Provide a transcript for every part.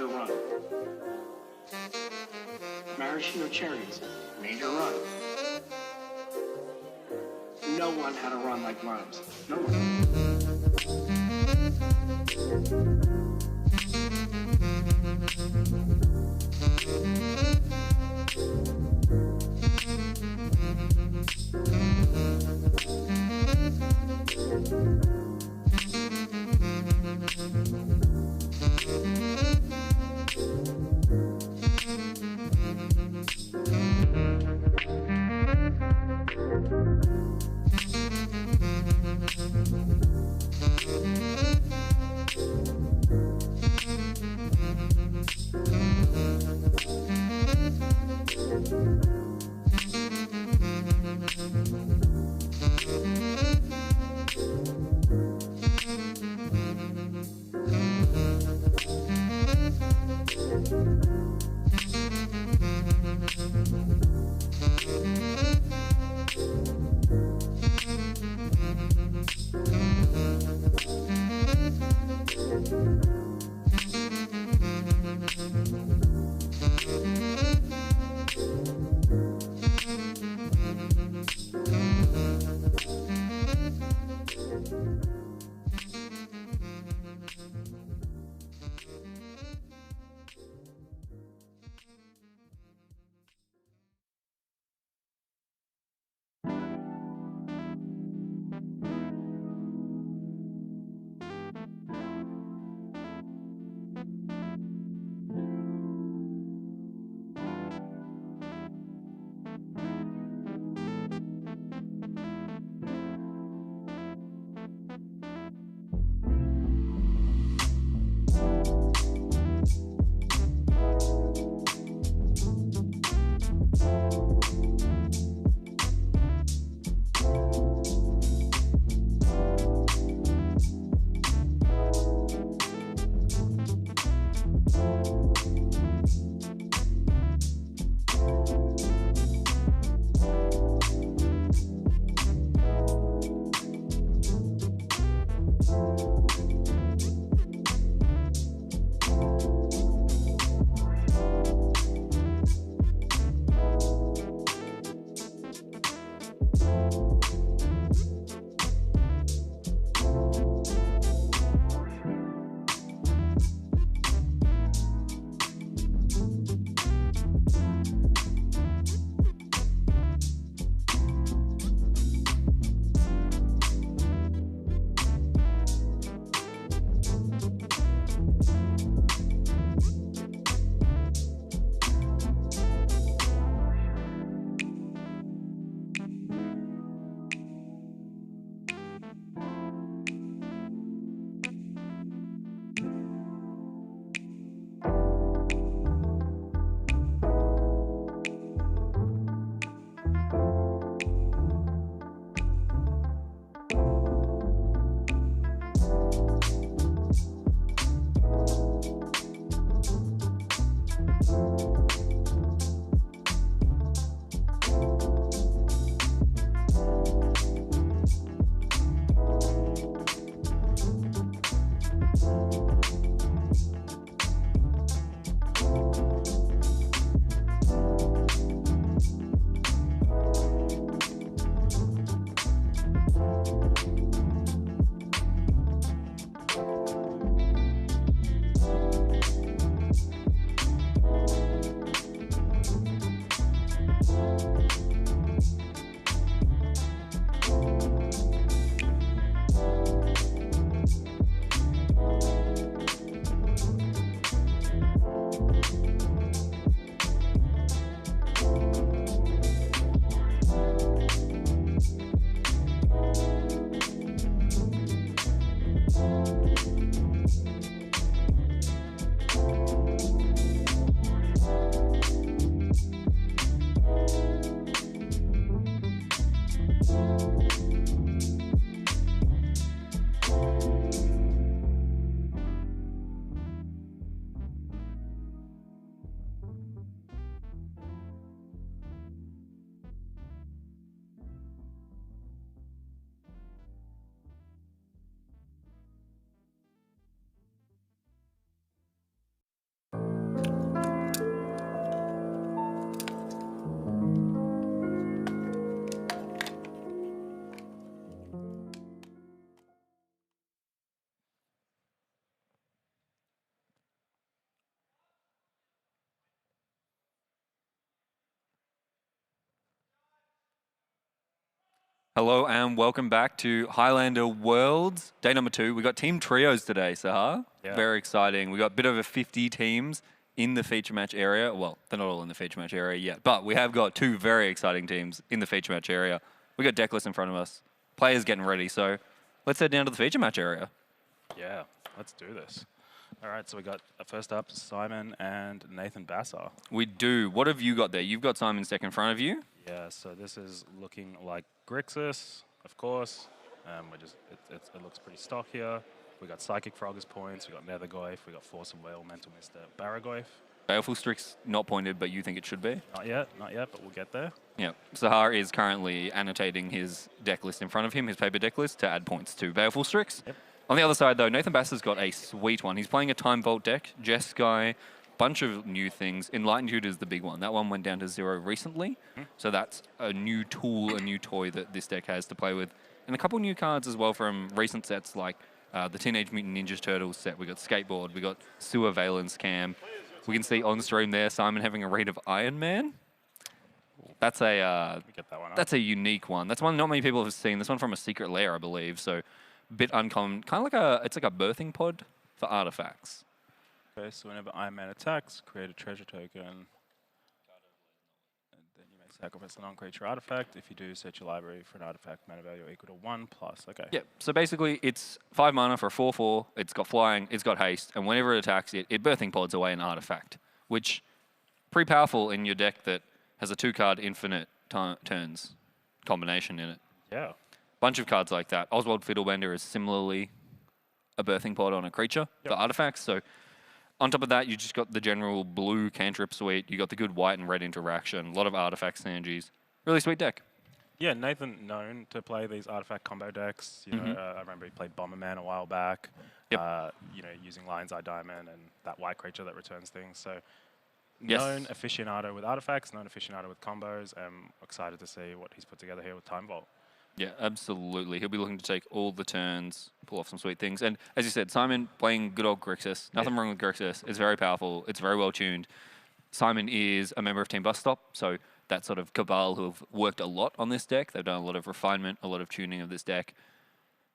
major run. Maraschino cherries, major run. No one had a run like Limes. No one. Hello and welcome back to Highlander Worlds, day number 2. We got team trios today, Sahar. Yeah. Very exciting. We got a bit over 50 teams in the feature match area. Well, they're not all in the feature match area yet, but we have got 2 very exciting teams in the feature match area. We got deck lists in front of us, players getting ready, so let's head down to the feature match area. Yeah, let's do this. All right, so we got first up Simon and Nathan Bassar. We do. What have you got there? You've got Simon's deck in front of you. Yeah, so this is looking like Grixis, of course. It looks pretty stock here. We got Psychic Frog as points. We got Nethergoyf. We got Force of Will, Mental Mister, Barragoyf. Baleful Strix not pointed, but you think it should be? Not yet, but we'll get there. Yeah, Sahar is currently annotating his deck list in front of him, his paper deck list, to add points to Baleful Strix. Yep. On the other side, though, Nathan Bassar's got a sweet one. He's playing a Time Vault deck, Jeskai, bunch of new things. Enlightened is the big one. That one went down to 0 recently, so that's a new tool, a new toy that this deck has to play with. And a couple new cards as well from recent sets like the Teenage Mutant Ninja Turtles set. We got Skateboard, we got Sewer Valence Cam. We can see on stream there Simon having a read of Iron Man. That's a Get that one up. that's a unique one. That's one not many people have seen. This one from a secret lair, I believe. So a bit uncommon. Kind of like it's like a birthing pod for artifacts. Okay, so whenever Iron Man attacks, create a treasure token. And then you may sacrifice a non-creature artifact. If you do, search your library for an artifact mana value equal to 1+. Okay. Yeah. So basically, it's 5 mana for a 4/4. It's got flying. It's got haste, and whenever it attacks, it birthing pods away an artifact, which pretty powerful in your deck that has a 2-card infinite turns combination in it. Yeah. Bunch of cards like that. Oswald Fiddlebender is similarly a birthing pod on a creature for artifacts. So on top of that, you just got the general blue cantrip suite. You got the good white and red interaction. A lot of artifact synergies. Really sweet deck. Yeah, Nathan known to play these artifact combo decks. You know, I remember he played Bomberman a while back. Yep. You know, using Lion's Eye Diamond and that white creature that returns things. So Yes. known aficionado with artifacts, known aficionado with combos. I'm excited to see what he's put together here with Time Vault. Yeah, absolutely. He'll be looking to take all the turns, pull off some sweet things. And as you said, Simon playing good old Grixis. Nothing wrong with Grixis. It's very powerful. It's very well tuned. Simon is a member of Team Bus Stop, so that sort of cabal who have worked a lot on this deck. They've done a lot of refinement, a lot of tuning of this deck.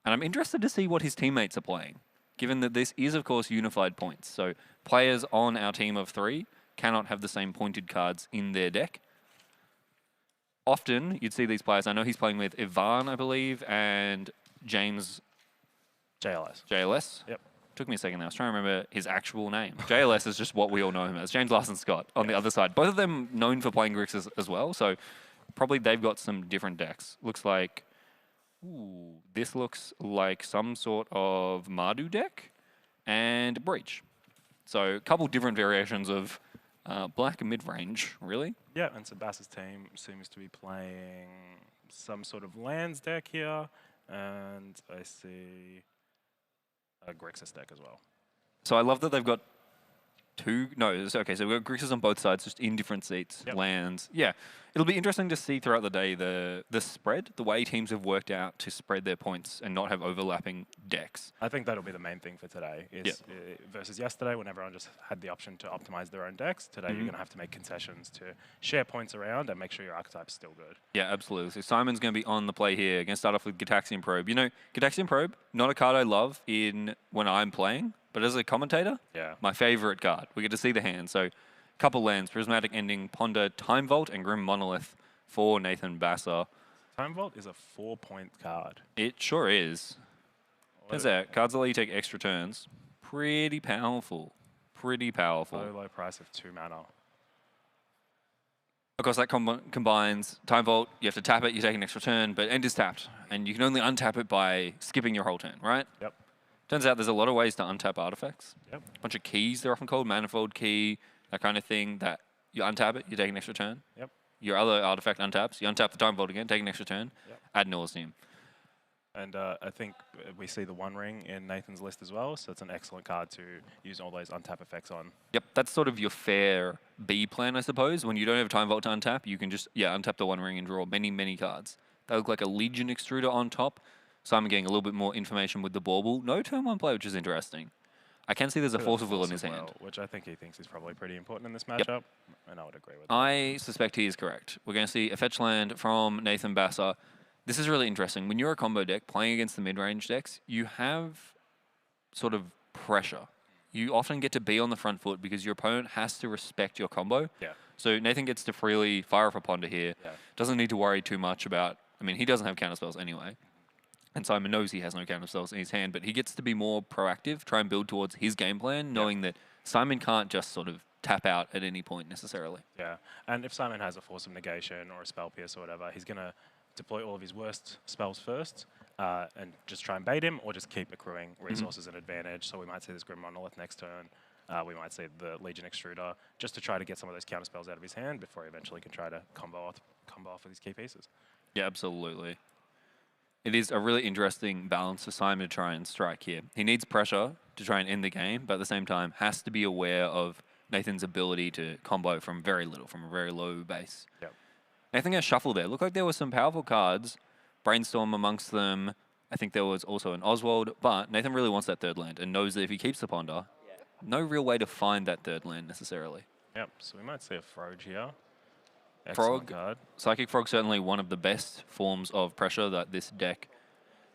And I'm interested to see what his teammates are playing, given that this is, of course, unified points. So players on our team of 3 cannot have the same pointed cards in their deck. Often, you'd see these players. I know he's playing with Ivan, I believe, and James JLS. Yep. Took me a second there. I was trying to remember his actual name. JLS is just what we all know him as. James Larson Scott on the other side. Both of them known for playing Grixis as well, so probably they've got some different decks. Looks like, this looks like some sort of Mardu deck and Breach. So a couple different variations of black mid-range, really. Yeah, and Sebastian's team seems to be playing some sort of lands deck here. And I see a Grixis deck as well. So I love that they've got okay, so we've got Grixis on both sides, just in different seats, lands. Yeah, it'll be interesting to see throughout the day the spread, the way teams have worked out to spread their points and not have overlapping decks. I think that'll be the main thing for today, is versus yesterday when everyone just had the option to optimize their own decks. Today you're going to have to make concessions to share points around and make sure your archetype's still good. Yeah, absolutely. So Simon's going to be on the play here. Going to start off with Gitaxian Probe. You know, Gitaxian Probe, not a card I love when I'm playing, but as a commentator, my favorite card. We get to see the hand. So, couple lands, Prismatic Ending, Ponder, Time Vault, and Grim Monolith for Nathan Bassar. Time Vault is a 4-point card. It sure is. Turns out, cards that let you take extra turns, pretty powerful. Pretty powerful. Low price of 2 mana. Of course, that combines Time Vault, you have to tap it, you take an extra turn, but End is tapped. And you can only untap it by skipping your whole turn, right? Yep. Turns out there's a lot of ways to untap artifacts. Yep. A bunch of keys, they're often called, manifold key, that kind of thing, that you untap it, you take an extra turn. Yep. Your other artifact untaps, you untap the Time Vault again, take an extra turn, ad nauseam. And I think we see the One Ring in Nathan's list as well, so it's an excellent card to use all those untap effects on. Yep, that's sort of your fair B plan, I suppose. When you don't have Time Vault to untap, you can just, untap the One Ring and draw many, many cards. They look like a Legion Extruder on top. Simon getting a little bit more information with the Bauble. No turn 1 play, which is interesting. I can see there's a Force of Will in his hand. Which I think he thinks is probably pretty important in this matchup, and I would agree with that. I suspect he is correct. We're going to see a fetch land from Nathan Bassar. This is really interesting. When you're a combo deck playing against the mid-range decks, you have sort of pressure. You often get to be on the front foot because your opponent has to respect your combo. Yeah. So Nathan gets to freely fire off a ponder here. Yeah. Doesn't need to worry too much about... I mean, he doesn't have counterspells anyway. And Simon knows he has no counterspells in his hand, but he gets to be more proactive, try and build towards his game plan, knowing that Simon can't just sort of tap out at any point necessarily. Yeah, and if Simon has a Force of Negation or a Spell Pierce or whatever, he's going to deploy all of his worst spells first and just try and bait him or just keep accruing resources and advantage. So we might see this Grim Monolith next turn. We might see the Legion Extruder just to try to get some of those counter spells out of his hand before he eventually can try to combo off with his key pieces. Yeah, absolutely. It is a really interesting balance for Simon to try and strike here. He needs pressure to try and end the game, but at the same time has to be aware of Nathan's ability to combo from very little, from a very low base. Yep. Nathan got shuffled there. Looked like there were some powerful cards, Brainstorm amongst them. I think there was also an Oswald, but Nathan really wants that third land and knows that if he keeps the ponder, no real way to find that third land necessarily. Yep, so we might see a Froge here. Frog, Excellent card. Psychic Frog, certainly one of the best forms of pressure that this deck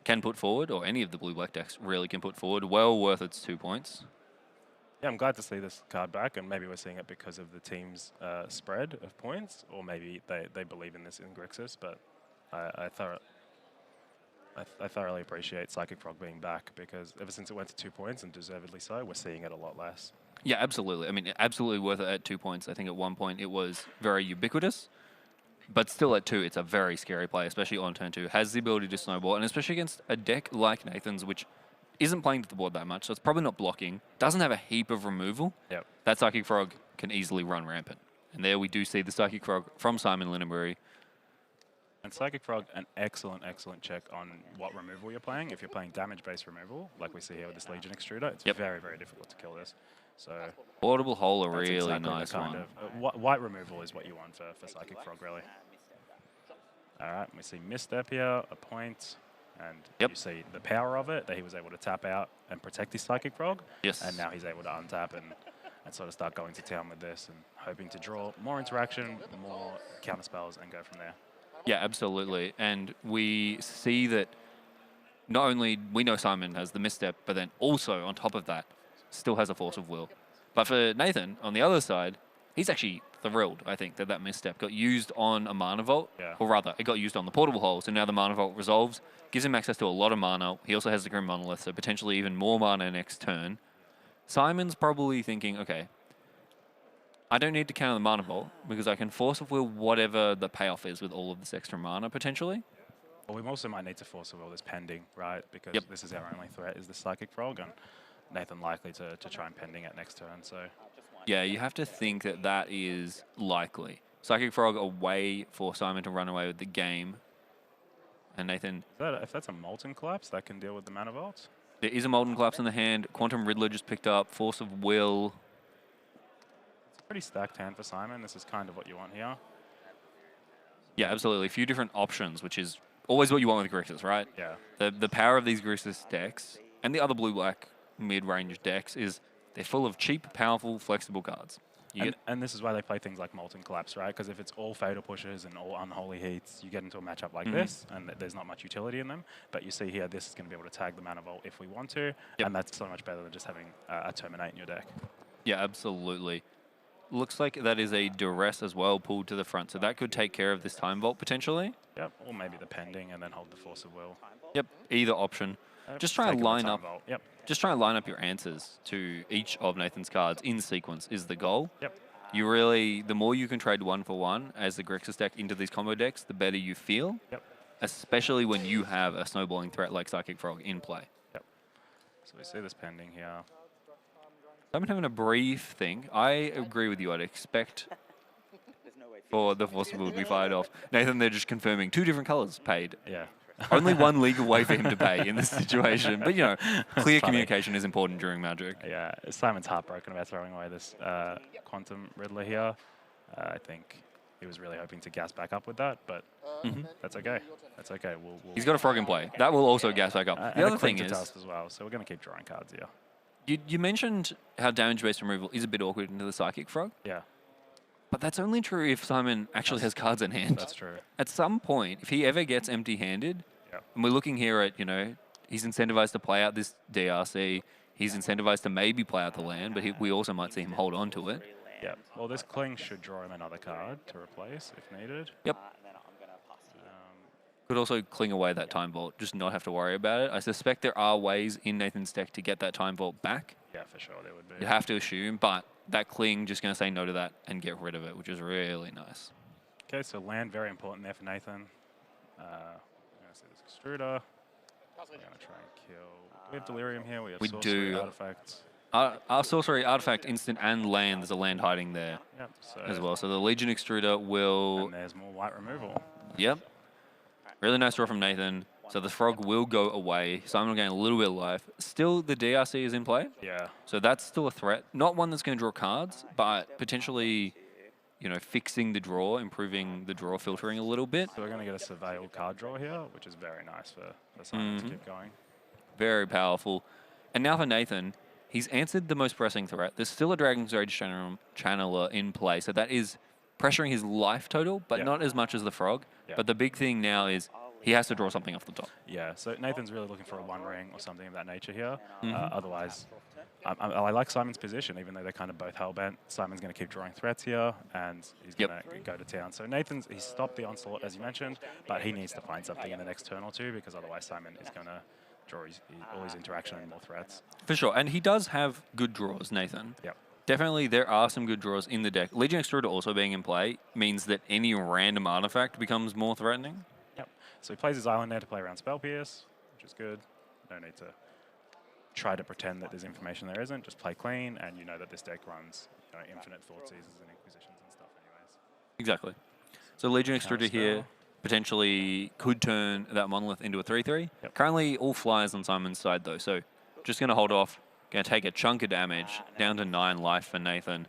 can put forward, or any of the blue-black decks really can put forward. Well worth its 2 points. Yeah, I'm glad to see this card back, and maybe we're seeing it because of the team's spread of points, or maybe they believe in this in Grixis, but I thoroughly appreciate Psychic Frog being back, because ever since it went to 2 points, and deservedly so, we're seeing it a lot less. Yeah, absolutely. I mean, absolutely worth it at 2 points. I think at one point it was very ubiquitous, but still at 2, it's a very scary play, especially on turn 2. Has the ability to snowball, and especially against a deck like Nathan's, which isn't playing to the board that much, so it's probably not blocking, doesn't have a heap of removal. Yep. That Psychic Frog can easily run rampant. And there we do see the Psychic Frog from Simon Lindenbury. And Psychic Frog, an excellent check on what removal you're playing. If you're playing damage-based removal, like we see here with this Legion Extruder, it's very, very difficult to kill this. So Portable Hole, a that's really exactly nice the kind one. of white removal is what you want for Psychic Frog, really. All right, we see Misstep here, a point, and you see the power of it, that he was able to tap out and protect his Psychic Frog. Yes. And now he's able to untap and sort of start going to town with this and hoping to draw more interaction, more counter spells, and go from there. Yeah, absolutely. And we see that not only we know Simon has the misstep, but then also on top of that, still has a force of will. But for Nathan, on the other side, he's actually thrilled, I think, that misstep got used on a Mana Vault. Yeah. Or rather, it got used on the Portable Hole, so now the Mana Vault resolves, gives him access to a lot of mana. He also has the Grim Monolith, so potentially even more mana next turn. Simon's probably thinking, okay, I don't need to counter the Mana Vault because I can force of will whatever the payoff is with all of this extra mana, potentially. Well, we also might need to force of will this pending, right? Because this is our only threat, is the Psychic Frog, and Nathan likely to try and pending it next turn, so... Yeah, you have to think that that is likely. Psychic Frog, a way for Simon to run away with the game. And Nathan... If that's a Molten Collapse, that can deal with the Mana Vault? There is a Molten Collapse in the hand. Quantum Riddler just picked up. Force of Will. It's a pretty stacked hand for Simon. This is kind of what you want here. Yeah, absolutely. A few different options, which is always what you want with Grixis, right? Yeah. The power of these Grixis decks and the other blue-black mid-range decks is they're full of cheap, powerful, flexible cards. And this is why they play things like Molten Collapse, right? Because if it's all Fatal Pushes and all Unholy Heats, you get into a matchup like this, and there's not much utility in them. But you see here, this is going to be able to tag the Mana Vault if we want to, and that's so much better than just having a Terminate in your deck. Yeah, absolutely. Looks like that is a Duress as well pulled to the front, so that could take care of this Time Vault potentially. Yep, or maybe the Pending and then hold the Force of Will. Yep, either option. Just try and line up. Yep. Just try and line up your answers to each of Nathan's cards in sequence is the goal. Yep. You really, the more you can trade 1-for-1 as the Grixis deck into these combo decks, the better you feel. Yep. Especially when you have a snowballing threat like Psychic Frog in play. Yep. So we see this Pending here. I'm having a brief thing. I agree with you. I'd expect for the Force of Will to be fired off. Nathan, they're just confirming 2 different colors paid. Yeah. Only one league away for him to pay in this situation. But, you know, clear communication is important during Magic. Yeah, Simon's heartbroken about throwing away this Quantum Riddler here. I think he was really hoping to gas back up with that, but that's okay. That's okay. We'll He's got a Frog in play. That will also gas back up. The other thing is... as well, so we're going to keep drawing cards here. You mentioned how damage-based removal is a bit awkward into the Psychic Frog. Yeah. But that's only true if Simon actually has cards in hand. That's true. At some point, if he ever gets empty-handed, Yep. and we're looking here at, he's incentivized to play out this DRC, he's incentivized to maybe play out the land, but we also might see him hold on to it. Yeah. Well, this Cling should draw him another card to replace if needed. Yep. Could also cling away that Time Vault, just not have to worry about it. I suspect there are ways in Nathan's deck to get that Time Vault back. Yeah, for sure there would be. You have to assume, but that Cling just going to say no to that and get rid of it, which is really nice. Okay, so land very important there for Nathan. We're going to see this Extruder. We're going to try and kill. Do we have Delirium here? We have We Sorcery, do. Artifacts. Our Sorcery, Artifact, Instant, and land, there's a land hiding there Yep. So as well. So the Legion Extruder will... And there's more white removal. Yep. Really nice draw from Nathan. So the Frog will go away. Simon will gain a little bit of life. Still, the DRC is in play. Yeah. So that's still a threat. Not one that's going to draw cards, but potentially, fixing the draw, improving the draw filtering a little bit. So we're going to get a Surveil card draw here, which is very nice for Simon to keep going. Very powerful. And now for Nathan, he's answered the most pressing threat. There's still a Dragon's Rage Channeler in play, so that is pressuring his life total, but not as much as the Frog. But the big thing now is he has to draw something off the top. Yeah, so Nathan's really looking for a One Ring or something of that nature here. Otherwise, I like Simon's position, even though they're kind of both hellbent. Simon's going to keep drawing threats here, and he's going to go to town. So he's stopped the onslaught, as you mentioned, but he needs to find something in the next turn or two, because otherwise Simon is going to draw all his interaction and more threats. For sure, and he does have good draws, Nathan. Yep. Definitely, there are some good draws in the deck. Legion Extruder also being in play means that any random artifact becomes more threatening. Yep. So he plays his island there to play around Spell Pierce, which is good. No need to try to pretend that there's information there isn't. Just play clean, and you know that this deck runs infinite Thought Seizes and Inquisitions and stuff anyways. Exactly. So Legion Extruder here potentially could turn that Monolith into a 3/3. Yep. Currently, all flyers on Simon's side, though. So just going to hold off. Going to take a chunk of damage, down to 9 life for Nathan.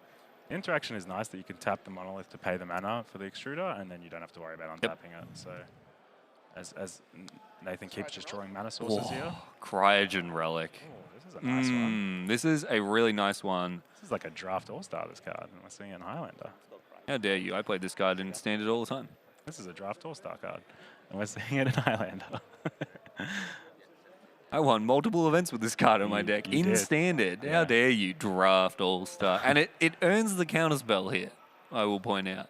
The interaction is nice that you can tap the Monolith to pay the mana for the Extruder, and then you don't have to worry about untapping it. So as Nathan keeps just drawing mana sources here. Cryogen Relic. Oh, this is a nice one. This is a really nice one. This is like a draft all-star, this card, and we're seeing it in Highlander. How dare you? I played this card in Standard all the time. This is a draft all-star card, and we're seeing it in Highlander. I won multiple events with this card on my deck you in did. Standard. How dare you, draft all-star. And it earns the counterspell here, I will point out.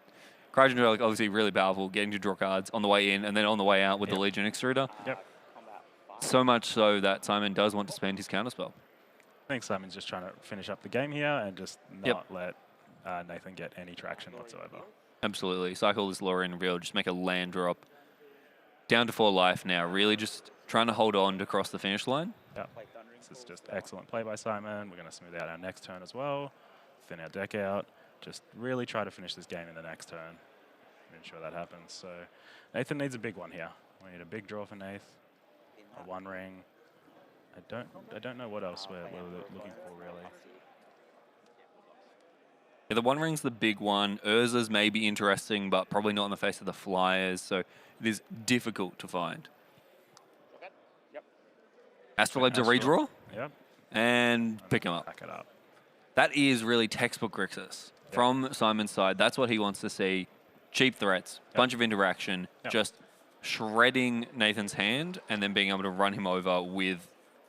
Cryogen Relic, obviously really powerful, getting to draw cards on the way in and then on the way out with the Legion Extruder. Yep. So much so that Simon does want to spend his counterspell. I think Simon's just trying to finish up the game here and just not let Nathan get any traction whatsoever. Absolutely. Cycle this Laura in reveal, just make a land drop. Down to 4 life now, really just trying to hold on to cross the finish line. Yeah. This is just excellent play by Simon. We're going to smooth out our next turn as well, thin our deck out, just really try to finish this game in the next turn. Ensure that happens. So Nathan needs a big one here. We need a big draw for Nath, a One Ring. I don't know what else we're looking for really. Yeah, the One Ring's the big one. Urza's may be interesting, but probably not in the face of the Flyers, so it is difficult to find. Astrolabe's a redraw. Yep. And pick him up. Back it up. That is really textbook Grixis from Simon's side. That's what he wants to see. Cheap threats, bunch of interaction, just shredding Nathan's hand and then being able to run him over with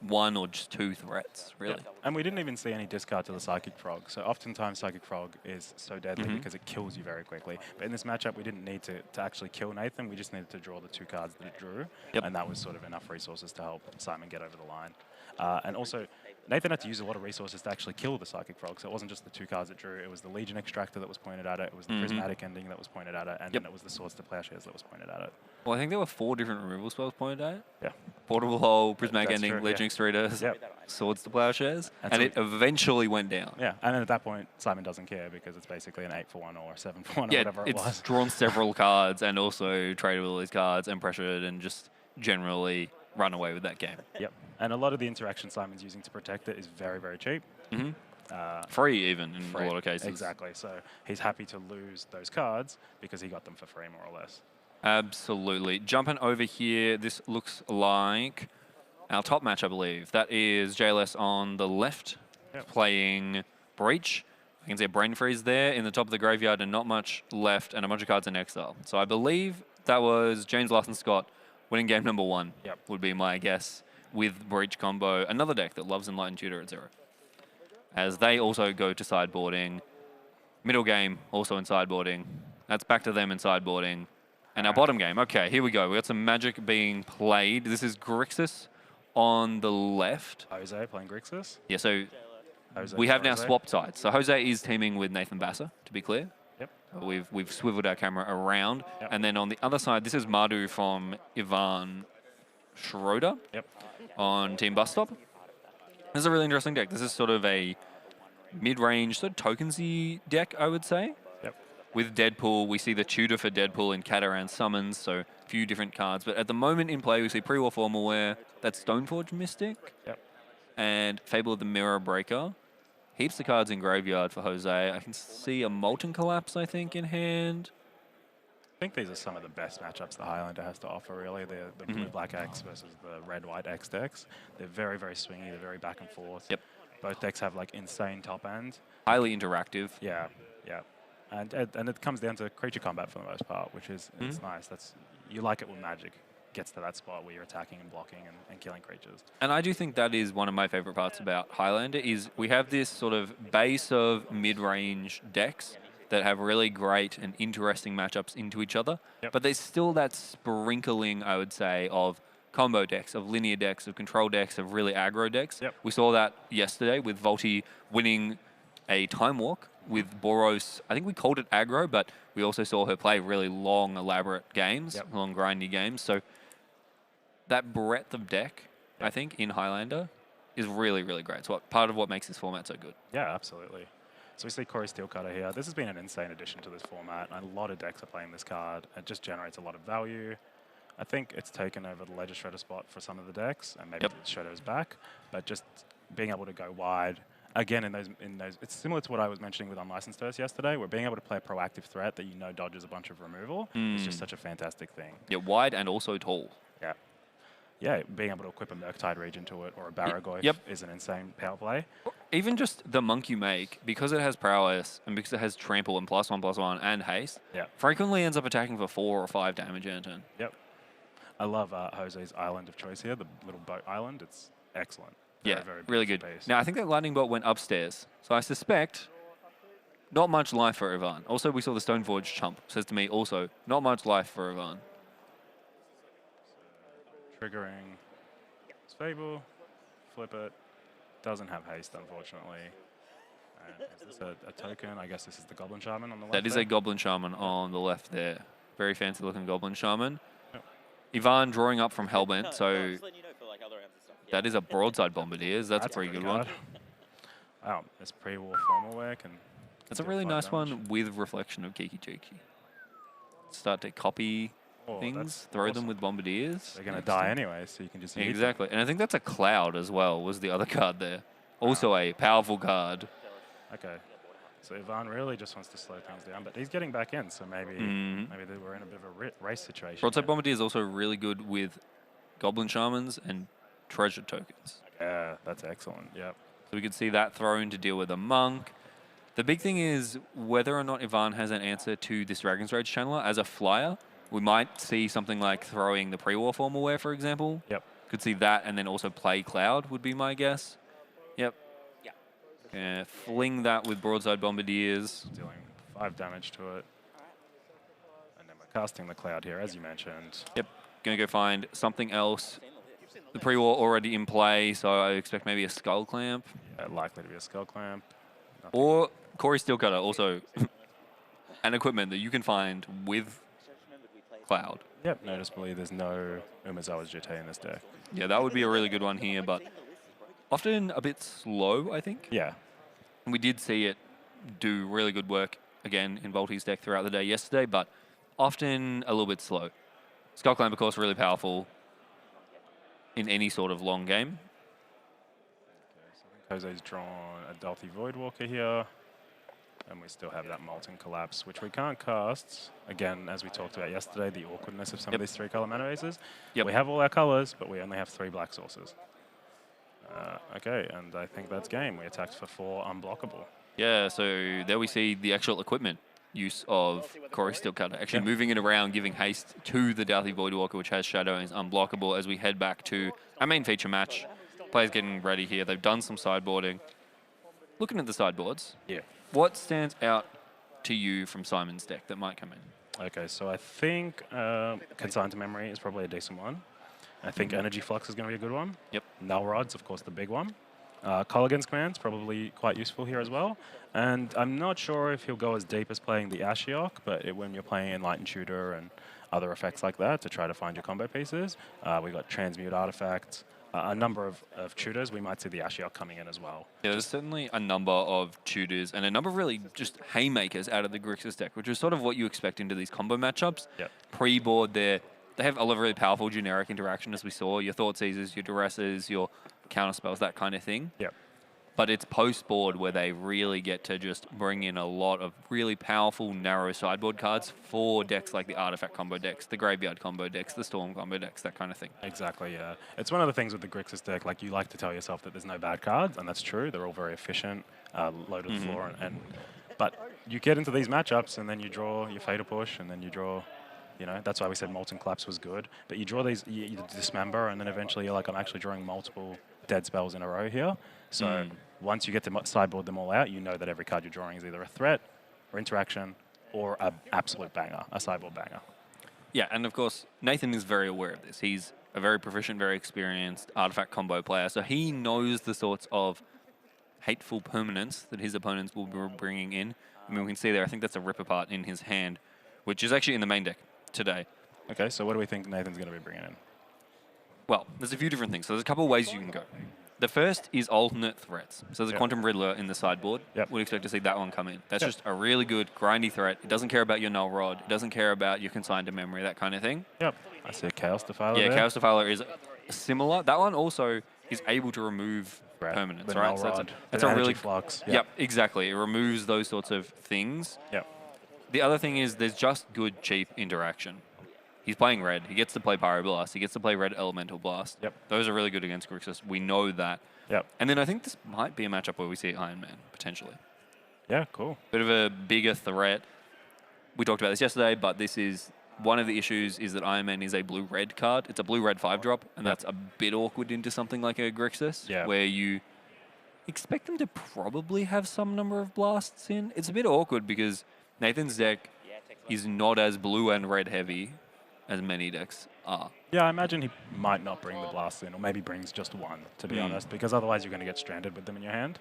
1 or just 2 threats, really. Yep. And we didn't even see any discard to the Psychic Frog. So oftentimes Psychic Frog is so deadly because it kills you very quickly. But in this matchup, we didn't need to actually kill Nathan. We just needed to draw the 2 cards that it drew. And that was sort of enough resources to help Simon get over the line. And also, Nathan had to use a lot of resources to actually kill the Psychic Frog. So it wasn't just the 2 cards it drew. It was the Legion Extractor that was pointed at it. It was the Prismatic Ending that was pointed at it. And then it was the Swords to Plowshares that was pointed at it. Well, I think there were 4 different removal spells pointed at it. Yeah. Portable Hole, Prismatic That's Ending, true, Legion Extruder, Swords to Plowshares. And it eventually went down. Yeah, and then at that point, Simon doesn't care because it's basically an 8-for-1 or a 7-for-1 or whatever it was. It's drawn several cards and also traded with all these cards and pressured and just generally run away with that game. Yep. And a lot of the interaction Simon's using to protect it is very, very cheap. Free even in a lot of cases. Exactly. So he's happy to lose those cards because he got them for free, more or less. Absolutely. Jumping over here, this looks like our top match, I believe. That is JLS on the left playing Breach. I can see a Brain Freeze there in the top of the graveyard and not much left and a bunch of cards in exile. So I believe that was James Larson Scott winning game number 1, Yep. would be my guess, with Breach combo, another deck that loves Enlightened Tutor at 0. As they also go to sideboarding. Middle game, also in sideboarding. That's back to them in sideboarding. And our bottom game, okay, here we go. We got some Magic being played. This is Grixis on the left. Jose playing Grixis. Yeah, so Jose we have now Jose. swapped sides. So Jose is teaming with Nathan Basser, to be clear. Yep. We've swiveled our camera around. Yep. And then on the other side, this is Mardu from Ivan Schroeder Yep. on Team Bus Stop. This is a really interesting deck. This is sort of a mid-range, sort of tokensy deck, I would say. Yep. With Deadpool, we see the tutor for Deadpool in Cataran Summons, so a few different cards. But at the moment in play, we see Pre-War Formalware, that's Stoneforge Mystic, Yep. and Fable of the Mirror Breaker. Heaps of cards in graveyard for Jose. I can see a Molten Collapse, I think, in hand. I think these are some of the best matchups the Highlander has to offer, really. The blue-black X versus the red-white X decks. They're very, very swingy. They're very back and forth. Yep. Both decks have, like, insane top end. Highly interactive. Yeah, yeah. And it comes down to creature combat for the most part, which is it's nice. You like it when Magic gets to that spot where you're attacking and blocking and killing creatures. And I do think that is one of my favorite parts about Highlander is we have this sort of base of mid-range decks that have really great and interesting matchups into each other. Yep. But there's still that sprinkling, I would say, of combo decks, of linear decks, of control decks, of really aggro decks. Yep. We saw that yesterday with Volti winning a Time Walk with Boros. I think we called it aggro, but we also saw her play really long, elaborate games, Yep. long, grindy games. So that breadth of deck, I think, in Highlander is really, really great. It's part of what makes this format so good. Yeah, absolutely. So we see Corey Steelcutter here. This has been an insane addition to this format. A lot of decks are playing this card. It just generates a lot of value. I think it's taken over the Ledger Shredder spot for some of the decks, and maybe the Shredder is back. But just being able to go wide, again, in those, it's similar to what I was mentioning with Unlicensed Earth yesterday, where being able to play a proactive threat that you know dodges a bunch of removal is just such a fantastic thing. Yeah, wide and also tall. Yeah. Yeah, being able to equip a Murktide Regent to it or a Barragoyf Yep. is an insane power play. Even just the monk you make, because it has prowess and because it has trample and +1/+1 and haste, Yeah. frequently ends up attacking for 4 or 5 damage in a turn. Yep. I love Jose's island of choice here, the little boat island. It's excellent. Yeah, Very really good. beautiful piece. Now, I think that lightning bolt went upstairs, so I suspect not much life for Ivan. Also, we saw the Stoneforge chump. Says to me also, not much life for Ivan. Triggering Fable, flip it. Doesn't have haste, unfortunately. And is this a token? I guess this is the Goblin Shaman on the left. That is there. a Goblin Shaman on the left there. Very fancy looking Goblin Shaman. Yep. Ivan drawing up from Hellbent, so just letting you know for like other rounds and stuff. that is a broadside Bombardiers. That's a pretty good one. card. Wow, this pre-war formal work and That's a really nice one with Reflection of Kiki Cheeky. Start to copy things, throw them with Bombardiers. They're going to die anyway, so you can just use them. Exactly. And I think that's a Cloud as well, was the other card there. Also a powerful card. Okay. So Ivan really just wants to slow things down, but he's getting back in, so maybe we're in a bit of a race situation. Broadside Bombardier is also really good with Goblin Shamans and Treasure Tokens. Yeah, that's excellent. Yep. So we could see that thrown to deal with a Monk. The big thing is whether or not Ivan has an answer to this Dragon's Rage Channeler as a flyer. We might see something like throwing the pre-war Formalware, for example. Yep. Could see that and then also play Cloud would be my guess. Yep. Yeah. Fling that with Broadside Bombardiers. Dealing 5 damage to it. And then we're casting the Cloud here, as you mentioned. Yep. Gonna go find something else. The pre-war already in play, so I expect maybe a Skull Clamp. Yeah, likely to be a Skull Clamp. Nothing. Or Corey Steelcutter, also an equipment that you can find with Cloud. Yep, noticeably there's no Umezawa's GT in this deck. Yeah, that would be a really good one here, but often a bit slow, I think. Yeah. We did see it do really good work, again, in Volti's deck throughout the day yesterday, but often a little bit slow. Skull Clamp, of course, really powerful in any sort of long game. Okay, so I think Jose's drawn a Dalthy Voidwalker here. And we still have that Molten Collapse, which we can't cast. Again, as we talked about yesterday, the awkwardness of some of these 3-color mana bases. Yep. We have all our colors, but we only have 3 black sources. Okay, and I think that's game. We attacked for 4 unblockable. Yeah, so there we see the actual equipment use of Corey Steelcutter, actually moving it around, giving haste to the Doughty Voidwalker, which has Shadow and is unblockable as we head back to our main feature match. Players getting ready here. They've done some sideboarding. Looking at the sideboards, Yeah. what stands out to you from Simon's deck that might come in? Okay, so I think Consign to Memory is probably a decent one. I think Energy Flux is going to be a good one. Yep. Null Rod's, of course, the big one. Culligan's Command's probably quite useful here as well. And I'm not sure if he'll go as deep as playing the Ashiok, but when you're playing Enlightened Tutor and other effects like that to try to find your combo pieces, we got Transmute Artifacts, a number of tutors. We might see the Ashiok coming in as well. Yeah, there's certainly a number of tutors and a number of really just haymakers out of the Grixis deck, which is sort of what you expect into these combo matchups. Yep. Pre-board, they have a lot of really powerful generic interaction, as we saw. Your Thought Seizers, your Duresses, your counter spells, that kind of thing. Yep. But it's post-board where they really get to just bring in a lot of really powerful, narrow sideboard cards for decks like the Artifact combo decks, the Graveyard combo decks, the Storm combo decks, that kind of thing. Exactly, yeah. It's one of the things with the Grixis deck, like you like to tell yourself that there's no bad cards, and that's true. They're all very efficient, low to the floor, but you get into these matchups and then you draw your Fatal Push and then you draw, that's why we said Molten Collapse was good. But you draw these, you dismember, and then eventually you're like, I'm actually drawing multiple dead spells in a row here. So once you get to sideboard them all out, you know that every card you're drawing is either a threat or interaction or an absolute banger, a sideboard banger. Yeah, and of course, Nathan is very aware of this. He's a very proficient, very experienced Artifact combo player, so he knows the sorts of hateful permanents that his opponents will be bringing in. I mean, we can see there, I think that's a Rip Apart in his hand, which is actually in the main deck today. Okay, so what do we think Nathan's going to be bringing in? Well, there's a few different things. So there's a couple of ways you can go. The first is alternate threats. So there's a Quantum Riddler in the sideboard. Yep. We'd expect to see that one come in. That's just a really good grindy threat. It doesn't care about your Null Rod. It doesn't care about your Consigned to Memory, that kind of thing. Yep. I see a Chaos Defiler Yeah, there. Chaos Defiler is similar. That one also is able to remove permanents, The right? Null So Rod, that's the a Energy really Flux. Yep, exactly. It removes those sorts of things. Yep. The other thing is there's just good, cheap interaction. He's playing red. He gets to play Pyroblast. He gets to play red Elemental Blast. Yep. Those are really good against Grixis. We know that. Yep. And then I think this might be a matchup where we see Iron Man, potentially. Yeah, cool. Bit of a bigger threat. We talked about this yesterday, but this is one of the issues is that Iron Man is a blue-red card. It's a blue-red 5-drop, and that's a bit awkward into something like a Grixis, where you expect them to probably have some number of blasts in. It's a bit awkward because Nathan's deck is not as blue and red heavy as many decks are. Yeah, I imagine he might not bring the blast in, or maybe brings just one, to be honest, because otherwise you're going to get stranded with them in your hand.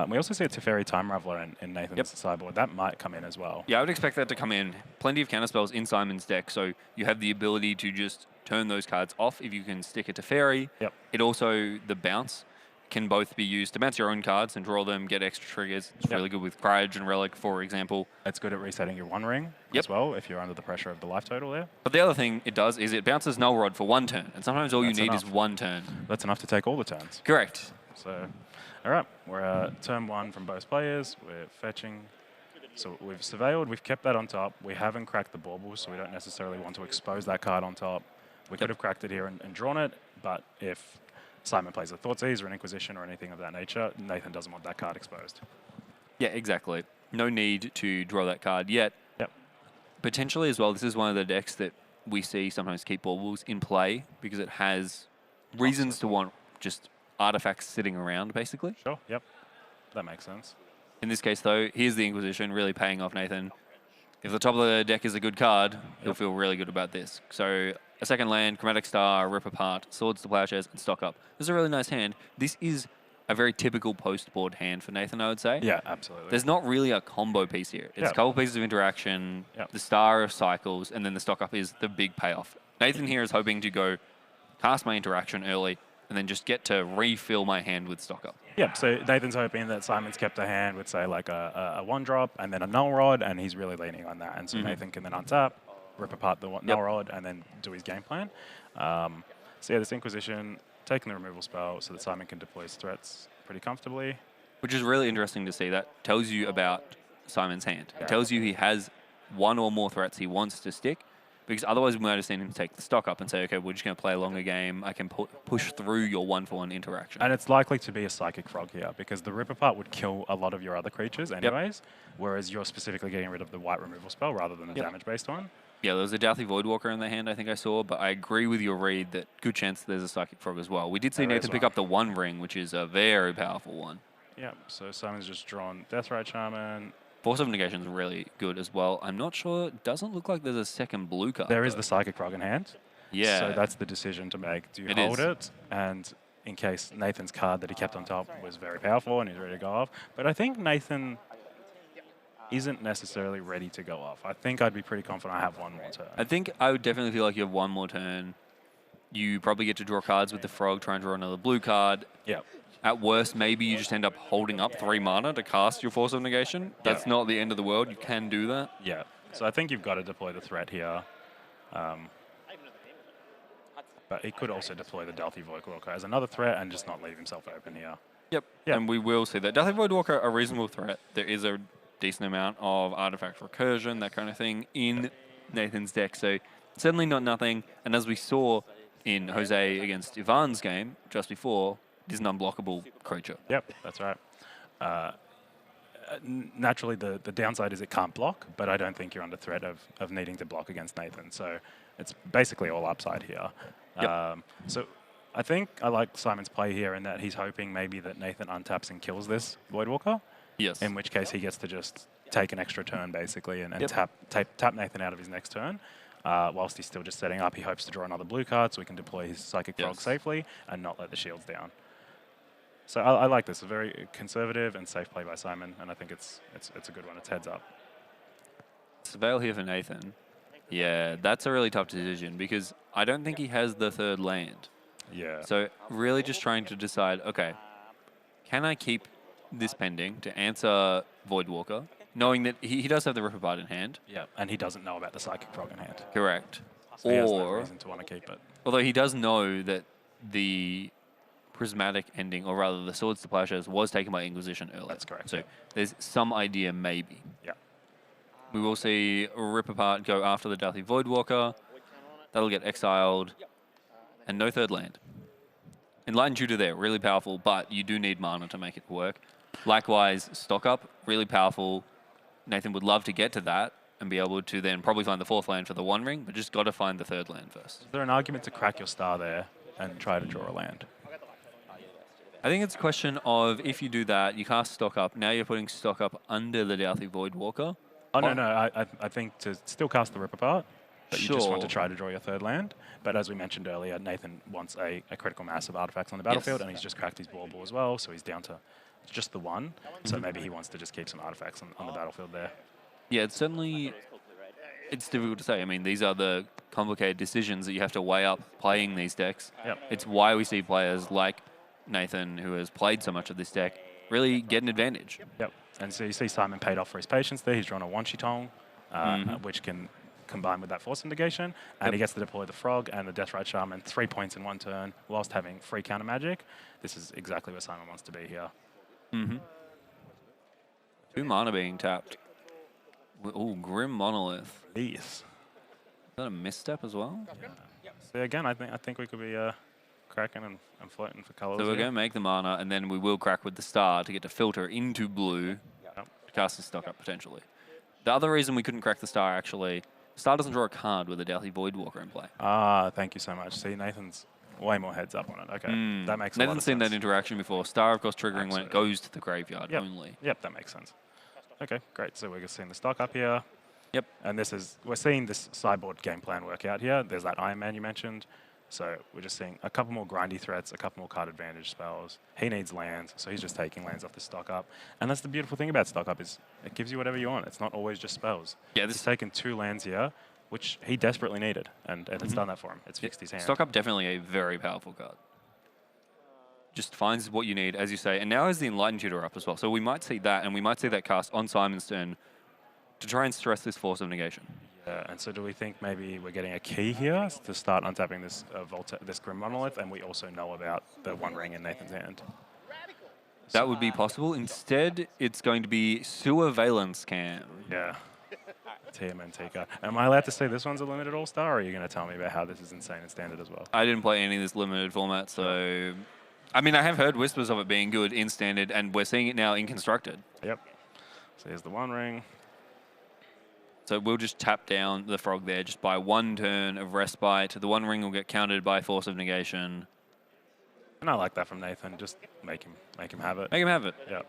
We also see a Teferi Time Raveler in Nathan's sideboard. That might come in as well. Yeah, I would expect that to come in. Plenty of counterspells in Simon's deck, so you have the ability to just turn those cards off if you can stick a Teferi. Yep. It also, the bounce can both be used to bounce your own cards and draw them, get extra triggers. It's really good with Courage and Relic, for example. It's good at resetting your One Ring as well, if you're under the pressure of the life total there. But the other thing it does is it bounces Null Rod for one turn, and sometimes all That's you need enough. is one turn. That's enough to take all the turns. Correct. So, all right, we're at turn one from both players. We're fetching. So we've surveilled, we've kept that on top. We haven't cracked the bauble, so we don't necessarily want to expose that card on top. We could have cracked it here and drawn it, but if Simon plays a Thoughtseize or an Inquisition or anything of that nature, Nathan doesn't want that card exposed. Yeah, exactly. No need to draw that card yet. Yep. Potentially as well, this is one of the decks that we see sometimes keep baubles in play because it has reasons to want just artifacts sitting around, basically. Sure, yep. That makes sense. In this case, though, here's the Inquisition really paying off Nathan. If the top of the deck is a good card, he'll feel really good about this. So a second land, Chromatic Star, Rip Apart, Swords to Plowshares, and Stock Up. This is a really nice hand. This is a very typical post-board hand for Nathan, I would say. Yeah, absolutely. There's not really a combo piece here. It's a couple pieces of interaction, the Star of Cycles, and then the Stock Up is the big payoff. Nathan here is hoping to go cast my interaction early and then just get to refill my hand with Stock Up. Yeah, so Nathan's hoping that Simon's kept a hand with, say, like a 1-drop and then a Null Rod, and he's really leaning on that. And so Nathan can then untap, rip apart the Null Rod, and then do his game plan. So yeah, this Inquisition, taking the removal spell so that Simon can deploy his threats pretty comfortably. Which is really interesting to see. That tells you about Simon's hand. It tells you he has one or more threats he wants to stick. Because otherwise we might have seen him take the stock up and say, okay, we're just going to play a longer game. I can push through your 1-for-1 interaction. And it's likely to be a Psychic Frog here, because the Rip Apart would kill a lot of your other creatures anyways, whereas you're specifically getting rid of the white removal spell rather than the damage-based one. Yeah, there was a Deathly Voidwalker in the hand, I think I saw, but I agree with your read that good chance there's a Psychic Frog as well. We did see Nathan pick up the One Ring, which is a very powerful one. Yeah, so Simon's just drawn Deathrite Shaman. Force of Negation is really good as well. I'm not sure, it doesn't look like there's a second blue card. There is the Psychic Frog in hand. Yeah. So that's the decision to make. Do you hold it? And in case Nathan's card that he kept on top was very powerful and he's ready to go off. But I think Nathan isn't necessarily ready to go off. I think I'd be pretty confident I have one more turn. I think I would definitely feel like you have one more turn. You probably get to draw cards with the Frog, try and draw another blue card. Yeah. At worst, maybe you just end up holding up 3 mana to cast your Force of Negation. That's not the end of the world. You can do that. Yeah. So I think you've got to deploy the threat here. But he could also deploy the Deathly Voidwalker as another threat and just not leave himself open here. Yep. And we will see that. Deathly Voidwalker, a reasonable threat. There is a decent amount of artifact recursion, that kind of thing, in Nathan's deck. So certainly not nothing. And as we saw in Jose against Ivan's game just before, it is an unblockable creature. Yep, that's right. Naturally, the downside is it can't block, but I don't think you're under threat of needing to block against Nathan. So it's basically all upside here. Yep. So I think I like Simon's play here in that he's hoping maybe that Nathan untaps and kills this Voidwalker. Yes. In which case he gets to just take an extra turn basically and tap Nathan out of his next turn. Whilst he's still just setting up, he hopes to draw another blue card so he can deploy his Psychic Frog safely and not let the shields down. So I like this. A very conservative and safe play by Simon, and I think it's a good one. It's heads up. Surveil here for Nathan. Yeah, that's a really tough decision because I don't think he has the third land. Yeah. So really just trying to decide, okay, can I keep this pending to answer Voidwalker, knowing that he does have the Rip Apart in hand? Yeah, and he doesn't know about the Psychic Frog in hand. Correct. So he has no reason to want to keep it. Although he does know that the prismatic ending, or rather the Swords to Plowshares, was taken by Inquisition earlier. That's correct. So there's some idea maybe. Yeah. We will see Rip Apart go after the Deathly Voidwalker. That'll get exiled. And no third land. Enlightened Tutor there, really powerful, but you do need mana to make it work. Likewise, Stock Up, really powerful. Nathan would love to get to that and be able to then probably find the fourth land for the One Ring, but just got to find the third land first. Is there an argument to crack your star there and try to draw a land? I think it's a question of if you do that, you cast Stock Up, now you're putting Stock Up under the Deathly Voidwalker. Oh, no. I think to still cast the Rip Apart, but you just want to Sure. try to draw your third land. But as we mentioned earlier, Nathan wants a critical mass of artifacts on the battlefield, and he's just cracked his Bauble as well, so he's down to just the one. So maybe he wants to just keep some artifacts on the battlefield there. Yeah, it's certainly, it's difficult to say. I mean, these are the complicated decisions that you have to weigh up playing these decks. Yep. It's why we see players like Nathan, who has played so much of this deck, really get an advantage. Yep. And so you see Simon paid off for his patience there. He's drawn a Wanshitong, which can combine with that Force of Negation, and he gets to deploy the Frog and the Deathrite Shaman 3 points in one turn whilst having free counter magic. This is exactly where Simon wants to be here. 2 mana being tapped. Oh, Grim Monolith. Yes. Is that a misstep as well? So again, I think we could be cracking and floating for colours. So we're going to make the mana, and then we will crack with the star to get to filter into blue to cast the Stock Up potentially. The other reason we couldn't crack the star, actually, Star doesn't draw a card with a Deathly Voidwalker in play. Ah, thank you so much. See, Nathan's way more heads up on it. Okay, that makes a lot of Nathan's seen sense. that interaction before. Star, of course, triggering when it Absolutely. goes to the graveyard only. Yep, that makes sense. Okay, great. So we're just seeing the Stock Up here. Yep. And we're seeing this sideboard game plan work out here. There's that Iron Man you mentioned. So we're just seeing a couple more grindy threats, a couple more card advantage spells. He needs lands, so he's just taking lands off the Stock Up. And that's the beautiful thing about Stock Up is it gives you whatever you want. It's not always just spells. Yeah, He's taken 2 lands here, which he desperately needed, and it's done that for him. It's fixed his hand. Stock Up definitely a very powerful card. Just finds what you need, as you say. And now has the Enlightened Tutor up as well. So we might see that, and we might see that cast on Simon's turn to try and stress this Force of Negation. Yeah, and so do we think maybe we're getting a key here to start untapping this this Grim Monolith, and we also know about the One Ring in Nathan's hand? That would be possible. Instead, it's going to be Sewer Valence Cam. Yeah. TMNT. Am I allowed to say this one's a limited all-star, or are you going to tell me about how this is insane in standard as well? I didn't play any of this limited format, so... I mean, I have heard whispers of it being good in standard, and we're seeing it now in constructed. Yep. So here's the one ring. So we'll just tap down the frog there, just by 1 turn of respite. The one ring will get countered by force of negation. And I like that from Nathan. Just make him have it. Make him have it. Yep.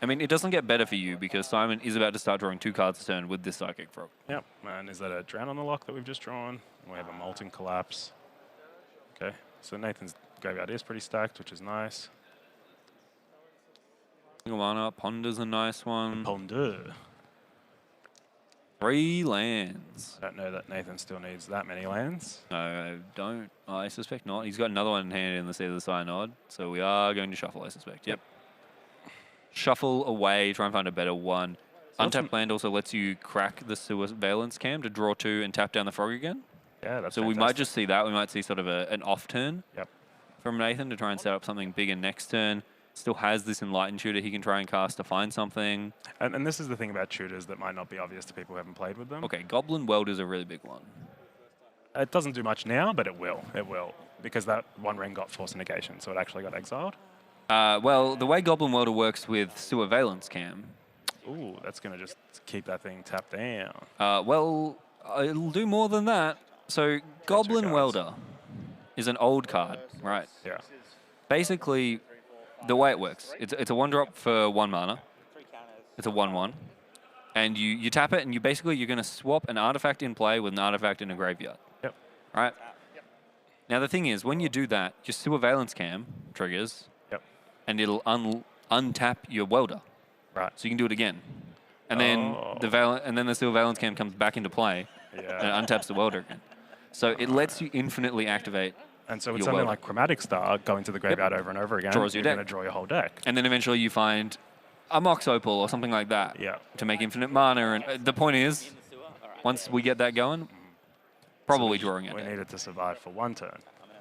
I mean, it doesn't get better for you because Simon is about to start drawing 2 cards a turn with this Psychic Frog. Yep. And is that a Drown on the Lock that we've just drawn? We have a Molten Collapse. Okay. So Nathan's graveyard is pretty stacked, which is nice. Single mana, Ponder's a nice one. Ponder. 3 lands. I don't know that Nathan still needs that many lands. No, I don't. I suspect not. He's got another one in hand in the Seat of the Synod, so we are going to shuffle, I suspect. Yep. Shuffle away, try and find a better one. Untapped land also lets you crack the Surveillance Cam to draw 2 and tap down the frog again. Yeah, that's So we might just see that. We might see sort of an off turn from Nathan to try and set up something bigger next turn. Still has this Enlightened Tutor he can try and cast to find something. And this is the thing about tutors that might not be obvious to people who haven't played with them. Okay, Goblin Weld is a really big one. It doesn't do much now, but it will. It will. Because that one ring got Force Negation, so it actually got exiled. Well, the way Goblin Welder works with Surveillance Cam... Ooh, that's going to just keep that thing tapped down. Well, it'll do more than that. So, Goblin Welder is an old card, right? Yeah. Basically, the way it works, it's a 1-drop for 1 mana. It's a 1/1. And you tap it, and you're going to swap an artifact in play with an artifact in a graveyard. Yep. Right? Now, the thing is, when you do that, your Surveillance Cam triggers, and it'll untap your Welder. Right. So you can do it again. And then the Surveillance Cam comes back into play and it untaps the Welder again. So it lets you infinitely activate. And so with something like Chromatic Star going to the graveyard over and over again, Draws you're your going to draw your whole deck. And then eventually you find a Mox Opal or something like that to make infinite mana. And the point is, once we get that going, probably drawing it. We need it to survive for 1 turn.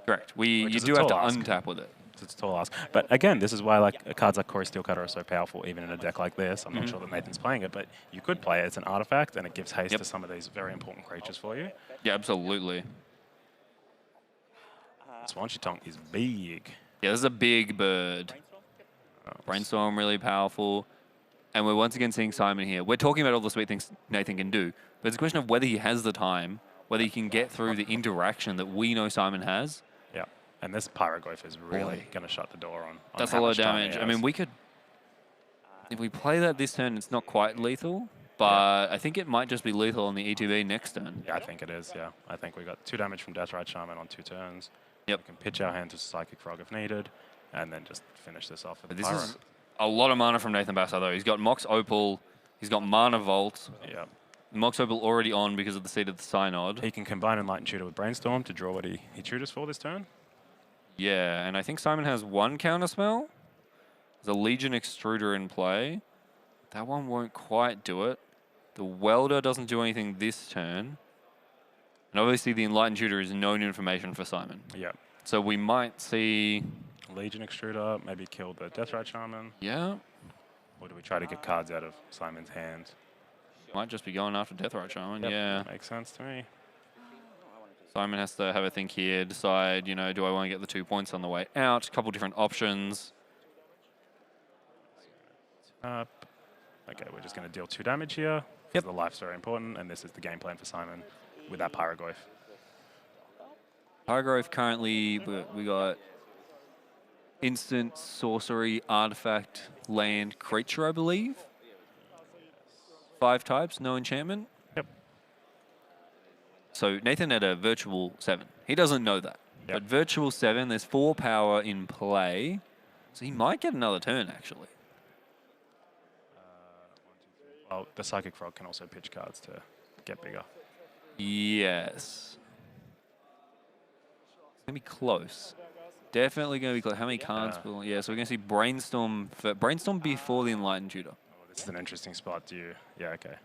Correct. You do have to untap with it. It's a tall ask. But again, this is why cards like Corey Steelcutter are so powerful, even in a deck like this. I'm not sure that Nathan's playing it, but you could play it. It's an artifact, and it gives haste to some of these very important creatures for you. Yeah, absolutely. Swansea Tongue is big. Yeah, this is a big bird. Brainstorm, really powerful. And we're once again seeing Simon here. We're talking about all the sweet things Nathan can do, but it's a question of whether he has the time, whether he can get through the interaction that we know Simon has. Yeah, and this Pyroglyph is really going to shut the door on That's a lot of damage. I mean, we could... If we play that this turn, it's not quite lethal, but I think it might just be lethal on the ETB next turn. Yeah, I think it is, yeah. I think we got 2 damage from Deathrite Shaman on 2 turns. Yep. We can pitch our hand to Psychic Frog if needed, and then just finish this off with This Pyro. is a lot of mana from Nathan Bassar, though. He's got Mox Opal, he's got Mana Vault. Yeah. Mox Opal already on because of the Seat of the Synod. He can combine Enlightened Tutor with Brainstorm to draw what he tutors for this turn. Yeah, and I think Simon has 1 counterspell. There's a Legion Extruder in play. That one won't quite do it. The Welder doesn't do anything this turn. And obviously the Enlightened Tutor is known information for Simon. Yeah. So we might see... Legion Extruder, maybe kill the Deathrite Shaman. Yeah. Or do we try to get cards out of Simon's hand? Might just be going after Deathrite Shaman, Yep, yeah. Makes sense to me. Simon has to have a think here, decide, do I want to get the 2 points on the way out? A couple different options. Okay, we're just going to deal 2 damage here. Yep. The life's very important, and this is the game plan for Simon with that Pyroglyph. Pyroglyph currently, we got instant, sorcery, artifact, land, creature, I believe. 5 types, no enchantment. Yep. So Nathan had a virtual 7. He doesn't know that. Yep. But virtual 7, there's 4 power in play. So he might get another turn, actually. Well, the Psychic Frog can also pitch cards to get bigger. Yes. It's going to be close. Definitely going to be close. How many cards? Yeah, so we're going to see Brainstorm before the Enlightened Tutor. Oh, this is an interesting spot. Yeah, okay.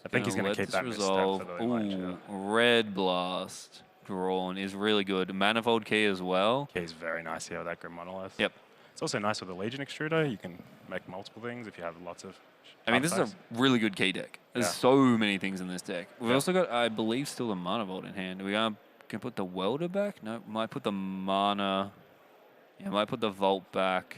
I think he's going to keep that misstep for the Enlightened Tutor. Red Blast drawn is really good. Manifold Key as well. Key's very nice here with that Grim Monolith. Yep. It's also nice with a Legion Extruder. You can make multiple things if you have lots of. I mean, this is a artifacts. really good key deck. There's Yeah. so many things in this deck. We've Yeah. also got, I believe, still the Mana Vault in hand. We are can put the Welder back. No, might put the Mana. Yeah, might put the Vault back.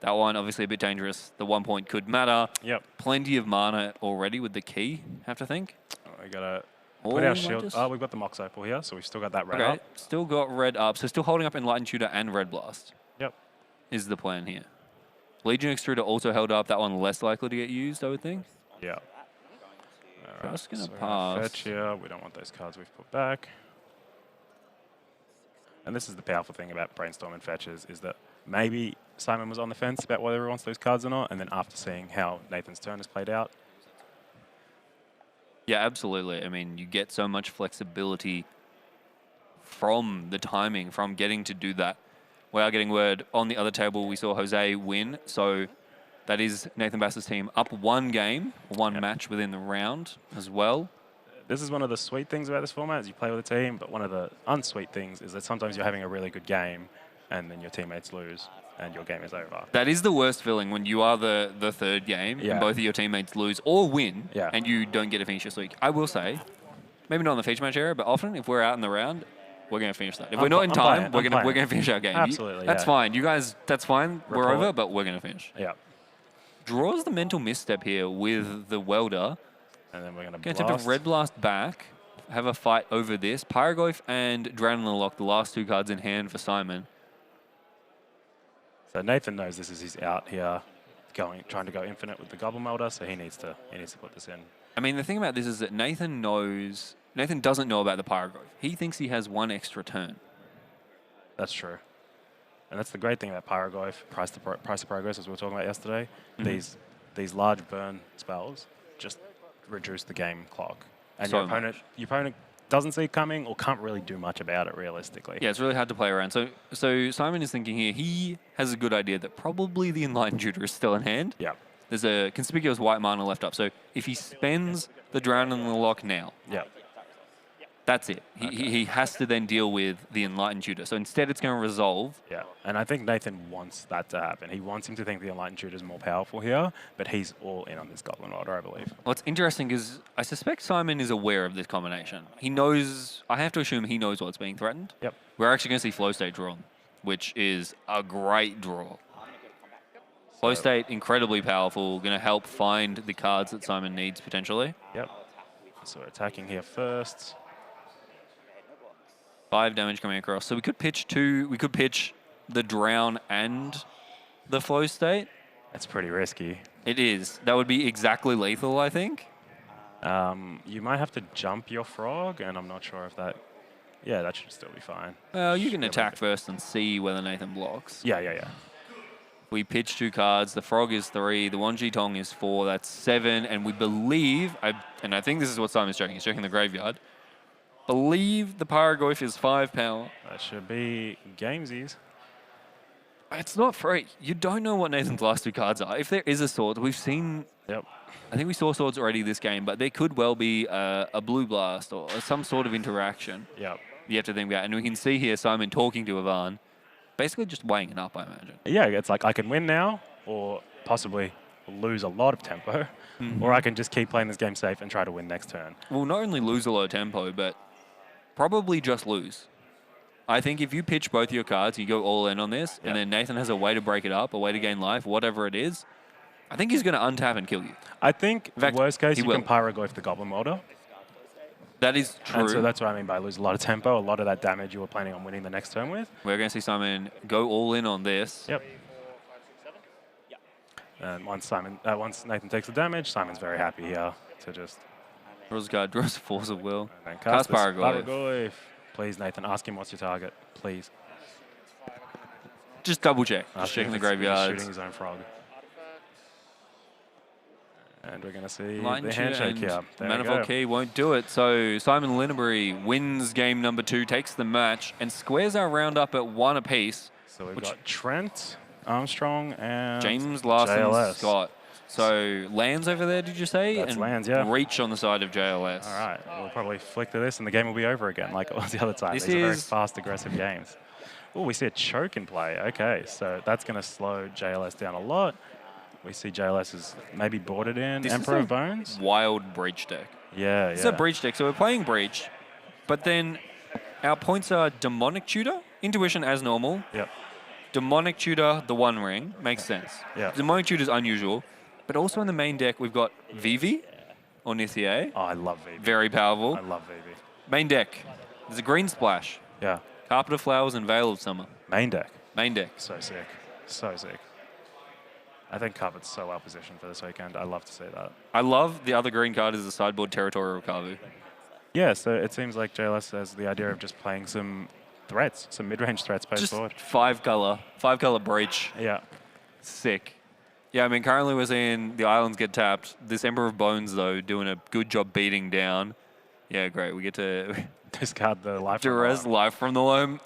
That one obviously a bit dangerous. The 1 point could matter. Yep. Plenty of mana already with the key. Have to think. We gotta Or put we our might shield. just- Oh, we've got the Mox Opal here, so we've still got that red Okay, up. still got red up. So still holding up Enlightened Tutor and Red Blast Yep. is the plan here. Legion Extruder also held up. That one less likely to get used, I would think. Yeah. Alright, Just gonna so we're gonna pass. fetch here. We don't want those cards we've put back. And this is the powerful thing about brainstorming fetches is that maybe Simon was on the fence about whether he wants those cards or not, and then after seeing how Nathan's turn has played out, Yeah, absolutely. I mean, you get so much flexibility from the timing, from getting to do that. We are getting word on the other table. We saw Jose win, so that is Nathan Bass's team up one game, one match within the round as well. this is one of the sweet things about this format is you play with a team, but one of the unsweet things is that sometimes you're having a really good game and then your teammates lose and your game is over. That is the worst feeling when you are the third game Yeah. and both of your teammates lose or win Yeah. and you don't get to finish this week. I will say, maybe not in the feature match area, but often if we're out in the round, we're going to finish that. If we're not in I'm time, playing. we're going to finish our game. Absolutely, That's yeah. fine. You guys, that's fine. We're Report. over, but we're going to finish. Yeah. Draws the mental misstep here with the Welder. And then we're going to Going to attempt blast. to Red Blast back. Have a fight over this. Pyrogoyf and Drown in the Lock, the last two cards in hand for Simon. So Nathan knows this is his out here, trying to go infinite with the Goblin Melder, so he needs to put this in. I mean, the thing about this is that Nathan doesn't know about the Pyrogoyf. He thinks he has one extra turn. That's true. And that's the great thing about Pyrogoyf, price of progress, as we were talking about yesterday. Mhm. These large burn spells just reduce the game clock. And So your opponent doesn't see it coming or can't really do much about it realistically. Yeah, it's really hard to play around. So Simon is thinking here, he has a good idea that probably the Enlightened Tutor is still in hand. Yeah. There's a conspicuous white mana left up. So if he spends the Drown in the Lock now, Yeah. that's it. He has to then deal with the Enlightened Tutor. So instead it's going to resolve. Yeah. And I think Nathan wants that to happen. He wants him to think the Enlightened Tutor is more powerful here, but he's all in on this Goblin Melder, I believe. What's interesting is I suspect Simon is aware of this combination. He knows, I have to assume he knows what's being threatened. Yep. We're actually going to see Flow State drawn, which is a great draw. Flow State, incredibly powerful, going to help find the cards that Simon needs potentially. Yep. So we're attacking here first. 5 damage coming across. So we could pitch the Drown and the Flow State. That's pretty risky. It is. That would be exactly lethal, I think. You might have to jump your frog, and I'm not sure if that... Yeah, that should still be fine. Well, you can Yeah, attack first and see whether Nathan blocks. Yeah. We pitch 2 cards. The Frog is 3. The Wanji Tong is 4. That's 7. And we believe, and I think this is what Simon's checking. He's checking the graveyard. Believe the Pyrogoyf is 5 power. That should be gamesies. It's not free. You don't know what Nathan's last 2 cards are. If there is a sword, we've seen... Yep. I think we saw swords already this game, but there could well be a blue blast or some sort of interaction Yep. you have to think about. And we can see here Simon talking to Ivan, basically just weighing it up, I imagine. Yeah, it's like I can win now, or possibly lose a lot of tempo, or I can just keep playing this game safe and try to win next turn. Well, not only lose a lot of tempo, but probably just lose. I think if you pitch both your cards, you go all in on this, Yeah. and then Nathan has a way to break it up, a way to gain life, whatever it is, I think he's going to untap and kill you. I think, In fact, worst case, he you will. can Pyrogoyf the Goblin Melder. That is true. And so that's what I mean by lose a lot of tempo, a lot of that damage you were planning on winning the next turn with. We're going to see Simon go all in on this. Yep. And once Nathan takes the damage, Simon's very happy here to just Draws a card, draws a Force of Will. and then Cast this Pyrogoyf. Pyrogoyf. Please, Nathan, ask him what's your target, please. Just double check. Just Ask checking him the if he's graveyards. shooting his own frog. And we're going to see Lightning the Tutor handshake and here. There we Manifold go. Key won't do it. So Simon Linnebury wins game number 2, takes the match, and squares our round up at 1 apiece. So we've which- got Trent, Armstrong, and James Larson JLS. Scott. So lands over there, did you say? That's and lands, yeah. Reach on the side of JLS. All right, we'll probably flick to this and the game will be over again, like it was the other time. This These are very is- fast, aggressive games. Oh, we see a choke in play. Okay, so that's going to slow JLS down a lot. We see JLS is maybe boarded in. This Emperor is of Bones. Wild Breach deck. Yeah, It's yeah. a Breach deck, so we're playing Breach, but then our points are Demonic Tutor, Intuition as normal, Yep. Demonic Tutor, the One Ring, makes sense. Yeah. Demonic Tutor is unusual, but also in the main deck we've got Vivi, or Nithier, Oh, I love VB. very powerful. I love VB. Main deck, there's a Green Splash, Yeah. Carpet of Flowers, and Veil of Summer. Main deck. Main deck. So sick. So sick. I think Carpet's so well positioned for this weekend. I love to see that. I love the other green card is the Sideboard Territorial Kavu. Yeah, so it seems like JLS has the idea of just playing some threats, some mid-range threats post Just forward. five color Breach. Yeah. Sick. Yeah, I mean, currently we're seeing the islands get tapped. This Emperor of Bones, though, doing a good job beating down. Yeah, great. We get to Discard the life. from Duress the life from the loam.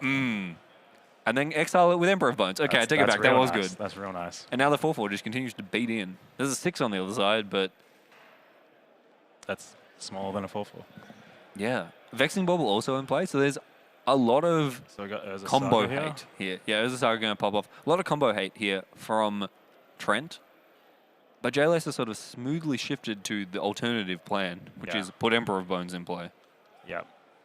And then exile it with Emperor of Bones. Okay, I take it that's back. That real was nice. good. That's real nice. And now the 4/4 just continues to beat in. There's a 6 on the other side, but That's smaller than a 4/4. yeah. Vexing Bauble also in play, so there's a lot of So we got Urza combo Saga here. hate here. Yeah, Urza Saga going to pop off. A lot of combo hate here from Trent. But JLS has sort of smoothly shifted to the alternative plan, which Yeah. is put Emperor of Bones in play. Yeah.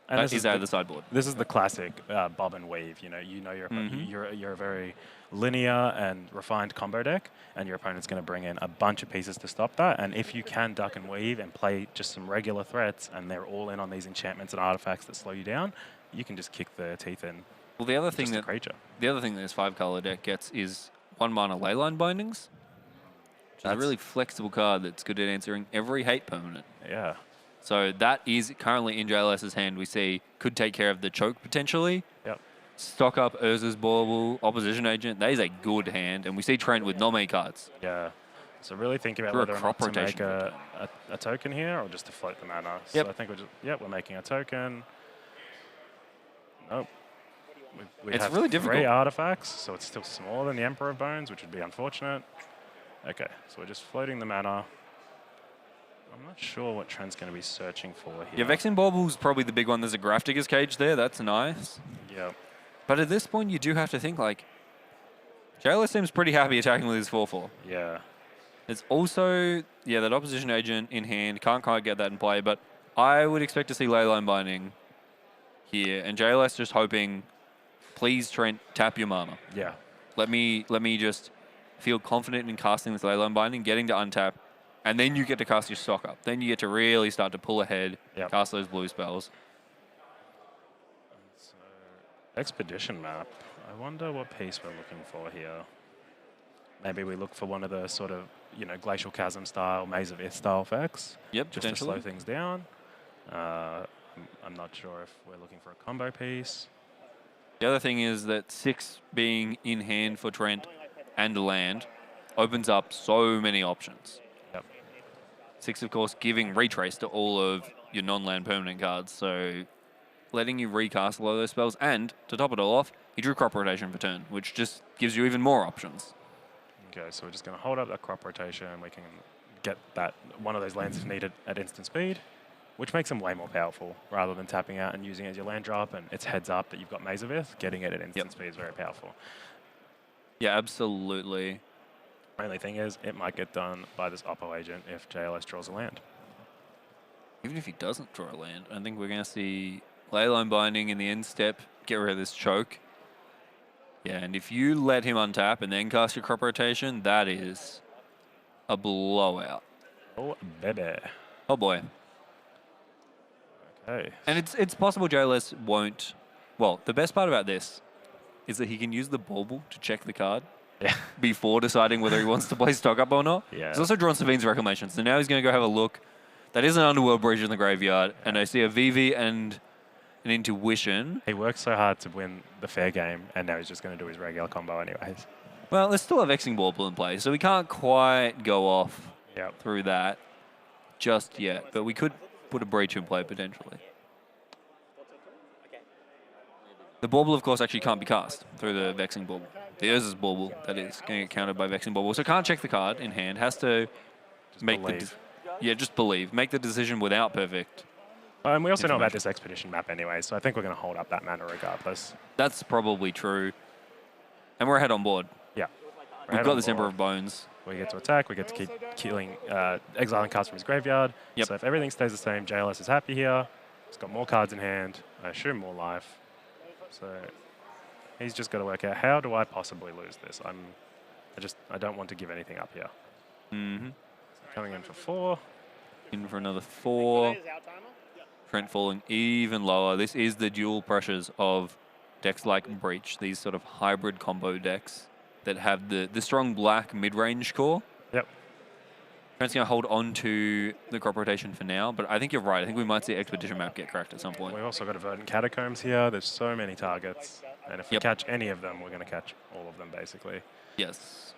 And That this is out of the sideboard. This is the classic bob and weave. You know your Mm-hmm. you're a very linear and refined combo deck, and your opponent's going to bring in a bunch of pieces to stop that. And if you can duck and weave and play just some regular threats, and they're all in on these enchantments and artifacts that slow you down, you can just kick their teeth in. Well, the other thing Just a that creature. this 5-color deck gets is 1 mana Leyline Bindings. Which is a That's- really flexible card that's good at answering every hate permanent. Yeah. So that is currently in JLS's hand. We see could take care of the choke potentially. Yep. Stock up Urza's Bauble, Opposition Agent. That is a good hand. And we see Trent with not many cards. Yeah. So really think about For a whether or not crop to make rotation. a token here or just to float the mana. Yep. So I think we're making a token. Nope. We It's have really 3 difficult. artifacts, so it's still smaller than the Emperor of Bones, which would be unfortunate. Okay, so we're just floating the mana. I'm not sure what Trent's going to be searching for here. Yeah, Vexing Bauble's probably the big one. There's a Grafdigger's Cage there. That's nice. Yeah. But at this point, you do have to think like JLS seems pretty happy attacking with his 4/4. Yeah. There's also, yeah, that Opposition Agent in hand. Can't quite get that in play, but I would expect to see Leyline Binding here. And JLS just hoping, please, Trent, tap your mana. Yeah. Let me just feel confident in casting this Leyline Binding, getting to untap, and then you get to cast your stock up. Then you get to really start to pull ahead, Yep. cast those blue spells. So, expedition map. I wonder what piece we're looking for here. Maybe we look for one of the sort of, Glacial Chasm style, Maze of Ith style effects. Yep, Just to slow potentially. things down. I'm not sure if we're looking for a combo piece. The other thing is that 6 being in hand for Trent and land opens up so many options. Yep. 6, of course, giving retrace to all of your non-land permanent cards, so letting you recast a lot of those spells. And to top it all off, he drew Crop Rotation for turn, which just gives you even more options. Okay, so we're just going to hold up that crop rotation. We can get that one of those lands if needed at instant speed, which makes them way more powerful rather than tapping out and using it as your land drop. And it's heads up that you've got Maze of Ith. Getting it at instant speed is very powerful. Yeah, absolutely. Only thing is, it might get done by this Oppo agent if JLS draws a land. Even if he doesn't draw a land, I think we're going to see Leyline Binding in the end step, get rid of this choke. Yeah, and if you let him untap and then cast your Crop Rotation, that is a blowout. Oh, baby. Oh boy. Okay. And it's possible JLS won't. Well, the best part about this is that he can use the Bauble to check the card Yeah. before deciding whether he wants to play stock up or not. Yeah. He's also drawn Savine's Reclamation, so now he's going to go have a look. That is an Underworld Breach in the graveyard, and I see a VV and an Intuition. He worked so hard to win the fair game, and now he's just going to do his regular combo anyways. Well, there's still a Vexing Bauble in play, so we can't quite go off Yep. through that just yet, but we could put a Breach in play potentially. The Bauble, of course, actually can't be cast through the Vexing Bauble. The Urza's Bauble, that is, going to get countered by Vexing Bauble. So can't check the card in hand. Has to make believe. just believe. Make the decision without perfect. And we also know about information. this expedition map anyway, so I think we're going to hold up that mana regardless. That's probably true. And we're ahead on board. Yeah. We've got this Emperor of Bones. We get to attack, we get to keep killing, exiling cards from his graveyard. Yep. So if everything stays the same, JLS is happy here. He's got more cards in hand, I assume more life. So he's just got to work out, how do I possibly lose this? I don't want to give anything up here. Mm-hmm. Coming in for 4. In for another 4. Trent falling even lower. This is the dual pressures of decks like Breach, these sort of hybrid combo decks that have the strong black mid-range core. Yep. Trent's going to hold on to the crop rotation for now, but I think you're right. I think we might see Expedition map get cracked at some point. We've also got a Verdant Catacombs here. There's so many targets. And if we Yep. catch any of them, we're going to catch all of them, basically. Yes.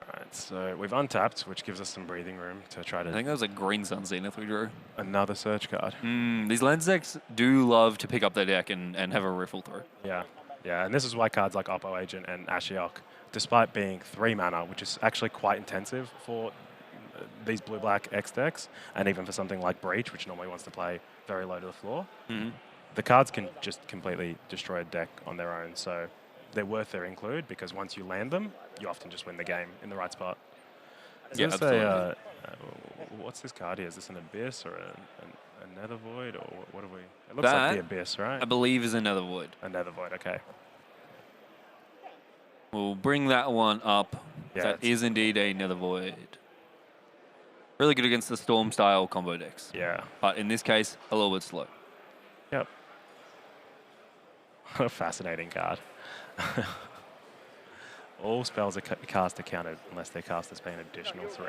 All right, so we've untapped, which gives us some breathing room to try I to... think that was a Green Sun Zenith we drew. Another search card. These lens decks do love to pick up their deck and have a riffle through. Yeah, yeah, and this is why cards like Oppo Agent and Ashiok, despite being 3 mana, which is actually quite intensive for these blue-black X decks, and even for something like Breach, which normally wants to play very low to the floor, the cards can just completely destroy a deck on their own. So they're worth their include, because once you land them, you often just win the game in the right spot. Is Yeah, this absolutely. what's this card here? Is this an Abyss or a Nether Void, or what are we? It looks like That, the Abyss, right? I believe, is another void. A Nether Void, okay. We'll bring that one up. Yeah, That is indeed a Nether Void. Really good against the Storm style combo decks. Yeah. But in this case, a little bit slow. Yep. What a fascinating card. All spells are cast are counted unless they're cast as being an additional 3.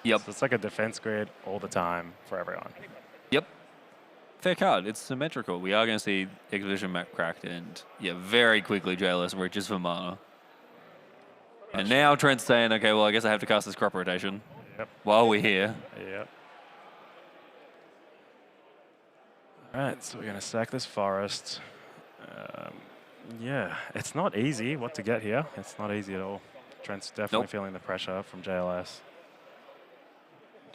Yep. So it's like a defense grid all the time for everyone. Yep. Fair card. It's symmetrical. We are going to see Expedition map cracked, and yeah, very quickly JLS reaches for mana. And now Trent's saying, okay, well, I guess I have to cast this crop rotation Yep. while we're here. Yep. All right, so we're going to sack this forest. Yeah, it's not easy what to get here. It's not easy at all. Trent's definitely feeling the pressure from JLS.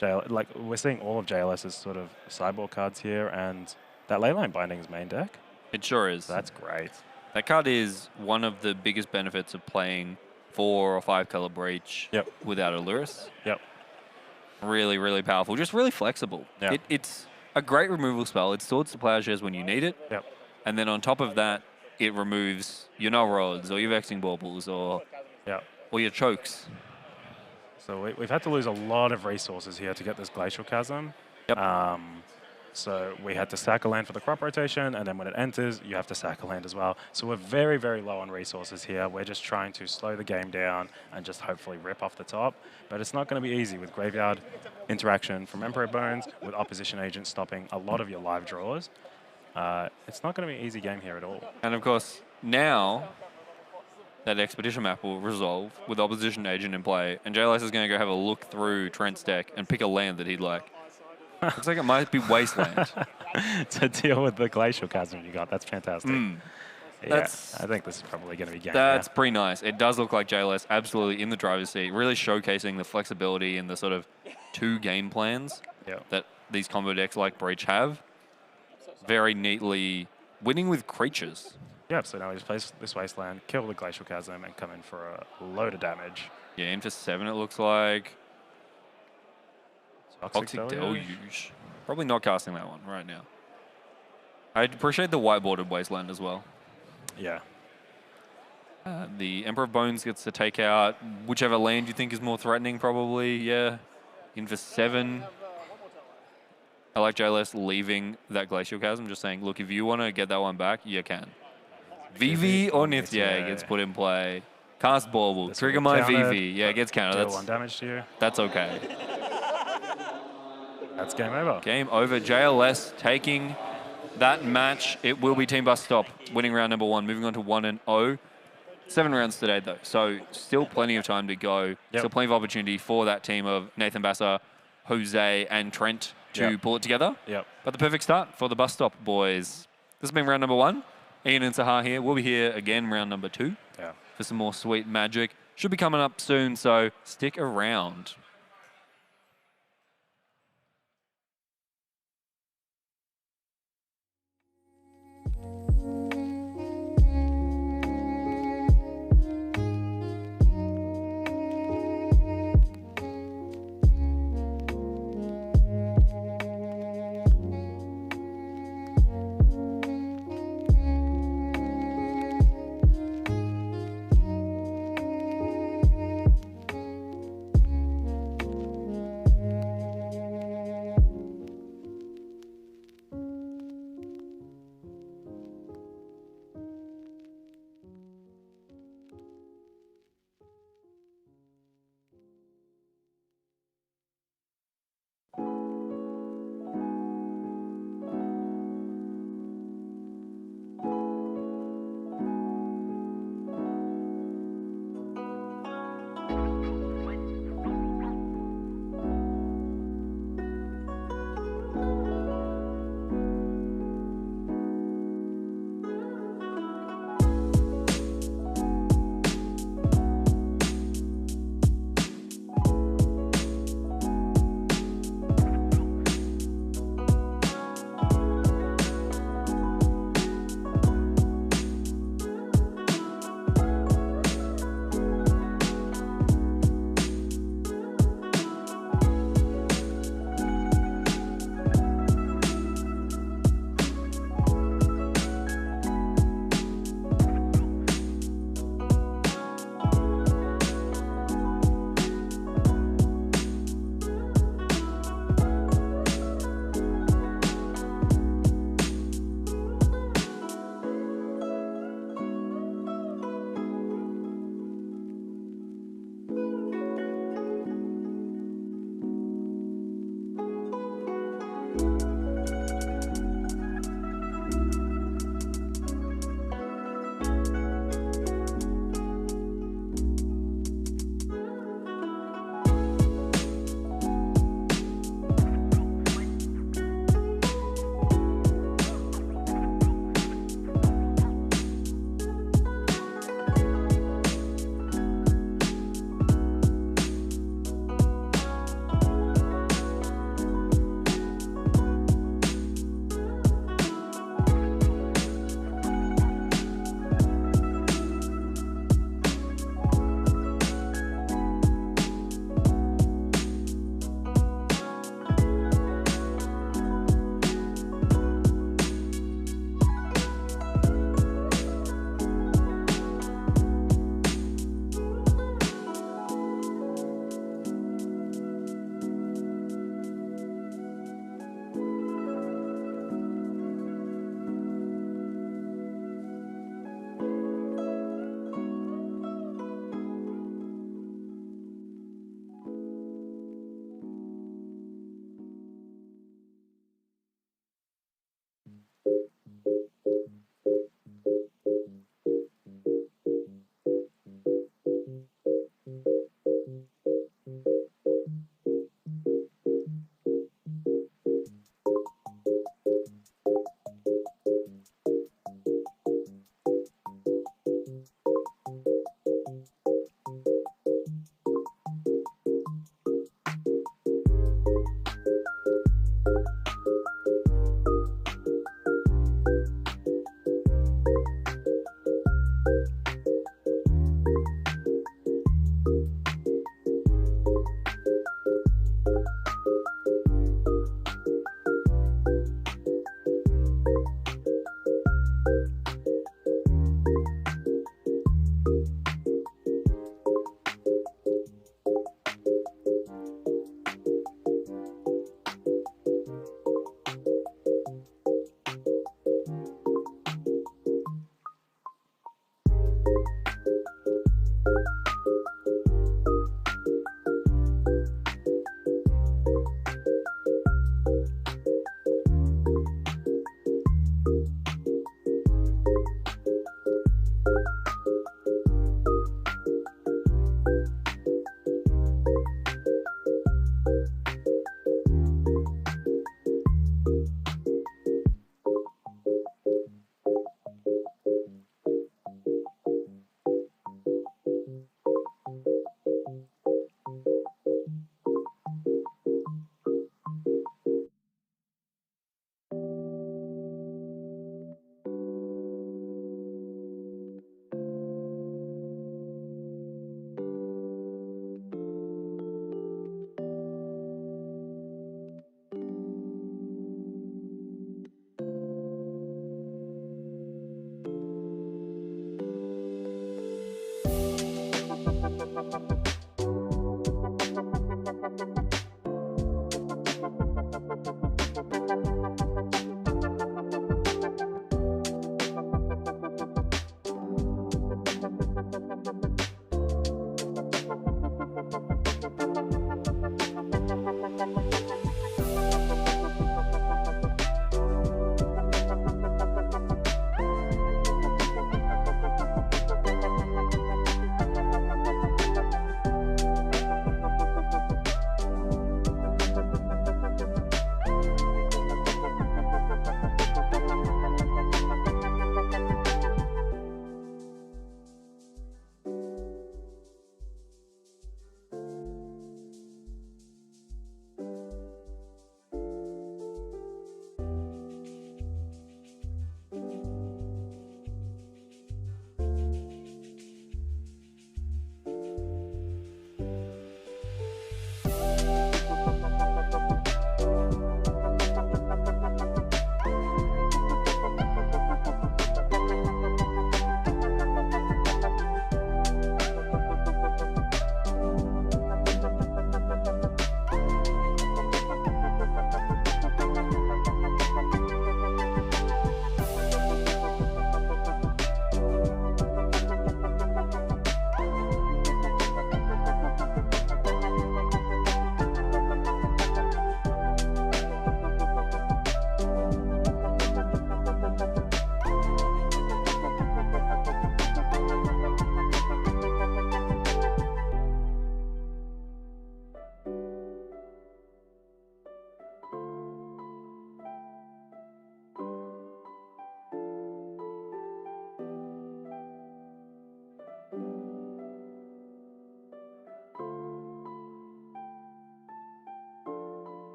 Like, we're seeing all of JLS's sort of sideboard cards here, and that Leyline Binding's main deck. It sure is. That's great. That card is one of the biggest benefits of playing 4 or 5 color Breach Yep. without a Lurrus. Yep. Really, really powerful. Just really flexible. Yeah. It's a great removal spell. It sorts the plowshares when you need it. Yep. And then on top of that, it removes your Null Rods or your Vexing Baubles or Yep. your Chokes. So we've had to lose a lot of resources here to get this Glacial Chasm. Yep. So we had to sack a land for the crop rotation, and then when it enters, you have to sack a land as well. So we're very, very low on resources here. We're just trying to slow the game down and just hopefully rip off the top. But it's not going to be easy with graveyard interaction from Emperor Bones, with opposition agents stopping a lot of your live draws. It's not going to be an easy game here at all. And of course, now that Expedition map will resolve with opposition agent in play, and JLS is going to go have a look through Trent's deck and pick a land that he'd like. Looks like it might be Wasteland. To deal with the Glacial Chasm you got. That's fantastic. Yeah, That's- I think this is probably going to be game. That's yeah. pretty nice. It does look like JLS absolutely in the driver's seat, really showcasing the flexibility and the sort of 2 game plans Yeah. that these combo decks like Breach have. Very neatly winning with creatures. Yeah, so now we just place this Wasteland, kill the Glacial Chasm, and come in for a load of damage. Yeah, in for 7 it looks like. Toxic Deluge. Deluge. Probably not casting that one right now. I'd appreciate the white-bordered Wasteland as well. Yeah. The Emperor of Bones gets to take out whichever land you think is more threatening, probably. Yeah. In for 7. I like JLS leaving that Glacial Chasm, just saying, look, if you want to get that one back, you can. VV or Nithya gets put in play. Cast Bauble. This Trigger will my get countered, VV. Yeah, it gets countered. Deal 1 damage to you. That's okay. That's game over. Game over. JLS taking that match. It will be Team Bus Stop winning round number 1, moving on to 1-0. 7 rounds today, though, so still plenty of time to go. Yep. Still plenty of opportunity for that team of Nathan Basser, Jose, and Trent to Yep. pull it together. Yep. But the perfect start for the Bus Stop boys. This has been round number 1. Ian and Sahar here. We'll be here again round number 2 Yeah. for some more sweet magic. Should be coming up soon, so stick around.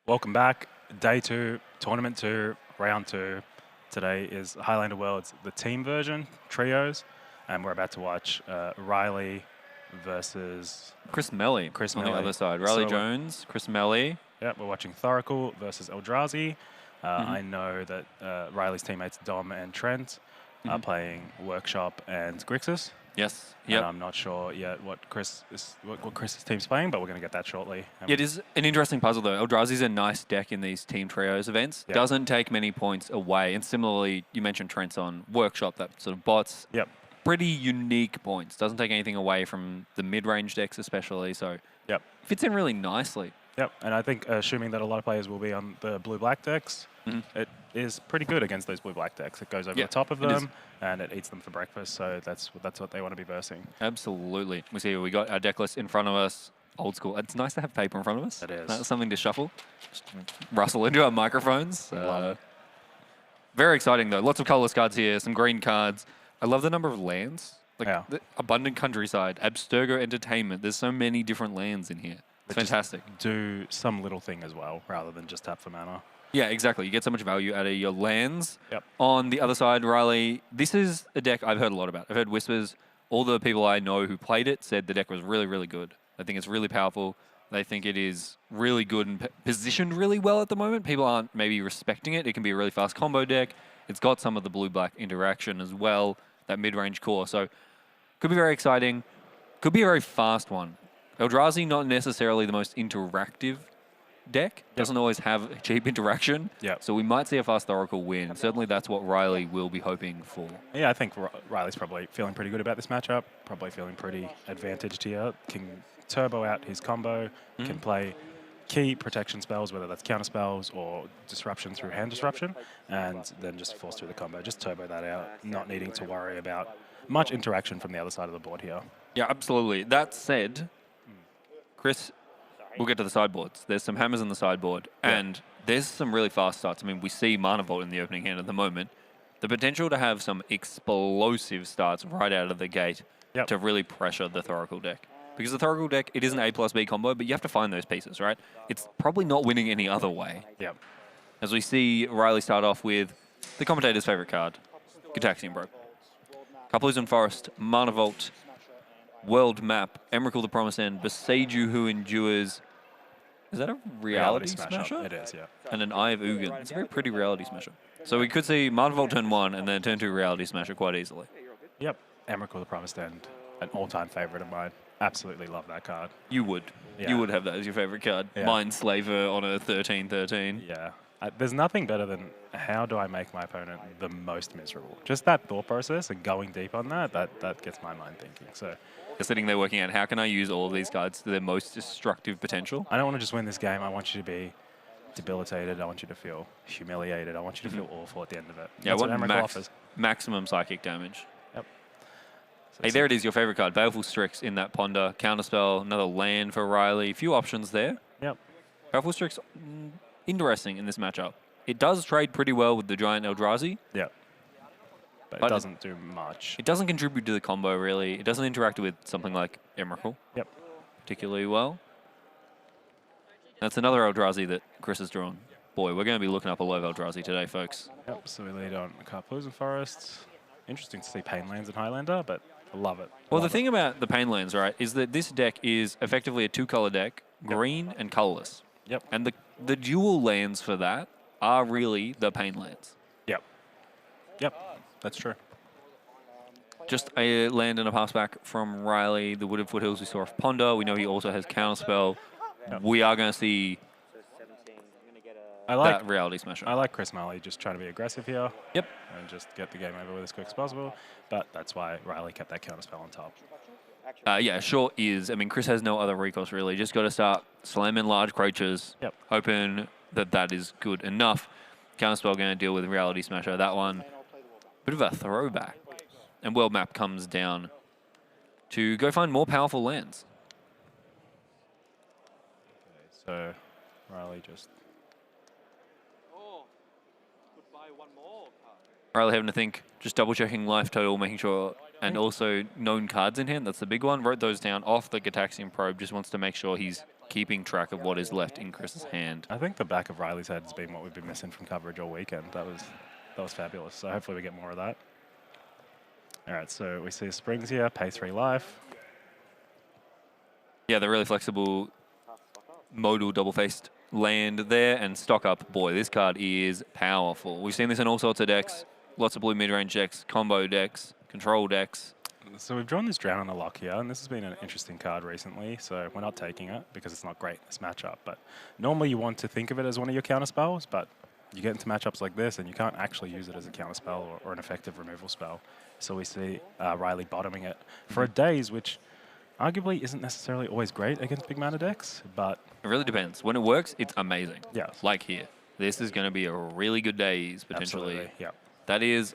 Welcome back. Day 2, Tournament 2, Round 2. Today is Highlander Worlds, the team version, trios, and we're about to watch Riley versus Chris Melly Chris on Melly. the other side. Riley So, Jones, Chris Melly. Yeah, we're watching Thoracle versus Eldrazi. I know that Riley's teammates Dom and Trent are playing Workshop and Grixis. Yes. And Yep. I'm not sure yet what Chris's team's playing, but we're going to get that shortly. Yeah, it is an interesting puzzle, though. Eldrazi's a nice deck in these team trios events. Yeah. Doesn't take many points away. And similarly, you mentioned Trent's on Workshop, that sort of bots. Yep. Pretty unique points. Doesn't take anything away from the mid-range decks, especially. So Yep. fits in really nicely. Yep. And I think, assuming that a lot of players will be on the blue-black decks, it is pretty good against those blue-black decks. It goes over Yeah, the top of it is. them, and it eats them for breakfast. So that's what they want to be versing. Absolutely. We see we got our deck list in front of us. Old school. It's nice to have paper in front of us. It is. That's something to shuffle. Just rustle into our microphones. Love it. Very exciting, though. Lots of colorless cards here, some green cards. I love the number of lands. Like Yeah. the Abundant Countryside, Abstergo Entertainment. There's so many different lands in here. It's But just fantastic. Do some little thing as well, rather than just tap for mana. Yeah, exactly. You get so much value out of your lands. Yep. On the other side, Riley, this is a deck I've heard a lot about. I've heard whispers. All the people I know who played it said the deck was really, really good. I think it's really powerful. They think it is really good and positioned really well at the moment. People aren't maybe respecting it. It can be a really fast combo deck. It's got some of the blue-black interaction as well, that mid-range core. So could be very exciting. Could be a very fast one. Eldrazi, not necessarily the most interactive deck. Doesn't always have cheap interaction. Yep. So we might see a fast Thoracle win. Certainly that's what Riley will be hoping for. Yeah, I think Riley's probably feeling pretty good about this matchup. Probably feeling pretty advantaged here. Can turbo out his combo. Can play key protection spells, whether that's counter spells or disruption through hand disruption, and then just force through the combo. Just turbo that out, not needing to worry about much interaction from the other side of the board here. Yeah, absolutely. That said, Chris, we'll get to the sideboards. There's some hammers in the sideboard, and there's some really fast starts. I mean, we see Mana Vault in the opening hand at the moment. The potential to have some explosive starts right out of the gate to really pressure the Thoracle deck. Because the Thoracle deck, it is an A+B combo, but you have to find those pieces, right? It's probably not winning any other way. Yep. As we see Riley start off with the commentator's favorite card, Gitaxian Probe. Kaplusan Forest, Mana Vault, World Map, Emrakul the Promised End, Beseiju Who Endures. Is that a reality smasher? It is, yeah. And an Eye of Ugin. It's a very pretty reality smasher. So we could see Mana Vault turn 1 and then turn 2 reality smasher quite easily. Yep. Emrakul the Promised End, an all-time favorite of mine. Absolutely love that card. You would. Yeah. You would have that as your favorite card. Yeah. Mind Slaver on a 13-13. Yeah. There's nothing better than how do I make my opponent the most miserable? Just that thought process and going deep on that gets my mind thinking. So You're sitting there working out how can I use all of these cards to their most destructive potential. I don't want to just win this game. I want you to be debilitated. I want you to feel humiliated. I want you to feel awful at the end of it. Yeah, That's what what Emrakul offers. maximum psychic damage. Yep. So Hey, there it is, your favorite card. Baleful Strix in that Ponder. Counterspell, another land for Riley. A few options there. Yep. Baleful Strix, interesting in this matchup. It does trade pretty well with the Giant Eldrazi. Yep. But But it doesn't do much. It doesn't contribute to the combo, really. It doesn't interact with something like Emrakul Yep. particularly well. That's another Eldrazi that Chris has drawn. Boy, we're going to be looking up a lot of Eldrazi today, folks. Yep. So we lead on Kaplusan Forest. Interesting to see Pain Lands in Highlander, but I love it. Well, the Love it. thing about the Pain Lands, right, is that this deck is effectively a two-color deck, green and colorless. Yep. And the dual lands for that are really the Pain Lands. Yep. Yep. That's true. Just a land and a pass back from Riley. The Wooded Foothills we saw off Ponder. We know he also has Counterspell. Yep. We are going to see I like that Reality Smasher. I like Chris Melly just trying to be aggressive here. Yep. And just get the game over with as quick as possible. But that's why Riley kept that counterspell on top. Yeah, sure is. I mean, Chris has no other recourse, really. Just got to start slamming large creatures, Yep. hoping that that is good enough. Counterspell going to deal with Reality Smasher. That one, bit of a throwback. And World Map comes down to go find more powerful lands. So Riley just... Riley having to think, just double-checking life total, making sure, and also known cards in hand. That's the big one. Wrote those down off the Gitaxian Probe. Just wants to make sure he's keeping track of what is left in Chris's hand. I think the back of Riley's head has been what we've been missing from coverage all weekend. That was fabulous. So hopefully we get more of that. All right, so we see Springs here, pay 3 life. Yeah, they're really flexible modal double-faced land there, and stock up. Boy, this card is powerful. We've seen this in all sorts of decks. Lots of blue mid-range decks, combo decks, control decks. So we've drawn this Drown on the Lock here, and this has been an interesting card recently, so we're not taking it because it's not great, this matchup. But normally you want to think of it as one of your counter spells, but you get into matchups like this and you can't actually use it as a counter spell or an effective removal spell. So we see Riley bottoming it for a Daze, which arguably isn't necessarily always great against big mana decks, but... It really depends. When it works, it's amazing. Yeah. Like here. This is going to be a really good Daze, potentially. Absolutely, yeah. That is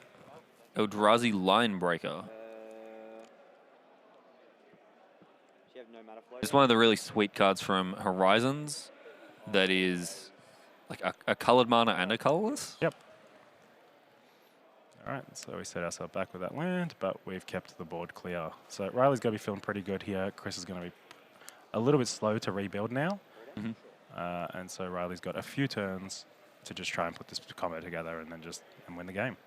Eldrazi Line Breaker. It's one of the really sweet cards from Horizons that is like a colored mana and a colorless. Yep. All right, so we set ourselves back with that land, but we've kept the board clear. So Riley's going to be feeling pretty good here. Chris is going to be a little bit slow to rebuild now. And so Riley's got a few turns to just try and put this combo together and then just win the game.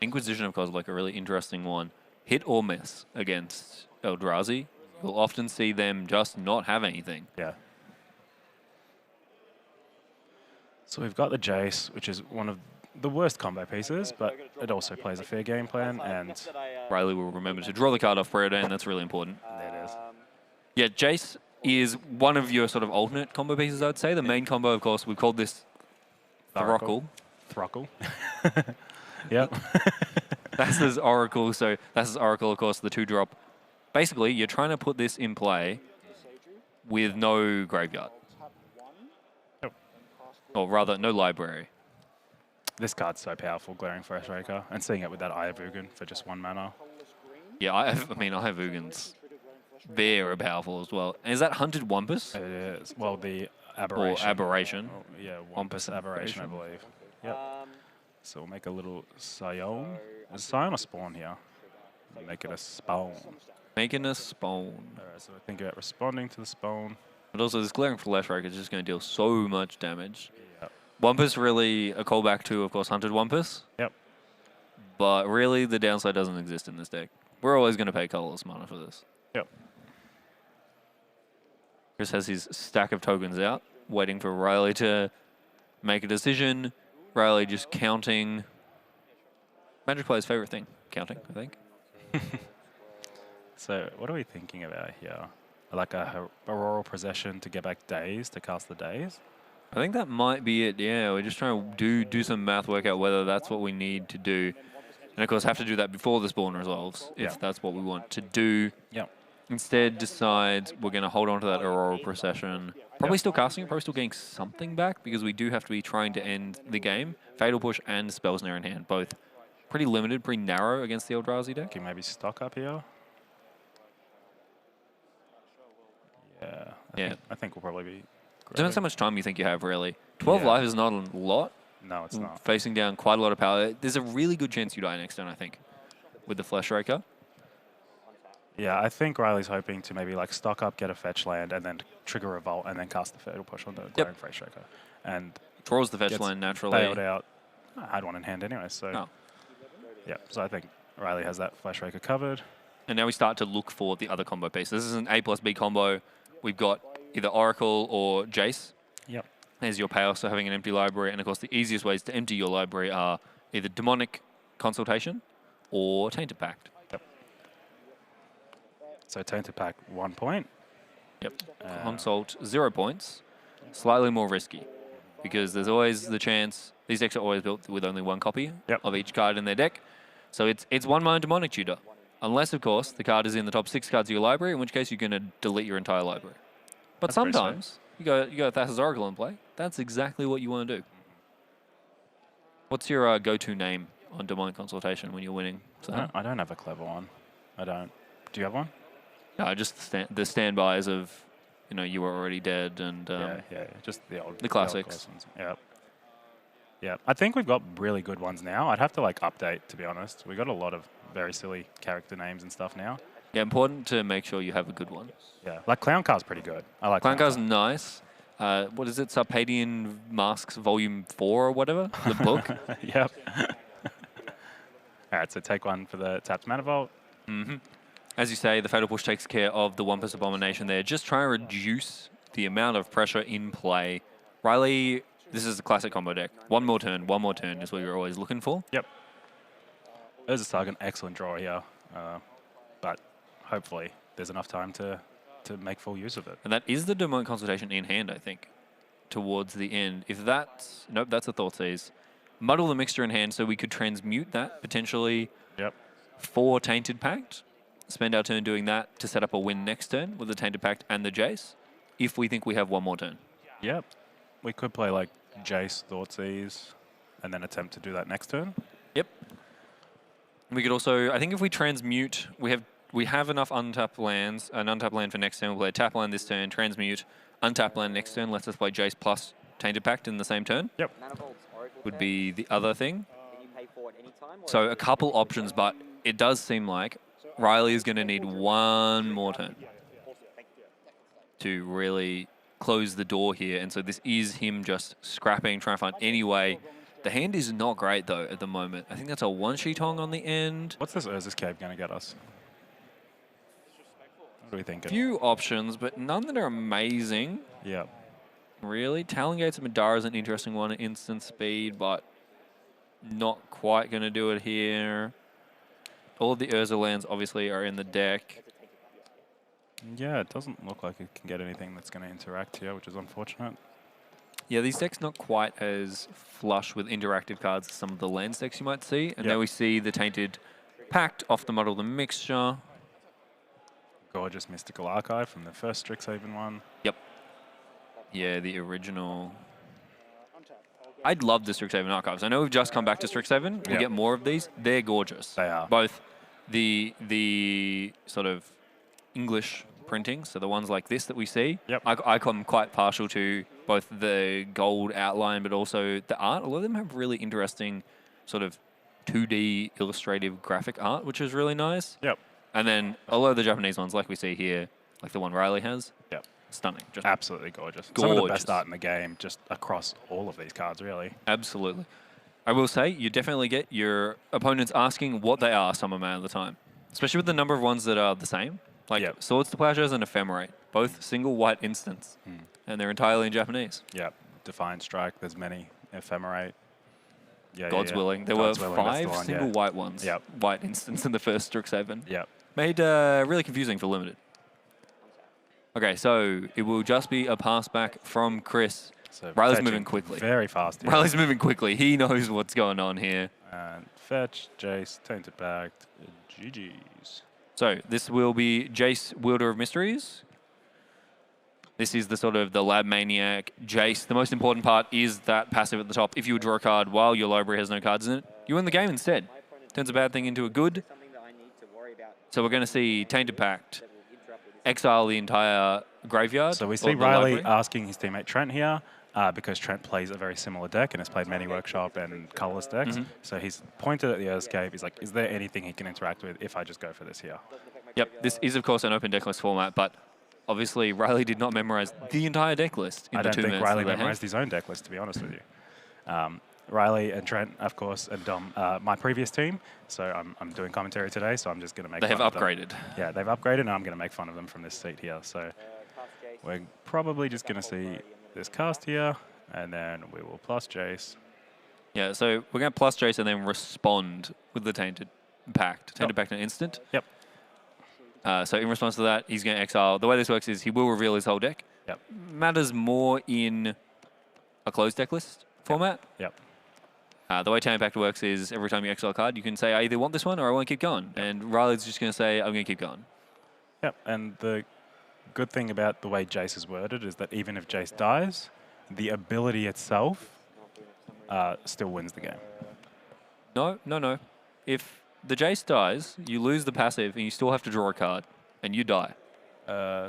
Inquisition, of course, is like a really interesting one. Hit or miss against Eldrazi. You'll often see them just not have anything. Yeah. So we've got the Jace, which is one of the worst combo pieces, but it also plays a fair game plan, and Riley will remember to draw the card off priority, and that's really important. there it is. Yeah, Jace is one of your sort of alternate combo pieces, I'd say. The main combo, of course, we've called this Throckle. Throckle. Yep. That's his Oracle, so that's his Oracle, of course, the 2-drop. Basically, you're trying to put this in play with no graveyard. Yep. Or rather, no library. This card's so powerful, Glaring Freshraker, and seeing it with that Eye of Ugin for just 1 mana. Yeah, I mean, I have Ugins. Very powerful as well. And is that Hunted Wampus? It is. Well, the Aberration. Or Aberration. Oh, yeah, Wampus Aberration, I believe. Yep. So we'll make a little Scion. Is Scion or Spawn here? Make it a Spawn. Making a spawn. All right, so think about responding to the Spawn. But also, this Glaring Freshraker is just going to deal so much damage. Yep. Wampus really a callback to, of course, Hunted Wampus. Yep. But really, the downside doesn't exist in this deck. We're always going to pay colorless mana for this. Yep. Chris has his stack of tokens out, waiting for Riley to make a decision. Riley just counting. Magic player's favorite thing, counting, I think. So what are we thinking about here? Like a Auroral Possession to get back Daze, to cast the Daze? I think that might be it, yeah. We're just trying to do some math, work out whether that's what we need to do. And of course, have to do that before the spawn resolves, if that's what we want to do. Yep. Instead, decide we're going to hold on to that Auroral Procession. Probably still casting it, probably still getting something back, because we do have to be trying to end the game. Fatal Push and Spells Snare in hand, both pretty limited, pretty narrow against the Eldrazi deck. Can maybe stock up here? Yeah. I think we'll probably be... Depends how much time you think you have, really. 12 life is not a lot. No, it's not. Facing down quite a lot of power. There's a really good chance you die next turn, I think, with the Fleshraker. Yeah, I think Riley's hoping to maybe like stock up, get a fetch land, and then trigger Revolt, and then cast the Fatal Push on the Glaring Freshraker. And draws the fetch gets land naturally. bailed out. I had one in hand anyway, so... Yeah, so I think Riley has that Fleshraker covered. And now we start to look for the other combo piece. This is an A plus B combo. We've got either Oracle or Jace. Yep. As your payoff, so having an empty library. And of course, the easiest ways to empty your library are either Demonic Consultation or Tainted Pact. Yep. So Tainted Pact, 1 point. Yep. Consult, 0 points. Slightly more risky because there's always the chance. These decks are always built with only 1 copy of each card in their deck. So it's 1 mana Demonic Tutor. Unless, of course, the card is in the top 6 cards of your library, in which case you're going to delete your entire library. But sometimes you go Thassa's Oracle in play. That's exactly what you want to do. What's your go-to name on Demonic Consultation when you're winning? I don't have a clever one. I don't. Do you have one? No, just the standbys of, you were already dead and just the classics. Yeah, I think we've got really good ones now. I'd have to update, to be honest. We've got a lot of very silly character names and stuff now. Yeah, important to make sure you have a good one. Yeah, like Clown Car's pretty good. I like Clown Car. Car's nice. What is it? Sarpadian Masks Volume 4 or whatever? The book? Yep. All right, so take one for the tapped Mana Vault. As you say, the Fatal Push takes care of the Wampus Abomination there. Just trying to reduce the amount of pressure in play. Riley, this is the classic combo deck. One more turn is what you're always looking for. Yep. There's a Sargon, excellent draw here. But hopefully there's enough time to make full use of it. And that is the Demonic Consultation in hand, I think, towards the end. If that's... Nope, that's a Thoughtseize. Muddle the Mixture in hand so we could transmute that potentially Yep. for Tainted Pact. Spend our turn doing that to set up a win next turn with the Tainted Pact and the Jace, if we think we have one more turn. Yep. We could play like Jace, Thoughtseize, and then attempt to do that next turn. Yep. We could also, I think if we transmute, we have enough untapped lands, an untapped land for next turn. We'll play a tap land this turn, transmute, untap land next turn, lets us play Jace plus Tainted Pact in the same turn. Yep. Would be the other thing. So a couple options, but it does seem like Riley is going to need one more turn to really close the door here. And so this is him just scrapping, trying to find any way. The hand is not great, though, at the moment. I think that's a one-sheetong on the end. What's this Urza's Cave going to get us? What are we thinking? Few options, but none that are amazing. Yeah. Really. Talongates and Madara is an interesting one at instant speed, but not quite going to do it here. All of the Urza lands obviously are in the deck. Yeah, it doesn't look like it can get anything that's going to interact here, which is unfortunate. Yeah, these decks not quite as flush with interactive cards as some of the lands decks you might see. And there we see the Tainted Pact off the Muddle the Mixture. Gorgeous Mystical Archive from the first Strixhaven one. Yep. Yeah, the original. I'd love the Strixhaven archives. I know we've just come back to Strixhaven. We get more of these. They're gorgeous. They are. Both the sort of English printing, so the ones like this that we see. Yep. I'm quite partial to both the gold outline, but also the art. A lot of them have really interesting sort of 2D illustrative graphic art, which is really nice. Yep. And then a lot of the Japanese ones, like we see here, like the one Riley has. Yep. Stunning. Just Absolutely gorgeous. Some of the best art in the game, just across all of these cards, really. Absolutely. I will say, you definitely get your opponents asking what they are some amount of the time, especially with the number of ones that are the same. Like Swords to Plowshares and Ephemerate, both single white instants, and they're entirely in Japanese. Yep. Defiant Strike, there's many. Ephemerate. Yeah, God's willing. There God's were willing, that's the 5 one, single white ones. Yep. White instants in the first Strixhaven. Yep. Made really confusing for Limited. Okay, so it will just be a pass back from Chris. So Riley's moving quickly. Very fast here. Riley's moving quickly. He knows what's going on here. And fetch, Jace, Tainted Pact, GG's. So this will be Jace, Wielder of Mysteries. This is the sort of the Lab Maniac Jace. The most important part is that passive at the top. If you draw a card while your library has no cards in it, you win the game instead. Turns a bad thing into a good. So we're going to see Tainted Pact exile the entire graveyard. So we see Riley asking his teammate Trent here, because Trent plays a very similar deck and has played many Workshop and colorless decks. So he's pointed at the Earth Cave. He's like, is there anything he can interact with if I just go for this here? Yep, this is, of course, an open deck list format, but obviously Riley did not memorize the entire deck list in I the don't 2 think minutes Riley that they had. memorized his own deck list, to be honest with you. Riley and Trent, of course, and Dom, my previous team. So I'm doing commentary today, so I'm just going to make They have fun of them. upgraded. Yeah, they've upgraded, and I'm going to make fun of them from this seat here. So we're probably just going to see this cast here, and then we will plus Jace. Yeah, so we're going to plus Jace and then respond with the Tainted Pact. Tainted Pact in an instant. Yep. So in response to that, he's going to exile. The way this works is he will reveal his whole deck. Yep. Matters more in a closed deck list format. Yep. The way Tainted Pact works is every time you exile a card, you can say, I either want this one or I want to keep going. And Riley's just going to say, I'm going to keep going. Yep, and the good thing about the way Jace is worded is that even if Jace dies, the ability itself still wins the game. No. If the Jace dies, you lose the passive and you still have to draw a card and you die.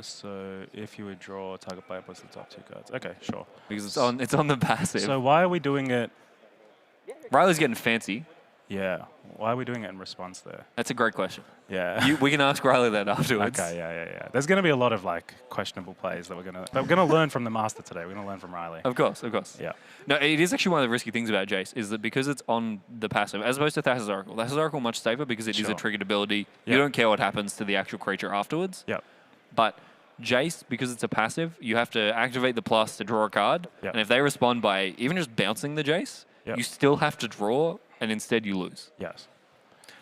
So if you would draw target player plus the top 2 cards. Okay, sure. Because it's on the passive. So why are we doing it? Riley's getting fancy. Yeah. Why are we doing it in response there? That's a great question. Yeah. We can ask Riley that afterwards. Okay, yeah. There's going to be a lot of like questionable plays that we're gonna learn from the master today. We're gonna learn from Riley. Of course. Yeah. No, it is actually one of the risky things about Jace is that because it's on the passive, as opposed to Thassa's Oracle. Thassa's Oracle much safer because it is a Sure. triggered ability. You Yep. don't care what happens to the actual creature afterwards. Yep. But Jace, because it's a passive, you have to activate the plus to draw a card. Yep. And if they respond by even just bouncing the Jace, Yep. you still have to draw, and instead you lose. Yes.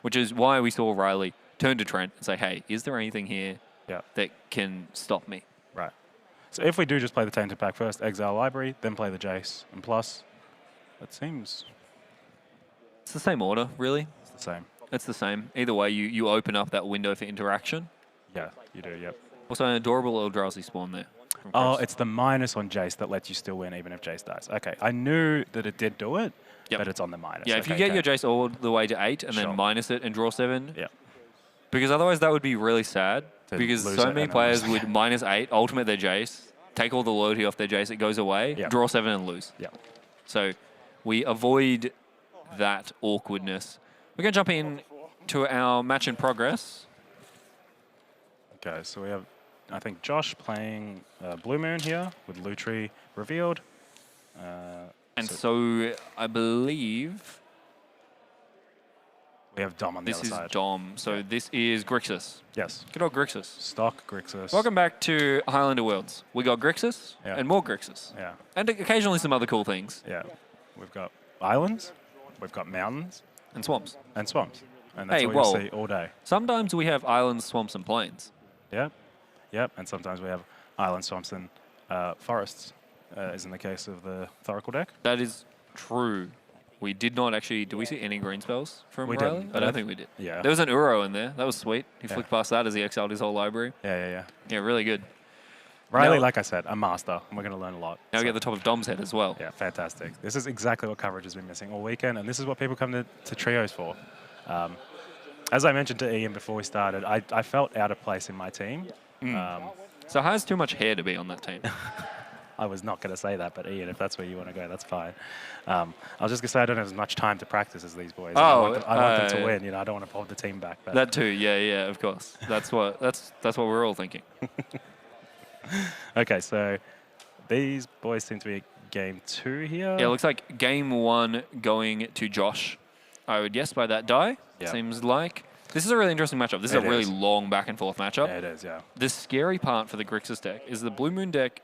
Which is why we saw Riley turn to Trent and say, hey, is there anything here Yeah. that can stop me? Right. So if we do just play the Tainted Pack first, exile library, then play the Jace, and plus, it seems It's the same order, really. it's the same. It's the same. Either way, you open up that window for interaction. Yeah, you do, yep. Also, an adorable Eldrazi spawn there. from Oh, Chris. it's the minus on Jace that lets you still win even if Jace dies. Okay, I knew that it did do it, Yep. but it's on the minus. Yeah, if you Okay, get your okay. Jace all the way to 8 and Sure. then minus it and draw 7, Yeah. because otherwise that would be really sad. To Because lose so it many and then players lose would again. minus 8, ultimate their Jace, take all the loyalty off their Jace, it goes away, Yeah. draw 7 and lose. Yeah. So we avoid that awkwardness. We're going to jump in to our match in progress. Okay, so we have, I think, Josh playing Blue Moon here with Lutri revealed. And so I believe we have Dom on the this other is side. Dom. So this is Grixis. Yes. Good old Grixis. Stock Grixis. Welcome back to Highlander Worlds. We got Grixis Yeah. and more Grixis. Yeah. And occasionally some other cool things. Yeah. We've got islands, we've got mountains, And swamps. and swamps. And that's Hey, what whoa. you'll see all day. Sometimes we have islands, swamps, and plains. Yep. Yep. And sometimes we have islands, swamps, and forests, as in the case of the Thoracle deck. That is true. We did not actually... Did we see any green spells from We Riley? didn't. I don't think we did. Yeah. There was an Uro in there. That was sweet. He Yeah. flicked past that as he exiled his whole library. Yeah. Yeah, really good. Riley, Now- like I said, a master, and we're going to learn a lot. Now we So, get the top of Dom's head as well. yeah, fantastic. This is exactly what coverage has been missing all weekend, and this is what people come to trios for. As I mentioned to Ian before we started, I felt out of place in my team. So has too much hair to be on that team. I was not going to say that, but Ian, if that's where you want to go, that's fine. I was just going to say I don't have as much time to practice as these boys. Oh, I want them to win. You know, I don't want to hold the team back. But That too, yeah, of course. That's what we're all thinking. okay, so these boys seem to be game 2 here. Yeah, it looks like game 1 going to Josh. I would guess by that die. Yeah. Seems like. This is a really interesting matchup. This is It a really is. long back and forth matchup. Yeah, it is, yeah. The scary part for the Grixis deck is the Blue Moon deck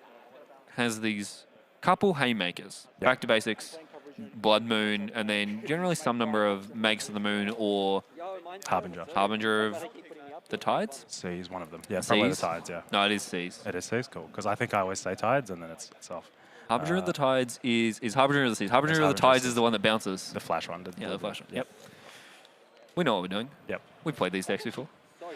has these couple haymakers. Yeah. Back to basics, Blood Moon, and then generally some number of Makes of the Moon or Harbinger. Harbinger of the Tides. C is one of them. Yeah, probably the Cs? Tides, yeah. No, it is C's. It is C's, cool. Because I think I always say Tides and then it's off. Harbinger of the Tides is Harbinger of the Seas. Harbinger of the Harbinger of the Tides Seas. is the one that bounces. The flash one. Yeah, the flash one. Yep. We know what we're doing. Yep. We've played these decks before.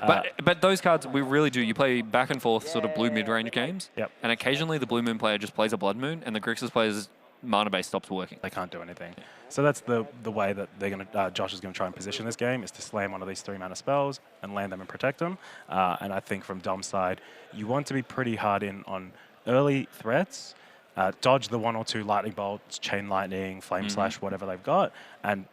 Uh, But those cards, we really do. You play back and forth sort of blue mid-range games. Yep. And occasionally the Blue Moon player just plays a Blood Moon and the Grixis player's mana base stops working. They can't do anything. So that's the way that they're going to. Josh is going to try and position this game is to slam one of these 3-mana spells and land them and protect them. And I think from Dom's side, you want to be pretty hard in on early threats. Dodge the 1 or 2 lightning bolts, chain lightning, flame slash, whatever they've got, and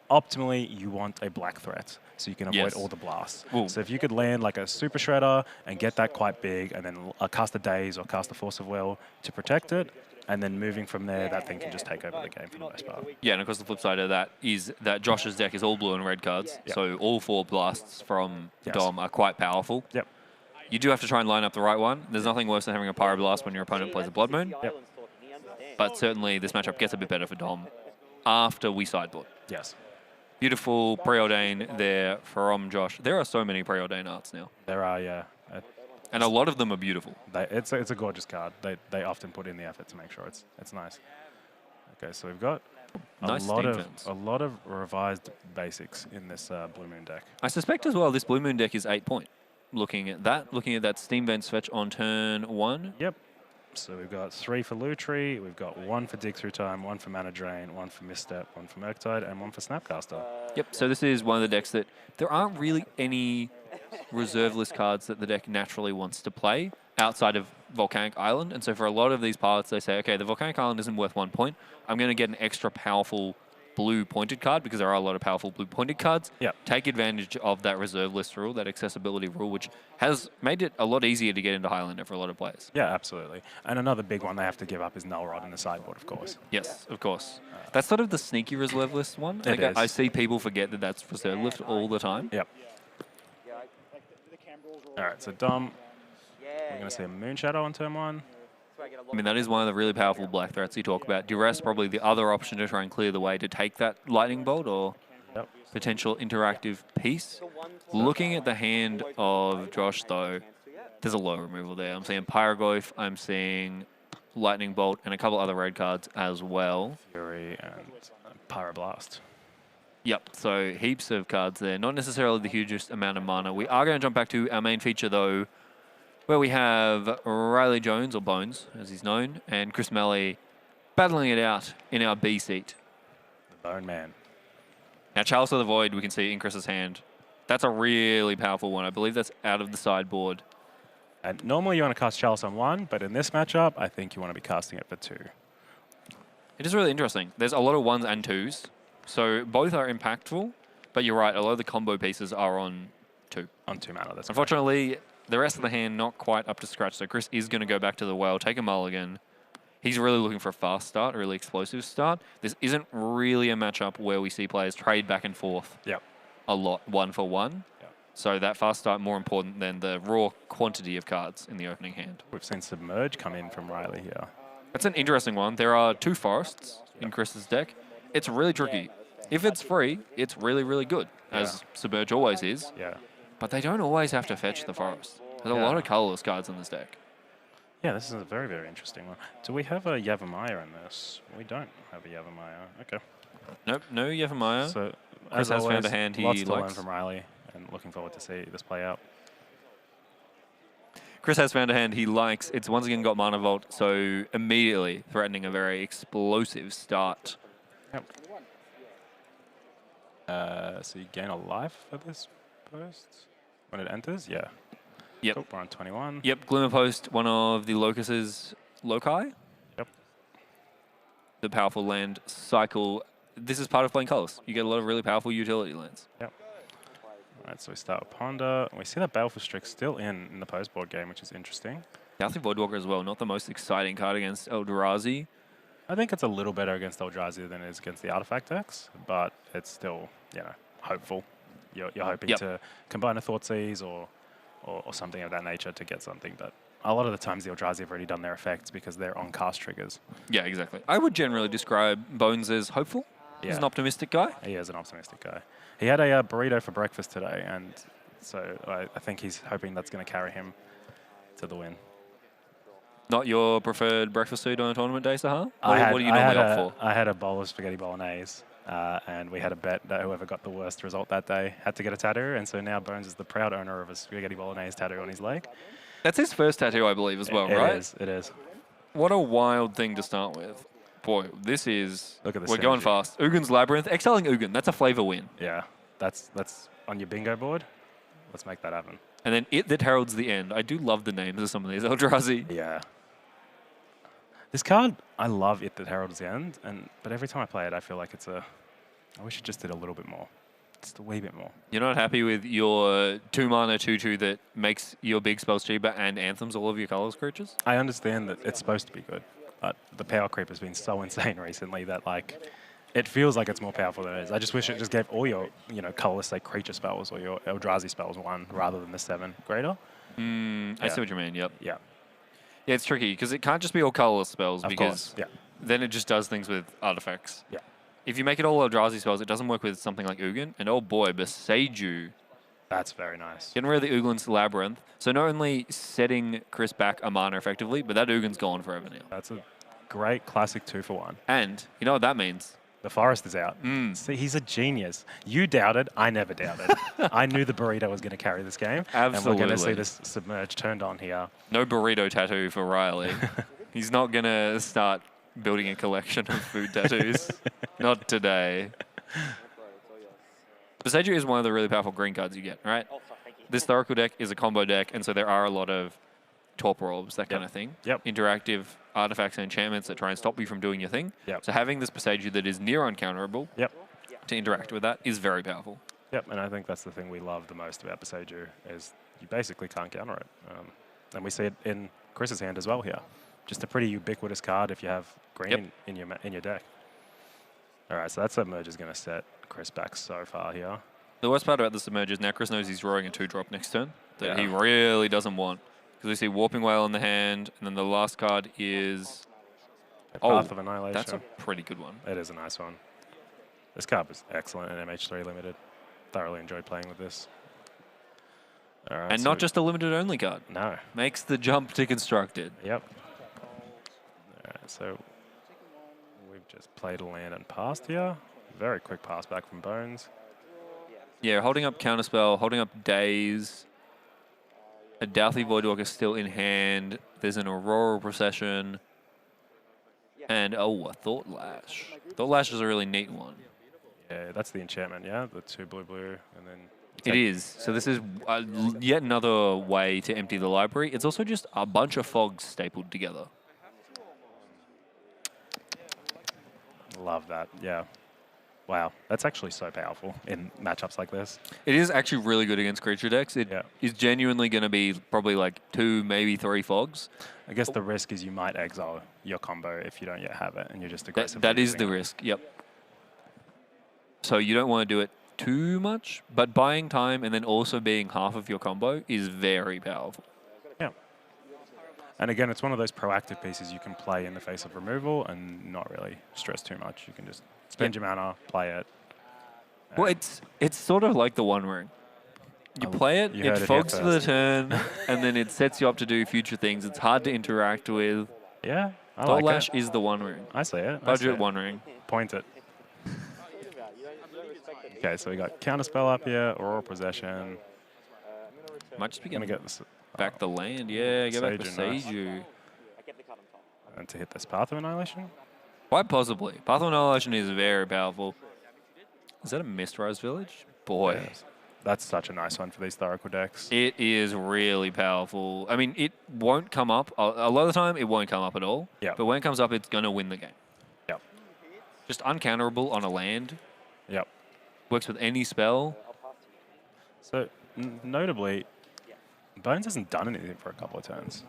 optimally you want a black threat so you can avoid Yes. all the blasts. Ooh. So if you could land like a super shredder and get that quite big, and then cast a daze or cast a force of will to protect it. And then moving from there, that thing can just take over the game for the most part. Yeah, and of course the flip side of that is that Josh's deck is all blue and red cards. Yep. So all 4 blasts from Yes. Dom are quite powerful. Yep. You do have to try and line up the right one. There's nothing worse than having a Pyroblast when your opponent plays a Blood Moon. Yep. But certainly this matchup gets a bit better for Dom after we sideboard. Yes. Beautiful preordain there from Josh. There are so many preordain arts now. There are, yeah. And a lot of them are beautiful. It's a gorgeous card. They often put in the effort to make sure it's nice. Okay, so we've got Nice steam fence. a lot of revised basics in this Blue Moon deck. I suspect as well this Blue Moon deck is 8 point. Looking at that Steam Vents fetch on turn 1. Yep. So we've got 3 for Lutri, we've got 1 for Dig Through Time, 1 for Mana Drain, 1 for Misstep, 1 for Murktide, and 1 for Snapcaster. Yep, so this is one of the decks that there aren't really any reserve list cards that the deck naturally wants to play outside of Volcanic Island. And so for a lot of these parts, they say, okay, the Volcanic Island isn't worth 1 point. I'm going to get an extra powerful blue pointed card because there are a lot of powerful blue pointed cards. Yep. Take advantage of that reserve list rule, that accessibility rule, which has made it a lot easier to get into Highlander for a lot of players. Yeah, absolutely. And another big one they have to give up is Null Rod in the sideboard, of course. Yes, of course. That's sort of the sneaky reserve list one. It is. I see people forget that that's reserve list all the time. Yep. All right, so Dom, we're going to see a Moonshadow on turn 1. I mean, that is one of the really powerful black threats you talk about. Duress probably the other option to try and clear the way to take that lightning bolt or Yep. potential interactive piece. Looking at the hand of Josh, though, there's a low removal there. I'm seeing Pyrogoyf, I'm seeing lightning bolt, and a couple other red cards as well. Fury and Pyroblast. Yep, so heaps of cards there. Not necessarily the hugest amount of mana. We are going to jump back to our main feature, though, where we have Riley Jones, or Bones, as he's known, and Chris Melly battling it out in our B seat. The Bone Man. Now, Chalice of the Void, we can see in Chris's hand. That's a really powerful one. I believe that's out of the sideboard. And normally you want to cast Chalice on 1, but in this matchup, I think you want to be casting it for 2. It is really interesting. There's a lot of 1s and 2s, so both are impactful, but you're right, a lot of the combo pieces are on 2. On 2 mana, that's Unfortunately, the rest of the hand not quite up to scratch, so Chris is going to go back to the well, take a mulligan. He's really looking for a fast start, a really explosive start. This isn't really a matchup where we see players trade back and forth Yep. a lot, 1 for 1. Yep. So that fast start more important than the raw quantity of cards in the opening hand. We've seen Submerge come in from Riley here. That's an interesting one. There are 2 forests in Chris's deck. It's really tricky. If it's free, it's really, really good, as Submerge always is. Yeah. But they don't always have to fetch the forest. There's a Yeah. lot of colorless cards in this deck. Yeah, this is a very, very interesting one. Do we have a Yavimaya in this? We don't have a Yavimaya. Okay. Nope, no Yevamaya. So, Chris as has found always, a hand he lots to learn likes. from Riley, and looking forward to see this play out. Chris has found a hand he likes. It's once again got Mana Vault, so immediately threatening a very explosive start. Yep. So you gain a life for this post when it enters? Yeah. Yep. Cool, we're on 21. Yep, Glimmer Post, one of the Locus's loci. Yep. The powerful land cycle. This is part of playing colors. You get a lot of really powerful utility lands. Yep. All right, so we start with Ponder. We see that Baleful Strix still in the post-board game, which is interesting. Doughty Voidwalker as well, not the most exciting card against Eldrazi. I think it's a little better against Eldrazi than it is against the Artifact decks, but it's still, hopeful. You're hoping to combine a Thoughtseize or something of that nature to get something, but a lot of the times the Eldrazi have already done their effects because they're on cast triggers. Yeah, exactly. I would generally describe Bones as hopeful. He's an optimistic guy. He is an optimistic guy. He had a burrito for breakfast today, and so I think he's hoping that's going to carry him to the win. Not your preferred breakfast food on a tournament day, Sahar? What do you normally opt for? I had a bowl of spaghetti bolognese, and we had a bet that whoever got the worst result that day had to get a tattoo, and so now Bones is the proud owner of a spaghetti bolognese tattoo on his leg. That's his first tattoo, I believe, as well, right? It is. What a wild thing to start with. Boy, this is... Look at this. We're going fast. Ugin's Labyrinth. Exiling Ugin. That's a flavor win. Yeah, that's on your bingo board. Let's make that happen. And then It That Heralds the End. I do love the names of some of these Eldrazi. Yeah. This card, I love It That Heralds the End, but every time I play it, I feel like I wish it just did a little bit more. Just a wee bit more. You're not happy with your 2-mana 2/2 that makes your big spells cheaper and anthems all of your colors creatures? I understand that it's supposed to be good, but the power creep has been so insane recently that it feels like it's more powerful than it is. I just wish it just gave all your colorless creature spells or your Eldrazi spells 1 rather than the 7 greater. I see what you mean. Yep. Yeah. Yeah, it's tricky because it can't just be all colorless spells Of because course. Yeah. then it just does things with artifacts. Yeah. If you make it all Eldrazi spells, it doesn't work with something like Ugin. And oh boy, Beseiju. That's very nice. Getting rid of the Uglin's Labyrinth. So not only setting Chris back a mana effectively, but that Ugin's gone forever now. That's a great classic 2-for-1. And you know what that means? The forest is out. See, he's a genius. You doubted. I never doubted. I knew the burrito was going to carry this game. And we're going to see Absolutely. this Submerge turned on here. No burrito tattoo for Riley. He's not going to start building a collection of food tattoos. Not today. Beseiju is one of the really powerful green cards you get, right? This Thoracle deck is a combo deck, and so there are a lot of Torpor Orbs, that kind of thing. Yep. Interactive artifacts and enchantments that try and stop you from doing your thing. Yep. So having this Boseiju that is near uncounterable Yep. to interact with that is very powerful. Yep, and I think that's the thing we love the most about Boseiju is you basically can't counter it. And we see it in Chris's hand as well here. Just a pretty ubiquitous card if you have green in your deck. All right, so that Submerge is going to set Chris back so far here. The worst part about the Submerge is now Chris knows he's drawing a 2-drop next turn that he Yeah. really doesn't want. Because we see Warping Whale in the hand, and then the last card is... Path of Annihilation. That's a pretty good one. It is a nice one. This card was excellent in MH3 Limited. Thoroughly enjoyed playing with this. All right, And not just a limited only card. No. Makes the jump to constructed. Yep. All right, so we've just played a land and passed here. Very quick pass back from Bones. Yeah, holding up Counterspell, holding up Daze. A Douthly Voidwalker still in hand. There's an Aurora Procession. And, a Thought Lash. Thought Lash is a really neat one. Yeah, that's the enchantment, yeah? The 2 blue, and then... It is. So this is yet another way to empty the library. It's also just a bunch of fogs stapled together. Love that, yeah. Wow, that's actually so powerful in matchups like this. It is actually really good against creature decks. It is genuinely going to be probably like 2, maybe 3 fogs. I guess the risk is you might exile your combo if you don't yet have it, and you're just aggressive. That is the risk, yep. So you don't want to do it too much, but buying time and then also being half of your combo is very powerful. Yeah. And again, it's one of those proactive pieces you can play in the face of removal and not really stress too much. You can just spend your mana, play it. Well, it's sort of like the One Ring. You play it, it fogs for the turn, and then it sets you up to do future things. It's hard to interact with. Yeah, I Thought like Lash it. is the One Ring. I see it. Budget One Ring. Point it. Okay, so we got Counterspell up here, Aurora Possession. Might just be Gonna getting get this, back the land. Yeah, get back the Boseiju, nice. Boseiju. and to hit this Path of Annihilation. Quite possibly. Path of Annihilation is very powerful. Is that a Mistrise Village? Boy. Yes. That's such a nice one for these Thoracle decks. It is really powerful. I mean, it won't come up. A lot of the time, it won't come up at all. Yep. But when it comes up, it's going to win the game. Yep. Just uncounterable on a land. Yep. Works with any spell. So, notably, Bones hasn't done anything for a couple of turns,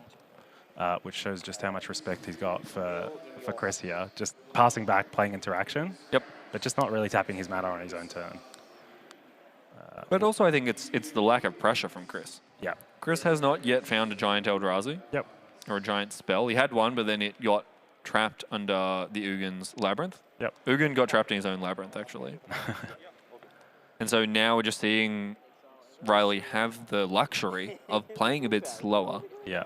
which shows just how much respect he's got for Chris here. Just passing back, playing interaction. Yep. But just not really tapping his mana on his own turn. But also, I think it's the lack of pressure from Chris. Yeah. Chris has not yet found a giant Eldrazi. Yep. Or a giant spell. He had one, but then it got trapped under the Ugin's Labyrinth. Yep. Ugin got trapped in his own Labyrinth, actually. And so now we're just seeing Riley have the luxury of playing a bit slower. Yeah.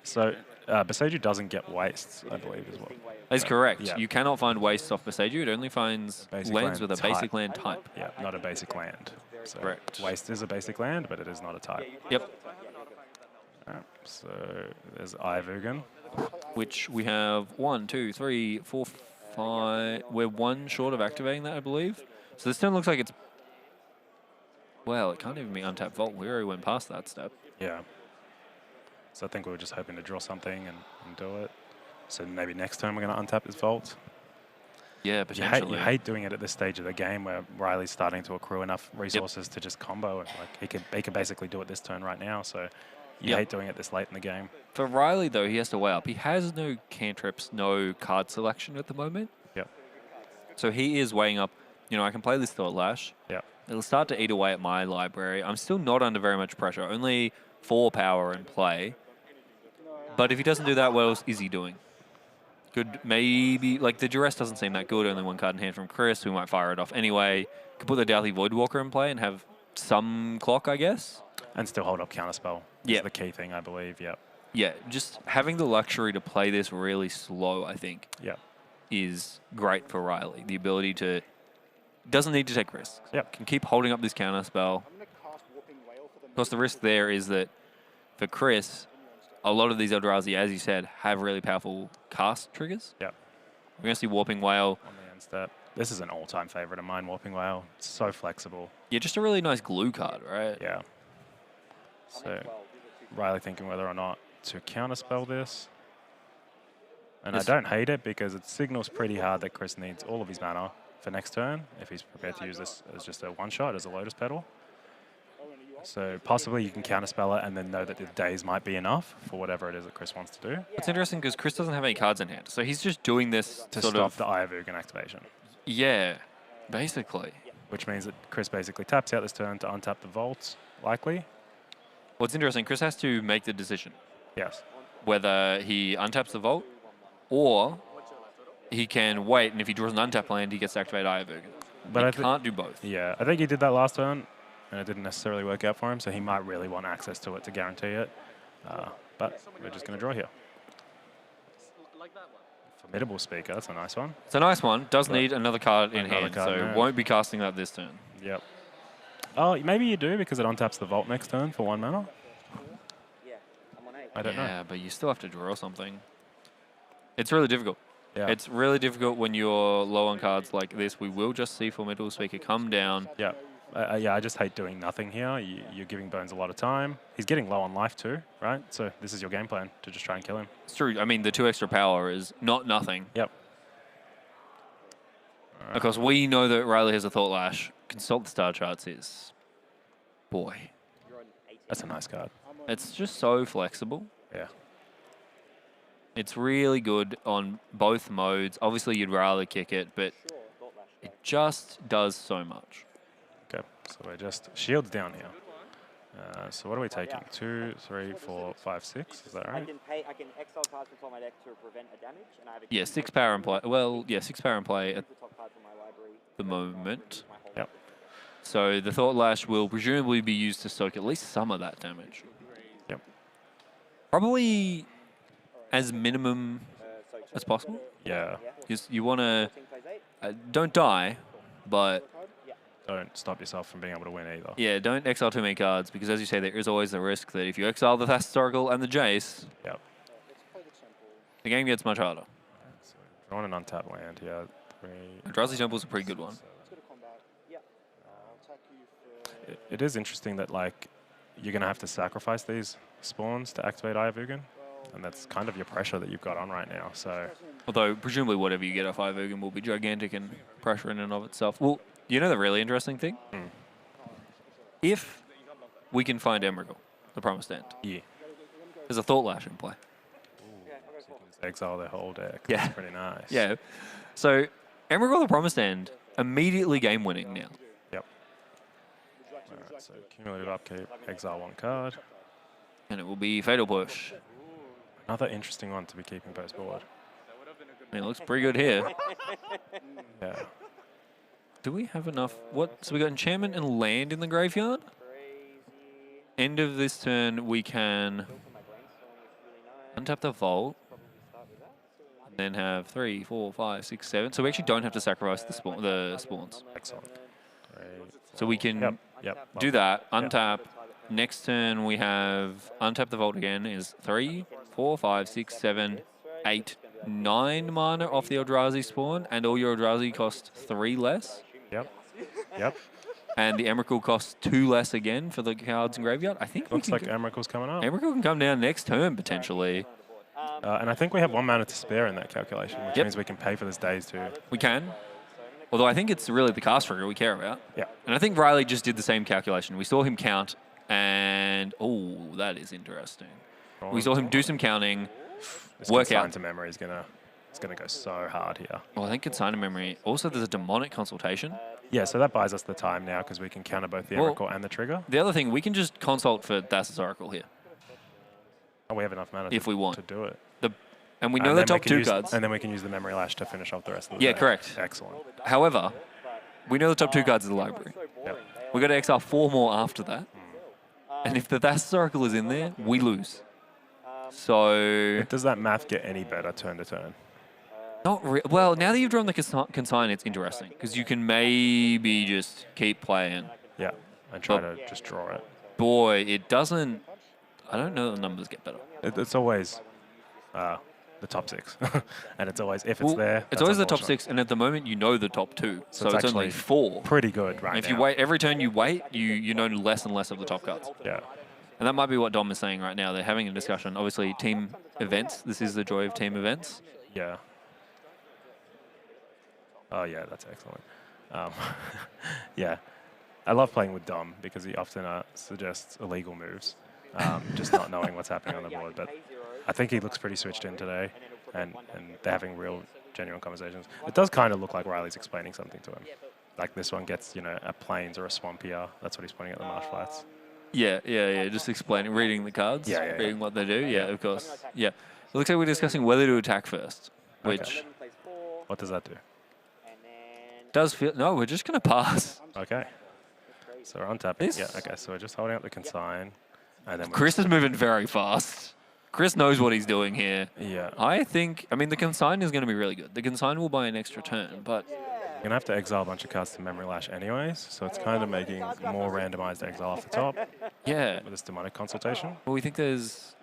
So, Boseiju doesn't get wastes, I believe, as well. That's correct. Yeah. You cannot find wastes off Boseiju. It only finds Basic lands land with a type. basic land type. Yeah, not a basic land. So Correct. Waste is a basic land, but it is not a type. Yep. Alright, so there's Ugin. Which we have 1, 2, 3, 4, 5. We're 1 short of activating that, I believe. So this turn looks like it's... Well, it can't even be untapped Vault. We already went past that step. Yeah. So I think we were just hoping to draw something and do it. So maybe next turn we're going to untap this Vault. Yeah, You potentially. hate doing it at this stage of the game where Riley's starting to accrue enough resources to just combo. And like he can basically do it this turn right now. So you hate doing it this late in the game. For Riley, though, he has to weigh up. He has no cantrips, no card selection at the moment. Yep. So he is weighing up, you know, I can play this Thought Lash. Yep. It'll start to eat away at my library. I'm still not under very much pressure. Only 4 power in play. But if he doesn't do that, what else is he doing? Could maybe, like, the Duress doesn't seem that good. Only 1 card in hand from Chris. We might fire it off anyway. Could put the Douthly Voidwalker in play and have some clock, I guess. And still hold up Counterspell. Yeah. Is the key thing, I believe. Yep. Yeah, just having the luxury to play this really slow, I think, Yep. is great for Riley. The ability to... Doesn't need to take risks. Yep. Can keep holding up this counter spell. Of course, the risk there is that for Chris, a lot of these Eldrazi, as you said, have really powerful cast triggers. Yep. We're going to see Warping Whale. On the end step. This is an all-time favorite of mine, Warping Whale. It's so flexible. Yeah, just a really nice glue card, right? Yeah. So, Riley thinking whether or not to counterspell this. And Yes. I don't hate it because it signals pretty hard that Chris needs all of his mana for next turn if he's prepared to use this as just a one-shot, as a Lotus Petal. So possibly you can counterspell it and then know that the days might be enough for whatever it is that Chris wants to do It's interesting because Chris doesn't have any cards in hand, so he's just doing this to sort stop of the Eye of Ugin activation. yeah, basically. Which means that Chris basically taps out this turn to untap the Vault, likely. What's interesting, Chris has to make the decision Yes. whether he untaps the vault or he can wait, and if he draws an untap land, he gets to activate Eye of Ugin. But He I thi- can't do both. Yeah, I think he did that last turn, and it didn't necessarily work out for him, so he might really want access to it to guarantee it. But we're just going to draw here. Formidable Speaker, that's a nice one. It's a nice one. Does But need another card in another hand, card in so hand. won't be casting that this turn. Yep. Oh, maybe you do because it untaps the Vault next turn for 1 mana. I don't know. Yeah, but you still have to draw something. It's really difficult. Yeah. It's really difficult when you're low on cards like this. We will just see Formidable Speaker come down. Yeah. Yeah, I just hate doing nothing here. You're giving Bones a lot of time. He's getting low on life too, right? So this is your game plan, to just try and kill him. It's true. I mean, the 2 extra power is not nothing. Yep. Of course, we know that Riley has a Thought Lash. Consult the star charts is, boy, That's a nice card. it's just so flexible. Yeah. It's really good on both modes. Obviously, you'd rather kick it, but it just does so much. Okay, so we're just shields down here. So what are we taking? 2, 3, 4, 5, 6. Is that I right? I can exile cards from my deck to prevent a damage, and I have a Yeah, 6 power in play. Well, yeah, 6 power in play at the top card from my library. the moment. My whole Yep. So the Thought Lash will presumably be used to soak at least some of that damage. Yep. Probably as minimum as possible. Yeah. You want to don't die, but Don't stop yourself from being able to win either. yeah, don't exile too many cards because, as you say, there is always the risk that if you exile the Thassa's and the Jace, Yep. the game gets much harder. So drawing an untapped land here. 3. Drowsy Temple's a pretty good one. It is interesting that like you're going to have to sacrifice these spawns to activate Eye of Ugin, and that's kind of your pressure that you've got on right now. So Although, presumably, whatever you get off Eye of Ugin will be gigantic and pressure in and of itself. Well, you know the really interesting thing? If we can find Emrakul, the Promised End, yeah, there's a Thought Lash in play. just exile their whole deck. Yeah. That's pretty nice. Yeah. So, Emrakul, the Promised End, immediately game-winning now. Yep. Alright, so cumulative upkeep, exile 1 card. And it will be Fatal Push. Another interesting one to be keeping post board. I mean, it looks pretty good here. Yeah. Do we have enough? What? So we got Enchantment and Land in the graveyard? End of this turn, we can untap the Vault. And then have 3, 4, 5, 6, 7. So we actually don't have to sacrifice the spawns. Excellent. 3, So we can Yep. Yep. do that, untap. Next turn we have untap the Vault again is 3, 4, 5, 6, 7, 8, 9 mana off the Eldrazi spawn, and all your Eldrazi cost 3 less. Yep. Yep. And the Emrakul costs 2 less again for the cards in graveyard. I think Looks we like can Emrakul's coming up. Emrakul can come down next turn potentially. And I think we have 1 mana to spare in that calculation, which Yep. means we can pay for this days too. We can. Although I think it's really the cast trigger we care about. Yeah. And I think Riley just did the same calculation. We saw him count, and oh, that is interesting. We saw him do some counting. This work Consign out. to memory is gonna go so hard here. Well, I think Consign of Memory. Also, there's a Demonic Consultation. Yeah, so that buys us the time now because we can counter both the Well- Emrakul and the trigger. The other thing, we can just consult for Thassa's Oracle here. Oh, we have enough mana If we want. to do it. And we know And the then we top can 2 use- cards. And then we can use the memory lash to finish off the rest of the Yeah, day. correct. Excellent. However, we know the top 2 cards of the library. Yep. We've got to exile 4 more after that. And if the Thassa's Oracle is in there, we lose. So, Does that math get any better turn to turn? well, now that you've drawn the Consign, it's interesting. Because you can maybe just keep playing. Yeah, and try Well- to just draw it. Boy, it doesn't... I don't know that the numbers get better. It's always the top 6. And it's always, if it's Well, there, it's that's always the top unfortunate. 6, and at the moment you know the top 2. So, it's it's only actually 4. Pretty good right And if now. you wait, every turn you wait, you know less and less of the top cards. Yeah. And that might be what Dom is saying right now. They're having a discussion. Obviously, team events. This is the joy of team events. Yeah. Oh, yeah, that's excellent. Yeah. I love playing with Dom because he often suggests illegal moves, just not knowing what's happening on the board. But I think he looks pretty switched in today, and they're having real, genuine conversations. It does kind of look like Riley's explaining something to him. Like this one gets, a plains or a swamp here. That's what he's pointing at the marsh flats. Yeah. Just explaining, reading the cards, Yeah. reading what they do. Yeah, of course. Yeah. It looks like we're discussing whether to attack first, which What does that do? does feel... No, we're just going to pass. Okay. So we're on tapping. This- Yeah, okay, so we're just holding up the consign. And then Chris is moving very fast. Chris knows what he's doing here. Yeah. I mean, the consign is going to be really good. The consign will buy an extra turn, but You're going to have to exile a bunch of cards to Memory Lash anyways, so it's kind of making more randomized exile off the top yeah. with this Demonic Consultation. Well, we think there's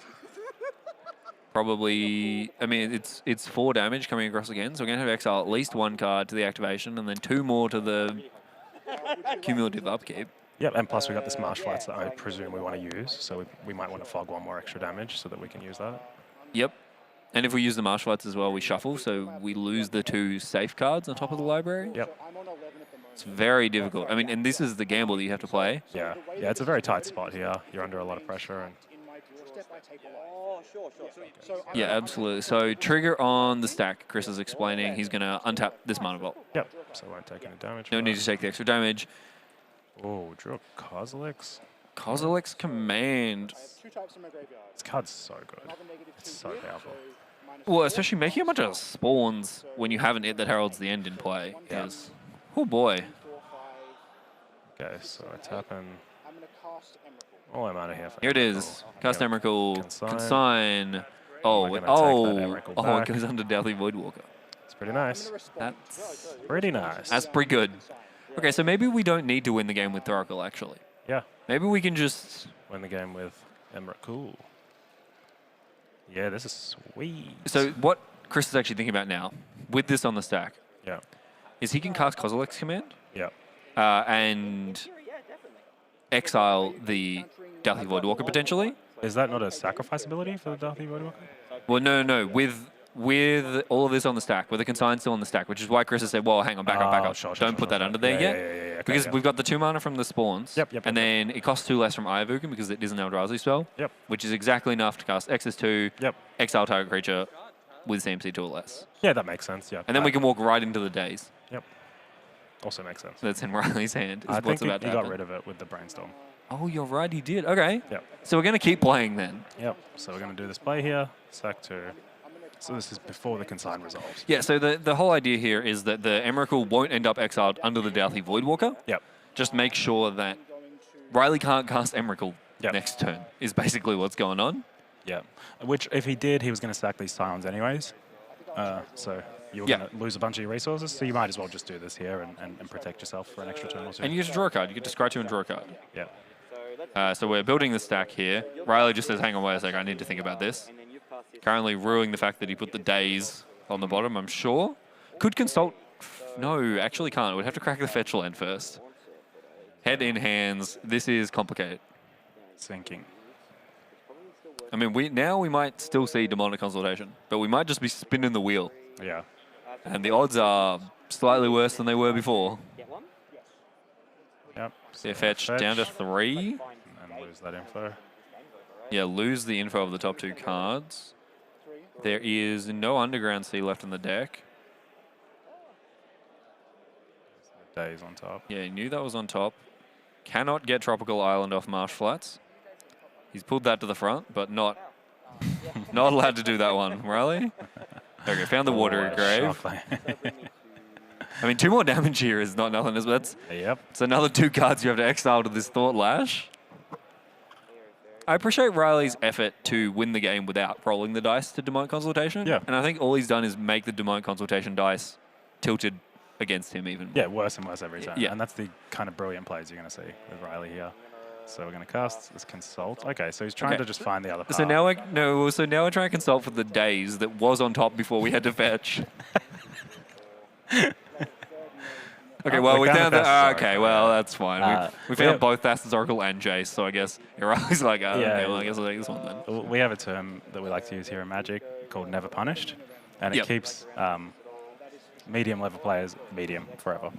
probably... I mean, it's 4 damage coming across again, so we're going to have exile at least 1 card to the activation and then 2 more to the cumulative upkeep. Yep, and plus we got this Marsh Flats that I presume we want to use, so we might want to fog 1 more extra damage so that we can use that. Yep. And if we use the marsh flats as well, we shuffle, so we lose the 2 safe cards on top of the library. Yep. It's very difficult. I mean, and this is the gamble that you have to play. Yeah, it's a very tight spot here. You're under a lot of pressure. And Yeah, absolutely. So trigger on the stack. Chris is explaining. He's going to untap this mana vault. yep, so we won't take any damage. No from need that. to take the extra damage. Oh, drew a Kozilek's. Kozilek's Command. This card's so good. It's so powerful. Well, especially making a bunch of spawns when you haven't hit that heralds the end in play. Yeah. Is, oh boy. Okay, so I tap in. Oh, I'm out of here. Here it is. Cast Yep. Emrakul. Consign. Consign. Oh, We're gonna take that Emrakul it back. goes under Deathly Voidwalker. It's pretty nice. That's Pretty nice. pretty good. Okay, so maybe we don't need to win the game with Thoracle, actually. Yeah, Maybe we can just... win the game with Emerald. Cool. Yeah, this is sweet. So what Chris is actually thinking about now, with this on the stack, Yeah, is he can cast Kozilek's Command yeah. and exile the Deathly Voidwalker potentially. Is that not a sacrifice ability for the Darthy Voidwalker? Well, no. With all of this on the stack, with the consign still on the stack, which is why Chris has said, well, hang on, back up. Sure, Don't put that under there yeah, yet. Yeah, okay, Because yeah. we've got the 2 mana from the spawns, Yep, and then it costs 2 less from Ayavuken because it is an Eldrazi spell, Yep. which is exactly enough to cast XS2, Yep. exile target creature with CMC 2 or less. Yeah, that makes sense, yeah. And then we can walk right into the days. Yep. Also makes sense. That's in Riley's hand. Is I what's think about to he got happen. rid of it with the Brainstorm. Oh, you're right, he did. Okay. Yep. So we're going to keep playing then. Yep. So we're going to do this play here. Sack 2. So this is before the consign resolves. Yeah, so the whole idea here is that the Emrakul won't end up exiled under the Deathly Voidwalker. Yep. Just make sure that Riley can't cast Emrakul Yep. next turn, is basically what's going on. Yeah. Which, if he did, he was going to sack these Scions anyways. So you're Yeah. going to lose a bunch of your resources. So you might as well just do this here and protect yourself for an extra turn or 2. And you get to draw a card. You get to scry 2 and draw a card. Yeah. So we're building the stack here. Riley just says, hang on, wait a second, I need to think about this. Currently ruining the fact that he put the days on the bottom, I'm sure. Could consult... No, actually can't. We'd have to crack the fetch land first. Head in hands. This is complicated. Sinking. I mean, we might still see Demonic Consultation, but we might just be spinning the wheel. Yeah. And the odds are slightly worse than they were before. Yep. So fetch down to 3. And lose that info. Yeah, lose the info of the top 2 cards. There is no Underground Sea left in the deck. Days on top. Yeah, he knew that was on top. Cannot get Tropical Island off Marsh Flats. He's pulled that to the front, but not allowed to do that one. Riley? Okay, found the watery grave. I mean, 2 more damage here is not nothing. That's Yep. it's another 2 cards you have to exile to this Thought Lash. I appreciate Riley's effort to win the game without rolling the dice to Demonic Consultation. Yeah. And I think all he's done is make the Demonic Consultation dice tilted against him even more. Yeah, worse and worse every time. Yeah. And that's the kind of brilliant plays you're going to see with Riley here. So we're going to cast this Consult. Okay, so he's trying Okay. to just find the other part. So now we're trying to consult for the days that was on top before we had to fetch. Okay, well, we found that. Okay, well, that's fine. We found both Thassa's Oracle and Jace, so I guess Riley's like, okay, well, I guess I'll take this one then. We have a term that we like to use here in Magic called Never Punished. and it Yep. keeps medium level players medium forever.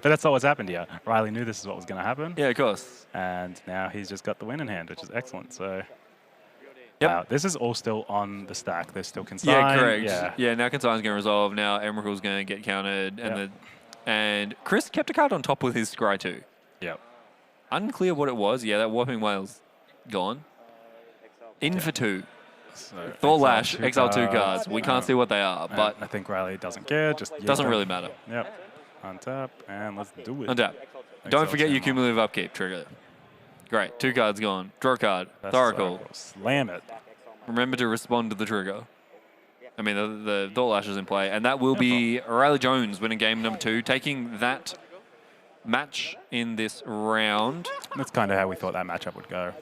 But that's not what's happened here. Riley knew this is what was going to happen, Yeah, of course. and now he's just got the win in hand, which is excellent. So, Yep. wow, this is all still on the stack. There's still consign. Yeah, correct. Yeah. Yeah, now Consign's going to resolve. Now Emerald's going to get countered. And Yep. and Chris kept a card on top with his Scry too. Yep. Unclear what it was. Yeah, that Warping Whale's gone. In for 2. So Thought exile Lash, 2 exile 2 cards. We can't see what they are, And but I think Riley doesn't care. Just use doesn't them. really matter. Yep. Untap, and let's do it. Untap. Exile Don't forget 2 your more. cumulative upkeep trigger. Great. 2 cards gone. Draw a card. That's Thoracle. Slam it. Remember to respond to the trigger. I mean, the Thought Lash is in play. And that will be Riley Jones winning game number 2, taking that match in this round. That's kind of how we thought that matchup would go.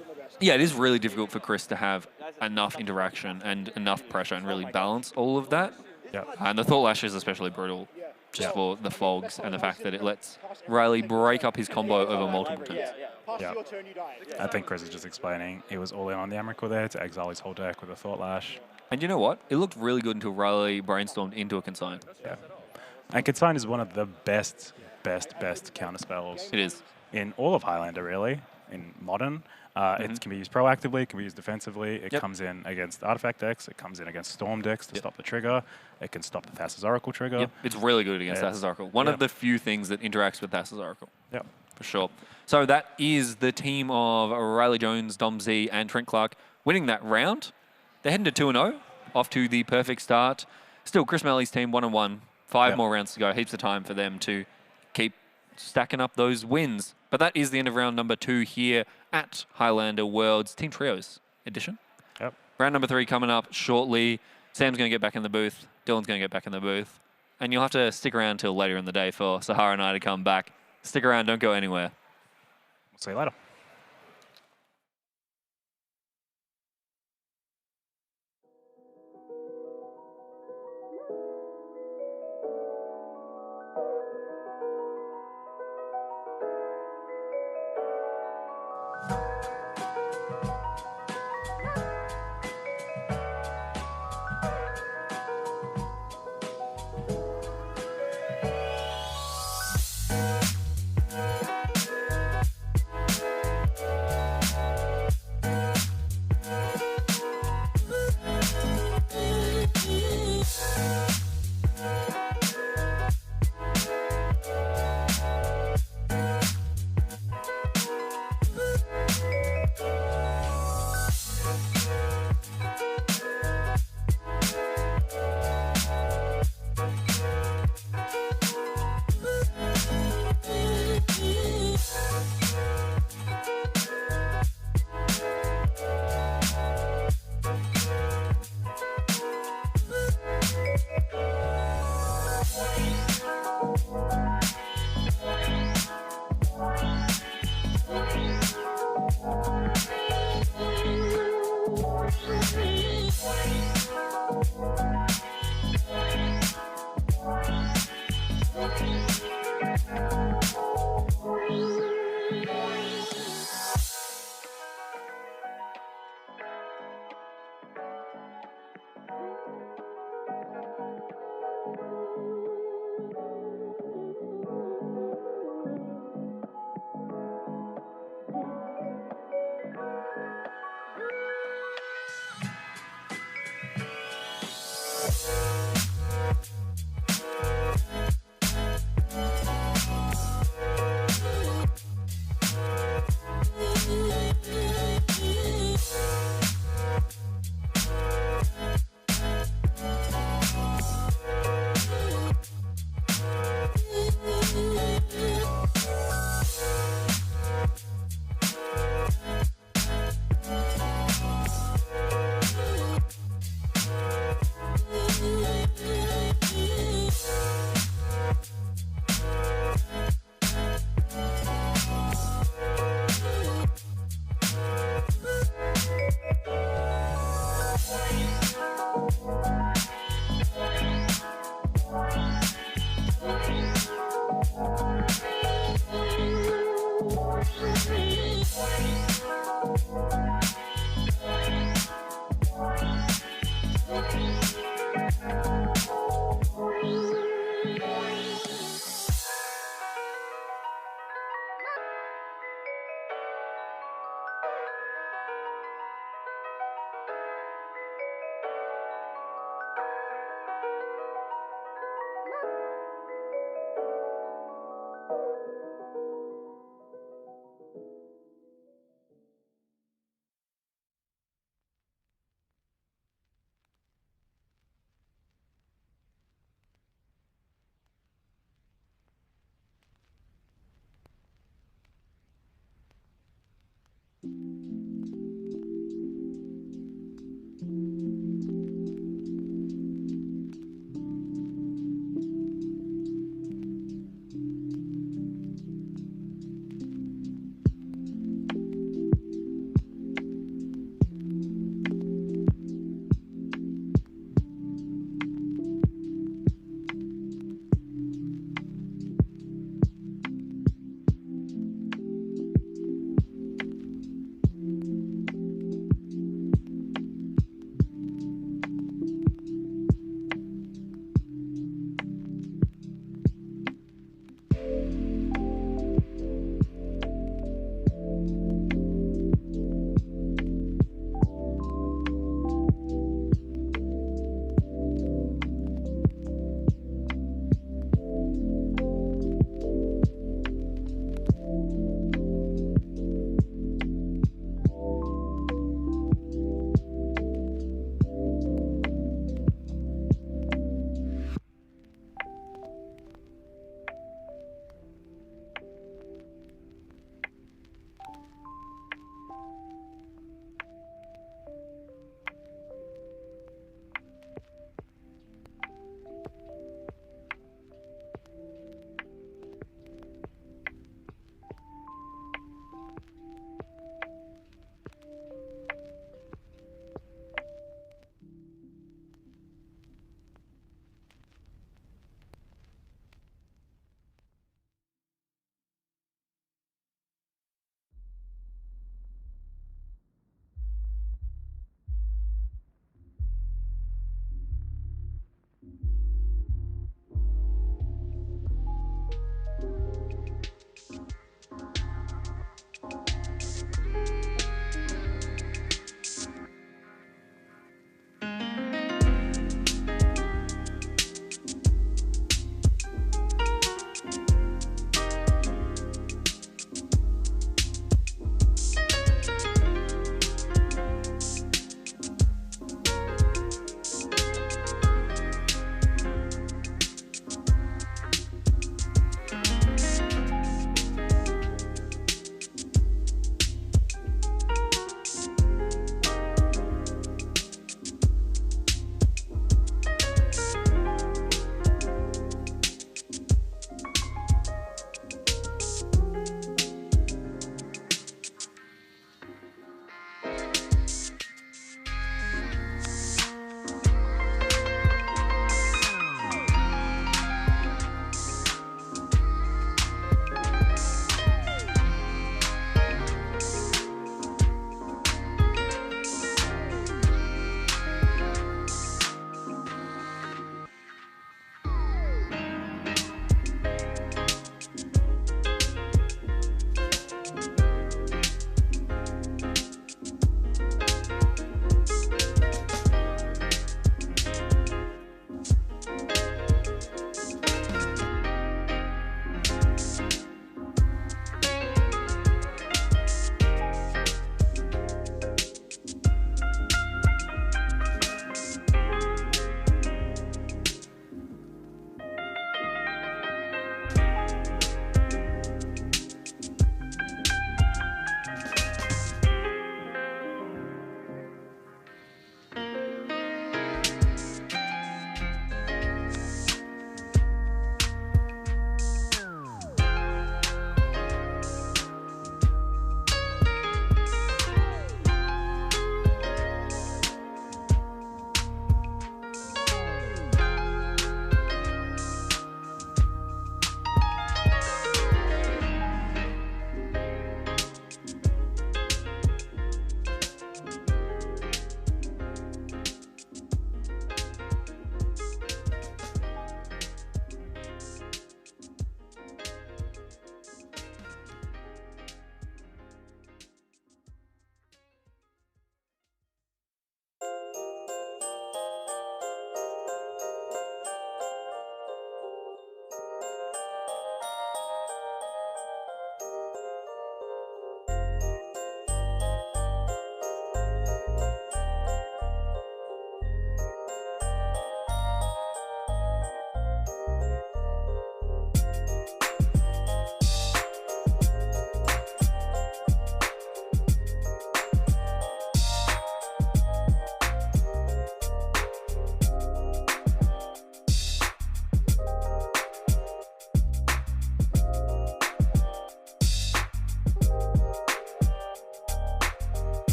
Yeah, it is really difficult for Chris to have enough interaction and enough pressure and really balance all of that. Yep. And the Thought Lash is especially brutal just for the fogs and the fact that it lets Riley break up his combo over multiple turns. Yeah. I think Chris is just explaining he was all in on the Emrakul there to exile his whole deck with a Thought Lash. And you know what? It looked really good until Riley brainstormed into a Consign. Yeah. And Consign is one of the best counter spells It is. in all of Highlander, really, in Modern. It can be used proactively, it can be used defensively. It Yep. comes in against artifact decks, it comes in against storm decks to stop the trigger. It can stop the Thassa's Oracle trigger. Yep. It's really good against Yeah. Thassa's Oracle. One Yep. of the few things that interacts with Thassa's Oracle. Yep. For sure. So that is the team of Riley Jones, Dom Z, and Trent Clark winning that round. They're heading to 2-0, off to the perfect start. Still, Chris Melley's team 1-1. 5 Yep. more rounds to go. Heaps of time for them to keep stacking up those wins. But that is the end of round number 2 here at Highlander Worlds Team Trios edition. Yep. Round number 3 coming up shortly. Sam's going to get back in the booth. Dylan's going to get back in the booth. And you'll have to stick around till later in the day for Sahara and I to come back. Stick around, don't go anywhere. We'll see you later.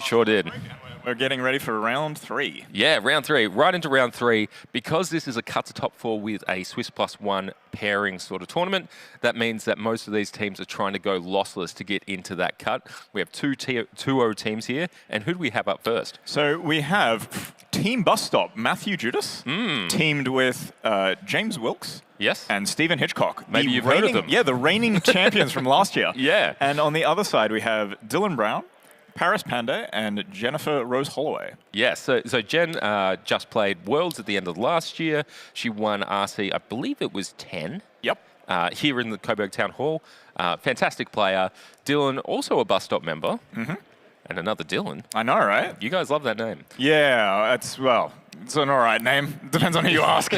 Sure did. We're getting ready for round 3. Yeah, round 3. Right into round 3. Because this is a cut to top 4 with a Swiss +1 pairing sort of tournament, that means that most of these teams are trying to go lossless to get into that cut. We have 2-0 teams here. And who do we have up first? So we have Team Bus Stop, Matthew Judas, teamed with James Wilkes. Yes. And Stephen Hitchcock. Maybe the you've heard of them. Yeah, the reigning champions from last year. Yeah. And on the other side, we have Dylan Brown, Paris Panda, and Jennifer Rose Holloway. Yes, so Jen just played Worlds at the end of last year. She won RC, I believe it was 10. Yep. Here in the Coburg Town Hall. Fantastic player. Dylan, also a Bus Stop member. Mm-hmm. And another Dylan. I know, right? You guys love that name. Yeah, it's an all right name. Depends on who you ask.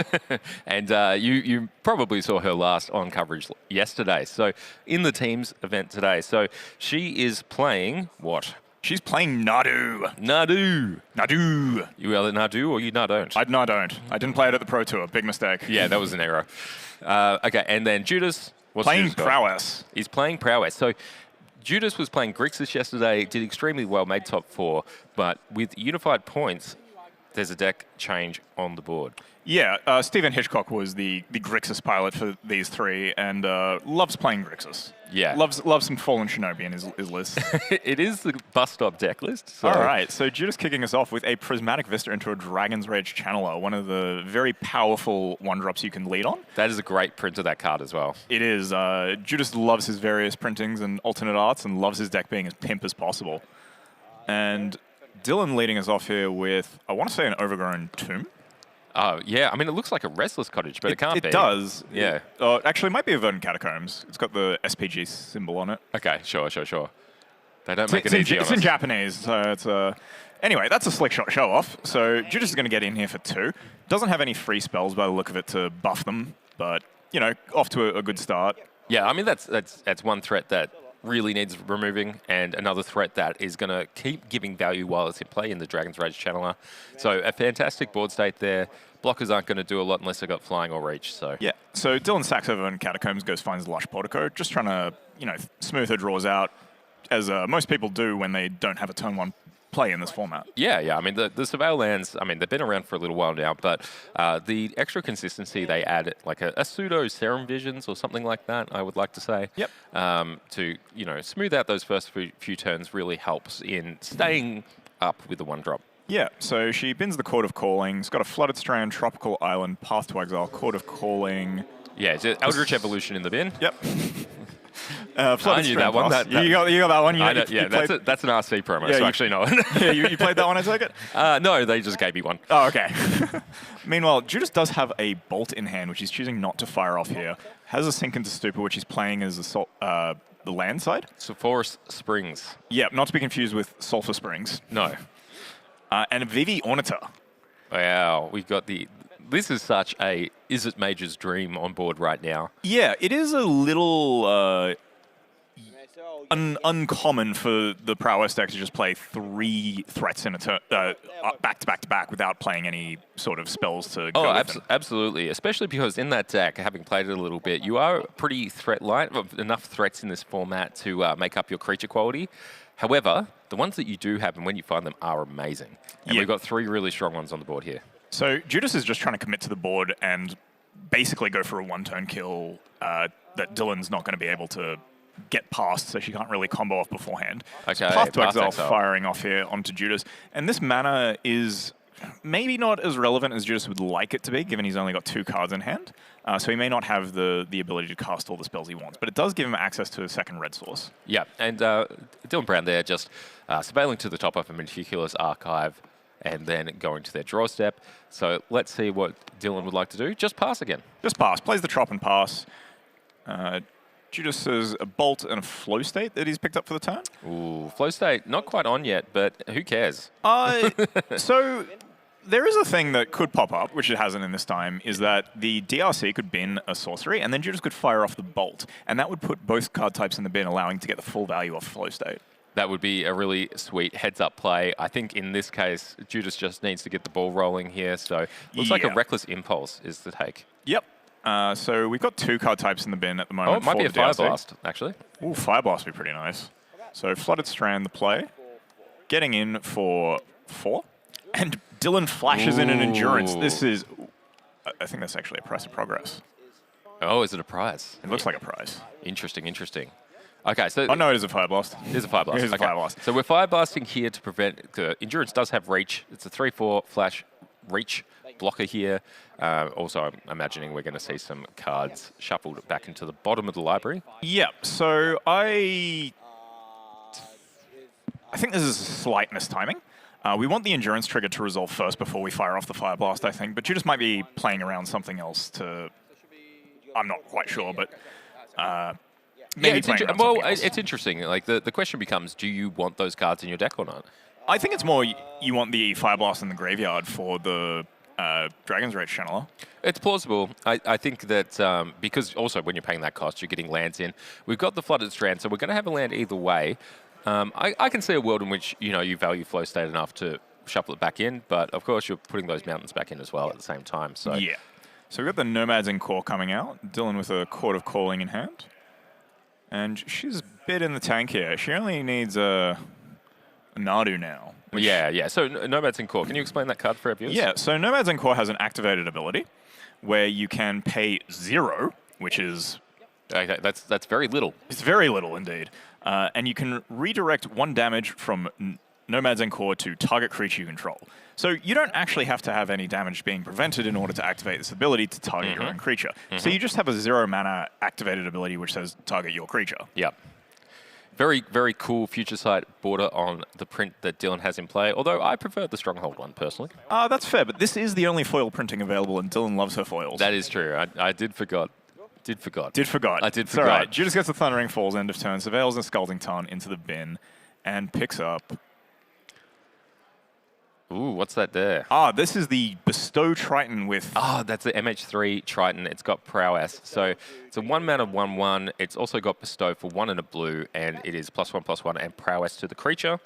And you probably saw her last on coverage yesterday. So in the teams event today. So she is playing what? She's playing Nadu. Nadu. Nadu. You yell at Nadu or you don't? I don't. I didn't play it at the Pro Tour. Big mistake. Yeah, that was an error. Okay, and then Judas. What's Playing Judas got? Prowess. He's playing Prowess. So Judas was playing Grixis yesterday, did extremely well, made top 4, but with unified points, there's a deck change on the board. Yeah, Stephen Hitchcock was the Grixis pilot for these 3 and loves playing Grixis. Yeah. Loves some Fallen Shinobi in his list. It is the Bus Stop deck list. So. All right, so Judas kicking us off with a Prismatic Vista into a Dragon's Rage Channeler, one of the very powerful 1-drops you can lead on. That is a great print of that card as well. It is. Judas loves his various printings and alternate arts and loves his deck being as pimp as possible. And Dylan leading us off here with, I want to say, an Overgrown Tomb. Yeah, I mean, it looks like a Restless Cottage, but it can't be. It does. Yeah. Actually, it might be a Verdant Catacombs. It's got the SPG symbol on it. Okay, sure. They don't make it easy on It's in us. Japanese, so it's Anyway, that's a slick shot show off. So Judas is going to get in here for 2. Doesn't have any free spells by the look of it to buff them, but, off to a good start. Yeah, I mean, that's one threat that really needs removing, and another threat that is going to keep giving value while it's in play in the Dragon's Rage Channeler. So a fantastic board state there. Blockers aren't going to do a lot unless they've got flying or reach. So yeah. So Dylan sacks over in Catacombs, goes finds Lush Portico, just trying to smooth her draws out, as most people do when they don't have a turn 1 play in this format. Yeah. I mean, the Surveil lands, I mean, they've been around for a little while now, but the extra consistency they add, like a pseudo Serum Visions or something like that, I would like to say. Yep. To, smooth out those first few turns really helps in staying up with the 1-drop. Yeah, so she bins the Court of Calling. It's got a Flooded Strand, Tropical Island, Path to Exile, Court of Calling. Yeah, it's an Eldritch Evolution in the bin. Yep. I knew that one. You got that one. That's an RC promo, so actually no. Yeah, you played that one, I take it? No, they just gave me one. Oh, okay. Meanwhile, Judas does have a Bolt in hand, which he's choosing not to fire off here. Has a Sink into Stupor, which he's playing as the land side. So Forest Springs. Yeah, not to be confused with Sulphur Springs. No. And a Vivi Orniter. Wow, we've got this is such a Is It Major's dream on board right now. Yeah, it is a little uncommon for the Prowess deck to just play 3 threats in a turn, back to back without playing any sort of spells to go with them. Absolutely. Especially because in that deck, having played it a little bit, you are pretty threat light, enough threats in this format to make up your creature quality. However, the ones that you do have and when you find them are amazing. And we've got 3 really strong ones on the board here. So Judas is just trying to commit to the board and basically go for a 1-turn kill that Dylan's not going to be able to get past, so she can't really combo off beforehand. Okay, so Path to Exile Exile firing off here onto Judas. And this mana is maybe not as relevant as Judas would like it to be, given he's only got 2 cards in hand. So he may not have the ability to cast all the spells he wants, but it does give him access to a second red source. Yeah, and Dylan Brown there just surveilling to the top of a meticulous archive and then going to their draw step. So let's see what Dylan would like to do. Just pass again. Just pass. Plays the Trop and pass. Judas has a Bolt and a Flow State that he's picked up for the turn. Ooh, Flow State, not quite on yet, but who cares? So there is a thing that could pop up, which it hasn't in this time, is that the DRC could bin a sorcery, and then Judas could fire off the Bolt, and that would put both card types in the bin, allowing to get the full value off Flow State. That would be a really sweet heads-up play. I think in this case, Judas just needs to get the ball rolling here, so looks like a Reckless Impulse is the take. Yep. So we've got 2 card types in the bin at the moment. Oh, it might be a Fire Fire Blast, actually. Ooh, Fire Blast would be pretty nice. So Flooded Strand, the play. getting in for 4. And Dylan flashes in an endurance. This is... I think that's actually a price of progress. Oh, is it a prize? It looks like a prize. Interesting, interesting. Okay, so... Oh, no, it is a Fire Blast. It is a Fire Blast. It is a Fire Blast. So we're Fire Blasting here to prevent... Endurance does have reach. It's a 3/4 flash reach blocker here. Also, I'm imagining we're going to see some cards shuffled back into the bottom of the library. Yeah, so I think this is a slight mistiming. We want the Endurance trigger to resolve first before we fire off the Fire Blast, I think. But Judas might be playing around something else to... I'm not quite sure, but... maybe it's playing around something else. it's interesting. Like the question becomes, do you want those cards in your deck or not? I think it's more you want the Fire Blast in the graveyard for the Dragon's Rage Channeler. It's plausible. I think that because also when you're paying that cost, you're getting lands in. We've got the Flooded Strand, so we're going to have a land either way. I can see a world in which you value Flow State enough to shuffle it back in, but of course you're putting those mountains back in as well at the same time. So yeah. So we've got the Nomads in Core coming out. Dylan with a Court of Calling in hand. And she's a bit in the tank here. She only needs a Nadu now. Yeah. So Nomads in Core. Can you explain that card for our viewers? Yeah, so Nomads in Core has an activated ability where you can pay 0, which is... Okay, that's very little. It's very little indeed. And you can redirect 1 damage from Nomads in Core to target creature you control. So you don't actually have to have any damage being prevented in order to activate this ability to target your own creature. So you just have a 0 mana activated ability which says target your creature. Yep. Very, very cool Future Sight border on the print that Dylan has in play, although I prefer the Stronghold one, personally. That's fair, but this is the only foil printing available, and Dylan loves her foils. That is true. I did forgot. I did forgot. It's all right. Judas gets the Thundering Falls end of turn, surveils the Scalding Tarn into the bin, and picks up... Ooh, what's that there? This is the Bestow Triton with... That's the MH3 Triton. It's got Prowess. So it's a 1 mana 1/1. It's also got Bestow for 1 and a blue, and it is +1/+1 and Prowess to the creature.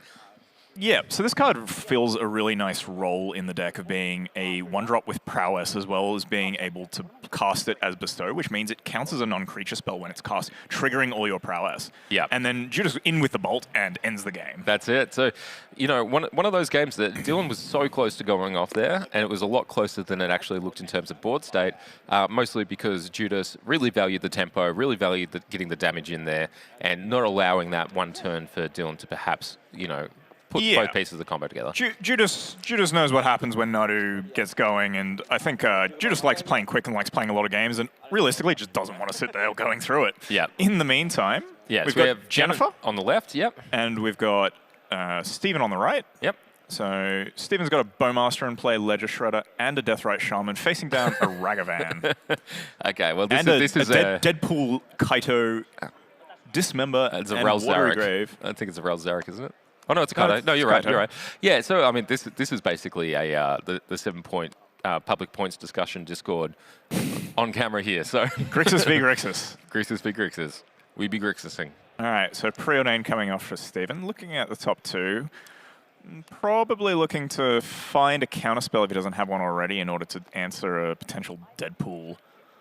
Yeah, so this card fills a really nice role in the deck of being a 1-drop with Prowess as well as being able to cast it as Bestow, which means it counts as a non-creature spell when it's cast, triggering all your Prowess. Yeah. And then Judas in with the Bolt and ends the game. That's it. So, one of those games that Dylan was so close to going off there, and it was a lot closer than it actually looked in terms of board state, mostly because Judas really valued the tempo, really valued getting the damage in there, and not allowing that one turn for Dylan to perhaps, put both pieces of the combo together. Judas knows what happens when Nadu gets going, and I think Judas likes playing quick and likes playing a lot of games, and realistically just doesn't want to sit there going through it. Yeah. In the meantime, we have Jennifer on the left, and we've got Stephen on the right. Yep. So Stephen's got a Bowmaster in play, Ledger Shredder, and a Deathrite Shaman facing down a Ragavan. Okay, well this is a Deadpool Kaito Dismember it's a and Rel Watery Zarek. Grave. I think it's a Rel Zarek, isn't it? Oh no, it's a Kaito. No, you're right. You're right. Yeah. So I mean, this is basically a the 7-point public points discussion Discord on camera here. So Grixis v Grixis. Grixis v Grixis. We be Grixising. All right. So Preordained coming off for Stephen. Looking at the top 2, probably looking to find a counterspell if he doesn't have one already in order to answer a potential Deadpool.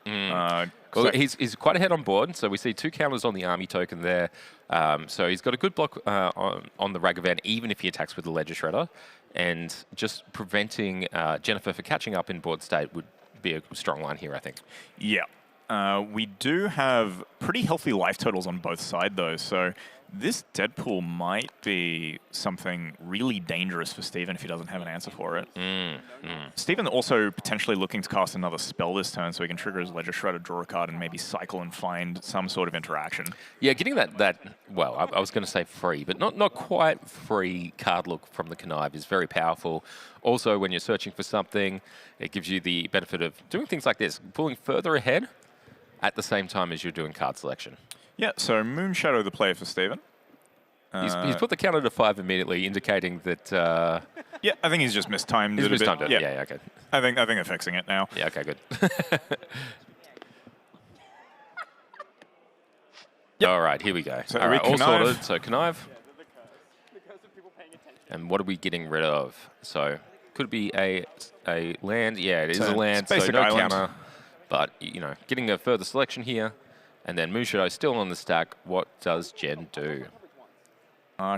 Well, he's quite ahead on board, so we see 2 counters on the army token there. So he's got a good block on the Ragavan, even if he attacks with the Ledger Shredder. And just preventing Jennifer from catching up in board state would be a strong line here, I think. Yeah. We do have pretty healthy life totals on both sides, though. So this Deadpool might be something really dangerous for Stephen if he doesn't have an answer for it. Stephen also potentially looking to cast another spell this turn so he can trigger his Ledger Shredder, draw a card, and maybe cycle and find some sort of interaction. Yeah, getting that well, I was going to say free, but not quite free card look from the Connive is very powerful. Also, when you're searching for something, it gives you the benefit of doing things like this, pulling further ahead at the same time as you're doing card selection. Yeah, so Moonshadow the play for Stephen. He's put the counter to 5 immediately, indicating that... yeah, I think he's just mistimed it a bit. Mistimed it, yeah, okay. I think they're fixing it now. Yeah, okay, good. All right, here we go. So all right, all Connive. sorted. So Connive. And what are we getting rid of? So could be a land. Yeah, it is a land, so no island. counter. But, getting a further selection here. And then Moonshadow still on the stack. What does Jen do?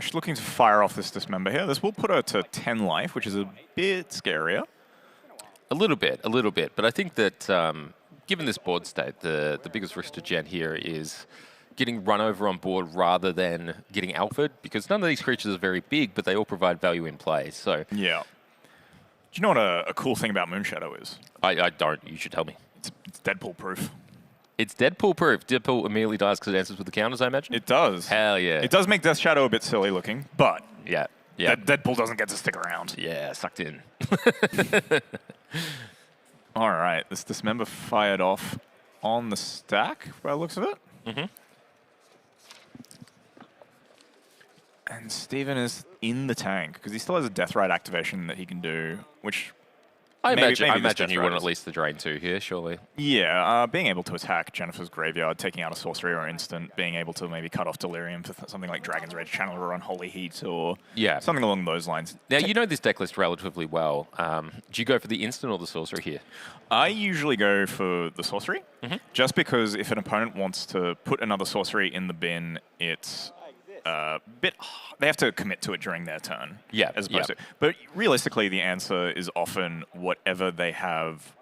She's looking to fire off this Dismember here. This will put her to 10 life, which is a bit scarier. A little bit. But I think that given this board state, the biggest risk to Jen here is getting run over on board rather than getting alphaed, because none of these creatures are very big, but they all provide value in play. So Yeah. Do you know what a cool thing about Moonshadow is? I don't. You should tell me. It's Deadpool proof. It's Deadpool proof. Deadpool immediately dies because it answers with the counters, I imagine? It does. Hell yeah. It does make Death Shadow a bit silly looking, but Yeah. Deadpool doesn't get to stick around. Yeah, sucked in. All right, this Dismember fired off on the stack by the looks of it. Mm-hmm. And Steven is in the tank because he still has a Death Ride activation that he can do, which I maybe imagine this you Death want Ride at least the drain 2 here, surely. Yeah, being able to attack Jennifer's Graveyard, taking out a sorcery or instant, being able to maybe cut off Delirium for something like Dragon's Rage Channeler or Unholy Heat or something along those lines. Now, you know this deck list relatively well. Do you go for the instant or the sorcery here? I usually go for the sorcery, just because if an opponent wants to put another sorcery in the bin, it's they have to commit to it during their turn. Yeah, as opposed to. But realistically, the answer is often whatever they have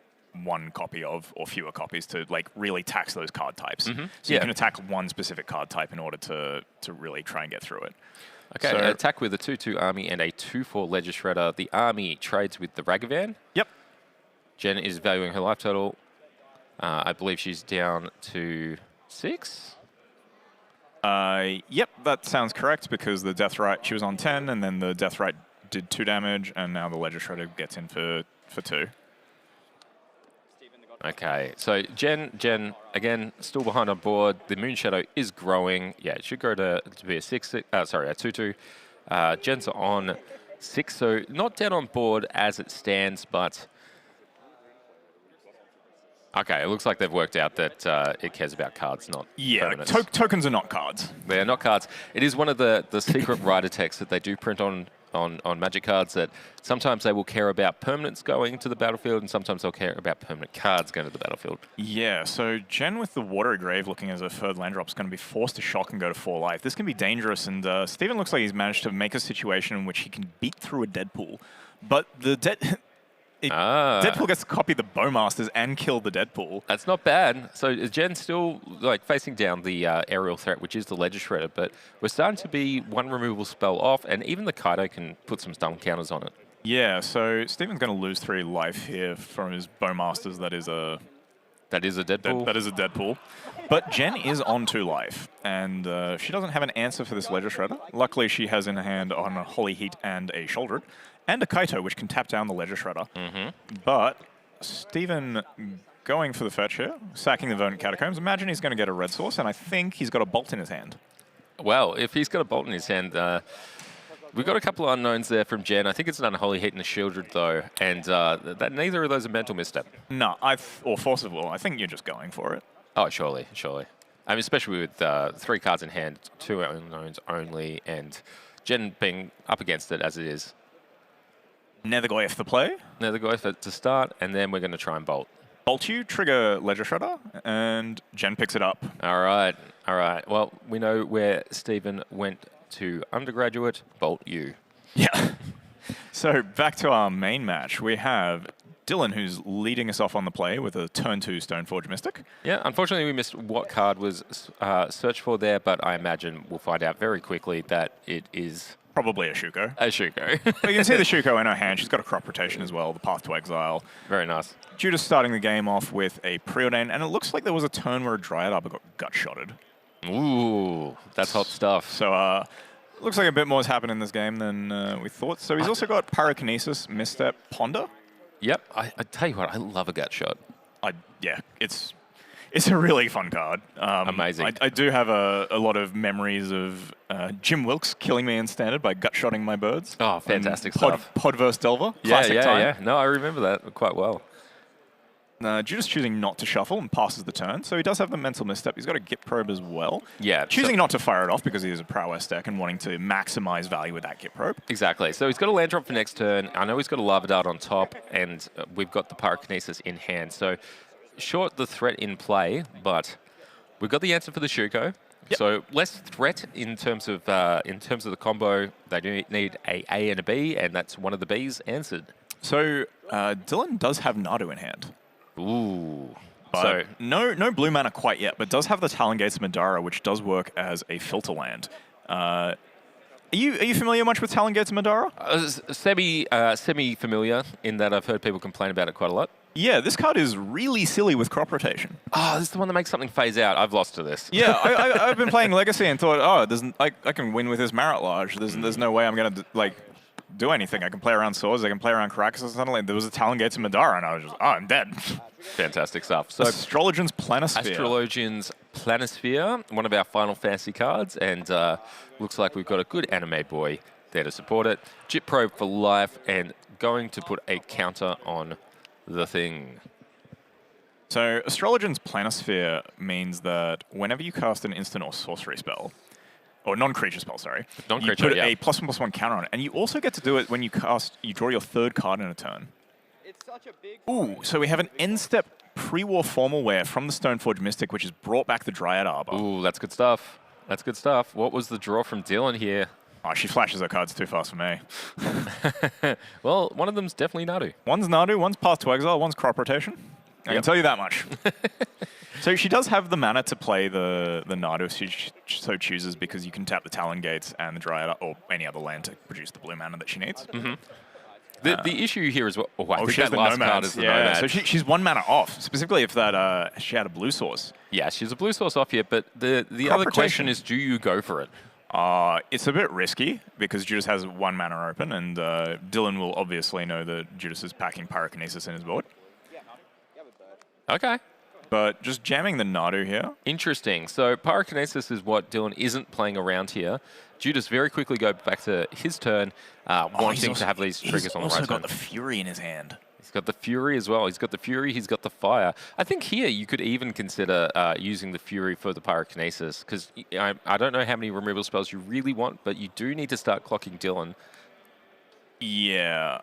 one copy of or fewer copies to like really tax those card types. So you can attack one specific card type in order to really try and get through it. Okay, So, attack with a 2/2 army and a 2/4 Ledger Shredder. The army trades with the Ragavan. Yep. Jen is valuing her life total. I believe she's down to 6. Yep, that sounds correct because the Death Right, she was on 10 and then the Death Right did 2 damage and now the Ledger Shredder gets in for 2. Okay, so Jen, again, still behind on board. The Moon Shadow is growing. Yeah, it should grow to be a 2/2. Jen's on 6, so not dead on board as it stands, but... Okay, it looks like they've worked out that it cares about cards, not permanents. Tokens are not cards. They are not cards. It is one of the secret writer texts that they do print on Magic cards that sometimes they will care about permanents going to the battlefield and sometimes they'll care about permanent cards going to the battlefield. Yeah, so Jen with the Watery Grave looking as a third land drop is going to be forced to shock and go to 4 life. This can be dangerous, and Steven looks like he's managed to make a situation in which he can beat through a Deadpool. But the Deadpool gets to copy the Bowmasters and kill the Deadpool. That's not bad. So Jen's still like facing down the aerial threat, which is the Ledger Shredder, but we're starting to be one removal spell off, and even the Kaido can put some stun counters on it. Yeah, so Steven's going to lose 3 life here from his Bowmasters. That is a Deadpool. That is a Deadpool. But Jen is on 2 life, and she doesn't have an answer for this Ledger Shredder. Luckily, she has in her hand on a Holy Heat and a Shouldered, and a Kaito, which can tap down the Ledger Shredder. But Steven going for the fetch here, sacking the Verdant Catacombs. Imagine he's going to get a red source, and I think he's got a Bolt in his hand. Well, if he's got a Bolt in his hand, we've got a couple of unknowns there from Jen. I think it's an Unholy Heat and a Shieldred, though, and that neither of those are Mental Misstep. No, or Force of Will. I think you're just going for it. Oh, surely. I mean, especially with 3 cards in hand, 2 unknowns only, and Jen being up against it as it is. Nethergoyf the play. Nethergoyf to start, and then we're going to try and bolt. Bolt you, trigger Ledger Shredder, and Jen picks it up. All right. Well, we know where Steven went to undergraduate. Bolt you. Yeah. So back to our main match. We have Dylan, who's leading us off on the play with a turn 2 Stoneforge Mystic. Yeah, unfortunately we missed what card was searched for there, but I imagine we'll find out very quickly that it is... Probably a Shuko. A Shuko. But you can see the Shuko in her hand. She's got a Crop Rotation as well, the Path to Exile. Very nice. Judas starting the game off with a Preordain, and it looks like there was a turn where a Dryad Arbor got gut-shotted. Ooh, that's hot stuff. So, looks like a bit more has happened in this game than we thought. So he's also got Pyrokinesis, Misstep, Ponder. Yep, I tell you what, I love a gut shot. Yeah, it's a really fun card. Amazing. I do have a lot of memories of Jim Wilkes killing me in Standard by gut-shotting my birds. Oh, fantastic stuff. Pod versus Delver. Classic time. Yeah. No, I remember that quite well. Judas choosing not to shuffle and passes the turn, so he does have the Mental Misstep. He's got a Git Probe as well. Yeah. Choosing not to fire it off because he is a prowess deck and wanting to maximize value with that Git Probe. Exactly. So he's got a land drop for next turn. I know he's got a Lava Dart on top, and we've got the Pyrokinesis in hand. So short the threat in play, but we've got the answer for the Shuko. So less threat in terms of the combo. They do need a A and a B, and that's one of the Bs answered. So Dylan does have Nadu in hand. Ooh. But So no blue mana quite yet, but does have the Talon Gates of Madara, which does work as a filter land. Are you familiar much with Talon Gates of Madara? semi familiar in that I've heard people complain about it quite a lot. Yeah, this card is really silly with crop rotation. Oh, this is the one that makes something phase out. I've lost to this. Yeah, I've been playing Legacy and thought, I can win with this Marit Large. There's no way I'm gonna do anything. I can play around Swords, I can play around Caracas, and suddenly there was a Talon Gates of Madara, and I was just, I'm dead. Fantastic stuff. So Astrologian's Planisphere. Astrologian's Planisphere, one of our Final Fantasy cards, and looks like we've got a good anime boy there to support it. Jit Probe for life, and going to put a counter on the thing. So Astrologian's Planisphere means that whenever you cast an instant or sorcery spell, or non-creature spell, sorry, you put a +1/+1 counter on it, and you also get to do it when you draw your third card in a turn. It's such a big Ooh, so we have an end-step pre-war formal wear from the Stoneforge Mystic, which has brought back the Dryad Arbor. Ooh, that's good stuff. That's good stuff. What was the draw from Dylan here? Oh, she flashes her cards too fast for me. Well, one of them's definitely Nadu. One's Nadu, one's Path to Exile, one's Crop Rotation. I can tell you that much. So she does have the mana to play the Nadu if she so chooses, because you can tap the Talon Gates and the Dryad or any other land to produce the blue mana that she needs. The issue here is what I think she has that the last Nomads. card is the yeah, Nomad. so she's 1 mana off, specifically if that she had a blue source. Yeah, she's a blue source off here, but the Crop other question rotation. is, do you go for it? It's a bit risky because Judas has 1 mana open, and Dylan will obviously know that Judas is packing Pyrokinesis in his board. Okay. But just jamming the Nadu here. Interesting. So Pyrokinesis is what Dylan isn't playing around here. Judas very quickly go back to his turn, wanting to have these triggers on the right He's also turn. got the Fury in his hand. He's got the Fury as well. He's got the Fury, he's got the Fire. I think here you could even consider using the Fury for the Pyrokinesis, because I don't know how many removal spells you really want, but you do need to start clocking Dylan. Yeah.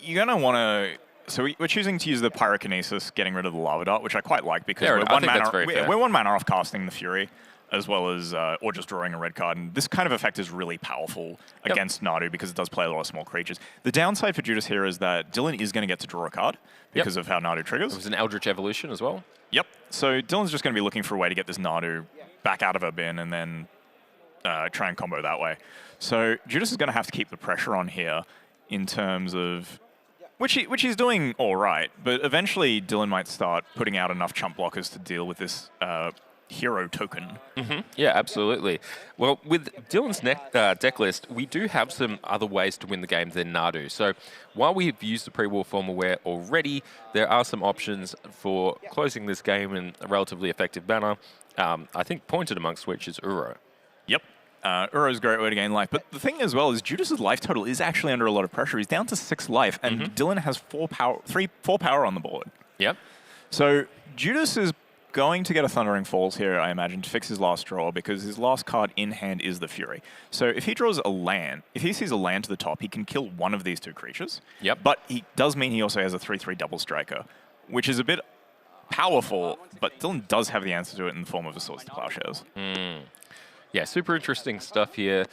You're going to want to... So we're choosing to use the Pyrokinesis, getting rid of the Lava Dart, which I quite like, because Fair we're enough. I one think mana, that's very fair. we're 1 mana off casting the Fury, as well as, or just drawing a red card. And this kind of effect is really powerful against Nadu, because it does play a lot of small creatures. The downside for Judas here is that Dylan is going to get to draw a card because of how Nadu triggers. It was an Eldritch Evolution as well. Yep. So Dylan's just going to be looking for a way to get this Nadu back out of her bin and then try and combo that way. So Judas is going to have to keep the pressure on here in terms of... Which he's doing all right, but eventually Dylan might start putting out enough chump blockers to deal with this hero token. Yeah, absolutely. Well, with Dylan's deck list, we do have some other ways to win the game than Nadu. So while we've used the pre-war formalware already, there are some options for closing this game in a relatively effective manner. I think pointed amongst which is Uro. Yep. Uro is a great way to gain life. But the thing as well is Judas's life total is actually under a lot of pressure. He's down to 6 life, and Dylan has 4 power on the board. Yep. So Judas is going to get a Thundering Falls here, I imagine, to fix his last draw, because his last card in hand is the Fury. So if he draws a land, if he sees a land to the top, he can kill one of these 2 creatures. Yep. But he does mean he also has a 3/3 double striker, which is a bit powerful, but Dylan does have the answer to it in the form of a Swords to Plowshares. Yeah, super interesting stuff here.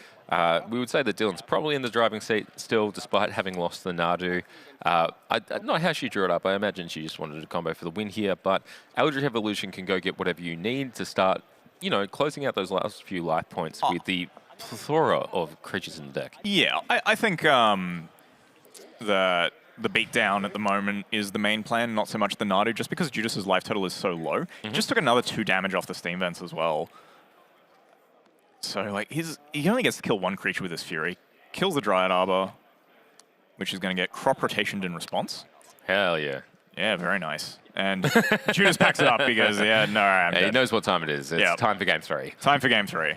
We would say that Dylan's probably in the driving seat still, despite having lost the Nadu. I don't know how she drew it up. I imagine she just wanted a combo for the win here, but Eldritch Evolution can go get whatever you need to start, closing out those last few life points with the plethora of creatures in the deck. Yeah, I think that the beatdown at the moment is the main plan, not so much the Nadu, just because Judas's life total is so low. He just took another 2 damage off the Steam Vents as well. So, like, he only gets to kill 1 creature with his Fury. Kills the Dryad Arbor, which is going to get crop rotationed in response. Hell yeah. Yeah, very nice. And Judas packs it up because, I'm He dead. knows what time it is. It's Yeah. time for game 3. Time for game 3.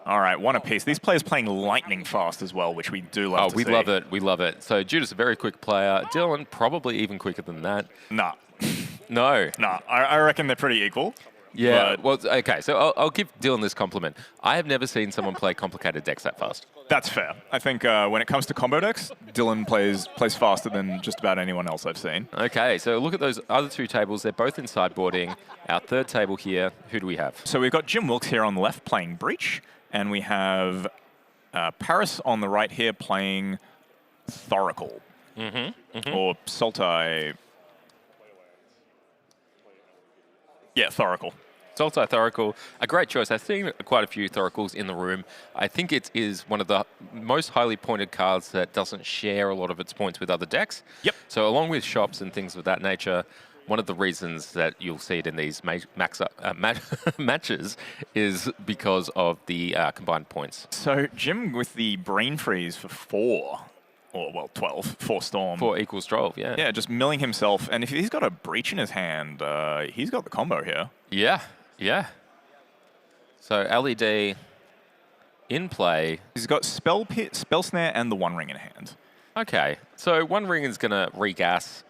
All right, 1 apiece. These players playing lightning fast as well, which we do love to We see. love it. We love it. So Judas, a very quick player. Dylan, probably even quicker than that. Nah. No. Nah, I reckon they're pretty equal. Yeah, but well, okay, so I'll give Dylan this compliment. I have never seen someone play complicated decks that fast. that's fair. I think when it comes to combo decks, Dylan plays faster than just about anyone else I've seen. Okay, so look at those other two tables. They're both in sideboarding. Our third table here, who do we have? So we've got Jim Wilkes here on the left playing Breach, and we have Paris on the right here playing Thoracle. Or Sultai. Yeah, Thoracle. Sultai Thoracle, a great choice. I've seen quite a few Thoracles in the room. I think it is one of the most highly pointed cards that doesn't share a lot of its points with other decks. Yep. So along with shops and things of that nature, one of the reasons that you'll see it in these matches is because of the combined points. So Jim with the Brain Freeze for 4, or well, 12, 4 Storm. 4 equals 12, yeah. Yeah, just milling himself. And if he's got a Breach in his hand, he's got the combo here. Yeah, yeah. So LED in play. He's got Spell Snare, and the One Ring in hand. Okay, so One Ring is going to regas.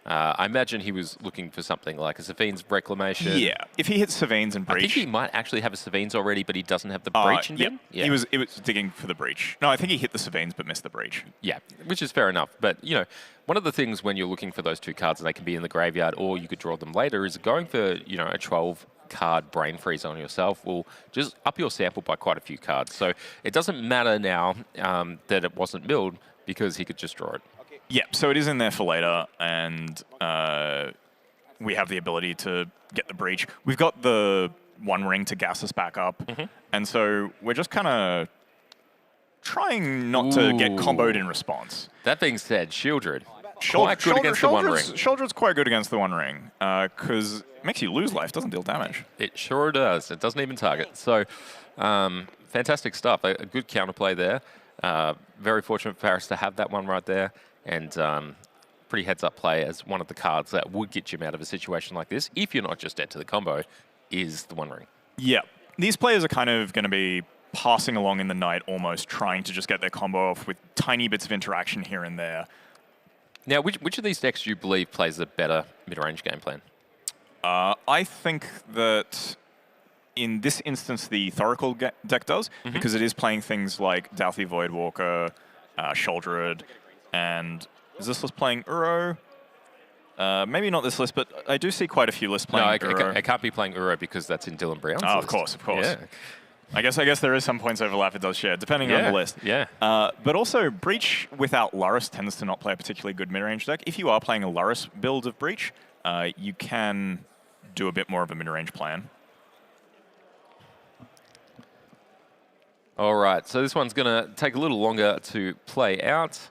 I imagine he was looking for something like a Safine's Reclamation. Yeah, if he hits Savines and Breach. I think he might actually have a Safine's already, but he doesn't have the Breach in him. Yeah, it was digging for the Breach. No, I think he hit the Savines but missed the Breach. Yeah, which is fair enough. But, you know, one of the things when you're looking for those two cards, and they can be in the graveyard or you could draw them later, is going for, you know, a 12-card Brain Freeze on yourself will just up your sample by quite a few cards. So it doesn't matter now that it wasn't milled because he could just draw it. Yeah, so it is in there for later, and we have the ability to get the Breach. We've got the One Ring to gas us back up, and so we're just kind of trying not to get comboed in response. That being said, Shieldred, quite good against the One Ring. Shieldred's quite good against the One Ring, because it makes you lose life, doesn't deal damage. It sure does. It doesn't even target. So, fantastic stuff. A good counterplay there. Very fortunate for Paris to have that one right there. And pretty heads-up play as one of the cards that would get Jim out of a situation like this, if you're not just dead to the combo, is the One Ring. Yeah. These players are kind of going to be passing along in the night almost, trying to just get their combo off with tiny bits of interaction here and there. Now, which of these decks do you believe plays a better mid-range game plan? I think that in this instance, the Thoracle deck does, because it is playing things like Douthie Voidwalker, Shouldred, and is this list playing Uro? Maybe not this list, but I do see quite a few lists playing Uro. I can't be playing Uro because that's in Dylan Brown's Oh, list. of course. Yeah. I guess there is some points overlap it does share, depending on the list. Yeah. But also, Breach without Lurrus tends to not play a particularly good mid-range deck. If you are playing a Lurrus build of Breach, you can do a bit more of a mid-range plan. All right, so this one's going to take a little longer to play out.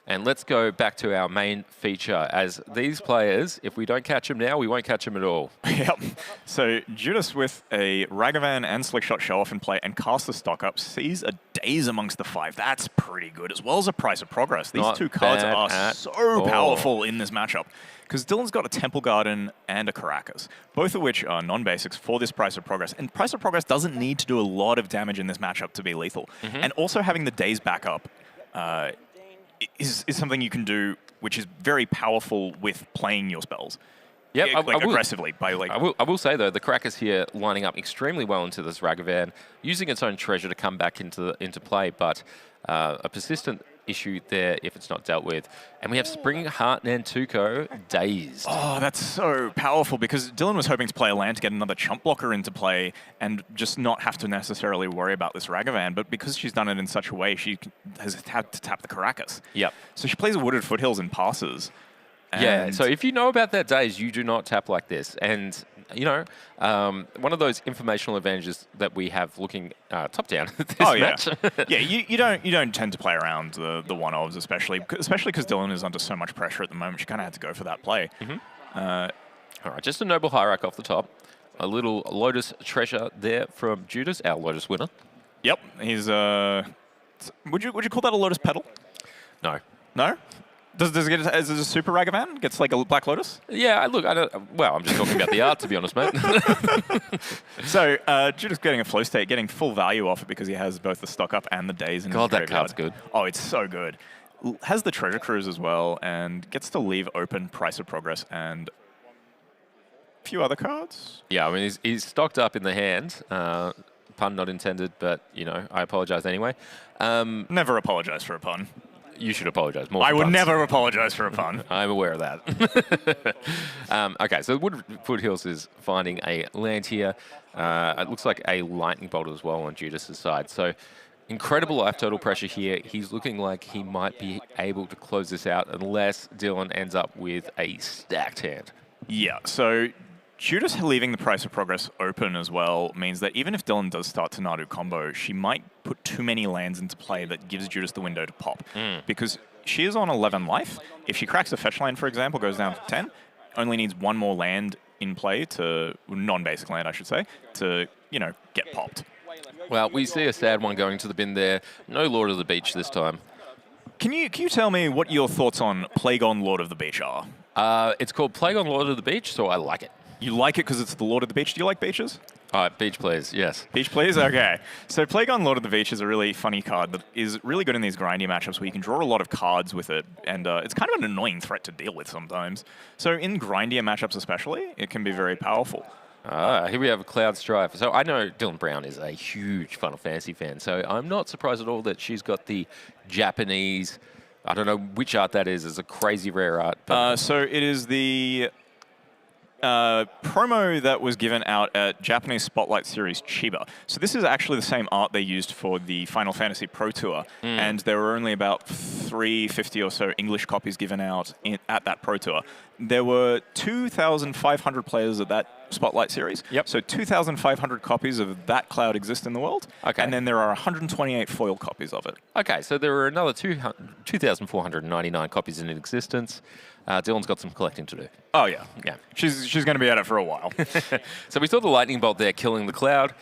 And let's go back to our main feature. As these players, if we don't catch them now, we won't catch them at all. Yep. So Judas with a Ragavan and Slickshot show off in play and cast the stock up, sees a Daze amongst the 5. That's pretty good, as well as a Price of Progress. These two cards are so powerful in this matchup. Because Dylan's got a Temple Garden and a Caracas, both of which are non-basics for this Price of Progress. And Price of Progress doesn't need to do a lot of damage in this matchup to be lethal. And also having the Daze backup is something you can do, which is very powerful with playing your spells. Yeah, aggressively. I will say, though, the Caracas here lining up extremely well into this Ragavan, using its own treasure to come back into play, but a persistent issue there if it's not dealt with. And we have Spring Heart Nantuko Dazed. Oh, that's so powerful, because Dylan was hoping to play a land to get another chump blocker into play and just not have to necessarily worry about this Ragavan, but because she's done it in such a way, she has had to tap the Caracas. Yep. So she plays a Wooded Foothills and passes. Yeah, so if you know about that Daze, you do not tap like this. And, you know, one of those informational advantages that we have looking top-down at this match. Yeah, you don't tend to play around the one-ofs, especially because Dylan is under so much pressure at the moment. She kind of had to go for that play. All right, just a Noble Hierarch off the top. A little Lotus treasure there from Judas, our Lotus winner. Yep, he's would you call that a Lotus Petal? No. No? Does it get as a super Ragavan? Gets like a Black Lotus? Yeah, look, I'm just talking about the art, to be honest, mate. So, Judas getting a flow state, getting full value off it because he has both the stock up and the Daze in his God, that graveyard. card's good. Oh, it's so good. Has the Treasure Cruise as well, and gets to leave open Price of Progress and few other cards. Yeah, I mean, he's stocked up in the hand. Pun not intended, but, you know, I apologize anyway. Never apologize for a pun. You should apologize more. I for would puns. never apologize for a pun. I'm aware of that. Okay, so Wood Foothills is finding a land here. It looks like a lightning bolt as well on Judas's side. So incredible life total pressure here. He's looking like he might be able to close this out unless Dylan ends up with a stacked hand. Yeah, so Judas leaving the Price of Progress open as well means that even if Dylan does start to Nadu combo, she might put too many lands into play that gives Judas the window to pop. Because she is on 11 life. If she cracks a fetch land, for example, goes down to 10, only needs one more land in play to, non-basic land, I should say, to, you know, get popped. Well, we see a sad one going to the bin there. No Lord of the Beach this time. Can you tell me what your thoughts on Plague on Lord of the Beach are? It's called Plague on Lord of the Beach, so I like it. You like it because it's the Lord of the Beach. Do you like beaches? All right, beach players, yes. Beach please? Okay. So Plague on Lord of the Beach is a really funny card that is really good in these grindy matchups where you can draw a lot of cards with it, and it's kind of an annoying threat to deal with sometimes. So in grindier matchups especially, it can be very powerful. Here we have a Cloud Strife. So I know Dylan Brown is a huge Final Fantasy fan, so I'm not surprised at all that she's got the Japanese, I don't know which art that is. It's a crazy rare art. But So it is the promo that was given out at Japanese Spotlight Series Chiba. So this is actually the same art they used for the Final Fantasy Pro Tour, and there were only about 350 or so English copies given out at that Pro Tour. There were 2,500 players at that Spotlight Series. Yep. So 2,500 copies of that cloud exist in the world, Okay. and then there are 128 foil copies of it. Okay, so there are another 2,499 copies in existence. Dylan's got some collecting to do. Oh yeah, Yeah. she's going to be at it for a while. So we saw the lightning bolt there killing the cloud.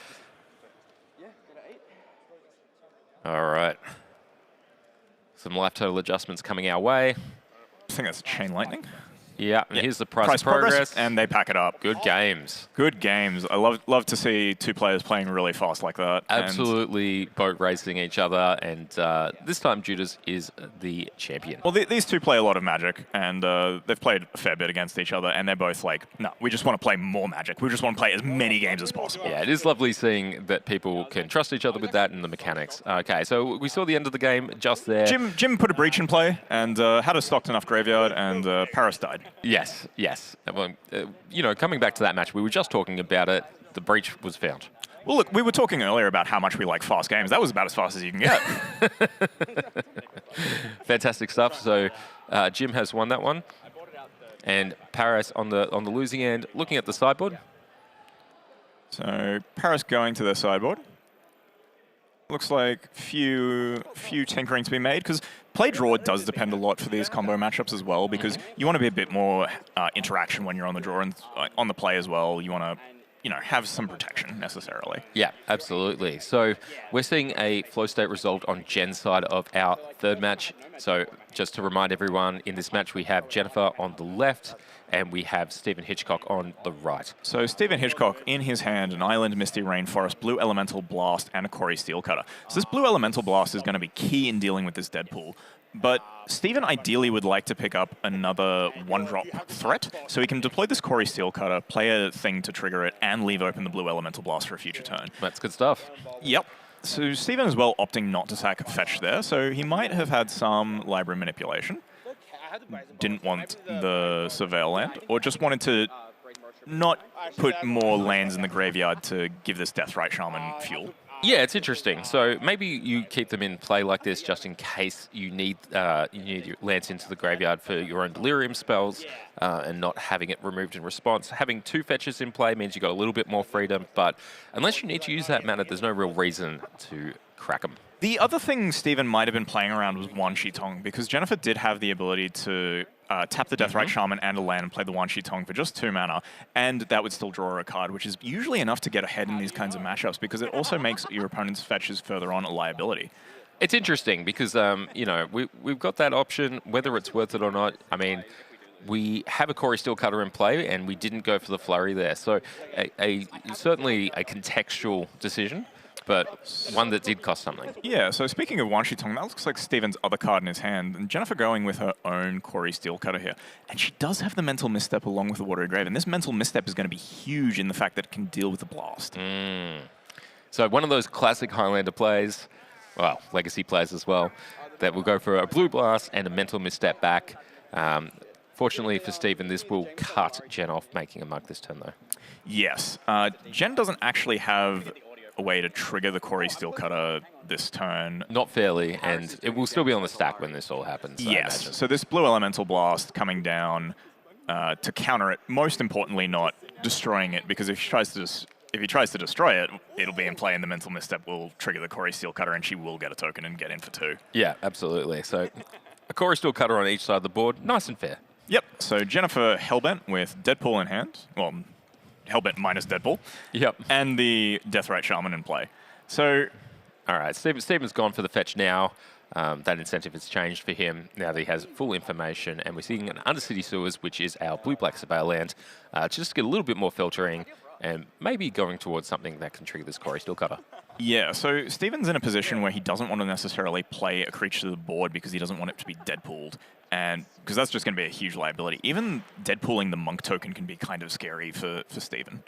All right. Some life total adjustments coming our way. I think that's chain lightning. Yeah, and here's the price of progress. and they pack it up. Good games. Good games. I love to see two players playing really fast like that. Absolutely boat racing each other, and this time Judas is the champion. Well, these two play a lot of Magic, and they've played a fair bit against each other, and they're both like, no, we just want to play more Magic. We just want to play as many games as possible. Yeah, it is lovely seeing that people can trust each other with that and the mechanics. Okay, so we saw the end of the game just there. Jim put a breach in play, and had a stocked enough graveyard, and Paris died. Yes, yes. Well, you know, coming back to that match, we were just talking about it. The breach was found. Well, look, we were talking earlier about how much we like fast games. That was about as fast as you can get. Fantastic stuff. So Jim has won that one, and Paris on the losing end, looking at the sideboard. So Paris going to their sideboard. Looks like few tinkering to be made, because play draw does depend a lot for these combo matchups as well, because you want to be a bit more interaction when you're on the draw and on the play as well. You want to, you know, have some protection necessarily. Yeah, absolutely. So we're seeing a flow state result on Jen's side of our third match. So just to remind everyone, in this match we have Jennifer on the left, and we have Stephen Hitchcock on the right. So Stephen Hitchcock, in his hand, an Island Misty Rainforest, Blue Elemental Blast, and a Corey Steelcutter. So this Blue Elemental Blast is going to be key in dealing with this Deadpool. But Stephen ideally would like to pick up another one-drop threat, so he can deploy this Corey Steelcutter, play a thing to trigger it, and leave open the Blue Elemental Blast for a future turn. That's good stuff. Yep. So Stephen as well opting not to sack Fetch there, so he might have had some library manipulation. Didn't want the Surveil land, or just wanted to not put more lands in the graveyard to give this Deathrite Shaman fuel. Yeah, it's interesting. So maybe you keep them in play like this just in case you need your lands into the graveyard for your own Delirium spells, and not having it removed in response. Having two fetches in play means you've got a little bit more freedom, but unless you need to use that mana, there's no real reason to crack them. The other thing Stephen might have been playing around was Wan Shi Tong, because Jennifer did have the ability to tap the Deathrite Shaman and a land and play the Wan Shi Tong for just 2 mana, and that would still draw a card, which is usually enough to get ahead in these kinds of matchups, because it also makes your opponent's fetches further on a liability. It's interesting because, you know, we've got that option, whether it's worth it or not. I mean, we have a Corey Steelcutter in play, and we didn't go for the flurry there. So certainly a contextual decision. but one that did cost something. Yeah, so speaking of Wan Shi Tong, that looks like Steven's other card in his hand. And Jennifer going with her own Corey Steelcutter here. And she does have the mental misstep along with the Watery Grave. And this mental misstep is going to be huge in the fact that it can deal with the blast. So one of those classic Highlander plays, well, legacy plays as well, that will go for a blue blast and a mental misstep back. Fortunately for Steven, this will cut Jen off making a mug this turn, though. Yes. Jen doesn't actually have a way to trigger the Corey Steelcutter this turn. Not fairly, and it will still be on the stack when this all happens. I Yes. imagine. So this blue elemental blast coming down to counter it. Most importantly, not destroying it, because if he tries to destroy it, it'll be in play, and the mental misstep will trigger the Corey Steelcutter, and she will get a token and get in for 2. Yeah, absolutely. So a Corey Steelcutter on each side of the board, nice and fair. Yep. So Jennifer Hellbent with Deadpool in hand. Well, Hellbent minus Deadpool. Yep. And the Deathrite Shaman in play. So All right, Steven's gone for the fetch now. That incentive has changed for him now that he has full information, and we're seeing an Undercity Sewers, which is our blue-black surveil land, just to get a little bit more filtering and maybe going towards something that can trigger this Corey Steelcutter. yeah, so Steven's in a position where he doesn't want to necessarily play a creature to the board because he doesn't want it to be Deadpooled, and because that's just going to be a huge liability. Even Deadpooling the Monk token can be kind of scary for Steven.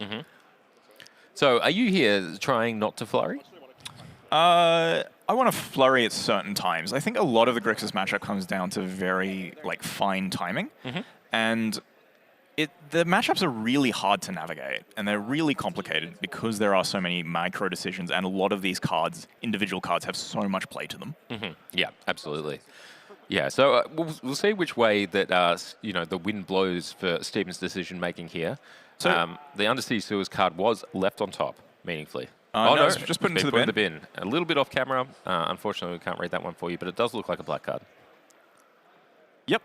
So are you here trying not to flurry? I want to flurry at certain times. I think a lot of the Grixis matchup comes down to very fine timing, and the matchups are really hard to navigate, and they're really complicated because there are so many micro decisions, and a lot of these cards, individual cards, have so much play to them. Yeah, absolutely. Yeah, so we'll see which way that the wind blows for Steven's decision making here. So the Undercity Sewers card was left on top meaningfully. no, it's just put it's into been the put in the bin. A little bit off camera. Unfortunately, we can't read that one for you, but it does look like a black card. Yep.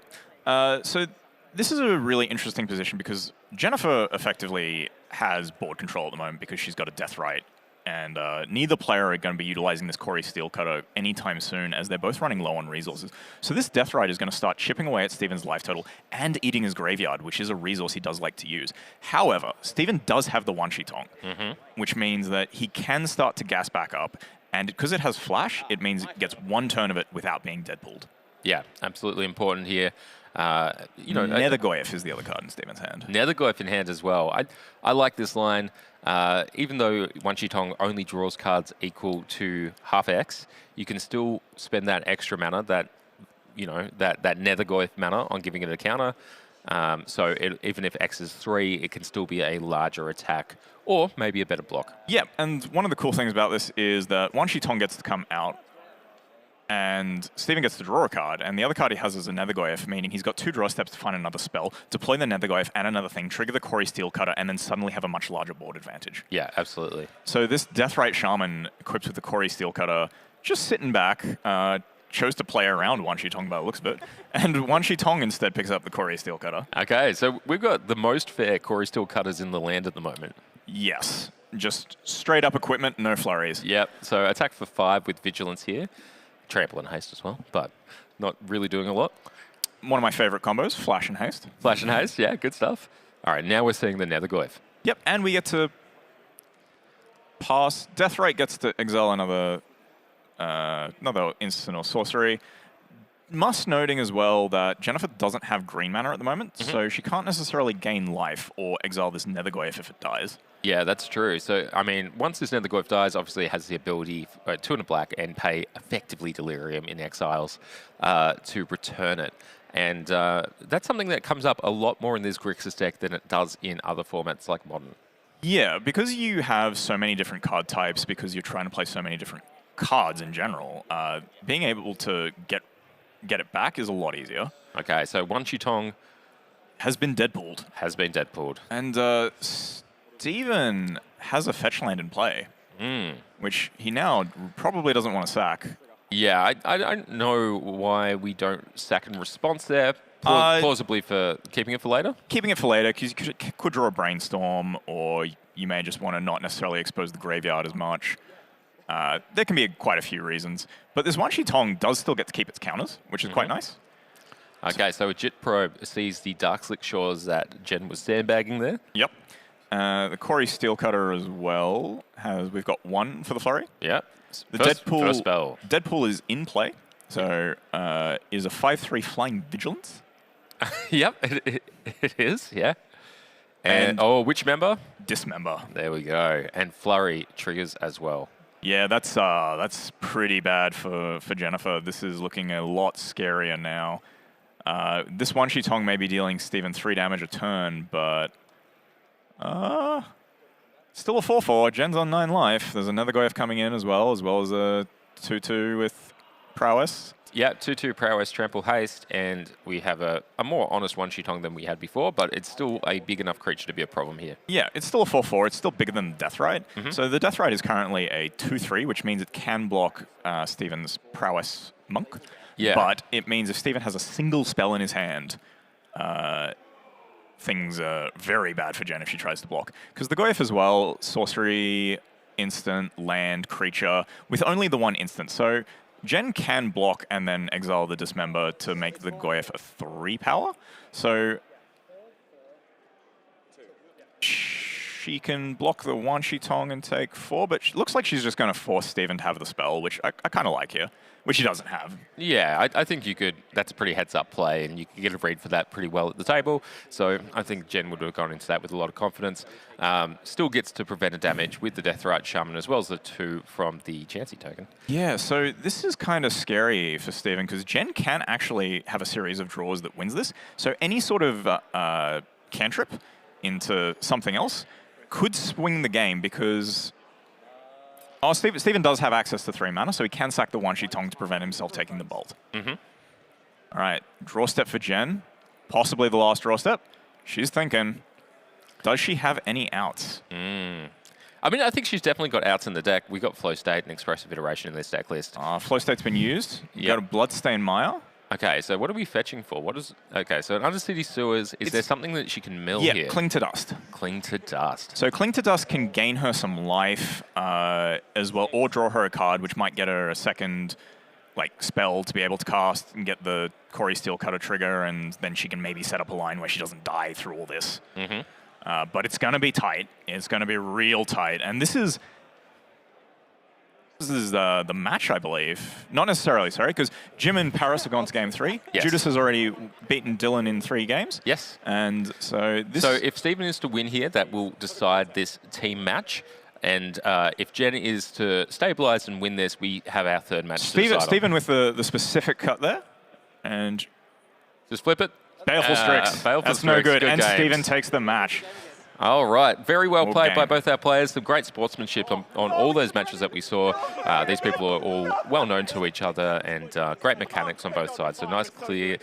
So this is a really interesting position because Jennifer effectively has board control at the moment because she's got a Deathrite, and neither player are going to be utilizing this Corey Steelcutter anytime soon as they're both running low on resources. So this Deathrite is going to start chipping away at Steven's life total and eating his graveyard, which is a resource he does like to use. However, Steven does have the Wan Shi Tong, which means that he can start to gas back up, and because it has flash, it means it gets one turn of it without being Deadpooled. Yeah, absolutely important here. Nethergoyf is the other card in Steven's hand. Nethergoyf in hand as well. I like this line. Even though Wan Shi Tong only draws cards equal to half X, you can still spend that extra mana, that Nethergoyf mana, on giving it a counter. So even if X is 3, it can still be a larger attack or maybe a better block. Yeah, and one of the cool things about this is that Wan Shi Tong gets to come out, and Steven gets to draw a card, and the other card he has is a Nethergoyf, meaning he's got 2 draw steps to find another spell, deploy the Nethergoyf and another thing, trigger the Corey Steelcutter, and then suddenly have a much larger board advantage. Yeah, absolutely. So this Deathrite Shaman, equipped with the Corey Steelcutter, just sitting back, chose to play around Wan Shi Tong by the looks of it, and Wan Shi Tong instead picks up the Corey Steelcutter. Okay, so we've got the most fair Corey Steelcutters in the land at the moment. Yes, just straight up equipment, no flurries. Yep, so attack for 5 with Vigilance here. Trample and Haste as well, but not really doing a lot. One of my favorite combos, Flash and Haste. Flash and Haste, yeah, good stuff. All right, now we're seeing the Nethergoyf. Yep, and we get to pass. Deathrite gets to exile another instant or sorcery. Must noting as well that Jennifer doesn't have green mana at the moment, so she can't necessarily gain life or exile this Nethergoyf if it dies. Yeah, that's true. So, I mean, once this Nethergoyf dies, obviously it has the ability, 2 and a black, and pay effectively Delirium in Exiles to return it. And that's something that comes up a lot more in this Grixis deck than it does in other formats like Modern. Yeah, because you have so many different card types, because you're trying to play so many different cards in general, being able to get it back is a lot easier. Okay, so Wan Shi Tong has been Deadpooled. And Steven has a fetch land in play, which he now probably doesn't want to sack. Yeah, I don't know why we don't sack in response there. Plausibly for keeping it for later? Keeping it for later, because you could draw a Brainstorm, or you may just want to not necessarily expose the graveyard as much. There can be quite a few reasons. But this Wan Shi Tong does still get to keep its counters, which is quite nice. Okay, so a Jit Probe sees the Darkslick Shores that Jen was sandbagging there. Yep. The Corey Steelcutter as well. We've got 1 for the flurry. Yeah. The First spell. Deadpool is in play. So is a 5/3 Flying Vigilance. Yep, it is, yeah. And which member? Dismember. There we go. And flurry triggers as well. Yeah, that's pretty bad for Jennifer. This is looking a lot scarier now. This Wan Shi Tong may be dealing Steven 3 damage a turn, but still a 4/4. Jen's on 9 life. There's another Goyf coming in as well as a 2/2 with prowess. Yeah, 2/2 prowess, trample haste, and we have a more honest Wan Shi Tong than we had before, but it's still a big enough creature to be a problem here. Yeah, it's still a 4/4. It's still bigger than Death Ride. So the Death Ride is currently a 2/3, which means it can block Steven's prowess monk. Yeah. But it means if Steven has a single spell in his hand, things are very bad for Jen if she tries to block. Because the Goyf as well, sorcery, instant, land, creature, with only the 1 instant. So Jen can block and then exile the Dismember to make the Goyf a 3 power. So she can block the Wan Shi Tong and take 4, but it looks like she's just going to force Steven to have the spell, which I kind of like here, which he doesn't have. Yeah, I think you could. That's a pretty heads-up play, and you can get a read for that pretty well at the table. So I think Jen would have gone into that with a lot of confidence. Still gets to prevent a damage with the Deathrite Shaman, as well as the 2 from the Chansey token. Yeah, so this is kind of scary for Steven, because Jen can actually have a series of draws that wins this. So any sort of cantrip into something else could swing the game, because Steven does have access to 3 mana, so he can sack the Wan Shi Tong to prevent himself taking the bolt. All right, draw step for Jen. Possibly the last draw step. She's thinking, does she have any outs? I mean, I think she's definitely got outs in the deck. We got Flow State and Expressive Iteration in this deck list. Flow State's been used. You got a Bloodstain Mire. Okay, so what are we fetching for? Okay, so in Undercity Sewers, is there something that she can mill here? Yeah, Cling to Dust. Cling to Dust. So Cling to Dust can gain her some life as well, or draw her a card, which might get her a second spell to be able to cast and get the Corey Steelcutter trigger, and then she can maybe set up a line where she doesn't die through all this. But it's going to be tight. It's going to be real tight. And this is the match, I believe. Not necessarily, sorry, because Jim and Paris have gone to game 3. Yes. Judas has already beaten Dylan in 3 games. Yes. And so this... So if Steven is to win here, that will decide this team match. And if Jen is to stabilize and win this, we have our 3rd match to decide on. Steven with the specific cut there. And... just flip it. Baleful Strix. That's no good. And games. Steven takes the match. All right. Very well played by both our players. Some great sportsmanship on all those matches that we saw. These people are all well known to each other, and great mechanics on both sides. So nice, clear,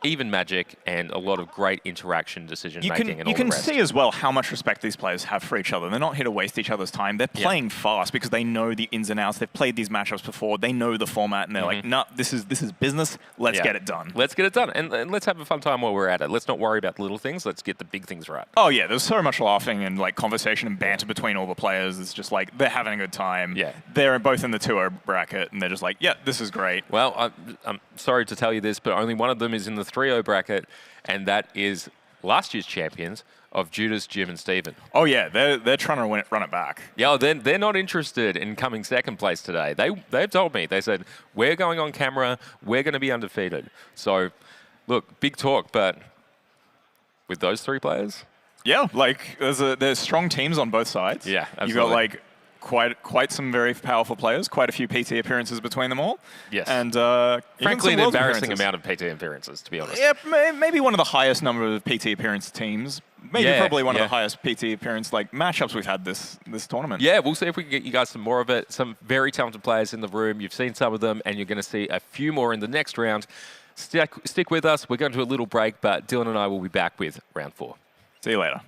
even magic, and a lot of great interaction, decision making, and all the rest. You can see as well how much respect these players have for each other. They're not here to waste each other's time. They're playing fast because they know the ins and outs. They've played these matchups before. They know the format, and they're like, "No, this is business. Let's get it done. Let's get it done, and let's have a fun time while we're at it. Let's not worry about the little things. Let's get the big things right." Oh yeah, there's so much laughing and conversation and banter between all the players. It's just they're having a good time. Yeah, they're both in the 2-0 bracket, and they're just yeah, this is great. Well, I'm sorry to tell you this, but only one of them is in the 3-0 bracket. And that is last year's champions of Judas, Jim, and Steven. Oh yeah, they're trying to run it back. Yeah, they're not interested in coming 2nd place today. They've told me, they said, we're going on camera, we're going to be undefeated. So, look, big talk, but with those 3 players? Yeah, there's strong teams on both sides. Yeah, absolutely. You've got quite some very powerful players, quite a few PT appearances between them all. Yes. And frankly, an embarrassing amount of PT appearances, to be honest. Yeah, maybe one of the highest number of PT appearance teams. Maybe probably one of the highest PT appearance matchups we've had this tournament. Yeah, we'll see if we can get you guys some more of it. Some very talented players in the room. You've seen some of them, and you're going to see a few more in the next round. Stick with us. We're going to a little break, but Dylan and I will be back with round 4. See you later.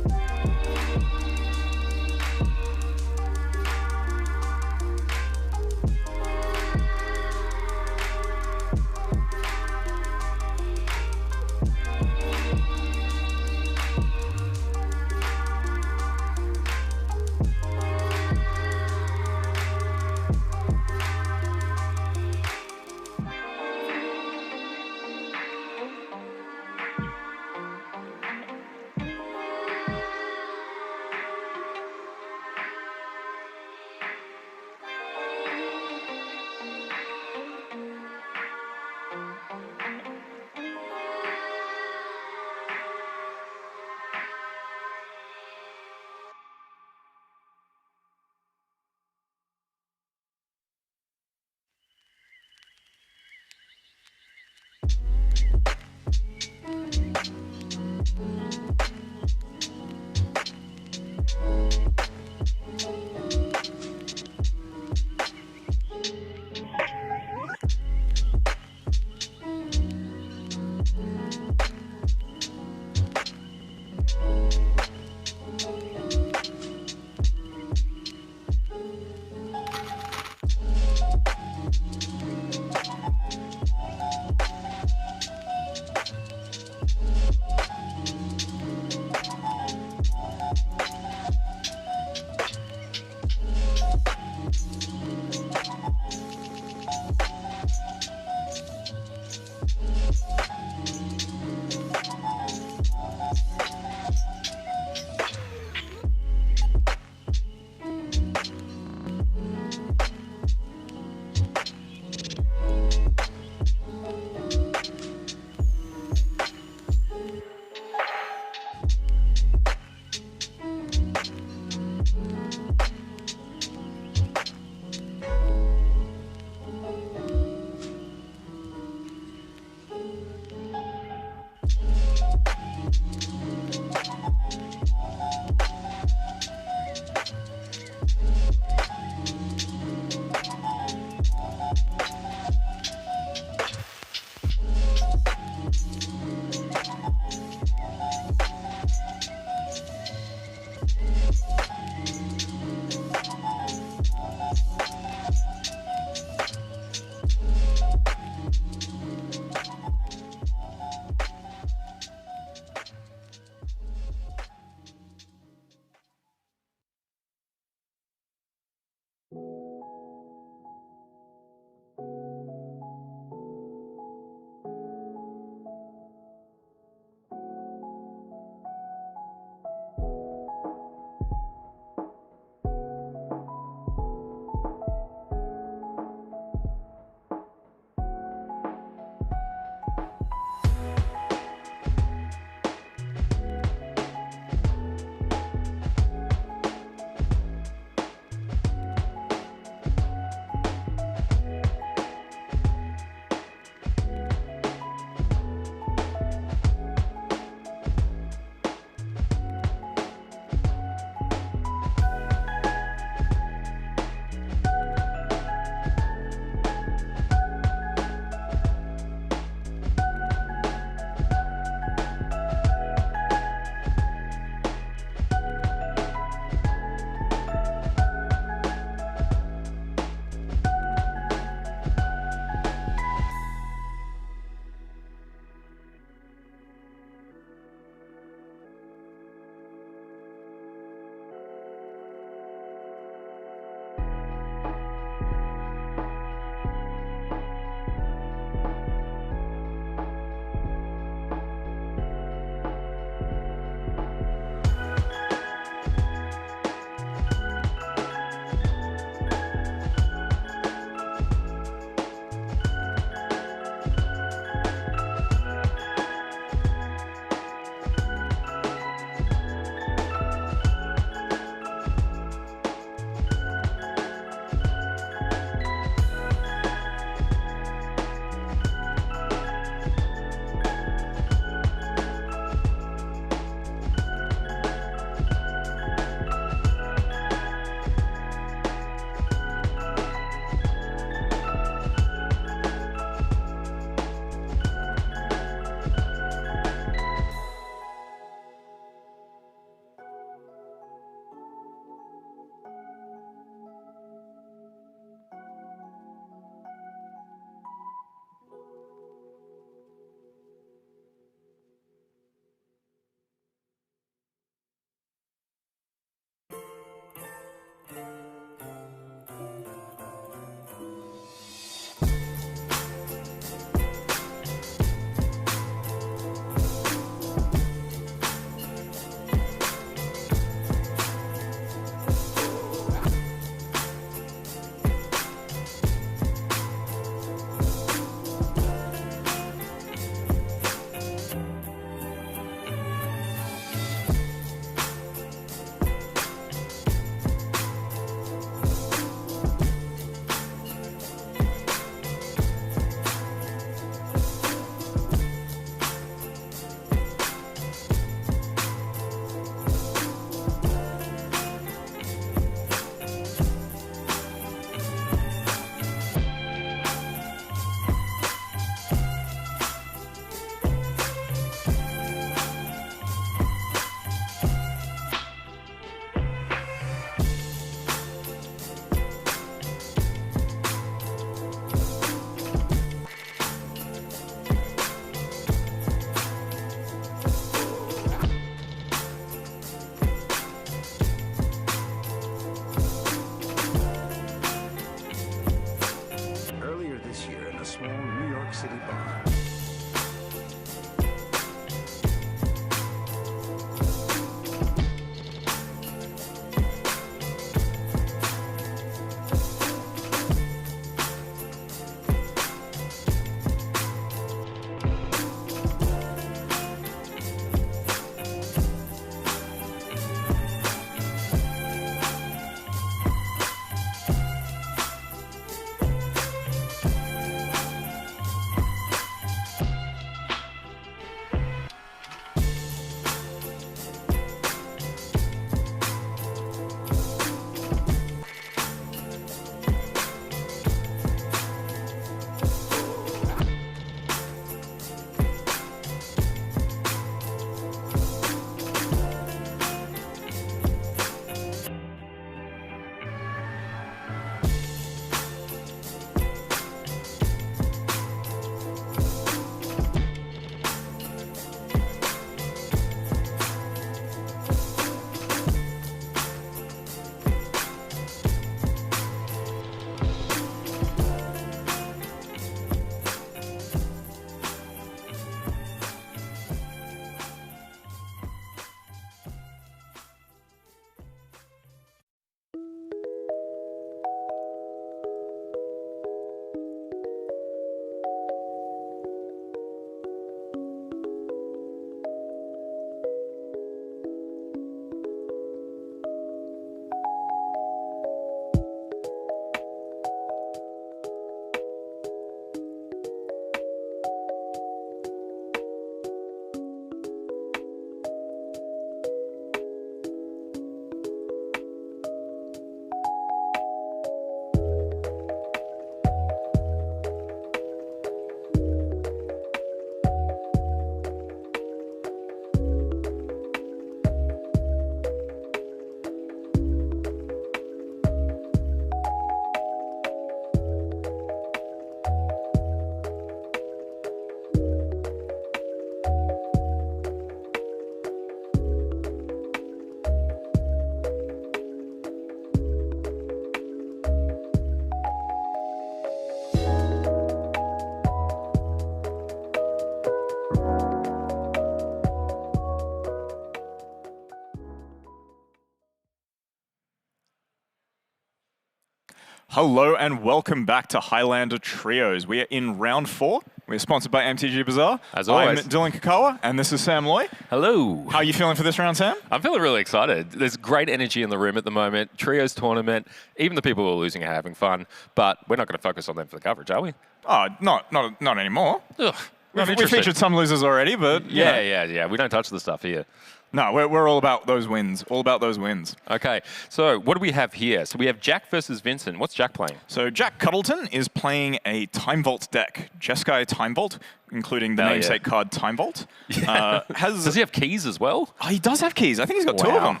Hello and welcome back to Highlander Trios. We are in round 4. We are sponsored by MTG Bazaar. As always. I'm Dylan Kakawa, and this is Sam Loy. Hello. How are you feeling for this round, Sam? I'm feeling really excited. There's great energy in the room at the moment. Trios tournament. Even the people who are losing are having fun. But we're not going to focus on them for the coverage, are we? Oh, not anymore. Ugh, We've not interested. featured some losers already, but you know. Yeah. We don't touch the stuff here. No, we're all about those wins. All about those wins. Okay, so what do we have here? So we have Jack versus Vincent. What's Jack playing? So Jack Cuddleton is playing a Time Vault deck. Jeskai Time Vault, including the namesake card Time Vault. Does he have keys as well? Oh, he does have keys. I think he's got 2 of Wow. them.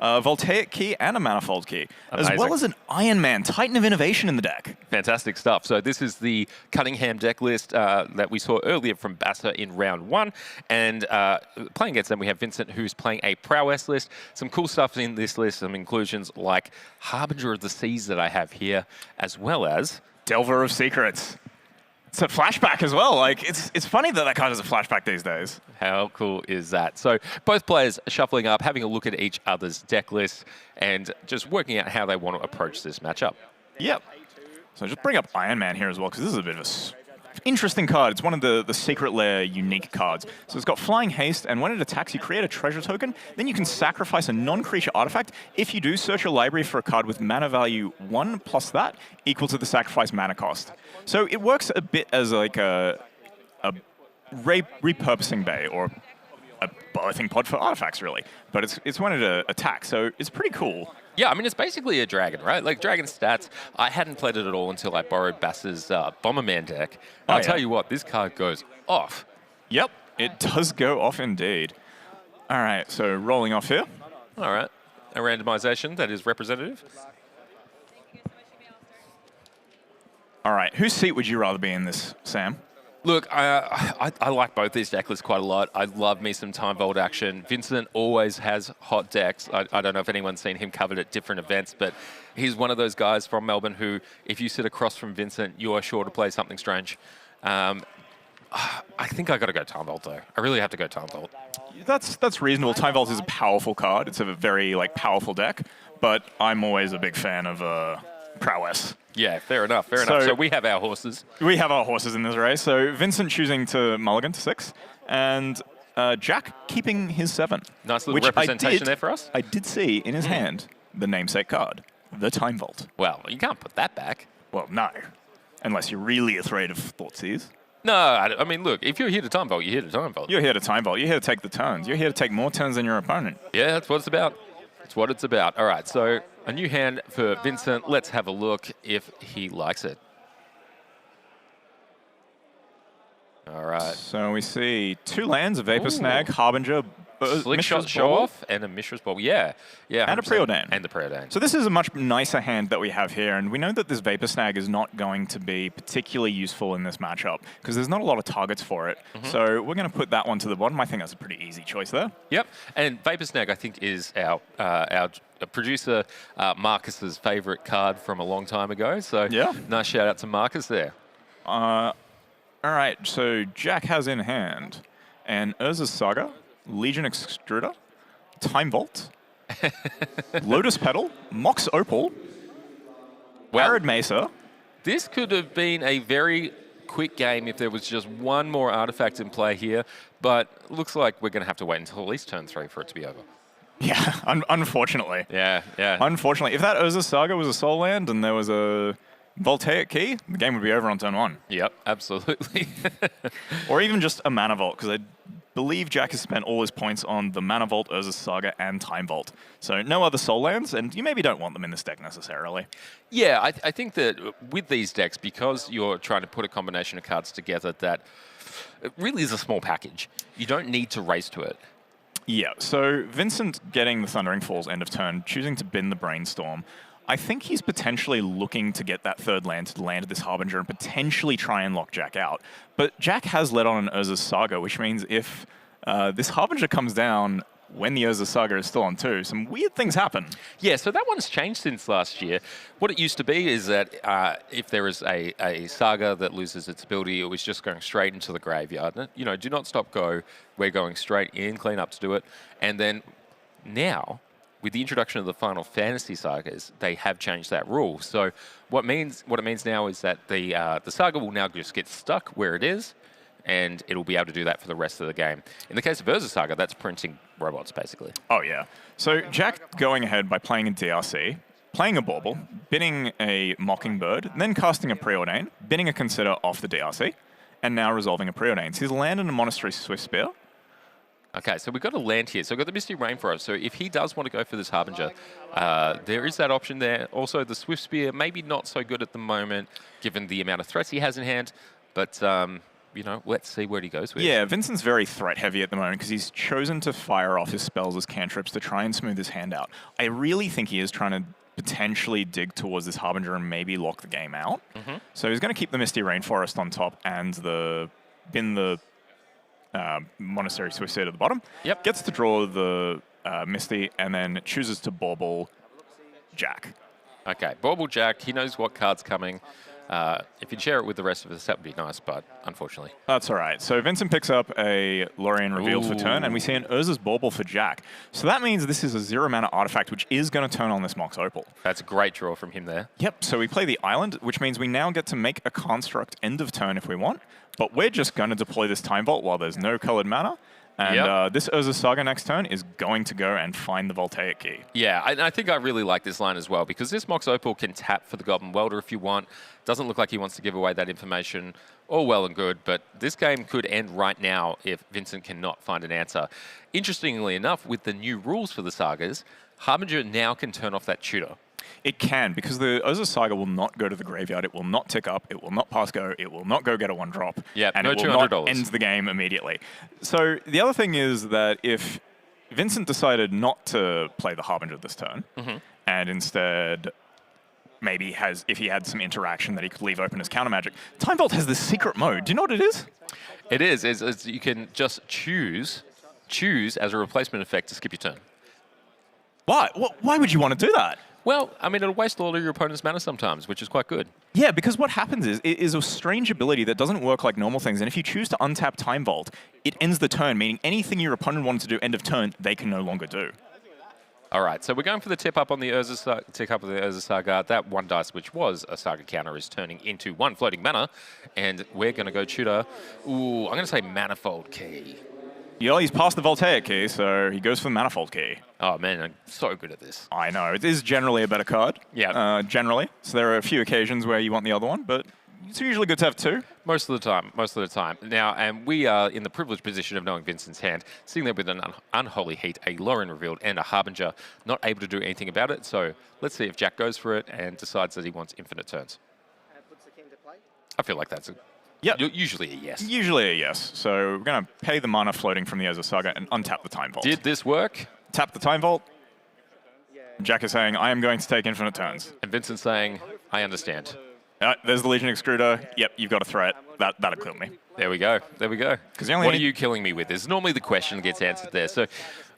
A Voltaic key and a Manifold key, Amazing. as well as an Iron Man, Titan of Innovation in the deck. Fantastic stuff. So this is the Cunningham deck list that we saw earlier from Basser in round 1. And playing against them, we have Vincent, who's playing a Prowess list. Some cool stuff in this list, some inclusions like Harbinger of the Seas that I have here, as well as... Delver of Secrets. It's a flashback as well. Like it's funny that card is a flashback these days. How cool is that? So both players shuffling up, having a look at each other's deck lists, and just working out how they want to approach this matchup. Yep. So just bring up Iron Man here as well, because this is a bit of a interesting card. It's one of the Secret Lair unique cards. So it's got Flying Haste, and when it attacks, you create a treasure token. Then you can sacrifice a non-creature artifact. If you do, search your library for a card with mana value 1 plus that, equal to the sacrifice mana cost. So it works a bit as like a repurposing bay, or a birthing pod for artifacts, really. But it's when it attacks, so it's pretty cool. Yeah, I mean, it's basically a dragon, right? Like, dragon stats, I hadn't played it at all until I borrowed Bass's Bomberman deck. And I'll tell you what, this card goes off. Yep, it does go off indeed. All right, so rolling off here. All right. A randomization that is representative. All right, whose seat would you rather be in this, Sam? Look, I like both these deck lists quite a lot. I love me some Time Vault action. Vincent always has hot decks. I don't know if anyone's seen him covered at different events, but he's one of those guys from Melbourne who, if you sit across from Vincent, you are sure to play something strange. I think I got to go Time Vault, though. I really have to go Time Vault. That's reasonable. Time Vault is a powerful card. It's a very powerful deck, but I'm always a big fan of Prowess. Yeah, fair enough, fair enough. So we have our horses. We have our horses in this race. So Vincent choosing to mulligan to 6, and Jack keeping his 7. Nice little representation there for us. I did see in his hand the namesake card, the Time Vault. Well, you can't put that back. Well, no. Unless you're really afraid of Thoughtseize. No, I mean, look, if you're here to Time Vault, you're here to Time Vault. You're here to Time Vault. You're here to take the turns. You're here to take more turns than your opponent. Yeah, that's what it's about. That's what it's about. All right, so a new hand for Vincent. Let's have a look if he likes it. All right. So we see 2 lands, a Vapor Snag, Harbinger, Slick Shot Mishra's Show Ball, Off, and a Mishra's Ball. Yeah. and a 100%. Preordain. And the Preordain. So this is a much nicer hand that we have here, and we know that this Vapor Snag is not going to be particularly useful in this matchup, because there's not a lot of targets for it. So we're going to put that one to the bottom. I think that's a pretty easy choice there. Yep. And Vapor Snag, I think, is our producer Marcus's favourite card from a long time ago. So Yeah. nice shout out to Marcus there. All right, so Jack has in hand an Urza's Saga, Legion Extruder, Time Vault, Lotus Petal, Mox Opal, Arid Mesa. This could have been a very quick game if there was just one more artifact in play here, but looks like we're going to have to wait until at least turn 3 for it to be over. Yeah, unfortunately. Yeah. Unfortunately. If that Urza's Saga was a Soul Land and there was a Voltaic Key, the game would be over on turn 1. Yep, absolutely. Or even just a Mana Vault, because I believe Jack has spent all his points on the Mana Vault, Urza's Saga, and Time Vault. So no other Soul Lands, and you maybe don't want them in this deck necessarily. Yeah, I think that with these decks, because you're trying to put a combination of cards together that it really is a small package, you don't need to race to it. Yeah, so Vincent getting the Thundering Falls end of turn, choosing to bin the Brainstorm. I think he's potentially looking to get that 3rd land to land this Harbinger and potentially try and lock Jack out. But Jack has led on an Urza's Saga, which means if this Harbinger comes down when the Urza's Saga is still on 2, some weird things happen. Yeah, so that one's changed since last year. What it used to be is that if there is a Saga that loses its ability, it was just going straight into the graveyard. You know, do not stop, go. We're going straight in, clean up to do it. And then now, with the introduction of the Final Fantasy sagas, they have changed that rule. So what it means now is that the saga will now just get stuck where it is, and it'll be able to do that for the rest of the game. In the case of Urza Saga, that's printing robots, basically. Oh, yeah. So Jack going ahead by playing a DRC, playing a Bauble, binning a Mockingbird, then casting a Preordain, binning a Consider off the DRC, and now resolving a Preordain. So he's landed a Monastery Swift Spear. Okay, so we've got a land here. So we've got the Misty Rainforest. So if he does want to go for this Harbinger, there is that option there. Also, the Swift Spear, maybe not so good at the moment, given the amount of threats he has in hand. But you know, let's see where he goes with. Yeah, Vincent's very threat heavy at the moment because he's chosen to fire off his spells as cantrips to try and smooth his hand out. I really think he is trying to potentially dig towards this Harbinger and maybe lock the game out. So he's going to keep the Misty Rainforest on top and bin the Monastery Swift Spear at the bottom. Yep. Gets to draw the Misty and then chooses to Bauble Jack. Okay, Bauble Jack, he knows what card's coming. If you'd share it with the rest of us, that would be nice, but unfortunately. That's all right. So Vincent picks up a Lorien Revealed for turn, and we see an Urza's Bauble for Jack. So that means this is a 0-mana artifact, which is going to turn on this Mox Opal. That's a great draw from him there. Yep, so we play the Island, which means we now get to make a construct end of turn if we want, but we're just going to deploy this Time Vault while there's no colored mana. And this Urza Saga next turn is going to go and find the Voltaic Key. Yeah, I think I really like this line as well, because this Mox Opal can tap for the Goblin Welder if you want. Doesn't look like he wants to give away that information. All well and good, but this game could end right now if Vincent cannot find an answer. Interestingly enough, with the new rules for the Sagas, Harbinger now can turn off that tutor. It can, because the Urza Saga will not go to the graveyard, it will not tick up, it will not pass go, it will not go get a 1-drop, and no it will not $200. end the game immediately. So the other thing is that if Vincent decided not to play the Harbinger this turn, and instead maybe if he had some interaction that he could leave open as counter magic, Time Vault has this secret mode. Do you know what it is? It is. It's you can just choose as a replacement effect to skip your turn. Why? Why would you want to do that? Well, I mean, it'll waste all of your opponent's mana sometimes, which is quite good. Yeah, because what happens is, it is a strange ability that doesn't work like normal things, and if you choose to untap Time Vault, it ends the turn, meaning anything your opponent wanted to do end of turn, they can no longer do. All right, so we're going for the tip up on the Urza Saga. That one dice, which was a Saga counter, is turning into one floating mana, and we're going to go tutor. Ooh, I'm going to say Manifold Key. Yeah, he's past the Voltaic Key, so he goes for the Manifold Key. Oh, man, I'm so good at this. I know. It is generally a better card. Yeah. Generally. So there are a few occasions where you want the other one, but it's usually good to have two. Most of the time. Now, and we are in the privileged position of knowing Vincent's hand, sitting there with an Unholy Heat, a Lorien Revealed, and a Harbinger, not able to do anything about it. So let's see if Jack goes for it and decides that he wants infinite turns. Puts the king to play. I feel like that's usually a yes. Usually a yes. So we're going to pay the mana floating from the Urza Saga and untap the Time Vault. Did this work? Tap the Time Vault. Jack is saying, I am going to take infinite turns. And Vincent's saying, I understand. There's the Legion Extruder. Yep, you've got a threat. That'll kill me. There we go. What What are you killing me with? Is normally the question that gets answered there. So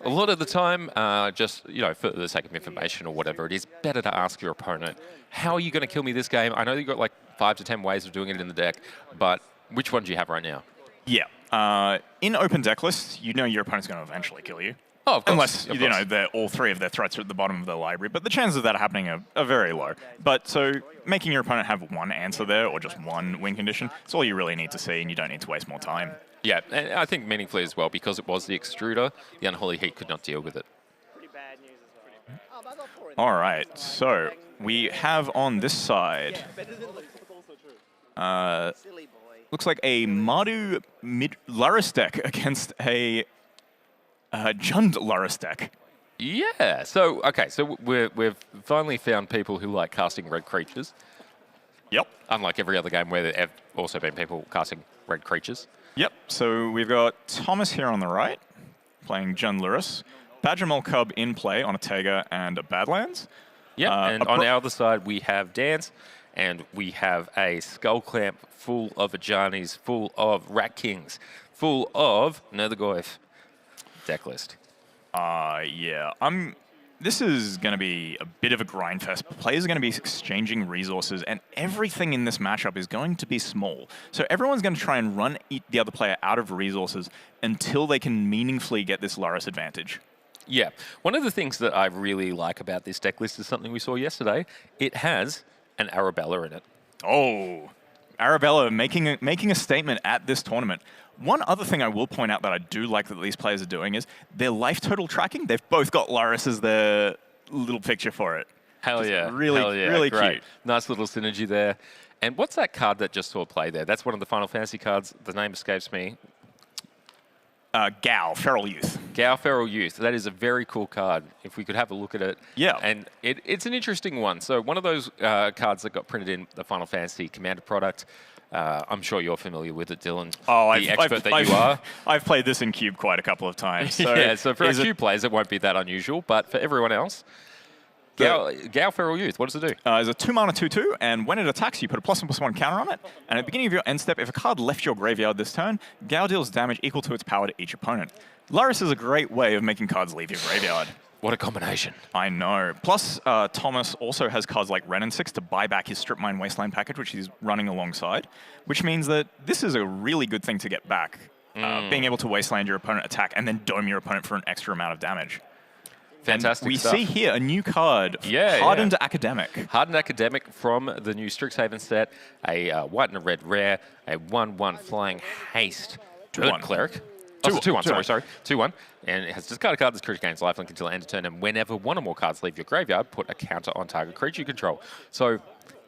a lot of the time, just for the sake of information or whatever, it is better to ask your opponent, how are you going to kill me this game? I know you've got like 5 to 10 ways of doing it in the deck, but which one do you have right now? Yeah. In open deck lists, you know your opponent's going to eventually kill you. Oh, of course. Unless, all three of their threats are at the bottom of the library, but the chances of that happening are very low. But so making your opponent have one answer there or just one win condition, it's all you really need to see, and you don't need to waste more time. Yeah, and I think meaningfully as well, because it was the Extruder, the Unholy Heat could not deal with it. Pretty bad news as well. All right, so we have on this side, Silly boy. looks like a Mardu Luris deck against a Jund Luris deck. Yeah, so we've finally found people who like casting red creatures. Yep. Unlike every other game where there have also been people casting red creatures. Yep, so we've got Thomas here on the right, playing Jund Luris. Badgermole Cub in play on a Tega and a Badlands. Yeah, and on our other side we have Dance, and we have a Skull Clamp full of Ajanis, full of Rat Kings, full of Nerthergoyf deck list. Yeah. This is going to be a bit of a grind fest. Players are going to be exchanging resources, and everything in this matchup is going to be small. So everyone's going to try and run the other player out of resources until they can meaningfully get this Luris advantage. Yeah. One of the things that I really like about this deck list is something we saw yesterday. It has an Arabella in it. Oh, Arabella making a statement at this tournament. One other thing I will point out that I do like that these players are doing is their life total tracking. They've both got Laris as their little picture for it. Hell Just yeah. really, Hell yeah. really Great. cute. Nice little synergy there. And what's that card that just saw play there? That's one of the Final Fantasy cards. The name escapes me. Gao, Feral Youth. Gao Feral Youth. That is a very cool card. If we could have a look at it. Yeah. And it's an interesting one. So one of those cards that got printed in the Final Fantasy Commander product. I'm sure you're familiar with it, Dylan. Oh, the expert that you are. I've played this in Cube quite a couple of times. So yeah, so for our Cube players, it won't be that unusual. But for everyone else, Gao Feral Youth, what does it do? It's a 2-mana 2/2, and when it attacks, you put a +1/+1 counter on it. And at the beginning of your end step, if a card left your graveyard this turn, Gao deals damage equal to its power to each opponent. Laris is a great way of making cards leave your graveyard. What a combination. I know. Plus, Thomas also has cards like Ren and 6 to buy back his Strip Mine Wasteland package, which he's running alongside, which means that this is a really good thing to get back. Being able to Wasteland your opponent attack and then dome your opponent for an extra amount of damage. Fantastic And we stuff. see here a new card, Yeah, Hardened Academic. Hardened Academic from the new Strixhaven set, a white and a red rare, a 1/1 flying haste. 2/1. Cleric. 2/1. 2/1, sorry. 2/1. And it has discard a card. This creature gains lifelink until end of turn, and whenever one or more cards leave your graveyard, put a counter on target creature you control. So,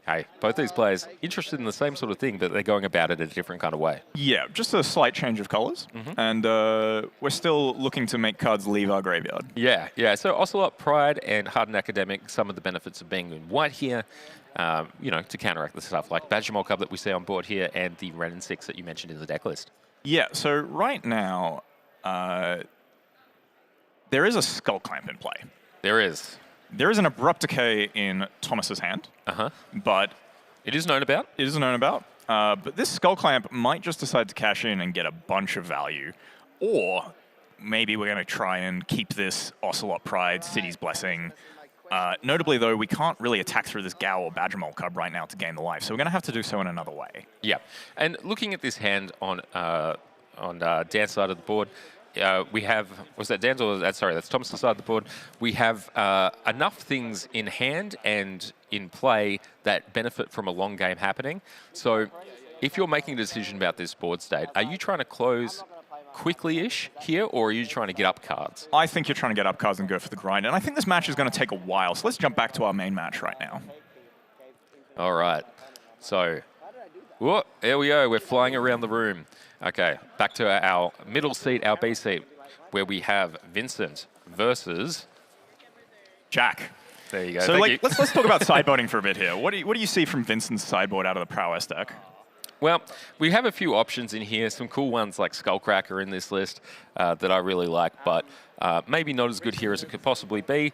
hey, both these players interested in the same sort of thing, but they're going about it a different kind of way. Yeah, just a slight change of colors. And we're still looking to make cards leave our graveyard. Yeah, yeah. So Ocelot, Pride, and Hardened Academic, some of the benefits of being in white here, you know, to counteract the stuff like Badgermole Cub that we see on board here, and the Ren and 6 that you mentioned in the deck list. Yeah, so right now, there is a Skull Clamp in play. There is. There is an Abrupt Decay in Thomas's hand, but It is known about. it isn't known about. But this Skull Clamp might just decide to cash in and get a bunch of value. Or maybe we're going to try and keep this Ocelot Pride, City's Blessing. Notably, though, we can't really attack through this Gao or Badgermole Cub right now to gain the life, so we're going to have to do so in another way. Yeah, and looking at this hand on Dan's side of the board, we have, was that Dan's or sorry, that's Thomas' side of the board. We have enough things in hand and in play that benefit from a long game happening. So if you're making a decision about this board state, are you trying to close quickly-ish here, or are you trying to get up cards? I think you're trying to get up cards and go for the grind, and I think this match is going to take a while, so let's jump back to our main match right now. All right, so, whoa, there we go, we're flying around the room. Okay, back to our middle seat, our B seat, where we have Vincent versus Jack. There you go. So Thank you. let's talk about sideboarding for a bit here. What do you see from Vincent's sideboard out of the prowess deck? Well, we have a few options in here, some cool ones like Skullcracker in this list that I really like, but maybe not as good here as it could possibly be.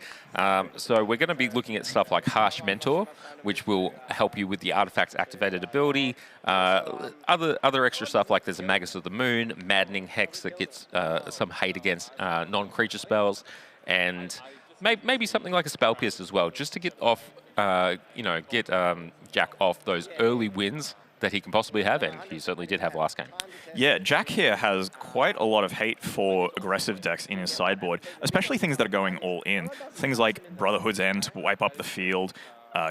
So we're going to be looking at stuff like Harsh Mentor, which will help you with the artifact's activated ability. Other extra stuff like there's a Magus of the Moon, Maddening Hex that gets some hate against non-creature spells, and maybe something like a Spell Pierce as well, just to get off, get Jack off those early wins that he can possibly have, and he certainly did have last game. Yeah, Jack here has quite a lot of hate for aggressive decks in his sideboard, especially things that are going all in. Things like Brotherhood's End to wipe up the field,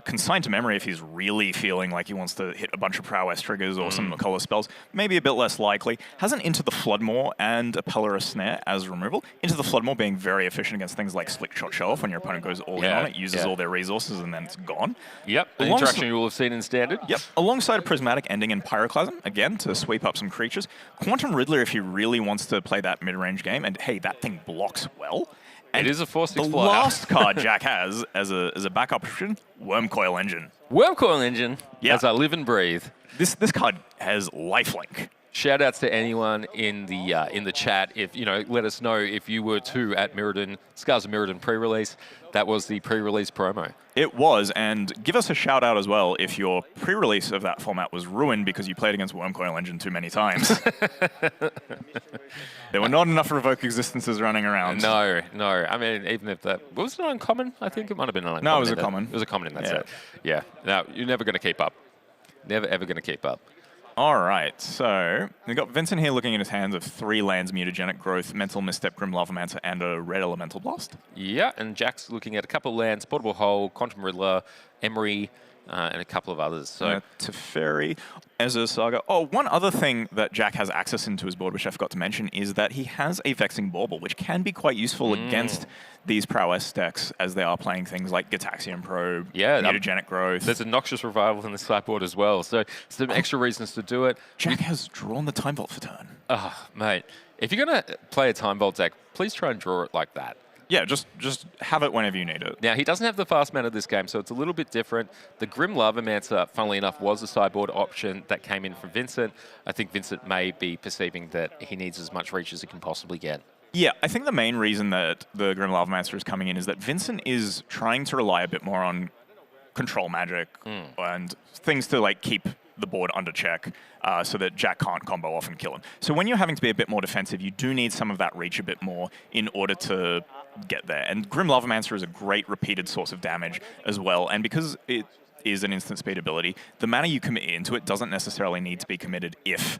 Consigned to Memory if he's really feeling like he wants to hit a bunch of prowess triggers or some color spells, maybe a bit less likely. Has an Into the Floodmoor and a Pelorus Snare as removal. Into the Floodmoor being very efficient against things like Slick Shot Show Off when your opponent goes all in on it, uses all their resources, and then it's gone. Yep, an interaction you will have seen in Standard. Yep, alongside a Prismatic Ending in Pyroclasm, again, to sweep up some creatures. Quantum Riddler if he really wants to play that mid-range game, and hey, that thing blocks well. And it is a 4/6 The flyer. last card Jack has as a backup option, Wormcoil Engine. Wormcoil Engine, Yeah. as I live and breathe. This card has lifelink. Shout outs to anyone in the chat. If let us know if you were too at Mirrodin, Scars of Mirrodin pre-release. That was the pre-release promo. It was, and give us a shout out as well if your pre-release of that format was ruined because you played against Wormcoil Engine too many times. There were not enough Revoke Existences running around. No. I mean, even if that was it uncommon, I think it might have been uncommon. No, it was a common. It was a common in that set. Yeah. No, you're never going to keep up. Never ever going to keep up. All right, so we've got Vincent here looking at his hands of 3 lands, Mutagenic Growth, Mental Misstep, Grim Lavamancer, and a Red Elemental Blast. Yeah, and Jack's looking at a couple of lands, Portable Hole, Quantum Riddler, Emery, and a couple of others. So Teferi, Ezra Saga. Oh, one other thing that Jack has access into his board, which I forgot to mention, is that he has a Vexing Bauble, which can be quite useful against these prowess decks as they are playing things like Gitaxian Probe, Mutagenic Growth. There's a Noxious Revival in the sideboard as well, so some extra reasons to do it. Jack has drawn the Time Vault for turn. Oh, mate, if you're going to play a Time Vault deck, please try and draw it like that. Yeah, just have it whenever you need it. Now, he doesn't have the fast mana this game, so it's a little bit different. The Grim Lavamancer, funnily enough, was a sideboard option that came in from Vincent. I think Vincent may be perceiving that he needs as much reach as he can possibly get. Yeah, I think the main reason that the Grim Lavamancer is coming in is that Vincent is trying to rely a bit more on control magic and things to like keep the board under check so that Jack can't combo off and kill him. So when you're having to be a bit more defensive, you do need some of that reach a bit more in order to get there. And Grim Lavamancer is a great repeated source of damage as well. And because it is an instant speed ability, the mana you commit into it doesn't necessarily need to be committed if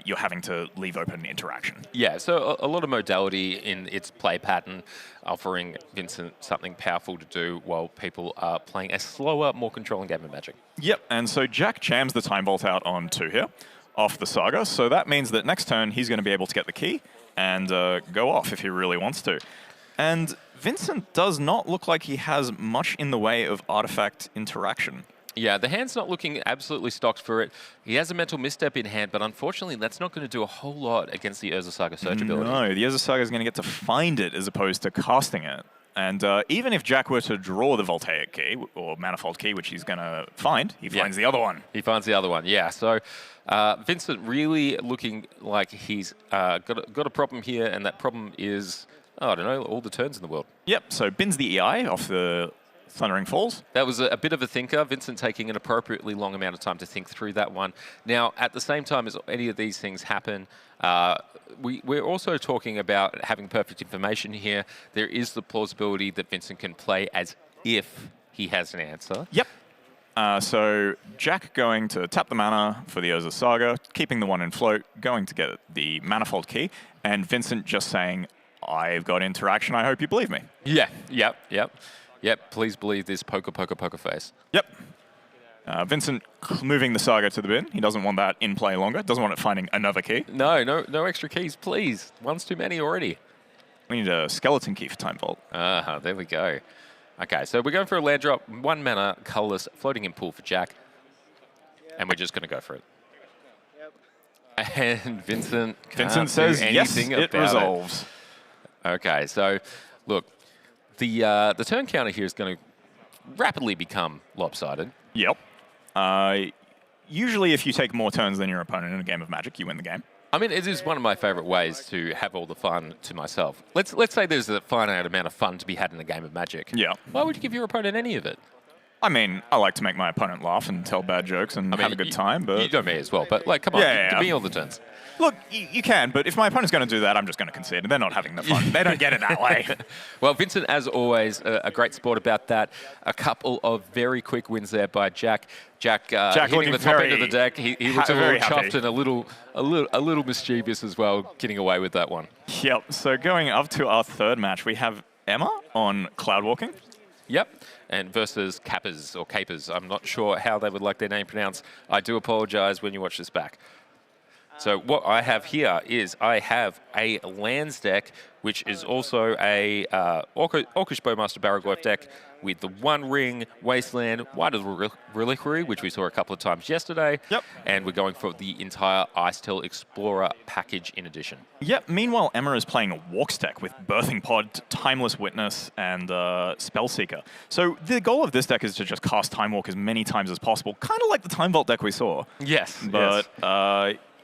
you're having to leave open an interaction. Yeah, so a lot of modality in its play pattern, offering Vincent something powerful to do while people are playing a slower, more controlling game of Magic. Yep, and so Jack jams the Time Vault out on 2 here, off the Saga, so that means that next turn he's going to be able to get the key and go off if he really wants to. And Vincent does not look like he has much in the way of artifact interaction. Yeah, the hand's not looking absolutely stocked for it. He has a Mental Misstep in hand, but unfortunately that's not going to do a whole lot against the Urza Saga search ability. No, the Urza Saga is going to get to find it as opposed to casting it. And even if Jack were to draw the Voltaic Key, or Manifold Key, which he's going to find, he finds the other one. He finds the other one, yeah. So Vincent really looking like he's got a problem here, and that problem is, I don't know, all the turns in the world. Yep, so bins the EI off the Thundering Falls. That was a bit of a thinker. Vincent taking an appropriately long amount of time to think through that one. Now, at the same time as any of these things happen, we're also talking about having perfect information here. There is the plausibility that Vincent can play as if he has an answer. Yep. So Jack going to tap the mana for the Urza Saga, keeping the 1 in float, going to get the Manifold Key, and Vincent just saying, I've got interaction, I hope you believe me. Yeah, yep, please believe this poker face. Yep. Vincent moving the Saga to the bin. He doesn't want that in play longer. Doesn't want it finding another key. No extra keys, please. One's too many already. We need a Skeleton Key for Time Vault. There we go. Okay, so we're going for a land drop, 1 mana, colorless, floating in pool for Jack. And we're just going to go for it. And Vincent says, yes, it resolves. Okay, so look, the turn counter here is going to rapidly become lopsided. Yep. Usually if you take more turns than your opponent in a game of Magic, you win the game. I mean, it is one of my favorite ways to have all the fun to myself. Let's say there's a finite amount of fun to be had in a game of Magic. Yeah. Why would you give your opponent any of it? I mean, I like to make my opponent laugh and tell bad jokes and have a good time, but... You know me as well, but like, come on, give me all the turns. Look, you can, but if my opponent's going to do that, I'm just going to concede. They're not having the fun. They don't get it that way. Well, Vincent, as always, a great sport about that. A couple of very quick wins there by Jack. Jack hitting the top end of the deck. He looks a little chuffed and a little mischievous as well, getting away with that one. Yep. So going up to our third match, we have Emma on Cloudwalking. Yep, and versus Capers or Capers. I'm not sure how they would like their name pronounced. I do apologize when you watch this back. So what I have here is I have a lands deck, which is also a Orcish Bowmaster Baragorth deck with the 1 ring, Wasteland, White of the Reliquary, which we saw a couple of times yesterday. Yep. And we're going for the entire Icetail Explorer package in addition. Yep. Meanwhile, Emma is playing a Walks deck with Birthing Pod, Timeless Witness, and Spellseeker. So the goal of this deck is to just cast Time Walk as many times as possible, kind of like the Time Vault deck we saw. Yes. But,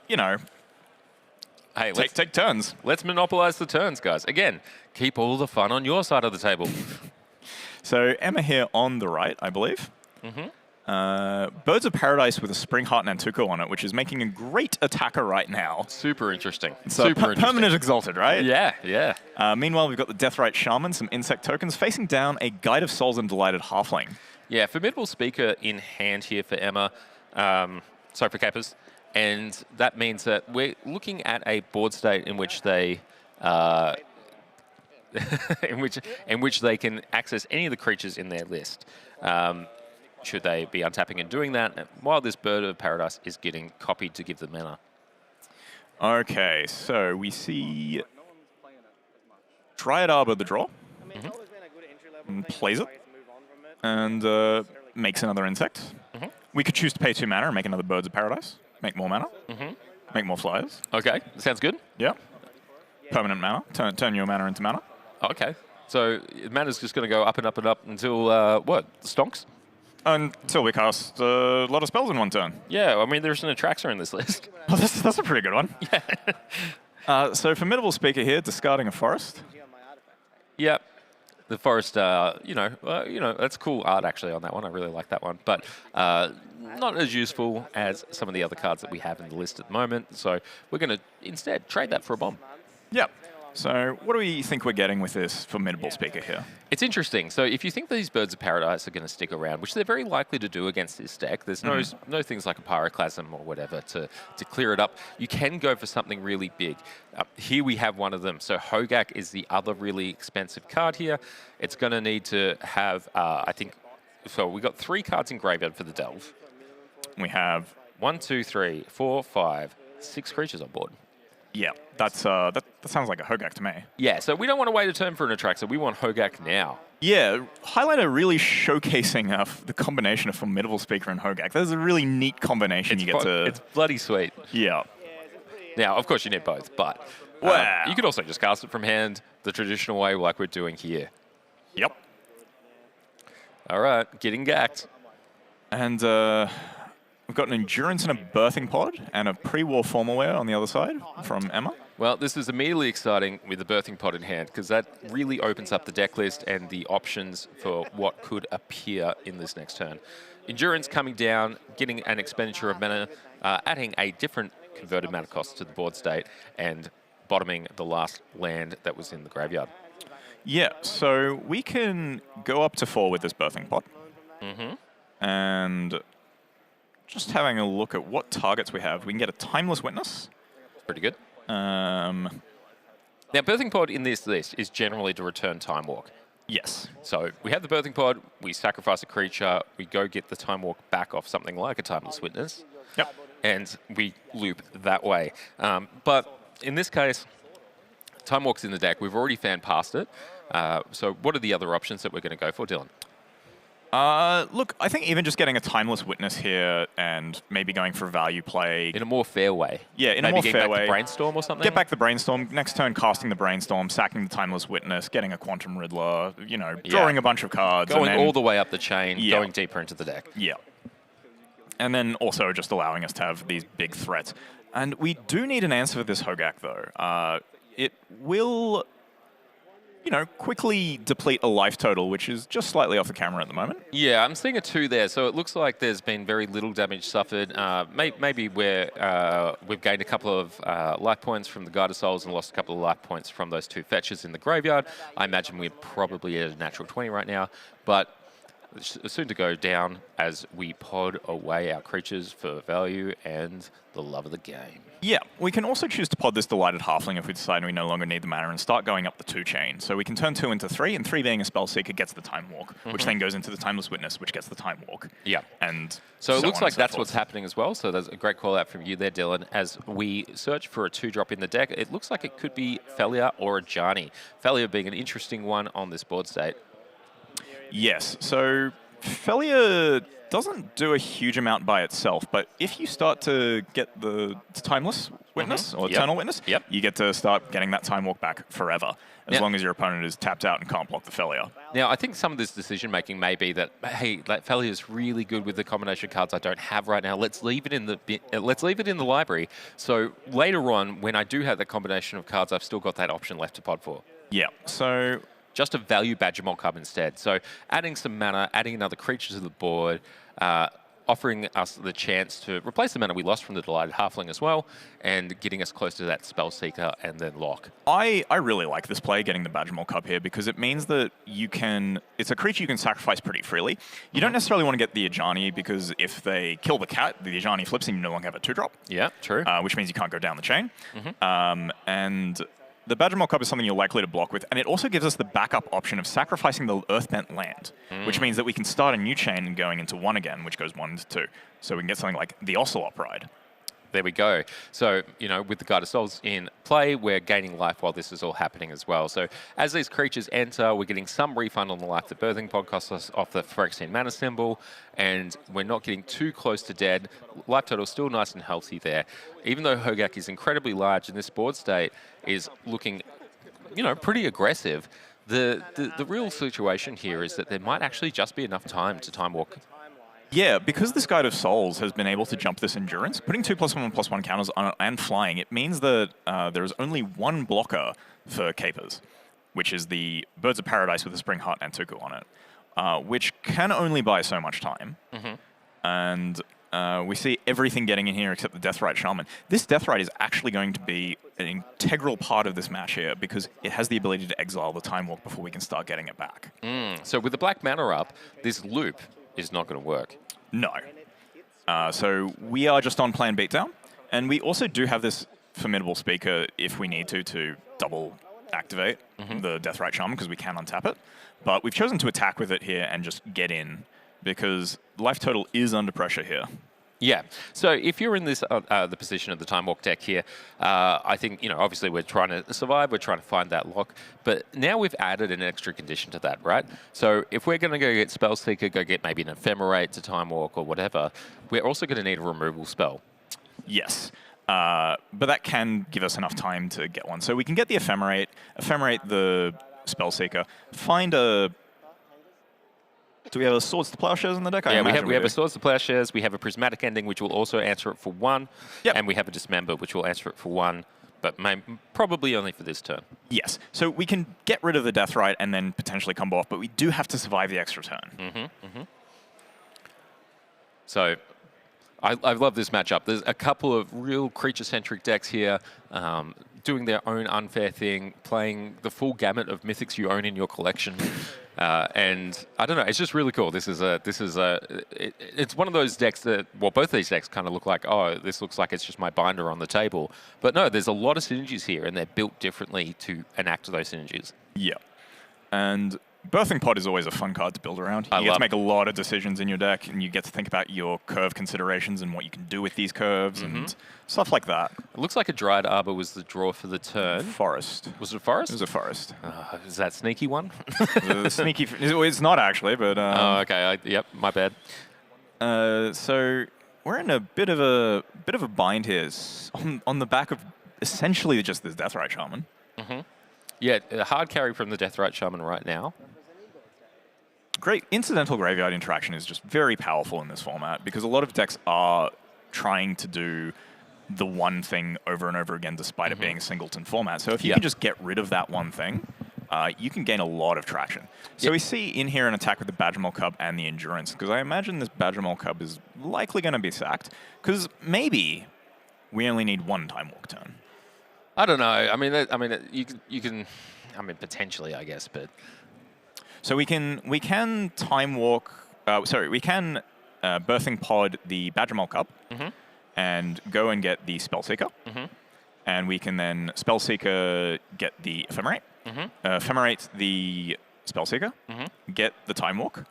you know, hey, take turns. Let's monopolize the turns, guys. Again, keep all the fun on your side of the table. So Emma here on the right, I believe. Birds of Paradise with a Spring Heart Nantuko on it, which is making a great attacker right now. Super interesting. So permanent Exalted, right? Yeah. Meanwhile, we've got the Deathrite Shaman, some Insect tokens, facing down a Guide of Souls and Delighted Halfling. Yeah, Formidable Speaker in hand here for Emma. Sorry, for Capers. And that means that we're looking at a board state in which they in which they can access any of the creatures in their list. Should they be untapping and doing that, while this Bird of Paradise is getting copied to give them mana. Okay, so we see Dryad Arbor the draw, I mean, it's always been a good entry level and thing, plays it, ways to move on from it. and makes another insect. We could choose to pay 2 mana and make another Birds of Paradise, make more mana, make more flyers. Okay, sounds good. Yeah. Permanent mana, turn your mana into mana. Okay, so mana's just going to go up and up and up until, what, stonks? Until we cast a lot of spells in one turn. Yeah, I mean, there's an Atraxa in this list. Oh, that's a pretty good one. Yeah. So Formidable Speaker here, discarding a forest. Yeah, the forest, you know, that's cool art actually on that one. I really like that one, but not as useful as some of the other cards that we have in the list at the moment. So we're going to instead trade that for a bomb. Yep. So what do we think we're getting with this Formidable Speaker here? It's interesting. So if you think these Birds of Paradise are going to stick around, which they're very likely to do against this deck, there's no things like a Pyroclasm or whatever to clear it up. You can go for something really big. Here we have one of them. So Hogak is the other really expensive card here. It's going to need to have, I think, so we got 3 cards in graveyard for the Delve. We have 1, 2, 3, 4, 5, 6 creatures on board. Yeah, that sounds like a Hogak to me. Yeah, so we don't want to wait a turn for an Atraxa. We want Hogak now. Yeah, Highlander really showcasing the combination of Formidable Speaker and Hogak. That's a really neat combination It's bloody sweet. Yeah. Now, of course, you need both, but Wow. you could also just cast it from hand the traditional way like we're doing here. Yep. All right, getting gacked. And we've got an Endurance and a Birthing Pod and a pre-war Formalware on the other side from Emma. Well, this is immediately exciting with the Birthing Pod in hand because that really opens up the deck list and the options for what could appear in this next turn. Endurance coming down, getting an expenditure of mana, adding a different converted mana cost to the board state, and bottoming the last land that was in the graveyard. Yeah, so we can go up to 4 with this Birthing Pod. And just having a look at what targets we have, we can get a Timeless Witness. Pretty good. Um, Now, Birthing Pod in this list is generally to return Time Walk. yes. So we have the Birthing Pod, we sacrifice a creature, we go get the Time Walk back off something like a Timeless Witness, Yep. and we loop that way. But in this case, Time Walk's in the deck. We've already fan passed it. So what are the other options that we're going to go for, Dylan? Look, I think even just getting a Timeless Witness here and maybe going for value play. In a more fair way. Yeah, in a Maybe more getting fair back way. to Brainstorm or something? Get back the Brainstorm. Next turn, casting the Brainstorm, sacking the Timeless Witness, getting a Quantum Riddler, drawing a bunch of cards. Going and then, all the way up the chain, Yeah. going deeper into the deck. Yeah. And then also just allowing us to have these big threats. And we do need an answer for this Hogak, though. It will, quickly deplete a life total, which is just slightly off the camera at the moment. Yeah, I'm seeing a 2 there, so it looks like there's been very little damage suffered. Maybe we've gained a couple of life points from the Guide of Souls and lost a couple of life points from those 2 fetches in the graveyard. I imagine we're probably at a natural 20 right now, but soon to go down as we pod away our creatures for value and the love of the game. Yeah, we can also choose to pod this Delighted Halfling if we decide we no longer need the mana and start going up the 2 chain. So we can turn 2 into 3, and 3 being a Spellseeker gets the Time Walk, which then goes into the Timeless Witness, which gets the Time Walk. Yeah. And so it looks on like and so that's forth. what's happening as well. So there's a great call out from you there, Dylan. As we search for a 2-drop in the deck, it looks like it could be Felia or a Ajani. Felia being an interesting one on this board state. Yes, so Felia doesn't do a huge amount by itself, but if you start to get the Timeless Witness or Eternal Witness, you get to start getting that Time Walk back forever, as long as your opponent is tapped out and can't block the Felia. Now, I think some of this decision-making may be that, hey, that Felia is really good with the combination of cards I don't have right now. Let's leave it in the library. So later on, when I do have that combination of cards, I've still got that option left to pod for. Yeah, so just a value Badger mock up instead. So adding some mana, adding another creature to the board, offering us the chance to replace the mana we lost from the Delighted Halfling as well, and getting us close to that Spellseeker and then lock. I really like this play, getting the Badgermore Cub here, because it means that you can... It's a creature you can sacrifice pretty freely. You don't necessarily want to get the Ajani, because if they kill the cat, the Ajani flips and you no longer have a 2-drop. Yeah, true. Which means you can't go down the chain. And the Badgermore Cub is something you're likely to block with, and it also gives us the backup option of sacrificing the Earthbent land, which means that we can start a new chain and going into 1 again, which goes 1 into 2. So we can get something like the Ocelot Ride. There we go. So, with the Guide of Souls in play, we're gaining life while this is all happening as well. So as these creatures enter, we're getting some refund on the Life that Birthing pod costs us off the Phyrexian mana symbol, and we're not getting too close to dead. Life total is still nice and healthy there. Even though Hogak is incredibly large and this board state is looking, pretty aggressive, the real situation here is that there might actually just be enough time to Time Walk. Yeah, because this Guide of Souls has been able to jump this Endurance, putting 2+1/+1 counters on it and flying, it means that there is only one blocker for Capers, which is the Birds of Paradise with a Spring Heart and Tuku on it, which can only buy so much time. And we see everything getting in here except the Deathrite Shaman. This Deathrite is actually going to be an integral part of this match here, because it has the ability to exile the Time Walk before we can start getting it back. So with the black mana up, this loop is not going to work. No. So we are just on plan beatdown, and we also do have this Formidable Speaker if we need to double activate the Deathrite Shaman, because we can untap it. But we've chosen to attack with it here and just get in, because life total is under pressure here. Yeah. So if you're in this the position of the Time Walk deck here, I think, obviously we're trying to survive, we're trying to find that lock, but now we've added an extra condition to that, right? So if we're going to go get Spellseeker, go get maybe an Ephemerate to Time Walk or whatever, we're also going to need a removal spell. Yes. But that can give us enough time to get one. So we can get the Ephemerate the Spellseeker, find a... Do we have a Swords to Plowshares in the deck? Yeah, we have a Swords to Plowshares, we have a Prismatic Ending, which will also answer it for 1, and we have a Dismember, which will answer it for 1, but probably only for this turn. Yes, so we can get rid of the Deathrite and then potentially combo off, but we do have to survive the extra turn. So I love this matchup. There's a couple of real creature-centric decks here, doing their own unfair thing, playing the full gamut of mythics you own in your collection. And I don't know, it's just really cool. It's one of those decks that, well, both these decks kind of look like, oh, this looks like it's just my binder on the table. But no, there's a lot of synergies here, and they're built differently to enact those synergies. Yeah. And Birthing Pod is always a fun card to build around. You get to make a lot of decisions in your deck, and you get to think about your curve considerations and what you can do with these curves and stuff like that. It looks like a Dryad Arbor was the draw for the turn. Forest. Was it a Forest? It was a Forest. Is that sneaky one? Sneaky. It's not actually, but... oh, okay. Yep, my bad. So we're in a bit of a bind here on the back of essentially just this Deathrite Shaman. Yeah, a hard carry from the Deathrite Shaman right now. Great incidental graveyard interaction is just very powerful in this format, because a lot of decks are trying to do the one thing over and over again despite it being a singleton format. So if you can just get rid of that one thing, you can gain a lot of traction. So we see in here an attack with the Badgermole Cub and the Endurance, because I imagine this Badgermole Cub is likely going to be sacked, because maybe we only need one Time Walk turn. I don't know. I mean, you can. I mean, potentially, I guess, but so we can Time Walk. We can Birthing Pod the Badgermole Cub and go and get the Spellseeker, and we can then Spellseeker get the Ephemerate, Ephemerate the Spellseeker, get the Time Walk,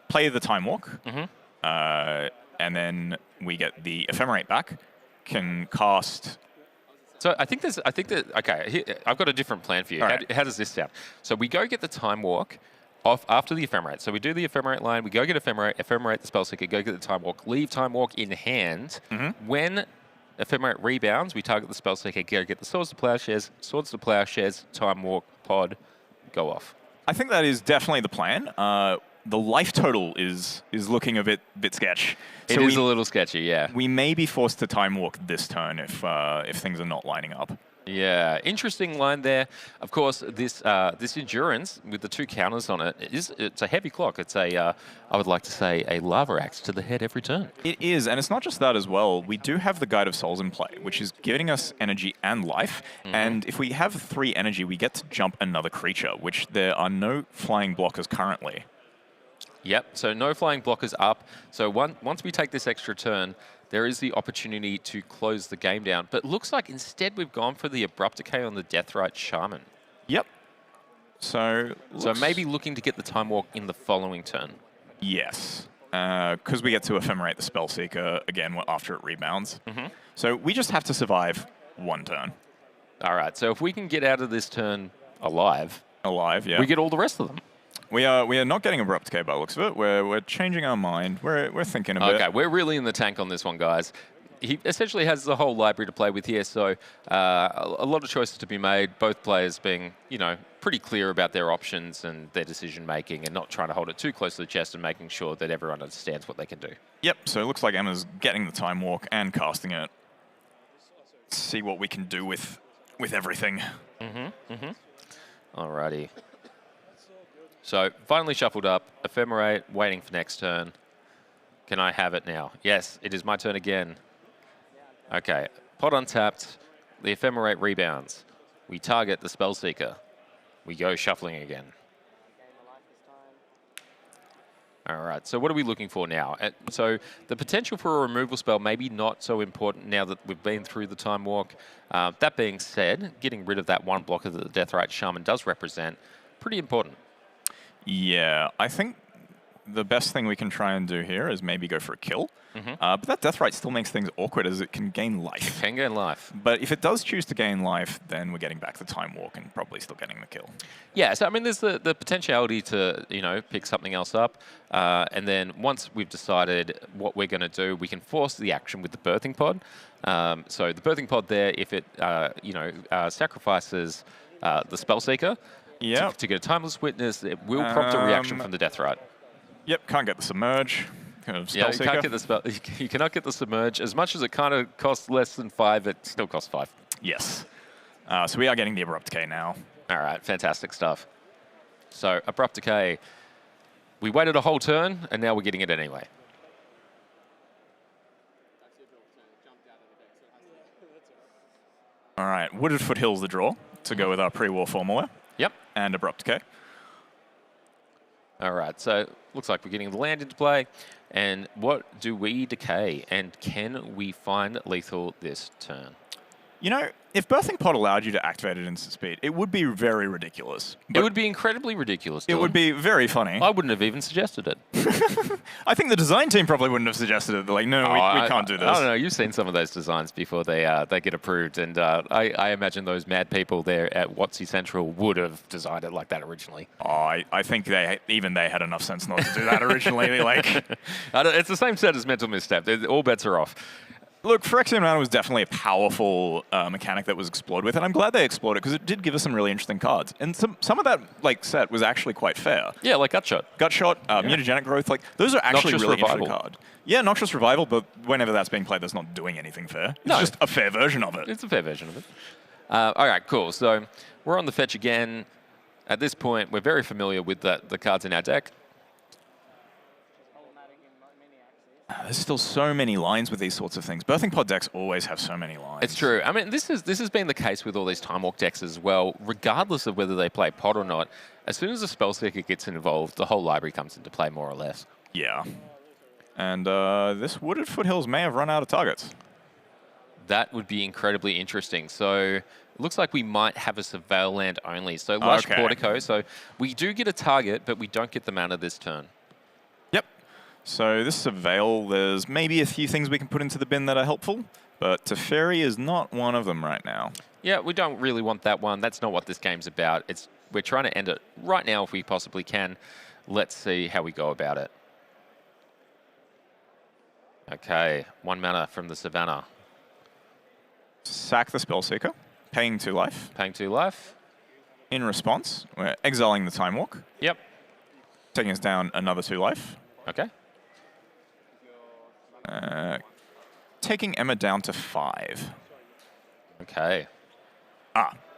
play the Time Walk, and then we get the Ephemerate back. Can cast. So I think okay, I've got a different plan for you. How does this sound? So we go get the Time Walk off after the Ephemerate. So we do the Ephemerate line, we go get Ephemerate the Spellseeker, go get the Time Walk, leave Time Walk in hand. When Ephemerate rebounds, we target the Spellseeker, go get the Swords to Plowshares, Time Walk, Pod, go off. I think that is definitely the plan. The life total is looking a bit sketch. So it is a little sketchy, yeah. We may be forced to Time Walk this turn if things are not lining up. Yeah, interesting line there. Of course, this this endurance with the 2 counters on it it's a heavy clock. It's a I would like to say a lava axe to the head every turn. It is, and it's not just that as well. We do have the Guide of Souls in play, which is giving us energy and life. And if we have 3 energy, we get to jump another creature, which there are no flying blockers currently. Yep. So no flying blockers up. So once we take this extra turn, there is the opportunity to close the game down. But looks like instead we've gone for the Abrupt Decay on the Deathrite Shaman. Yep. So maybe looking to get the Time Walk in the following turn. Yes. Because we get to ephemerate the Spellseeker again after it rebounds. So we just have to survive 1 turn. All right. So if we can get out of this turn alive, Yeah. we get all the rest of them. We are not getting Abrupt Decay by the looks of it. We're changing our mind. We're thinking a bit. Okay, we're really in the tank on this one, guys. He essentially has the whole library to play with here, so a lot of choices to be made. Both players being, pretty clear about their options and their decision making, and not trying to hold it too close to the chest, and making sure that everyone understands what they can do. Yep. So it looks like Emma's getting the Time Walk and casting it. See what we can do with everything. Alrighty. So finally shuffled up, ephemerate, waiting for next turn. Can I have it now? Yes, it is my turn again. Okay, pot untapped, the ephemerate rebounds. We target the Spellseeker. We go shuffling again. All right, so what are we looking for now? So the potential for a removal spell maybe not so important now that we've been through the Time Walk. That being said, getting rid of that 1 blocker that the Deathrite Shaman does represent, pretty important. Yeah, I think the best thing we can try and do here is maybe go for a kill. But that Deathrite still makes things awkward as it can gain life. Can gain life. But if it does choose to gain life, then we're getting back the Time Walk and probably still getting the kill. Yeah, so I mean, there's the potentiality to, pick something else up. And then once we've decided what we're going to do, we can force the action with the Birthing Pod. So the Birthing Pod there, if it, sacrifices the Spellseeker, to get a Timeless Witness, it will prompt a reaction from the Deathrite. Yep, can't get the Submerge. Yeah, you can't get the spell. You cannot get the Submerge. As much as it kind of costs less than 5, it still costs 5. Yes. So we are getting the Abrupt Decay now. All right, fantastic stuff. So Abrupt Decay, we waited a whole turn, and now we're getting it anyway. All right, Wooded Foothills the draw to go with our pre-war formula. Yep. And Abrupt Decay. All right, so looks like we're getting the land into play. And what do we decay? And can we find lethal this turn? If Birthing Pod allowed you to activate it instant speed, it would be very ridiculous. It would be incredibly ridiculous, Dylan. It would be very funny. I wouldn't have even suggested it. I think the design team probably wouldn't have suggested it. They're like, no, we can't do this. I don't know. You've seen some of those designs before they get approved. And I imagine those mad people there at WotC Central would have designed it like that originally. I think they had enough sense not to do that originally. It's the same set as Mental Misstep. All bets are off. Look, Phyrexian Mana was definitely a powerful mechanic that was explored with, and I'm glad they explored it because it did give us some really interesting cards. And some of that set was actually quite fair. Yeah, like Gutshot. Mutagenic Growth, those are actually Noxious really Revival. interesting cards. Yeah, Noxious Revival, but whenever that's being played, that's not doing anything fair. It's just a fair version of it. It's a fair version of it. All right, cool. So we're on the fetch again. At this point, we're very familiar with the cards in our deck. There's still so many lines with these sorts of things. Birthing Pod decks always have so many lines. It's true. I mean, this has been the case with all these Time Walk decks as well, regardless of whether they play Pod or not. As soon as a Spellseeker gets involved, the whole library comes into play, more or less. Yeah. And this Wooded Foothills may have run out of targets. That would be incredibly interesting. So it looks like we might have a Surveil land only. So Lush Portico. So we do get a target, but we don't get the mana this turn. Yep. So this Surveil, there's maybe a few things we can put into the bin that are helpful, but Teferi is not one of them right now. Yeah, we don't really want that one. That's not what this game's about. We're trying to end it right now if we possibly can. Let's see how we go about it. Okay, 1 mana from the Savannah. Sack the Spellseeker, paying 2 life. Paying 2 life. In response, we're exiling the Time Walk. Yep. Taking us down another 2 life. Okay. Taking Emma down to 5. Okay.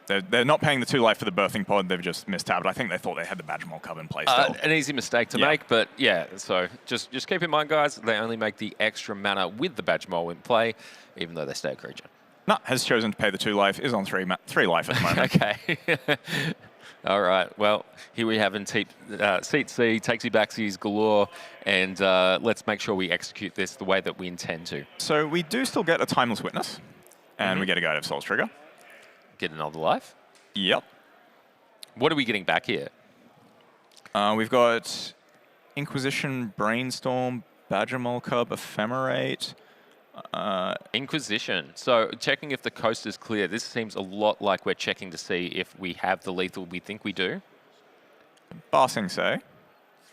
They're not paying the 2 life for the birthing pod. They've just mistapped. I think they thought they had the Badgermole Cub in place still. An easy mistake to make, but yeah. So just keep in mind, guys, they only make the extra mana with the Badgermole in play, even though they stay a creature. No, has chosen to pay the 2 life, is on 3 life at the moment. Okay. All right. Well, here we have in Seat C, takesy-backsies galore, and let's make sure we execute this the way that we intend to. So we do still get a Timeless Witness, and we get a Guide of Souls trigger. Get another life. Yep. What are we getting back here? We've got Inquisition, Brainstorm, Badgermole Cub, Ephemerate. Inquisition. So checking if the coast is clear. This seems a lot like we're checking to see if we have the lethal we think we do. Barsing Say.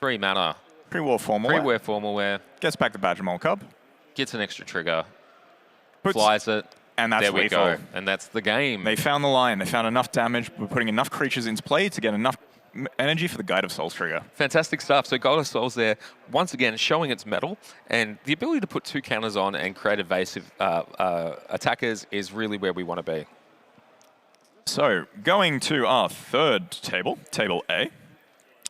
3 mana. Pre-war Formal. Pre-wear formal wear. Gets back the Badgermole Cub. Gets an extra trigger. Puts, flies it. And that's there we lethal. go. And that's the game. They found the line. They found enough damage. We're putting enough creatures into play to get enough energy for the Guide of Souls trigger. Fantastic stuff. So Guide of Souls there, once again, showing its mettle. And the ability to put 2 counters on and create evasive attackers is really where we want to be. So going to our third table, Table A,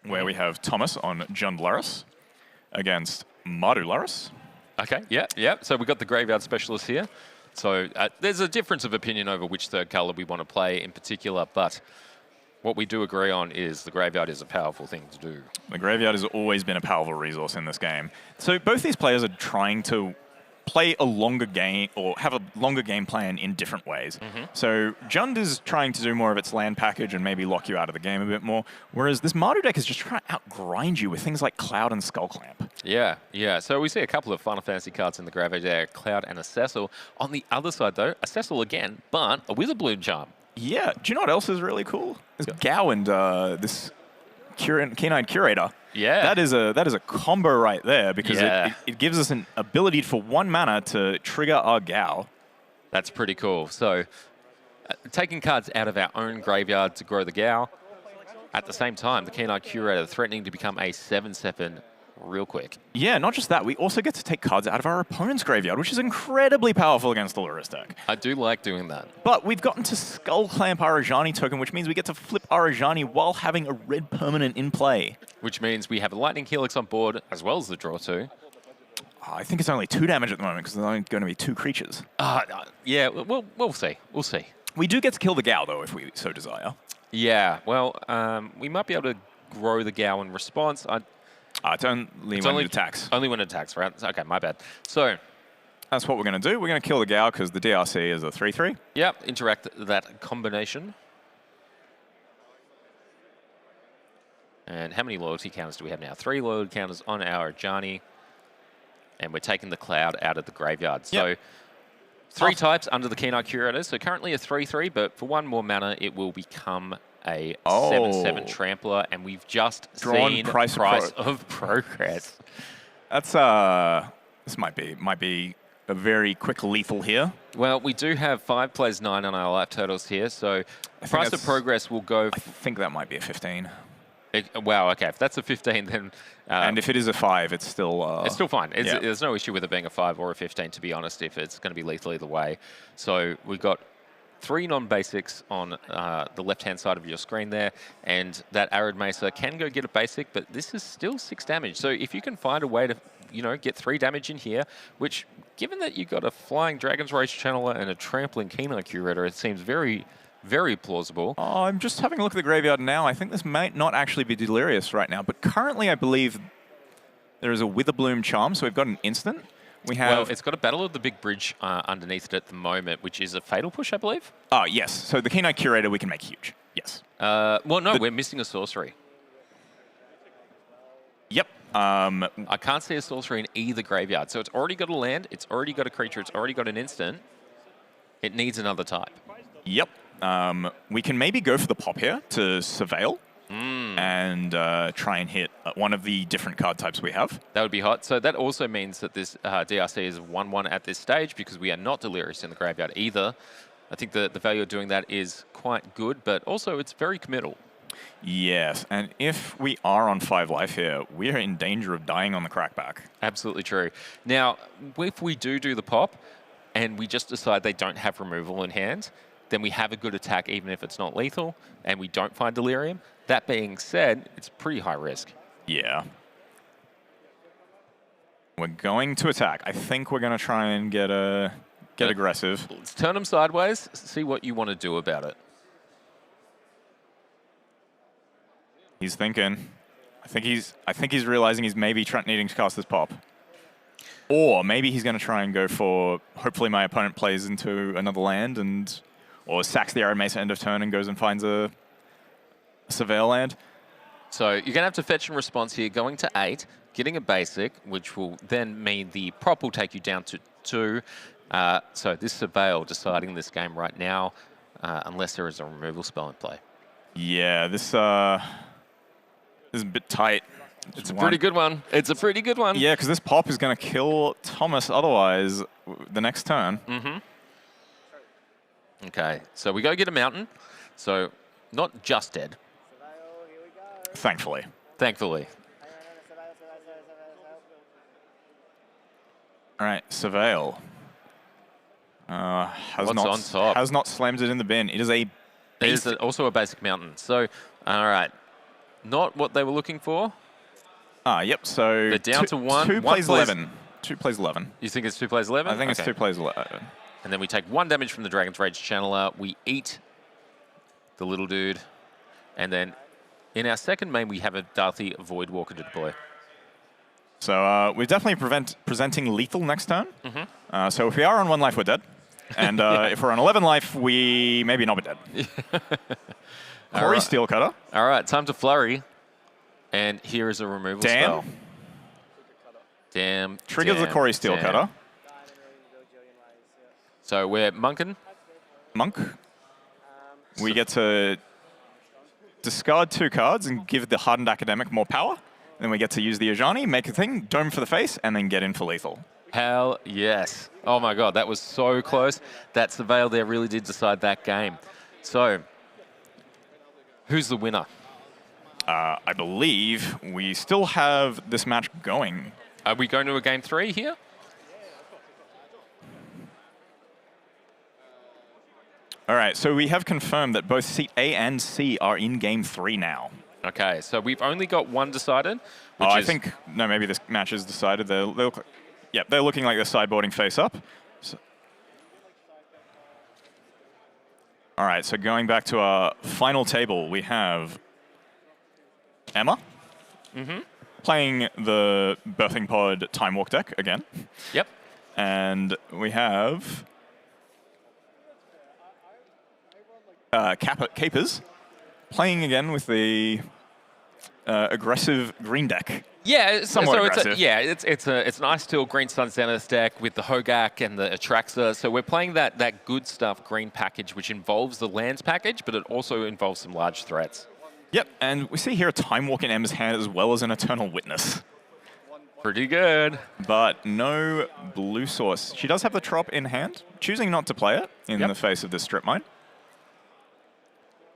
where we have Thomas on Jundlaris against Mardularis. Okay, yeah. So we've got the Graveyard Specialist here. So there's a difference of opinion over which third colour we want to play in particular, but what we do agree on is the Graveyard is a powerful thing to do. The Graveyard has always been a powerful resource in this game. So both these players are trying to play a longer game or have a longer game plan in different ways. So Jund is trying to do more of its land package and maybe lock you out of the game a bit more, whereas this Mardu deck is just trying to outgrind you with things like Cloud and Skullclamp. Yeah. So we see a couple of Final Fantasy cards in the Graveyard there, Cloud and a Cecil. On the other side, though, a Cecil again, but a Witherbloom Charm. Yeah. Do you know what else is really cool? Is Gao and this Keen-Eyed Curator. Yeah. That is a combo right there because it gives us an ability for 1 mana to trigger our Gao. That's pretty cool. So taking cards out of our own graveyard to grow the Gao. At the same time, the Keen-Eyed Curator threatening to become a 7/7 real quick. Yeah, not just that, we also get to take cards out of our opponent's graveyard, which is incredibly powerful against the Lurrus deck. I do like doing that. But we've gotten to Skullclamp Arajani token, which means we get to flip Arajani while having a red permanent in play. Which means we have a Lightning Helix on board, as well as the draw 2. I think it's only 2 damage at the moment, because there's only going to be 2 creatures. Yeah, we'll see. We'll see. We do get to kill the Gao, though, if we so desire. Yeah, well, we might be able to grow the Gao in response. It's only when it attacks. Only when it attacks, right? Okay, my bad. So that's what we're going to do. We're going to kill the Gao because the DRC is a 3/3. Yep, interact that combination. And how many loyalty counters do we have now? 3 loyalty counters on our Ajani. And we're taking the Cloud out of the graveyard. So 3 types under the Keen-Eyed Curator. So currently a 3/3, but for 1 more mana, it will become a 7/7 Trampler, and we've just seen Price of Progress. That's this might be a very quick lethal here. Well, we do have 5 plays 9 on our life totals here, so Price of Progress will go. I think that might be a 15. Wow. Okay, if that's a 15, then and if it is a 5, it's still fine. There's no issue with it being a 5 or a 15, to be honest. If it's going to be lethal either way, so we've got 3 non-basics on the left-hand side of your screen there, and that Arid Mesa can go get a basic, but this is still 6 damage. So if you can find a way to, get 3 damage in here, which, given that you've got a Flying Dragon's Rage Channeler and a Trampling Keen-Eyed Curator, it seems very, very plausible. Oh, I'm just having a look at the graveyard now. I think this might not actually be Delirious right now, but currently I believe there is a Witherbloom Charm, so we've got an instant. Well, it's got a Battle of the Big Bridge underneath it at the moment, which is a Fatal Push, I believe. Oh, yes. So the Keen-Eyed Curator we can make huge. Yes. Well, no, we're missing a sorcery. Yep. I can't see a sorcery in either graveyard. So it's already got a land, it's already got a creature, it's already got an instant. It needs another type. Yep. We can maybe go for the pop here to Surveil. And try and hit one of the different card types we have. That would be hot. So that also means that this DRC is 1/1 at this stage because we are not Delirious in the graveyard either. I think the value of doing that is quite good, but also it's very committal. Yes, and if we are on 5 life here, we are in danger of dying on the crackback. Absolutely true. Now, if we do the pop and we just decide they don't have removal in hand, then we have a good attack even if it's not lethal, and we don't find Delirium. That being said, it's pretty high risk. Yeah. We're going to attack. I think we're going to try and get aggressive. Let's turn them sideways, see what you want to do about it. He's thinking. I think he's realizing he's maybe needing to cast this pop. Or maybe he's going to try and go for, hopefully my opponent plays into another land or sacks the Arid Mesa end of turn and goes and finds a Surveil land. So you're going to have to fetch and response here, going to 8, getting a basic, which will then mean the prop will take you down to 2. So this Surveil deciding this game right now, unless there is a removal spell in play. Yeah, this is a bit tight. It's a pretty good one. It's a pretty good one. Yeah, because this pop is going to kill Thomas otherwise the next turn. Mm-hmm. Okay, so we go get a mountain. So not just dead. Thankfully. Thankfully. All right, Surveil. What's on top? Has not slammed it in the bin. It is a It is also a basic mountain. So, all right. Not what they were looking for. Yep, so... They're down to 1. 2 plays 11. 2 plays 11. You think it's 2 plays 11? I think it's Okay. 2 plays 11. And then we take 1 damage from the Dragon's Rage Channeler. We eat the little dude. And then in our second main, we have a Darthy Voidwalker to deploy. So we're definitely presenting lethal next turn. So if we are on 1 life, we're dead. And if we're on 11 life, we maybe not be dead. Corey right. Steelcutter. All right, time to flurry. And here is a removal spell. Damn. Triggers the Corey Steelcutter. So we're monking. Monk. We get to discard 2 cards and give the Hardened Academic more power. Then we get to use the Ajani, make a thing, dome for the face, and then get in for lethal. Hell yes. Oh my god, that was so close. That Surveil there really did decide that game. So, who's the winner? I believe we still have this match going. Are we going to a game 3 here? All right, so we have confirmed that both seat A and C are in game 3 now. Okay, so we've only got 1 decided. Which I is think, no, maybe this match is decided. They're looking like they're sideboarding face up. So. All right, so going back to our final table, we have Emma playing the Birthing Pod Time Walk deck again. Yep. And we have Capers playing again with the aggressive green deck. Yeah, Somewhat so aggressive. it's an Ice Steel Green Sun Zenith deck with the Hogak and the Atraxa. So we're playing that good stuff green package, which involves the lands package, but it also involves some large threats. Yep, and we see here a Time Walk in Emma's hand as well as an Eternal Witness. Pretty good. But no blue source. She does have the Trop in hand, choosing not to play it in the face of this strip mine.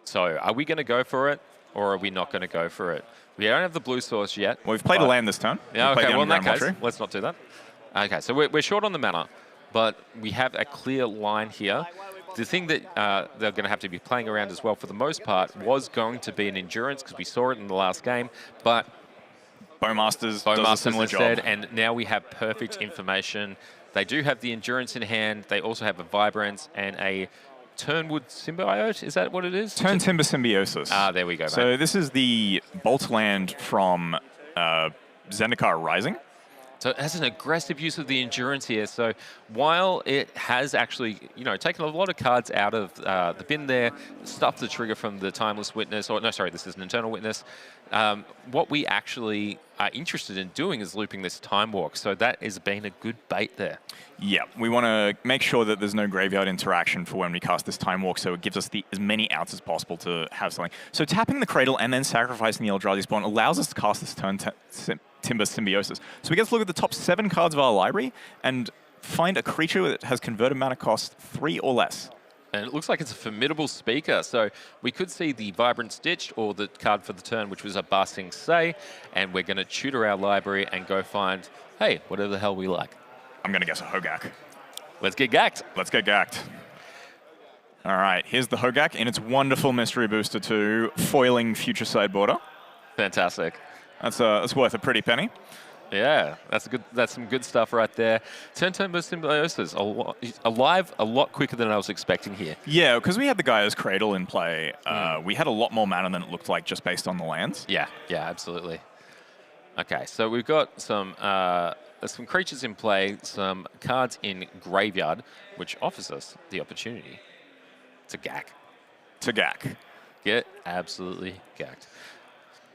So are we going to go for it, or are we not going to go for it? We don't have the blue source yet. Well, we've played a land this turn. Yeah, We've played okay, the well in that Underground case, Mortuary. let's not do that. Okay, so we're short on the mana, but we have a clear line here. The thing that they're going to have to be playing around as well for the most part was going to be an endurance, because we saw it in the last game, but Bowmasters does a similar job. instead, and now we have perfect information. They do have the endurance in hand. They also have a vibrance and a Turnwood Symbiote. Is that what it is? Turn Timber Symbiosis. Ah, there we go, So mate. this is the Bolt land from Zendikar Rising. So it has an aggressive use of the endurance here. So while it has actually, taken a lot of cards out of the bin there, stuffed the trigger from the Timeless Witness, or no, sorry, this is an Eternal Witness. What we actually are interested in doing is looping this Time Walk. So that has been a good bait there. Yeah, we want to make sure that there's no graveyard interaction for when we cast this Time Walk, so it gives us as many outs as possible to have something. So tapping the Cradle and then sacrificing the Eldrazi Spawn allows us to cast this turn Timber Symbiosis. So we get to look at the top 7 cards of our library and find a creature that has converted mana cost 3 or less. And it looks like it's a formidable speaker. So we could see the Vibrant Stitch or the card for the turn, which was a Basing Say. And we're going to tutor our library and go find, hey, whatever the hell we like. I'm going to guess a Hogak. Let's get gacked. Let's get gacked. All right, here's the Hogak in its wonderful mystery booster too, foiling future sideboarder. Fantastic. That's worth a pretty penny. Yeah, that's good. That's some good stuff right there. Turn burst symbiosis alive a lot quicker than I was expecting here. Yeah, because we had the Gaia's Cradle in play. We had a lot more mana than it looked like just based on the lands. Yeah, absolutely. Okay, so we've got some creatures in play, some cards in graveyard, which offers us the opportunity to gack. Get absolutely gacked.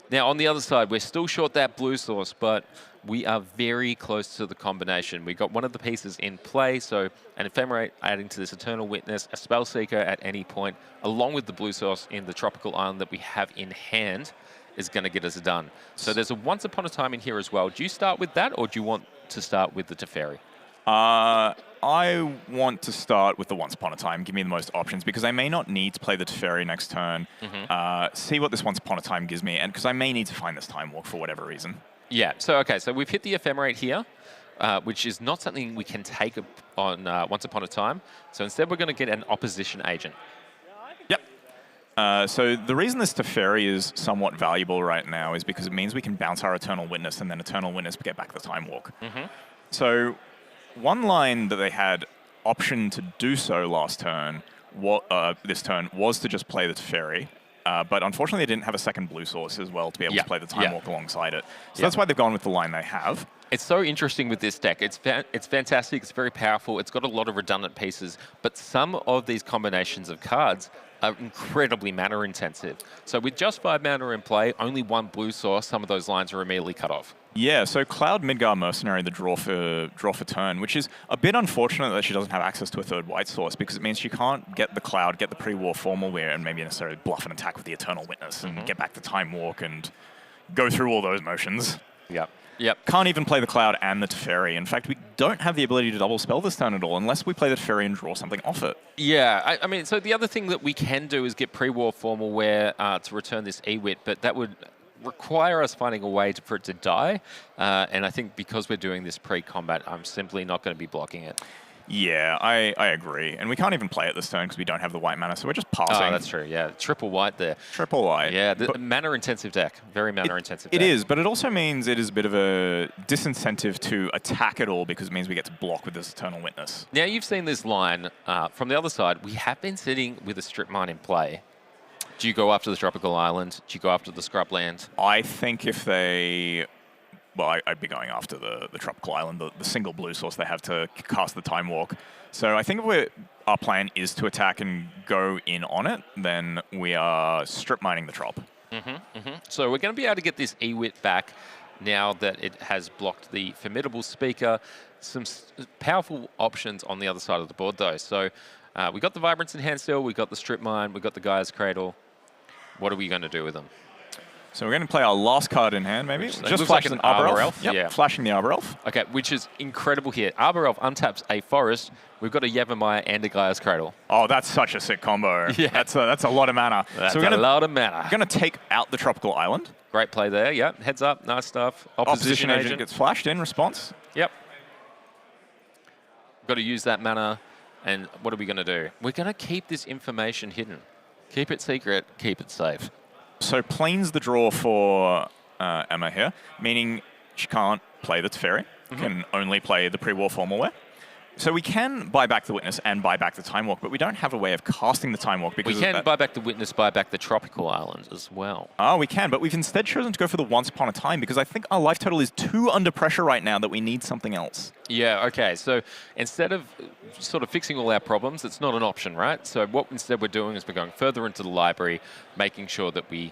Now, on the other side, we're still short that blue source, but we are very close to the combination. We got one of the pieces in play, so an Ephemerate adding to this Eternal Witness, a Spellseeker at any point, along with the blue source in the Tropical Island that we have in hand, is going to get us done. So there's a Once Upon a Time in here as well. Do you start with that, or do you want to start with the Teferi? I want to start with the Once Upon a Time. Give me the most options, because I may not need to play the Teferi next turn. See what this Once Upon a Time gives me, and because I may need to find this Time Walk for whatever reason. Yeah, so we've hit the Ephemerate here, which is not something we can take on Once Upon a Time. So instead we're going to get an Opposition Agent. Yep. So the reason this Teferi is somewhat valuable right now is because it means we can bounce our Eternal Witness and then Eternal Witness get back the Time Walk. So one line that they had option to do so last turn, this turn, was to just play the Teferi. But unfortunately, they didn't have a second blue source as well to be able to play the Time Walk alongside it. So that's why they've gone with the line they have. It's so interesting with this deck. It's fantastic. It's very powerful. It's got a lot of redundant pieces. But some of these combinations of cards are incredibly mana intensive. So with just 5 mana in play, only 1 blue source, some of those lines are immediately cut off. Yeah, so Cloud Midgar Mercenary, the draw for turn, which is a bit unfortunate that she doesn't have access to a third white source, because it means she can't get the Cloud, get the pre-war Formal Wear, and maybe necessarily bluff an attack with the Eternal Witness and get back the Time Walk and go through all those motions. Yep. Can't even play the Cloud and the Teferi. In fact, we don't have the ability to double spell this turn at all, unless we play the Teferi and draw something off it. Yeah, I mean, so the other thing that we can do is get pre-war Formal Wear to return this Ewit, but that would require us finding a way for it to die. And I think because we're doing this pre-combat, I'm simply not going to be blocking it. Yeah, I agree. And we can't even play it this turn because we don't have the white mana, so we're just passing. Oh, that's true, yeah. Triple white there. Triple white. Yeah, the mana-intensive deck. Very mana-intensive deck. It is, but it also means it is a bit of a disincentive to attack at all, because it means we get to block with this Eternal Witness. Now, you've seen this line. From the other side, we have been sitting with a Strip Mine in play. Do you go after the Tropical Island? Do you go after the Scrubland? I think if they... Well, I'd be going after the Tropical Island, the single blue source they have to cast the Time Walk. So I think if our plan is to attack and go in on it, then we are strip mining the Trop. So we're going to be able to get this Ewit back now that it has blocked the Formidable Speaker. Some powerful options on the other side of the board, though. So we got the Vibrance in hand still, we got the Strip Mine, we got the Gaia's Cradle. What are we going to do with them? So we're going to play our last card in hand, maybe. Just flash an Arbor Elf. Yep, Yeah. flashing the Arbor Elf. Okay, which is incredible here. Arbor Elf untaps a forest. We've got a Yavimaya and a Gaia's Cradle. Oh, that's such a sick combo. Yeah. That's a lot of mana. That's so we're a lot of mana. We're going to take out the Tropical Island. Great play there. Yep. Heads up. Nice stuff. Opposition agent gets flashed in response. Yep. Got to use that mana. And what are we going to do? We're going to keep this information hidden. Keep it secret. Keep it safe. So Plane's the draw for Emma here, meaning she can't play the Teferi, can only play the pre-war Formal Wear. So we can buy back the Witness and buy back the Time Walk, but we don't have a way of casting the Time Walk because we can buy back the Witness, buy back the Tropical Island as well. Oh, we can, but we've instead chosen to go for the Once Upon a Time because I think our life total is too under pressure right now that we need something else. Yeah, okay. So instead of sort of fixing all our problems, it's not an option, right? So what instead we're doing is we're going further into the library, making sure that we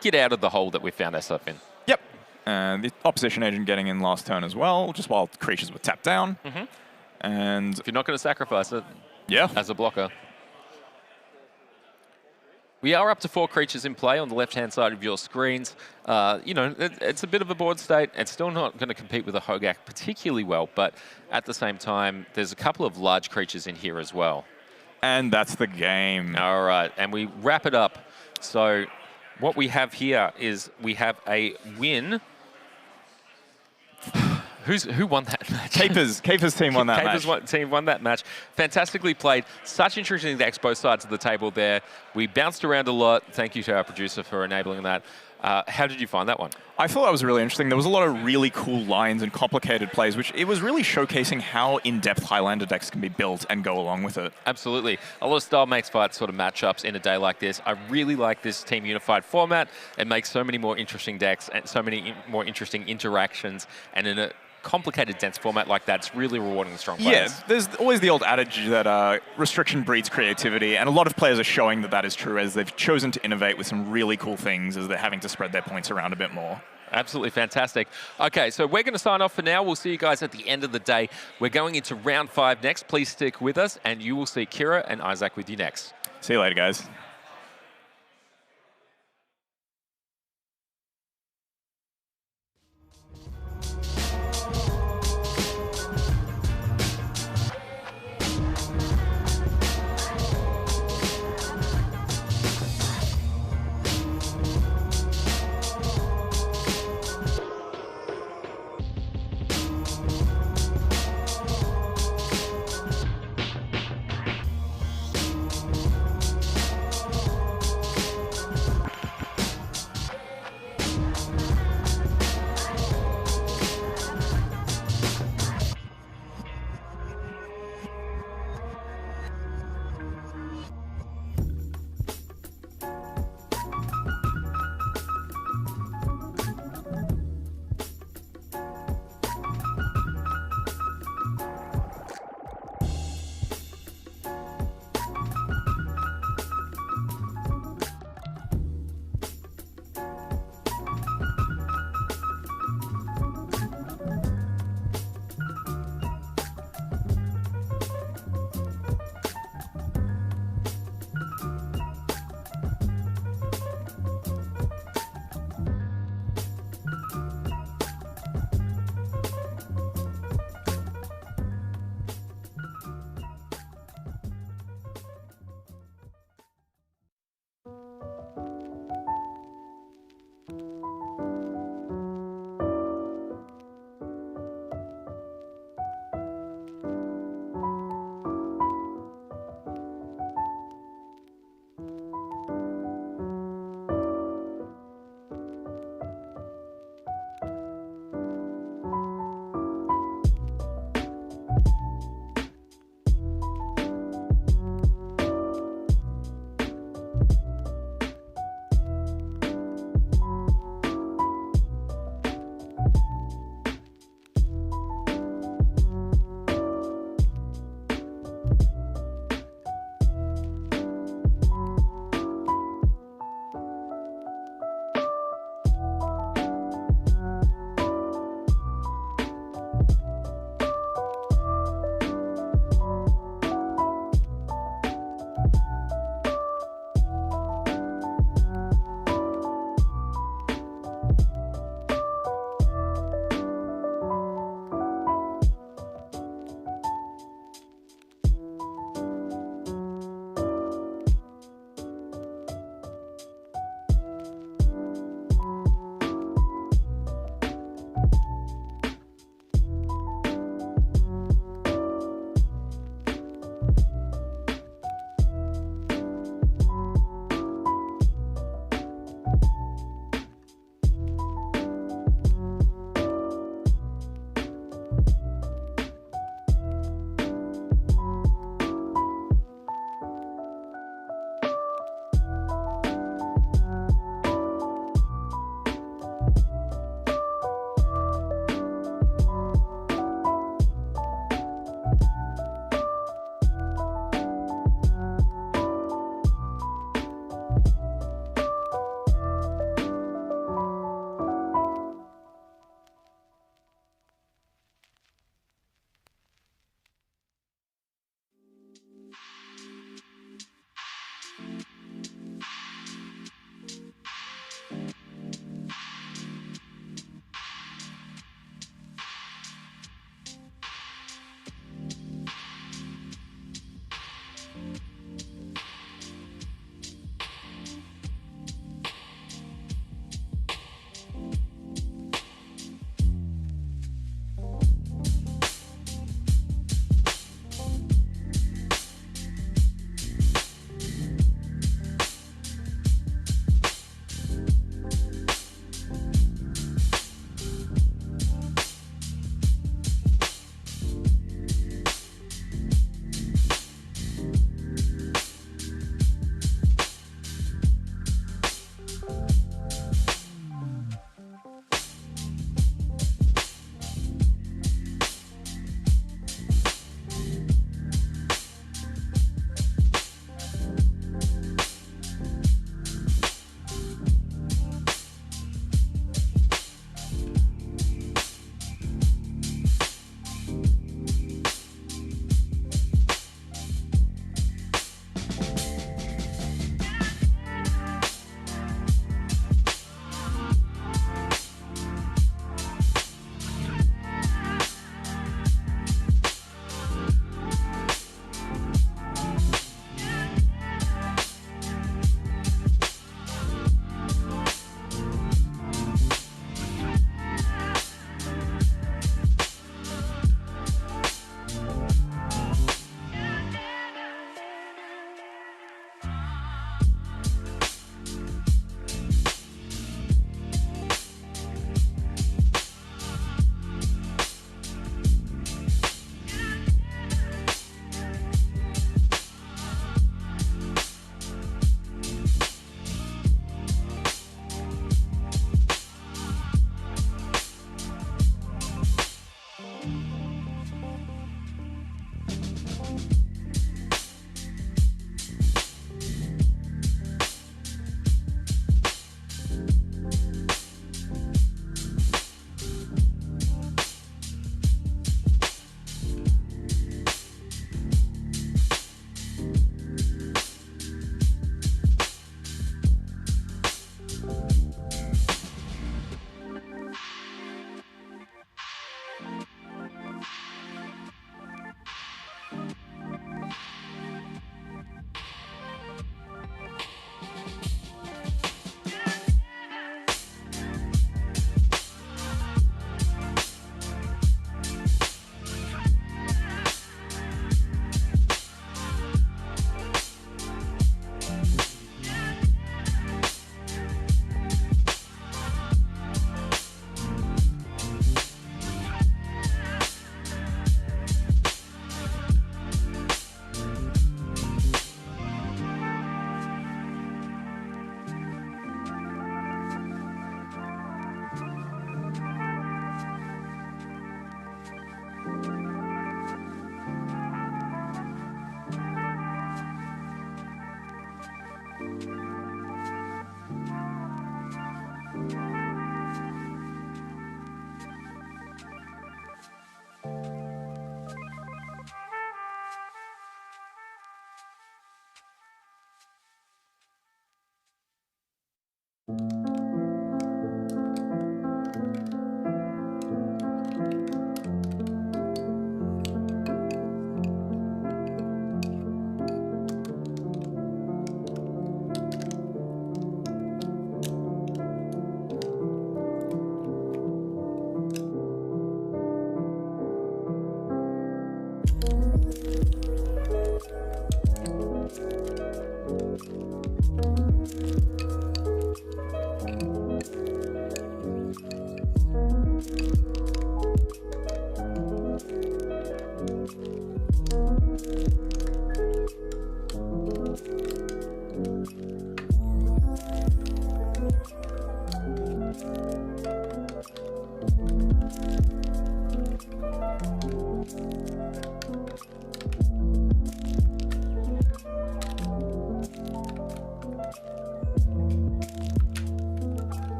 get out of the hole that we found ourselves in. Yep. And the opposition agent getting in last turn as well, just while creatures were tapped down. And if you're not going to sacrifice it yeah, as a blocker. We are up to 4 creatures in play on the left-hand side of your screens. You know, it's a bit of a board state. It's still not going to compete with a Hogak particularly well, but at the same time, there's a couple of large creatures in here as well. And that's the game. All right, and we wrap it up. So what we have here is we have a win. Who won that match? Capers team won that Capers match. team won that match. Fantastically played. Such interesting decks, both sides of the table there. We bounced around a lot. Thank you to our producer for enabling that. How did you find that one? I thought that was really interesting. There was a lot of really cool lines and complicated plays, which it was really showcasing how in-depth Highlander decks can be built and go along with it. Absolutely. A lot of style makes fight sort of matchups in a day like this. I really like this team unified format. It makes so many more interesting decks and so many more interesting interactions. And in a complicated, dense format like that, it's really rewarding the strong players. Yeah, there's always the old adage that restriction breeds creativity, and a lot of players are showing that that is true as they've chosen to innovate with some really cool things as they're having to spread their points around a bit more. Absolutely fantastic. Okay, so we're going to sign off for now. We'll see you guys at the end of the day. We're going into round 5 next. Please stick with us, and you will see Kira and Isaac with you next. See you later, guys.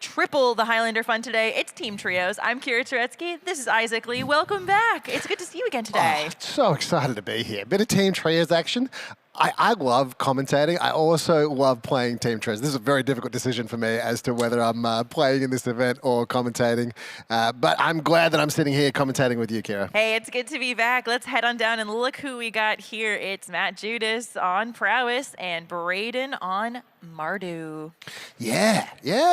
triple the Highlander fun today. It's Team Trios. I'm Kira Turetsky. This is Isaac Lee. Welcome back. It's good to see you again today. Oh, so excited to be here. Bit of Team Trios action. I love commentating. I also love playing Team Trios. This is a very difficult decision for me as to whether I'm playing in this event or commentating. But I'm glad that I'm sitting here commentating with you, Kira. Hey, it's good to be back. Let's head on down and look who we got here. It's Matt Judas on Prowess and Braden on Mardu. Yeah,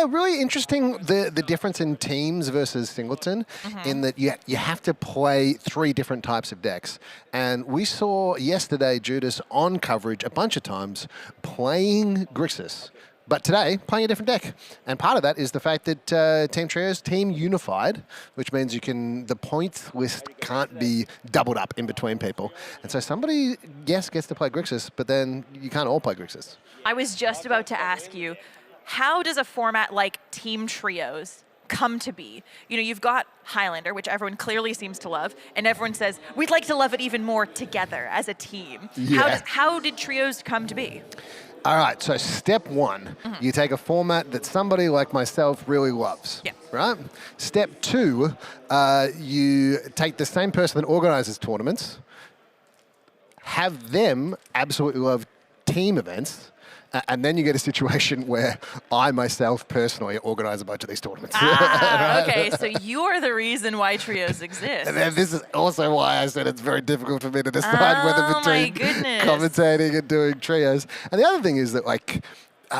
really interesting the difference in teams versus singleton in that you have to play 3 different types of decks. And we saw yesterday Judas on coverage a bunch of times playing Grixis. But today, playing a different deck. And part of that is the fact that Team Trios, team unified, which means the points list can't be doubled up in between people. And so somebody, yes, gets to play Grixis, but then you can't all play Grixis. I was just about to ask you, how does a format like Team Trios come to be? You know, you've got Highlander, which everyone clearly seems to love, and everyone says, we'd like to love it even more together as a team. Yeah. How did Trios come to be? All right, so step 1, you take a format that somebody like myself really loves, right? Step 2, you take the same person that organizes tournaments, have them absolutely love team events, and then you get a situation where I myself personally organize a bunch of these tournaments. Okay, so you're the reason why Trios exist. And this is also why I said it's very difficult for me to decide whether between commentating and doing Trios. And the other thing is that,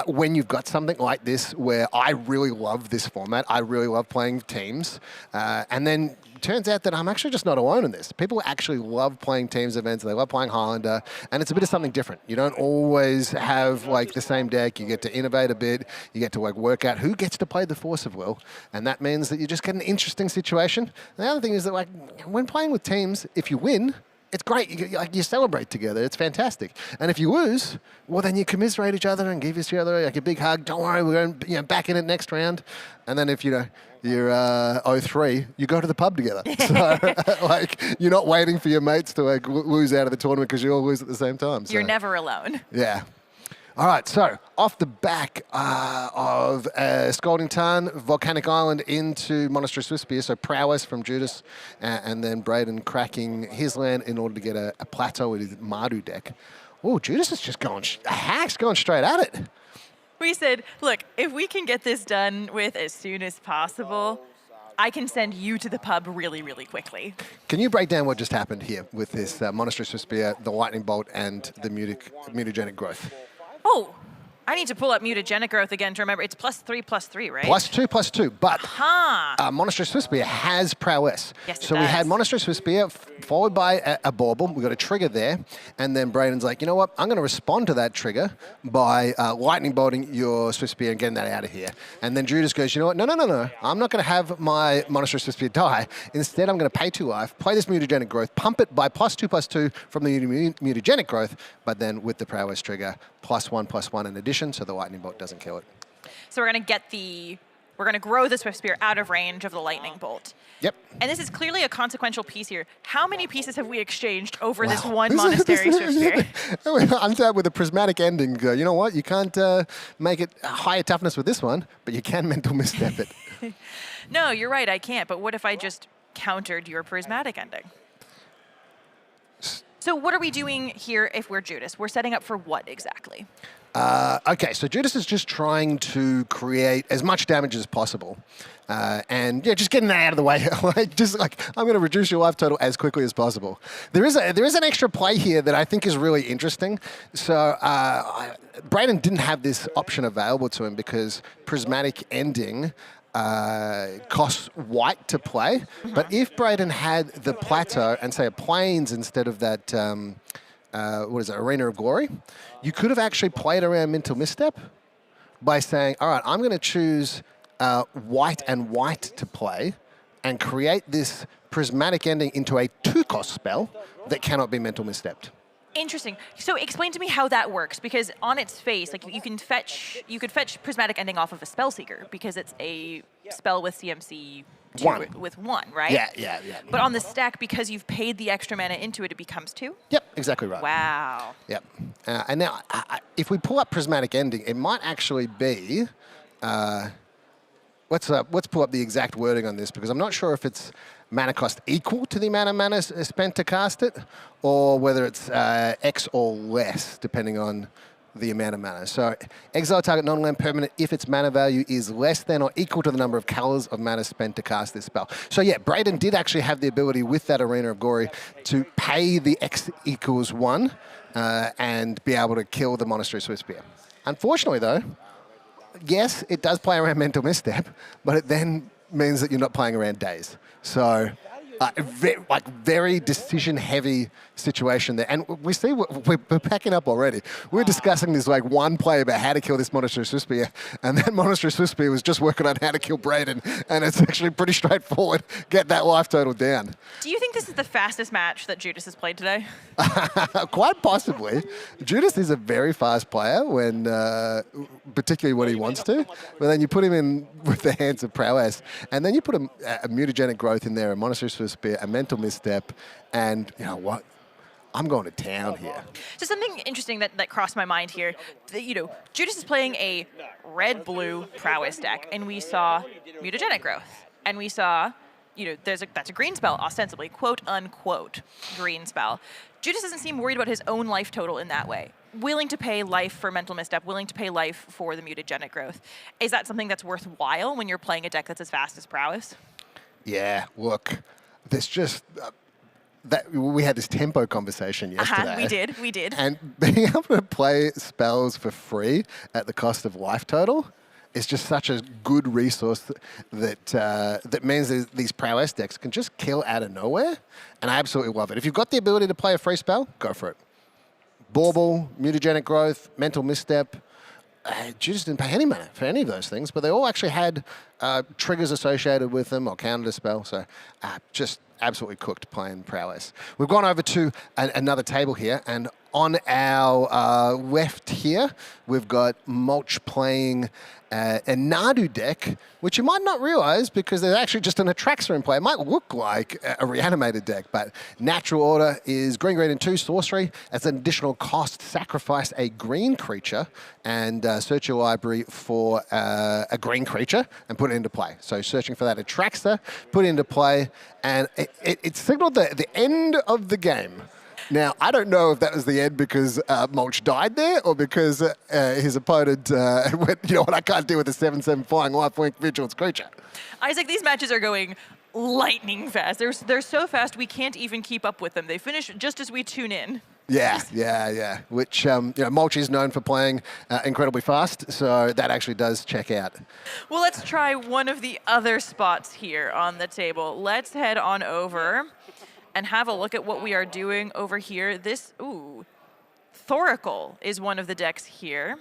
when you've got something like this where I really love this format, I really love playing teams, and then turns out that I'm actually just not alone in this. People actually love playing teams events, and they love playing Highlander, and it's a bit of something different. You don't always have the same deck. You get to innovate a bit. You get to work out who gets to play the Force of Will, and that means that you just get an interesting situation. And the other thing is that when playing with teams, if you win, it's great. You celebrate together. It's fantastic. And if you lose, well, then you commiserate each other and give each other a big hug. Don't worry, we're going back in it next round. And then if you're 0-3, you go to the pub together. So you're not waiting for your mates to lose out of the tournament because you all lose at the same time. So. You're never alone. Yeah. All right, so off the back of Scalding Tarn, Volcanic Island into Monastery Swiftspear, so Prowess from Judas, and then Braden cracking his land in order to get a plateau with his Mardu deck. Oh, Judas is just going straight at it. We said, look, if we can get this done with as soon as possible, I can send you to the pub really, really quickly. Can you break down what just happened here with this Monastery Swiftspear, the Lightning Bolt, and the mutagenic growth? Oh, I need to pull up mutagenic growth again to remember. It's +3/+3, right? +2/+2, but Monastery Swiftspear has Prowess. Yes, so we had Monastery Swiftspear followed by a Bauble. We got a trigger there, and then Braden's like, you know what? I'm going to respond to that trigger by lightning bolting your Swiftspear and getting that out of here. And then Judas goes, you know what? No. I'm not going to have my Monastery Swiftspear die. Instead, I'm going to pay 2 life, play this mutagenic growth, pump it by +2/+2 from the mutagenic growth, but then with the Prowess trigger, +1/+1 in addition, so the lightning bolt doesn't kill it. So we're going to grow the Swiftspear out of range of the lightning bolt. Yep. And this is clearly a consequential piece here. How many pieces have we exchanged over this one Monastery Swiftspear? Untap with a prismatic ending. You know what? You can't make it higher toughness with this one, but you can mental misstep it. No, you're right, I can't. But what if I just countered your prismatic ending? So what are we doing here if we're Judas? We're setting up for what exactly? Okay, so Judas is just trying to create as much damage as possible. And just getting that out of the way. I'm going to reduce your life total as quickly as possible. There is an extra play here that I think is really interesting. So Braden didn't have this option available to him because prismatic ending costs white to play. But if Braden had the plateau and say a plains instead of that, Arena of Glory, you could have actually played around mental misstep by saying, all right, I'm going to choose white and white to play and create this prismatic ending into a 2-cost spell that cannot be mental misstepped. Interesting. So explain to me how that works, because on its face, you could fetch prismatic ending off of a Spellseeker because it's a spell with CMC with 1, right? Yeah. But on the stack, because you've paid the extra mana into it, it becomes 2? Yep, exactly right. Wow. Yep. And now, if we pull up prismatic ending, it might actually be let's pull up the exact wording on this because I'm not sure if it's mana cost equal to the amount of mana spent to cast it, or whether it's X or less, depending on the amount of mana. So exile target non-land permanent if its mana value is less than or equal to the number of colors of mana spent to cast this spell. So yeah, Braden did actually have the ability with that Arena of Glory to pay the X equals 1 and be able to kill the Monastery Swiftspear. Unfortunately though, yes, it does play around Mental Misstep, but it then means that you're not playing around Daze. So very decision-heavy situation there. And we see we're packing up already. We're discussing this like one play about how to kill this Monastery Swiftspear, and that Monastery Swiftspear was just working on how to kill Braden, and it's actually pretty straightforward. Get that life total down. Do you think this is the fastest match that Judas has played today? Quite possibly. Judas is a very fast player, when, particularly when he wants to. But then you put him in with the Hands of Prowess, and then you put a mutagenic growth in there, a Monastery Swiftspear, a Mental Misstep, and you know what? I'm going to town here. So something interesting that crossed my mind here, Judas is playing a red-blue prowess deck, and we saw mutagenic growth, and we saw, that's a green spell, ostensibly, quote-unquote green spell. Judas doesn't seem worried about his own life total in that way. Willing to pay life for Mental Misstep, willing to pay life for the mutagenic growth. Is that something that's worthwhile when you're playing a deck that's as fast as prowess? Yeah, look, there's just... that we had this tempo conversation yesterday. We did. And being able to play spells for free at the cost of life total is just such a good resource that means that these prowess decks can just kill out of nowhere, and I absolutely love it. If you've got the ability to play a free spell, go for it. Bauble, mutagenic growth, Mental Misstep. Judas didn't pay any mana for any of those things, but they all actually had triggers associated with them or countered a spell, so just absolutely cooked playing prowess. We've gone over to another table here, and on our left here, we've got Mulch playing a Nadu deck, which you might not realize because there's actually just an Atraxa in play. It might look like a reanimated deck, but natural order is green, and 2 sorcery. As an additional cost, sacrifice a green creature and search your library for a green creature and put it into play. So searching for that Atraxa, put it into play, and it signaled the end of the game. Now, I don't know if that was the end because Mulch died there or because his opponent went, you know what, I can't deal with a 7/7 flying lifelink vigilance creature. Isaac, these matches are going lightning fast. They're so fast we can't even keep up with them. They finish just as we tune in. Yeah. Which, Mulch is known for playing incredibly fast, so that actually does check out. Well, let's try one of the other spots here on the table. Let's head on over and have a look at what we are doing over here. Thoracle is one of the decks here.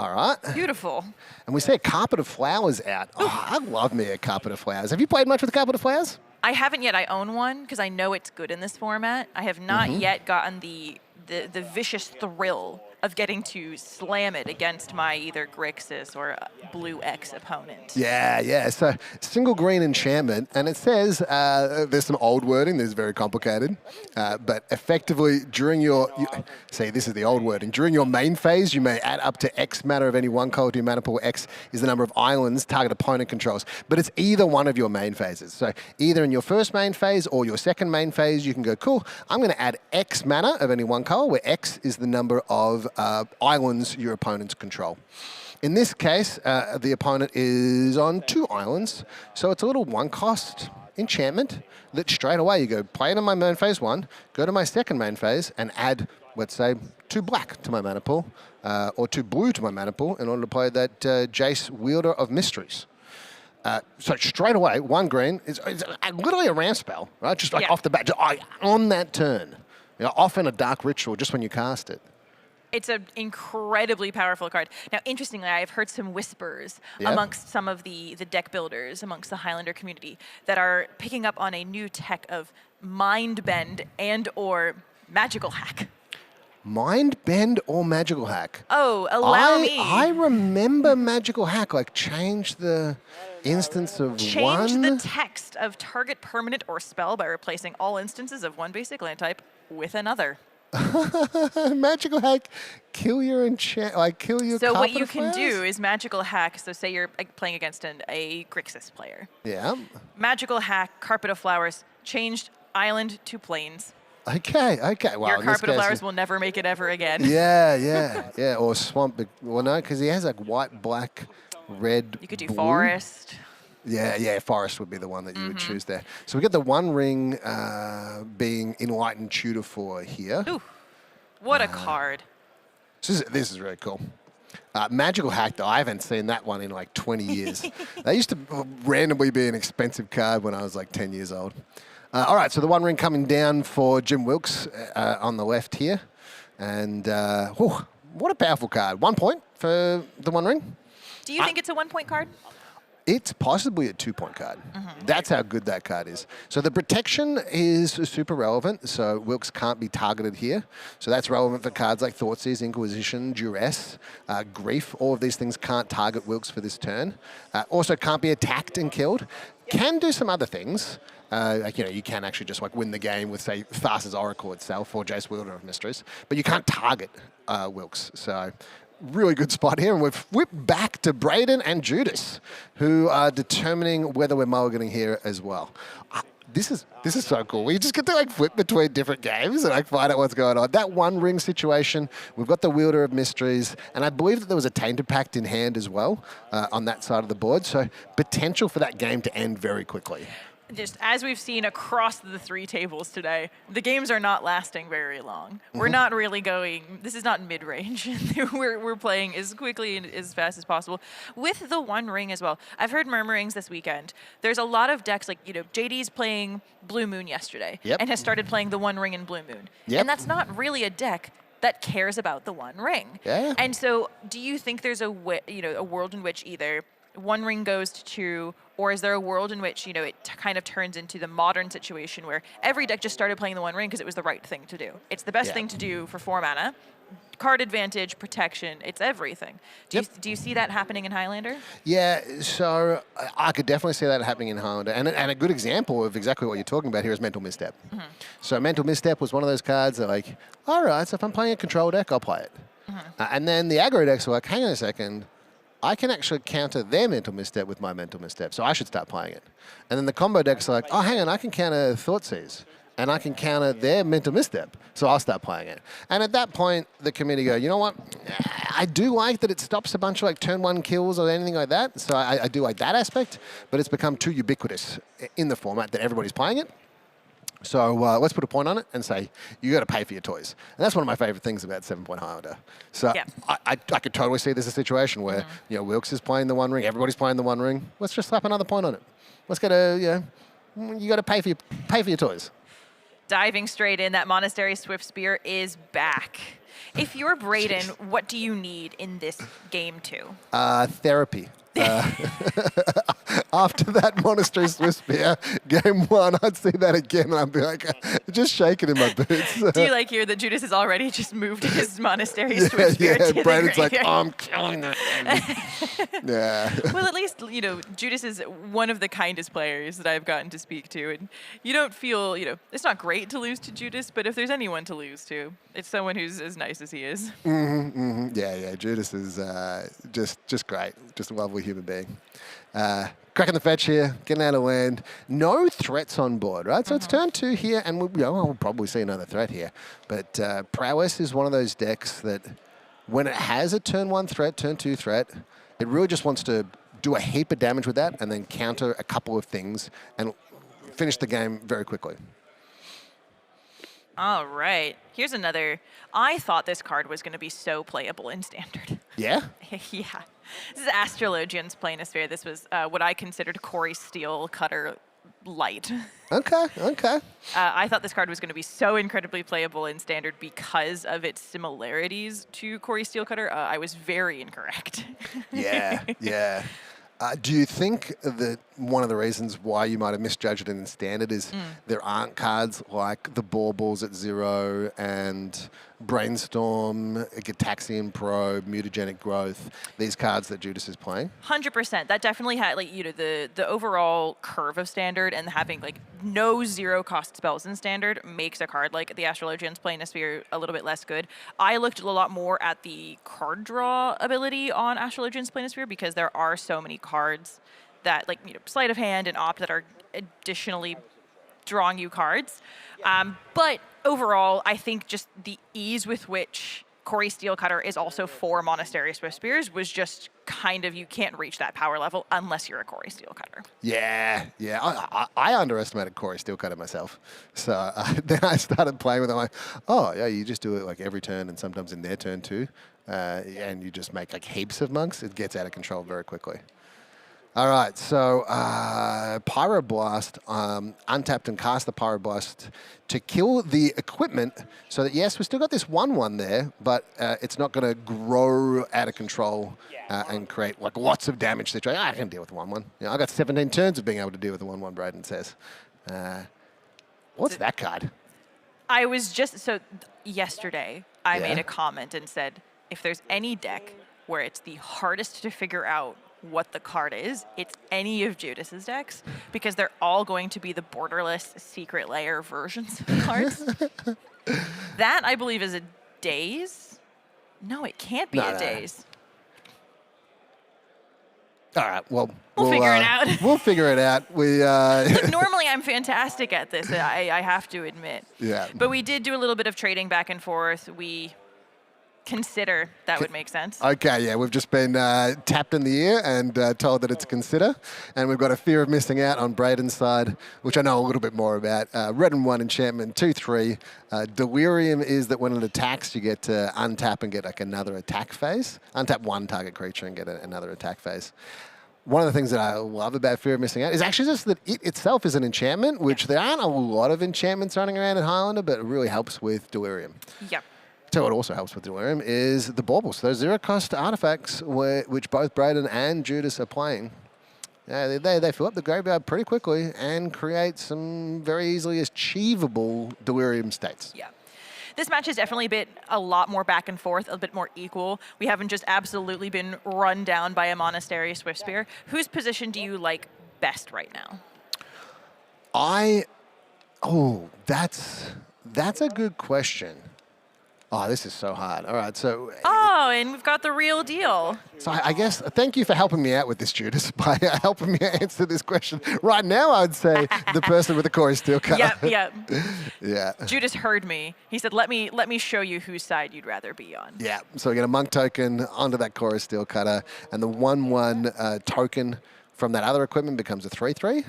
All right. Beautiful. And we see a Carpet of Flowers out. Oh, I love me a Carpet of Flowers. Have you played much with a Carpet of Flowers? I haven't yet. I own one because I know it's good in this format. I have not yet gotten the vicious thrill of getting to slam it against my either Grixis or blue X opponent. Yeah. So single green enchantment, and it says there's some old wording. This is very complicated, but effectively during this is the old wording. During your main phase, you may add up to X mana of any one color to your mana pool. X is the number of islands target opponent controls, but it's either one of your main phases. So either in your first main phase or your second main phase, you can go, cool, I'm going to add X mana of any one color, where X is the number of islands your opponents control. In this case, the opponent is on 2 islands, so it's a little 1-cost enchantment that straight away you go play it in my main phase 1, go to my second main phase, and add, let's say, 2 black to my mana pool, or 2 blue to my mana pool in order to play that Jace Wielder of Mysteries. So straight away, 1 green is literally a ramp spell, right? Just like off the bat, just, on that turn. Often a Dark Ritual just when you cast it. It's an incredibly powerful card. Now, interestingly, I've heard some whispers amongst some of the deck builders, amongst the Highlander community, that are picking up on a new tech of Mind Bend and or Magical Hack. Mind Bend or Magical Hack? Oh, allow me. I remember Magical Hack, like change the instance of Change the text of target permanent or spell by replacing all instances of one basic land type with another. Magical hack, kill your enchant, like kill your. So what Carpet you of can Flowers? do is magical hack. So say you're playing against a Grixis player. Yeah. Magical hack, Carpet of Flowers, changed island to plains. Okay. Okay. Well, Your in this Carpet of case, Flowers will never make it ever again. Yeah. Or swamp. Well, no, because he has like white, black, red. You could do blue. forest. Yeah, forest would be the one that you would choose there. So we get the One Ring being Enlightened Tutor for here. Ooh, what a card. This is really cool. Magical Hack, though, I haven't seen that one in like 20 years. That used to randomly be an expensive card when I was like 10 years old. All right, so the One Ring coming down for Jim Wilkes on the left here. And what a powerful card. 1 point for the One Ring. Do you think it's a 1 point card? It's possibly a 2 point card. That's how good that card is. So the protection is super relevant. So Wilkes can't be targeted here. So that's relevant for cards like Thoughtseize, Inquisition, Duress, Grief. All of these things can't target Wilkes for this turn. Also can't be attacked and killed. Can do some other things. You can actually just like win the game with, say, Thassa's Oracle itself or Jace Wielder of Mysteries. But you can't target Wilkes. So really good spot here, and we've whipped back to Braden and Judas, who are determining whether we're mulliganing here as well. This is so cool. We just get to like flip between different games and like find out what's going on. That One Ring situation, we've got the Wielder of Mysteries, and I believe that there was a Tainted Pact in hand as well on that side of the board. So potential for that game to end very quickly. Just as we've seen across the 3 tables today, the games are not lasting very long. We're not really going, this is not mid-range. we're playing as quickly and as fast as possible. With the One Ring as well, I've heard murmurings this weekend. There's a lot of decks, like, JD's playing Blue Moon yesterday and has started playing the One Ring in Blue Moon. And that's not really a deck that cares about the One Ring. Yeah. And so do you think there's a world in which either One Ring goes to 2, or is there a world in which, it kind of turns into the modern situation where every deck just started playing the One Ring because it was the right thing to do? It's the best thing to do for 4 mana. Card advantage, protection, it's everything. Do you see that happening in Highlander? Yeah, so I could definitely see that happening in Highlander. And a good example of exactly what you're talking about here is Mental Misstep. So Mental Misstep was one of those cards that, like, all right, so if I'm playing a control deck, I'll play it. And then the aggro decks were like, hang on a second, I can actually counter their Mental Misstep with my Mental Misstep, so I should start playing it. And then the combo decks are like, oh, hang on, I can counter Thoughtseize, and I can counter their Mental Misstep, so I'll start playing it. And at that point, the committee go, you know what? I do like that it stops a bunch of like turn 1 kills or anything like that, so I do like that aspect, but it's become too ubiquitous in the format that everybody's playing it. So let's put a point on it and say, you got to pay for your toys. And that's one of my favorite things about 7-point Highlander. So I could totally see this as a situation where, Wilkes is playing the One Ring, everybody's playing the One Ring. Let's just slap another point on it. Let's get you got to pay for your toys. Diving straight in, that Monastery Swift Spear is back. If you're Braden, what do you need in this game 2? Therapy. After that Monastery Swiss Spear, game 1, I'd see that again and I'd be like, just shaking in my boots. Do you like hear that Judas has already just moved his Monastery Swiss Spear to the Braden's like, graveyard? I'm killing that. Well, at least, Judas is one of the kindest players that I've gotten to speak to. And you don't feel, it's not great to lose to Judas, but if there's anyone to lose to, it's someone who's as nice as he is. Yeah, Judas is just great. Just a lovely human being. Cracking the fetch here, getting out of land. No threats on board, right? So it's turn 2 here, and we'll probably see another threat here. But Prowess is one of those decks that when it has a turn 1 threat, turn 2 threat, it really just wants to do a heap of damage with that and then counter a couple of things and finish the game very quickly. All right. Here's another. I thought this card was going to be so playable in Standard. Yeah? Yeah. This is Astrologian's Planisphere. This was what I considered Corey Steel Cutter light. Okay. I thought this card was going to be so incredibly playable in Standard because of its similarities to Corey Steel Cutter. I was very incorrect. Yeah. Do you think that one of the reasons why you might have misjudged it in Standard is there aren't cards like the Baubles at 0 and Brainstorm, Gitaxian Probe, Mutagenic Growth, these cards that Judas is playing? 100%. That definitely had, like, you know, the overall curve of Standard and having, like, no 0-cost spells in Standard makes a card like the Astrologian's Planisphere a little bit less good. I looked a lot more at the card draw ability on Astrologian's Planisphere because there are so many cards that, like, you know, Sleight of Hand and Opt that are additionally drawing you cards. But overall, I think just the ease with which Corey Steelcutter is also 4 Monastery Swift Spears was just kind of, you can't reach that power level unless you're a Corey Steelcutter. Yeah. I underestimated Corey Steelcutter myself. So then I started playing with it. I'm like, oh, yeah, you just do it like every turn and sometimes in their turn too. And you just make like heaps of monks. It gets out of control very quickly. All right, so Pyroblast, untapped and cast the Pyroblast to kill the equipment so that, yes, we still got this 1/1 there, but it's not going to grow out of control and create like lots of damage situation. I can deal with the 1/1. You know, I got 17 turns of being able to deal with the 1/1, Braden says. What's that card? I was just, so yesterday, I made a comment and said, if there's any deck where it's the hardest to figure out what the card is, it's any of Judas's decks, because they're all going to be the borderless secret layer versions of cards. That, I believe, is a Daze. No, it can't be a Daze. All right, well, we'll figure it out. We'll figure it out. Look, normally I'm fantastic at this, I have to admit. Yeah. But we did do a little bit of trading back and forth. We consider that would make sense. Okay, yeah, we've just been tapped in the ear and told that it's consider, and we've got a fear of missing out on Braden's side, which I know a little bit more about. Red and 1 enchantment, 2/3. Delirium is that when it attacks, you get to untap and get like another attack phase. Untap 1 target creature and get another attack phase. One of the things that I love about Fear of Missing Out is actually just that it itself is an enchantment, which there aren't a lot of enchantments running around in Highlander, but it really helps with Delirium. Yep. So what also helps with Delirium is the Baubles. Those 0-cost artifacts which both Braden and Judas are playing. They fill up the graveyard pretty quickly and create some very easily achievable Delirium states. Yeah. This match has definitely been a lot more back and forth, a bit more equal. We haven't just absolutely been run down by a Monastery Swiftspear. Whose position do you like best right now? That's a good question. Oh, this is so hard. All right, so... Oh, and we've got the real deal. So I guess, thank you for helping me out with this, Judas, by helping me answer this question. Right now, I would say the person with the Corey Steelcutter. Yep. Yeah. Judas heard me. He said, let me show you whose side you'd rather be on. Yeah, so we get a Monk token onto that Corey Steelcutter, and the 1/1 token from that other equipment becomes a 3/3.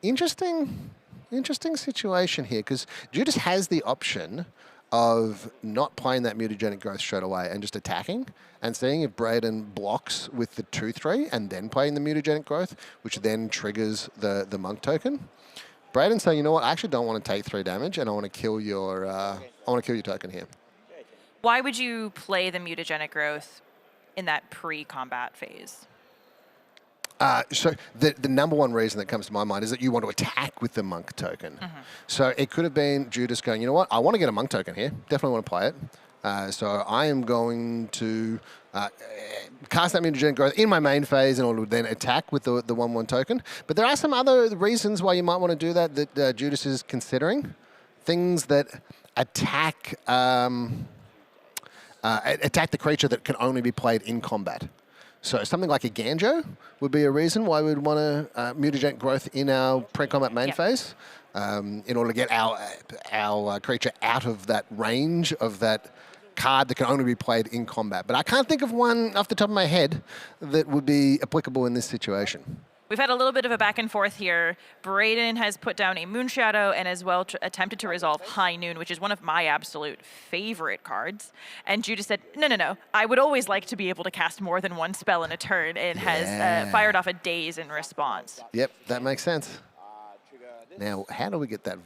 Interesting situation here, because Judas has the option of not playing that Mutagenic Growth straight away and just attacking and seeing if Braden blocks with the 2/3 and then playing the Mutagenic Growth, which then triggers the Monk token. Braden's saying, you know what, I actually don't want to take 3 damage and I want to kill your token here. Why would you play the Mutagenic Growth in that pre-combat phase? So the number one reason that comes to my mind is that you want to attack with the Monk token. Mm-hmm. So it could have been Judas going, you know what, I want to get a Monk token here. Definitely want to play it. So I am going to cast that Mutagenic Growth in my main phase in order to then attack with the 1/1 token. But there are some other reasons why you might want to do that Judas is considering. Things that attack the creature that can only be played in combat. So something like a Ganjo would be a reason why we'd want to Mutagenic Growth in our pre-combat main phase in order to get our creature out of that range of that card that can only be played in combat. But I can't think of one off the top of my head that would be applicable in this situation. We've had a little bit of a back and forth here. Braden has put down a Moonshadow and as well attempted to resolve High Noon, which is one of my absolute favorite cards. And Judas said, no, I would always like to be able to cast more than one spell in a turn, and has fired off a Daze in response. Yep, that makes sense. Now, how do we get that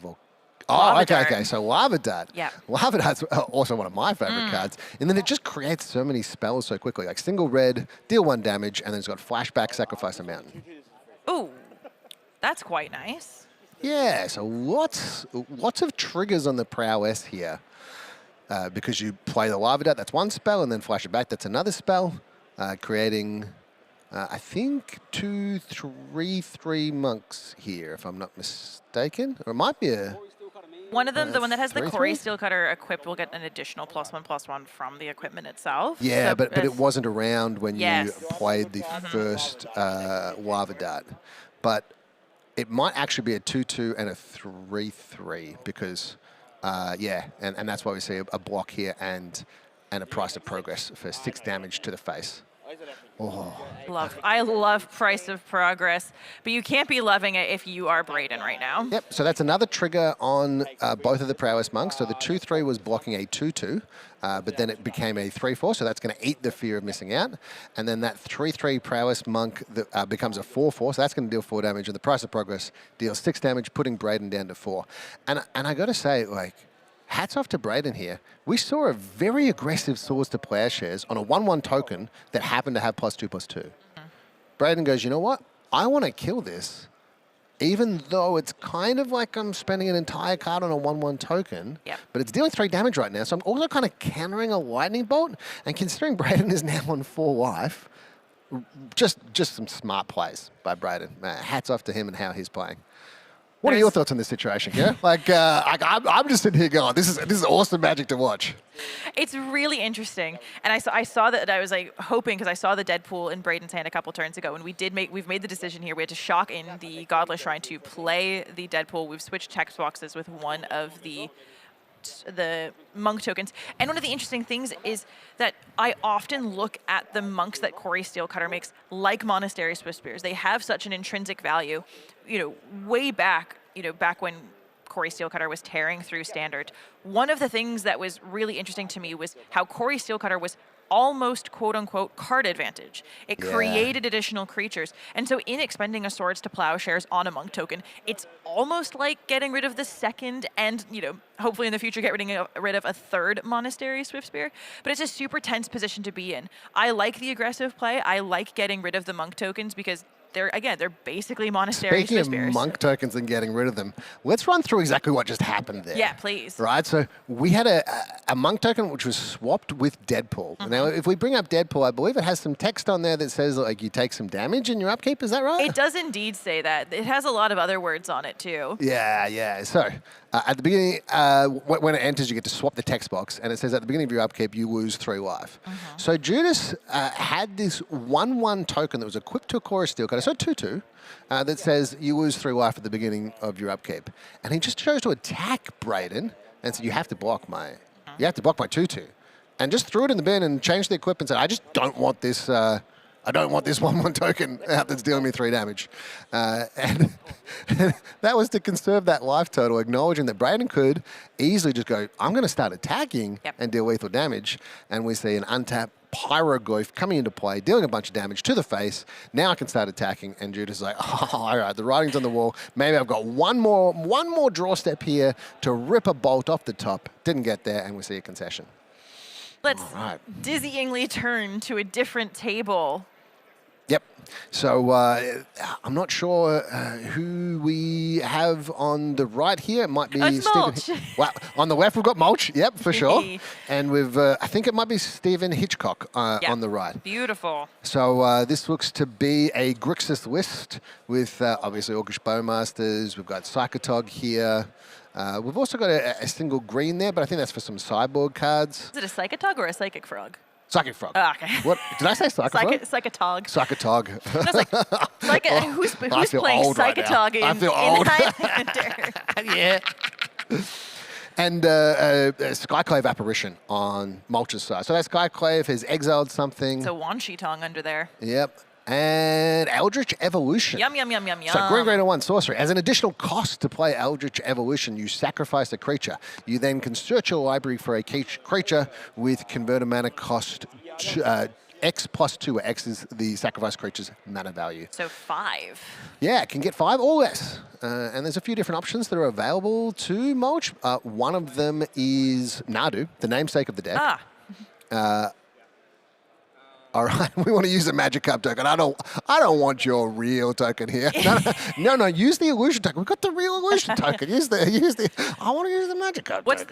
Oh, Lava okay, Dart. okay. So Lava Dart. Yeah. Lava Dart's also one of my favorite cards. And then it just creates so many spells so quickly. Like single red, deal 1 damage, and then it's got flashback, sacrifice a mountain. Ooh, that's quite nice. Yeah, so lots of triggers on the prowess here. Because you play the Lava Dart, that's 1 spell, and then flash it back, that's another spell. Creating, I think, 2, 3, 3 monks here, if I'm not mistaken. Or it might be a... One of them, the one that has the 3/3? Quarry Steelcutter equipped, will get an additional +1/+1 from the equipment itself. Yeah, So but it it's- wasn't around when Yes. you played the first Lava Dart. But it might actually be a 2/2 and a 3/3 because, yeah, and that's why we see a block here and a price of progress for 6 damage to the face. I love Price of Progress, but you can't be loving it if you are Brayden right now. Yep, so that's another trigger on both of the prowess monks. So the 2/3 was blocking a 2/2, but then it became a 3/4, so that's going to eat the fear of missing out. And then that 3/3 prowess monk that, becomes a 4/4, so that's going to deal 4 damage, and the price of progress deals 6 damage, putting Brayden down to 4. And I got to say, like, hats off to Brayden here. We saw a very aggressive Swords to Plowshares on a 1/1 token that happened to have +2/+2. Brayden goes, you know what? I want to kill this, even though it's kind of like I'm spending an entire card on a 1/1 token, but it's dealing 3 damage right now, so I'm also kind of countering a Lightning Bolt, and considering Brayden is now on 4 life, just some smart plays by Brayden. Hats off to him and how he's playing. What are your thoughts on this situation, Kira? Like, I'm just sitting here going, this is awesome Magic to watch. It's really interesting, and I saw that. I was like hoping, because I saw the Deadpool in Brayden's hand a couple turns ago, and we've made the decision here. We had to shock in the Godless Shrine to play the Deadpool. We've switched text boxes with one of the monk tokens. And one of the interesting things is that I often look at the monks that Quarry Steelcutter makes like Monastery Swift Spears. They have such an intrinsic value. Way back, back when Quarry Steelcutter was tearing through Standard, one of the things that was really interesting to me was how Quarry Steelcutter was almost quote-unquote card advantage. It created additional creatures. And so in expending a Swords to Plowshares on a monk token, it's almost like getting rid of the second and, hopefully in the future get rid of a third Monastery Swift Spear. But it's a super tense position to be in. I like the aggressive play. I like getting rid of the monk tokens because they're basically Monastery Swift Spears. Speaking of monk tokens and getting rid of them, let's run through exactly what just happened there. Yeah, please. Right, so we had a monk token which was swapped with Deadpool. Now, if we bring up Deadpool, I believe it has some text on there that says, like, you take some damage in your upkeep. Is that right? It does indeed say that. It has a lot of other words on it, too. Yeah. So at the beginning, when it enters, you get to swap the text box, and it says at the beginning of your upkeep, you lose 3 life. So Judas had this 1/1 token that was equipped to a Quarry Steelcutter, so 2/2, that says you lose 3 life at the beginning of your upkeep. And he just chose to attack Brayden and said, you have to block my 2/2. And just threw it in the bin and changed the equipment and said, I just don't want this... I don't want this 1/1 token out that's dealing me 3 damage. And that was to conserve that life total, acknowledging that Brayden could easily just go, I'm going to start attacking and deal lethal damage. And we see an untapped Pyroglyph coming into play, dealing a bunch of damage to the face. Now I can start attacking. And Judas is like, oh, all right, the writing's on the wall. Maybe I've got one more draw step here to rip a bolt off the top. Didn't get there, and we see a concession. Let's dizzyingly turn to a different table. Yep. So I'm not sure who we have on the right here. It might be it's Stephen. Mulch. Well, on the left we've got Mulch. Yep, for sure. And we've I think it might be Stephen Hitchcock on the right. Beautiful. So this looks to be a Grixis list with obviously Orcish Bowmasters. We've got Psychotog here. We've also got a single green there, but I think that's for some sideboard cards. Is it a Psychotog or a Psychic Frog? Psychic Frog. Oh, okay. What did I say? Psychic Frog? Psychotog. Psychotog. I was like, who's playing Psychotog in Highlander? Yeah. And Skyclave Apparition on Mulch's side. So that Skyclave has exiled something. It's a Wanshi Tong under there. Yep. And Eldritch Evolution. Yum. So green 1 sorcery. As an additional cost to play Eldritch Evolution, you sacrifice a creature. You then can search your library for a creature with converted mana cost X plus 2, where X is the sacrifice creature's mana value. So 5. Yeah, it can get 5 or less. And there's a few different options that are available to mulch. One of them is Nadu, the namesake of the deck. All right, we want to use a Magic Card token. I don't want your real token here. No, use the illusion token. We've got the real illusion token. Use the. I want to use the Magic Card token.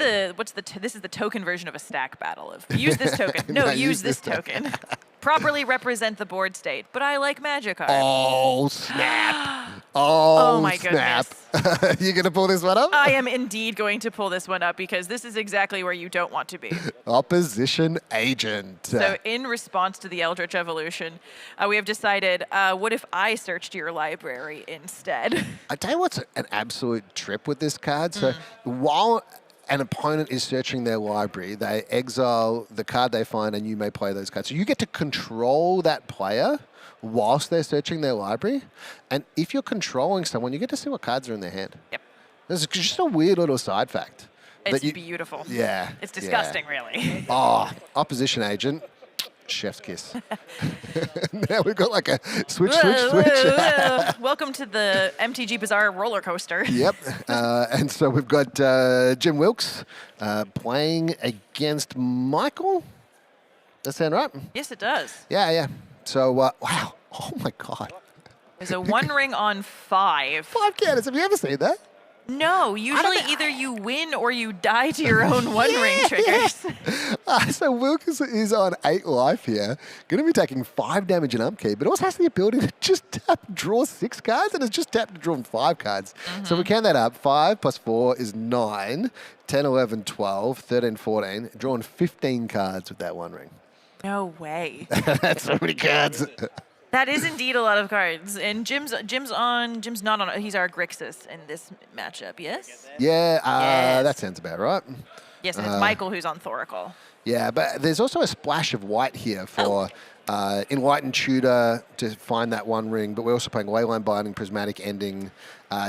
This is the token version of a stack battle of use this token. No, use this token. Properly represent the board state, but I like Magic Card. Oh, snap. Oh my snap. goodness. You going to pull this one up? I am indeed going to pull this one up because this is exactly where you don't want to be. Opposition Agent. So in response to the Eldritch Evolution, we have decided, what if I searched your library instead? I tell you what's an absolute trip with this card. So while an opponent is searching their library, they exile the card they find and you may play those cards. So you get to control that player whilst they're searching their library. And if you're controlling someone, you get to see what cards are in their hand. Yep. There's just a weird little side fact. It's beautiful. Yeah. It's disgusting, really. Oh, Opposition Agent. Chef's kiss. Now we've got like a switch. Welcome to the MTG Bazaar roller coaster. Yep. And so we've got Jim Wilkes playing against Michael. Does that sound right? Yes, it does. Yeah. So, wow. Oh, my God. There's a 1 ring on 5. 5 cannons. Have you ever seen that? No, usually either you win or you die to your own 1 ring triggers. So Wilkes is on 8 life here. Going to be taking 5 damage in upkeep, but also has the ability to just draw 6 cards, and has just tapped to draw 5 cards. So we count that up. 5 plus 4 is 9, 10, 11, 12, 13, 14. Drawn 15 cards with that 1 ring. No way. That's so many cards. That is indeed a lot of cards. And Jim's not on. He's our Grixis in this matchup, yes? Yeah, Yes. that sounds about right. Yes, and it's Michael who's on Thoracle. Yeah, but there's also a splash of white here for Enlightened Tutor to find that 1 ring, but we're also playing Leyline Binding, Prismatic Ending,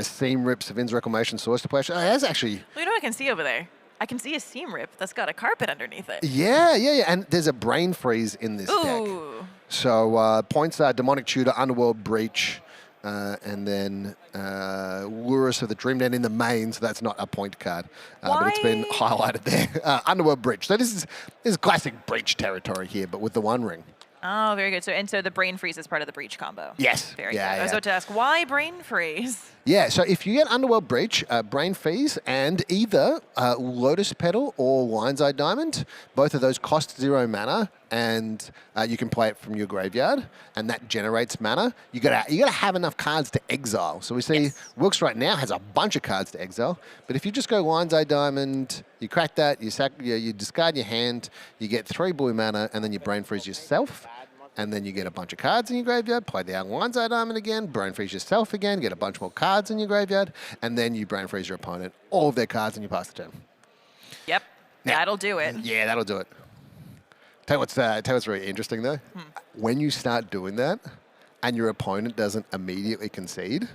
Seam Rip, Savin's Reclamation, Source to play. That's actually... Well, you know what I can see over there? I can see a Seam Rip that's got a carpet underneath it. Yeah. And there's a Brain Freeze in this deck. So points are Demonic Tutor, Underworld Breach, and then Lurus of the Dream Den in the main, so that's not a point card. But it's been highlighted there. Underworld Breach. So this is classic Breach territory here, but with the 1 ring. Oh, very good. So the Brain Freeze is part of the Breach combo. Yes. Very good. I was about to ask, why Brain Freeze? Yeah, so if you get Underworld Breach, Brain Freeze, and either Lotus Petal or Lion's Eye Diamond, both of those cost 0 mana, and you can play it from your graveyard, and that generates mana. You gotta have enough cards to exile. So we see Wilkes right now has a bunch of cards to exile, but if you just go Lion's Eye Diamond, you crack that, you discard your hand, you get 3 blue mana, and then you Brain Freeze yourself. And then you get a bunch of cards in your graveyard, play the Lion's Eye Diamond again, Brain Freeze yourself again, get a bunch more cards in your graveyard, and then you Brain Freeze your opponent, all of their cards, and you pass the turn. Yep, that'll do it. Yeah, that'll do it. Tell you what's really interesting, though. When you start doing that, and your opponent doesn't immediately concede...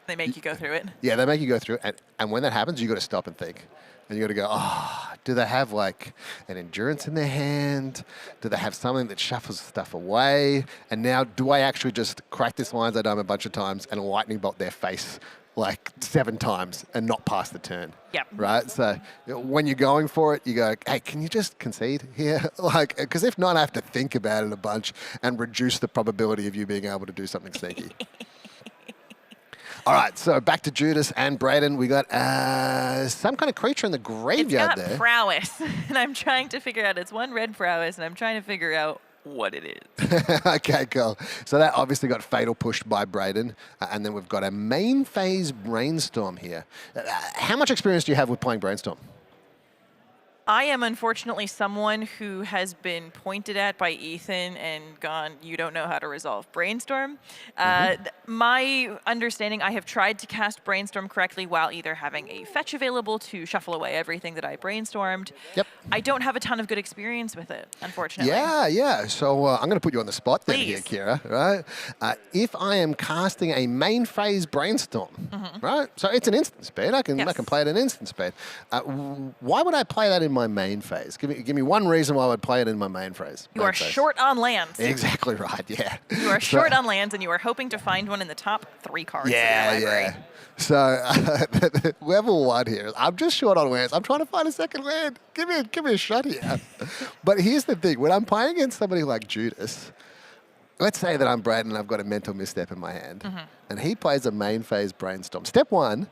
They make you go through it. Yeah, they make you go through it, and when that happens, you got to stop and think. And you got to go, do they have like an endurance in their hand? Do they have something that shuffles stuff away? And now, do I actually just crack this Lion's Eye Diamond a bunch of times and lightning bolt their face like 7 times and not pass the turn? Yep. Right? So when you're going for it, you go, hey, can you just concede here? Like, because if not, I have to think about it a bunch and reduce the probability of you being able to do something sneaky. All right, so back to Judas and Braden. We got some kind of creature in the graveyard there. It's got prowess, and I'm trying to figure out. It's 1 red prowess, and I'm trying to figure out what it is. Okay, cool. So that obviously got fatal pushed by Braden, and then we've got a main phase Brainstorm here. How much experience do you have with playing Brainstorm? I am unfortunately someone who has been pointed at by Ethan and gone, you don't know how to resolve Brainstorm. My understanding, I have tried to cast Brainstorm correctly while either having a fetch available to shuffle away everything that I brainstormed. Yep. I don't have a ton of good experience with it, unfortunately. Yeah. So I'm going to put you on the spot then Please. here, Kira, right? If I am casting a main phase Brainstorm, right? So it's an instant speed. I can play it at instant speed. Why would I play that in my main phase? Give me one reason why I would play it in my main phase. You are short on lands. Exactly right, yeah. You are short on lands, and you are hoping to find one in the top 3 cards of your library. Yeah. So level 1 here. I'm just short on lands. I'm trying to find a second land. Give me a shot here. But here's the thing. When I'm playing against somebody like Judas, let's say that I'm Braden and I've got a mental misstep in my hand, and he plays a main phase brainstorm. Step 1,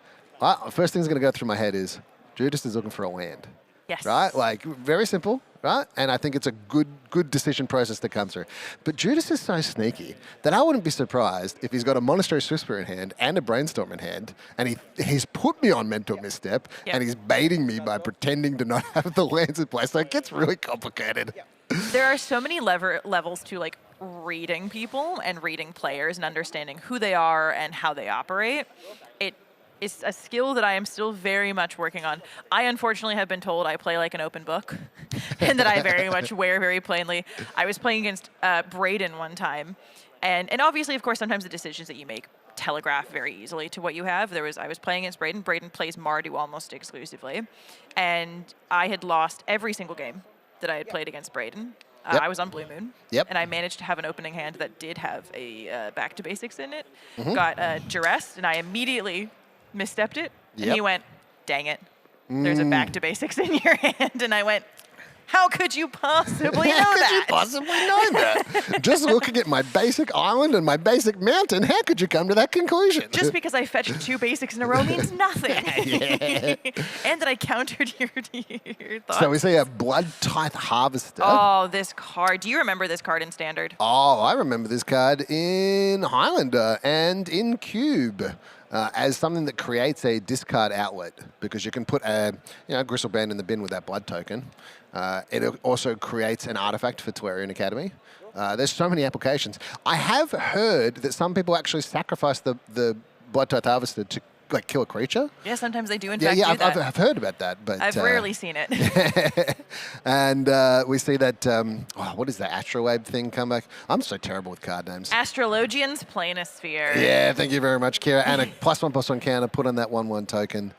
first thing's going to go through my head is Judas is looking for a land. Yes. Right? Like, very simple, right? And I think it's a good decision process to come through. But Judas is so sneaky that I wouldn't be surprised if he's got a Monastery Whisper in hand and a Brainstorm in hand, and he's put me on mental misstep, and he's baiting me by pretending to not have the lands in place. So it gets really complicated. There are so many levels to like reading people and reading players and understanding who they are and how they operate. It's a skill that I am still very much working on. I unfortunately have been told I play like an open book and that I very much wear very plainly. I was playing against Braden one time, and obviously, of course, sometimes the decisions that you make telegraph very easily to what you have. I was playing against Braden. Braden plays Mardu almost exclusively, and I had lost every single game that I had played against Braden. I was on Blue Moon, and I managed to have an opening hand that did have a back to basics in it. Got duressed, and I immediately misstepped it, and he went, dang it, there's a back to basics in your hand. And I went, how could you possibly know that? How could you possibly know that? Just looking at my basic island and my basic mountain, how could you come to that conclusion? Just because I fetched 2 basics in a row means nothing. And that I countered your thoughts. So we see a Blood Tithe Harvester. Oh, this card. Do you remember this card in Standard? Oh, I remember this card in Highlander and in Cube. As something that creates a discard outlet, because you can put a Gristleband in the bin with that blood token. It also creates an artifact for Tolarian Academy. There's so many applications. I have heard that some people actually sacrifice the Blood Tithe Harvester to kill a creature. Yeah, sometimes they do in fact do that. I've heard about that, but I've rarely seen it. And we see that, what is that Astrolabe thing come back? I'm so terrible with card names. Astrologian's Planisphere. Yeah, thank you very much, Kira. And a +1/+1 counter put on that 1/1 token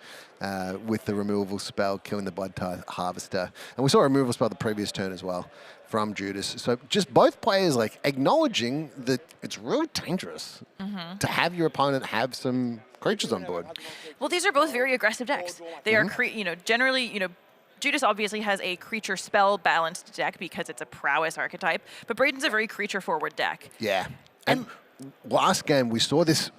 with the removal spell, killing the Blood Tithe Harvester. And we saw a removal spell the previous turn as well from Judas. So just both players acknowledging that it's really dangerous to have your opponent have some creatures on board. Well, these are both very aggressive decks. They are, generally, Judas obviously has a creature spell balanced deck because it's a prowess archetype, but Braden's a very creature forward deck. Yeah. And last game we saw this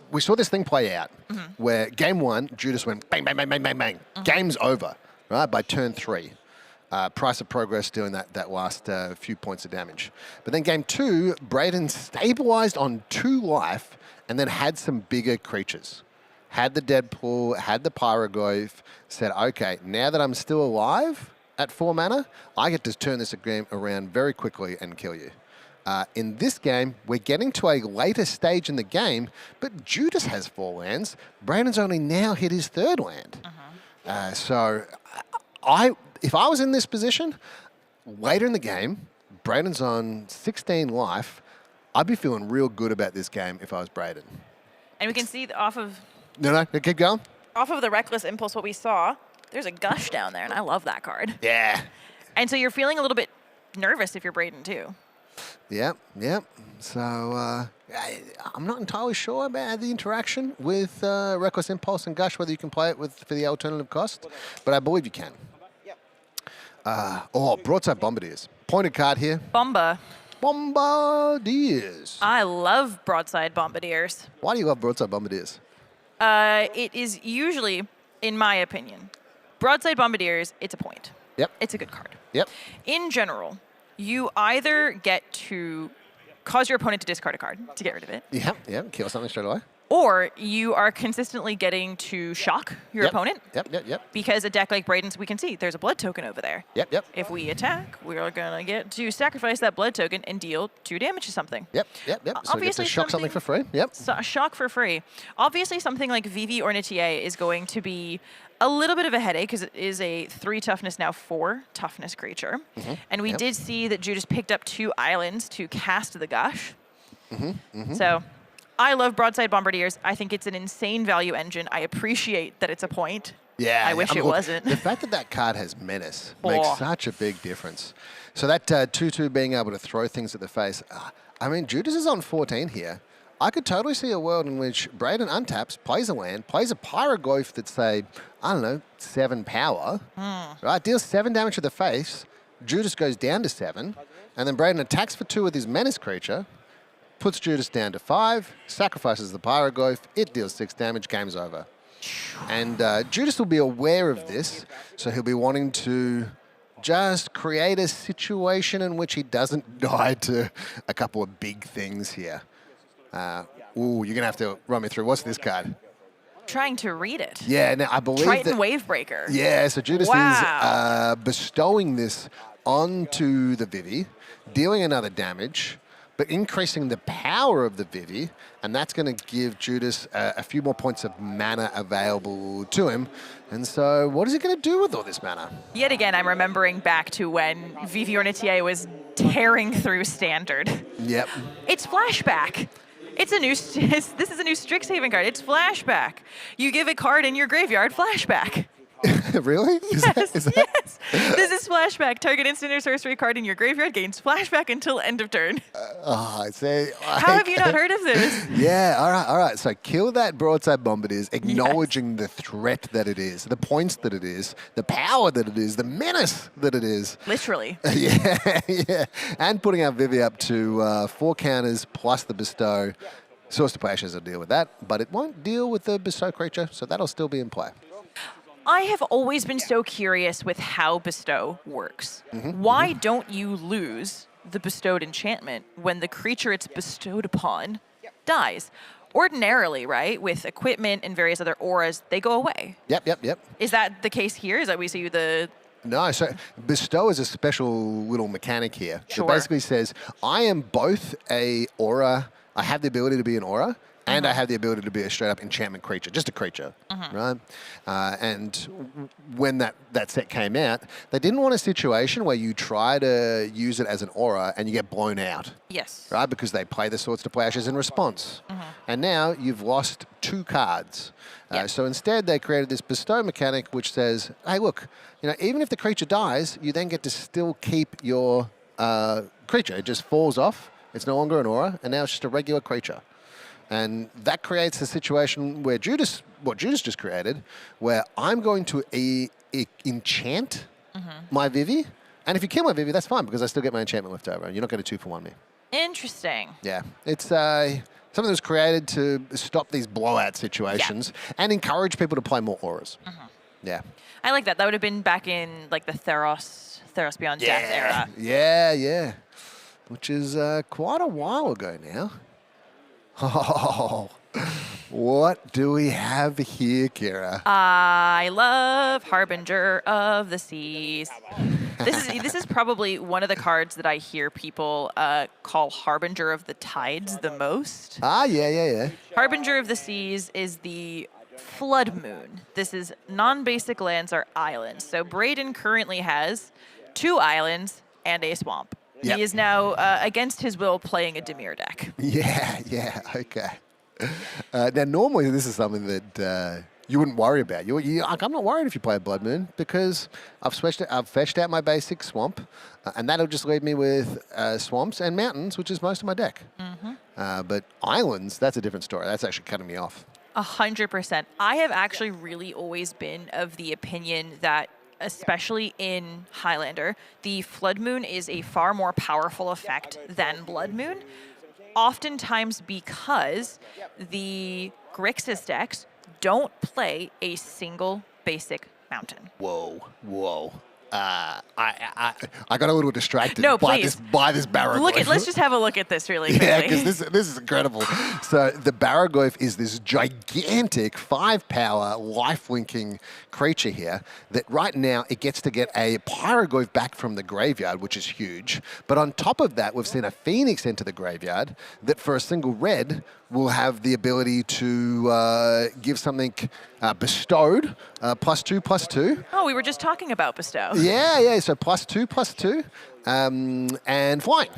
thing play out where game 1 Judas went bang bang bang bang bang bang. Game's over, right? By turn 3. Price of progress doing that last few points of damage. But then game 2, Braden stabilized on 2 life and then had some bigger creatures. Had the Deadpool, had the Pyroglyph, said, okay, now that I'm still alive at 4 mana, I get to turn this game around very quickly and kill you. In this game, we're getting to a later stage in the game, but Judas has 4 lands. Braden's only now hit his 3rd land. So if I was in this position, later in the game, Braden's on 16 life, I'd be feeling real good about this game if I was Braden. And we can see off of... No, keep going. Off of the Reckless Impulse, what we saw, there's a Gush down there, and I love that card. Yeah. And so you're feeling a little bit nervous if you're Braden, too. Yep. So I'm not entirely sure about the interaction with Reckless Impulse and Gush, whether you can play it for the alternative cost, but I believe you can. Broadside Bombardiers. Pointed card here. Bombardiers. I love Broadside Bombardiers. Why do you love Broadside Bombardiers? It is usually, in my opinion, Broadside Bombardiers, it's a point. Yep. It's a good card. Yep. In general, you either get to cause your opponent to discard a card to get rid of it. Yep. Kill something straight away. Or you are consistently getting to shock your opponent. Yep. Because a deck like Braden's, we can see there's a blood token over there. Yep. If we attack, we're going to get to sacrifice that blood token and deal 2 damage to something. Yep. So we get to shock something for free. Yep. So a shock for free. Obviously, something like Vivi or Nitier is going to be a little bit of a headache because it is a 3 toughness, now 4 toughness creature. And we did see that Judas picked up 2 islands to cast the Gush. So I love Broadside Bombardiers. I think it's an insane value engine. I appreciate that it's a point. Yeah. I wish it look, wasn't. The fact that that card has menace makes such a big difference. So that 2/2 being able to throw things at the face. I mean, Judas is on 14 here. I could totally see a world in which Braden untaps, plays a land, plays a Pyroglyph that's, say, I don't know, 7 power, right? Deals 7 damage to the face. Judas goes down to 7, and then Braden attacks for 2 with his menace creature, puts Judas down to 5, sacrifices the Pyroglyph, it deals 6 damage, game's over. And Judas will be aware of this, so he'll be wanting to just create a situation in which he doesn't die to a couple of big things here. You're going to have to run me through. What's this card? Trying to read it. Yeah, now I believe Triton that, Wavebreaker. Yeah, so Judas is bestowing this onto the Vivi, dealing another damage, but increasing the power of the Vivi, and that's going to give Judas a few more points of mana available to him. And so what is he going to do with all this mana? Yet again, I'm remembering back to when Vivi Ornitier was tearing through Standard. Yep. It's Flashback. This is a new Strixhaven card. It's Flashback. You give a card in your graveyard, Flashback. Really? Yes. This is Flashback. Target instant or sorcery card in your graveyard gains Flashback until end of turn. See. How have you not heard of this? Yeah, all right. So kill that broadside bombardiers, acknowledging the threat that it is, the points that it is, the power that it is, the menace that it is. Literally. Yeah. And putting our Vivi up to 4 counters plus the bestow. Source to play actions will deal with that, but it won't deal with the bestow creature, so that'll still be in play. I have always been so curious with how bestow works. Why don't you lose the bestowed enchantment when the creature it's bestowed upon dies? Ordinarily, right, with equipment and various other auras, they go away. Yep. Is that the case here? Is that we see the... No, so bestow is a special little mechanic here. Sure. It basically says, I am both a aura, I have the ability to be an aura, and I have the ability to be a straight-up enchantment creature, just a creature, right? And when that set came out, they didn't want a situation where you try to use it as an aura and you get blown out. Yes. Right, because they play the Swords to Play Ashes in response. And now you've lost 2 cards. So instead, they created this bestow mechanic which says, hey, look, even if the creature dies, you then get to still keep your creature. It just falls off. It's no longer an aura, and now it's just a regular creature. And that creates a situation where what Judas just created, where I'm going to enchant my Vivi. And if you kill my Vivi, that's fine, because I still get my enchantment left over. You're not going to 2-for-1 me. Interesting. Yeah. It's something that was created to stop these blowout situations and encourage people to play more auras. Yeah. I like that. That would have been back in like the Theros Beyond Death era. Yeah. Which is quite a while ago now. Oh, what do we have here, Kira? I love Harbinger of the Seas. This is probably one of the cards that I hear people call Harbinger of the Tides the most. Yeah. Harbinger of the Seas is the Flood Moon. This is non-basic lands are islands. So Braden currently has 2 islands and a swamp. Yep. He is now, against his will, playing a Dimir deck. Yeah, okay. Now, normally this is something that you wouldn't worry about. I'm not worried if you play a Blood Moon, because I've fetched out my basic swamp, and that'll just leave me with swamps and mountains, which is most of my deck. But islands, that's a different story. That's actually cutting me off. 100%. I have actually really always been of the opinion that, especially in Highlander, the Flood Moon is a far more powerful effect than Blood Moon, oftentimes because the Grixis decks don't play a single basic mountain. Whoa. I got a little distracted by this Barraglyph. Let's just have a look at this really quickly. Yeah, because this is incredible. So the Barraglyph is this gigantic 5-power life-linking creature here that right now it gets to get a Pyroglyph back from the graveyard, which is huge. But on top of that, we've seen a Phoenix enter the graveyard that for a single red will have the ability to give something bestowed, +2/+2. Oh, we were just talking about bestow. Yeah. So +2/+2, and flying.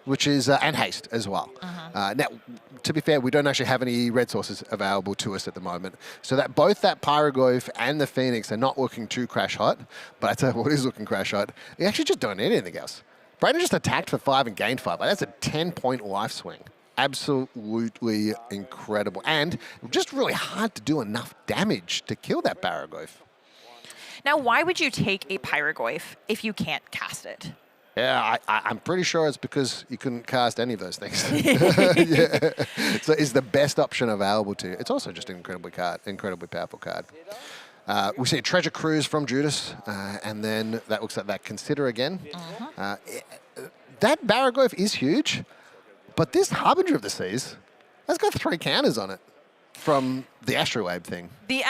which is and haste as well. Now, to be fair, we don't actually have any red sources available to us at the moment, so that both that Pyroglyph and the Phoenix are not looking too crash hot. But I tell you what is looking crash hot. You actually just don't need anything else. Brayden just attacked for 5 and gained 5. Like, that's a 10-point life swing. Absolutely incredible, and just really hard to do enough damage to kill that Pyroglyph. Now, why would you take a Pyroglyph if you can't cast it? Yeah, I'm pretty sure it's because you couldn't cast any of those things. Yeah. So it's the best option available to you. It's also just an incredibly powerful card. We see a Treasure Cruise from Judas, and then that looks like that Consider again. That Barraglyph is huge, but this Harbinger of the Seas has got 3 counters on it from the Astrolabe thing.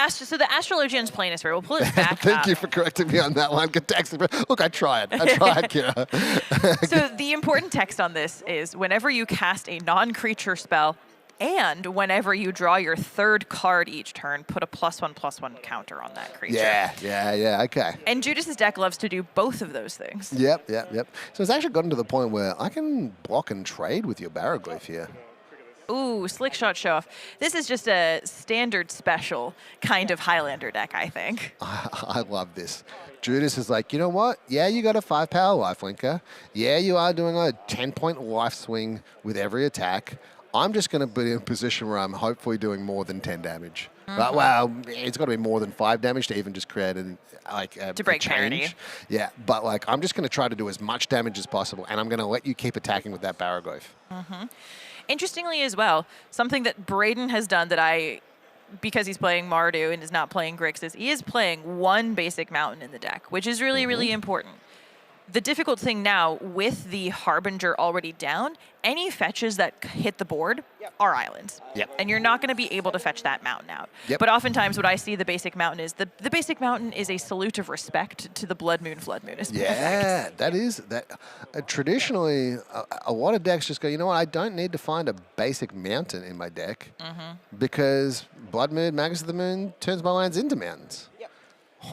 So the Astrologian's Planisphere, we'll pull it back Thank up. you for correcting me on that one. Look, I tried, Kira. So the important text on this is whenever you cast a non-creature spell and whenever you draw your 3rd card each turn, put a +1/+1 counter on that creature. Yeah, okay. And Judas's deck loves to do both of those things. Yep. So it's actually gotten to the point where I can block and trade with your Barraglyph here. Ooh, Slick Shot Show Off. This is just a standard special kind of Highlander deck, I think. I love this. Judas is like, you know what? Yeah, you got a 5-power lifelinker. Yeah, you are doing a 10-point life swing with every attack. I'm just going to be in a position where I'm hopefully doing more than 10 damage. But, well, it's got to be more than 5 damage to even just create to break change. parity. Yeah, but like I'm just going to try to do as much damage as possible, and I'm going to let you keep attacking with that Barraglyph. Interestingly as well, something that Brayden has done that because he's playing Mardu and is not playing Grixis, he is playing 1 basic mountain in the deck, which is really, really important. The difficult thing now, with the Harbinger already down, any fetches that hit the board are islands. And you're not going to be able to fetch that mountain out. But oftentimes what I see the basic mountain is, the basic mountain is a salute of respect to the Blood Moon, Flood Moon. Yeah, that is. Traditionally, a lot of decks just go, you know what, I don't need to find a basic mountain in my deck because Blood Moon, Magus of the Moon turns my lands into mountains.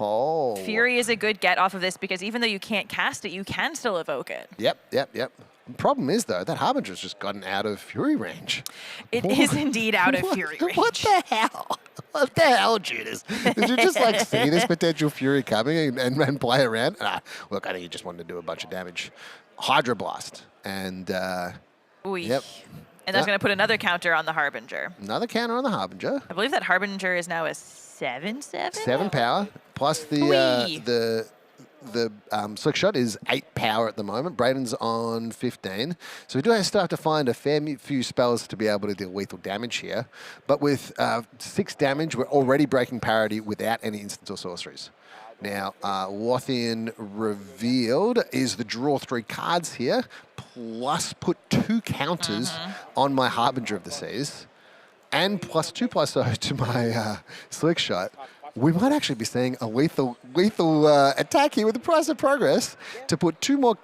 Oh. Fury is a good get off of this because even though you can't cast it, you can still evoke it. Yep. The problem is, though, that Harbinger's just gotten out of Fury range. It is indeed out of Fury range. What the hell? What the hell, Judas? Did you just like see this potential Fury coming and play around? Look, I think you just wanted to do a bunch of damage. Hydro Blast. And, yep. And that's going to put another counter on the Harbinger. Another counter on the Harbinger. I believe that Harbinger is now a 7/7? 7 power. Plus the Slick Shot is 8 power at the moment. Brayden's on 15. So we do have to find a fair few spells to be able to deal lethal damage here. But with 6 damage, we're already breaking parity without any instants or sorceries. Now, Lothian Revealed is the draw 3 cards here, plus put 2 counters on my Harbinger of the Seas, and +2/+0 to my Slick Shot. We might actually be seeing a lethal attack here with the Price of Progress to put 2 more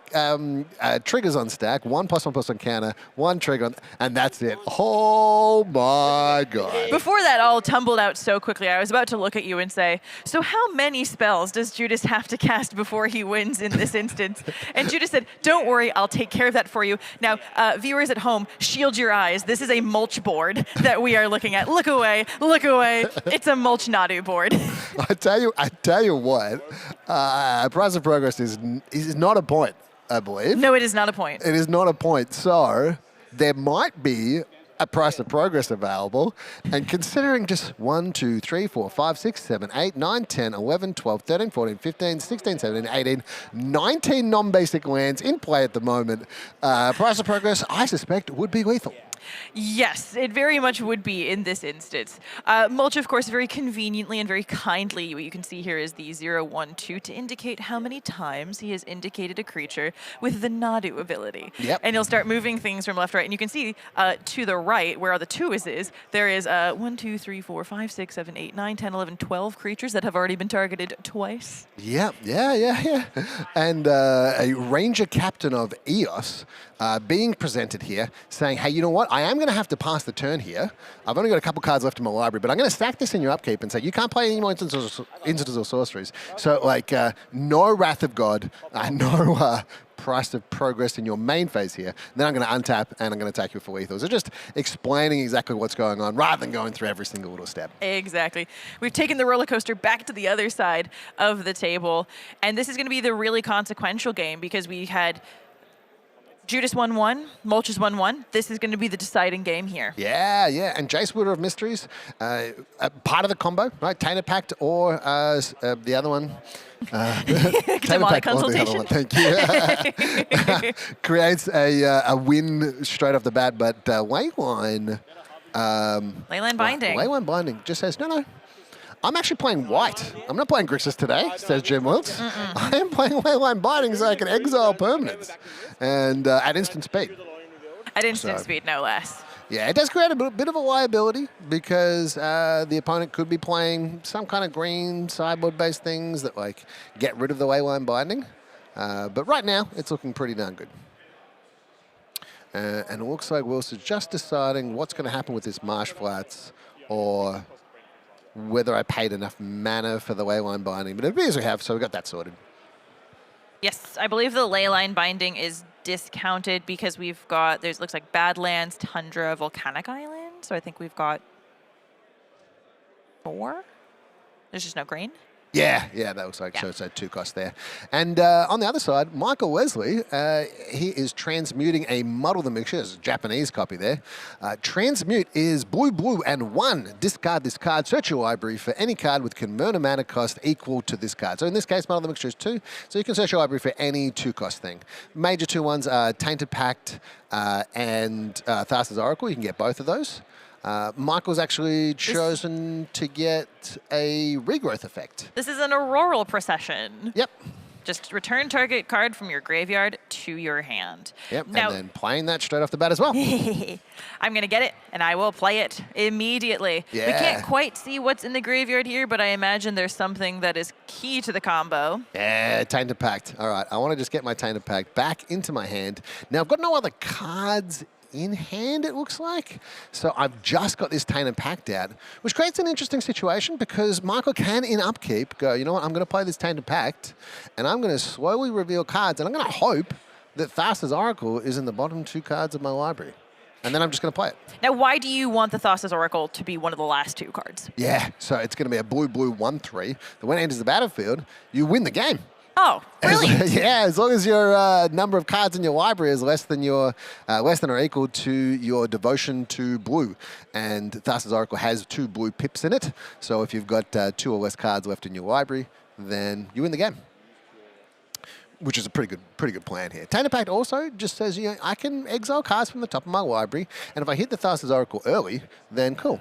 triggers on stack, 1 +1/+1 counter, 1 trigger, and that's it. Oh my God. Before that all tumbled out so quickly, I was about to look at you and say, so how many spells does Judas have to cast before he wins in this instance? And Judas said, don't worry, I'll take care of that for you. Now, viewers at home, shield your eyes. This is a mulch board that we are looking at. Look away, look away. It's a mulch Nadu board. I tell you what, Price of Progress is not a point, I believe. No, it is not a point. It is not a point. So there might be a Price of Progress available. And considering just 1, 2, 3, 4, 5, 6, 7, 8, 9, 10, 11, 12, 13, 14, 15, 16, 17, 18, 19 non-basic lands in play at the moment, Price of Progress, I suspect, would be lethal. Yes, it very much would be in this instance. Mulch, of course, very conveniently and very kindly, what you can see here is the 0, 1, 2 to indicate how many times he has indicated a creature with the Nadu ability. And he'll start moving things from left to right. And you can see to the right, where the 2 is, there is 1, 2, 3, 4, 5, 6, 7, 8, 9, 10, 11, 12 creatures that have already been targeted twice. Yeah. And a Ranger Captain of Eos being presented here saying, hey, you know what? what? I am going to have to pass the turn here. I've only got a couple cards left in my library, but I'm going to stack this in your upkeep and say, you can't play any more instances or sorceries. So, like, no Wrath of God, no Price of Progress in your main phase here. Then I'm going to untap and I'm going to attack you for lethal. So just explaining exactly what's going on rather than going through every single little step. Exactly. We've taken the roller coaster back to the other side of the table. And this is going to be the really consequential game because we had Judas 1-1, Mulch is 1-1. This is going to be the deciding game here. Yeah, yeah. And Jace, Wielder of Mysteries, part of the combo, right? Tainted Pact or the other one. Demonic Consultation. Thank you. Creates a win straight off the bat, but Leyline... Leyline Binding. Leyline Binding just says, no. I'm actually playing white. I'm not playing Grixis today, says Jim Wiltz. I am playing Leyline Binding so I can exile permanents. And at instant speed. At instant speed, no less. Yeah, it does create a bit of a liability because the opponent could be playing some kind of green sideboard-based things that like get rid of the Leyline Binding. But right now, it's looking pretty darn good. And it looks like Wilson's just deciding what's going to happen with this Marsh Flats or whether I paid enough mana for the Leyline Binding. But it appears we have, so we got that sorted. Yes, I believe the Leyline Binding is discounted because we've got, looks like Badlands, Tundra, Volcanic Island. So I think we've got 4. There's just no green. Yeah, that looks like so. So 2 costs there. And on the other side, Michael Wesley, he is transmuting a Muddle the Mixture. There's a Japanese copy there. Transmute is blue, and 1. Discard this card. Search your library for any card with converter mana cost equal to this card. So in this case, Muddle the Mixture is 2. So you can search your library for any 2-cost thing. Major 2 ones are Tainted Pact and Thassa's Oracle. You can get both of those. Michael's actually chosen to get a regrowth effect. This is an Auroral Procession. Yep. Just return target card from your graveyard to your hand. Yep, now, and then playing that straight off the bat as well. I'm going to get it, and I will play it immediately. Yeah. We can't quite see what's in the graveyard here, but I imagine there's something that is key to the combo. Yeah, Tainted Pact. All right, I want to just get my Tainted Pact back into my hand. Now, I've got no other cards in hand, it looks like. So I've just got this Tainted Pact out, which creates an interesting situation because Michael can, in upkeep, go, you know what, I'm going to play this Tainted Pact, and I'm going to slowly reveal cards, and I'm going to hope that Thassa's Oracle is in the bottom 2 cards of my library. And then I'm just going to play it. Now, why do you want the Thassa's Oracle to be one of the last 2 cards? Yeah, so it's going to be a blue 1/3. That when it enters the battlefield, you win the game. Oh, brilliant. As long as your number of cards in your library is less than or equal to your devotion to blue. And Thassa's Oracle has 2 blue pips in it. So if you've got 2 or less cards left in your library, then you win the game. Which is a pretty good plan here. Tainted Pact also just says, you know, I can exile cards from the top of my library, and if I hit the Thassa's Oracle early, then cool.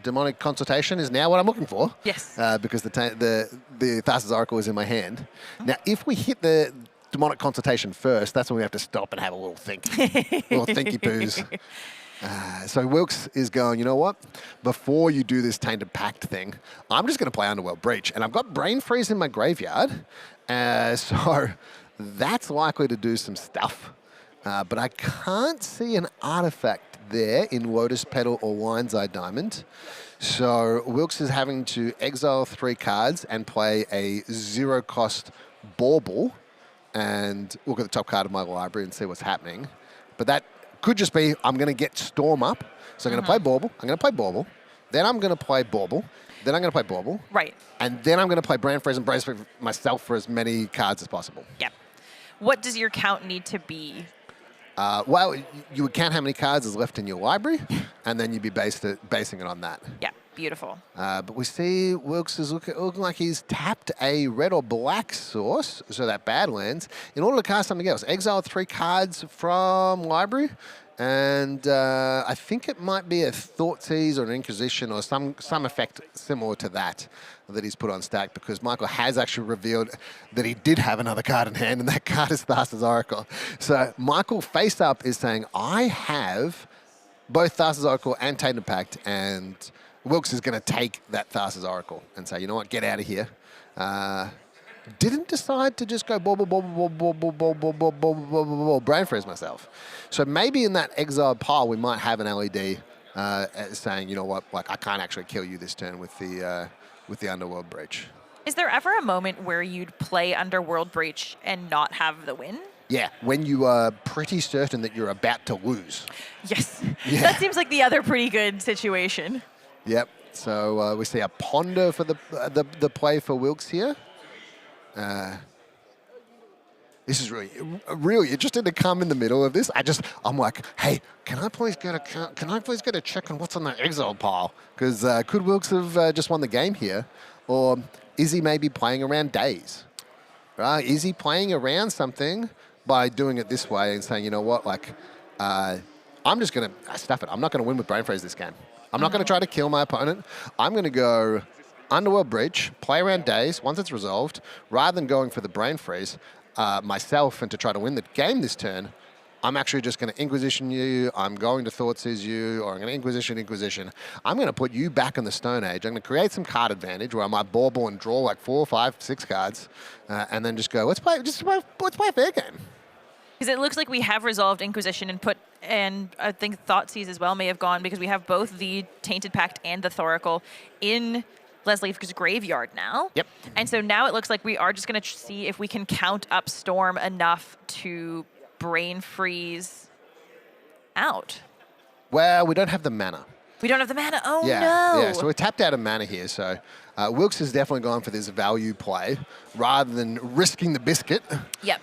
Demonic Consultation is now what I'm looking for. Yes. Because the Thassa's Oracle is in my hand. Now, if we hit the Demonic Consultation first, that's when we have to stop and have a little think. Little thinky poos. So Wilkes is going, you know what? Before you do this Tainted Pact thing, I'm just going to play Underworld Breach. And I've got Brain Freeze in my graveyard. So that's likely to do some stuff. But I can't see an artifact there in Lotus Petal or Lion's Eye Diamond. So Wilkes is having to exile 3 cards and play a 0-cost Bauble and look at the top card of my library and see what's happening. But that could just be, I'm going to get Storm up. So I'm going to play Bauble. I'm going to play Bauble. Then I'm going to play Bauble. Then I'm going to play Bauble. Right. And then I'm going to play Brand Freeze and Brace for myself for as many cards as possible. Yep. What does your count need to be? Well, you would count how many cards is left in your library, and then you'd be basing it on that. Yeah, beautiful. But we see Wilkes is looking like he's tapped a red or black source, so that Badlands, in order to cast something else. Exile 3 cards from library, and I think it might be a Thoughtseize or an Inquisition or some effect similar to that he's put on stack, because Michael has actually revealed that he did have another card in hand, and that card is Thassa's Oracle. So Michael face up is saying, I have both Thassa's Oracle and Tainted Pact, and Wilkes is going to take that Thassa's Oracle and say, you know what, get out of here. didn't decide to just go brain freeze myself. So maybe in that exiled pile, we might have an LED saying, you know what, like I can't actually kill you this turn with the Underworld Breach. Is there ever a moment where you'd play Underworld Breach and not have the win? Yeah, when you are pretty certain that you're about to lose. Yes. Yeah. That seems like the other pretty good situation. Yep. So we see a ponder for the play for Wilkes here. This is really interesting to come in the middle of this. I'm like, hey, can I please get a check on what's on the exile pile? Because could Wilkes have just won the game here, or is he maybe playing around days? Right? Is he playing around something by doing it this way and saying, you know what, like, I'm just going to stuff it. I'm not going to win with Brain Freeze this game. I'm not going to try to kill my opponent. I'm going to go Underworld Breach, play around days once it's resolved, rather than going for the Brain Freeze myself and to try to win the game this turn. I'm actually just going to Inquisition you. I'm going to Thoughtseize you, or I'm going to Inquisition. I'm going to put you back in the Stone Age. I'm going to create some card advantage where I might bauble and draw like 4, 5, 6 cards, and then just go, let's play a fair game. Because it looks like we have resolved Inquisition and I think Thoughtseize as well may have gone, because we have both the Tainted Pact and the Thoracle in Leslie's graveyard now. Yep. And so now it looks like we are just going to see if we can count up Storm enough to Brain Freeze out. Well, we don't have the mana. We don't have the mana. Oh, no. Yeah, so we're tapped out of mana here. So Wilkes has definitely gone for this value play rather than risking the biscuit. Yep.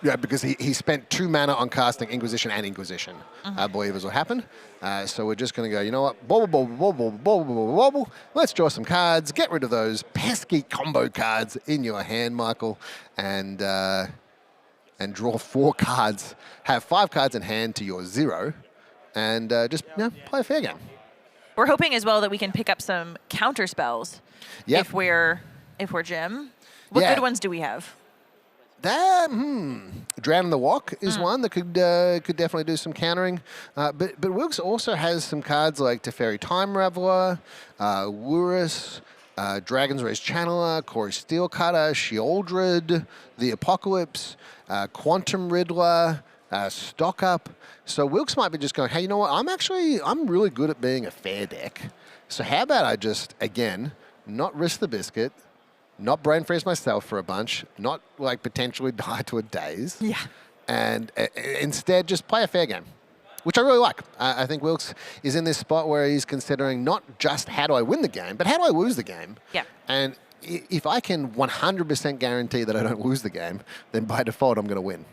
Yeah, because he spent 2 mana on casting Inquisition and Inquisition, I believe is what happened. So we're just going to go, you know what, bobble. Let's draw some cards, get rid of those pesky combo cards in your hand, Michael, and draw 4 cards, have 5 cards in hand to your 0, and just play a fair game. We're hoping as well that we can pick up some counter spells if we're Jim. What good ones do we have? Drown in the Walk is one that could definitely do some countering. But Wilkes also has some cards like Teferi Time Raveler, Wurus, Dragon's Race Channeler, Corey Steelcutter, Sheoldred, The Apocalypse, Quantum Riddler, Stock Up. So Wilkes might be just going, hey, you know what? I'm really good at being a fair deck. So how about I just, again, not risk the biscuit, not brain freeze myself for a bunch, not like potentially die to a daze. Yeah. And instead just play a fair game, which I really like. I think Wilkes is in this spot where he's considering not just how do I win the game, but how do I lose the game? Yeah. And if I can 100% guarantee that I don't lose the game, then by default I'm going to win.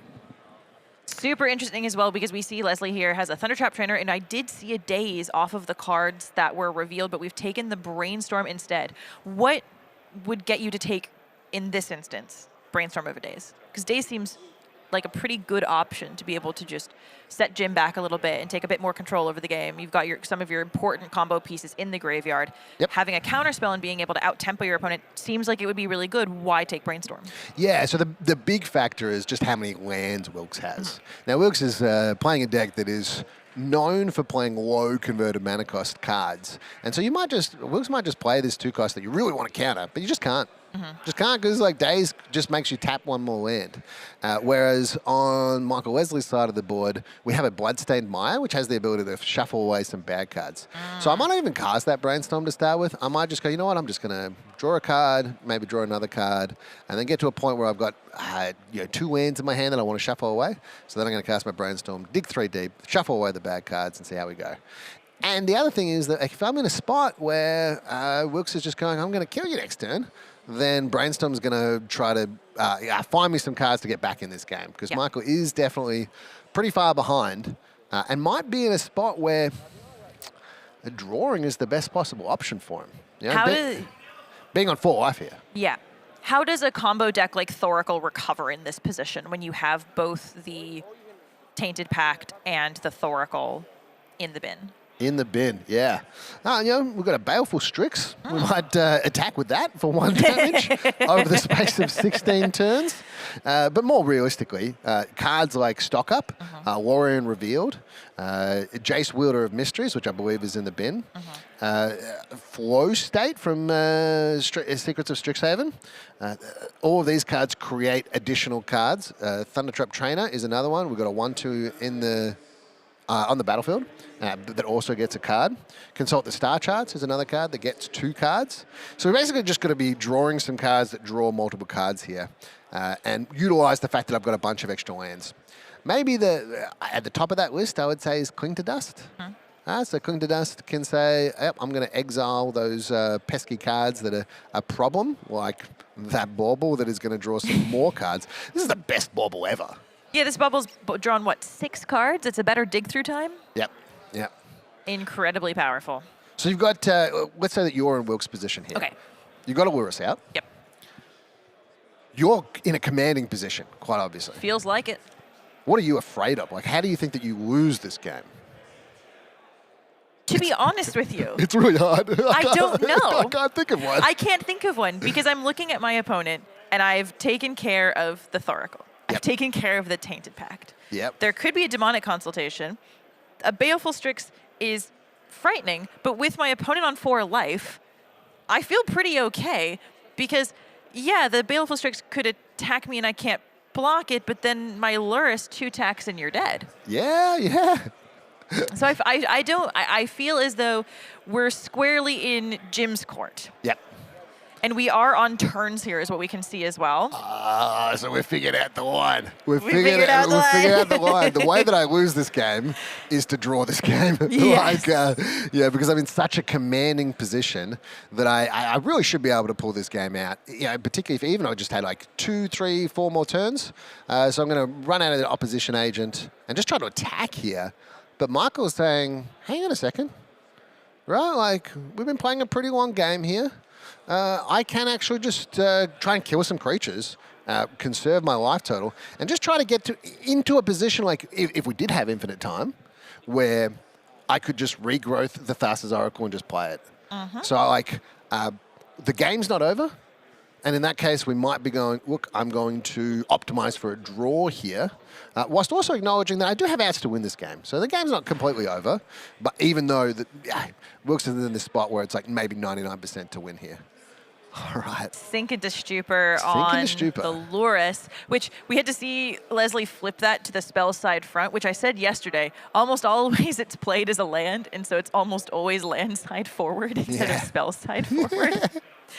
Super interesting as well, because we see Leslie here has a Thundertrap Trainer, and I did see a Daze off of the cards that were revealed, but we've taken the Brainstorm instead. What would get you to take, in this instance, Brainstorm over Daze? Because Daze seems like a pretty good option to be able to just set Jim back a little bit and take a bit more control over the game. You've got some of your important combo pieces in the graveyard. Yep. Having a counterspell and being able to out-tempo your opponent seems like it would be really good. Why take Brainstorm? Yeah, so the big factor is just how many lands Wilkes has. Now, Wilkes is playing a deck that is known for playing low converted mana cost cards. And so Wilkes might just play this 2 cost that you really want to counter, but you just can't. Just can't, because like Daze just makes you tap 1 more land. Whereas on Michael Leslie's side of the board, we have a Bloodstained Mire, which has the ability to shuffle away some bad cards. So I might not even cast that Brainstorm to start with. I might just go, you know what, I'm just going to draw a card, maybe draw another card, and then get to a point where I've got 2 lands in my hand that I want to shuffle away. So then I'm going to cast my Brainstorm, dig 3 deep, shuffle away the bad cards, and see how we go. And the other thing is that if I'm in a spot where Wilkes is just going, I'm going to kill you next turn, then Brainstorm's going to try to find me some cards to get back in this game, because Michael is definitely pretty far behind and might be in a spot where drawing is the best possible option for him. You know, being on 4 life here. Yeah. How does a combo deck like Thoracle recover in this position when you have both the Tainted Pact and the Thoracle in the bin? In the bin, yeah. We've got a Baleful Strix. We might attack with that for 1 damage over the space of 16 turns. But more realistically, cards like Stock Up, Warrior Revealed, Jace Wielder of Mysteries, which I believe is in the bin, Flow State from Secrets of Strixhaven. All of these cards create additional cards. Thundertrap Trainer is another one. We've got a 1/2 in the on the battlefield that also gets a card. Consult the Star Charts is another card that gets 2 cards. So we're basically just going to be drawing some cards that draw multiple cards here and utilize the fact that I've got a bunch of extra lands. Maybe at the top of that list, I would say, is Cling to Dust. So Cling to Dust can say, yep, I'm going to exile those pesky cards that are a problem, like that bauble that is going to draw some more cards. This is the best bauble ever. Yeah, this bubble's drawn, what, 6 cards? It's a better dig-through time? Yep. Incredibly powerful. So you've got, let's say that you're in Wilk's position here. Okay. You've got Lurrus out. Yep. You're in a commanding position, quite obviously. Feels like it. What are you afraid of? Like, how do you think that you lose this game? To be honest with you, It's really hard. I don't know. I can't think of one. I can't think of one because I'm looking at my opponent and I've taken care of the Thoracle. I've taken care of the Tainted Pact. Yep. There could be a Demonic Consultation. A Baleful Strix is frightening, but with my opponent on 4 life, I feel pretty okay because, yeah, the Baleful Strix could attack me and I can't block it, but then my Lurrus 2 attacks and you're dead. Yeah. So I feel as though we're squarely in Jim's court. Yep. And we are on turns here, is what we can see as well. So we figured out the line. We figured out the line. The way that I lose this game is to draw this game. Yes. Because I'm in such a commanding position that I really should be able to pull this game out. Particularly if even I just had like 2, 3, 4 more turns. So I'm going to run out of the opposition agent and just try to attack here. But Michael's saying, hang on a second. Right? Like, we've been playing a pretty long game here. I can actually just try and kill some creatures, conserve my life total, and just try to get into a position like if we did have infinite time, where I could just regrowth the Thassa's Oracle and just play it. So like, the game's not over, and in that case, we might be going, look, I'm going to optimize for a draw here, whilst also acknowledging that I do have outs to win this game. So the game's not completely over, but even though Wilkes is in this spot where it's like maybe 99% to win here. All right. Sink into Stupor on the Lurrus, which we had to see Leslie flip that to the spell side front, which I said yesterday. Almost always it's played as a land, and so it's almost always land side forward instead of spell side forward.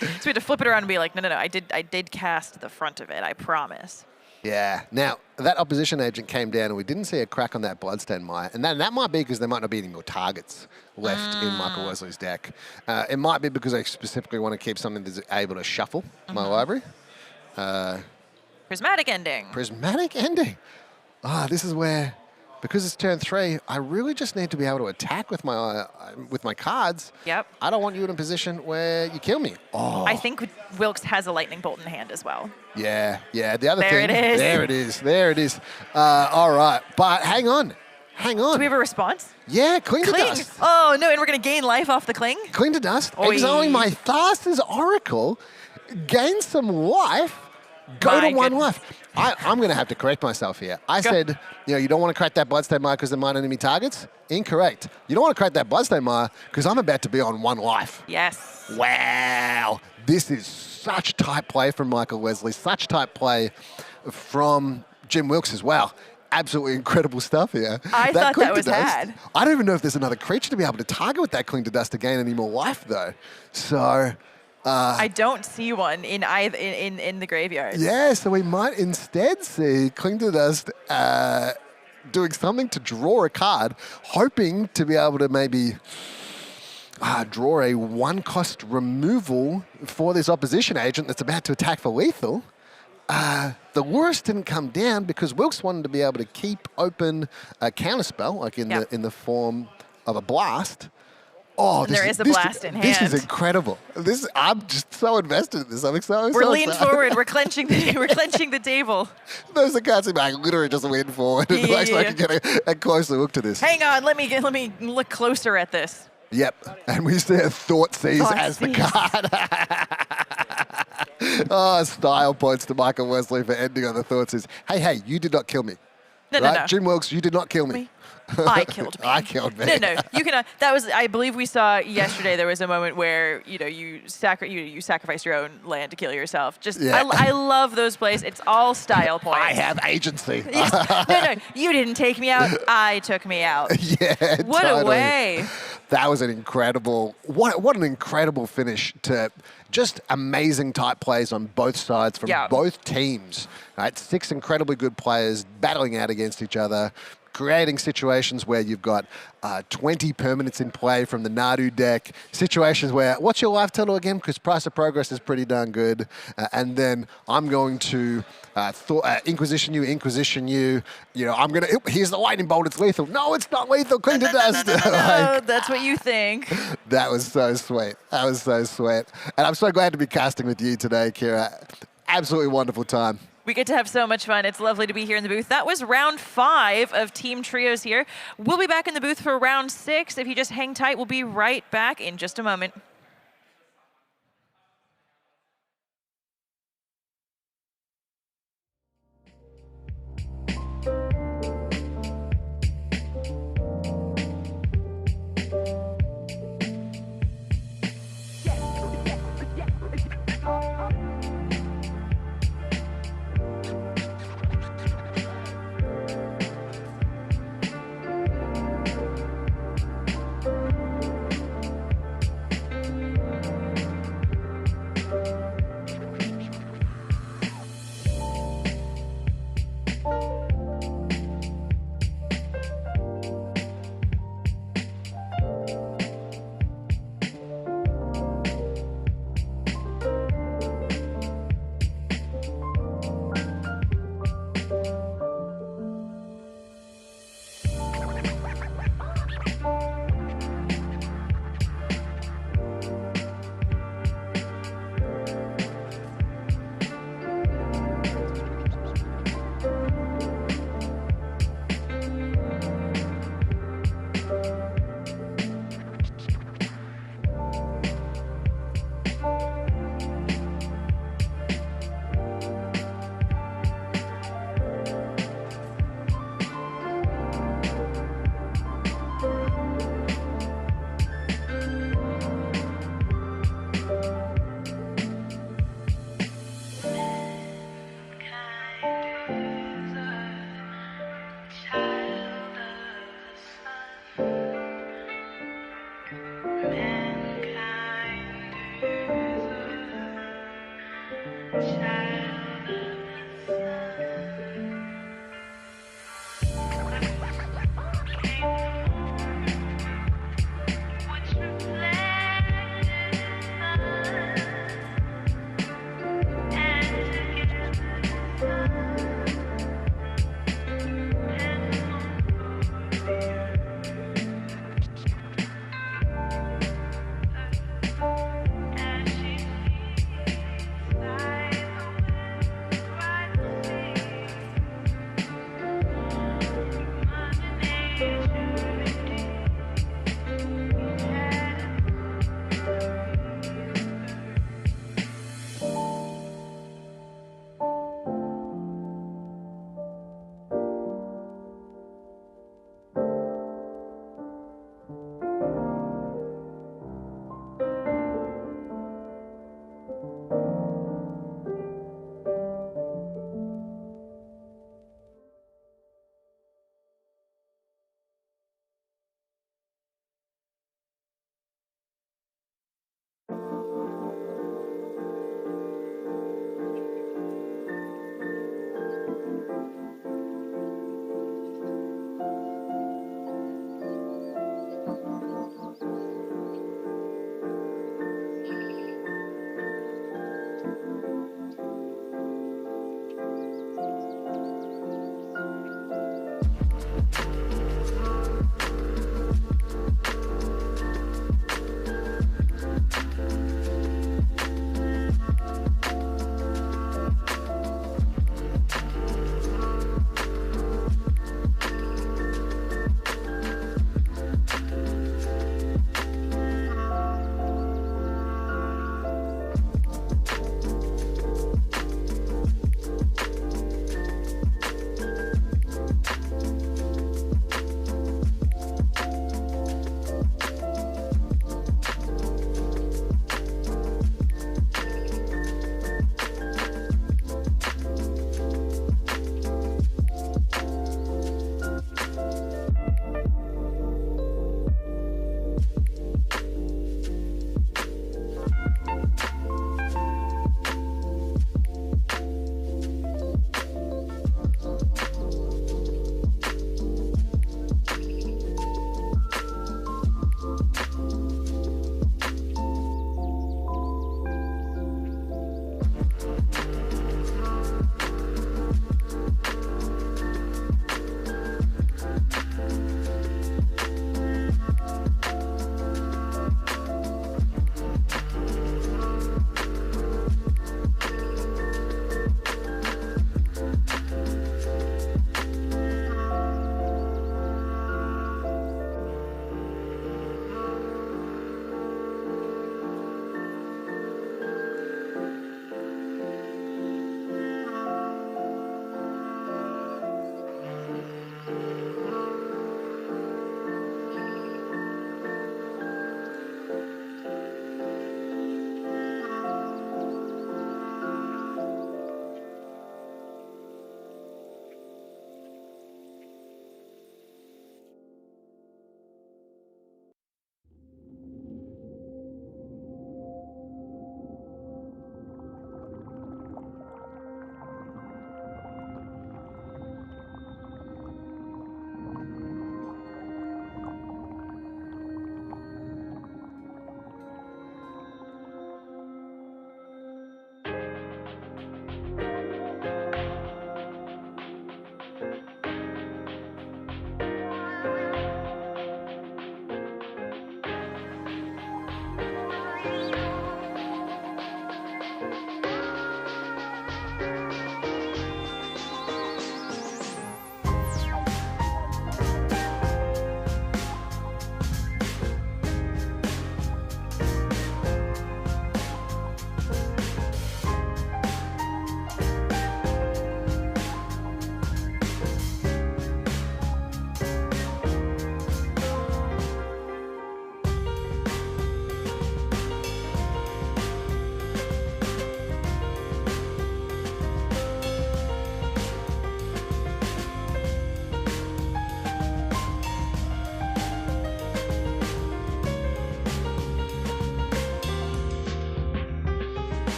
So we had to flip it around and be like, no, I did cast the front of it, I promise. Yeah. Now, that opposition agent came down and we didn't see a crack on that Bloodstained Mire. And that might be because there might not be any more targets left in Michael Leslie's deck. It might be because I specifically want to keep something that's able to shuffle my library. Prismatic Ending. Prismatic Ending. This is where, because it's turn 3, I really just need to be able to attack with my cards. Yep. I don't want you in a position where you kill me. I think Wilkes has a Lightning Bolt in hand as well. Yeah. The other There thing. it is. There it is. All right. But hang on. Do we have a response? Yeah, Cling to Dust. Oh, no, and we're going to gain life off the Cling? Cling to Dust. Oy. Exiling my Thassa's Oracle. Gain some life. Go to 1 life. I'm going to have to correct myself here. I said, you don't want to crack that Bloodstained Mire because there might enemy targets. Incorrect. You don't want to crack that Bloodstained Mire because I'm about to be on 1 life. Yes. Wow. This is such tight play from Michael Leslie. Such tight play from Jim Wilkes as well. Absolutely incredible stuff here. I thought that was had. I don't even know if there's another creature to be able to target with that Cling to Dust to gain any more life, though. So... I don't see one in the graveyard. Yeah, so we might instead see Cling to Dust doing something to draw a card, hoping to be able to maybe draw a 1-cost removal for this opposition agent that's about to attack for lethal. The Lurrus didn't come down because Wilkes wanted to be able to keep open a counterspell, like in the form of a blast. Oh, there is a blast in hand. This is incredible. I'm just so invested in this. I'm excited. We're leaning forward. We're clenching the table. Those that can't see me, I literally just lean forward and I can get a closer look to this. Hang on, let me look closer at this. Yep, and we see Thought Seize as the card. Oh, style points to Michael Wesley for ending on the thoughts is, hey, you did not kill me. No, right? no, no. Jim Wilkes, you did not kill me. I killed me. I killed me. No, you can. That was. I believe we saw yesterday. There was a moment where you sacrifice your own land to kill yourself. Just Yeah. I love those plays. It's all style points. I have agency. Yes. No, you didn't take me out. I took me out. Yeah, What totally. a way. That was an incredible, what an incredible finish to just amazing type plays on both sides from both teams. Right? 6 incredibly good players battling out against each other, creating situations where you've got 20 permanents in play from the Nadu deck, situations where, what's your life total again? Because Price of Progress is pretty darn good. And then I'm going to Inquisition you. You know, I'm going to, here's the Lightning Bolt, it's lethal. No, it's not lethal, clean to dust. No, that's what you think. That was so sweet. That was so sweet. And I'm so glad to be casting with you today, Kira. Absolutely wonderful time. We get to have so much fun. It's lovely to be here in the booth. That was round 5 of Team Trios here. We'll be back in the booth for round 6. If you just hang tight, we'll be right back in just a moment.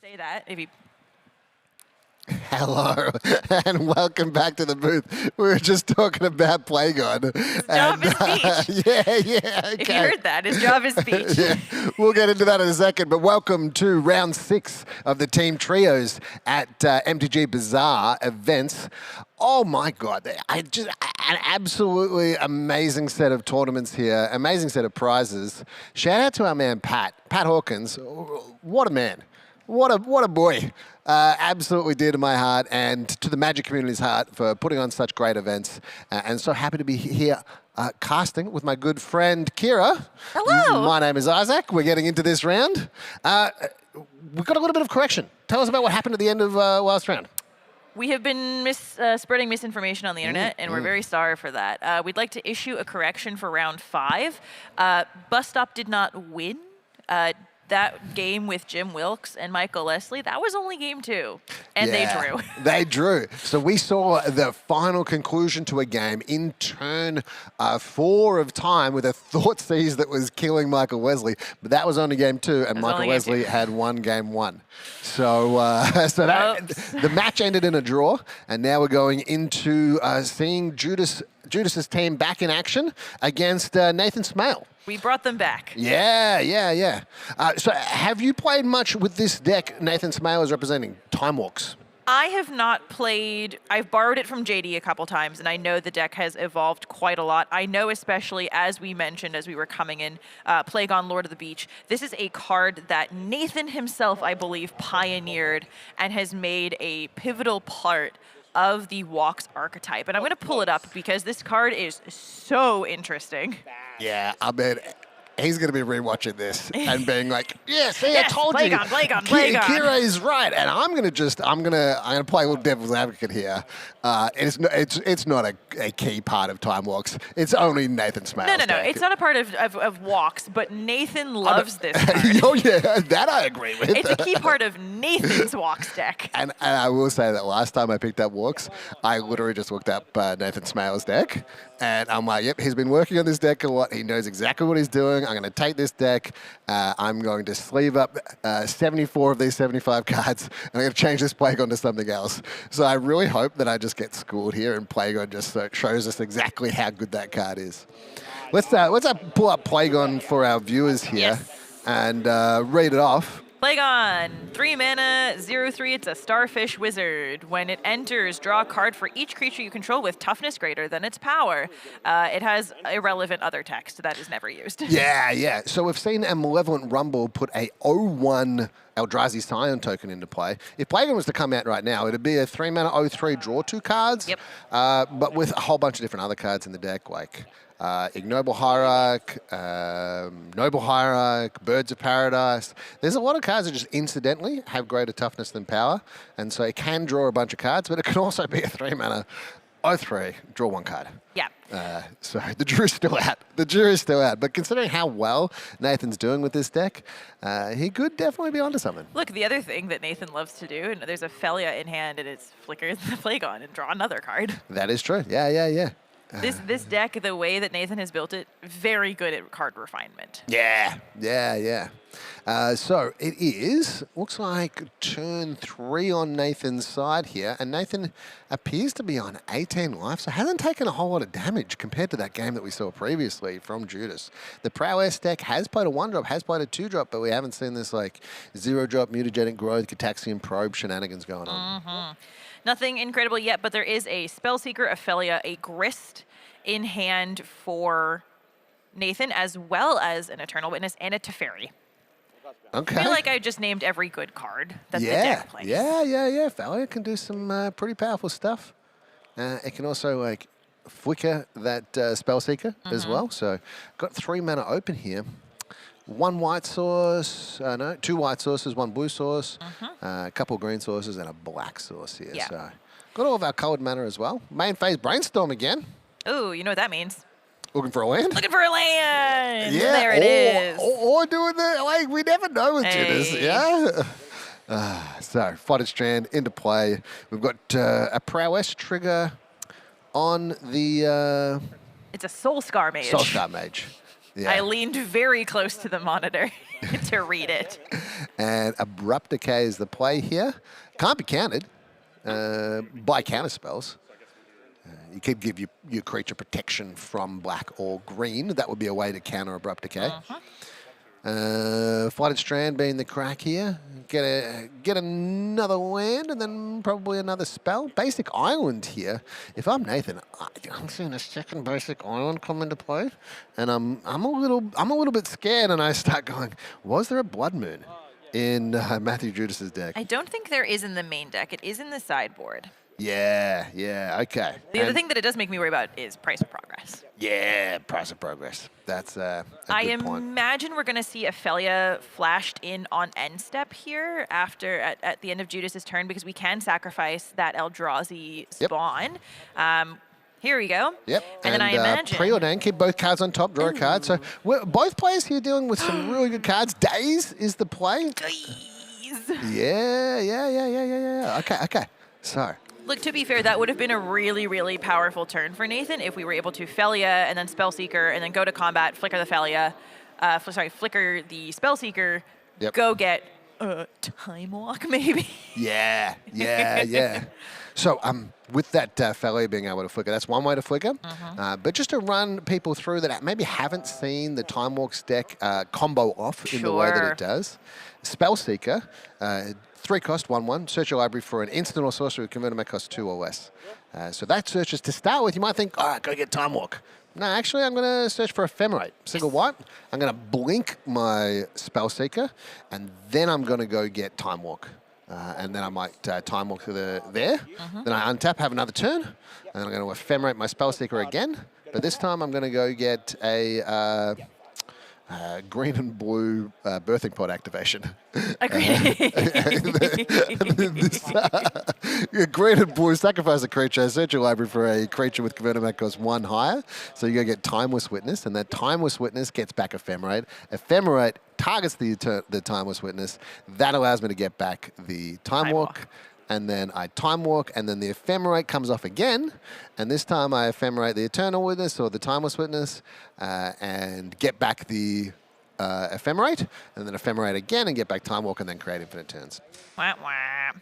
say that, if he Hello, and welcome back to the booth. We were just talking about Plagon. job is speech. Yeah, okay. If you heard that, his job is speech. Yeah, we'll get into that in a second, but welcome to round 6 of the team trios at MTG Bazaar events. Oh my God, an absolutely amazing set of tournaments here, amazing set of prizes. Shout out to our man Pat Hawkins. What a man. What a boy. Absolutely dear to my heart and to the Magic community's heart for putting on such great events. And so happy to be here casting with my good friend Kira. Hello. My name is Isaac. We're getting into this round. We've got a little bit of correction. Tell us about what happened at the end of last round. We have been spreading misinformation on the internet, and we're very sorry for that. We'd like to issue a correction for round 5. Bus Stop did not win. That game with Jim Wilkes and Michael Leslie, that was only game 2. And they drew. They drew. So we saw the final conclusion to a game in turn 4 of time with a Thoughtseize that was killing Michael Leslie. But that was only game 2, and Michael Leslie had won game 1. So, the match ended in a draw, and now we're going into seeing Judas's team back in action against Nathan Smale. We brought them back. Yeah. So have you played much with this deck Nathan Smale is representing, Time Walks? I have not played. I've borrowed it from JD a couple times, and I know the deck has evolved quite a lot. I know, especially as we mentioned as we were coming in, Plagon Lord of the Beach. This is a card that Nathan himself, I believe, pioneered and has made a pivotal part of the Walks archetype. And I'm going to pull it up because this card is so interesting. Yeah, I mean, he's going to be rewatching this and being like, yes, I told you. Plagon. Kira is right. And I'm going to play a little devil's advocate here. It's not a key part of Time Walks. It's only Nathan Smale's No. deck. It's not a part of Walks, but Nathan loves this card. Oh, yeah, that I agree with. It's a key part of Nathan's Walks deck. And I will say that last time I picked up Walks, I literally just looked up Nathan Smale's deck. And I'm like, yep, he's been working on this deck a lot. He knows exactly what he's doing. I'm going to take this deck. I'm going to sleeve up 74 of these 75 cards. And I'm going to change this Plagon to something else. So I really hope that I just get schooled here and Plagon just shows us exactly how good that card is. Let's pull up Plagon for our viewers here and read it off. Plagon, 3 mana, 0/3. It's a starfish wizard. When it enters, draw a card for each creature you control with toughness greater than its power. It has irrelevant other text that is never used. Yeah. So we've seen a Malevolent Rumble put a 0/1 Eldrazi Scion token into play. If Plagon was to come out right now, it'd be a 3 mana 0/3, draw 2 cards. Yep. But with a whole bunch of different other cards in the deck, like Ignoble Hierarch, Noble Hierarch, Birds of Paradise. There's a lot of cards that just incidentally have greater toughness than power, and so it can draw a bunch of cards, but it can also be a 3 mana 0/3, draw 1 card. Yeah. So the jury's still out. But considering how well Nathan's doing with this deck, he could definitely be onto something. Look, the other thing that Nathan loves to do, and there's a Felia in hand, and it's flicker the Plagon and draw another card. That is true. Yeah. This deck, the way that Nathan has built it, very good at card refinement. Yeah. So it is, looks like turn 3 on Nathan's side here, and Nathan appears to be on 18 life, so hasn't taken a whole lot of damage compared to that game that we saw previously from Judas. The Prowess deck has played a 1-drop, has played a 2-drop, but we haven't seen this like 0-drop, mutagenic growth, Cataxian probe shenanigans going on. Mm-hmm. Nothing incredible yet, but there is a Spellseeker, a Felia, a Grist in hand for Nathan, as well as an Eternal Witness and a Teferi. Okay. I feel like I just named every good card that the deck plays. Yeah. Felia can do some pretty powerful stuff. It can also like flicker that Spellseeker as well. So got 3 mana open here. 1 white source, 2 white sources, 1 blue source, a couple green sources, and a black source here. Yeah. So got all of our coloured mana as well. Main phase Brainstorm again. Ooh, you know what that means. Looking for a land? Looking for a land! Yeah, There it is. Or doing the, like, we never know with Judas, yeah? So, Fodder Strand into play. We've got a Prowess trigger on the... It's a Soul Scar Mage. Soul Scar Mage. Yeah. I leaned very close to the monitor. to read it. And Abrupt Decay is the play here. Can't be countered by counter spells. You could give your creature protection from black or green. That would be a way to counter Abrupt Decay. Flighted Strand being the crack here. Get another land and then probably another spell. Basic Island here. If I'm Nathan, I'm seeing a second Basic Island come into play, and I'm a little bit scared. And I start going, was there a Blood Moon in Matthew Judas's deck? I don't think there is in the main deck. It is in the sideboard. Yeah, okay. The other thing that it does make me worry about is Price of Progress. Yeah, Price of Progress. That's a I good point. imagine we're going to see Ophelia flashed in on end step here at the end of Judas's turn, because we can sacrifice that Eldrazi spawn. Here we go. Yep. And then I imagine... Preordain, keep both cards on top, draw a card. So both players here dealing with some really good cards. Daze is the play. Daze. Yeah. Okay. So... Look, to be fair, that would have been a really, really powerful turn for Nathan if we were able to Felia and then Spellseeker and then go to combat, flicker the Felia, flicker the Spellseeker, go get Time Walk maybe. Yeah. So with that Felia being able to flicker, that's one way to flicker. But just to run people through that maybe haven't seen the Time Walks deck combo off in the way that it does. Spellseeker, 3 cost, 1/1. Search your library for an instant or sorcery with converted may cost 2 or less. So that search is to start with. You might think, all right, go get Time Walk. No, actually, I'm going to search for Ephemerate. Single white. I'm going to blink my Spellseeker, and then I'm going to go get Time Walk. And then I might Time Walk to there. Then I untap, have another turn, and I'm going to Ephemerate my Spellseeker again. But this time I'm going to go get a... green and blue birthing pod activation. Green and blue, sacrifice a creature, search your library for a creature with converted mana cost 1 higher. So you go get Timeless Witness, and that Timeless Witness gets back Ephemerate. Ephemerate targets the Timeless Witness. That allows me to get back the Time Walk. And then I Time Walk, and then the Ephemerate comes off again. And this time I Ephemerate the Eternal Witness or the Timeless Witness and get back the Ephemerate, and then Ephemerate again and get back Time Walk and then create infinite turns. Wah, wah.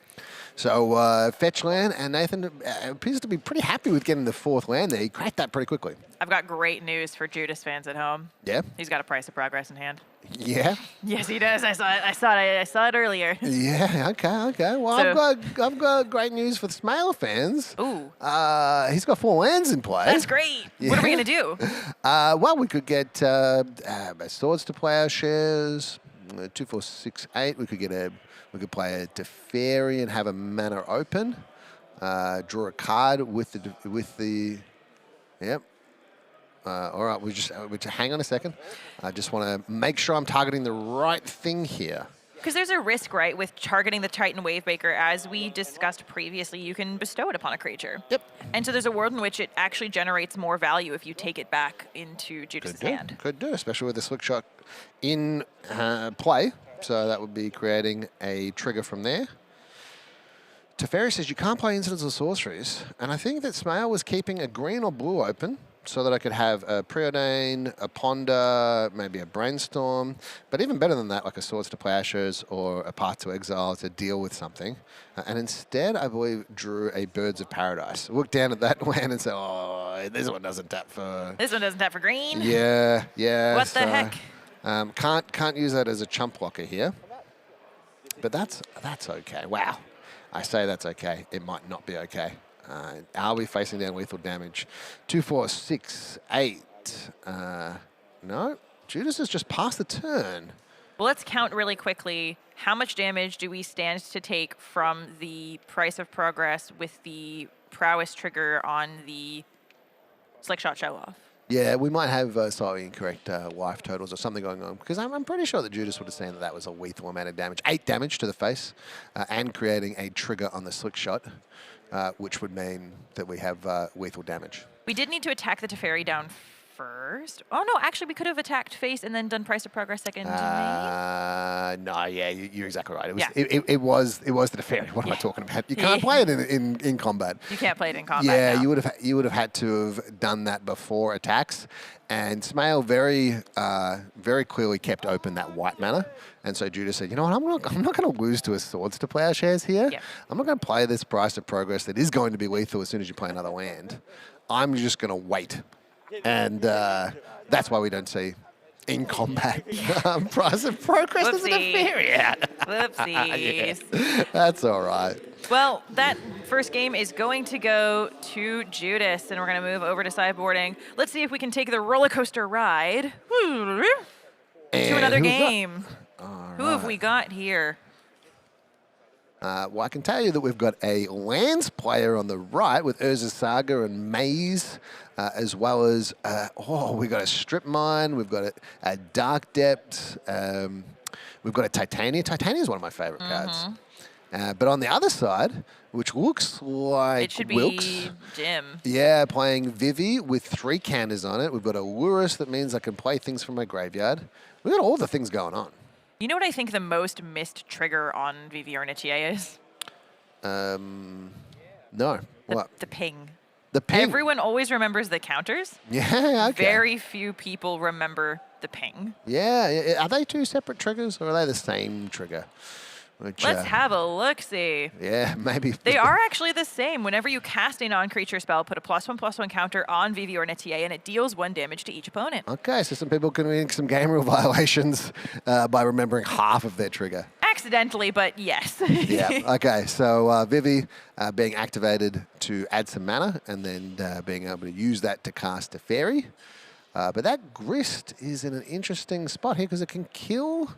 So fetch land, and Nathan appears to be pretty happy with getting the 4th land there. He cracked that pretty quickly. I've got great news for Judas fans at home. Yeah? He's got a Price of Progress in hand. Yeah? Yes, he does. I saw it earlier. Yeah, okay. Well, so, I've got great news for the Smail fans. Ooh. He's got 4 lands in play. That's great. Yeah. What are we going to do? Well, we could get Swords to Plowshares, 2, 4, 6, 8. We could play a Teferi and have a mana open. Draw a card with the. Yep. All right, we just hang on a second. I just want to make sure I'm targeting the right thing here. Because there's a risk, right, with targeting the Titan Wavebreaker. As we discussed previously, you can bestow it upon a creature. Yep. And so there's a world in which it actually generates more value if you take it back into Judas's hand. Could do, especially with the Slick Shot in play. So that would be creating a trigger from there. Teferi says you can't play incidents or sorceries. And I think that Smail was keeping a green or blue open so that I could have a Preordain, a Ponder, maybe a Brainstorm. But even better than that, like a Swords to Plowshares or a Path to Exile to deal with something. And instead, I believe, drew a Birds of Paradise. Looked down at that land and said, oh, this one doesn't tap for... This one doesn't tap for green? Yeah. What the heck? Can't use that as a chump blocker here. But that's okay. Wow. I say that's okay. It might not be okay. Are we facing down lethal damage? 2, 4, 6, 8. No. Judas has just passed the turn. Well, let's count really quickly. How much damage do we stand to take from the Price of Progress with the Prowess trigger on the Slick Shot Show-Off? Yeah, we might have slightly incorrect life totals or something going on, because I'm pretty sure that Judas would have seen that was a lethal amount of damage. 8 damage to the face and creating a trigger on the Slick Shot, which would mean that we have lethal damage. We did need to attack the Teferi down first. Oh, no, actually, we could have attacked face and then done price of progress second. No, yeah, you're exactly right. It was, Yeah. it was the Teferi. What am I talking about? You can't play it in combat. You can't play it in combat. Yeah, now. you would have had to have done that before attacks. And Smail very clearly kept open that white mana. And so Judah said, you know what, I'm not going to lose to a Swords to Plowshares here. Yep. I'm not going to play this price of progress that is going to be lethal as soon as you play another land. I'm just going to wait. And that's why we don't see in combat price of progress as an inferior. Whoopsies. Yeah. That's all right. Well, that first game is going to go to Judas, and we're going to move over to sideboarding. Let's see if we can take the roller coaster ride to another game. Who have we got here? Well, I can tell you that we've got a lands player on the right with Urza's Saga and Maze, as well as, we've got a Strip Mine, we've got a Dark Depth, we've got a Titania. Titania is one of my favorite cards. But on the other side, which looks like It should Wilkes. be Jim. Yeah, playing Vivi with 3 counters on it. We've got a Lurus that means I can play things from my graveyard. We've got all the things going on. You know what I think the most missed trigger on Vivi Ornitier is? No. What? The ping. The ping. Everyone always remembers the counters. Yeah, okay. Very few people remember the ping. Yeah. Are they 2 separate triggers or are they the same trigger? Which, Let's have a look-see. Yeah, maybe. They are actually the same. Whenever you cast a non-creature spell, put a +1/+1 counter on Vivi Ornitier, and it deals 1 damage to each opponent. Okay, so some people can make some game rule violations by remembering half of their trigger. Accidentally, but yes. Yeah, okay. So Vivi being activated to add some mana and then being able to use that to cast a fairy. But that Grist is in an interesting spot here because it can kill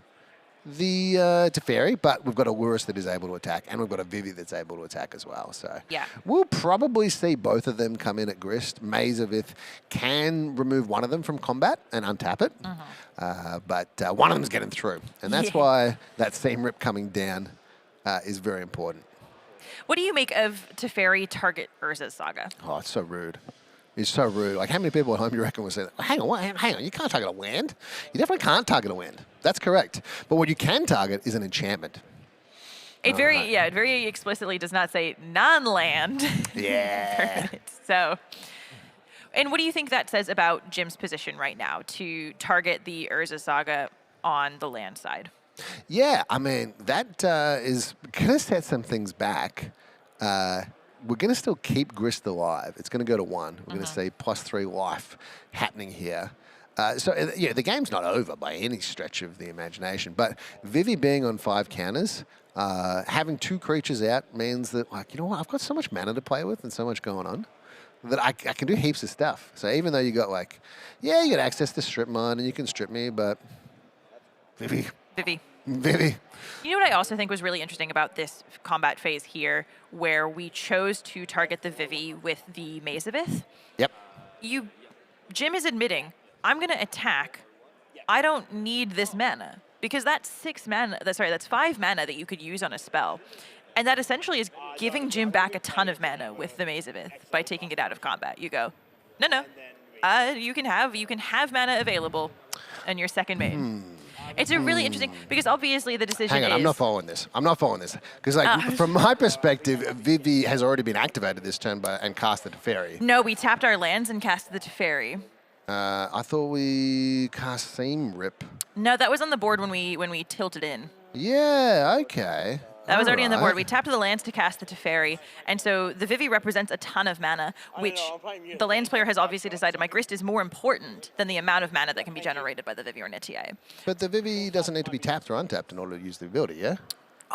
the Teferi, but we've got a Lurus that is able to attack, and we've got a Vivi that's able to attack as well. So Yeah. we'll probably see both of them come in at Grist. Maze of Ith can remove one of them from combat and untap it, but one of them's getting through, and that's why that Seam Rip coming down is very important. What do you make of Teferi target Urza's Saga? Oh, it's so rude. It's so rude. Like, how many people at home you reckon will say, hang on, you can't target a land? You definitely can't target a land. That's correct. But what you can target is an enchantment. It very explicitly does not say non-land. Yeah. So, and what do you think that says about Jim's position right now to target the Urza Saga on the land side? Yeah, I mean, that is going to set some things back. We're going to still keep Grist alive. It's going to go to 1. We're going to see +3 life happening here. The game's not over by any stretch of the imagination. But Vivi being on 5 counters, having 2 creatures out means that, like, you know what, I've got so much mana to play with and so much going on that I can do heaps of stuff. So even though you got, like, you got access to Strip Mine and you can strip me, but Vivi. You know what I also think was really interesting about this combat phase here, where we chose to target the Vivi with the Maze of Ith? Yep. Jim is admitting, I'm going to attack. I don't need this mana, because that's 5 mana that you could use on a spell. And that essentially is giving Jim back a ton of mana with the Maze of Ith by taking it out of combat. You go, no. You can have mana available in your second main. It's a really interesting, because obviously the decision Hang on, is... I'm not following this. Because, from my perspective, Vivi has already been activated this turn and casted a Teferi. No, we tapped our lands and casted the Teferi. I thought we cast Seam Rip. No, that was on the board when we tilted in. Yeah, okay. That was already on the board. Alright. We tapped the lands to cast the Teferi, and so the Vivi represents a ton of mana, which the lands player has obviously decided my Grist is more important than the amount of mana that can be generated by the Vivi Ornitier. But the Vivi doesn't need to be tapped or untapped in order to use the ability, yeah?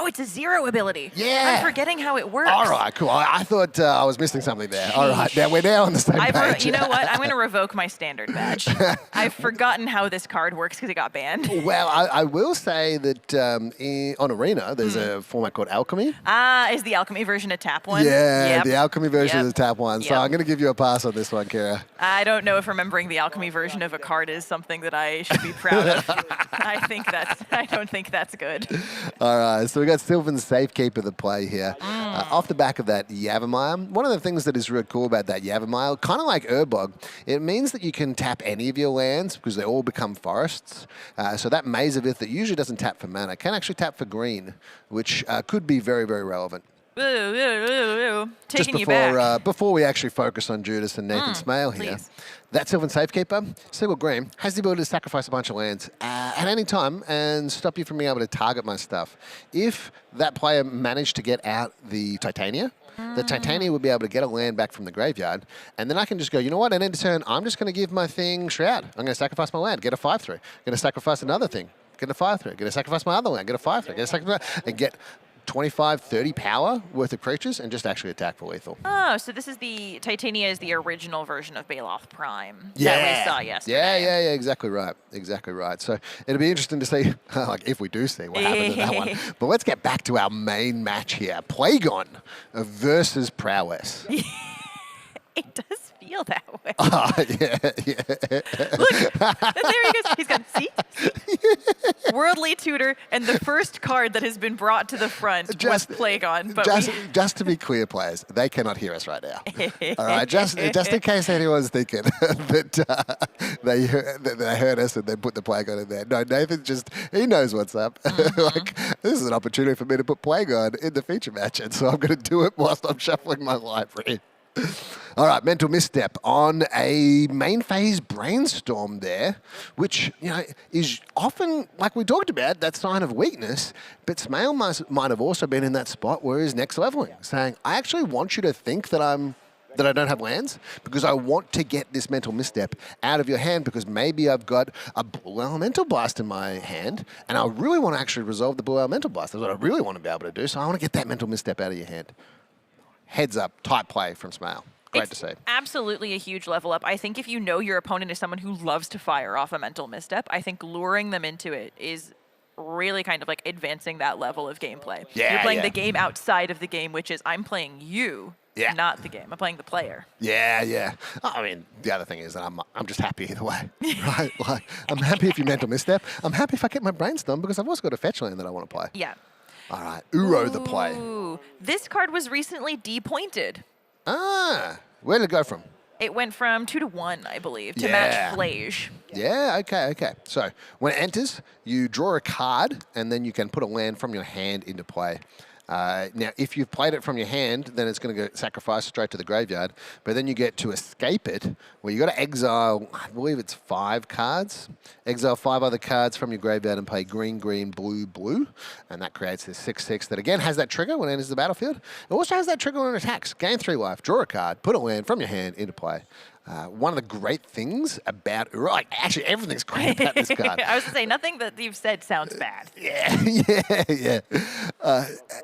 Oh, it's a 0 ability. Yeah. I'm forgetting how it works. All right, cool. I thought I was missing something there. All right, now we're now on the same page. You know what? I'm going to revoke my standard badge. I've forgotten how this card works because it got banned. Well, I will say that on Arena, there's a format called Alchemy. Is the Alchemy version a tap one? Yeah, Yep. the Alchemy version is a tap one. So Yep. I'm going to give you a pass on this one, Kira. I don't know if remembering the Alchemy version of a card is something that I should be proud of. I don't think that's good. All right, so we got Sylvan's Safekeeper the play here. Off the back of that Yavimaya, one of the things that is really cool about that Yavimaya, kind of like Urbog, it means that you can tap any of your lands because they all become forests. So that Maze of Ith that usually doesn't tap for mana can actually tap for green, which could be very, very relevant. Taking Just you back. before we actually focus on Judas and Nathan Smale here, please. that Sylvan Safekeeper, Sigil Green, has the ability to sacrifice a bunch of lands at any time and stop you from being able to target my stuff. If that player managed to get out the Titania, the Titania would be able to get a land back from the graveyard, and then I can just go, you know what, at end of turn, I'm just going to give my thing Shroud. I'm going to sacrifice my land, get a 5-3. Going to sacrifice another thing, get a 5-3. Going to sacrifice my other land, get a 5-3. Get a sacrifice, and get 25, 30 power worth of creatures and just actually attack for lethal. Oh, so this is the Titania is the original version of Baloth Prime that we saw yesterday. Yeah, exactly right. Exactly right. So it'll be interesting to see, like, if we do see what happens in that one. But let's get back to our main match here. Plagon versus Prowess. It does feel that way. Yeah. Look, and there he goes. He's gone, see? Worldly Tutor, and the first card that has been brought to the front was Plagon. But just to be clear, players, they cannot hear us right now. All right, just in case anyone's thinking that they heard us and they put the Plagon in there. No, Nathan he knows what's up. Like, this is an opportunity for me to put Plagon in the feature match, and so I'm going to do it whilst I'm shuffling my library. All right, Mental Misstep on a main phase Brainstorm there, which, you know, is often, like we talked about, that sign of weakness, but Smale might have also been in that spot where he's next leveling, saying, I actually want you to think that I don't have lands because I want to get this Mental Misstep out of your hand because maybe I've got a Blue Elemental Blast in my hand and I really want to actually resolve the Blue Elemental Blast. That's what I really want to be able to do, so I want to get that Mental Misstep out of your hand. Heads up, tight play from Smale. Great to see. Absolutely a huge level up. I think if you know your opponent is someone who loves to fire off a mental misstep, I think luring them into it is really kind of like advancing that level of gameplay. Yeah, you're playing the game outside of the game, which is I'm playing you, not the game. I'm playing the player. Yeah. I mean, the other thing is that I'm just happy either way, right? Like, I'm happy if you mental misstep. I'm happy if I get my Brainstorm because I've also got a fetch land that I want to play. Yeah. All right, Uro the play. This card was recently depointed. Where did it go from? It went from 2 to 1, I believe, to match Flage. Yeah, okay. So when it enters, you draw a card, and then you can put a land from your hand into play. Now, if you've played it from your hand, then it's going to go sacrifice straight to the graveyard. But then you get to escape it, where you got to exile, I believe it's 5 cards. Exile 5 other cards from your graveyard and play green, blue. And that creates this 6/6 that, again, has that trigger when it enters the battlefield. It also has that trigger when it attacks. Gain 3 life, draw a card, put a land from your hand into play. One of the great things about Uro, like, actually everything's great about this card. I was going to say, nothing that you've said sounds bad. Yeah.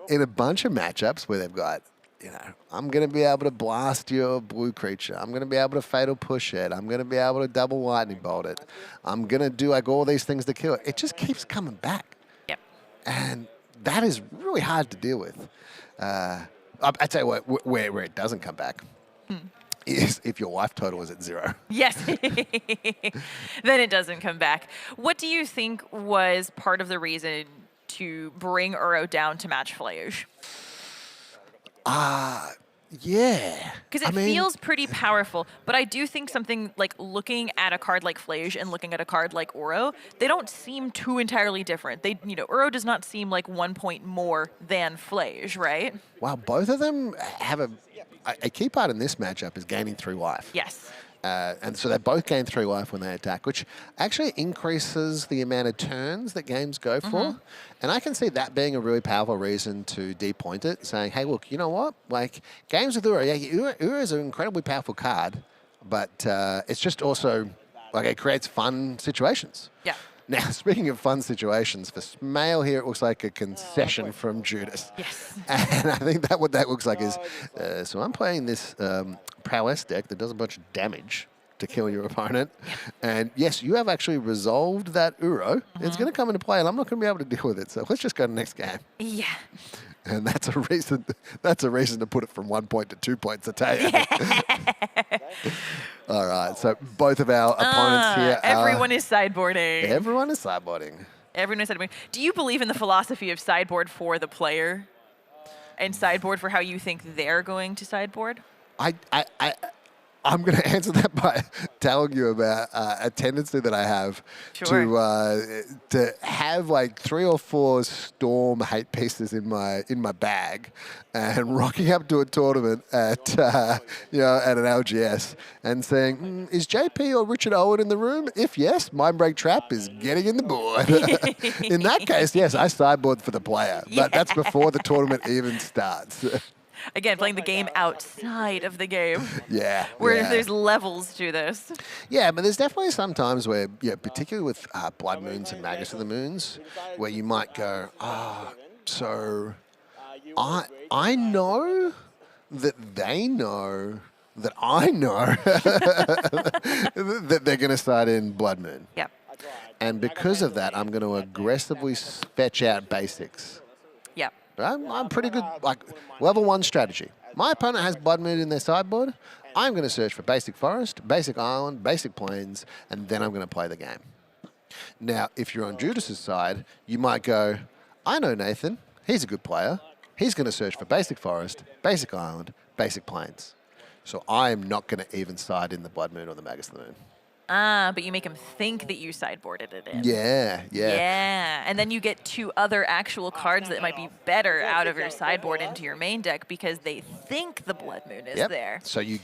In a bunch of matchups where they've got, you know, I'm going to be able to blast your blue creature. I'm going to be able to fatal push it. I'm going to be able to double lightning bolt it. I'm going to do like all these things to kill it. It just keeps coming back. Yep. And that is really hard to deal with. I tell you what, where it doesn't come back. Is if your life total is at 0. Yes. Then it doesn't come back. What do you think was part of the reason to bring Uro down to match Flage? Yeah. Because it feels pretty powerful, but I do think something like looking at a card like Flage and looking at a card like Uro, they don't seem too entirely different. Uro does not seem like 1 point more than Flage, right? Wow, both of them have a key part in this matchup is gaining 3 life. Yes. And so they both gain 3 life when they attack, which actually increases the amount of turns that games go for. And I can see that being a really powerful reason to depoint it, saying, hey, look, you know what? Like, games with Uro, Uro is an incredibly powerful card, but it's just also, like, it creates fun situations. Yeah. Now, speaking of fun situations, for Smale here, it looks like a concession from Judas. Yes. And I think that what that looks like is, so I'm playing this Prowess deck that does a bunch of damage to kill your opponent. And yes, you have actually resolved that Uro. It's going to come into play, and I'm not going to be able to deal with it. So let's just go to the next game. Yeah. And that's a reason. That's a reason to put it from 1 point to 2 points. I tell you. All right. So both of our opponents here. Everyone is sideboarding. Everyone is sideboarding. Everyone has Sideboard. Do you believe in the philosophy of Sideboard for the player and Sideboard for how you think they're going to sideboard? I'm going to answer that by telling you about a tendency that I have to have like 3 or 4 Storm hate pieces in my bag, and rocking up to a tournament at at an LGS and saying, is JP or Richard Owen in the room? If yes, Mindbreak Trap is getting in the board. In that case, yes, I sideboard for the player, but that's before the tournament even starts. Again, playing the game outside of the game. Yeah. Where there's levels to this. Yeah, but there's definitely some times where, particularly with Blood Moons and Magus of the Moons, where you might go, so I know that they know that I know that they're going to start in Blood Moon. Yep. And because of that, I'm going to aggressively fetch out basics. Yep. I'm pretty good, like, level 1 strategy. My opponent has Blood Moon in their sideboard. I'm going to search for basic forest, basic island, basic plains, and then I'm going to play the game. Now, if you're on Judas's side, you might go, I know Nathan. He's a good player. He's going to search for basic forest, basic island, basic plains. So I am not going to even side in the Blood Moon or the Magus of the Moon. But you make him think that you sideboarded it in. Yeah. Yeah, and then you get 2 other actual cards that might be better out of your sideboard into your main deck because they think the Blood Moon is there. So you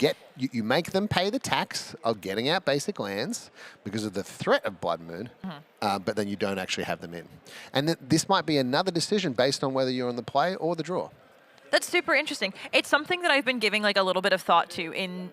make them pay the tax of getting out basic lands because of the threat of Blood Moon, but then you don't actually have them in. And this might be another decision based on whether you're on the play or the draw. That's super interesting. It's something that I've been giving like a little bit of thought to in,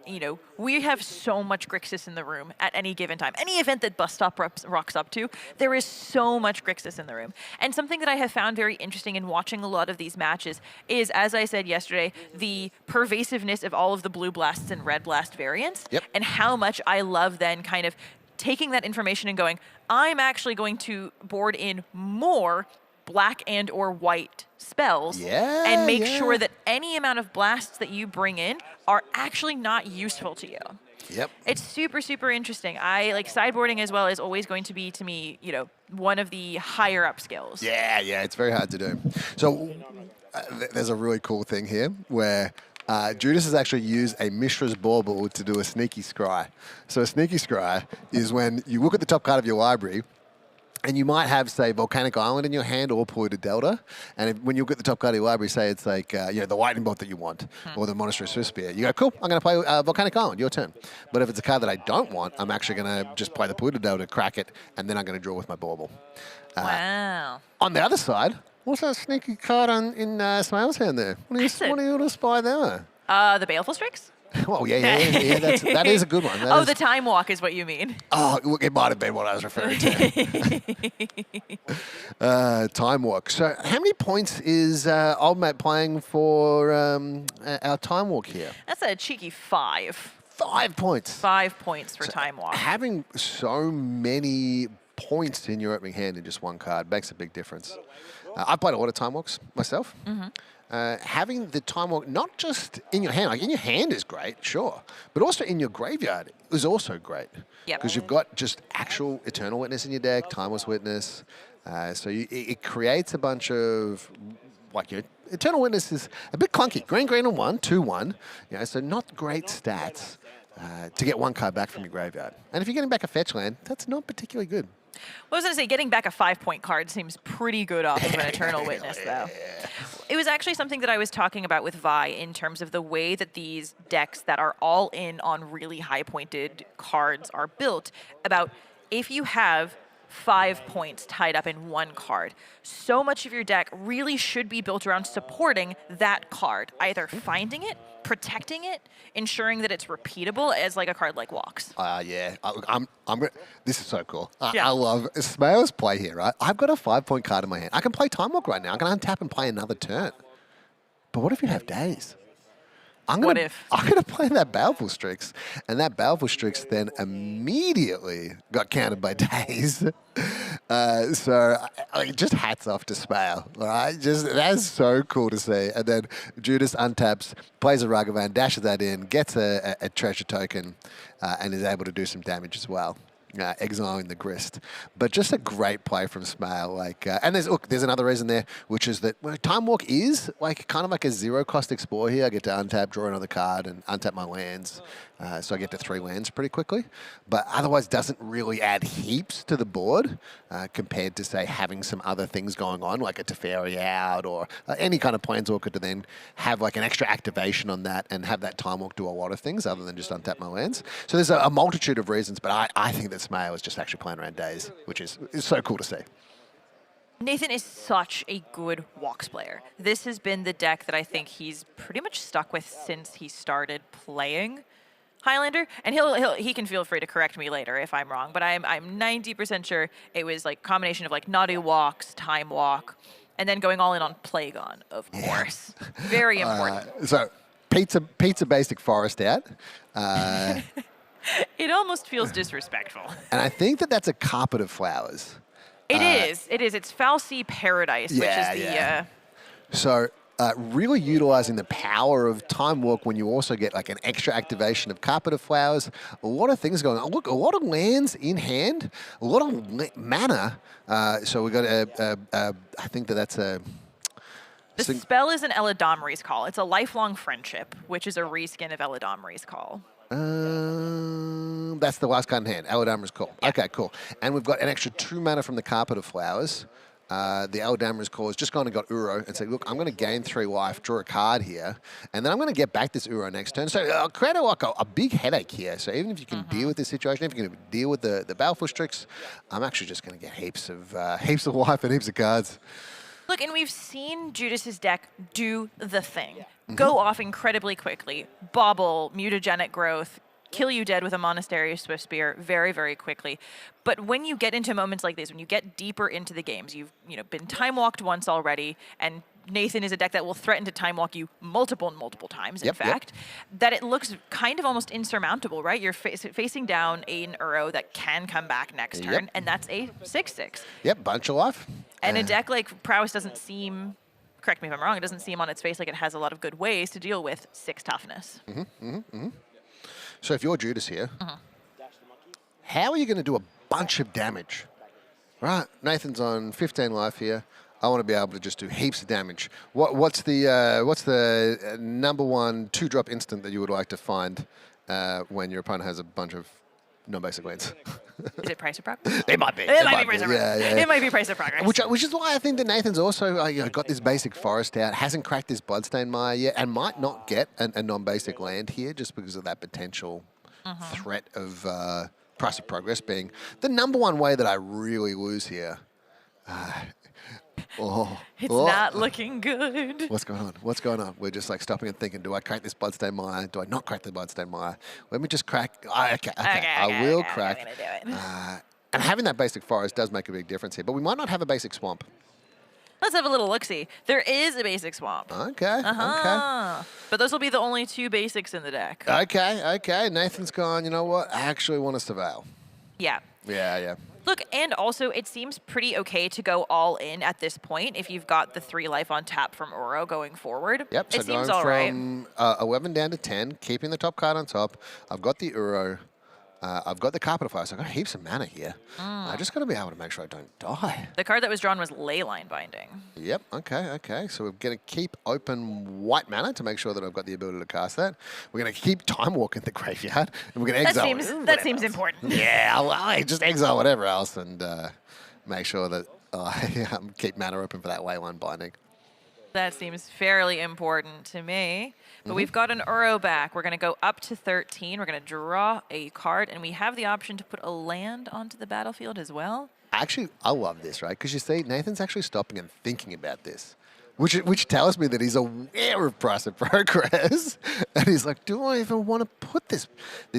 we have so much Grixis in the room at any given time. Any event that Bus Stop rocks up to, there is so much Grixis in the room. And something that I have found very interesting in watching a lot of these matches is, as I said yesterday, the pervasiveness of all of the blue blasts and red blast variants, and how much I love then kind of taking that information and going, I'm actually going to board in more black and or white spells and make sure that any amount of blasts that you bring in are actually not useful to you. Yep. It's super, super interesting. I like sideboarding as well is always going to be, to me, one of the higher up skills. Yeah, it's very hard to do. So there's a really cool thing here where Judas has actually used a Mishra's Bauble to do a sneaky scry. So a sneaky scry is when you look at the top card of your library, and you might have, say, Volcanic Island in your hand or Polluted Delta. And when you look at the top card of your library, say it's like, the Lightning Bolt that you want or the Monastery Swift Spear. You go, cool, I'm going to play Volcanic Island, your turn. But if it's a card that I don't want, I'm actually going to just play the Polluted Delta, crack it, and then I'm going to draw with my Bauble. Wow. On the other side, what's that sneaky card in Smail's hand there? What are you to spy there? The Baleful Strix? Well, yeah, that is a good one. The Time Walk is what you mean. Oh, it might have been what I was referring to. Time Walk. So how many points is Old Mate playing for our Time Walk here? That's a cheeky 5. 5 points. 5 points for Time Walk. Having so many points in your opening hand in just one card makes a big difference. I've played a lot of Time Walks myself. Having the Time Walk not just in your hand, like in your hand is great, sure, but also in your graveyard is also great. Because you've got just actual Eternal Witness in your deck, Timeless Witness. So it creates a bunch of, Eternal Witness is a bit clunky. Green and 1, 2-1. So not great stats to get 1 card back from your graveyard. And if you're getting back a fetch land, that's not particularly good. Well, I was going to say, getting back a 5-point card seems pretty good off of an Eternal Witness, though. It was actually something that I was talking about with Vi in terms of the way that these decks that are all in on really high-pointed cards are built, about if you have 5 points tied up in 1 card, so much of your deck really should be built around supporting that card, either finding it, protecting it, ensuring that it's repeatable as like a card like Walks. This is so cool. I love Smail's play here, right? I've got a 5-point card in my hand. I can play Time Walk right now. I can untap and play another turn. But what if you have days? I'm going to play that Baleful Strix, and that Baleful Strix then immediately got countered by days. Just hats off to Smail, right? That's so cool to see. And then Judas untaps, plays a Ragavan, dashes that in, gets a treasure token, and is able to do some damage as well. exiling the Grist. But just a great play from Smale. Like, and there's another reason there, which is that Time Walk is like kind of like a zero-cost explore here. I get to untap, draw another card, and untap my lands. So I get to 3 lands pretty quickly. But otherwise doesn't really add heaps to the board compared to, say, having some other things going on, like a Teferi out or any kind of Planeswalker to then have like an extra activation on that and have that Time Walk do a lot of things other than just untap my lands. So there's a multitude of reasons, but I think that Smale is just actually playing around Days, which is so cool to see. Nathan is such a good Walks player. This has been the deck that I think he's pretty much stuck with since he started playing Highlander, and he can feel free to correct me later if I'm wrong, but I'm 90% sure it was like combination of like Nadu Walks, Time Walk, and then going all in on Plagon, of course. Very important. So pizza basic forest out. It almost feels disrespectful. And I think that that's a carpet of flowers. It is. It's Falsey Paradise, which is the... So really utilizing the power of Time Walk when you also get like an extra activation of Carpet of Flowers. A lot of things going on. Look, a lot of lands in hand, a lot of mana. So we got I think that's a... The spell is an Eladamri's Call. It's a lifelong friendship, which is a reskin of Eladamri's Call. That's the last card in hand. Eladamri's Call. Yeah. Okay, cool. And we've got an extra 2 mana from the Carpet of Flowers. The Eladamri's Call has just gone and got Uro and said, look, I'm going to gain 3 life, draw a card here, and then I'm going to get back this Uro next turn. So I'll create a big headache here. So even if you can deal with this situation, if you can deal with the Baleful Strix, I'm actually just going to get heaps of life and heaps of cards. Look, and we've seen Judas's deck do the thing. Go off incredibly quickly, bobble, mutagenic growth, kill you dead with a Monastery of Swift Spear very, very quickly. But when you get into moments like this, when you get deeper into the games, you've been time walked once already, and Nathan is a deck that will threaten to time walk you multiple times, in fact, that it looks kind of almost insurmountable, right? You're facing down an Uro that can come back next turn, and that's a 6/6. Yep, bunch of life. And a deck like Prowess doesn't seem, correct me if I'm wrong, it doesn't seem on its face like it has a lot of good ways to deal with 6 toughness. So if you're Judas here, how are you going to do a bunch of damage? Right, Nathan's on 15 life here. I want to be able to just do heaps of damage. What's the number 1 2-drop instant that you would like to find when your opponent has a bunch of non-basic lands? Is it Price of Progress? It might be. It might be Price of Progress. Yeah. It might be Price of Progress. Which is why I think that Nathan's also got this basic forest out, hasn't cracked this Bloodstained Mire yet, and might not get a non-basic land here just because of that potential threat of Price of Progress being the number 1 way that I really lose here. It's not looking good. What's going on? We're just like stopping and thinking, do I crack this Bloodstained Mire? Do I not crack the Bloodstained Mire? Let me just crack. Okay. I will crack. I'm gonna do it. And having that basic forest does make a big difference here, but we might not have a basic swamp. Let's have a little look-see. There is a basic swamp. Okay. But those will be the only 2 basics in the deck. Okay. Nathan's gone, you know what? I actually want to surveil. Yeah. Yeah. Look, and also it seems pretty okay to go all in at this point if you've got the 3 life on tap from Uro going forward. Yep, so it seems going all right. from 11 down to 10, keeping the top card on top. I've got the Uro. I've got the Carpet of Fire, so I've got heaps of mana here. I just got to be able to make sure I don't die. The card that was drawn was Leyline Binding. Yep, okay. So we're going to keep open white mana to make sure that I've got the ability to cast that. We're going to keep Time Walk in the graveyard, and we're going to exile. That seems important. Yeah, I'll just exile whatever else and make sure that I keep mana open for that Leyline Binding. That seems fairly important to me. But we've got an Uro back. We're going to go up to 13. We're going to draw a card, and we have the option to put a land onto the battlefield as well. Actually, I love this, right? Because you see, Nathan's actually stopping and thinking about this, which tells me that he's aware of Price of Progress. And he's like, do I even want to put this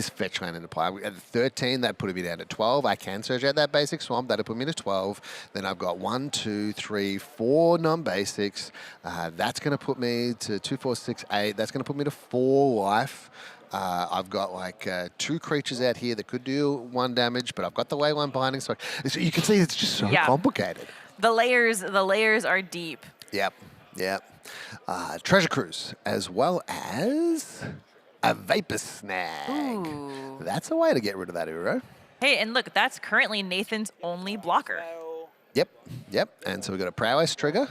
fetch land into play? At 13, that put me down to 12. I can search out that basic swamp. That'll put me to 12. Then I've got 1, 2, 3, 4 non-basics. That's going to put me to 2, 4, 6, 8. That's going to put me to 4 life. I've got like 2 creatures out here that could do 1 damage, but I've got the Leyline Binding. So you can see it's just so complicated. The layers are deep. Yep. Treasure Cruise, as well as a Vapor Snag. Ooh. That's a way to get rid of that Uro. Hey, and look, that's currently Nathan's only blocker. Yep. And so we've got a prowess trigger.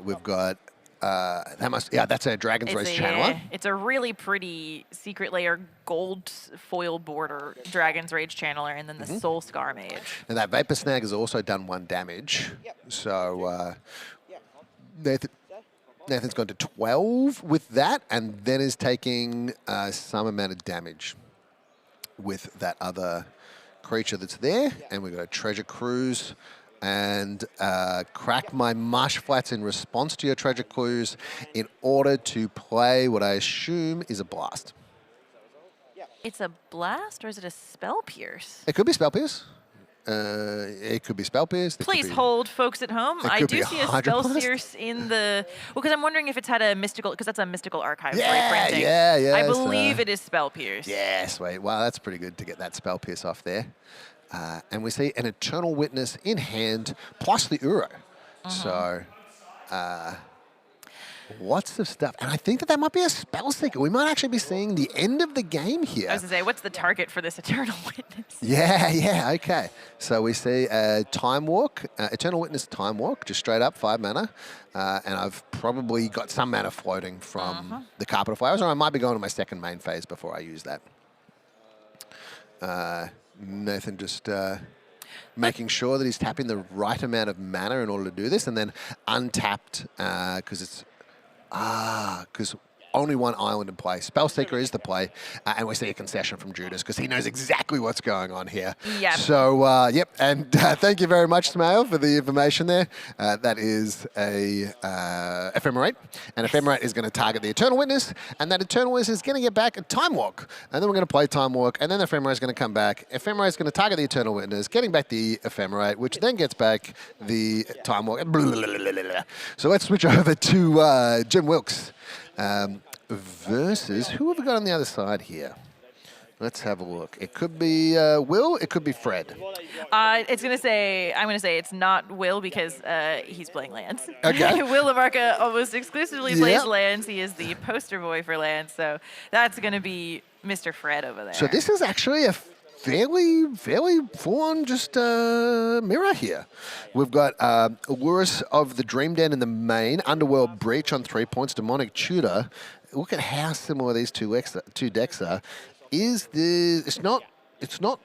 We've got that's a Dragon's Race channeler. It's a really pretty secret layer gold foil border Dragon's Rage channeler, and then the Soul Scar Mage. And that Vapor Snag has also done 1 damage. So Nathan's gone to 12 with that, and then is taking some amount of damage with that other creature that's there. And we've got a Treasure Cruise. And crack my Marsh Flats in response to your Treasure Cruise in order to play what I assume is a Blast. It's a Blast, or is it a Spell Pierce? It could be Spell Pierce. It could be Spell Pierce. Please hold, folks at home. I do see a Spell Blast. Pierce in the... Well, because I'm wondering if it's had a mystical... Because that's a mystical archive Yeah, reprinting. yeah. I believe it is Spell Pierce. Yeah, sweet. Wow, that's pretty good to get that Spell Pierce off there. And we see an Eternal Witness in hand, plus the Uro. So, lots of stuff. And I think that might be a Spell Seeker. We might actually be seeing the end of the game here. I was going to say, what's the target for this Eternal Witness? Yeah, okay. So we see Time Walk, Eternal Witness Time Walk, just straight up 5 mana. And I've probably got some mana floating from the Carpet of Flowers, or I might be going to my second main phase before I use that. Nathan just making sure that he's tapping the right amount of mana in order to do this, and then untapped because only 1 island in play. Spellseeker is the play, and we see a concession from Judas because he knows exactly what's going on here. Yep. So, and thank you very much, Smail, for the information there. That is a Ephemerate, and Ephemerate is going to target the Eternal Witness, and that Eternal Witness is going to get back a Time Walk, and then we're going to play Time Walk, and then the Ephemerate is going to come back. Ephemerate is going to target the Eternal Witness, getting back the Ephemerate, which then gets back the Time Walk. So let's switch over to Jim Wilkes. Versus, who have we got on the other side here? Let's have a look. It could be Will, it could be Fred. I'm going to say it's not Will because he's playing lands. Okay. Will Lamarca almost exclusively plays lands. He is the poster boy for lands, so that's going to be Mr. Fred over there. So this is actually a fairly full-on just mirror here. We've got Lurus of the Dream Den in the main, Underworld Breach on 3 points, Demonic Tutor. Look at how similar these two decks are. It's not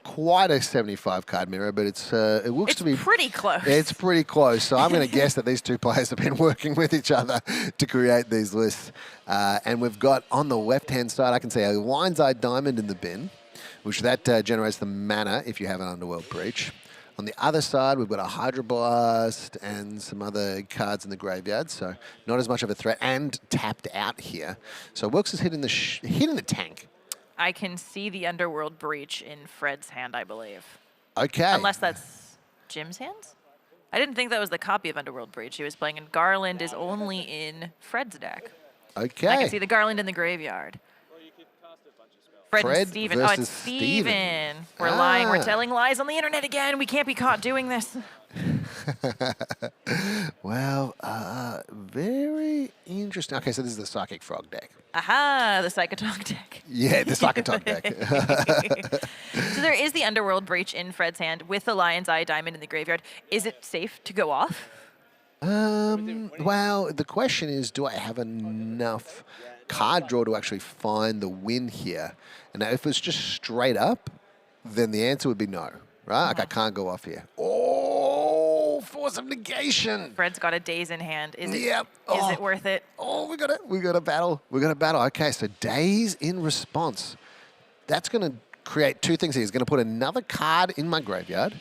quite a 75 card mirror, but it looks to be pretty close. It's pretty close. So I'm going to guess that these two players have been working with each other to create these lists. And we've got on the left-hand side, I can see a Lion's Eye Diamond in the bin, which that generates the mana if you have an Underworld Breach. On the other side, we've got a Hydra Blast and some other cards in the graveyard, so not as much of a threat, and tapped out here. So Wilkes is hitting the tank. I can see the Underworld Breach in Fred's hand, I believe. Okay. Unless that's Jim's hands? I didn't think that was the copy of Underworld Breach he was playing, and Garland is only in Fred's deck. Okay. I can see the Garland in the graveyard. Fred and Steven. Oh, it's Steven. We're lying. We're telling lies on the internet again. We can't be caught doing this. Well, very interesting. Okay, so this is the Psychic Frog deck. Aha, the Psychotalk deck. Yeah, the Psychotalk deck. So there is the Underworld Breach in Fred's hand with the Lion's Eye Diamond in the graveyard. Is it safe to go off? Well, the question is, do I have enough card draw to actually find the win here? And now, if it's just straight up, then the answer would be no, right? Like, I can't go off here. Oh, Force of Negation. Fred's got a Daze in hand. Is it, Yep. is it worth it? Oh, we got a battle. We got a battle. Okay, so Daze in response. That's going to create two things here. It's going to put another card in my graveyard,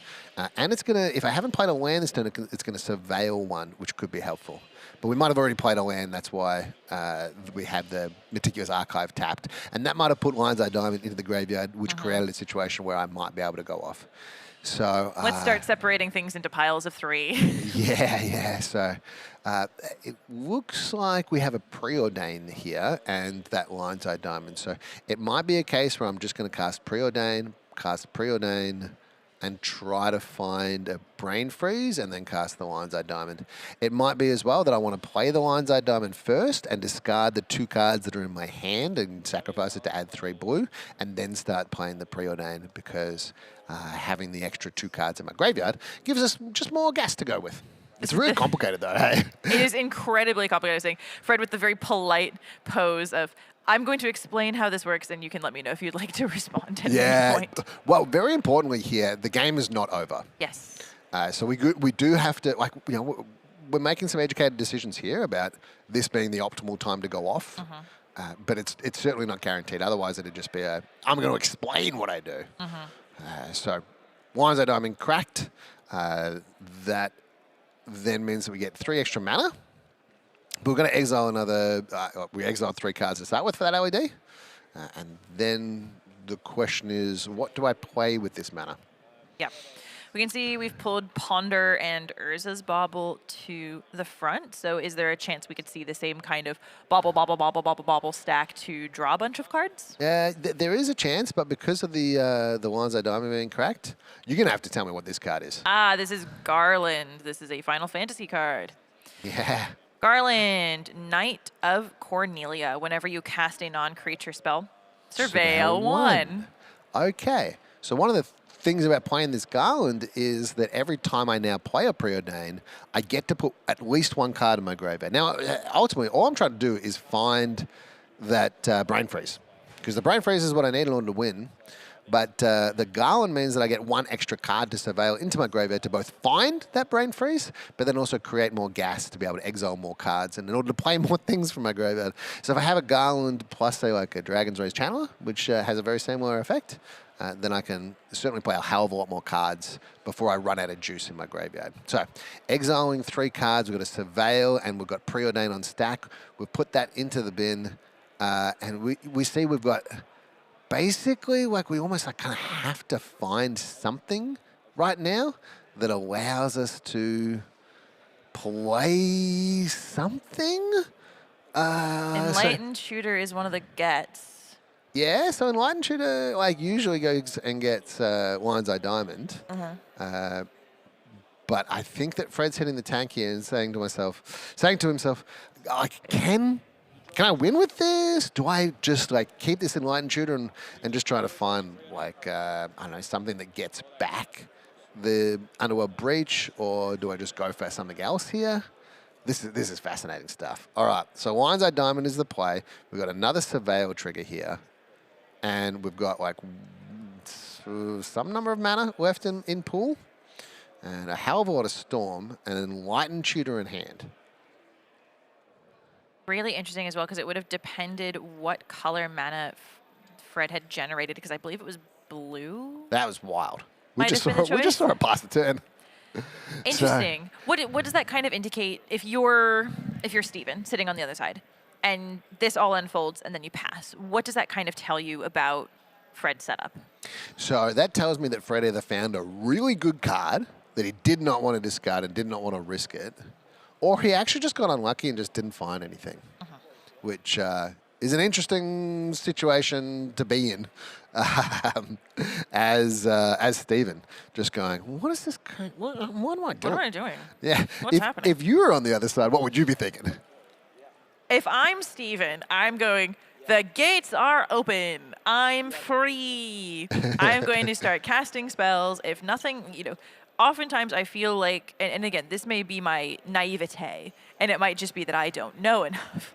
and it's going to, if I haven't played a land this turn, it's going to surveil one, which could be helpful. But we might have already played a land, that's why we have the Meticulous Archive tapped. And that might have put Lion's Eye Diamond into the graveyard, which created a situation where I might be able to go off. So let's start separating things into piles of 3. Yeah. So it looks like we have a Preordain here and that Lion's Eye Diamond. So it might be a case where I'm just going to cast Preordain, and try to find a Brain Freeze and then cast the Lion's Eye Diamond. It might be as well that I want to play the Lion's Eye Diamond first and discard the 2 cards that are in my hand and sacrifice it to add 3 blue, and then start playing the Preordain, because having the extra 2 cards in my graveyard gives us just more gas to go with. It's really complicated though, hey? It is incredibly complicated. Saying Fred with the very polite pose of, I'm going to explain how this works, and you can let me know if you'd like to respond at any point. Well, very importantly here, the game is not over. Yes. So we do have to, like, you know, we're making some educated decisions here about this being the optimal time to go off. But it's certainly not guaranteed. Otherwise, it'd just be a, I'm going to explain what I do. So Lion's Eye Diamond cracked. That then means that we get 3 extra mana. But we're going to exile another, we exiled 3 cards to start with for that LED. And then the question is, what do I play with this mana? Yep. We can see we've pulled Ponder and Urza's Bauble to the front. So is there a chance we could see the same kind of bauble stack to draw a bunch of cards? There is a chance, but because of the Lion's Eye Diamond being cracked, you're going to have to tell me what this card is. This is Garland. This is a Final Fantasy card. Yeah. Garland, Knight of Cornelia. Whenever you cast a non-creature spell, surveil 1. Okay. So one of the things about playing this Garland is that every time I now play a Preordain, I get to put at least 1 card in my graveyard. Now, ultimately, all I'm trying to do is find that Brain Freeze, because the Brain Freeze is what I need in order to win. But the Garland means that I get 1 extra card to surveil into my graveyard to both find that Brain Freeze, but then also create more gas to be able to exile more cards and in order to play more things from my graveyard. So if I have a Garland plus, say, like a Dragon's Rage Channeler, which has a very similar effect, then I can certainly play a hell of a lot more cards before I run out of juice in my graveyard. So exiling 3 cards, we've got a Surveil, and we've got Preordain on stack. We've put that into the bin, and we see we've got basically, like, we almost like kind of have to find something right now that allows us to play something. Enlightened Shooter is one of the gets. Yeah, so Enlightened Shooter like usually goes and gets Lion's Eye Diamond. But I think that Fred's hitting the tank here and saying to himself, like, can I win with this? Do I just like keep this Enlightened Shooter and just try to find like I don't know, something that gets back the Underworld Breach, or do I just go for something else here? This is fascinating stuff. All right, so Lion's Eye Diamond is the play. We've got another Surveil trigger here. And we've got like some number of mana left in pool, and a hell of a lot of Storm, and an Enlightened Tutor in hand. Really interesting as well, because it would have depended what color mana Fred had generated, because I believe it was blue. That was wild. We Might just have been the saw it pass the turn. Interesting. So, what does that kind of indicate if you're Steven sitting on the other side? And this all unfolds, and then you pass. What does that kind of tell you about Fred's setup? So that tells me that Fred either found a really good card that he did not want to discard and did not want to risk it, or he actually just got unlucky and just didn't find anything, which is an interesting situation to be in as Steven, just going, what is this? What am I doing? What am I doing? Yeah. What's happening? If you were on the other side, what would you be thinking? If I'm Steven, I'm going, the gates are open. I'm free. I'm going to start casting spells. If nothing, oftentimes I feel like, and again, this may be my naivete, and it might just be that I don't know enough.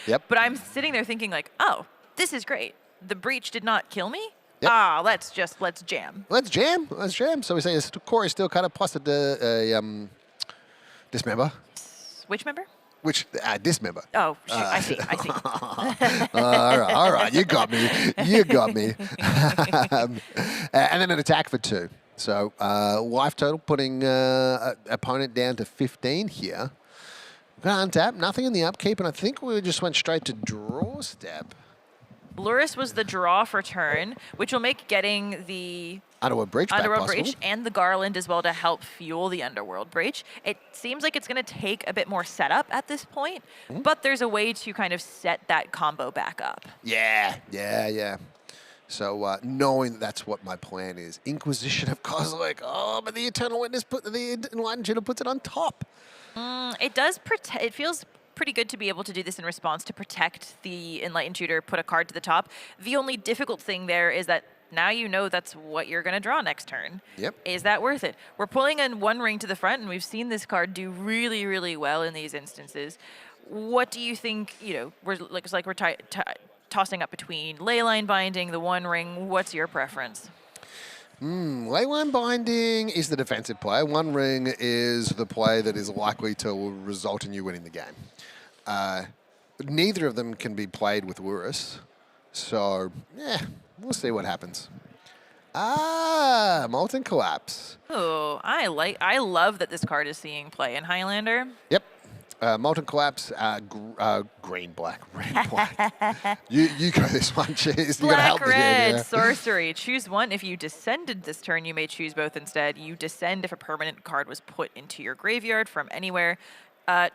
Yep. But I'm sitting there thinking like, oh, this is great. The breach did not kill me. Yep. Let's jam. Let's jam. So we say a Core Steel Cutter plus a Dismember. Which member? Which, Dismember. Oh, shoot, I see. All right, you got me. And then an attack for 2. So life total, putting opponent down to 15 here. We're going to untap, nothing in the upkeep, and I think we just went straight to draw step. Luris was the draw for turn, which will make getting the Underworld Breach and the Garland as well to help fuel the Underworld Breach. It seems like it's going to take a bit more setup at this point, but there's a way to kind of set that combo back up. Yeah. So knowing that that's what my plan is, Inquisition of Kozilek. Oh, but the Eternal Witness, the Enlightened Tutor puts it on top. It does protect. It feels pretty good to be able to do this in response to protect the Enlightened Tutor, put a card to the top. The only difficult thing there is that now you know that's what you're going to draw next turn. Yep. Is that worth it? We're pulling in one ring to the front, and we've seen this card do really, really well in these instances. What do you think, we're tossing up between Leyline Binding, the One Ring. What's your preference? Leyline Binding is the defensive play. One Ring is the play that is likely to result in you winning the game. Neither of them can be played with Urus. So, we'll see what happens. Molten Collapse. Oh, I love that this card is seeing play in Highlander. Yep. Molten Collapse, green, black, red, black. you go this one, cheers. You gotta help Black, me red, here. sorcery. Choose one. If you descended this turn, you may choose both instead. You descend if a permanent card was put into your graveyard from anywhere.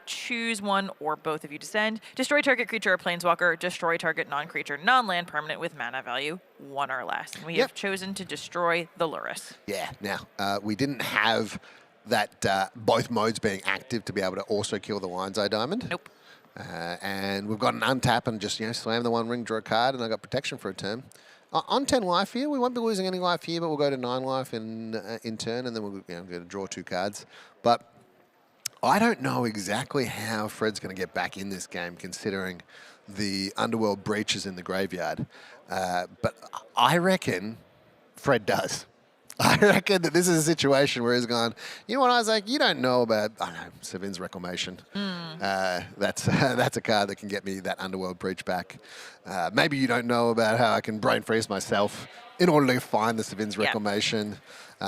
Choose one or both if you descend. Destroy target creature or planeswalker. Destroy target non-creature, non-land permanent with mana value 1 or less. And we have chosen to destroy the Lurrus. Yeah, now, we didn't have that both modes being active to be able to also kill the Lion's Eye Diamond. Nope. And we've got an untap and just, slam the One Ring, draw a card, and I got protection for a turn. On 10 life here, we won't be losing any life here, but we'll go to 9 life in turn, and then we'll going to draw 2 cards. But I don't know exactly how Fred's going to get back in this game, considering the Underworld breaches in the graveyard. But I reckon Fred does. I reckon that this is a situation where he's gone, you know what, Isaac, you don't know about, Savin's Reclamation. That's a card that can get me that Underworld breach back. Maybe you don't know about how I can brain freeze myself in order to find the Savin's Reclamation.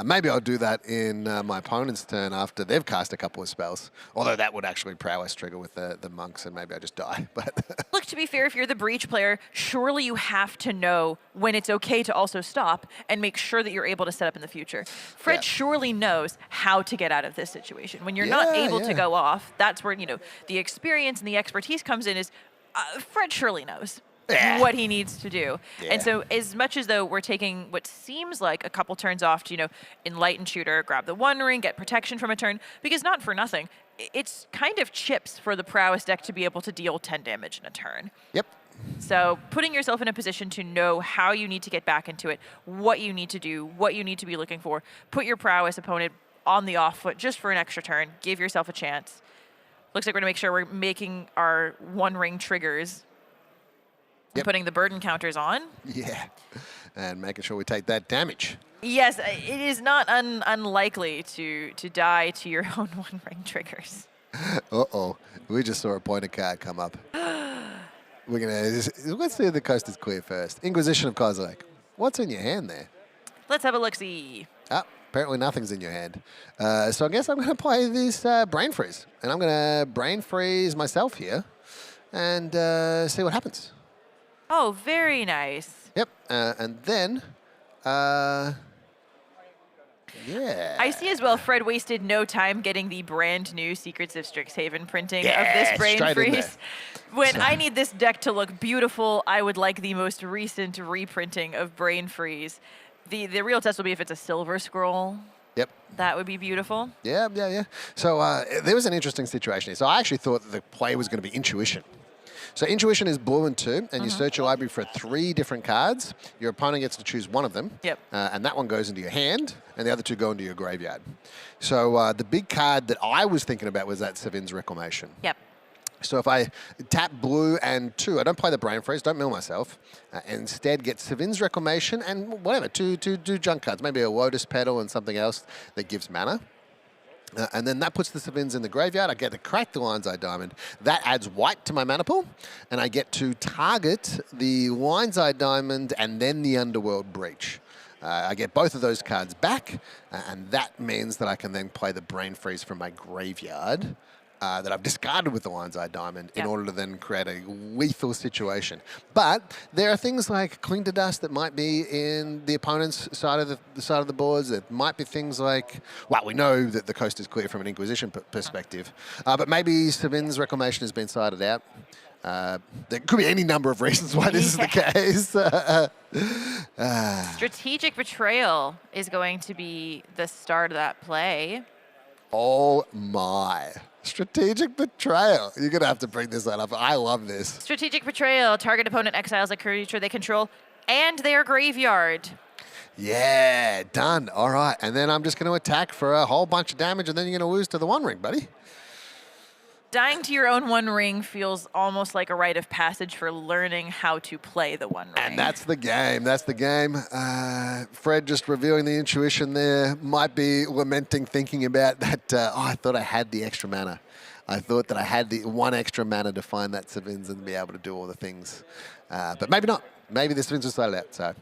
Maybe I'll do that in my opponent's turn after they've cast a couple of spells. Although that would actually prowess trigger with the monks, and maybe I just die. But look, to be fair, if you're the breach player, surely you have to know when it's okay to also stop and make sure that you're able to set up in the future. Fred surely knows how to get out of this situation. When you're not able to go off, that's where the experience and the expertise comes in. Is Fred surely knows what he needs to do. And so as much as though we're taking what seems like a couple turns off to, Enlighten Shooter, grab the One Ring, get protection from a turn, because not for nothing, it's kind of chips for the Prowess deck to be able to deal 10 damage in a turn. Yep. So putting yourself in a position to know how you need to get back into it, what you need to do, what you need to be looking for, put your Prowess opponent on the off foot just for an extra turn, give yourself a chance. Looks like we're going to make sure we're making our One Ring triggers. Putting the burden counters on. Yeah, and making sure we take that damage. Yes, it is not unlikely to die to your own One Ring triggers. Uh-oh, we just saw a pointer card come up. Let's see if the coast is clear first. Inquisition of Kozilek. What's in your hand there? Let's have a look-see. Apparently nothing's in your hand. So I guess I'm going to play this Brain Freeze. And I'm going to Brain Freeze myself here and see what happens. Oh, very nice. Yep, and then, I see as well, Fred wasted no time getting the brand new Secrets of Strixhaven printing of this Brain Freeze. When I need this deck to look beautiful, I would like the most recent reprinting of Brain Freeze. The real test will be if it's a silver scroll. Yep. That would be beautiful. Yeah. So there was an interesting situation here. So I actually thought that the play was going to be Intuition. So Intuition is blue and 2, and you search your library for 3 different cards. Your opponent gets to choose one of them. Yep. And that one goes into your hand, and the other 2 go into your graveyard. So the big card that I was thinking about was that Savin's Reclamation. Yep. So if I tap blue and 2, I don't play the Brain Freeze, don't mill myself. Instead, get Savin's Reclamation and whatever, two junk cards, maybe a Lotus Petal and something else that gives mana. And then that puts the Savins in the graveyard. I get to crack the Lion's Eye Diamond. That adds white to my mana pool. And I get to target the Lion's Eye Diamond and then the Underworld Breach. I get both of those cards back. And that means that I can then play the Brain Freeze from my graveyard that I've discarded with the Lion's Eye Diamond in order to then create a lethal situation. But there are things like Cling to Dust that might be in the opponent's side of the boards. There might be things like, well, we know that the coast is clear from an Inquisition perspective, but maybe Savin's Reclamation has been sided out. There could be any number of reasons why this is the case. Strategic Betrayal is going to be the start of that play. Oh my. Strategic Betrayal. You're going to have to bring this one up. I love this. Strategic Betrayal. Target opponent exiles a creature they control and their graveyard. Yeah, done. All right. And then I'm just going to attack for a whole bunch of damage, and then you're going to lose to the One Ring, buddy. Dying to your own One Ring feels almost like a rite of passage for learning how to play the One Ring. And that's the game. That's the game. Fred just revealing the intuition there. Might be lamenting, thinking about that. I thought I had the extra mana. I thought that I had the one extra mana to find that Savins and be able to do all the things. But maybe not. Maybe the Savins was sold out. So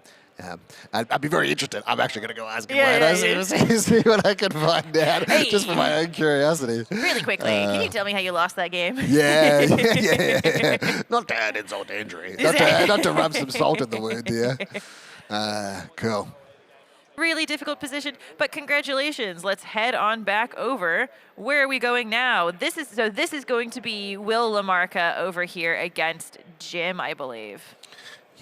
I'd be very interested. I'm actually going to go ask him later. See what I can find out, just for my own curiosity. Really quickly, can you tell me how you lost that game? Yeah. Not to add insult to injury. Not to rub some salt in the wound here. Cool. Really difficult position, but congratulations. Let's head on back over. Where are we going now? This is going to be Will LaMarca over here against Jim, I believe.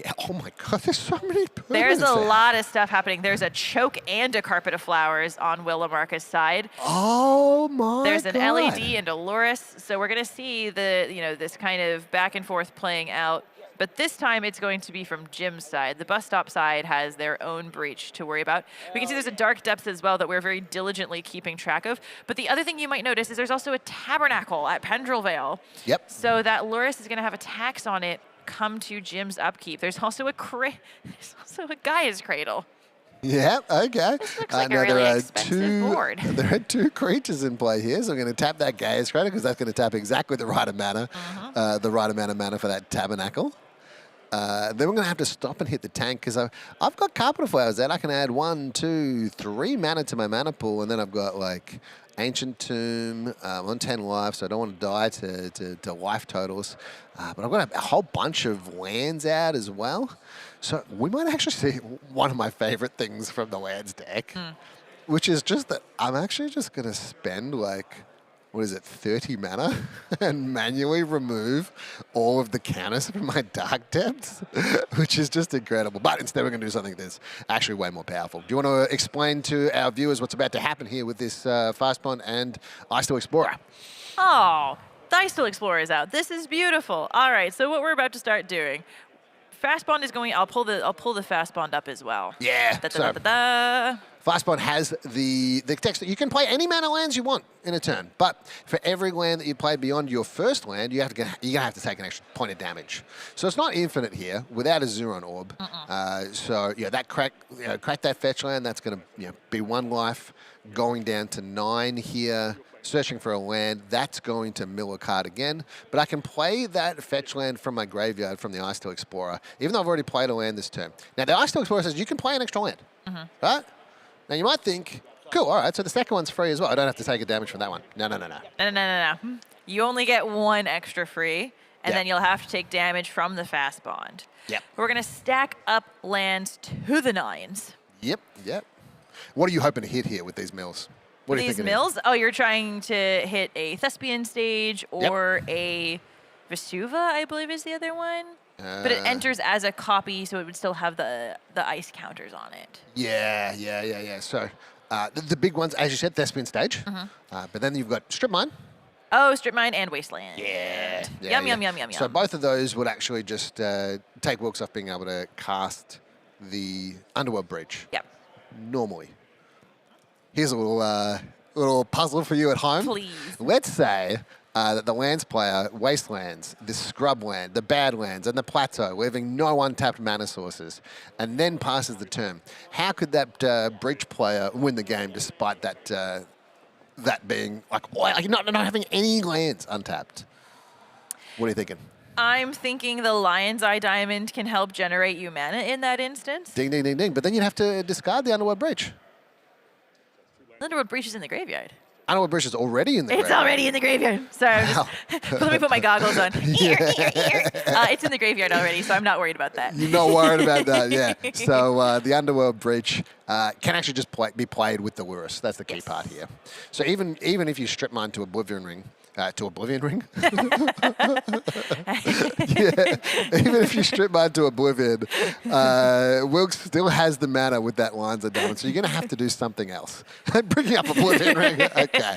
Yeah, oh my God, there's so many permanents. There's a lot of stuff happening. There's a choke and a carpet of flowers on Will LaMarca's side. Oh my There's God. an LED and a Loris. So we're going to see this kind of back and forth playing out. But this time it's going to be from Jim's side. The bus stop side has their own breach to worry about. We can see there's a dark depth as well that we're very diligently keeping track of. But the other thing you might notice is there's also a tabernacle at Pendrell Vale. Yep. So that Loris is going to have a tax on it come to Jim's upkeep. There's also a Gaia's Cradle. Yeah, okay. This looks like a really expensive board. There are two creatures in play here, so I'm going to tap that Gaia's Cradle because that's going to tap exactly the right amount of mana for that tabernacle. Then we're going to have to stop and hit the tank because I've got Carpet of Flowers out. I can add 1, 2, 3 mana to my mana pool, and then I've got like Ancient Tomb on 10 life, so I don't want to die to life totals. But I've got a whole bunch of lands out as well. So we might actually see one of my favorite things from the lands deck, which is just that I'm actually just going to spend like, 30 mana and manually remove all of the counters from my dark depths, which is just incredible. But instead we're going to do something that's actually way more powerful. Do you want to explain to our viewers what's about to happen here with this Fast Bond and Icesteel Explorer? Oh, the Icesteel Explorer is out. This is beautiful. All right, so what we're about to start doing. Fast Bond is going. I'll pull the Fast Bond up as well. Yeah. Fast Bond has the text that you can play any mana lands you want in a turn, but for every land that you play beyond your first land, you're gonna have to take an extra point of damage. So it's not infinite here without a Zuron Orb. So yeah, that crack that fetch land. That's gonna be 1 life, going down to 9 here. Searching for a land, that's going to mill a card again. But I can play that fetch land from my graveyard from the Icesteel Explorer, even though I've already played a land this turn. Now, the Icesteel Explorer says you can play an extra land, right? Now, you might think, cool, all right, so the second one's free as well. I don't have to take a damage from that one. No. No. You only get 1 extra free, and then you'll have to take damage from the Fast Bond. Yep. We're going to stack up lands to the 9s. Yep. What are you hoping to hit here with these mills? What are you These thinking? mills? Oh, you're trying to hit a Thespian stage or a Vesuva, I believe is the other one. But it enters as a copy, so it would still have the ice counters on it. Yeah. So the big ones, as you said, Thespian stage. But then you've got Strip Mine. Oh, Strip Mine and Wasteland. Yeah. Yum. So both of those would actually just take Wilkes off being able to cast the Underworld Breach. Yep. Normally. Here's a little puzzle for you at home. Please. Let's say that the lands player wastelands, the scrubland, the badlands, and the plateau, leaving no untapped mana sources, and then passes the turn. How could that breach player win the game despite that being like not having any lands untapped? What are you thinking? I'm thinking the Lion's Eye Diamond can help generate you mana in that instance. Ding, ding, ding, ding. But then you'd have to discard the Underworld Breach. Underworld Breach is in the graveyard. Underworld Breach is already in the graveyard. It's already in the graveyard. Sorry, let me put my goggles on. Here. It's in the graveyard already, so I'm not worried about that. You're not worried about that, yeah. So the Underworld Breach can actually just be played with the Lurus. That's the key part here. So even if you strip mine to Oblivion Ring, To Oblivion Ring. Yeah, even if you strip mine to Oblivion, Wilkes still has the mana with that Lines of Diamond, so you're going to have to do something else. Bringing up Oblivion Ring. Okay.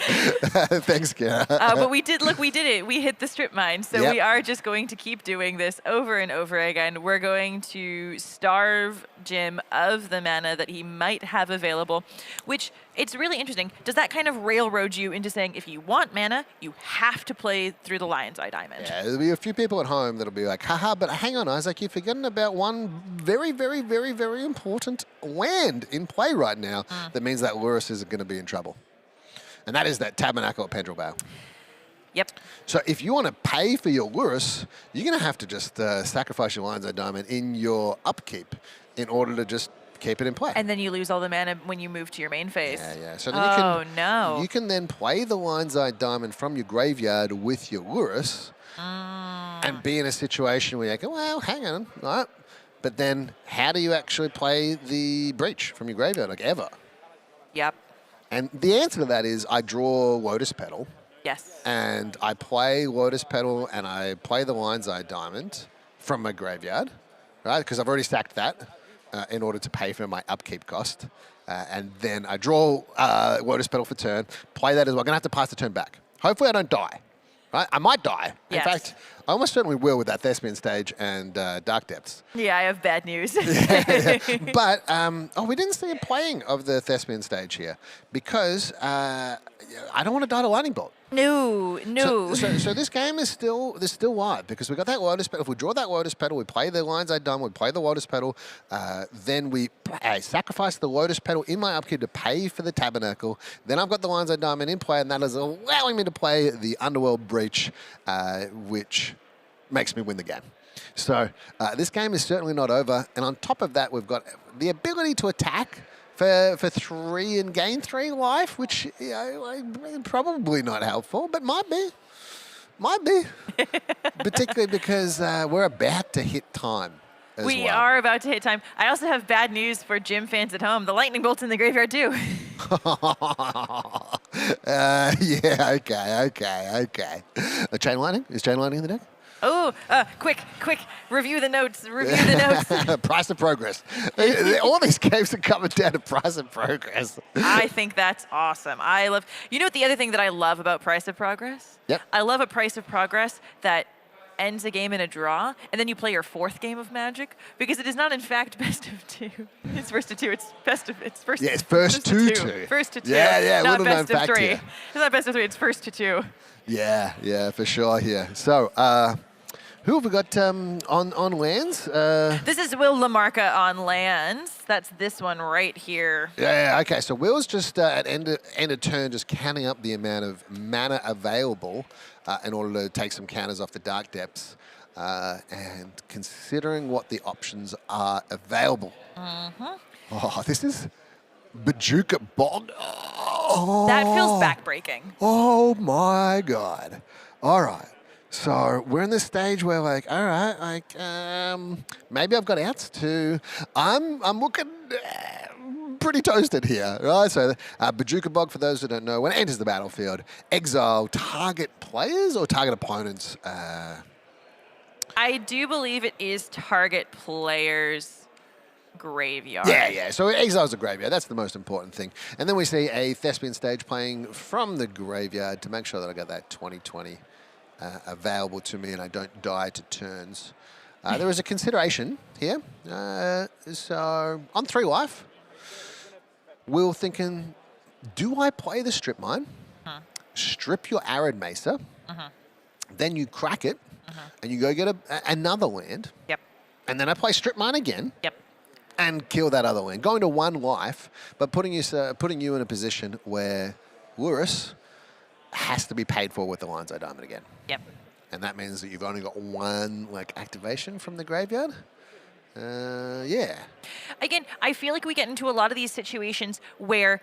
Thanks, Kira. But we did it. We hit the strip mine, so Yep. we are just going to keep doing this over and over again. We're going to starve Jim of the mana that he might have available, which it's really interesting. Does that kind of railroad you into saying if you want mana, you have to play through the Lion's Eye Diamond? Yeah, there'll be a few people at home that'll be like, haha, but hang on, Isaac, you're forgetting about one very, very, very, very important land in play right now that means that Lurrus is going to be in trouble. And that is that Tabernacle at Pendrell Vale. Yep. So if you want to pay for your Lurrus, you're going to have to just sacrifice your Lion's Eye Diamond in your upkeep in order to just keep it in play. And then you lose all the mana when you move to your main phase. Yeah. So then no. You can then play the Lion's Eye Diamond from your graveyard with your Lurrus and be in a situation where you go, well, hang on, all right. But then how do you actually play the Breach from your graveyard, like ever? Yep. And the answer to that is I draw Lotus Petal. Yes. And I play Lotus Petal and I play the Lion's Eye Diamond from my graveyard, right? Because I've already stacked that in order to pay for my upkeep cost. And then I draw Lotus Petal for turn, play that as well. I'm going to have to pass the turn back. Hopefully I don't die, right? I might die. Yes. In fact, I almost certainly will with that Thespian Stage and Dark Depths. Yeah, I have bad news. But, we didn't see a playing of the Thespian Stage here because I don't want to die to Lightning Bolt. No. So this game is still live because we got that Lotus Petal. If we draw that Lotus Petal, we play the Lion's Eye Diamond, we play the Lotus Petal, then we sacrifice the Lotus Petal in my upkeep to pay for the Tabernacle. Then I've got the Lion's Eye Diamond in play, and that is allowing me to play the Underworld Breach, which makes me win the game. So this game is certainly not over. And on top of that, we've got the ability to attack for 3 and gain 3 life, which probably not helpful, but might be. Particularly because we're about to hit time. We are about to hit time. I also have bad news for Jim fans at home. The Lightning Bolt's in the graveyard too. Okay. Chain Lightning? Is Chain Lightning in the deck? Oh, quick, review the notes. Price of Progress. All these games are coming down to Price of Progress. I think that's awesome. You know what the other thing that I love about Price of Progress? Yep. I love a Price of Progress that ends a game in a draw, and then you play your 4th game of Magic, because it is not, in fact, best of 2. It's first of 2. It's first to 2. First to 2. First to 2. Yeah, not little known best of fact 3. here. It's not best of 3. It's first to 2. Yeah, for sure here. So, who have we got on lands? This is Will Lamarca on lands. That's this one right here. Yeah, okay. So Will's just at end of turn just counting up the amount of mana available in order to take some counters off the Dark Depths and considering what the options are available. Oh, this is Bajuka Bog. Oh. That feels backbreaking. Oh my God. All right. So we're in this stage where all right, maybe I've got outs too. I'm looking pretty toasted here, right? So Bajuka Bog, for those who don't know, when it enters the battlefield, exile target players or target opponents? I do believe it is target players' graveyard. Yeah. So it exiles the graveyard. That's the most important thing. And then we see a Thespian Stage playing from the graveyard to make sure that I got that 20/20 available to me and I don't die to turns. There is a consideration here. So on 3 life, Will thinking, do I play the Strip Mine, strip your Arid Mesa, then you crack it, and you go get another land, Yep. and then I play Strip Mine again, Yep. and kill that other land. Going to 1 life, but putting you in a position where Lurrus has to be paid for with the Lion's Eye Diamond again. Yep. And that means that you've only got 1 activation from the graveyard. Yeah. Again, I feel like we get into a lot of these situations where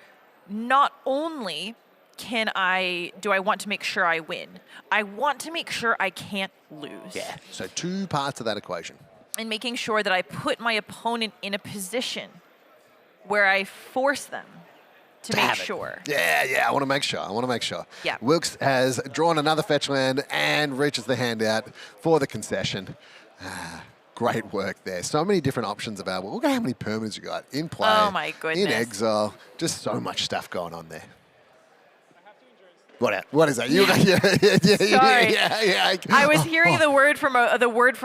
not only do I want to make sure I win, I want to make sure I can't lose. Yeah. So 2 parts of that equation. And making sure that I put my opponent in a position where I force them to make sure. Yeah, I want to make sure. Yeah. Wilkes has drawn another fetch land and reaches the hand out for the concession. Great work there. So many different options available. Look at how many permanents you got in play. Oh my goodness. In exile. Just so much stuff going on there. What is that? Sorry. Yeah. I was hearing the word from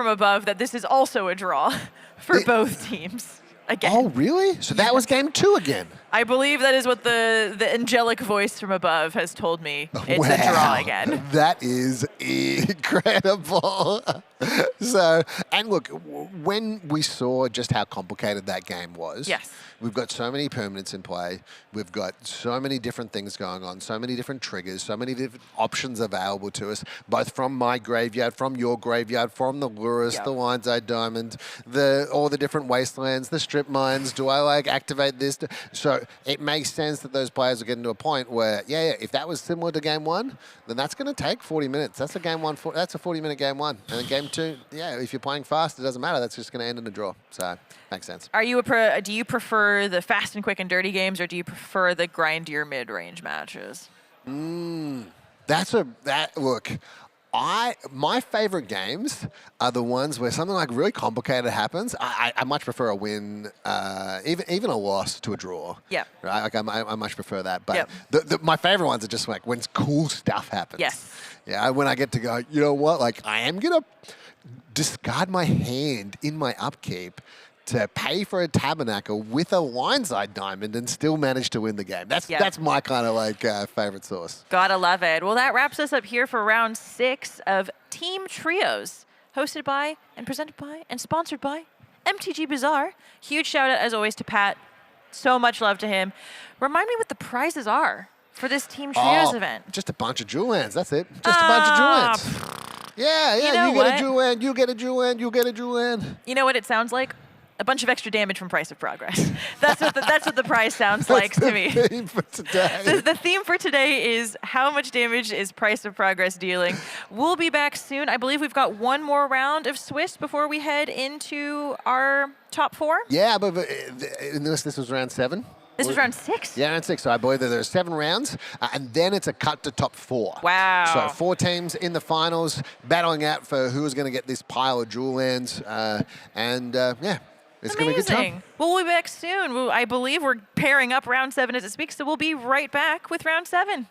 above that this is also a draw for both teams. Again. Oh, really? So that was game 2 again. I believe that is what the angelic voice from above has told me. It's a draw again. That is incredible. So, and look, when we saw just how complicated that game was, yes. We've got so many permanents in play. We've got so many different things going on, so many different triggers, so many different options available to us, both from my graveyard, from your graveyard, from the Lurus, the Lion's Eye Diamond, all the different wastelands, the strip mines. Do I activate this? So it makes sense that those players are getting to a point where, if that was similar to game 1, then that's going to take 40 minutes. That's a game 1. That's a 40-minute game 1, and then game 2, if you're playing fast, it doesn't matter. That's just going to end in a draw. So makes sense. Are you do you prefer the fast and quick and dirty games, or do you prefer the grindier mid-range matches? Look. My favorite games are the ones where something like really complicated happens. I much prefer a win, even a loss to a draw. Yeah. Right. Like I much prefer that. But my favorite ones are just like when cool stuff happens. Yes. Yeah. When I get to go, you know what? Like I am gonna discard my hand in my upkeep to pay for a Tabernacle with a Lion's Eye Diamond and still manage to win the game. That's my kind of favorite source. Gotta love it. Well, that wraps us up here for round 6 of Team Trios, hosted by and presented by and sponsored by MTG Bazaar. Huge shout out as always to Pat. So much love to him. Remind me what the prizes are for this Team Trios event. Just a bunch of jewel lands. That's it. Just a bunch of jewel lands. Yeah. You get a jewel land. You get a jewel land. You get a jewel land. You know what it sounds like? A bunch of extra damage from Price of Progress. That's what the prize sounds like to me. The theme for today. The theme for today is how much damage is Price of Progress dealing. We'll be back soon. I believe we've got one more round of Swiss before we head into our top 4. Yeah, but this was round 7. This was round 6? Yeah, round 6. So I believe that there's 7 rounds, and then it's a cut to top 4. Wow. So 4 teams in the finals battling out for who's going to get this pile of jewel lands. It's going to be a good time. Well, we'll be back soon. I believe we're pairing up round 7 as it speaks, so we'll be right back with round 7.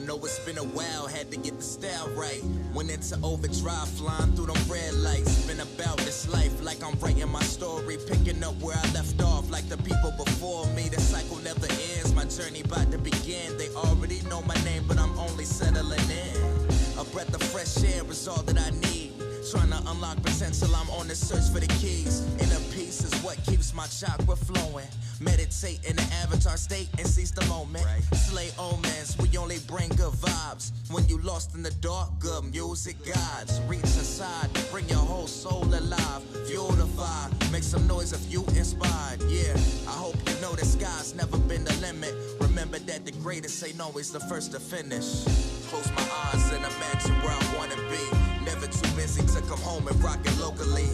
know it's been a while, had to get the style right. Went into overdrive, flying through them red lights. Been about this life like I'm writing my story, picking up where I left off like the people before me. The cycle never ends, my journey about to begin. They already know my name, but I'm only settling in. A breath of fresh air is all that I need. Trying to unlock potential, I'm on the search for the keys. Inner peace is what keeps my chakra flowing. Meditate in the avatar state and seize the moment. Slay omens, we only bring good vibes. When you lost in the dark, good music guides. Reach inside, bring your whole soul alive. Fuel the fire, make some noise if you inspired. Yeah, I hope you know the sky's never been the limit. Remember that the greatest ain't always the first to finish. Close my eyes and imagine where I wanna be. Never too busy to come home and rock it locally.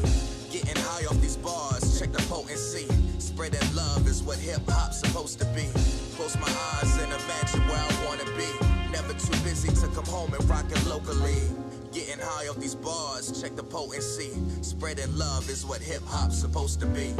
Getting high off these bars, check the potency. Spreading love is what hip-hop's supposed to be. Close my eyes and imagine where I wanna be. Never too busy to come home and rock it locally. Getting high off these bars, check the potency. Spreading love is what hip-hop's supposed to be.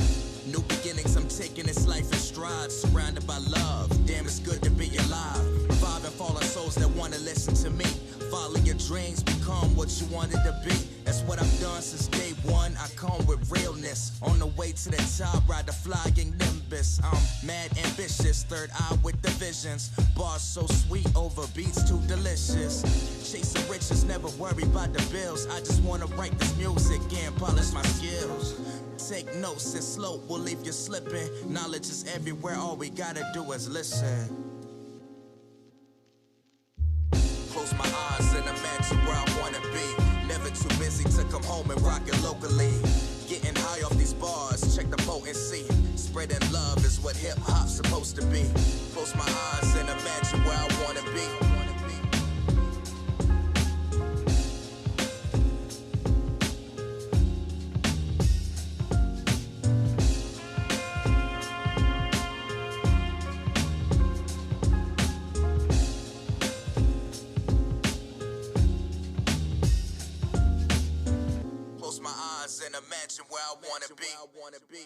New beginnings, I'm taking this life in stride. Surrounded by love, damn it's good to be alive. Reviving fallen souls that wanna listen to me. Follow your dreams, become what you wanted to be. That's what I've done since day one. I come with realness. On the way to the top, ride the flying nimbus. I'm mad ambitious, third eye with the visions. Bars so sweet over beats too delicious. Chasing riches, never worry about the bills. I just wanna write this music and polish my skills. Take notes and slow will leave you slipping. Knowledge is everywhere, all we gotta do is listen. Close my eyes and imagine where I wanna be. Never too busy to come home and rock it locally. Getting high off these bars, check the potency. Spreading love is what hip-hop's supposed to be. Close my eyes and imagine where I wanna be. And imagine where I wanna be.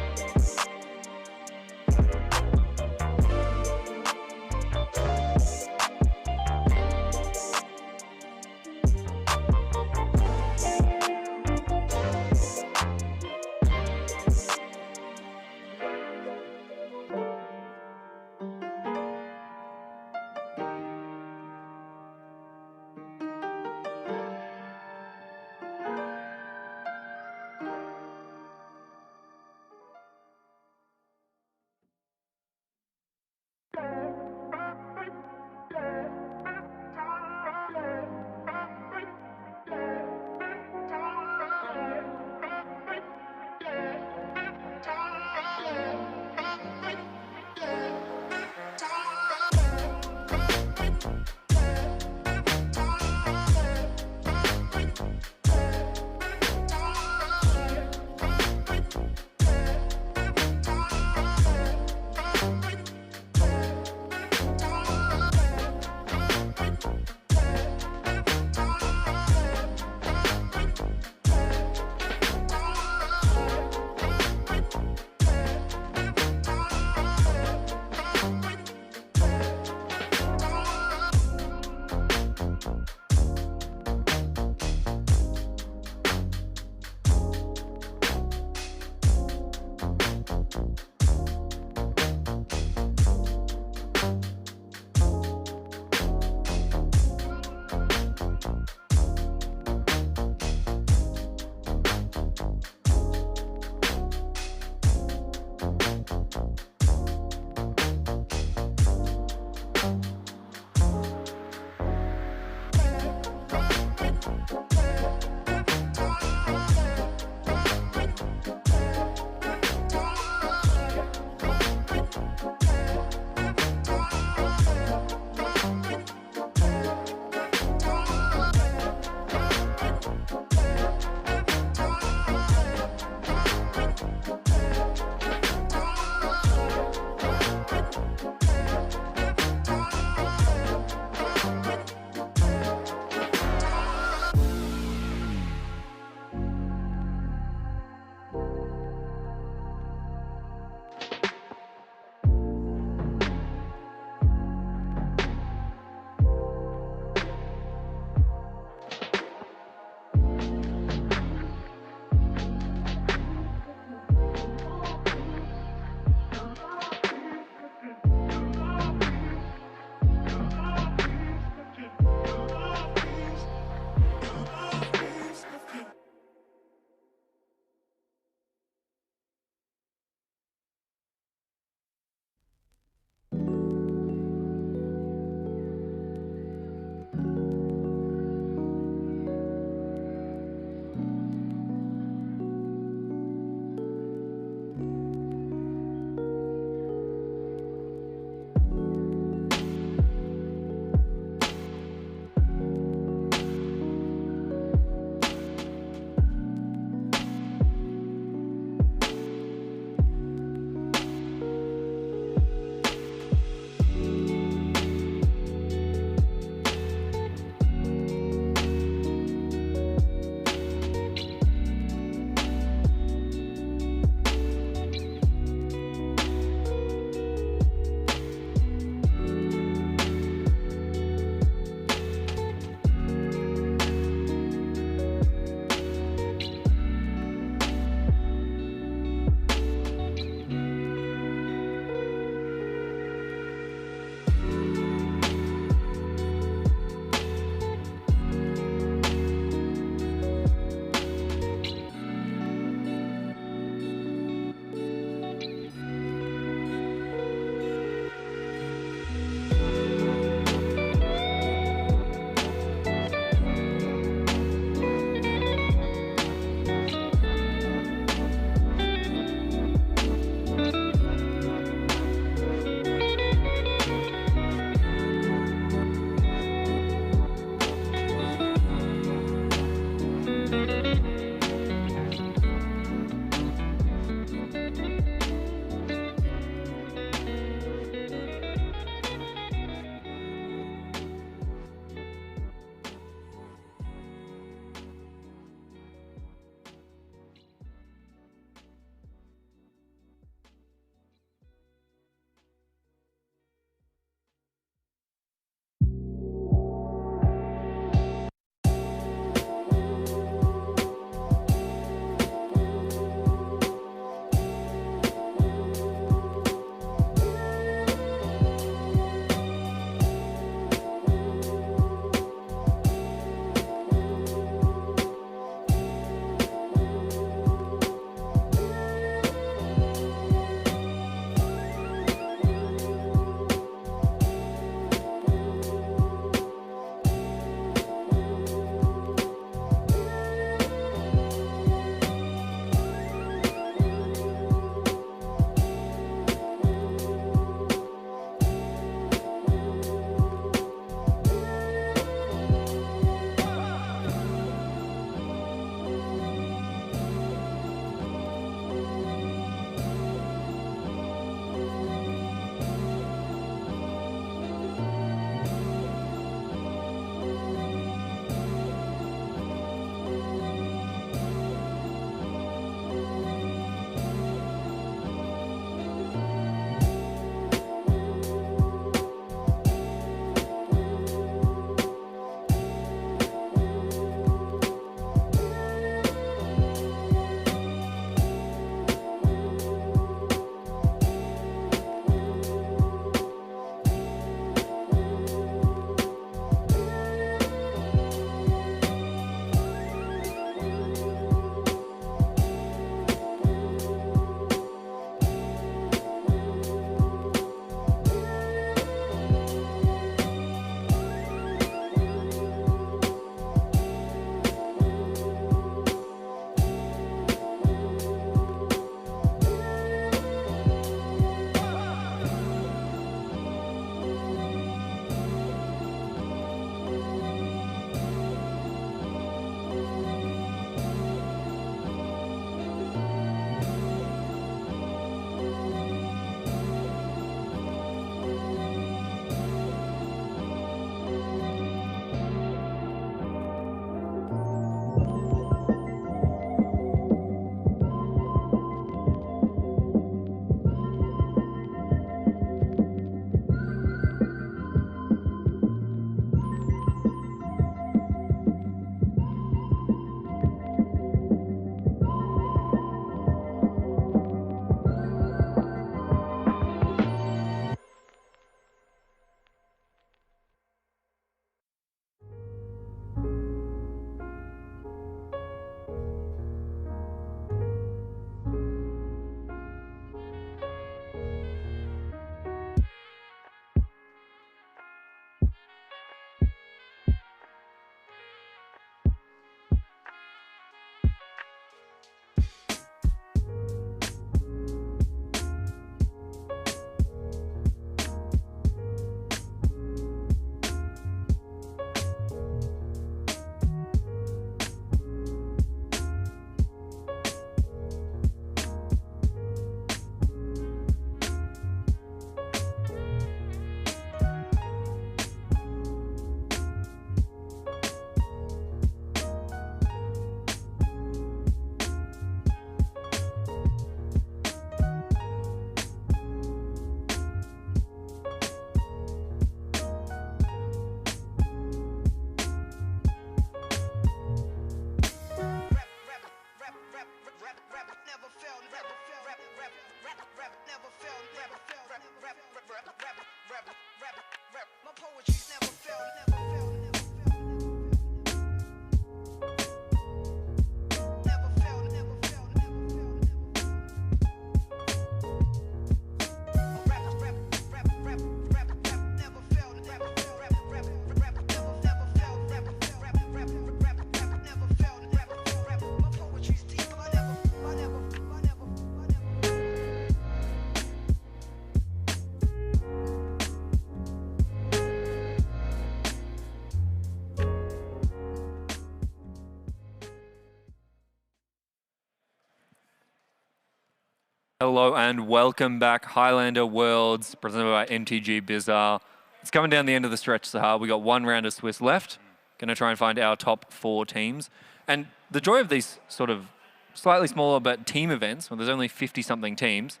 Hello and welcome back, Highlander Worlds, presented by MTG Bizarre. It's coming down the end of the stretch, Sahar. We got one round of Swiss left. Going to try and find our top 4 teams. And the joy of these sort of slightly smaller but team events, when there's only 50-something teams,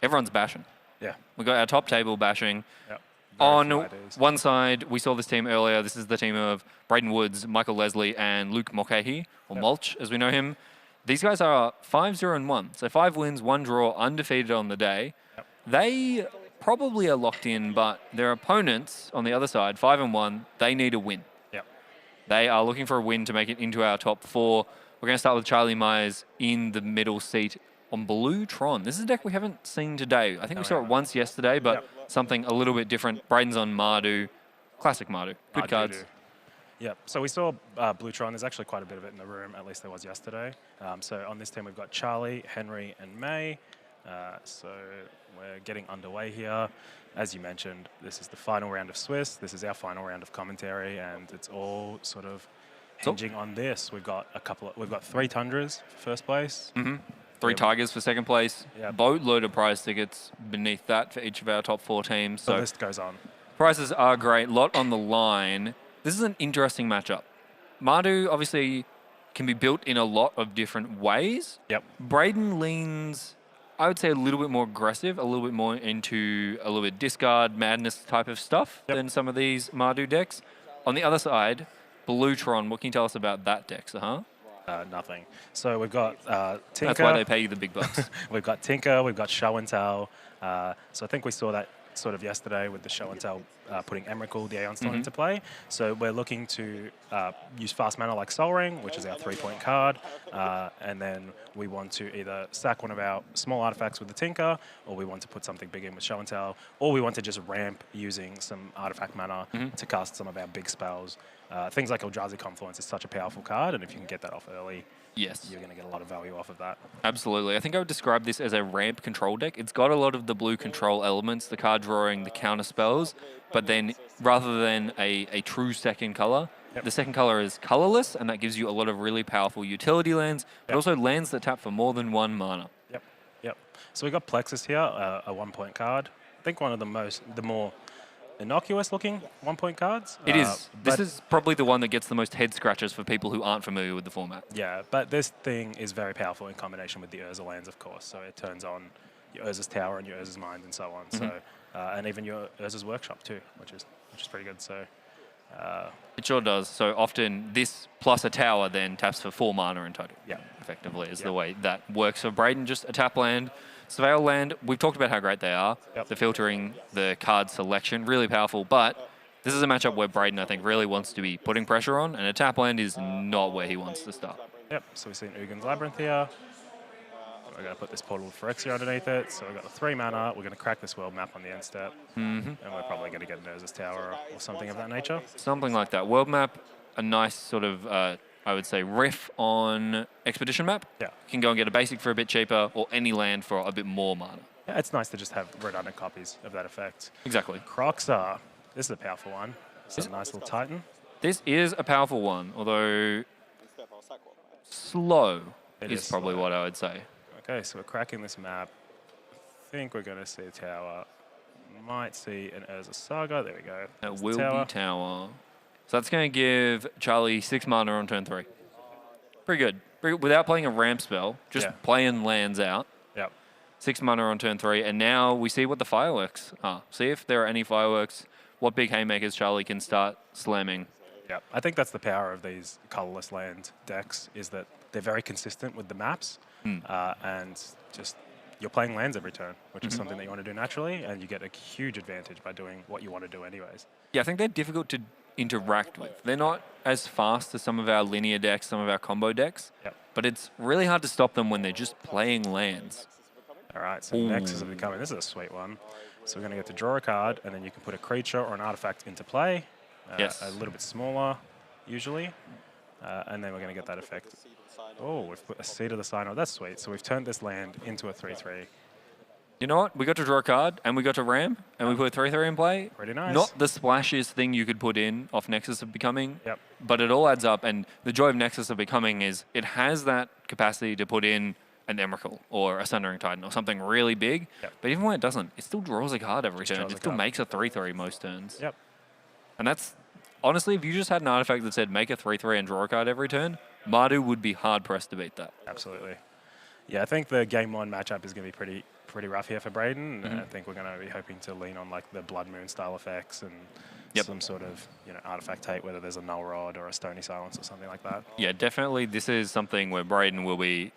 everyone's bashing. Yeah. We got our top table bashing. Yep. On one side, we saw this team earlier. This is the team of Braden Woods, Michael Leslie, and Luke Mulcahy, or Mulch, as we know him. These guys are 5-0-1, so 5 wins, 1 draw, undefeated on the day. Yep. They probably are locked in, but their opponents on the other side, 5-1, they need a win. Yep. They are looking for a win to make it into our top 4. We're going to start with Charlie Myers in the middle seat on Blue Tron. This is a deck we haven't seen today. I think we saw it once yesterday, but something a little bit different. Braden's on Mardu. Classic Mardu. Good cards. Yep. So we saw Blue Tron. There's actually quite a bit of it in the room, at least there was yesterday. So on this team, we've got Charlie, Henry, and May. So we're getting underway here. As you mentioned, this is the final round of Swiss. This is our final round of commentary, and it's all sort of hinging on this. We've got we've got 3 Tundras for first place. 3 Tigers for second place. Boatload of prize tickets beneath that for each of our top 4 teams. The list goes on. Prices are great. Lot on the line. This is an interesting matchup. Mardu obviously can be built in a lot of different ways. Yep. Braden leans, I would say, a little bit more aggressive, a little bit more into a little bit discard, madness type of stuff than some of these Mardu decks. On the other side, Bluetron, what can you tell us about that deck, Sahar? Nothing. So we've got Tinker. That's why they pay you the big bucks. We've got Tinker, we've got Show and Tell. So I think we saw that sort of yesterday with the Show and Tell putting Emrakul, the Aeon Stone into play. So we're looking to use fast mana like Soul Ring, which is our 3-point card, and then we want to either sack one of our small artifacts with the Tinker, or we want to put something big in with Show and Tell, or we want to just ramp using some artifact mana to cast some of our big spells. Things like Eldrazi Confluence is such a powerful card, and if you can get that off early, yes, you're going to get a lot of value off of that. Absolutely. I think I would describe this as a ramp control deck. It's got a lot of the blue control elements, the card drawing, the counter spells, but then rather than a true second color, the second color is colorless, and that gives you a lot of really powerful utility lands, but also lands that tap for more than 1 mana. Yep. So we got Plexus here, a 1-point card. I think one of the more innocuous looking 1-point cards. It is. This is probably the one that gets the most head scratches for people who aren't familiar with the format. Yeah, but this thing is very powerful in combination with the Urza lands, of course. So it turns on your Urza's Tower and your Urza's Mind and so on. So and even your Urza's Workshop too, which is pretty good. So it sure does. So often this plus a tower then taps for 4 mana in total. Yeah, effectively is the way that works for Braden. Just a tap land. Surveil land, we've talked about how great they are. The filtering, the card selection, really powerful. But this is a matchup where Braden, I think, really wants to be putting pressure on, and a tap land is not where he wants to start. Yep, so we've seen Ugin's Labyrinth here. We're going to put this Portal of Phyrexia underneath it. So we've got the 3 mana. We're going to crack this world map on the end step. And we're probably going to get an Urza's Tower or something of that nature. Something like that. World map, a nice sort of, I would say, riff on Expedition map. Yeah. You can go and get a basic for a bit cheaper, or any land for a bit more mana. Yeah, it's nice to just have redundant copies of that effect. Exactly. Croxar. This is a powerful one. It's a nice little Titan. This is a powerful one, although slow is probably slow. what I would say. Okay, so we're cracking this map. I think we're going to see a tower. Might see an Urza Saga. There we go. It will be tower. So that's going to give Charlie 6 mana on turn 3. Pretty good. Without playing a ramp spell, just playing lands out. Yep. 6 mana on turn 3, and now we see what the fireworks are. See if there are any fireworks, what big haymakers Charlie can start slamming. Yep. I think that's the power of these colorless land decks, is that they're very consistent with the maps, and just you're playing lands every turn, which is something that you want to do naturally, and you get a huge advantage by doing what you want to do anyways. Yeah, I think they're difficult to interact with. They're not as fast as some of our linear decks, some of our combo decks, but it's really hard to stop them when they're just playing lands. All right, so Nexus are becoming, this is a sweet one. So we're going to get to draw a card, and then you can put a creature or an artifact into play. A little bit smaller, usually. And then we're going to get that effect. Oh, we've put a Seed of the Sign. Oh, that's sweet. So we've turned this land into a 3/3. You know what? We got to draw a card, and we got to ram, and we put a 3/3 in play. Pretty nice. Not the splashiest thing you could put in off Nexus of Becoming, Yep. but it all adds up. And the joy of Nexus of Becoming is it has that capacity to put in an Emrakul or a Sundering Titan or something really big. Yep. But even when it doesn't, it still draws a card every turn. draws It a still card. makes a 3/3 most turns. Yep. And that's, honestly, if you just had an artifact that said make a 3/3 and draw a card every turn, Mardu would be hard-pressed to beat that. Absolutely. Yeah, I think the game 1 matchup is going to be pretty rough here for Braden. And I think we're going to be hoping to lean on like the Blood Moon style effects and some sort of artifact hate, whether there's a Null Rod or a Stony Silence or something like that. Yeah, definitely this is something where Braden will be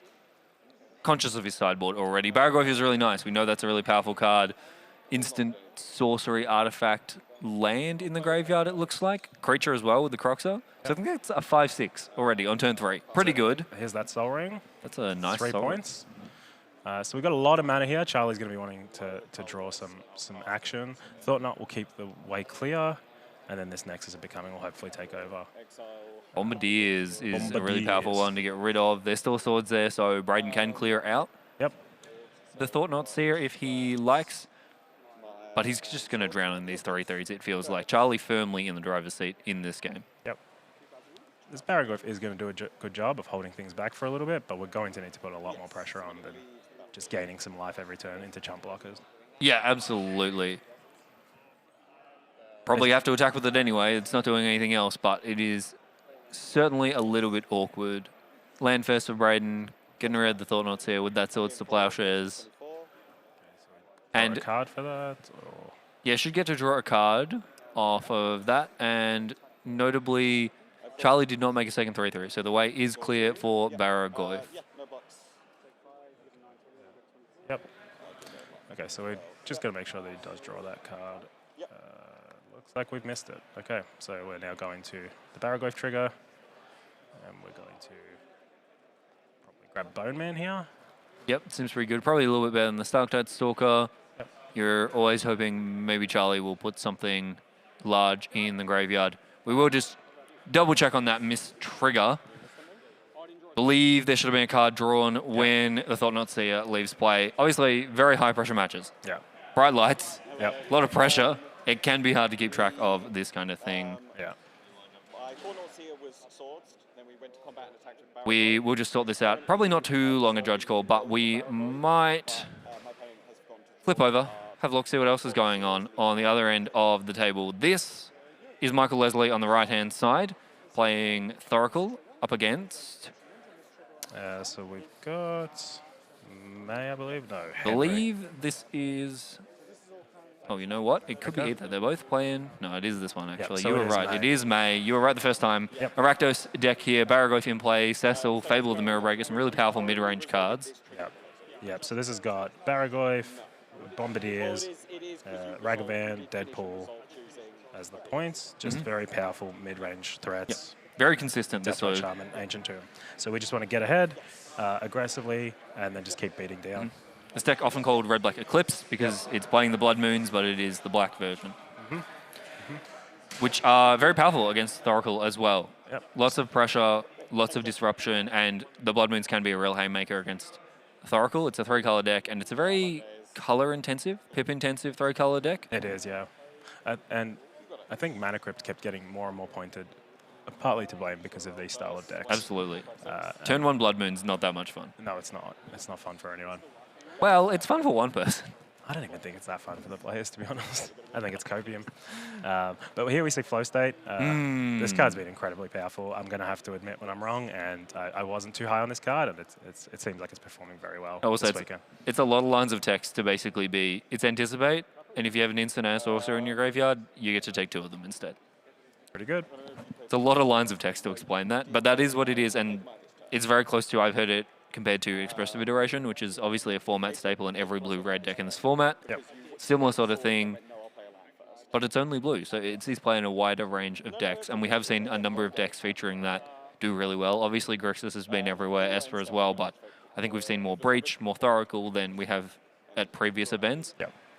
conscious of his sideboard already. Baragov is really nice. We know that's a really powerful card. Instant sorcery artifact land in the graveyard, it looks like. Creature as well with the Croxer. So I think that's a 5/6 already on turn 3. Pretty good. Here's that Soul Ring. That's a nice 3 Soul Ring. points. So we've got a lot of mana here. Charlie's going to be wanting to draw some action. Thought Knot will keep the way clear. And then this Nexus of Becoming will hopefully take over. Bombardiers is a really powerful one to get rid of. There's still swords there, so Braden can clear out. Yep. The Thought Knot Seer if he likes. But he's just going to drown in these 3/3s, it feels like. Charlie firmly in the driver's seat in this game. Yep. This Baragov is going to do a good job of holding things back for a little bit, but we're going to need to put a lot more pressure on than just gaining some life every turn into chump blockers. Yeah, absolutely. Probably have to attack with it anyway. It's not doing anything else, but it is certainly a little bit awkward. Land first for Braden, getting rid of the Thought Knots here with that Swords to Plowshares. And a card for that? Or? Yeah, should get to draw a card off of that. And notably, Charlie did not make a second 3/3, so the way is clear for Baragov. Yep. Okay, so we're just going to make sure that he does draw that card. Looks like we've missed it. Okay, so we're now going to the Baragov trigger. And we're going to probably grab Bone Man here. Yep, seems pretty good. Probably a little bit better than the Stalactite Stalker. Yep. You're always hoping maybe Charlie will put something large in the graveyard. We will just double check on that missed trigger. Believe there should have been a card drawn when the Thought Knot Seer leaves play. Obviously, very high pressure matches. Yeah. Bright lights. Yep. A lot of pressure. It can be hard to keep track of this kind of thing. Yeah. We will just sort this out. Probably not too long a judge call, but we might flip over, have a look, see what else is going on the other end of the table. This is Michael Leslie on the right-hand side, playing Thoracle up against... So we've got May, I believe? No. I believe this is... Oh, you know what? It could be either. They're both playing... No, it is this one, actually. so you it were is right. May. It is May. You were right the first time. Yep. Rakdos deck here. Baragov in play. Cecil, Fable of the Mirror Breaker. Some really powerful mid-range cards. Yep. Yep. So this has got Baragov, Bombardiers, Ragavan, Deadpool as the points. Just very powerful mid-range threats. Yep. Very consistent this Death way. Charm and Ancient Tomb. So we just want to get ahead aggressively and then just keep beating down. This deck often called Red-Black Eclipse because it's playing the Blood Moons, but it is the black version. Which are very powerful against Thoracle as well. Yep. Lots of pressure, lots of disruption, and the Blood Moons can be a real haymaker against Thoracle. It's a 3-color deck, and it's a very color-intensive, pip-intensive 3-color deck. It is, yeah. And I think Mana Crypt kept getting more and more pointed, partly to blame because of these style of decks. Absolutely. Turn 1 Blood Moon's not that much fun. No, it's not. It's not fun for anyone. Well, it's fun for one person. I don't even think it's that fun for the players, to be honest. I think it's copium. But here we see Flow State. This card's been incredibly powerful. I'm going to have to admit when I'm wrong, and I wasn't too high on this card, and it seems like it's performing very well Also, this weekend. it's a lot of lines of text to basically be, it's Anticipate, and if you have an instant and a sorcerer in your graveyard, you get to take 2 of them instead. Pretty good. It's a lot of lines of text to explain that, but that is what it is, and it's very close to, I've heard it, compared to Expressive Iteration, which is obviously a format staple in every blue-red deck in this format. Yep. Similar sort of thing, but it's only blue, so he's playing a wider range of decks, and we have seen a number of decks featuring that do really well. Obviously, Grixis has been everywhere, Esper as well, but I think we've seen more Breach, more Thoracle than we have at previous events,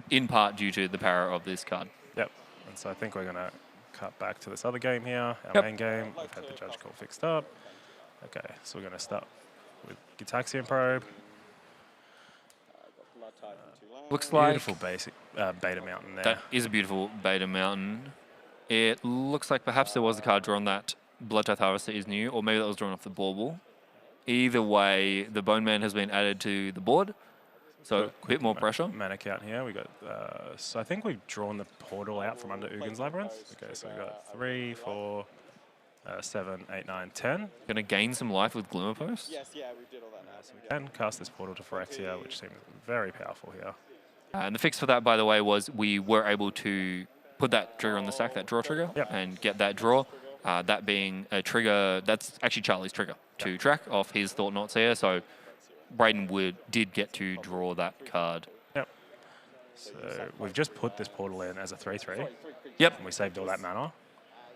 in part due to the power of this card. Yep. And so I think we're going to cut back to this other game here, our main game. We've had the judge call fixed up. Okay, so we're going to start with Gitaxian Probe. Looks like beautiful basic beta mountain there. That is a beautiful beta mountain. It looks like perhaps there was a card drawn that Bloodtithe Harvester is new, or maybe that was drawn off the Bauble. Either way, the Bone Man has been added to the board, so a bit more pressure. Mana count here. We got. So I think we've drawn the portal out from under Ugin's Labyrinth. Okay, so we got 3, 4, 7, 8, 9, 10. Going to gain some life with Glimmer Post. Yes, yeah, we did all that now. So we can cast this portal to Phyrexia, which seems very powerful here. And the fix for that, by the way, was we were able to put that trigger on the stack, that draw trigger, and get that draw. That being a trigger, that's actually Charlie's trigger to track off his Thought Knots here. So Braden did get to draw that card. Yep. So we've just put this portal in as a 3/3. Yep. And we saved all that mana.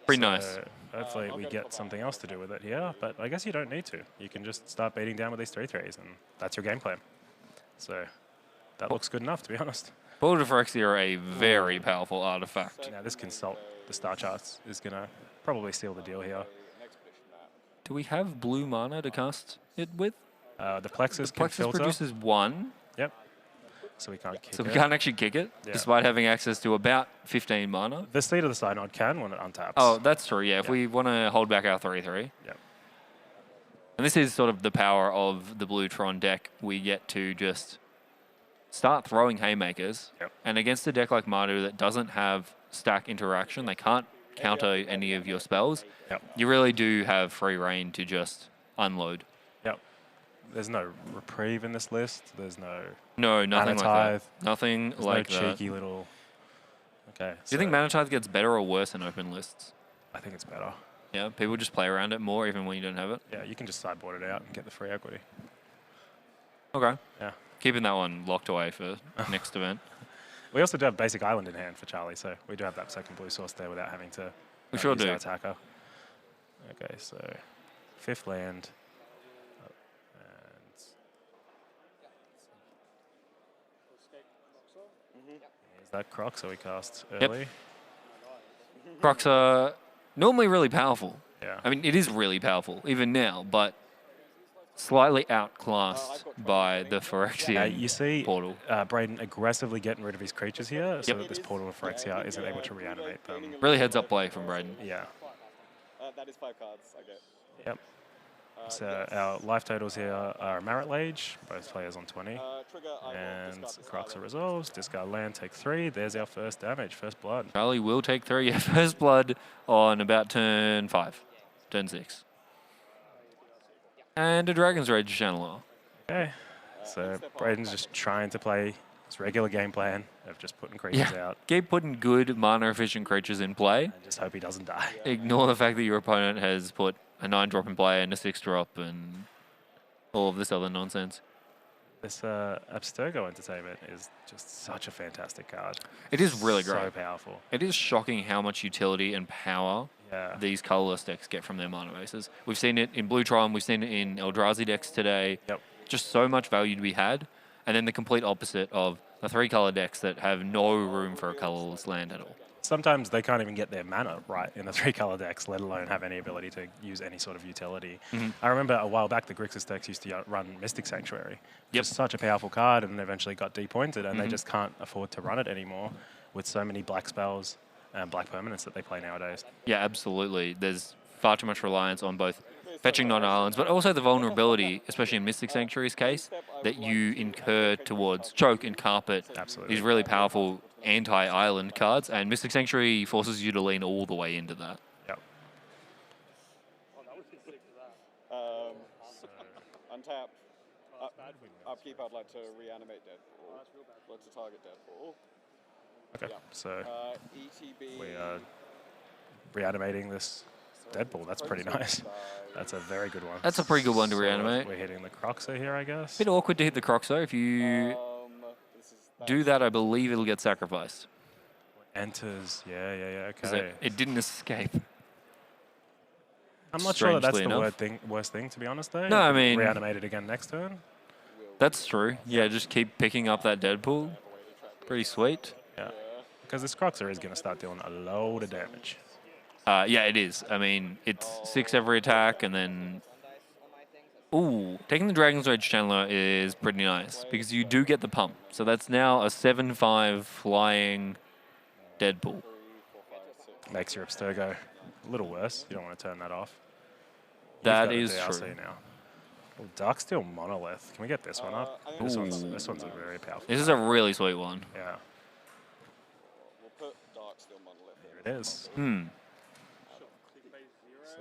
Pretty nice. Hopefully we get something else to do with it here, but I guess you don't need to. You can just start beating down with these 3/3s, and that's your game plan. So that looks good enough, to be honest. Portal to Phyrexia are a very powerful artifact. Now this Consult the Star Charts is going to probably seal the deal here. Do we have blue mana to cast it with? The Plexus can Plexus filter. produces 1, Yep. So we can't kick so it. we can't actually kick it, despite having access to about 15 mana. The Seed of the Synod can when it untaps. Oh, that's true, yeah. If we want to hold back our 3/3. Yep. And this is sort of the power of the Blue Tron deck. We get to just start throwing haymakers. Yep. And against a deck like Mardu that doesn't have stack interaction, they can't counter any of your spells. Yep. You really do have free reign to just unload. Yep. There's no reprieve in this list. There's no No, nothing like Mana Tithe. that. Nothing There's like no that. cheeky little. Okay. Do you think Mana Tithe gets better or worse in open lists? I think it's better. Yeah, people just play around it more even when you don't have it. Yeah, you can just sideboard it out and get the free equity. Okay. Yeah. Keeping that one locked away for next event. We also do have Basic Island in hand for Charlie, so we do have that second blue source there without having to We sure use do. our attacker. Okay, so 5th land. And here's that Croc, so we cast early. Crocs are normally really powerful. Yeah. I mean, it is really powerful, even now, but slightly outclassed by the Phyrexian You see portal. Braden aggressively getting rid of his creatures here so that this portal of Phyrexia isn't able to reanimate them. Really heads up play from Braden. Yeah. That is 5 cards, I get. Yep. So our life totals here are Marit Lage, both players on 20. And Crocs are resolves, discard land, take 3. There's our first damage, first blood. Charlie will take 3. Yeah, first blood on about turn 5, turn 6. And a Dragon's Rage Channeler. Okay. So Braden's just trying to play his regular game plan of just putting creatures out. Keep putting good mana-efficient creatures in play. And just hope he doesn't die. Ignore the fact that your opponent has put a 9-drop in play and a 6-drop and all of this other nonsense. This Abstergo Entertainment is just such a fantastic card. It is really So great. powerful. It is shocking how much utility and power Yeah. these colorless decks get from their mana bases. We've seen it in Blue Tron, we've seen it in Eldrazi decks today. Yep. Just so much value to be had. And then the complete opposite of the 3-color decks that have no room for a colorless land at all. Sometimes they can't even get their mana right in the 3-color decks, let alone have any ability to use any sort of utility. I remember a while back the Grixis decks used to run Mystic Sanctuary. It's such a powerful card and eventually got depointed and they just can't afford to run it anymore with so many black spells and black permanents that they play nowadays. Yeah, absolutely. There's far too much reliance on both fetching non-islands, but also the vulnerability, especially in Mystic Sanctuary's case, that you incur towards Choke and Carpet. Absolutely. These really powerful anti-island cards, and Mystic Sanctuary forces you to lean all the way into that. Yep. Untap. Upkeep, I'd like to reanimate Deadpool. Like to target Deadpool. Okay, so ETB. we are reanimating this Deadpool. That's pretty nice. That's a very good one. That's a pretty good one to So reanimate. We're hitting the Croxer here, I guess. Bit awkward to hit the Crocs though. If you do that, I believe it'll get sacrificed. Enters. Yeah. 'Cause Okay. it didn't escape. I'm not sure that that's strangely the enough. worst thing, to be honest, though. No, I mean- Reanimate it again next turn. That's true. Yeah, just keep picking up that Deadpool. Pretty sweet. Yeah. Because this Croxer is going to start dealing a load of damage. Yeah, it is. I mean, it's 6 every attack, and then... Ooh, taking the Dragon's Rage Channeler is pretty nice, because you do get the pump. So that's now a 7/5 flying Deadpool. Makes your Abstergo a little worse. You don't want to turn that off. That You've is got a DRC true. now. Oh, Darksteel Monolith. Can we get this one up? This one's a very powerful. This is a really sweet one. Yeah. We'll put Darksteel Monolith. Here it is. Hmm.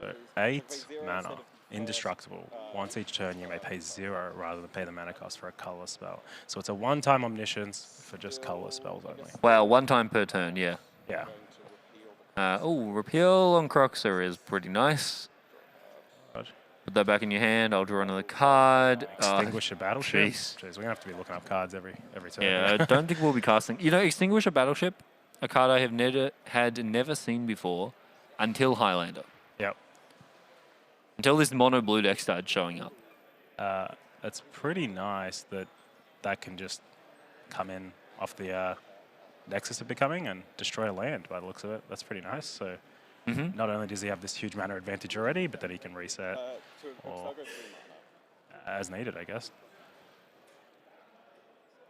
So 8 mana. Indestructible. Once each turn, you may pay 0 rather than pay the mana cost for a colorless spell. So it's a one-time omniscience for just colorless spells only. Well, one time per turn, yeah. Yeah. Repeal on Croxer is pretty nice. Put that back in your hand. I'll draw another card. Extinguish a battleship. Jeez. Jeez, we're gonna have to be looking up cards every turn. Yeah, I don't think we'll be casting. You know, Extinguish a Battleship, a card I have never seen before until Highlander. Yep. Until this mono blue deck started showing up. It's pretty nice that can just come in off the Nexus of Becoming and destroy a land by the looks of it. That's pretty nice. So not only does he have this huge mana advantage already, but then he can reset or as needed, I guess.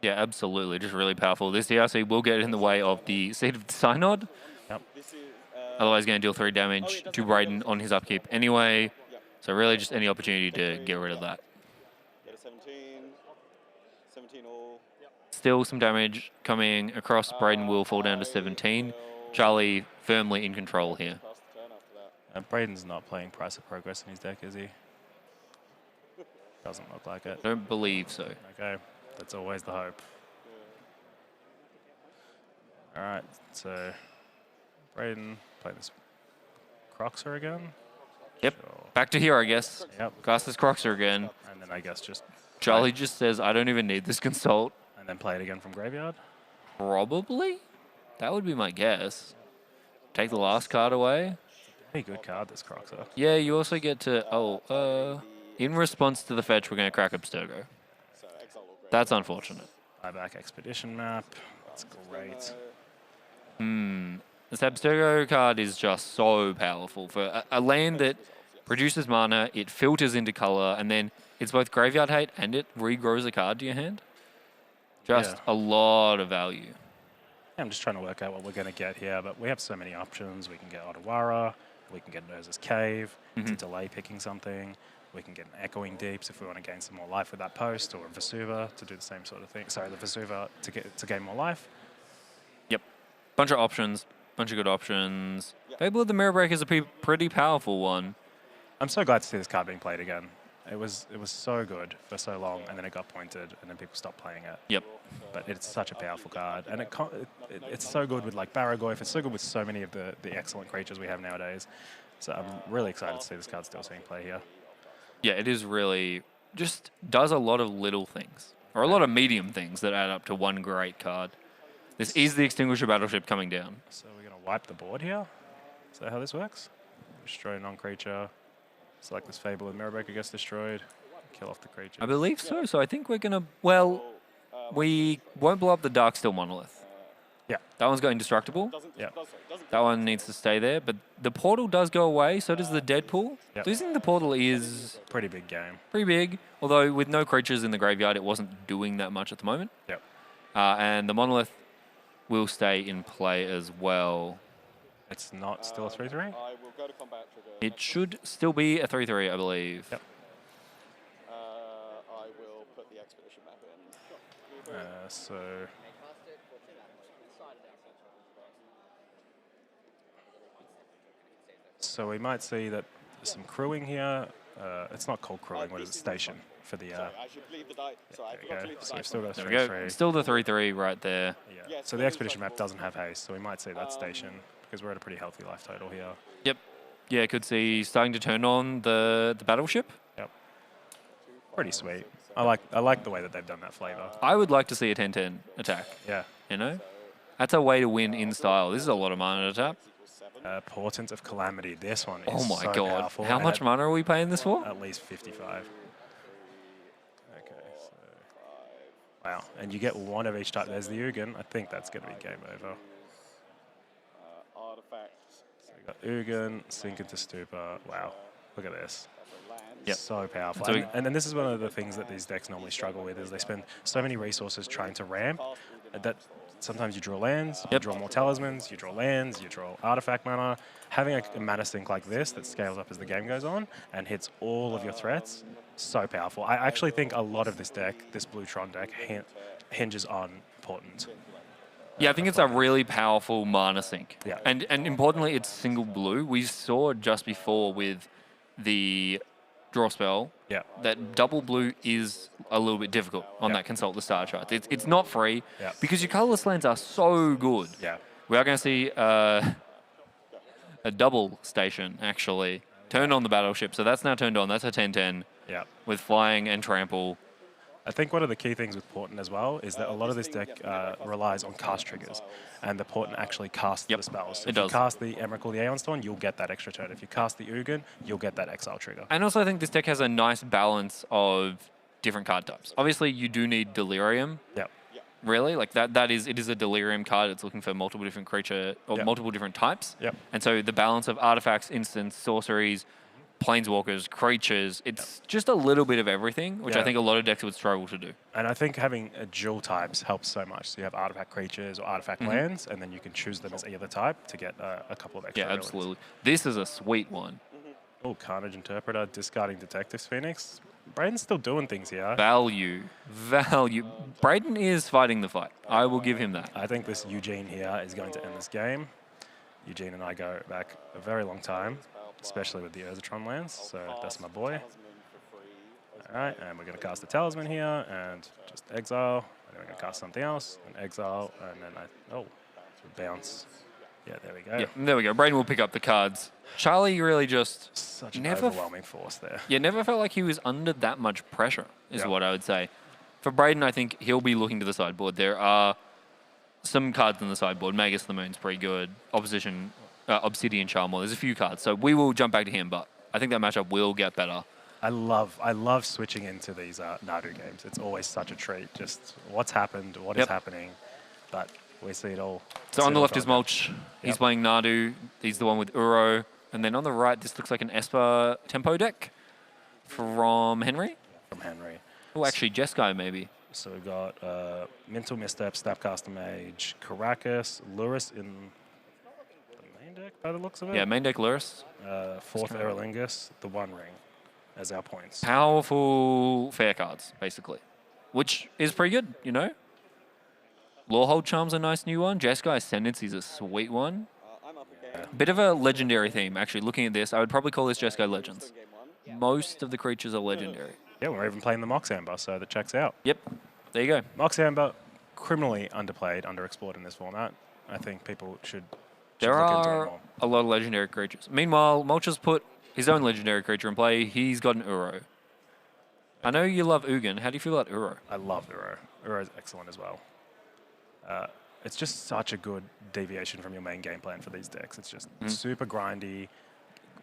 Yeah, absolutely. Just really powerful. This DRC will get in the way of the Seed of Synod. Yep. Otherwise, going to deal 3 damage to Brayden on his upkeep anyway. So really just any opportunity to get rid of that. Get a 17 all. Still some damage coming across. Brayden will fall down to 17. Charlie firmly in control here. Brayden's not playing Price of Progress in his deck, is he? Doesn't look like it. Don't believe so. Okay, that's always the hope. All right, so Brayden playing this Croxer again. Yep. Sure. Back to here, I guess. Yep. Cast this Croxer again. And then I guess just Charlie just says, I don't even need this consult. and then play it again from graveyard. Probably. That would be my guess. Take the last card away. Pretty good card, this Croxer. Yeah, you also get to... in response to the fetch, we're going to crack Abstergo. That's unfortunate. Buyback Expedition map. That's great. This Abstergo card is just so powerful. For a land that produces mana, it filters into color, and then it's both graveyard hate and it regrows a card to your hand. Just a lot of value. I'm just trying to work out what we're going to get here, but we have so many options. We can get Otawara, we can get Nurse's Cave to delay picking something. We can get an Echoing Deeps if we want to gain some more life with that post, or a Vesuva to do the same sort of thing. Sorry, the Vesuva to gain more life. Yep. Bunch of options. Bunch of good options. Fable of the Mirror Breaker is a pretty powerful one. I'm so glad to see this card being played again. It was so good for so long, and then it got pointed, and then people stopped playing it. Yep. But it's such a powerful card, and it's so good with like Baragoyf. It's so good with so many of the excellent creatures we have nowadays. So I'm really excited to see this card still seeing play here. Yeah, it is really just does a lot of little things, or a lot of medium things that add up to one great card. This is the Extinguisher Battleship coming down. So we're going to wipe the board here? Is that how this works? Destroy a non-creature. Select this Fable and Mirrorbreaker gets destroyed. Kill off the creature. I believe so. So I think we're going to... Well, we won't blow up the Darksteel Monolith. Yeah. That one's got indestructible. Yeah. That one needs to stay there. But the portal does go away. So does the Deadpool. Yep. Losing the portal is... Pretty big game. Pretty big. Although with no creatures in the graveyard, it wasn't doing that much at the moment. Yep. And the Monolith will stay in play as well. It's not still a 3/3? I will go to combat trigger. It should still be a 3/3, I believe. Yep. I will put the expedition map in. So we might see that there's some crewing here. It's not called crewing. What is it? Station for the. Sorry, I should leave the die. Sorry, I forgot to leave the So die. we've still got There we go. 3/3. Still the 3/3 right there. Yeah. So the expedition map doesn't have haste, so we might see that station because we're at a pretty healthy life total here. Yep. Yeah, could see starting to turn on the battleship. Yep. Pretty sweet. I like the way that they've done that flavor. I would like to see a 10/10 attack. Yeah. You know, that's a way to win in style. This is a lot of mana to tap. Portent of Calamity. This one is Oh my so god! powerful. How and much mana are we paying this for? At least 55. Okay, so wow, and you get one of each type. There's the Ugin. I think that's going to be game over. Artifacts. So we got Ugin, Sink into Stupor. Wow, look at this. Yep. So powerful. So And then this is one of the things that these decks normally struggle with is they spend so many resources trying to ramp that sometimes you draw lands, you draw more talismans, you draw lands, you draw artifact mana. Having a mana sink like this that scales up as the game goes on and hits all of your threats, so powerful. I actually think a lot of this deck, this blue Tron deck, hinges on Portent. Yeah, I think it's a really powerful mana sink. Yeah. And importantly, it's single blue. We saw just before with the draw spell that double blue is a little bit difficult on that Consult the Star chart. It's not free because your colorless lands are so good. Yeah. We are going to see a double station, actually, turned on the battleship. So that's now turned on. That's a 10-10 with flying and trample. I think one of the key things with Portent as well is that a lot of this deck relies on cast triggers, and the Portent actually casts the spells. So if you cast the Emrakul, the Aeon Storm, you'll get that extra turn. If you cast the Ugin, you'll get that exile trigger. And also I think this deck has a nice balance of different card types. Obviously, you do need Delirium. Yep. Really, like it is a Delirium card. It's looking for multiple different creature or multiple different types. Yep. And so the balance of artifacts, instants, sorceries, planeswalkers, creatures, it's just a little bit of everything, which I think a lot of decks would struggle to do. And I think having dual types helps so much. So you have artifact creatures or artifact lands, and then you can choose them as either type to get a couple of extra abilities. Absolutely. This is a sweet one. Oh, Carnage Interpreter, discarding Detectives Phoenix. Braden's still doing things here. Value. Braden is fighting the fight. I will give him that. I think this Eugene here is going to end this game. Eugene and I go back a very long time, especially with the Urzatron lands, so that's my boy. All right, and we're going to cast a Talisman here, and just exile, and then we're going to cast something else, and exile, and then bounce. Yeah, there we go. Yeah, there we go. Braden will pick up the cards. Charlie really just... Such an overwhelming force there. Yeah, never felt like he was under that much pressure, is what I would say. For Braden, I think he'll be looking to the sideboard. There are some cards in the sideboard. Magus the Moon's pretty good. Obsidian Charmor. There's a few cards. So we will jump back to him, but I think that matchup will get better. I love switching into these Nadu games. It's always such a treat. Just what's happened, what is happening, but we see it all. So on the left is Mulch. He's playing Nadu. He's the one with Uro. And then on the right, this looks like an Esper tempo deck from Henry. From Henry. Oh, actually, Jeskai maybe. So we've got Mental Misstep, Snapcaster Mage, Caracas, Luris in the main deck by the looks of it. Yeah, main deck Luris. Fourth Aerolingus, the One Ring as our points. Powerful fair cards, basically, which is pretty good, you know? Lorehold Charm's a nice new one. Jeskai Ascendancy's a sweet one. Bit of a legendary theme, actually. Looking at this, I would probably call this Jeskai Legends. Most of the creatures are legendary. Yeah, we're even playing the Mox Amber, so that checks out. Yep, there you go. Mox Amber, criminally underplayed, underexplored in this format. I think people should There look into it are more. a lot of legendary creatures. Meanwhile, Mulch has put his own legendary creature in play. He's got an Uro. I know you love Ugin. How do you feel about Uro? I love Uro. Uro is excellent as well. It's just such a good deviation from your main game plan for these decks. It's just super grindy,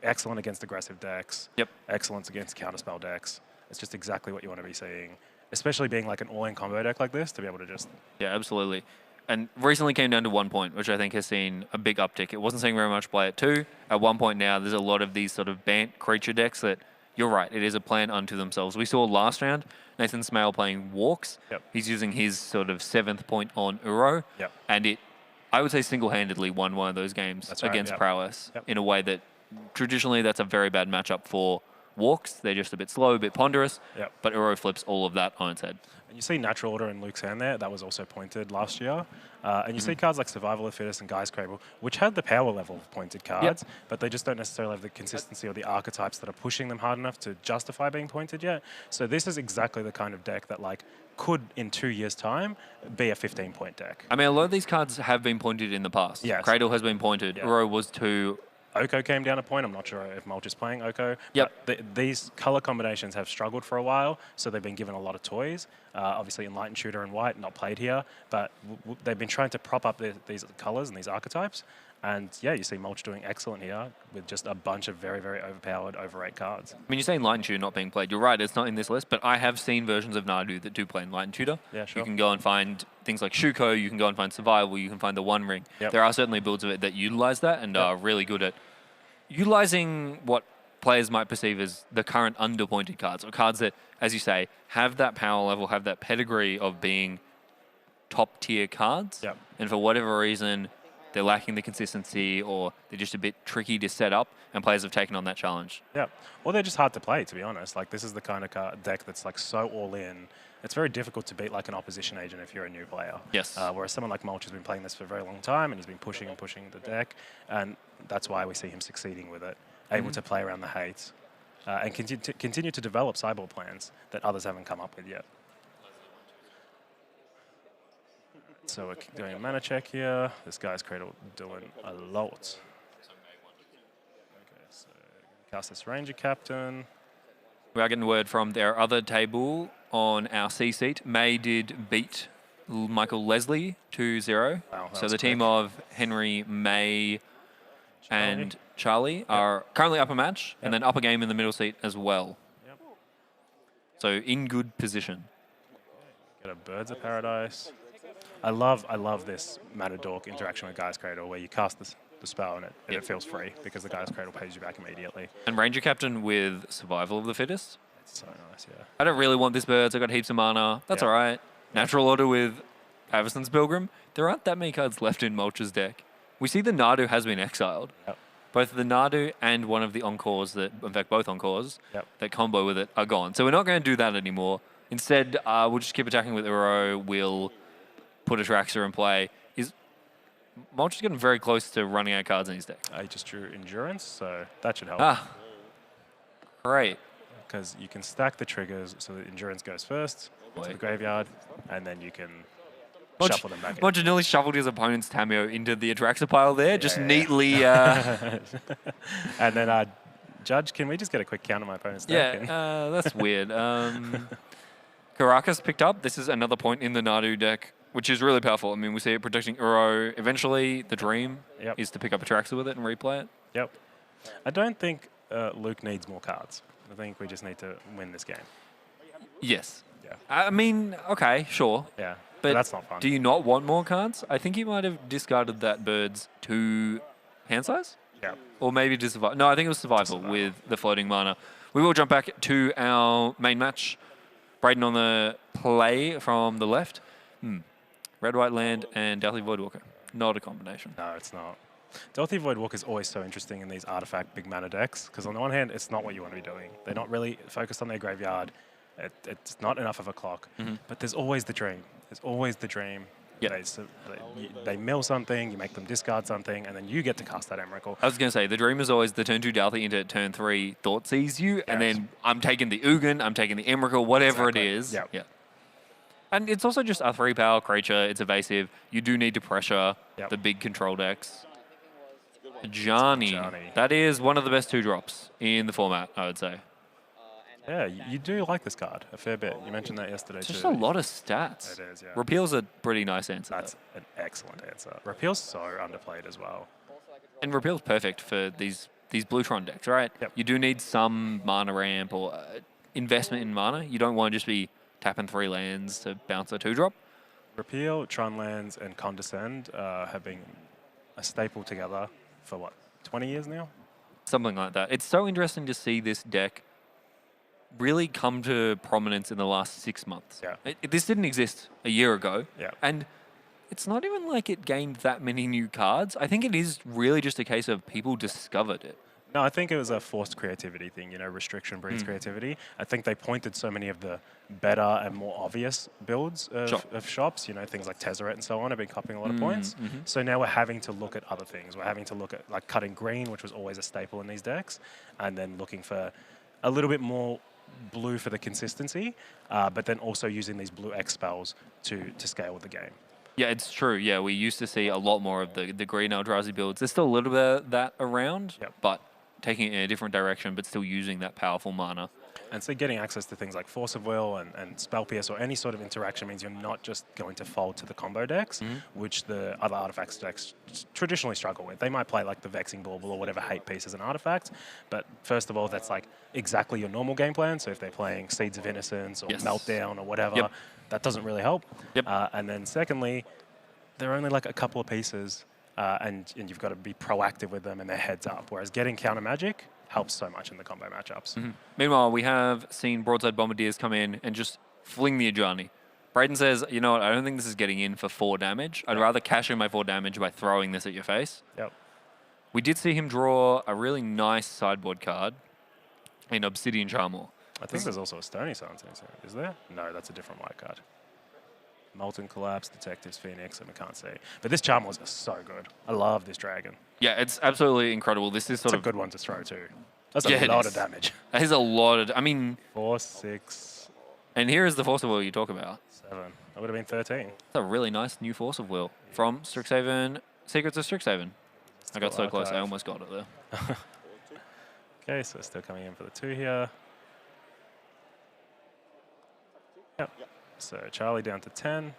excellent against aggressive decks, excellent against counterspell decks. It's just exactly what you want to be seeing, especially being like an all-in combo deck like this, to be able to just... Yeah, absolutely. And recently came down to 1 point, which I think has seen a big uptick. It wasn't seeing very much play at 2. At 1 point now, there's a lot of these sort of bant creature decks that, you're right, it is a plan unto themselves. We saw last round, Nathan Smale playing Walks. He's using his sort of 7th point on Uro. And it, I would say, single-handedly won one of those games against Prowess in a way that traditionally that's a very bad matchup for Walks. They're just a bit slow, a bit ponderous, but Uro flips all of that on its head. And you see Natural Order in Luke's hand there. That was also pointed last year. And you see cards like Survival of the Fittest and Guy's Cradle, which had the power level of pointed cards, but they just don't necessarily have the consistency or the archetypes that are pushing them hard enough to justify being pointed yet. So this is exactly the kind of deck that like could, in 2 years' time, be a 15-point deck. I mean, a lot of these cards have been pointed in the past. Yes. Cradle has been pointed. Uro was 2. Oko came down a point. I'm not sure if Mulch is playing Oko. Yep. But these color combinations have struggled for a while, so they've been given a lot of toys. Obviously, Enlightened Shooter and White, not played here, but they've been trying to prop up these colors and these archetypes. And yeah, you see Mulch doing excellent here with just a bunch of very, very overpowered, overrate cards. I mean, you're saying Enlightened Tutor not being played. You're right, it's not in this list, but I have seen versions of Nadu that do play Enlightened Tutor. Yeah, sure. You can go and find things like Shuko, you can go and find Survival, you can find the One Ring. There are certainly builds of it that utilize that and are really good at utilizing what players might perceive as the current underpointed cards, or cards that, as you say, have that power level, have that pedigree of being top tier cards. Yep. And for whatever reason, they're lacking the consistency or they're just a bit tricky to set up, and players have taken on that challenge. Yeah, or they're just hard to play, to be honest. Like, this is the kind of deck that's like so all in. It's very difficult to beat like an opposition agent if you're a new player. Yes. Whereas someone like Mulch has been playing this for a very long time, and he's been pushing and pushing the deck, and that's why we see him succeeding with it, able to play around the hate, and continue to develop sideboard plans that others haven't come up with yet. So we're doing a mana check here. This guy's Cradle doing a lot. Okay, so cast this Ranger Captain. We are getting word from their other table on our C seat. May did beat Michael Leslie 2-0. Wow, so the team of Henry, May, and Charlie are currently up a match, and then up a game in the middle seat as well. Yep. So in good position. Get a Birds of Paradise. I love this Mana Dork interaction with Guy's Cradle, where you cast the spell and it feels free because the Guy's Cradle pays you back immediately. And Ranger Captain with Survival of the Fittest. It's so nice, yeah. I don't really want this Birds. I got heaps of mana. That's all right. Natural Order with Avacyn's Pilgrim. There aren't that many cards left in Mulch's deck. We see the Nadu has been exiled. Yep. Both the Nadu and one of the Encores, in fact, both Encores, that combo with it are gone. So we're not going to do that anymore. Instead, we'll just keep attacking with Uro. We'll put a Traxxer in play. Mulch is getting very close to running out of cards in his deck. I just drew Endurance, so that should help. Ah, great. Because you can stack the triggers so that Endurance goes first to the graveyard, and then you can shuffle them back in. Mulch nearly shuffled his opponent's Tameo into the Atraxa pile there, just neatly. And then, Judge, can we just get a quick count on my opponent's deck? Yeah, that's weird. Caracas picked up. This is another point in the Nadu deck, which is really powerful. I mean, we see it protecting Uro. Eventually, the dream is to pick up Atraxa with it and replay it. Yep. I don't think Luke needs more cards. I think we just need to win this game. Yes. Yeah. I mean, okay, sure. Yeah. But that's not fun. Do you not want more cards? I think you might have discarded that Birds to hand size? Yeah. Or maybe to survive. No, I think it was survival with the floating mana. We will jump back to our main match. Braden on the play from the left. Red, White Land, and Deathly Voidwalker. Not a combination. No, it's not. Deathly Voidwalker is always so interesting in these artifact big mana decks, because on the one hand, it's not what you want to be doing. They're not really focused on their graveyard. It's not enough of a clock. But there's always the dream. There's always the dream. Yep. They mill something, you make them discard something, and then you get to cast that Emrakul. I was going to say, the dream is always the turn 2 Deathly into turn 3 Thoughtseize you, and then I'm taking the Ugin, I'm taking the Emrakul, whatever it is. Yep. Yeah. And it's also just a 3-power creature. It's evasive. You do need to pressure the big control decks. Johnny. That is one of the best 2-drops in the format, I would say. Yeah, you do like this card a fair bit. You mentioned that yesterday, It's too. just a lot of stats. It is, yeah. Repeal's a pretty nice answer. That's an excellent answer. Repeal's so underplayed as well. And Repeal's perfect for these Bluetron decks, right? Yep. You do need some mana ramp or investment in mana. You don't want to just be tapping 3 lands to bounce a 2-drop. Repeal, Tron Lands, and Condescend have been a staple together for, what, 20 years now? Something like that. It's so interesting to see this deck really come to prominence in the last 6 months. Yeah. This didn't exist a year ago. Yeah. And it's not even like it gained that many new cards. I think it is really just a case of people discovered it. No, I think it was a forced creativity thing. Restriction breeds creativity. I think they pointed so many of the better and more obvious builds of shops, things like Tezzeret and so on, have been copying a lot of points. So now we're having to look at other things. We're having to look at like cutting green, which was always a staple in these decks, and then looking for a little bit more blue for the consistency, but then also using these blue X spells to scale with the game. Yeah, it's true. Yeah, we used to see a lot more of the green Eldrazi builds. There's still a little bit of that around, but taking it in a different direction, but still using that powerful mana. And so getting access to things like Force of Will and Spell Pierce or any sort of interaction means you're not just going to fold to the combo decks, which the other artifacts decks traditionally struggle with. They might play like the Vexing Bauble or whatever hate piece as an artifact, but first of all, that's like exactly your normal game plan. So if they're playing Seeds of Innocence or Meltdown or whatever, that doesn't really help. And then secondly, they're only like a couple of pieces, and you've got to be proactive with them and they're heads up, whereas getting counter magic helps so much in the combo matchups. Meanwhile, we have seen Broadside Bombardiers come in and just fling the Ajani. Brayden says, you know what, I don't think this is getting in for 4 damage. I'd rather cash in my 4 damage by throwing this at your face. Yep. We did see him draw a really nice sideboard card in Obsidian Charmor. I think there's also a Stony Silence in here. Is there? No, that's a different white card. Molten Collapse, Detectives Phoenix, and we can't see. But this Charmors are so good. I love this dragon. Yeah, it's absolutely incredible. This is It's sort a of good one to throw too. That's Yeah, a it lot is. of damage. That is a lot of. I mean, 4, 6, and here is the Force of Will you talk about. 7. That would have been 13. It's a really nice new Force of Will from Strixhaven, Secrets of Strixhaven. I got so Still close, I archive. almost got it there. Okay, so still coming in for the 2 here. Yep. So Charlie down to 10.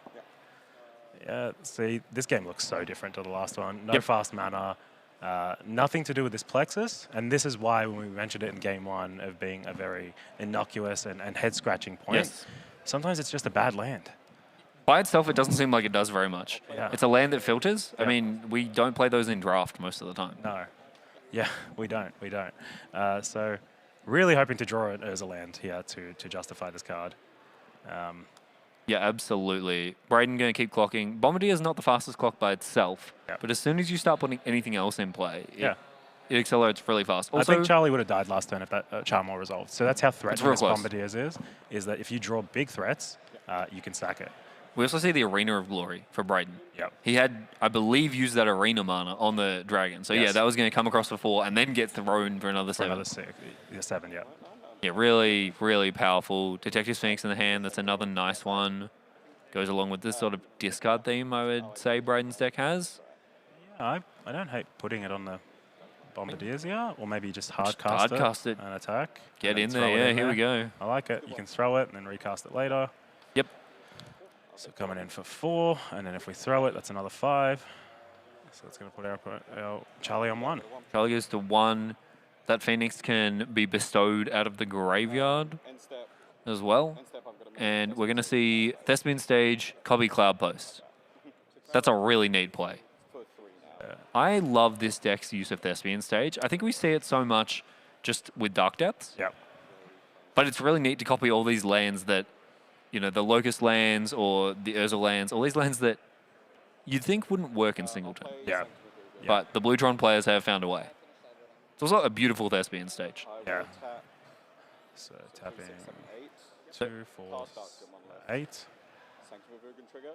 Yeah, see, this game looks so different to the last one. No Yep. fast mana, nothing to do with this Plexus, and this is why when we mentioned it in game 1 of being a very innocuous and head-scratching point, Yes. sometimes it's just a bad land. By itself, it doesn't seem like it does very much. Yeah. It's a land that filters. I Yeah. mean, we don't play those in draft most of the time. No. Yeah, we don't. So really hoping to draw it as a land here to justify this card. Yeah, absolutely. Brayden going to keep clocking. Bombardier is not the fastest clock by itself, Yeah. but as soon as you start putting anything else in play, Yeah. it accelerates really fast. Also, I think Charlie would have died last turn if that Charmor resolved. So that's how threatening real this close. Bombardiers is that if you draw big threats, you can sack it. we also see the Arena of Glory for Brayden. Yep. He had, I believe, used that Arena mana on the Dragon. So yeah, Yes. that was going to come across for 4 and then get thrown for another For 7. another 6, 7, yeah. Yeah, really, really powerful. Detective Sphinx in the hand, that's another nice one. Goes along with this sort of discard theme, I would say Brayden's deck has. I don't hate putting it on the Bombardiers here, or maybe just hard Just cast hardcast it. and attack. Get and then in throw there, it yeah, in here we there. go. I like it. You can throw it and then recast it later. Yep. So coming in for 4, and then if we throw it, that's another 5. So that's going to put our Charlie on 1. Charlie goes to 1. That Phoenix can be bestowed out of the graveyard End step. as well. End step, I'm going to And we're going to see Thespian Stage, copy Cloud Post. That's a really neat play. for 3 now. I love this deck's use of Thespian Stage. I think we see it so much just with Dark Depths. Yep. But it's really neat to copy all these lands that, you know, the Locust lands or the Urza lands, all these lands that you'd think wouldn't work in Singleton. Yeah. But the Bluetron players have found a way. It's also a beautiful Thespian Stage. Yeah. Tap, So tapping 6, 7, 8. 2, 4, 8. Sanctum of Ugin trigger.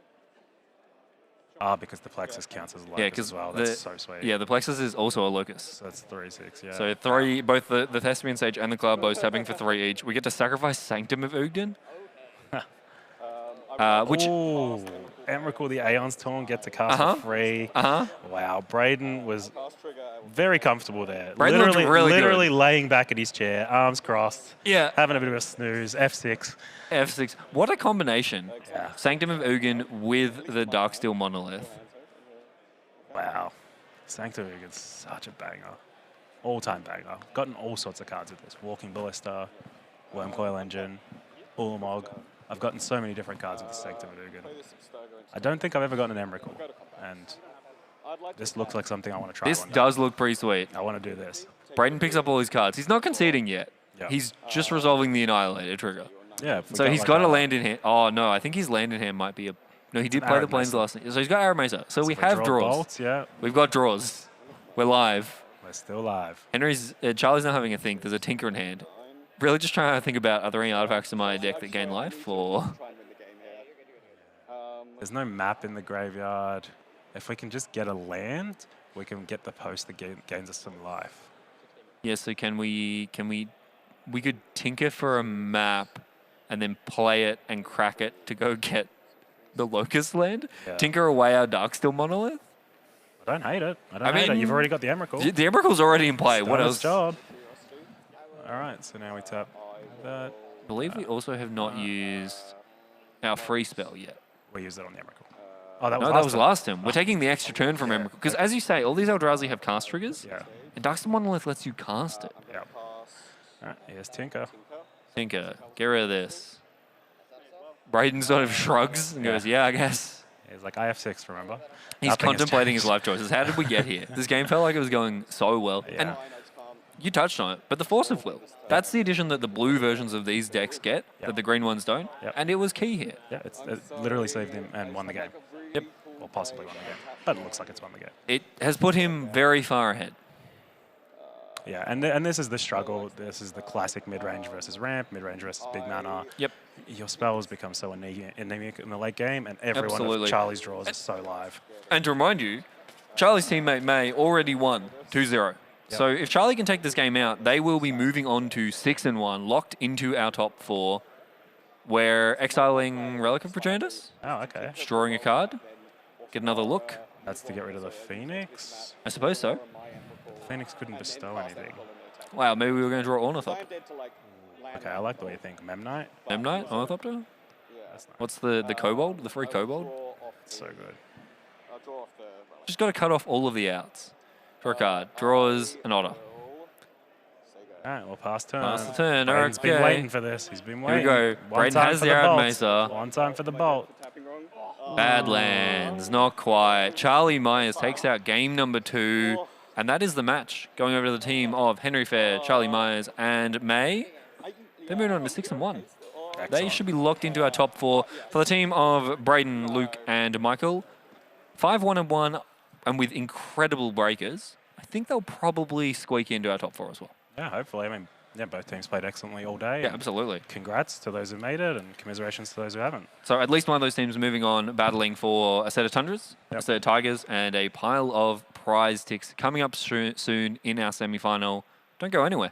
Because the Plexus counts as a Yeah, locus because as well. That's so sweet. yeah, the Plexus is also a Locust. So that's 3, 6, yeah. So 3, both the Thespian Sage and the Cloud Bow tapping for 3 each. We get to sacrifice Sanctum of Ugin, which Ooh, Emrakul, the Aeon's Torn, get to cast for free. Wow, Brayden was Cast trigger. very comfortable there. Brayden looked really good. literally laying back in his chair, arms crossed, yeah, having a bit of a snooze. F6. F6. What a combination! Yeah. Sanctum of Ugin with the Darksteel Monolith. Wow. Sanctum Ugin's such a banger. All-time banger. Gotten all sorts of cards with this. Walking Ballista, Wormcoil Engine, Ulamog. I've gotten so many different cards with the Sanctum of Ugin. I don't think I've ever gotten an Emrakul, and this looks like something I want to try This one day. does look pretty sweet. I want to do this. Brayden picks up all his cards. He's not conceding yet. Yeah. He's just resolving the Annihilator trigger. Yeah. if we So he's like got a that. land in hand. Oh, no, I think his land in hand might be a... No, he did an play the Arrow Plains Macer. last night. So he's got Arrow Macer. So we if have draw draws. Bolts, yeah. We've got draws. We're live. We're still live. Charlie's not having a think. There's a Tinker in hand. Really just trying to think about, are there any artifacts in my deck that gain life? Or... Try and win the game here. There's no map in the graveyard. If we can just get a land, we can get the post that gains us some life. Yeah, so we could tinker for a map and then play it and crack it to go get the Locust land. Yeah. Tinker away our Darksteel Monolith. I don't hate it. I don't I hate it. mean, You've already got the Emrakul. The Emerald's already in play. What Done else? its job. All right, so now we tap that. I believe we also have not used our free spell yet. We used it on the Emrakul. Oh, that was No, last that was time. last turn. We're taking the extra turn from Emrakul. Because as you say, all these Eldrazi have cast triggers. Yeah. And Darksteel Monolith lets you cast it. Yeah. All right, here's Tinker. Tinker, get rid of this. Brayden sort of shrugs and goes, yeah, I guess. He's like, I have 6, remember? He's Nothing has contemplating his changed. life choices. How did we get here? This game felt like it was going so well. Yeah. You touched on it, but the Force of Will. That's the addition that the blue versions of these decks get, that the green ones don't, and it was key here. Yeah, it literally saved him and won the game. Yep. Or possibly won the game. But it looks like it's won the game. It has put him very far ahead. Yeah, and this is the struggle. This is the classic mid-range versus ramp, mid-range versus big mana. Yep. Your spells become so anemic in the late game, and every one Absolutely. of Charlie's draws is so live. And to remind you, Charlie's teammate May already won 2-0. So if Charlie can take this game out, they will be moving on to 6-1, locked into our top 4. We're exiling Relic of Progenitus, Oh, okay. drawing a card, get another look. That's to get rid of the Phoenix. I suppose so. Phoenix couldn't bestow anything. Wow, maybe we were going to draw Ornithopter. Okay, I like the way you think. Memnite? Memnite, Ornithopter? That's nice. What's the Kobold, the free Kobold? It's so good. Just got to cut off all of the outs. Draw a card, draws an Otter. All right, well, pass turn. Pass the turn, Braden's been okay. waiting for this. He's been Here we waiting. go. One Braden time has for the Arad bolt. Mesa. One time for the bolt. Badlands, not quite. Charlie Myers takes out game number 2, and that is the match. Going over to the team of Henry Fair, Charlie Myers, and May. They're moving on to 6-1. They should be locked into our top 4. For the team of Braden, Luke, and Michael, 5-1-1, and with incredible breakers, I think they'll probably squeak into our top 4 as well. Yeah, hopefully. I mean, yeah, both teams played excellently all day. Yeah, and absolutely. Congrats to those who made it, and commiserations to those who haven't. So at least one of those teams moving on, battling for a set of Tundras, a set of Tigers, and a pile of prize ticks coming up soon in our semi-final. Don't go anywhere.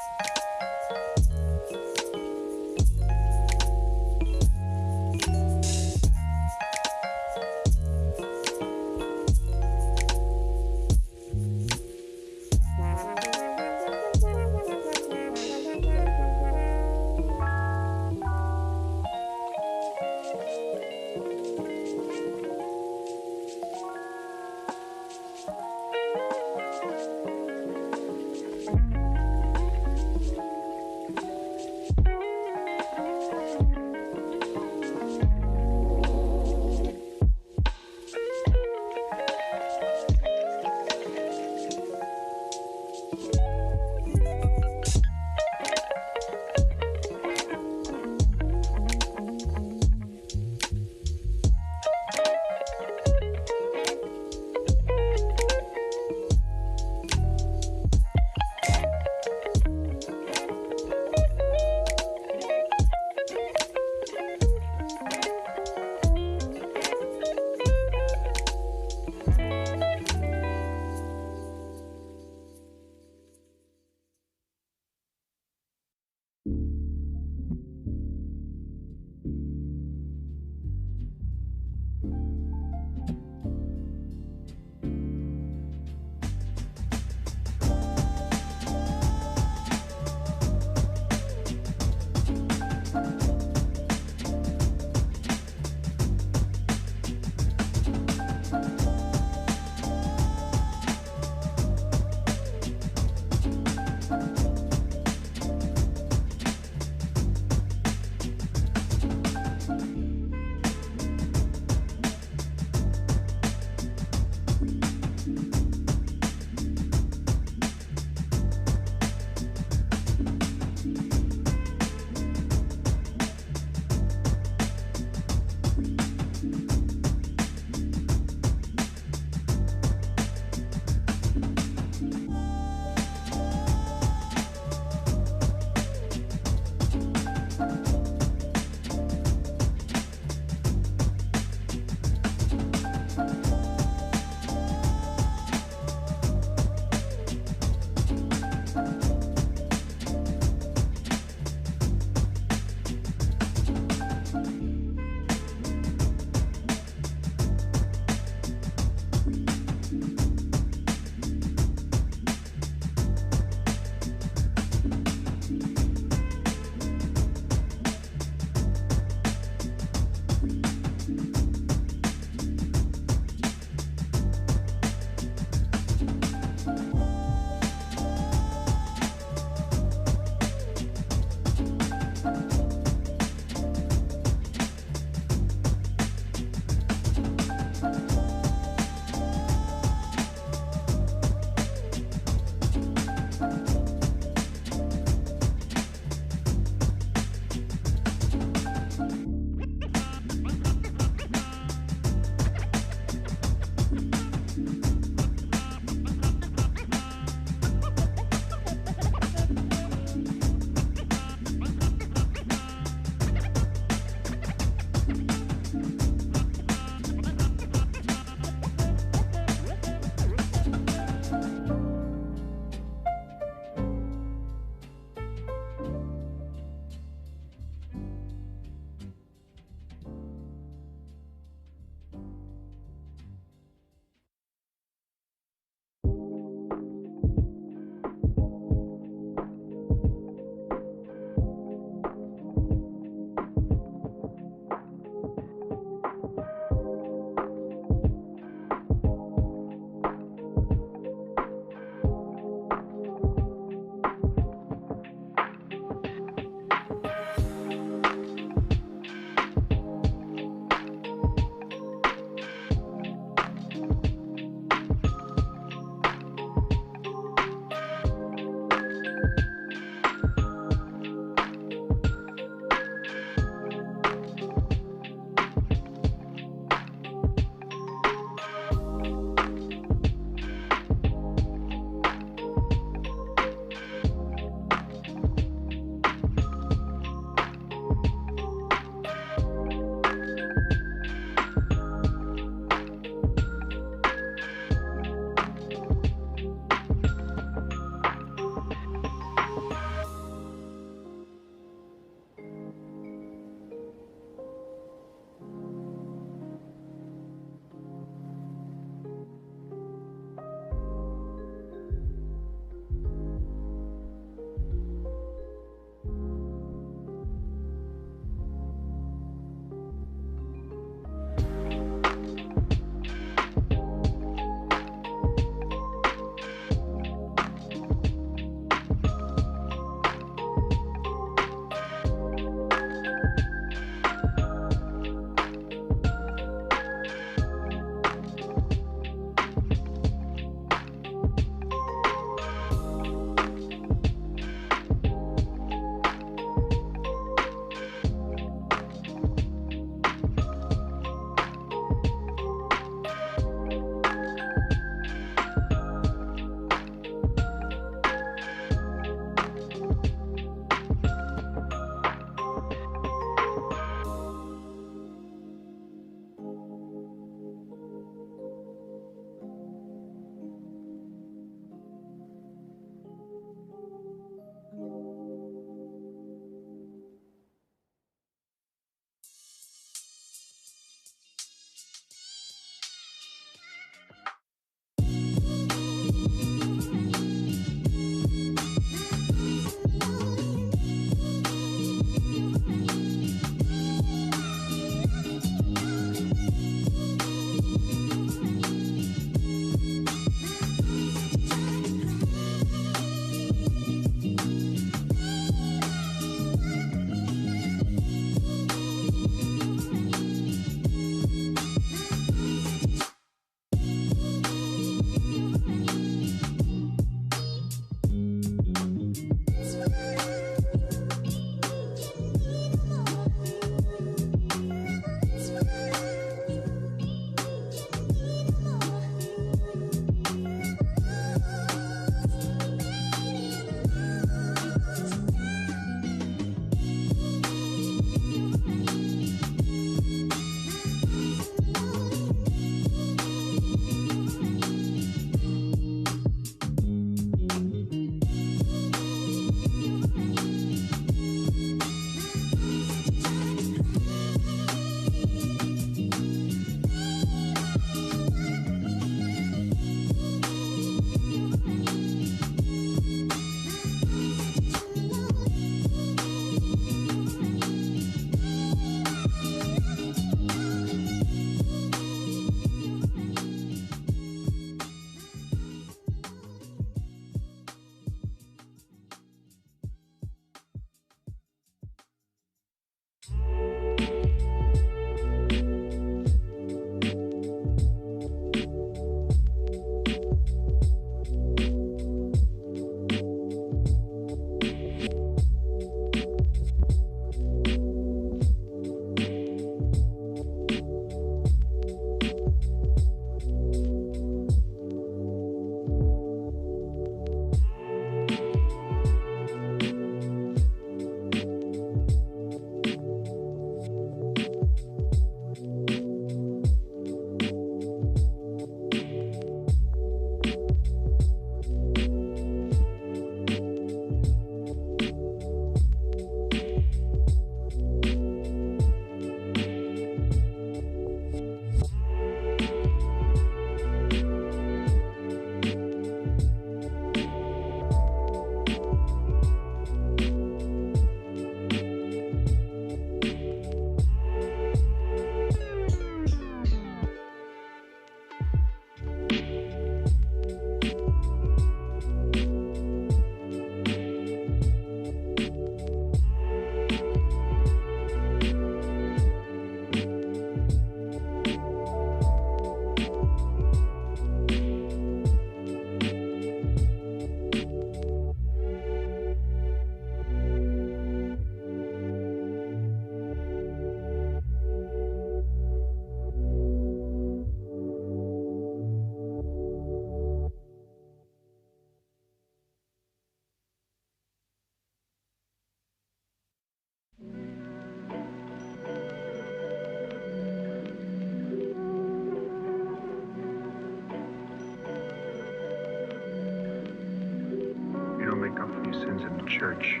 for your sins in the church.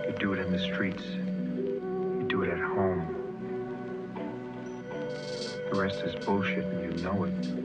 You do it in the streets. You do it at home. The rest is bullshit and you know it.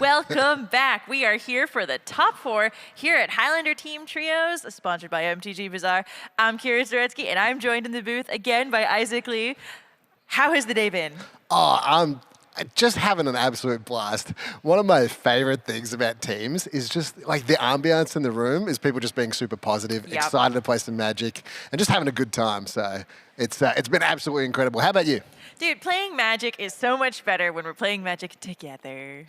Welcome back. We are here for the top four here at Highlander Team Trios, sponsored by MTG Bazaar. I'm Kira Zaretsky, and I'm joined in the booth again by Isaac Lee. How has the day been? Oh, I'm just having an absolute blast. One of my favorite things about teams is just like the ambiance in the room is people just being super positive, excited to play some Magic, and just having a good time. So it's been absolutely incredible. How about you? Dude, playing Magic is so much better when we're playing Magic together.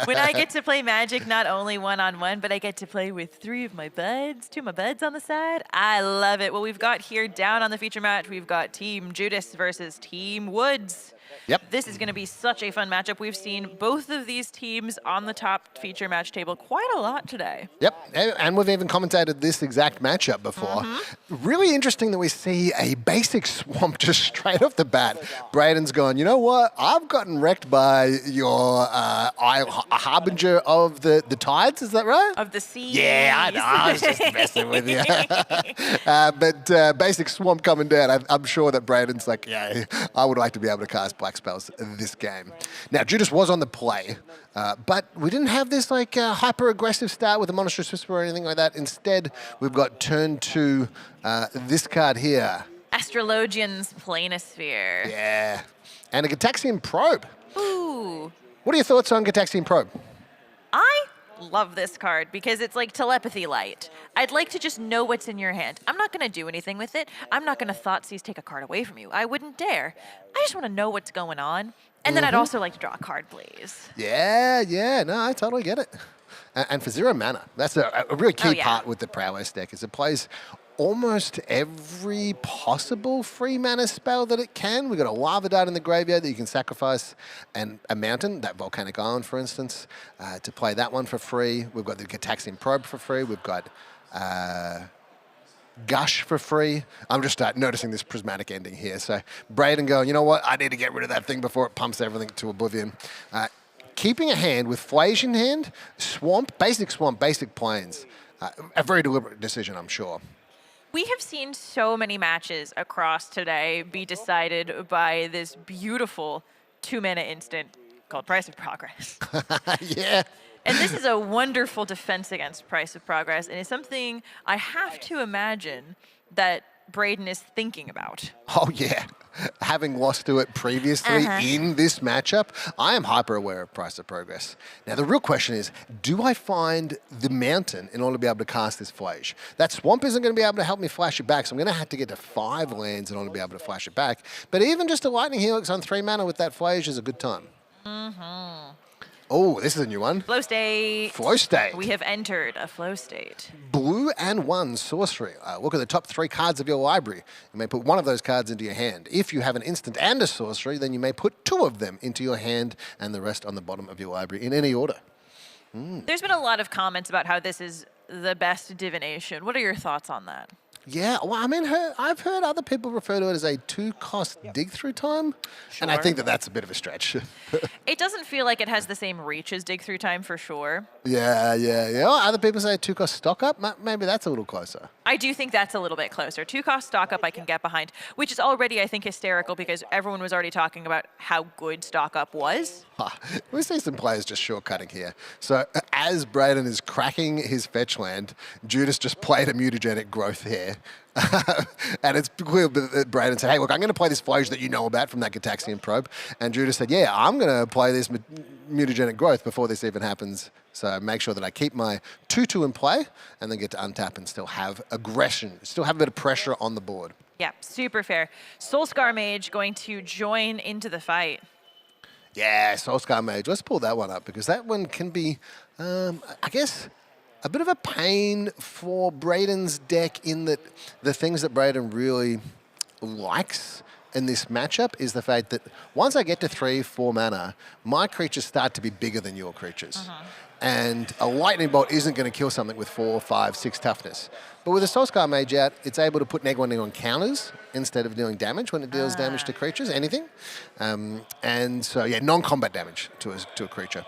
When I get to play Magic not only one-on-one, but I get to play with two of my buds on the side. I love it. Well, we've got here down on the feature match, we've got Team Judas versus Team Woods. Yep. This is going to be such a fun matchup. We've seen both of these teams on the top feature match table quite a lot today. Yep, and we've even commentated this exact matchup before. Really interesting that we see a basic swamp just straight off the bat. Braden's gone, you know what? I've gotten wrecked by your harbinger of the tides, is that right? Of the sea. Yeah, I know. I was just messing with you. But basic swamp coming down. I'm sure that Braden's like, yeah, I would like to be able to cast black spells this game. Now, Judas was on the play, but we didn't have this like hyper-aggressive start with a Monstrous Whisper or anything like that. Instead, we've got turn 2, this card here. Astrologian's Planisphere. Yeah. And a Gataxian Probe. Ooh. What are your thoughts on Gataxian Probe? I love this card because it's like telepathy light. I'd like to just know what's in your hand. I'm not going to do anything with it. I'm not going to Thoughtseize take a card away from you. I wouldn't dare. I just want to know what's going on. And then I'd also like to draw a card, please. Yeah. No, I totally get it. And for 0 mana, that's a really key part with the Prowess deck is it plays almost every possible free mana spell that it can. We've got a Lava Dart in the graveyard that you can sacrifice and a mountain, that Volcanic Island, for instance, to play that one for free. We've got the Gataxian Probe for free. We've got Gush for free. I'm just noticing this prismatic ending here. So Braden going, you know what? I need to get rid of that thing before it pumps everything to oblivion. Keeping a hand with Flash in hand, Swamp, basic Plains. A very deliberate decision, I'm sure. We have seen so many matches across today be decided by this beautiful 2-mana instant called Price of Progress. Yeah. And this is a wonderful defense against Price of Progress, and it's something I have to imagine that Braden is thinking about. Oh, yeah. Having lost to it previously in this matchup, I am hyper aware of Price of Progress. Now, the real question is, do I find the mountain in order to be able to cast this Flash? That swamp isn't going to be able to help me flash it back, so I'm going to have to get to 5 lands in order to be able to flash it back. But even just a Lightning Helix on 3 mana with that Flash is a good time. Oh, this is a new one. Flow state. Flow state. We have entered a flow state. Blue and 1 sorcery. Look at the top 3 cards of your library. You may put one of those cards into your hand. If you have an instant and a sorcery, then you may put 2 of them into your hand and the rest on the bottom of your library in any order. There's been a lot of comments about how this is the best divination. What are your thoughts on that? Yeah, well, I mean, I've heard other people refer to it as a 2-cost dig-through time, and I think that that's a bit of a stretch. It doesn't feel like it has the same reach as Dig Through Time for sure. Yeah. Well, other people say 2-cost stock-up. Maybe that's a little closer. I do think that's a little bit closer. 2-cost stock-up I can get behind, which is already, I think, hysterical because everyone was already talking about how good stock-up was. We see some players just shortcutting here. So as Braden is cracking his fetch land, Judas just played a mutagenic growth here. And it's clear that Braden said, hey, look, I'm going to play this Flash that you know about from that Gataxian Probe. And Judas said, yeah, I'm going to play this mutagenic growth before this even happens. So make sure that I keep my 2-2 in play and then get to untap and still have aggression, still have a bit of pressure on the board. Yeah, super fair. Soulscar Mage going to join into the fight. Yeah, Soulscar Mage. Let's pull that one up because that one can be, I guess, a bit of a pain for Braden's deck in that the things that Braden really likes in this matchup is the fact that once I get to 3-4 mana, my creatures start to be bigger than your creatures. And a Lightning Bolt isn't going to kill something with 4, 5, 6 toughness. But with a Soulscar Mage out, it's able to put -1 on counters instead of dealing damage when it deals damage to creatures, anything. And so, yeah, non-combat damage to a creature.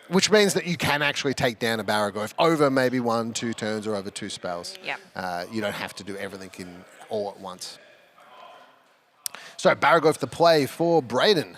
Which means that you can actually take down a Baragorth over maybe 1, 2 turns or over 2 spells. Yeah. You don't have to do everything all at once. So Baragorth the play for Braden.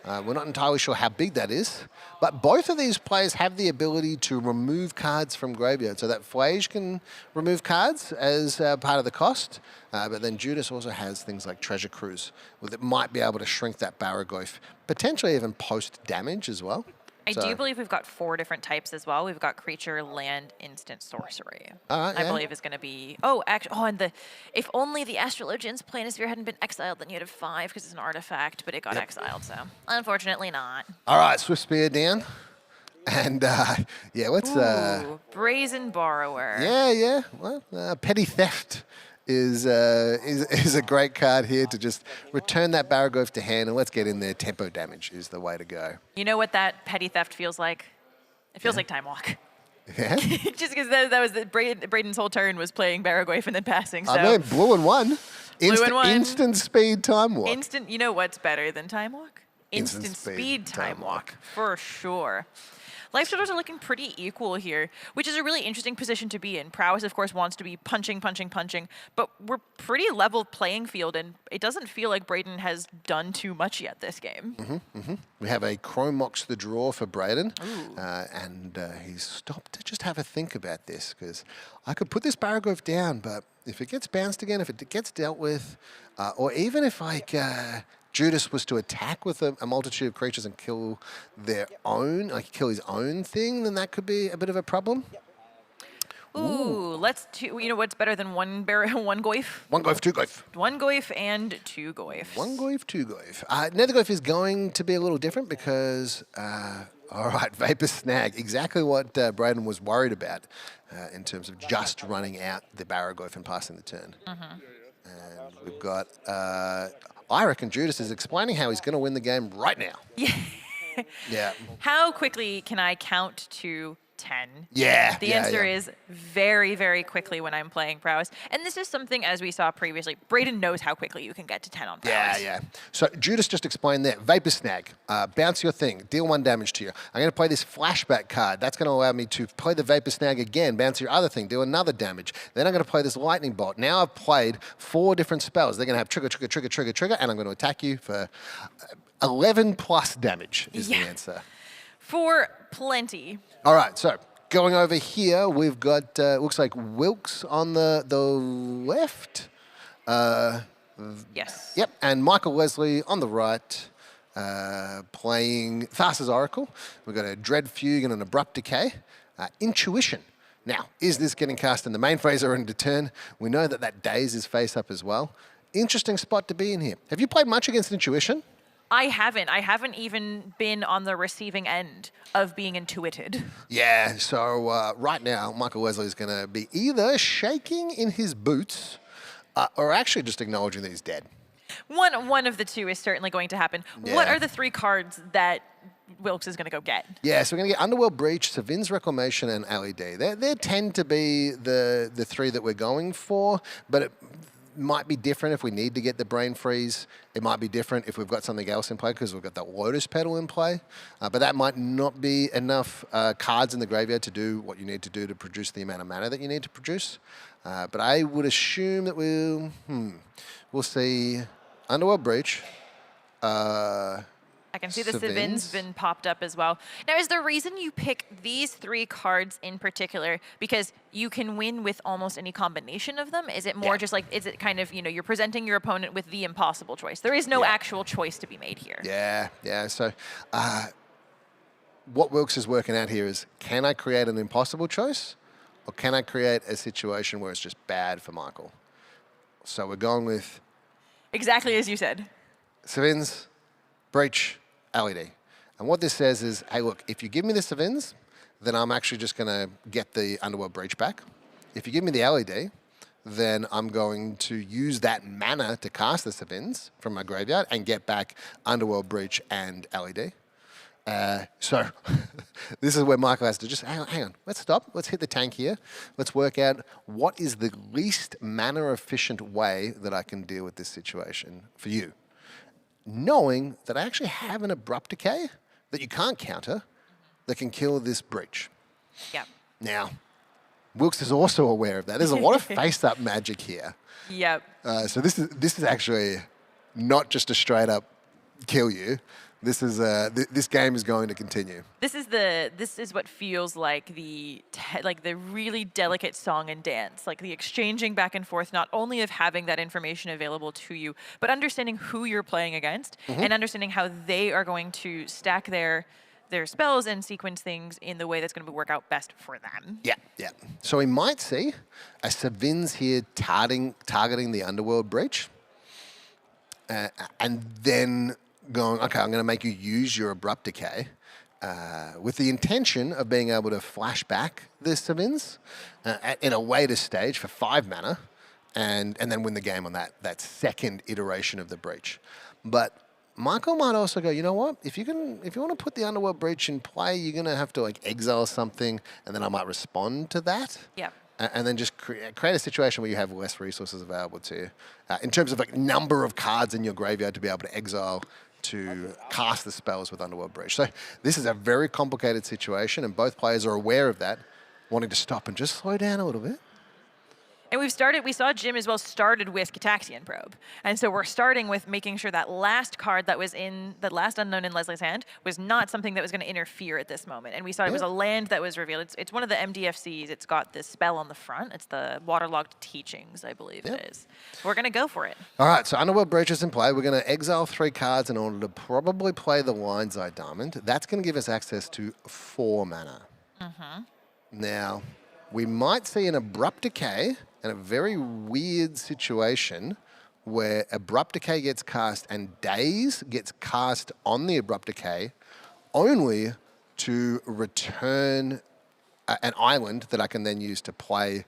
We're not entirely sure how big that is, but both of these players have the ability to remove cards from graveyard. So that Flage can remove cards as part of the cost, but then Judas also has things like Treasure Cruise, that might be able to shrink that Baragorth, potentially even post-damage as well. I do believe we've got 4 different types as well. We've got creature, land, instant, sorcery. I believe is going to be... and if only the Astrologian's Planisphere hadn't been exiled, then you'd have 5 because it's an artifact, but it got exiled, so unfortunately not. All right, Swift Spear down. And, let's... Ooh, Brazen Borrower. Yeah. Well, Petty Theft is a great card here to just return that Baragov to hand, and let's get in there. Tempo damage is the way to go. You know what that petty theft feels like? It feels like Time Walk. Yeah? Just because that was Braden's whole turn was playing Baragov and then passing. So. I mean, blue and one. Blue and one. Instant speed Time Walk. You know what's better than Time Walk? Instant speed Time Walk. For sure. Life totals are looking pretty equal here, which is a really interesting position to be in. Prowess, of course, wants to be punching, but we're pretty level playing field, and it doesn't feel like Braden has done too much yet this game. We have a Chrome Mox the draw for Braden, and he's stopped to just have a think about this, because I could put this Baragov down, but if it gets bounced again, if it gets dealt with, or even if Judas was to attack with a multitude of creatures and kill their own, kill his own thing, then that could be a bit of a problem. Ooh, you know what's better than one Goyf? One Goyf, two Goyf. One Goyf and two Goyfs. One Goyf, two Goyf. Nether Goyf is going to be a little different because, all right, Vapor Snag, exactly what Braden was worried about in terms of just running out the Baragov and passing the turn. And we've got... I reckon Judas is explaining how he's going to win the game right now. Yeah. How quickly can I count to 10? Yeah. The answer is very, very quickly when I'm playing Prowess. And this is something, as we saw previously, Braden knows how quickly you can get to 10 on Prowess. Yeah. So Judas just explained that. Vapor Snag, bounce your thing, deal 1 damage to you. I'm going to play this flashback card. That's going to allow me to play the Vapor Snag again, bounce your other thing, do another damage. Then I'm going to play this lightning bolt. Now I've played 4 different spells. They're going to have trigger, and I'm going to attack you for 11 plus damage is the answer. For plenty. All right, so going over here, we've got, looks like Wilkes on the left. Yes. Yep, and Michael Leslie on the right, playing Thassa's Oracle. We've got a Dread Fugue and an Abrupt Decay. Intuition. Now, is this getting cast in the main phase or into turn? We know that Daze is face up as well. Interesting spot to be in here. Have you played much against Intuition? I haven't even been on the receiving end of being intuited. Yeah, so right now, Michael Leslie is going to be either shaking in his boots or actually just acknowledging that he's dead. One of the two is certainly going to happen. Yeah. What are the 3 cards that Wilkes is going to go get? Yeah, so we're going to get Underworld Breach, Savin's Reclamation, and LED. They tend to be the 3 that we're going for, but it might be different if we need to get the Brain Freeze. It might be different if we've got something else in play because we've got the Lotus Petal in play. But that might not be enough cards in the graveyard to do what you need to do to produce the amount of mana that you need to produce. But I would assume that we'll see Underworld Breach. I can see the Savin's Savin's been popped up as well. Now, is the reason you pick these 3 cards in particular because you can win with almost any combination of them? Is it more just like, is it kind of, you're presenting your opponent with the impossible choice? There is no actual choice to be made here. Yeah. So what Wilkes is working out here is, can I create an impossible choice or can I create a situation where it's just bad for Michael? So we're going with... Exactly as you said. Savin's, Breach, LED. And what this says is, hey, look, if you give me the Savin's, then I'm actually just going to get the Underworld Breach back. If you give me the LED, then I'm going to use that mana to cast the Savin's from my graveyard and get back Underworld Breach and LED. So this is where Michael has to just, hang on, let's stop. Let's hit the tank here. Let's work out what is the least mana-efficient way that I can deal with this situation for you. Knowing that I actually have an Abrupt Decay that you can't counter that can kill this Breach. Yeah. Now, Wilkes is also aware of that. There's a lot of face-up magic here. Yep. So this is actually not just a straight-up kill you. This is this game is going to continue. This is what feels like the really delicate song and dance, like the exchanging back and forth, not only of having that information available to you, but understanding who you're playing against and understanding how they are going to stack their spells and sequence things in the way that's going to work out best for them. Yeah. So we might see a Savin's here targeting the Underworld Breach, and then going, okay, I'm going to make you use your Abrupt Decay with the intention of being able to flash back the Savin's in a later stage for 5 mana and then win the game on that second iteration of the breach. But Michael might also go, you know what? If you want to put the Underworld Breach in play, you're going to have to like exile something, and then I might respond to that. Yeah. And then just create a situation where you have less resources available to you in terms of like number of cards in your graveyard to be able to exile to cast the spells with Underworld Breach. So this is a very complicated situation, and both players are aware of that, wanting to stop and just slow down a little bit. And we saw Jim as well started with Cataxian Probe. And so we're starting with making sure that last card that was in, the last unknown in Leslie's hand was not something that was going to interfere at this moment. And we saw it was a land that was revealed. It's one of the MDFCs. It's got this spell on the front. It's the Waterlogged Teachings, I believe it is. We're going to go for it. All right, so Underworld Breach is in play. We're going to exile 3 cards in order to probably play the Lion's Eye Diamond. That's going to give us access to 4 mana. Now, we might see an Abrupt Decay and a very weird situation where Abrupt Decay gets cast and Daze gets cast on the Abrupt Decay only to return an island that I can then use to play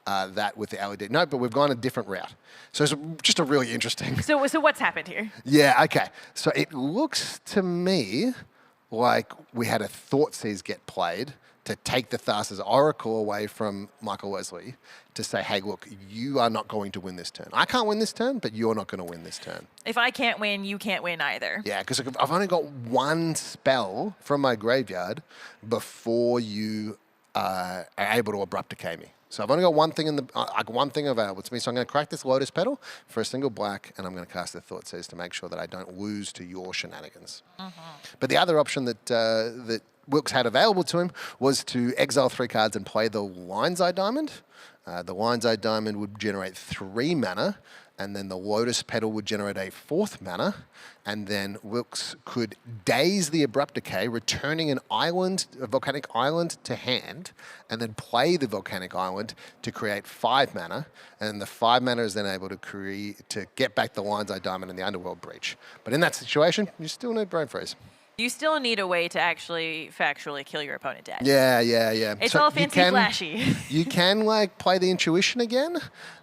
that with the LED. No, but we've gone a different route. So it's just a really interesting... So what's happened here? Yeah, okay. So it looks to me like we had a Thoughtseize get played to take the Thassa's Oracle away from Michael Wesley to say, hey, look, you are not going to win this turn. I can't win this turn, but you're not going to win this turn. If I can't win, you can't win either. Yeah, because I've only got 1 spell from my graveyard before you are able to Abrupt Decay me. So I've only got one thing one thing available to me. So I'm going to crack this Lotus Petal for a single black, and I'm going to cast the Thoughtseize to make sure that I don't lose to your shenanigans. But the other option that Wilkes had available to him was to exile 3 cards and play the Lion's Eye Diamond. The Lion's Eye Diamond would generate 3 mana, and then the Lotus Petal would generate a 4th mana, and then Wilkes could daze the Abrupt Decay, returning an island, a Volcanic Island to hand, and then play the Volcanic Island to create 5 mana, and the 5 mana is then able to get back the Lion's Eye Diamond and the Underworld Breach. But in that situation, you still need Brain Freeze. You still need a way to actually factually kill your opponent dead. Yeah. It's all fancy flashy. You can like play the Intuition again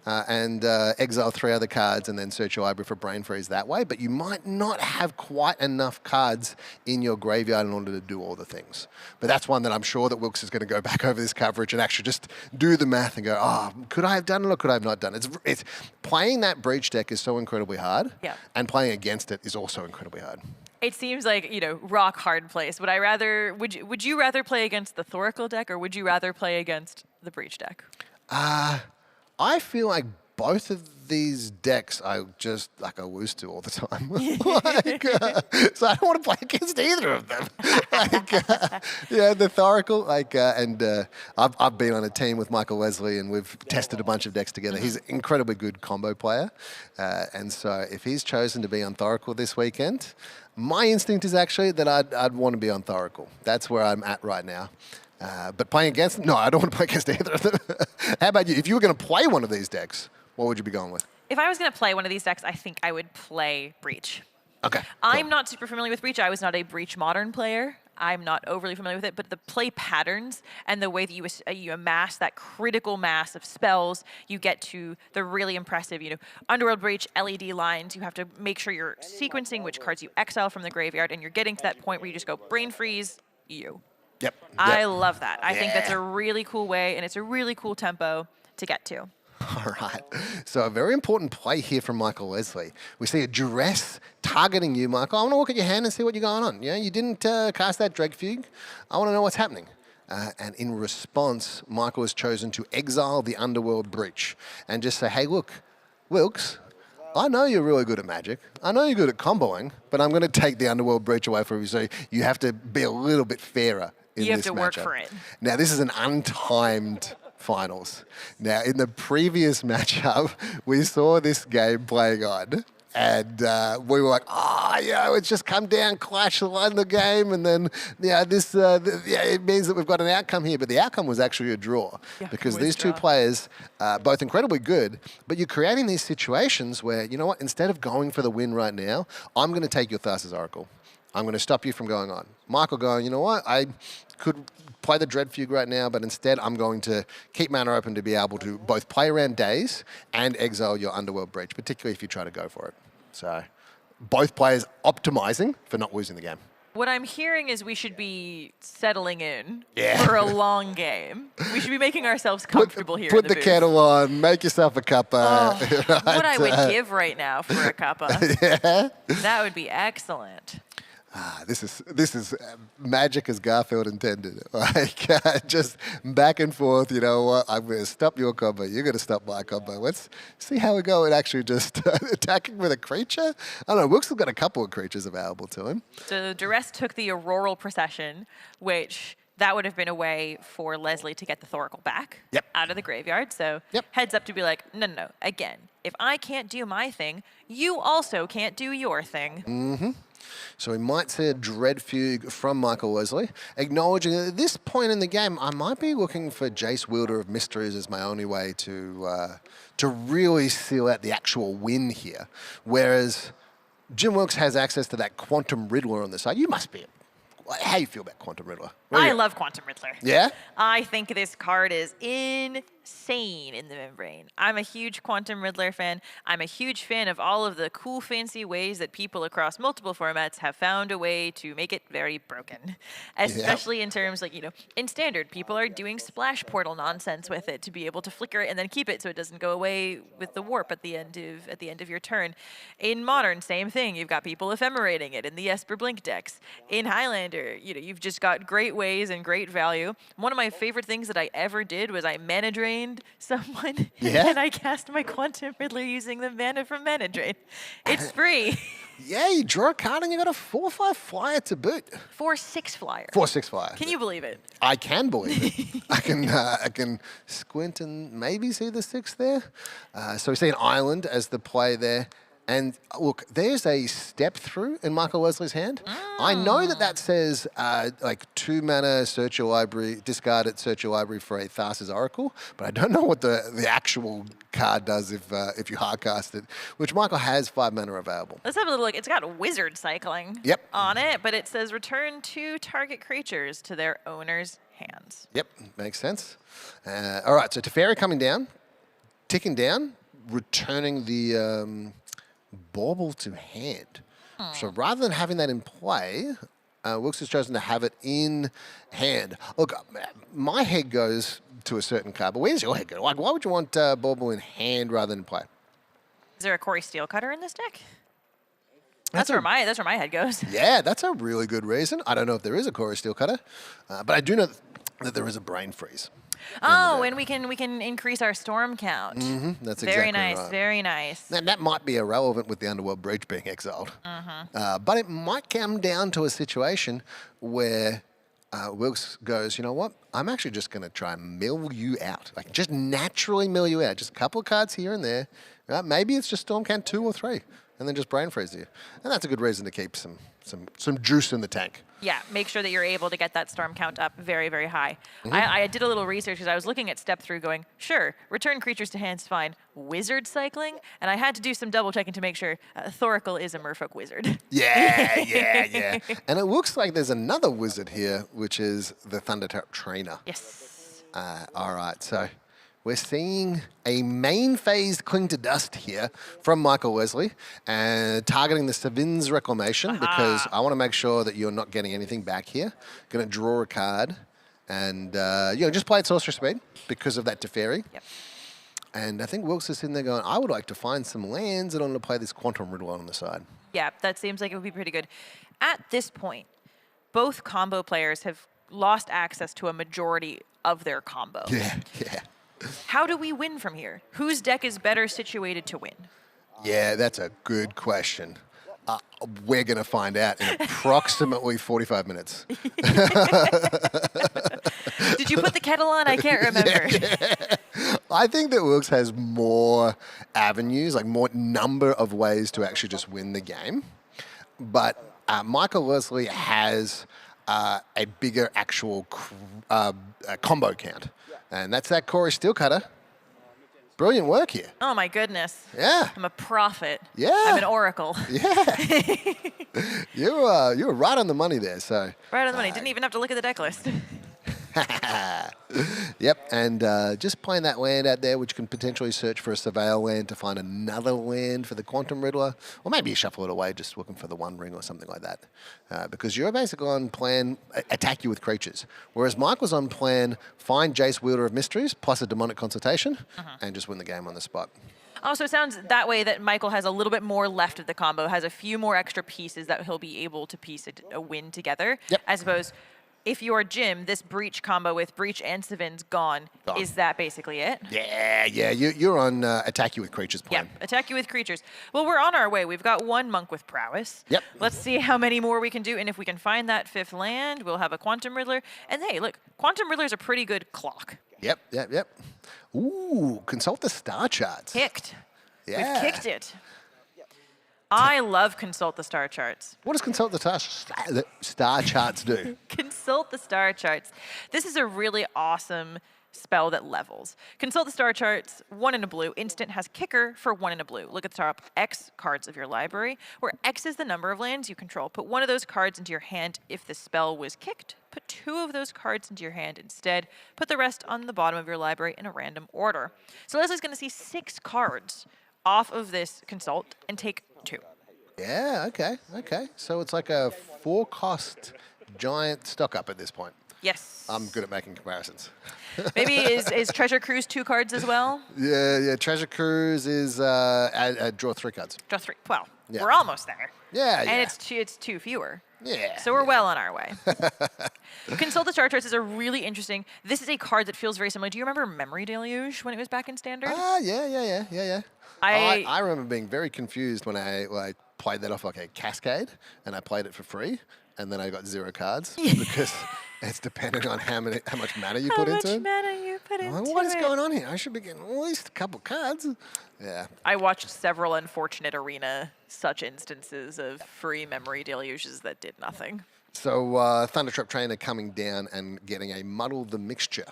and exile 3 other cards and then search your library for Brain Freeze that way, but you might not have quite enough cards in your graveyard in order to do all the things. But that's one that I'm sure that Wilkes is going to go back over this coverage and actually just do the math and go, oh, could I have done it or could I have not done it? It's playing that Breach deck is so incredibly hard, and playing against it is also incredibly hard. It seems like, rock hard place. Would you rather play against the Thoracle deck, or would you rather play against the Breach deck? I feel like both of these decks I just I lose to all the time. So I don't want to play against either of them. The Thoracle, and I've been on a team with Michael Wesley and we've tested a bunch of decks together. He's an incredibly good combo player. And so if he's chosen to be on Thoracle this weekend, my instinct is actually that I'd want to be on Thoracle. That's where I'm at right now. But playing against them? No, I don't want to play against either of them. How about you? If you were going to play one of these decks, what would you be going with? If I was going to play one of these decks, I think I would play Breach. Okay. I'm not super familiar with Breach. I was not a Breach Modern player. I'm not overly familiar with it, but the play patterns and the way that you amass that critical mass of spells, you get to the really impressive, Underworld Breach, LED lines. You have to make sure you're sequencing which cards you exile from the graveyard, and you're getting to that point where you just go Brain Freeze, you. Yep. I love that. I think that's a really cool way, and it's a really cool tempo to get to. All right. So a very important play here from Michael Wesley. We see a Duress targeting you, Michael. I want to look at your hand and see what's going on. You didn't cast that Dreg Fugue. I want to know what's happening. And in response, Michael has chosen to exile the Underworld Breach and just say, hey, look, Wilkes, I know you're really good at Magic. I know you're good at comboing, but I'm going to take the Underworld Breach away from you, so you have to be a little bit fairer in this matchup. You have to work for it. Now, this is an untimed finals. Now, in the previous matchup, we saw this game playing on, and we were like, it's just come down, clash, won the game, and then, it means that we've got an outcome here. But the outcome was actually a draw, because these two players, both incredibly good, but you're creating these situations where, you know what, instead of going for the win right now, I'm going to take your Thassa's Oracle. I'm going to stop you from going on. Michael going, you know what? I could play the Dread Fugue right now, but instead I'm going to keep mana open to be able to both play around Daze and exile your Underworld Breach, particularly if you try to go for it. So both players optimizing for not losing the game. What I'm hearing is we should be settling in Yeah. for a long game. We should be making ourselves comfortable here. Put in the booth. kettle on, make yourself a cuppa. Oh, what I would give right now for a cuppa. Yeah. That would be excellent. This is magic as Garfield intended. Like just back and forth. You know what? I'm going to stop your combo. You're going to stop my combo. Let's see how we go. And actually just attacking with a creature. I don't know. Wilkes has got a couple of creatures available to him. So Duress took the Auroral Procession, which that would have been a way for Leslie to get the Thoracle back out of the graveyard. So heads up to be like, no. Again, if I can't do my thing, you also can't do your thing. Mm-hmm. So we might see a Dread Fugue from Michael Leslie, acknowledging that at this point in the game, I might be looking for Jace Wielder of Mysteries as my only way to really seal out the actual win here. Whereas Jim Wilkes has access to that Quantum Riddler on the side. You must be. How do you feel about Quantum Riddler? I love Quantum Riddler. Yeah? I think this card is insane in the membrane. I'm a huge Quantum Riddler fan. I'm a huge fan of all of the cool, fancy ways that people across multiple formats have found a way to make it very broken. Especially in terms like, in Standard, people are doing Splash Portal nonsense with it to be able to flicker it and then keep it so it doesn't go away with the warp at the end of your turn. In Modern, same thing. You've got people ephemerating it in the Esper Blink decks. In Highlander, you've just got great ways and great value. One of my favorite things that I ever did was I mana drained someone and I cast my Quantum Riddler using the mana from Mana Drain. It's free. Yeah, you draw a card and you got a 4/5 flyer to boot. 4/6 flyer. 4/6 flyer. Can you believe it? I can believe it. I can squint and maybe see the 6 there. So we see an island as the play there. And look, there's a step through in Michael Leslie's hand. I know that says like 2 mana, search your library, discard it, search your library for a Thassa's Oracle, but I don't know what the actual card does if you hardcast it, which Michael has 5 mana available. Let's have a little look. It's got wizard cycling on it, but it says return 2 target creatures to their owner's hands. Yep, makes sense. All right, so Teferi coming down, ticking down, returning the Bauble to hand. So rather than having that in play, Wilkes has chosen to have it in hand. Look, my head goes to a certain card, but where's your head go? Like, why would you want Bauble in hand rather than play? Is there a Corey Steelcutter in this deck? That's where my head goes. Yeah, that's a really good reason. I don't know if there is a Corey Steelcutter, but I do know that there is a Brain Freeze. Oh, and we can increase our storm count. That's very exactly nice, right. Very nice. And that might be irrelevant with the Underworld Breach being exiled. But it might come down to a situation where Wilkes goes, you know what? I'm actually just going to try and mill you out. Like, just naturally mill you out. Just a couple of cards here and there. Maybe it's just Storm Count 2 or 3, and then just Brain Freeze you. And that's a good reason to keep some juice in the tank. Yeah, make sure that you're able to get that storm count up very, very high. I did a little research because I was looking at step through going, sure, return creatures to hand's fine. Wizard cycling? And I had to do some double checking to make sure Thoracle is a Merfolk wizard. Yeah. And it looks like there's another wizard here, which is the Thundertap Trainer. Yes. All right, so we're seeing a main phase Cling to Dust here from Michael Leslie, and targeting the Savin's Reclamation because I want to make sure that you're not getting anything back here. Going to draw a card and just play at Sorcerer Speed because of that Teferi. Yep. And I think Wilkes is in there going, I would like to find some lands in order to play this Quantum Riddle on the side. Yeah, that seems like it would be pretty good. At this point, both combo players have lost access to a majority of their combo. Yeah. How do we win from here? Whose deck is better situated to win? Yeah, that's a good question. We're going to find out in approximately 45 minutes. Did you put the kettle on? I can't remember. Yeah. I think that Wilkes has more avenues, like more number of ways to actually just win the game. But Michael Leslie has a bigger actual combo count. And that's that Corey Steelcutter. Brilliant work here. Oh my goodness. Yeah. I'm a prophet. Yeah. I'm an oracle. Yeah. you were right on the money there. So. Right on the money. Didn't even have to look at the deck list. Yep, and just playing that land out there, which can potentially search for a surveil land to find another land for the Quantum Riddler, or maybe you shuffle it away just looking for the One Ring or something like that. Because you're basically on plan attack you with creatures, whereas Mike was on plan find Jace, Wielder of Mysteries, plus a Demonic Consultation, and just win the game on the spot. Oh, so it sounds that way that Michael has a little bit more left of the combo, has a few more extra pieces that he'll be able to piece a win together. Yep. I suppose if you're Jim, this Breach combo with Breach and Savin's gone. Is that basically it? Yeah, you're on attack you with creatures plan. Yeah, attack you with creatures. Well, we're on our way. We've got one Monk with Prowess. Yep. Let's see how many more we can do, and if we can find that 5th land, we'll have a Quantum Riddler. And hey, look, Quantum Riddler's a pretty good clock. Yep. Ooh, consult the star charts. Kicked. Yeah. We've kicked it. I love Consult the Star Charts. What does consult the star charts do? Consult the Star Charts. This is a really awesome spell that levels. Consult the Star Charts, 1 in a blue. Instant has kicker for 1 in a blue. Look at the top, X cards of your library, where X is the number of lands you control. Put 1 of those cards into your hand if the spell was kicked. Put 2 of those cards into your hand instead. Put the rest on the bottom of your library in a random order. So Leslie's going to see 6 cards off of this Consult and take 2. Yeah, okay. So it's like a 4-cost giant stock up at this point. Yes. I'm good at making comparisons. Maybe is Treasure Cruise 2 cards as well? Yeah. Treasure Cruise is draw 3 cards. Draw 3. Well, Yeah. we're almost there. Yeah. And it's 2 fewer. Yeah. So we're well on our way. Consult the Star Charts is a really interesting. This is a card that feels very similar. Do you remember Memory Deluge when it was back in Standard? Yeah. I remember being very confused when I played that off like a cascade, and I played it for free, and then I got 0 cards because it's dependent on how much mana you put into it. How much mana you put into it. What is going on here? I should be getting at least a couple cards. Yeah. I watched several unfortunate Arena such instances of free Memory Deluges that did nothing. So Thundertrap Trainer coming down and getting a Muddle the Mixture,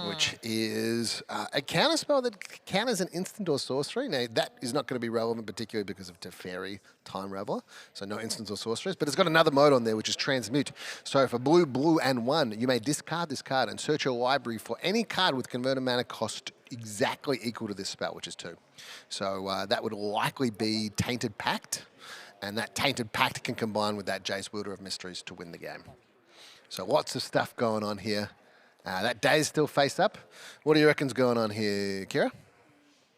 which is a counter spell that counters an instant or sorcery. Now, that is not going to be relevant, particularly because of Teferi, Time Raveler, so no instants or sorceries. But it's got another mode on there, which is Transmute. So for blue, and 1, you may discard this card and search your library for any card with converted mana cost exactly equal to this spell, which is 2. So that would likely be Tainted Pact. And that Tainted Pact can combine with that Jace, Wielder of Mysteries to win the game. So lots of stuff going on here. That Daze still face up. What do you reckon's going on here, Kira?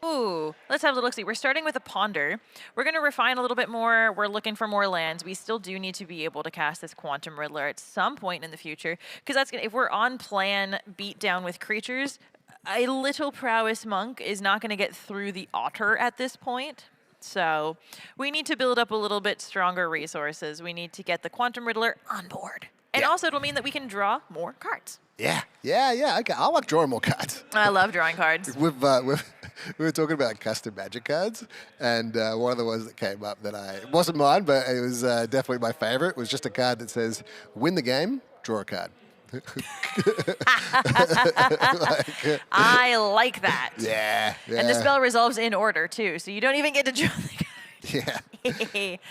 Ooh, let's have a little look-see. We're starting with a Ponder. We're going to refine a little bit more. We're looking for more lands. We still do need to be able to cast this Quantum Riddler at some point in the future, because that's gonna, if we're on plan beat down with creatures, a little Prowess Monk is not going to get through the Otter at this point. So we need to build up a little bit stronger resources. We need to get the Quantum Riddler on board. And also it'll mean that we can draw more cards. Yeah. Okay, I like drawing more cards. I love drawing cards. We were talking about custom Magic cards, and one of the ones that came up that it wasn't mine, but it was definitely my favorite, was just a card that says, win the game, draw a card. I like that. Yeah. And the spell resolves in order, too, so you don't even get to draw the card. Yeah.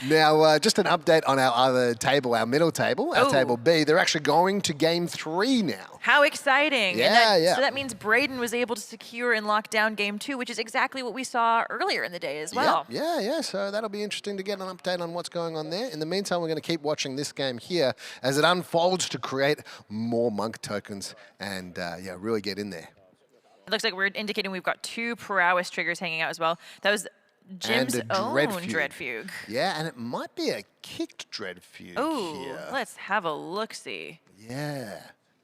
Now, just an update on our other table, our middle table, our table B. They're actually going to game 3 now. How exciting. Yeah. So that means Braden was able to secure and lock down game 2, which is exactly what we saw earlier in the day as well. Yeah. So that'll be interesting to get an update on what's going on there. In the meantime, we're going to keep watching this game here as it unfolds to create more Monk tokens and, really get in there. It looks like we're indicating we've got 2 Prowess triggers hanging out as well. That was Jim's own Dreadfuge. Yeah, and it might be a kicked Dreadfuge here. Let's have a look-see. Yeah.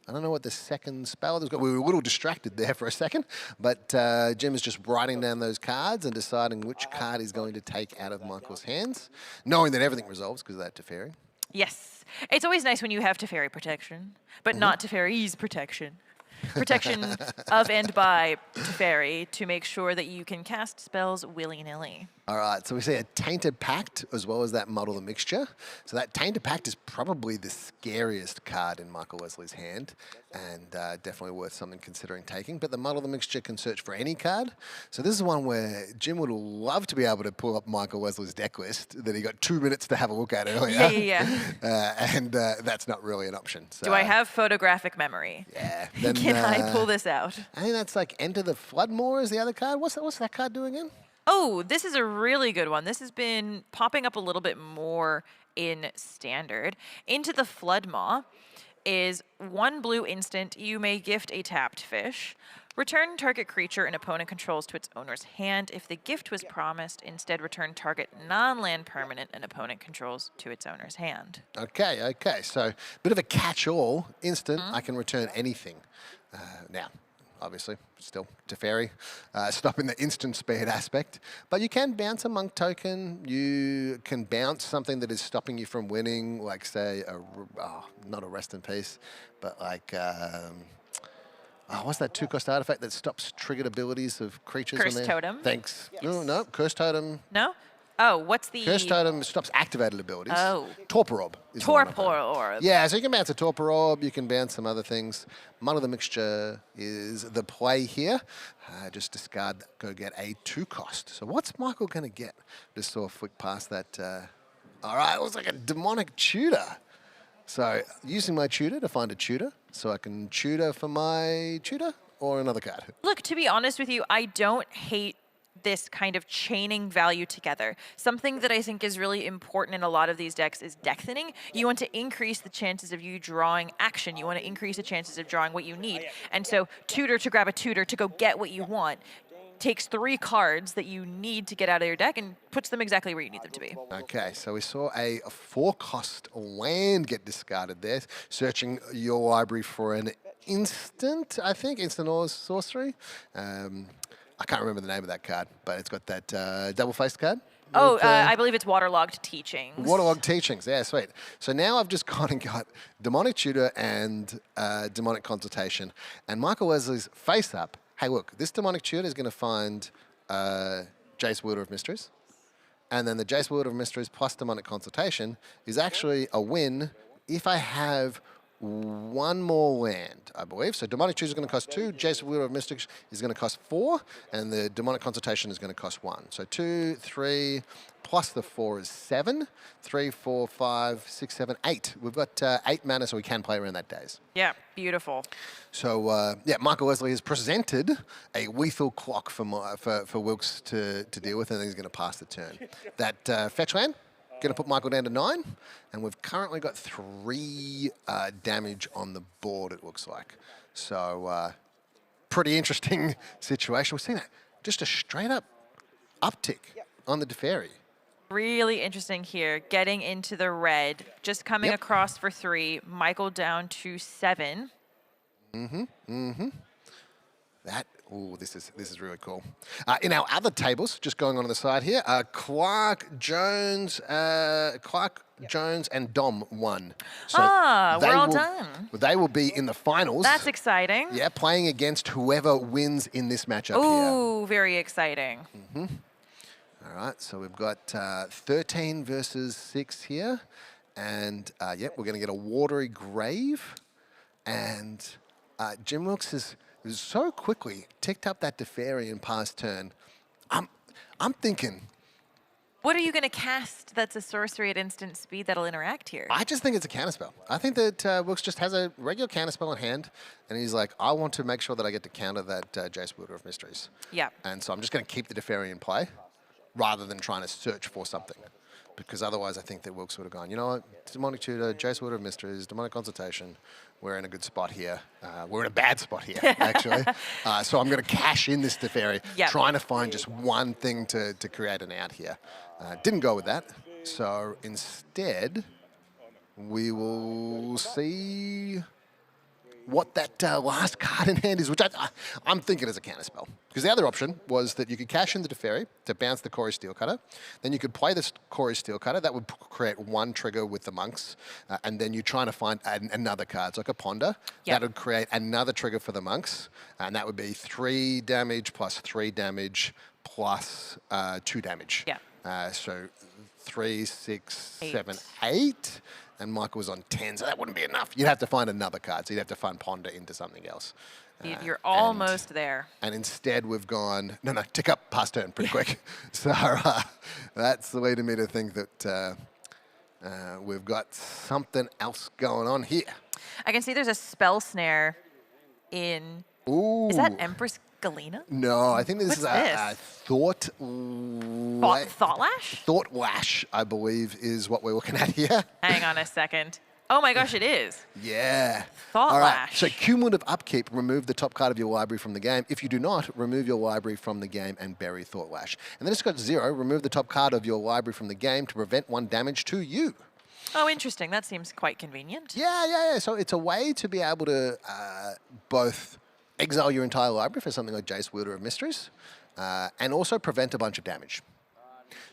I don't know what the second spell is. We were a little distracted there for a second, but Jim is just writing down those cards and deciding which card he's going to take out of Michael's hands, knowing that everything resolves because of that Teferi. Yes. It's always nice when you have Teferi protection, but not Teferi's protection. protection of and by Teferi to make sure that you can cast spells willy-nilly. All right, so we see a Tainted Pact as well as that Muddle the Mixture. So that Tainted Pact is probably the scariest card in Michael Wesley's hand, and definitely worth something considering taking. But the Muddle the Mixture can search for any card. So this is one where Jim would love to be able to pull up Michael Wesley's deck list that he got 2 minutes to have a look at earlier. And that's not really an option. So, do I have photographic memory? Yeah. Then, can I pull this out? I think that's like Enter the Floodmoor is the other card. What's that card doing again? Oh, this is a really good one. This has been popping up a little bit more in Standard. Into the Floodmaw is 1 blue instant. You may gift a tapped fish. Return target creature an opponent controls to its owner's hand. If the gift was promised, instead return target non-land permanent an opponent controls to its owner's hand. Okay. So bit of a catch-all. Instant, I can return anything. Now, obviously, still Teferi, stopping the instant speed aspect. But you can bounce a monk token. You can bounce something that is stopping you from winning, like, say, not a rest in peace, but like, what's that 2-cost artifact that stops triggered abilities of creatures? Curse on there? Totem? Thanks. No, Curse Totem. No? Oh, what's the... Curse Totem stops activated abilities. Oh. Torpor Orb. Is the one up there. Torpor Orb. Yeah, so you can bounce a Torpor Orb, you can bounce some other things. Muddle the Mixture is the play here. Just discard, go get a 2-cost. So what's Michael going to get? Just sort of flick past that. All right, it looks like a Demonic Tutor. So using my tutor to find a tutor, so I can tutor for my tutor or another card. Look, to be honest with you, I don't hate this kind of chaining value together. Something that I think is really important in a lot of these decks is deck thinning. You want to increase the chances of you drawing action. You want to increase the chances of drawing what you need. And so tutor to grab a tutor to go get what you want takes 3 cards that you need to get out of your deck and puts them exactly where you need them to be. Okay, so we saw a 4-cost land get discarded there, searching your library for an instant, I think, instant or sorcery. I can't remember the name of that card, but it's got that double-faced card. Oh, I believe it's Waterlogged Teachings. Waterlogged Teachings, yeah, sweet. So now I've just gone and got Demonic Tutor and Demonic Consultation. And Michael Wesley's face-up, hey, look, this Demonic Tutor is going to find Jace Wielder of Mysteries. And then the Jace Wielder of Mysteries plus Demonic Consultation is actually a win if I have 1 more land, I believe. So Demonic Tutor is going to cost 2, Jace Wielder of Mystics is going to cost 4, and the Demonic Consultation is going to cost 1. So 2, 3, plus the 4 is 7. 3, 4, 5, 6, 7, 8. We've got 8 mana, so we can play around that days. Yeah, beautiful. So, Michael Wesley has presented a lethal clock for Wilkes to deal with, and then he's going to pass the turn. That fetch land, going to put Michael down to 9, and we've currently got 3 damage on the board, it looks like. So, pretty interesting situation. We've seen just a straight-up uptick on the Teferi. Really interesting here, getting into the red, just coming across for 3, Michael down to 7. This is really cool. In our other tables, just going on the side here, Clark Jones and Dom won. So we're all done. They will be in the finals. That's exciting. Yeah, playing against whoever wins in this matchup here. Ooh, very exciting. All right, so we've got 13 versus 6 here. And, we're going to get a Watery Grave. And Jim Wilkes has so quickly ticked up that Teferi in past turn. I'm thinking... What are you going to cast that's a sorcery at instant speed that'll interact here? I just think it's a counterspell. I think that Wilkes just has a regular counterspell in hand, and he's like, I want to make sure that I get to counter that Jace Wielder of Mysteries. Yeah. And so I'm just going to keep the Teferi in play, rather than trying to search for something. Because otherwise I think that Wilkes would have gone, you know what, Demonic Tutor, Jace Wielder of Mysteries, Demonic Consultation, we're in a good spot here. We're in a bad spot here, actually. So I'm going to cash in this Teferi, trying to find just one thing to create an out here. Didn't go with that. So instead, we will see what that last card in hand is, which I'm thinking is a counterspell. Because the other option was that you could cash in the Teferi to bounce the Corey Steelcutter. Then you could play this Corey Steelcutter. That would create one trigger with the monks. And then you're trying to find another card. So like a Ponder. Yep. That would create another trigger for the monks. And that would be 3 damage plus 3 damage plus 2 damage. Yeah. So 3, 6, 8. 7, 8. And Michael was on 10, so that wouldn't be enough. You'd have to find another card, so you'd have to find Ponder into something else. You're almost there. And instead we've gone, no, tick up past turn pretty quick. So that's leading me to think that we've got something else going on here. I can see there's a spell snare in... Ooh. Is that Empress Galena? No, I think this What's is a Thought... Thought Lash? Thought Lash, I believe, is what we're looking at here. Hang on a second. Oh my gosh, it is. Yeah. Thought All right. Lash. So cumulative upkeep, remove the top card of your library from the game. If you do not, remove your library from the game and bury Thought Lash. And then it's got 0, remove the top card of your library from the game to prevent 1 damage to you. Oh, interesting. That seems quite convenient. Yeah. So it's a way to be able to both exile your entire library for something like Jace, Wielder of Mysteries, and also prevent a bunch of damage.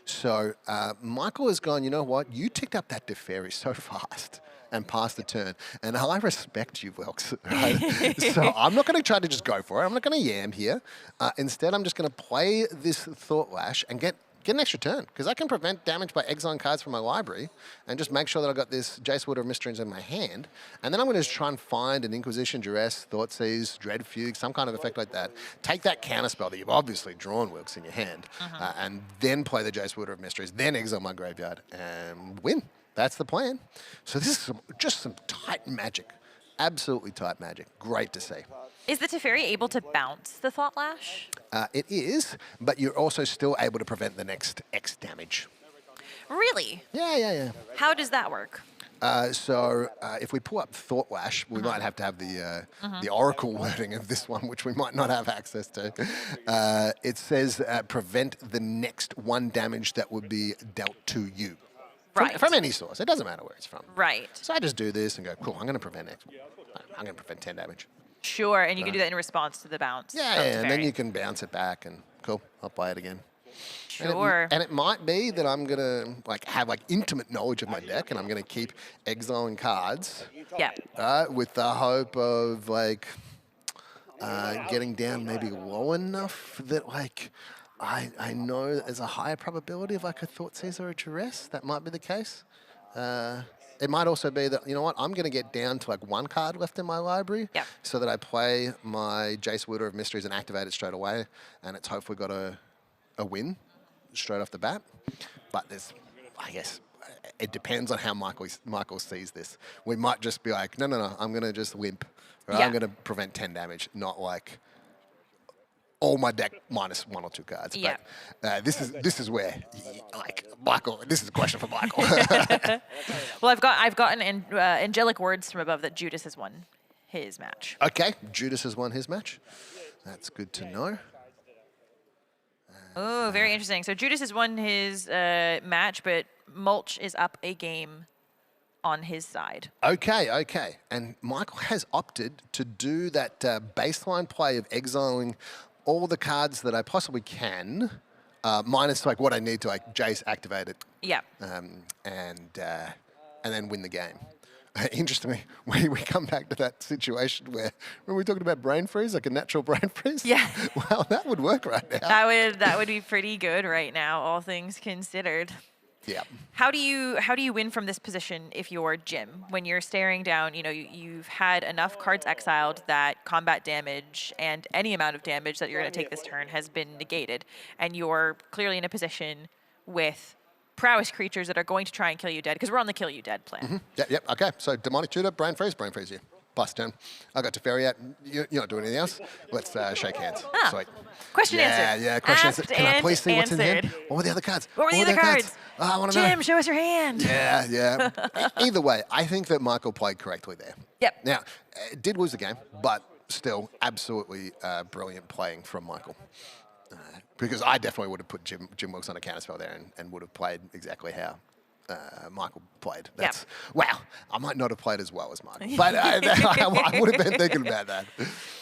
So Michael has gone, you know what? You ticked up that Teferi so fast and passed the turn. And I respect you, Wilkes. Right? So I'm not going to try to just go for it. I'm not going to yam here. Instead, I'm just going to play this Thought Lash and get an extra turn, because I can prevent damage by exiling cards from my library and just make sure that I've got this Jace, Wielder of Mysteries in my hand. And then I'm going to try and find an Inquisition, Duress, Thoughtseize, Dread Fugue, some kind of effect like that. Take that counterspell that you've obviously drawn, Wilkes, in your hand, and then play the Jace, Wielder of Mysteries, then exile my graveyard and win. That's the plan. So this is just some tight magic. Absolutely tight magic. Great to see. Is the Teferi able to bounce the Thought Lash? It is, but you're also still able to prevent the next X damage. Really? Yeah. How does that work? So if we pull up Thought Lash, we might have to have the Oracle wording of this one, which we might not have access to. It says prevent the next 1 damage that would be dealt to you. From any source. It doesn't matter where it's from. Right. So I just do this and go, cool, I'm going to prevent X. I'm going to prevent 10 damage. Sure, and you can do that in response to the bounce. Yeah, and then you can bounce it back and cool, I'll play it again. Sure. And it might be that I'm going to have intimate knowledge of my deck and I'm going to keep exiling cards. Yeah. With the hope of getting down maybe low enough that I know that there's a higher probability of a Thoughtseize or a Duress. That might be the case. It might also be that, you know what, I'm going to get down to 1 card left in my library so that I play my Jace, Wielder of Mysteries and activate it straight away, and it's hopefully got a win straight off the bat. But I guess, it depends on how Michael sees this. We might just be like, no, I'm going to just wimp. Right? I'm going to prevent 10 damage, not all my deck minus 1 or 2 cards. Yeah. But this is where, Michael, this is a question for Michael. Well, I've gotten angelic words from above that Judas has won his match. Okay, Judas has won his match. That's good to know. Oh, very interesting. So Judas has won his match, but Mulch is up a game on his side. Okay. And Michael has opted to do that baseline play of exiling all the cards that I possibly can, minus what I need to Jace activate it. Yeah. And then win the game. Interestingly, we come back to that situation where when we're talking about brain freeze, a natural brain freeze. Yeah. Well, that would work right now. That would be pretty good right now, all things considered. Yeah. How do you win from this position if you're Jim? When you're staring down, you've had enough cards exiled that combat damage and any amount of damage that you're going to take this turn has been negated, and you're clearly in a position with prowess creatures that are going to try and kill you dead, because we're on the kill you dead plan. Yep. Okay. So demonic tutor, brain freeze you. Bust turn. I got Teferi out. You're not doing anything else. Let's shake hands. Sweet. Question answered. Yeah. Question Asked answered. Can I please see what's in answered. hand? What were the other cards? What were the other cards? Oh, I want to know. Jim, show us your hand. Yeah. Either way, I think that Michael played correctly there. Yep. Now, did lose the game, but still absolutely brilliant playing from Michael. Because I definitely would have put Jim Wilkes on a counterspell there and would have played exactly how Michael played. That's wow. I might not have played as well as Michael, but I would have been thinking about that.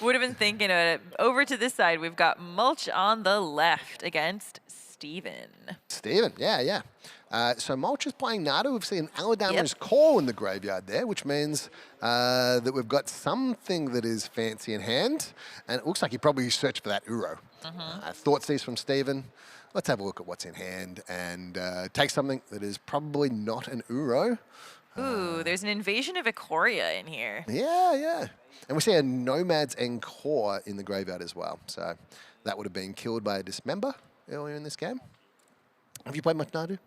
Would have been thinking about it. Over to this side, we've got Mulch on the left against Steven. Steven, yeah. So Mulch is playing Nadu. We've seen Aladamar's Call in the graveyard there, which means that we've got something that is fancy in hand. And it looks like he probably searched for that Uro. Thoughtseize from Steven. Let's have a look at what's in hand and take something that is probably not an Uro. Ooh, there's an Invasion of Ikoria in here. Yeah. And we see a Nomad's Encore in the graveyard as well. So that would have been killed by a Dismember earlier in this game. Have you played much Nadu?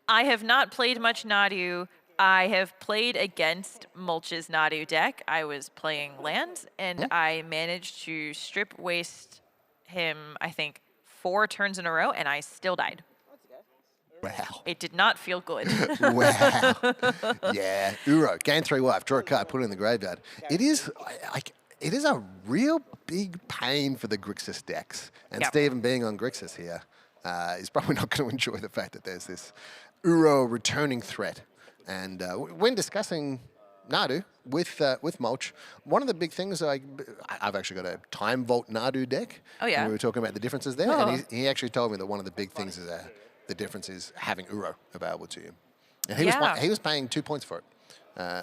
I have not played much Nadu. I have played against Mulch's Nadu deck. I was playing lands, and I managed to strip waste him, I think, 4 turns in a row, and I still died. Wow. It did not feel good. Wow. Yeah. Uro, gain 3 life, draw a card, put it in the graveyard. It is a real big pain for the Grixis decks. And Steven being on Grixis here is probably not going to enjoy the fact that there's this Uro returning threat. And when discussing Nadu with Mulch, one of the big things I've actually got a Time Vault Nadu deck. Oh, yeah. And we were talking about the differences there. And he actually told me that one of the big things is the difference is having Uro available to you. And he was paying 2 points for it.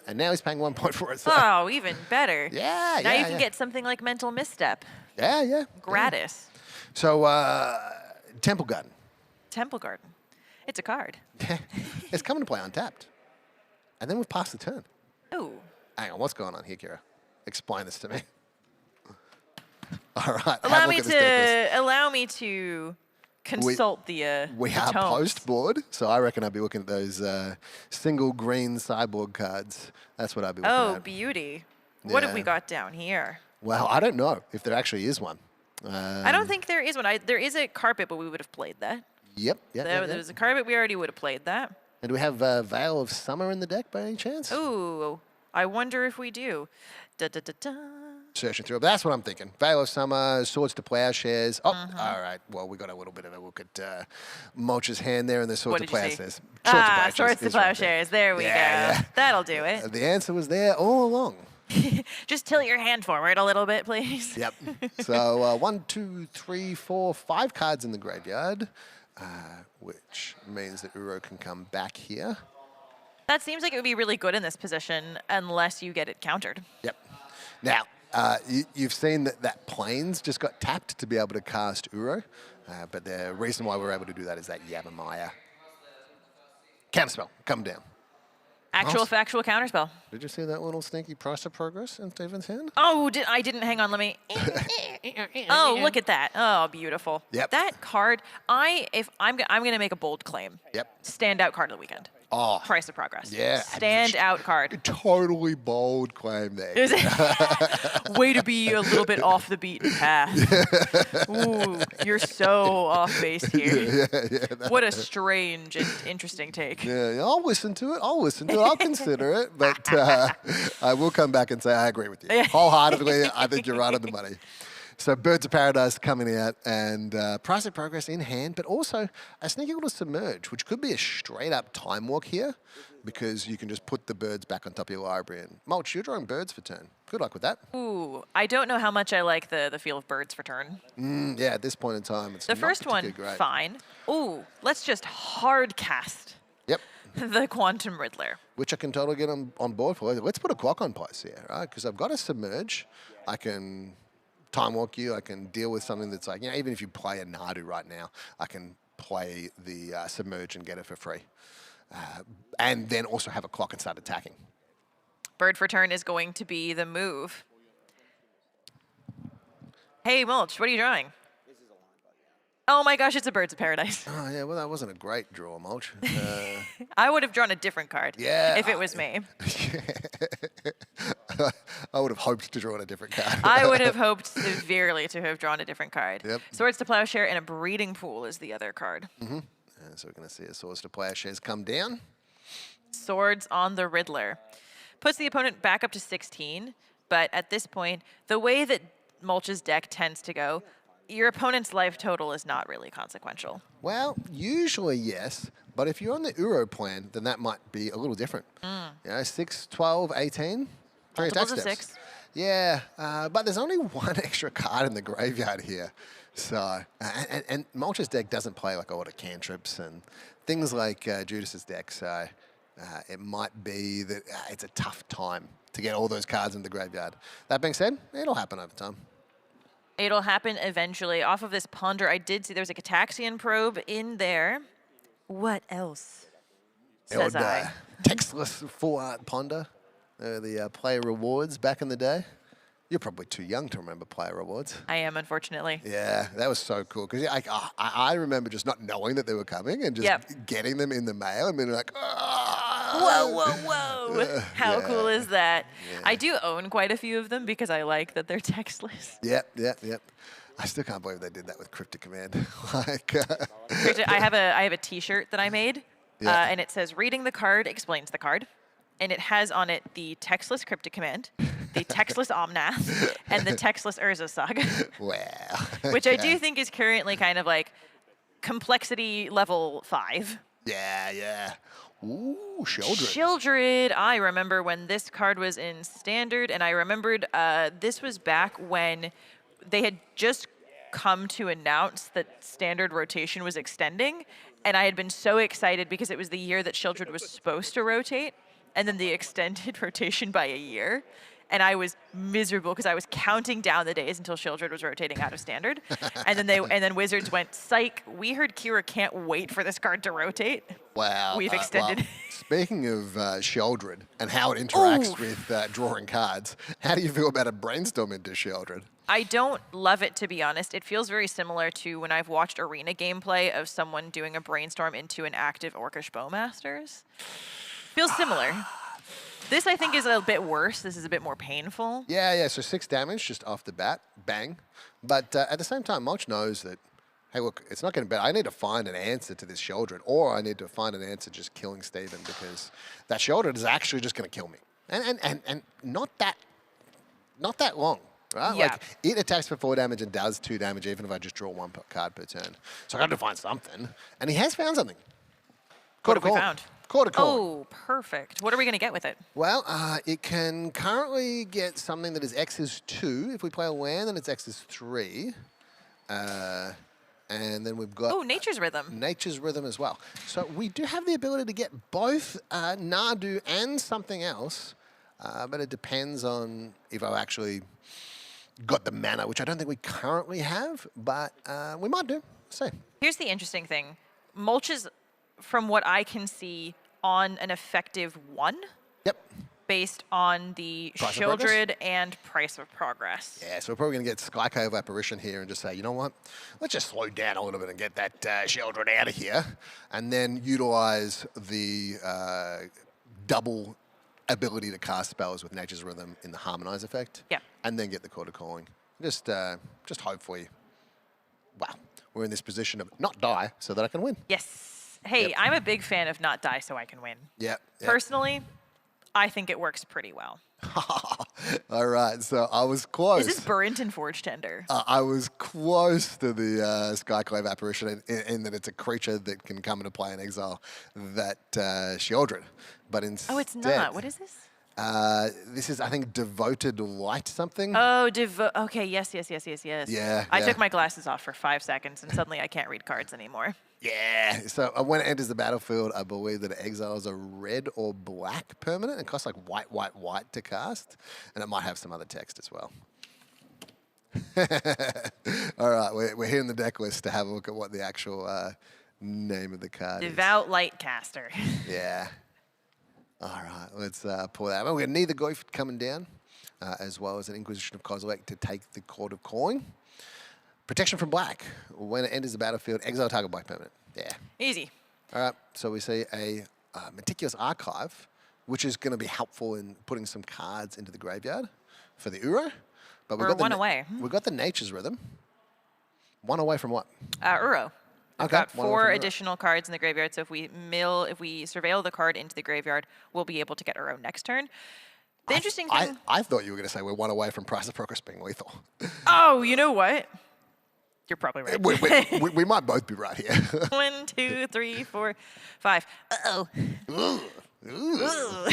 And now he's paying 1 point for it. So. Oh, even better. Yeah, Now you can get something like Mental Misstep. Yeah. Gratis. Yeah. So, Temple Garden. Temple Garden. It's a card. It's coming to play untapped. And then we've passed the turn. Ooh. Hang on, what's going on here, Kira? Explain this to me. All right. Allow me to consult the We the are tomes. post board, so I reckon I'll be looking at those single green sideboard cards. That's what I'll be looking at. Oh, beauty. What have we got down here? Well, I don't know if there actually is one. I don't think there is one. There is a carpet, but we would have played that. Yep. There's a carpet. We already would have played that. And do we have Veil of Summer in the deck by any chance? Ooh, I wonder if we do. Searching through. But that's what I'm thinking. Veil of Summer, Swords to Plowshares. Oh, all right. Well, we got a little bit of a look at Mulch's hand there and the Swords to Plowshares. Swords to Plowshares. There we go. That'll do it. The answer was there all along. Just tilt your hand forward a little bit, please. Yep. So 1, 2, 3, 4, 5 cards in the graveyard, which means that Uro can come back here. That seems like it would be really good in this position unless you get it countered. Yep. Now, you've seen that Plains just got tapped to be able to cast Uro, but the reason why we're able to do that is that Yavimaya. Counterspell, come down. Actual factual counterspell. Did you see that little sneaky price of progress in Steven's hand? Oh, I didn't. Hang on, let me. Oh, look at that. Oh, beautiful. Yep. That card, I'm going to make a bold claim. Yep. Standout card of the weekend. Oh. Price of Progress. Yeah. Standout card. Totally bold claim there. Is it? Way to be a little bit off the beaten path. Ooh, you're so off base here. What a strange and interesting take. Yeah, I'll listen to it. I'll consider it. But I will come back and say I agree with you. Wholeheartedly, I think you're right on the money. So Birds of Paradise coming out and Price of Progress in hand, but also a sneaky little Submerge, which could be a straight-up Time Walk here because you can just put the birds back on top of your library. And Mulch, you're drawing birds for turn. Good luck with that. Ooh, I don't know how much I like the feel of birds for turn. Yeah, at this point in time, it's the not first one, great. Fine. Ooh, let's just hard cast. Yep. The Quantum Riddler. Which I can totally get on board for. Let's put a clock on place here, right? Because I've got a Submerge. I can Time Walk you. I can deal with something that's like, even if you play a Nadu right now, I can play the Submerge and get it for free. And then also have a clock and start attacking. Bird for turn is going to be the move. Hey, Mulch, what are you drawing? Oh my gosh, it's a Birds of Paradise. Oh, yeah, well, that wasn't a great draw, Mulch. I would have drawn a different card if it was me. I would have hoped to draw a different card. I would have hoped severely to have drawn a different card. Yep. Swords to Plowshare and a Breeding Pool is the other card. So we're going to see a Swords to Plowshares come down. Swords on the Riddler. Puts the opponent back up to 16, but at this point, the way that Mulch's deck tends to go, your opponent's life total is not really consequential. Well, usually yes, but if you're on the Uro plan, then that might be a little different. You know, 6, 12, 18, 3 attack Multiples of steps. 6. Yeah, but there's only one extra card in the graveyard here. So, and Mulch's deck doesn't play like a lot of cantrips and things like Judas's deck, so it might be that it's a tough time to get all those cards in the graveyard. That being said, it'll happen over time. It'll happen eventually. Off of this Ponder, I did see there was a Cataxian Probe in there. What else? Says I. Textless full art Ponder. The player rewards back in the day. You're probably too young to remember player rewards. I am, unfortunately. Yeah, that was so cool. Because I remember just not knowing that they were coming and just getting them in the mail and being like, whoa, whoa, whoa. How cool is that? Yeah. I do own quite a few of them because I like that they're textless. Yep. I still can't believe they did that with Cryptic Command. I have a T-shirt that I made, and it says, "Reading the card explains the card." And it has on it the textless Cryptic Command, the textless Omnath, and the textless Urza Saga. Wow. Which I do think is currently kind of like complexity level 5. Yeah. Ooh, Sheldred. Sheldred. I remember when this card was in Standard, and I remembered this was back when they had just come to announce that Standard rotation was extending, and I had been so excited because it was the year that Sheldred was supposed to rotate, and then the extended rotation by a year. And I was miserable because I was counting down the days until Sheldred was rotating out of Standard. and then Wizards went, psych, we heard Kira can't wait for this card to rotate. Wow. We've extended. Well, speaking of Sheldred and how it interacts with drawing cards, how do you feel about a brainstorm into Sheldred? I don't love it, to be honest. It feels very similar to when I've watched arena gameplay of someone doing a brainstorm into an active Orcish Bowmasters. Feels similar. This, I think, is a bit worse. This is a bit more painful. Yeah. So 6 damage just off the bat. Bang. But at the same time, Mulch knows that, hey, look, it's not getting better. I need to find an answer to this Sheldred, or I need to find an answer just killing Steven, because that Sheldred is actually just going to kill me. And not that long. Right? Yeah. Like, it attacks for 4 damage and does 2 damage even if I just draw 1 card per turn. So I got to find something. And he has found something. What have we found? Quarter Calling. Oh, perfect. What are we going to get with it? Well, it can currently get something that is X is 2. If we play a land, then it's X is 3. And then we've got... Oh, Nature's Rhythm. Nature's Rhythm as well. So we do have the ability to get both Nadu and something else, but it depends on if I actually got the mana, which I don't think we currently have, but we might do. See. Here's the interesting thing. Mulch is, from what I can see, on an effective 1. Yep. Based on the Sheldred and Price of Progress. Yeah, so we're probably going to get Skycove Apparition here and just say, you know what? Let's just slow down a little bit and get that Sheldred out of here, and then utilize the double ability to cast spells with Nature's Rhythm in the Harmonize effect. Yeah. And then get the Quarter Calling. Just hopefully, wow, we're in this position of not die so that I can win. Yes. Hey, I'm a big fan of not die so I can win. Yep. Personally, I think it works pretty well. All right, so I was close. Is this Burnt and Forge Tender? I was close to the Skyclave Apparition in that it's a creature that can come into play in exile, that Sheldred. But instead... Oh, it's not. What is this? This is, I think, Devoted Light something. Oh, okay, yes. Yeah. I took my glasses off for 5 seconds, and suddenly I can't read cards anymore. Yeah. So when it enters the battlefield, I believe that it exiles a red or black permanent. It costs like white to cast, and it might have some other text as well. All right, we're here in the deck list to have a look at what the actual name of the card is. Devout Lightcaster. Yeah. All right, let's pull that. We're going to need the Goyf coming down, as well as an Inquisition of Kozilek to take the Court of Calling. Protection from black. When it enters the battlefield, exile target black permanent. Yeah. Easy. All right, so we see a Meticulous Archive, which is going to be helpful in putting some cards into the graveyard for the Uro. But we're one away. We've got the Nature's Rhythm. 1 away from what? Uro. We've Okay. got 4 additional cards in the graveyard, so if we surveil the card into the graveyard, we'll be able to get Uro next turn. The interesting thing... I thought you were going to say we're 1 away from Price of Progress being lethal. Oh, you know what? You're probably right. We might both be right here. 1, 2, 3, 4, 5. Uh-oh. Yeah.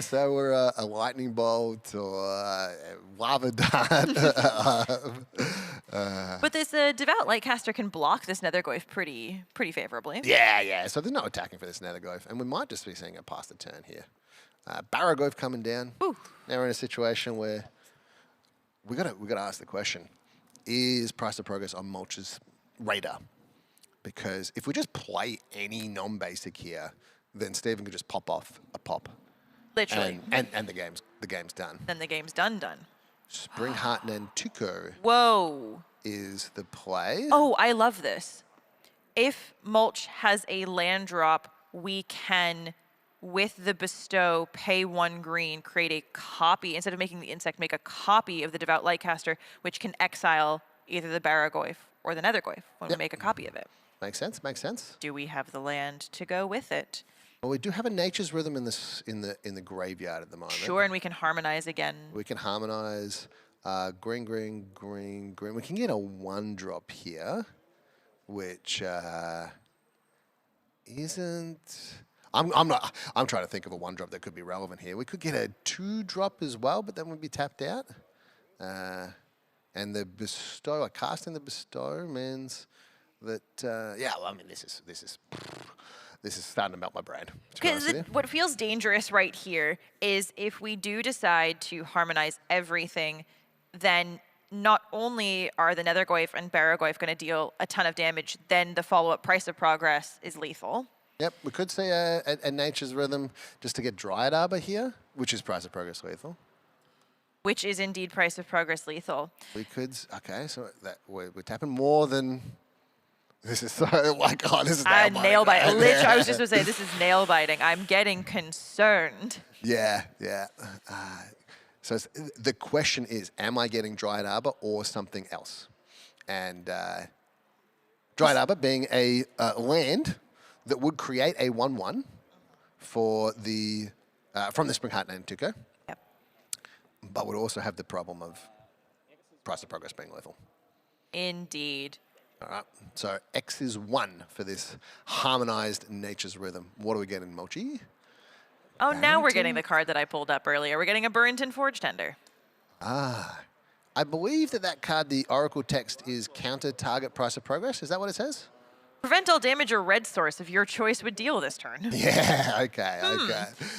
So we're a lightning bolt or a lava dart. But this Devout Lightcaster can block this Nethergoyf pretty favorably. Yeah. So there's no attacking for this Nethergoyf, and we might just be seeing it past the turn here. Barragoyf coming down. Ooh. Now we're in a situation where we gotta ask the question: is Price of Progress on Mulch's radar? Because if we just play any non-basic here, then Stephen could just pop off a pop. Literally. And the game's done. Then the game's done. Spring Heart Nantuko Whoa. is the play. Oh, I love this. If Mulch has a land drop, we can, with the Bestow, pay 1 green, create a copy. Instead of making the insect, make a copy of the Devout Lightcaster, which can exile either the Barragoyf or the Nethergoyf when we make a copy of it. Makes sense. Do we have the land to go with it? Well, we do have a Nature's Rhythm in the graveyard at the moment. Sure, and we can harmonize again. We can harmonize green. We can get a 1-drop here, which isn't. I'm trying to think of a 1-drop that could be relevant here. We could get a 2-drop as well, but then we'd be tapped out. And the Bestow, casting the Bestow means that this is starting to melt my brain. Because what feels dangerous right here is if we do decide to harmonize everything, then not only are the Nethergoyf and Barragoyf going to deal a ton of damage, then the follow-up Price of Progress is lethal. Yep, we could say a Nature's Rhythm just to get Dryad Arbor here, which is Price of Progress lethal. Which is indeed Price of Progress lethal. We could, okay, so that we're tapping more than. This is so this is nail biting. I was just going to say, this is nail biting. I'm getting concerned. Yeah. So the question is, am I getting Dryad Arbor or something else? And Dryad Arbor being a land that would create a 1/1 for the from the Spring Heart Nantuko. Yep. But would also have the problem of Price of Progress being lethal. Indeed. All right, so X is 1 for this harmonized Nature's Rhythm. What do we get in Mochi? Oh, now we're getting the card that I pulled up earlier. We're getting a Burrington Forge Tender. I believe that card, the Oracle text, is counter target Price of Progress. Is that what it says? Prevent all damage or red source if your choice would deal this turn. Yeah, okay.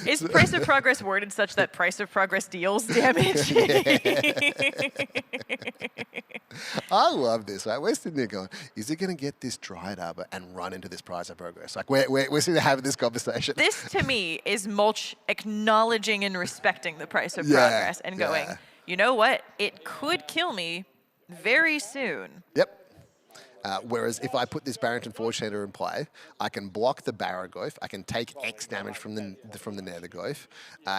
Is Price of Progress worded such that Price of Progress deals damage? I love this. Right? We're sitting there going, is it going to get this Dryad Arbor and run into this Price of Progress? Like, we're sitting there having this conversation. This, to me, is Mulch acknowledging and respecting the Price of Progress and going, you know what? It could kill me very soon. Yep. Whereas if I put this Barrington Forge Tender in play, I can block the Barragoyf, I can take X damage from the Nethergoyf,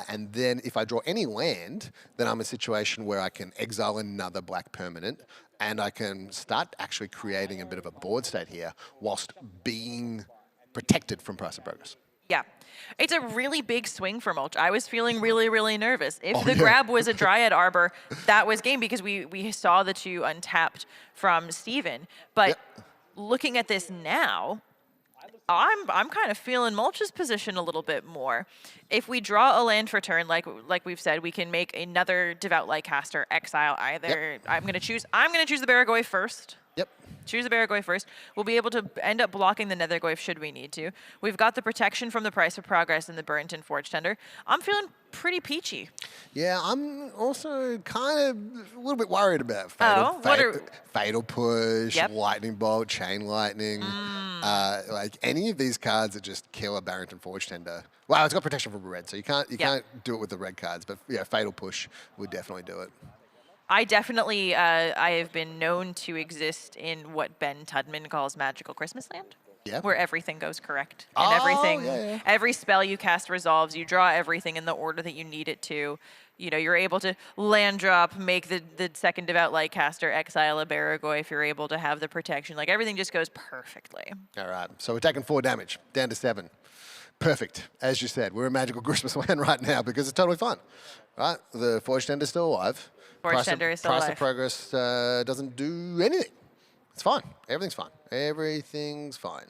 and then if I draw any land, then I'm in a situation where I can exile another black permanent, and I can start actually creating a bit of a board state here whilst being protected from Price of Progress. Yeah. It's a really big swing for Mulch. I was feeling really nervous. If the grab was a Dryad Arbor, that was game because we saw the 2 untapped from Steven. But looking at this now, I'm kind of feeling Mulch's position a little bit more. If we draw a land for turn, like we've said, we can make another Devout Lightcaster exile either. I'm gonna choose the Barragoyf first. Choose the Barragoyf first. We'll be able to end up blocking the Nethergoyf should we need to. We've got the protection from the Price of Progress and the Burrington Forge Tender. I'm feeling pretty peachy. Yeah, I'm also kind of a little bit worried about Fatal Push, Lightning Bolt, Chain Lightning. Like any of these cards that just kill a Barrington Forge Tender. Wow, it's got protection from red, so you can't do it with the red cards. But yeah, Fatal Push would definitely do it. I definitely, I have been known to exist in what Ben Tudman calls magical Christmas land. Yep. Where everything goes correct. And every spell you cast resolves. You draw everything in the order that you need it to. You know, you're able to land drop, make the second Devout Lightcaster, exile a Barragoyf. You're able to have the protection. Like, everything just goes perfectly. All right, so we're taking 4 damage, down to 7. Perfect. As you said, we're in magical Christmas land right now because it's totally fine. Right? The Forge Tender's still alive. Forge Tender is still Price alive. of Progress doesn't do anything. It's fine. Everything's fine. Everything's fine.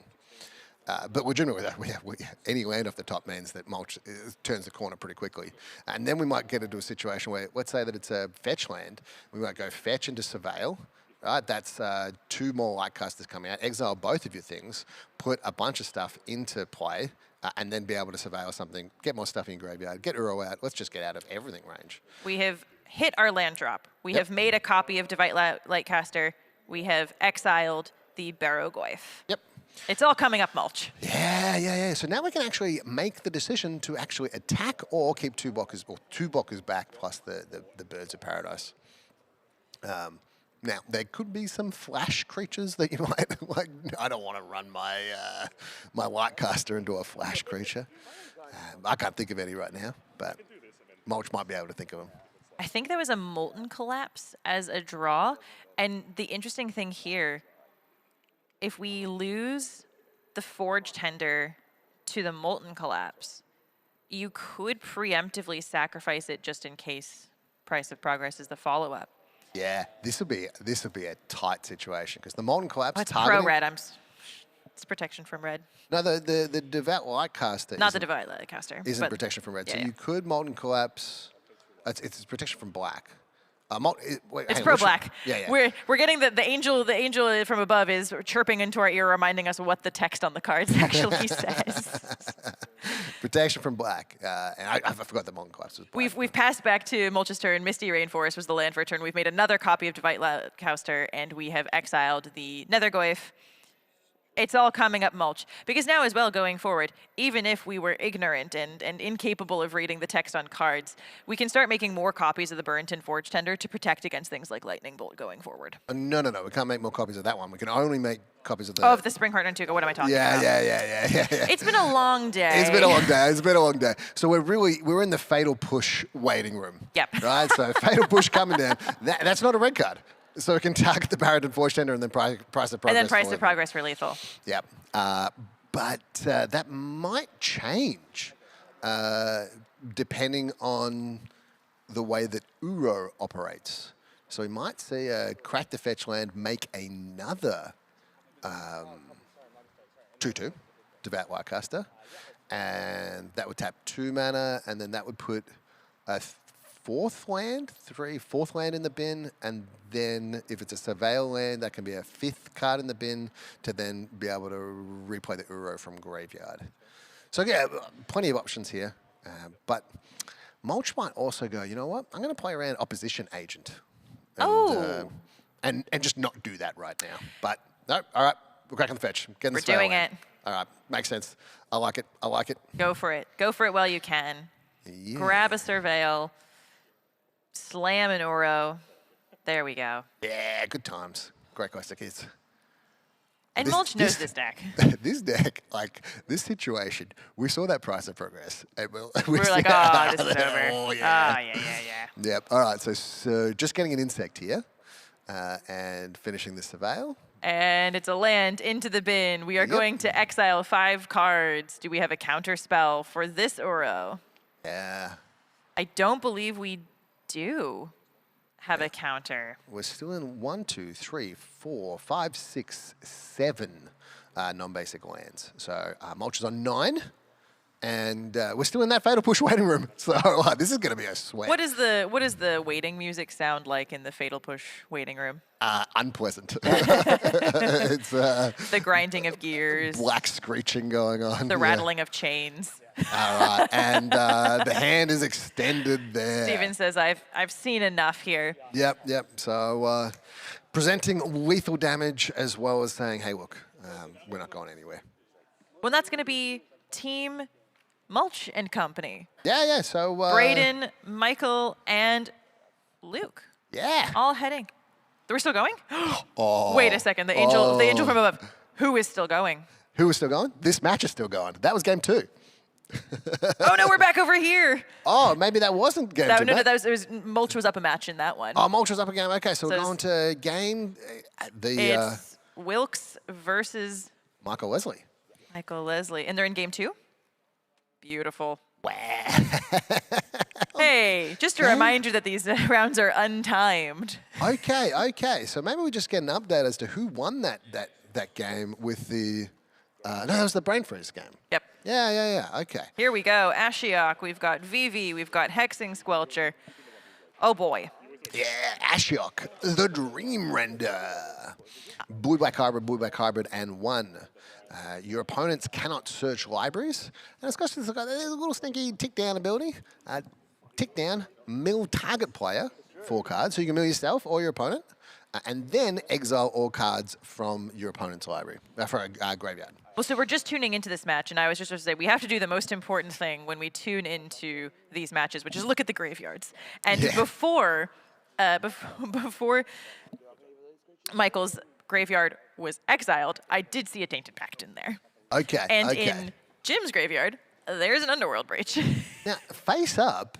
But we're generally with any land off the top means that Mulch turns the corner pretty quickly. And then we might get into a situation where, let's say that it's a fetch land. We might go fetch into Surveil. Right, that's 2 more Lightcasters coming out. Exile both of your things. Put a bunch of stuff into play. And then be able to surveil something. Get more stuff in your graveyard. Get Uro out. Let's just get out of everything range. We have hit our land drop. We have made a copy of Divite Lightcaster. We have exiled the Barrow-Goyf. Yep. It's all coming up Mulch. Yeah. So now we can actually make the decision to actually attack or keep 2 blockers back plus the Birds of Paradise. Now, there could be some flash creatures that you might like. I don't want to run my my Lightcaster into a flash creature. I can't think of any right now, but Mulch might be able to think of them. I think there was a Molten Collapse as a draw. And the interesting thing here, if we lose the Forge Tender to the Molten Collapse, you could preemptively sacrifice it just in case Price of Progress is the follow-up. Yeah, this will be a tight situation because the Molten Collapse It's targeting. pro-red. It's protection from red. No, the Devout Lightcaster. Not the Divite Lightcaster. Isn't but protection from red. yeah, So yeah. you could Molten Collapse. It's protection from black. It's pro-black. Yeah. We're getting the angel from above is chirping into our ear, reminding us what the text on the cards actually says. Protection from black. And I forgot the Molten Collapse was black. We've passed back to Mulch's turn. Misty Rainforest was the land for a turn. We've made another copy of Divite Lightcaster, and we have exiled the Nethergoyf. It's all coming up Mulch. Because now as well, going forward, even if we were ignorant and incapable of reading the text on cards, we can start making more copies of the Burrington Forge Tender to protect against things like Lightning Bolt going forward. No. We can't make more copies of that one. We can only make copies of the... Oh, of the Springheart and Tuga. What am I talking about? Yeah. It's been a long day. It's been a long day. So we're in the Fatal Push waiting room. Yep. Right? So Fatal Push coming down. That's not a red card. So it can target the Barrington Forge Tender and then Price of Progress. And then Price of Progress for lethal. Yep. But that might change depending on the way that Uro operates. So we might see Crack the Fetch land make another 2/2 Devout Lightcaster. And that would tap 2 mana, and then that would put a fourth land in the bin, and then if it's a Surveil land, that can be a 5th card in the bin to then be able to replay the Uro from graveyard. So yeah, plenty of options here. But Mulch might also go, you know what? I'm going to play around Opposition Agent. And just not do that right now. But no, all right, we're cracking the fetch. Getting We're the Surveil doing land. it. All right, makes sense. I like it. Go for it. Go for it while you can. Yeah. Grab a Surveil. Slam an Uro. There we go. Yeah, good times. Great Classic Kids. And Mulch knows this deck. This deck, like this situation, we saw that Price of Progress. And we were like, oh, this is over. Oh, yeah. Yeah. Yep. All right. So just getting an insect here and finishing the Surveil. And it's a land into the bin. We are going to exile 5 cards. Do we have a counter spell for this Uro? Yeah. I don't believe we do have a counter. We're still in 1, 2, 3, 4, 5, 6, 7 non-basic lands. So Mulch is on 9. And we're still in that Fatal Push waiting room. So this is going to be a sweat. What does the waiting music sound like in the Fatal Push waiting room? Unpleasant. It's the grinding of gears. Black screeching going on. The rattling of chains. All right. And the hand is extended there. Steven says, I've seen enough here. Yep. So presenting lethal damage as well as saying, hey, look, we're not going anywhere. Well, that's going to be Team Mulch and Company. Yeah. So Braden, Michael, and Luke. Yeah. All heading. We're still going? Oh. Wait a second. The angel from above. Who is still going? Who is still going? This match is still going. That was game 2. Oh no, we're back over here. Oh, maybe that wasn't game 2. No, Mulch was up a match in that one. Oh, Mulch was up a game. Okay, so we're going to game it's Wilkes versus Michael Leslie. Michael Leslie. And they're in game 2? Beautiful. Wow. Hey, Hey, just a reminder that these rounds are untimed. Okay. So maybe we just get an update as to who won that game with the. No, that was the Brain Freeze game. Yep. Yeah. Okay. Here we go. Ashiok, we've got Vivi, we've got Hexing Squelcher. Oh boy. Yeah, Ashiok, the Dream Render. Blue-black hybrid, and 1. Your opponents cannot search libraries. And it's got a little sneaky tick down ability. Tick down, mill target player, 4 cards. So you can mill yourself or your opponent. And then exile all cards from your opponent's library, for a graveyard. Well, so we're just tuning into this match, and I was just going to say, we have to do the most important thing when we tune into these matches, which is look at the graveyards. And before Michael's graveyard was exiled, I did see a Tainted Pact in there. Okay. And in Jim's graveyard, there's an Underworld Breach. Now, face up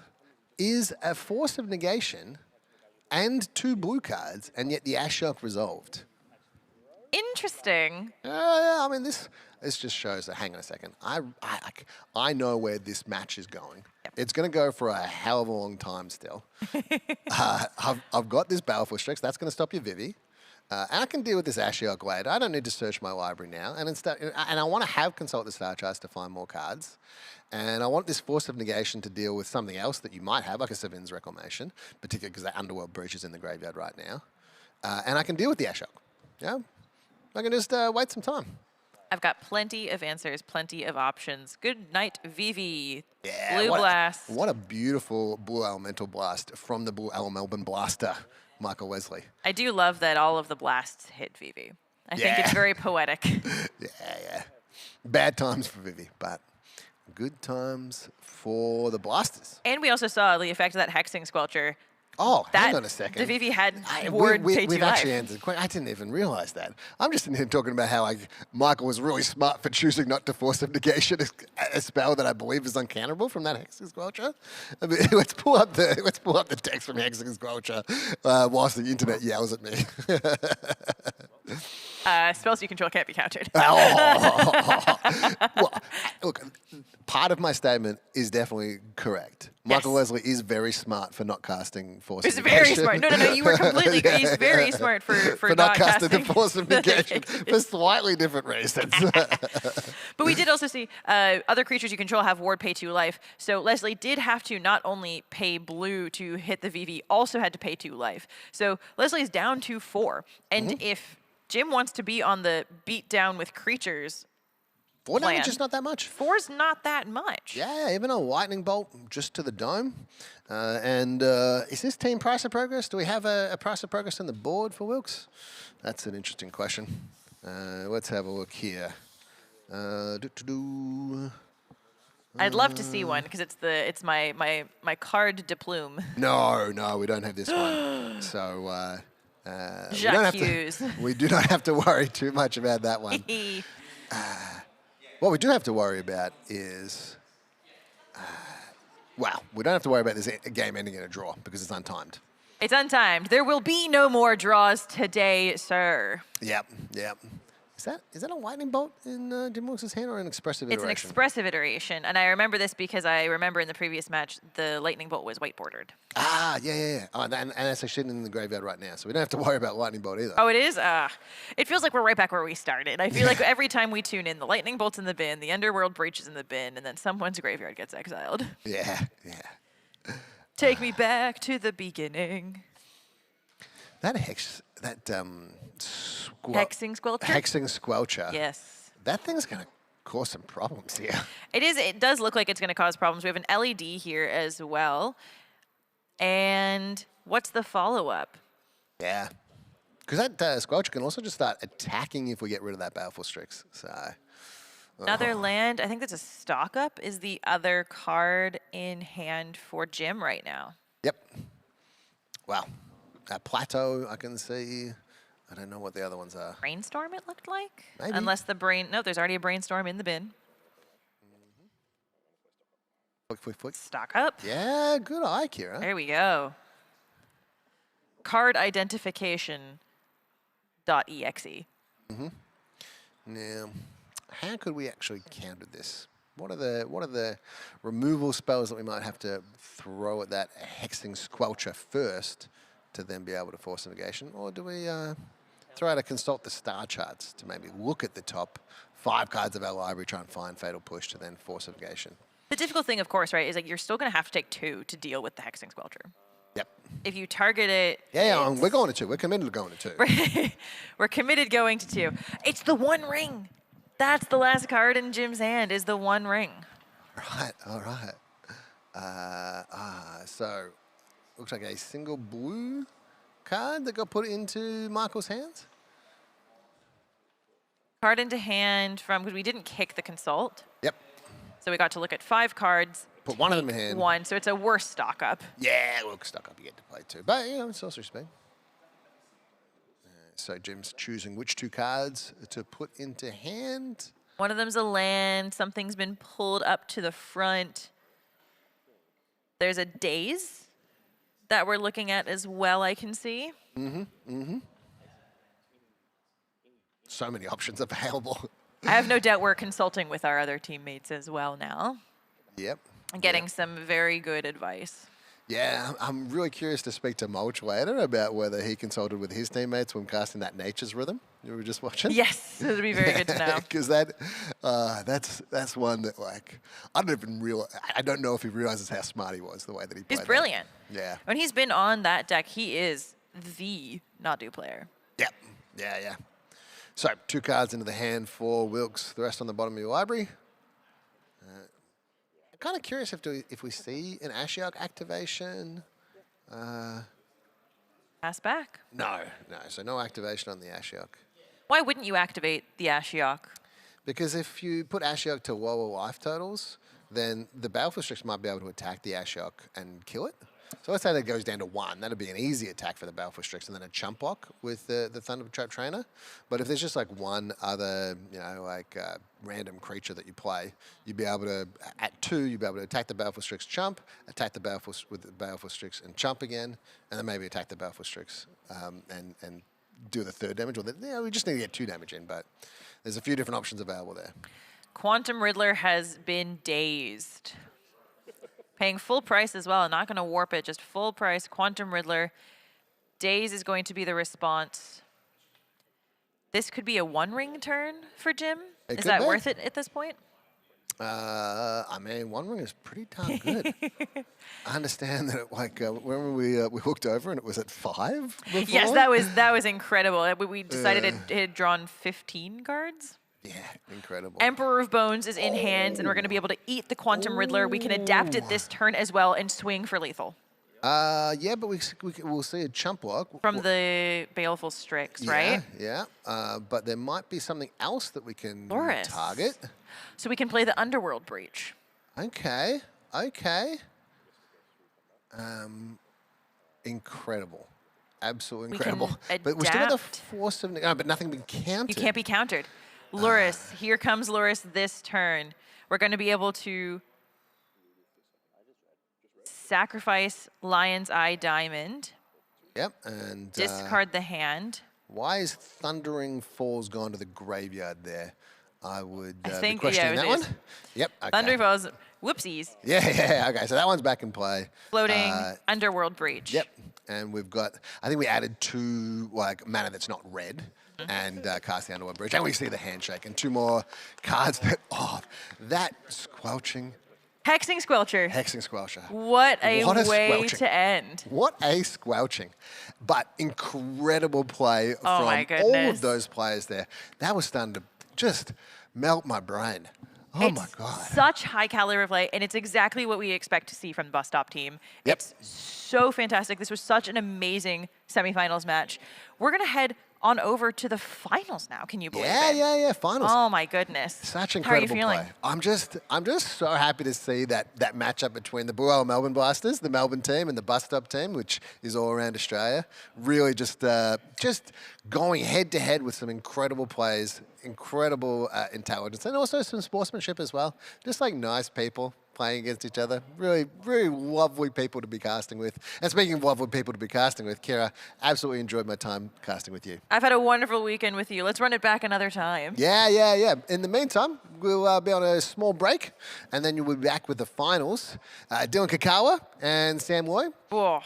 is a Force of Negation and 2 blue cards, and yet the Ashiok resolved. Interesting. I mean, this just shows that, hang on a second, I know where this match is going. Yep. It's going to go for a hell of a long time still. I've got this Baleful Strix. That's going to stop your Vivi. And I can deal with this Ashiok later. I don't need to search my library now. And I want to have Consult the Star Charts to find more cards. And I want this Force of Negation to deal with something else that you might have, like a Sevin's Reclamation, particularly because that Underworld Breach is in the graveyard right now. And I can deal with the Ashiok. Yeah, I can just wait some time. I've got plenty of answers, plenty of options. Good night, Vivi. Yeah, Blue Blast. What a beautiful Blue Elemental Blast from the Blue Elemental Blaster, Michael Wesley. I do love that all of the blasts hit Vivi. I think it's very poetic. Yeah. Bad times for Vivi, but good times for the Blasters. And we also saw the effect of that Hexing Squelcher. Oh, hang on a second. The Vivi had ward pay 2 We've life. actually answered the question. I didn't even realize that. I'm just in here talking about how Michael was really smart for choosing not to Force of Negation a spell that I believe is uncounterable from that Hexing Squelcher. I mean, let's pull up the text from Hexing Squelcher whilst the internet yells at me. Spells you control can't be countered. Well, look, part of my statement is definitely correct. Michael Wesley is very smart for not casting Force of Negation. He's very smart. No, you were completely good. He's very smart for not casting the Force of Negation for slightly different reasons. But we did also see other creatures you control have ward pay 2 life. So Leslie did have to not only pay blue to hit the VV, also had to pay 2 life. So Leslie's down to 4. And if Jim wants to be on the beat down with creatures 4 plan, damage is not that much. 4's not that much. Yeah, even a lightning bolt just to the dome. Is this team price of progress? Do we have a price of progress on the board for Wilkes? That's an interesting question. Let's have a look here. I'd love to see one because it's my card de plume. No, we don't have this one. So we do not have to worry too much about that one. What we do have to worry about is, we don't have to worry about this game ending in a draw because it's untimed. It's untimed. There will be no more draws today, sir. Yep. Is that a lightning bolt in Jim Wilkes' hand or an expressive iteration? It's an expressive iteration, and I remember this because I remember in the previous match the lightning bolt was white bordered. Yeah. Oh, and that's actually in the graveyard right now, so we don't have to worry about lightning bolt either. Oh, it is? It feels like we're right back where we started. I feel like every time we tune in, the lightning bolt's in the bin, the underworld breach is in the bin, and then someone's graveyard gets exiled. Yeah. Take me back to the beginning. Hexing Squelcher? Hexing Squelcher. Yes. That thing's going to cause some problems here. It is. It does look like it's going to cause problems. We have an LED here as well. And what's the follow-up? Yeah. Because that Squelcher can also just start attacking if we get rid of that Baleful Strix. So, Another land. I think that's a stock-up is the other card in hand for Jim right now. Yep. Wow. Plateau, I can see. I don't know what the other ones are. Brainstorm, it looked like? Maybe. Unless no, there's already a Brainstorm in the bin. Flick. Stock up. Yeah, good eye, Kira. There we go. Card identification .exe. Now, how could we actually counter this? What are the removal spells that we might have to throw at that Hexing Squelcher first to then be able to force a negation? Or do we throw out a consult the star charts to maybe look at the top 5 cards of our library, try and find Fatal Push to then force a negation? The difficult thing, of course, right, is like you're still going to have to take 2 to deal with the Hexing Squelcher. Yep. If you target it... Yeah, we're going to 2. We're committed to going to 2. We're committed going to 2. It's the One Ring. That's the last card in Jim's hand, is the One Ring. Right, all right. So, looks like a single blue card that got put into Michael's hands. Card into hand from, because we didn't kick the consult. Yep. So we got to look at 5 cards. Put one of them in hand. 1, so it's a worse stock up. Yeah, look, stuck up, you get to play 2. But, you know, it's sorcery speed. So Jim's choosing which 2 cards to put into hand. One of them's a land. Something's been pulled up to the front. There's a Daze that we're looking at as well, I can see. So many options available. I have no doubt we're consulting with our other teammates as well now. Yep. And getting some very good advice. Yeah, I'm really curious to speak to Mulch later about whether he consulted with his teammates when casting that Nature's Rhythm you were just watching. Yes, it would be very good to know. Because that's one that, like, I don't know if he realizes how smart he was the way that he played. He's brilliant. Yeah. When he's been on that deck, he is the Nadu player. Yep. Yeah. So 2 cards into the hand for Wilkes, the rest on the bottom of your library. Kind of curious if we see an Ashiok activation. Pass back. No. So no activation on the Ashiok. Why wouldn't you activate the Ashiok? Because if you put Ashiok to lower life totals, then the Baleful Strix might be able to attack the Ashiok and kill it. So let's say that goes down to 1. That'd be an easy attack for the Baleful Strix, and then a chump block with the Thundertrap Trainer. But if there's just like one other, random creature that you play, you'd be able to, at 2, you'd be able to attack the Baleful Strix, chump, attack the Baleful with the Baleful Strix and chump again, and then maybe attack the Baleful Strix and do the 3rd damage. Or we just need to get 2 damage in, but there's a few different options available there. Quantum Riddler has been dazed. Paying full price as well, not going to warp it, just full price. Quantum Riddler. Daze is going to be the response. This could be a 1-ring turn for Jim. Is that worth it at this point? I mean, 1 ring is pretty darn good. I understand that, when we hooked over and it was at 5 before. Yes, that was incredible. We decided it had drawn 15 cards. Yeah, incredible. Emperor of Bones is in hands, and we're going to be able to eat the Quantum Riddler. We can adapt it this turn as well and swing for lethal. Yeah, but we'll see a chump block. From the Baleful Strix, right? Yeah, but there might be something else that we can target. So we can play the Underworld Breach. Okay. Incredible. Absolutely incredible. But we're still at the force of... but nothing can counter. You can't be countered. Luris, here comes Luris this turn. We're going to be able to sacrifice Lion's Eye Diamond. Yep, and... discard the hand. Why is Thundering Falls gone to the graveyard there? I would I think, be questioning that one. Yep, okay. Thundering Falls, whoopsies. Yeah, okay, so that one's back in play. Floating Underworld Breach. Yep, and we've got... I think we added 2, mana that's not red. And cast the Underworld Bridge. And we see the handshake. And 2 more cards that squelching. Hexing Squelcher. Hexing Squelcher. What a way to end. What a squelching. But incredible play from all of those players there. That was starting to just melt my brain. Oh my God. Such high caliber play, and it's exactly what we expect to see from the Bus Stop team. Yep. It's so fantastic. This was such an amazing semifinals match. We're going to head on over to the finals now. Can you believe it? Yeah, finals. Oh my goodness. Such incredible play. I'm just so happy to see that matchup between the Blue Owl Melbourne Blasters, the Melbourne team, and the Bus Stop team, which is all around Australia. Really just going head to head with some incredible plays, incredible intelligence, and also some sportsmanship as well. Just like nice people playing against each other. Really, really lovely people to be casting with. And speaking of lovely people to be casting with, Kira, absolutely enjoyed my time casting with you. I've had a wonderful weekend with you. Let's run it back another time. Yeah. In the meantime, we'll be on a small break, and then you'll be back with the finals. Dylan Kakawa and Sam Loy. Oh,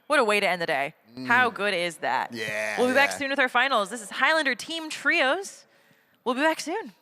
what a way to end the day. How good is that? Yeah. We'll be back soon with our finals. This is Highlander Team Trios. We'll be back soon.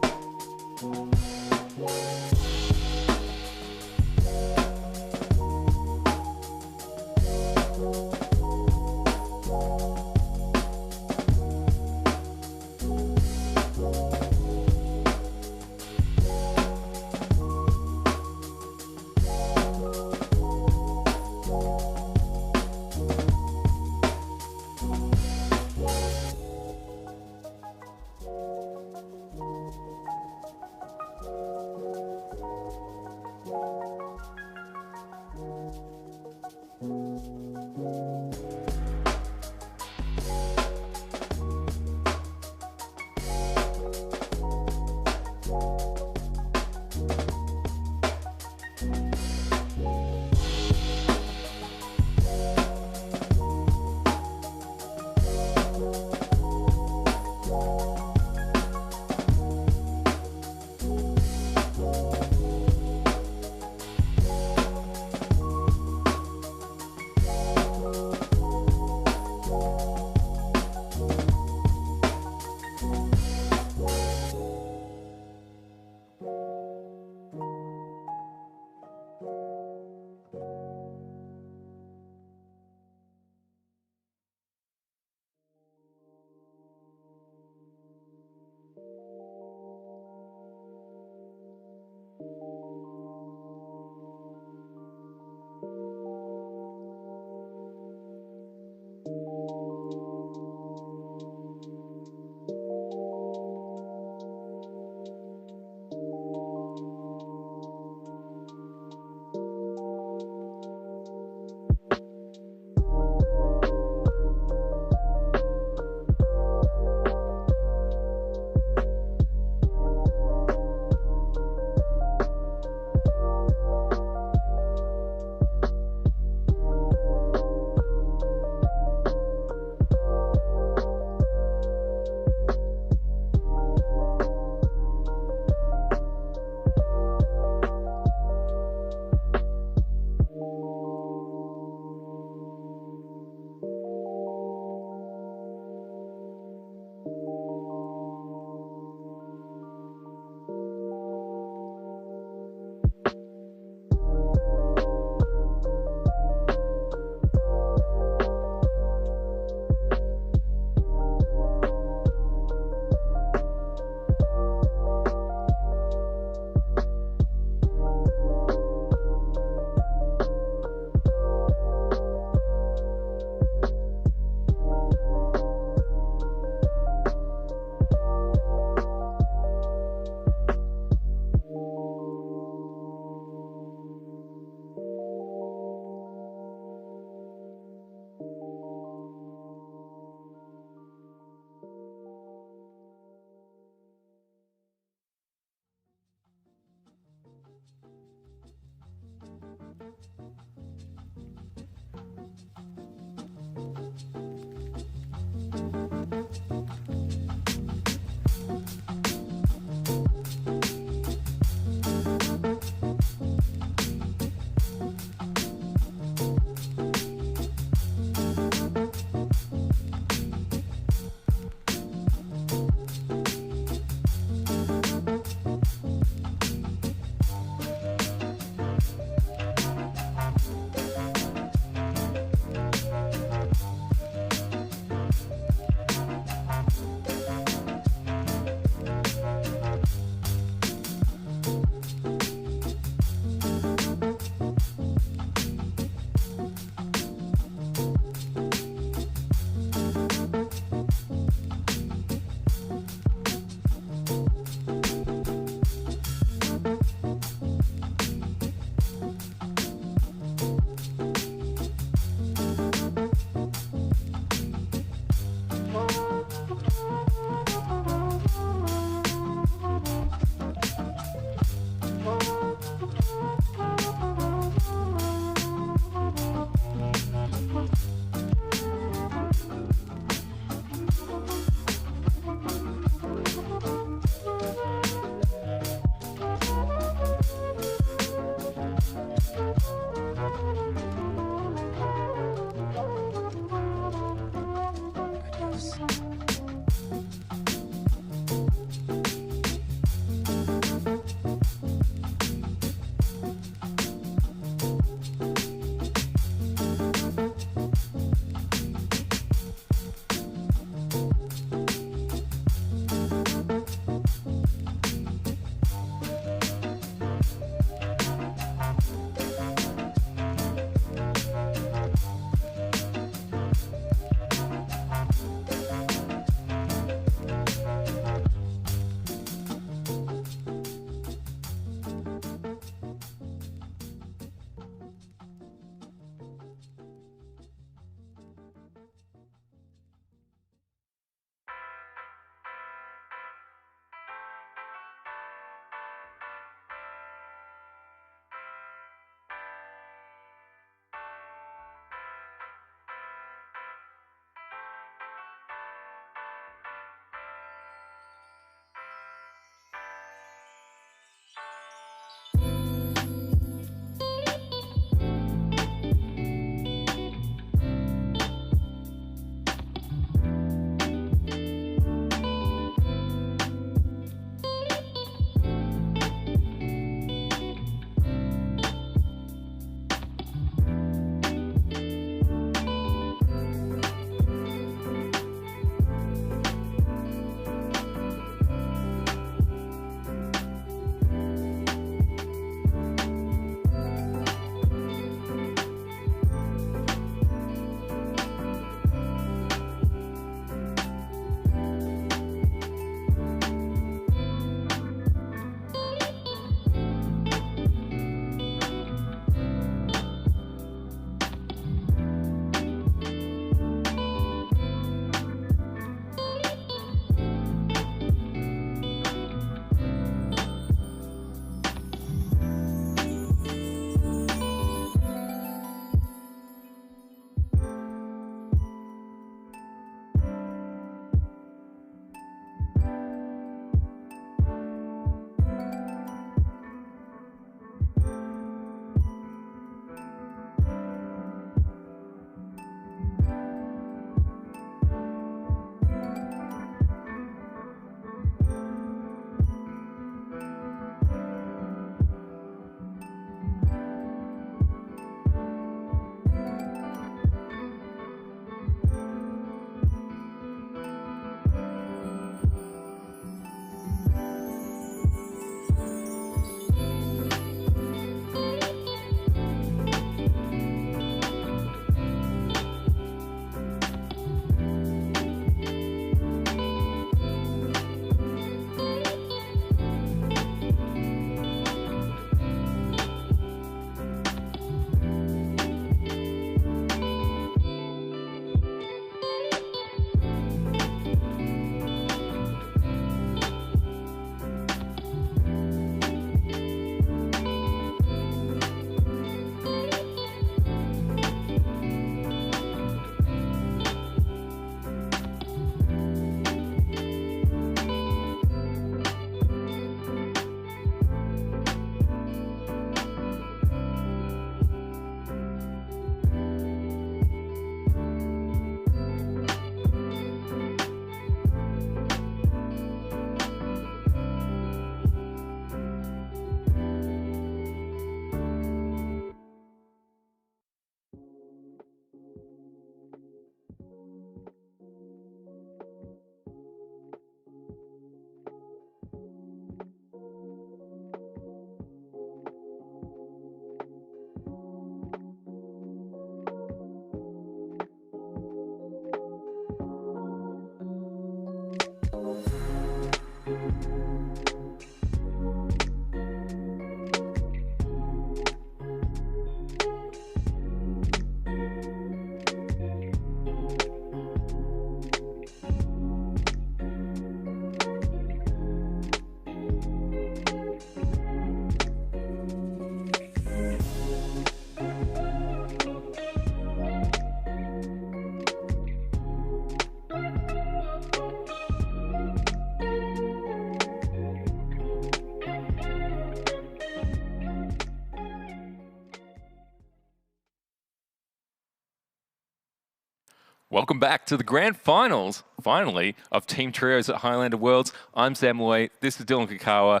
Welcome back to the grand finals, finally, of Team Trios at Highlander Worlds. I'm Sam Loy. This is Dylan Kakawa.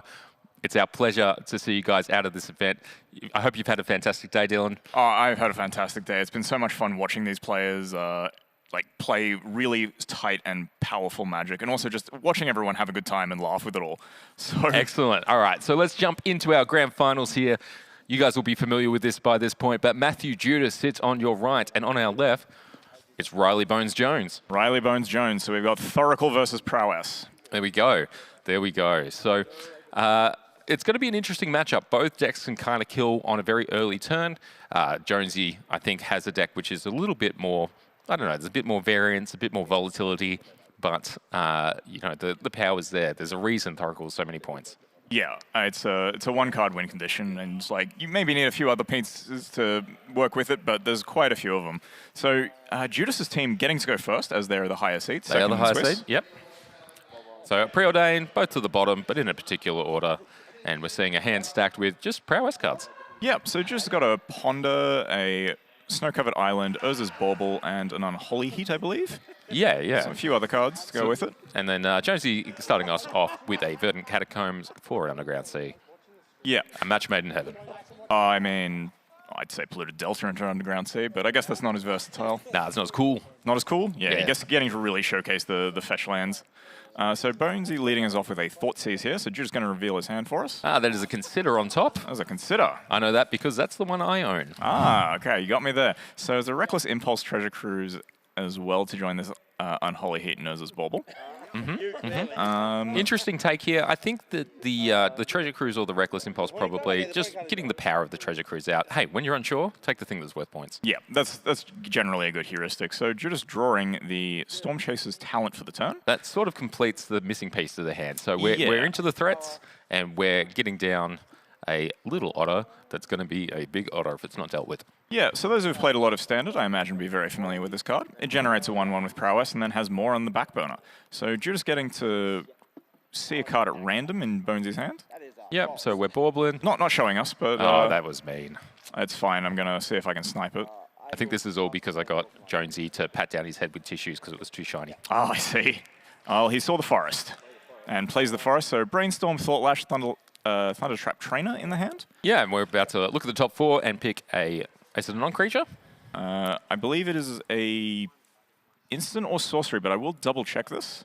It's our pleasure to see you guys out of this event. I hope you've had a fantastic day, Dylan. Oh, I've had a fantastic day. It's been so much fun watching these players play really tight and powerful Magic, and also just watching everyone have a good time and laugh with it all. So excellent. All right, so let's jump into our grand finals here. You guys will be familiar with this by this point, but Matthew Judas sits on your right, and on our left, it's Riley Bones Jones. Riley Bones Jones. So we've got Thoracle versus Prowess. There we go. There we go. So it's going to be an interesting matchup. Both decks can kind of kill on a very early turn. Jonesy, I think, has a deck which is a little bit more, I don't know, there's a bit more variance, a bit more volatility, but you know, the power's there. There's a reason Thoracle has so many points. Yeah, it's a one-card win condition, and it's like you maybe need a few other pieces to work with it, but there's quite a few of them. So Judas's team getting to go first, as they're the higher seed. They are the higher seed, yep. So Preordain, both to the bottom, but in a particular order, and we're seeing a hand stacked with just Prowess cards. Yep, so just got a Ponder, a Snow-Covered Island, Urza's Bauble, and an Unholy Heat, I believe. Yeah, yeah. So a few other cards to go with it. And then Jonesy starting us off with a Verdant Catacombs for Underground Sea. Yeah. A match made in heaven. I mean, I'd say Polluted Delta into Underground Sea, but I guess that's not as versatile. Nah, it's not as cool. Not as cool? Yeah, Yeah. I guess getting to really showcase the fetch lands. So Bonesy leading us off with a Thoughtseize here, so Jude's going to reveal his hand for us. Ah, that is a Consider on top. That was a Consider. I know that because that's the one I own. Ah, okay, you got me there. So there's a Reckless Impulse Treasure Cruise as well to join this Unholy Heat and Urza's Bauble. Interesting take here. I think that the Treasure Cruise or the Reckless Impulse probably just getting the power of the Treasure Cruise out. Hey, when you're unsure, take the thing that's worth points. Yeah, that's generally a good heuristic. So Judas drawing the Storm Chaser's talent for the turn. That sort of completes the missing piece of the hand. So we're into the threats, and we're getting down a little otter that's going to be a big otter if it's not dealt with. Yeah, so those who've played a lot of Standard, I imagine, will be very familiar with this card. It generates a 1/1 with Prowess and then has more on the back burner. So Judas getting to see a card at random in Bonesy's hand. Yep, so we're Baublin. Not showing us, but... oh, that was mean. It's fine. I'm going to see if I can snipe it. I think this is all because I got Jonesy to pat down his head with tissues because it was too shiny. Oh, I see. Oh, he saw the forest and plays the forest. So Brainstorm, Thoughtlash, Thundertrap Trainer in the hand. Yeah, and we're about to look at the top four and pick a... Is it a non-creature? I believe it is a instant or sorcery, but I will double check this.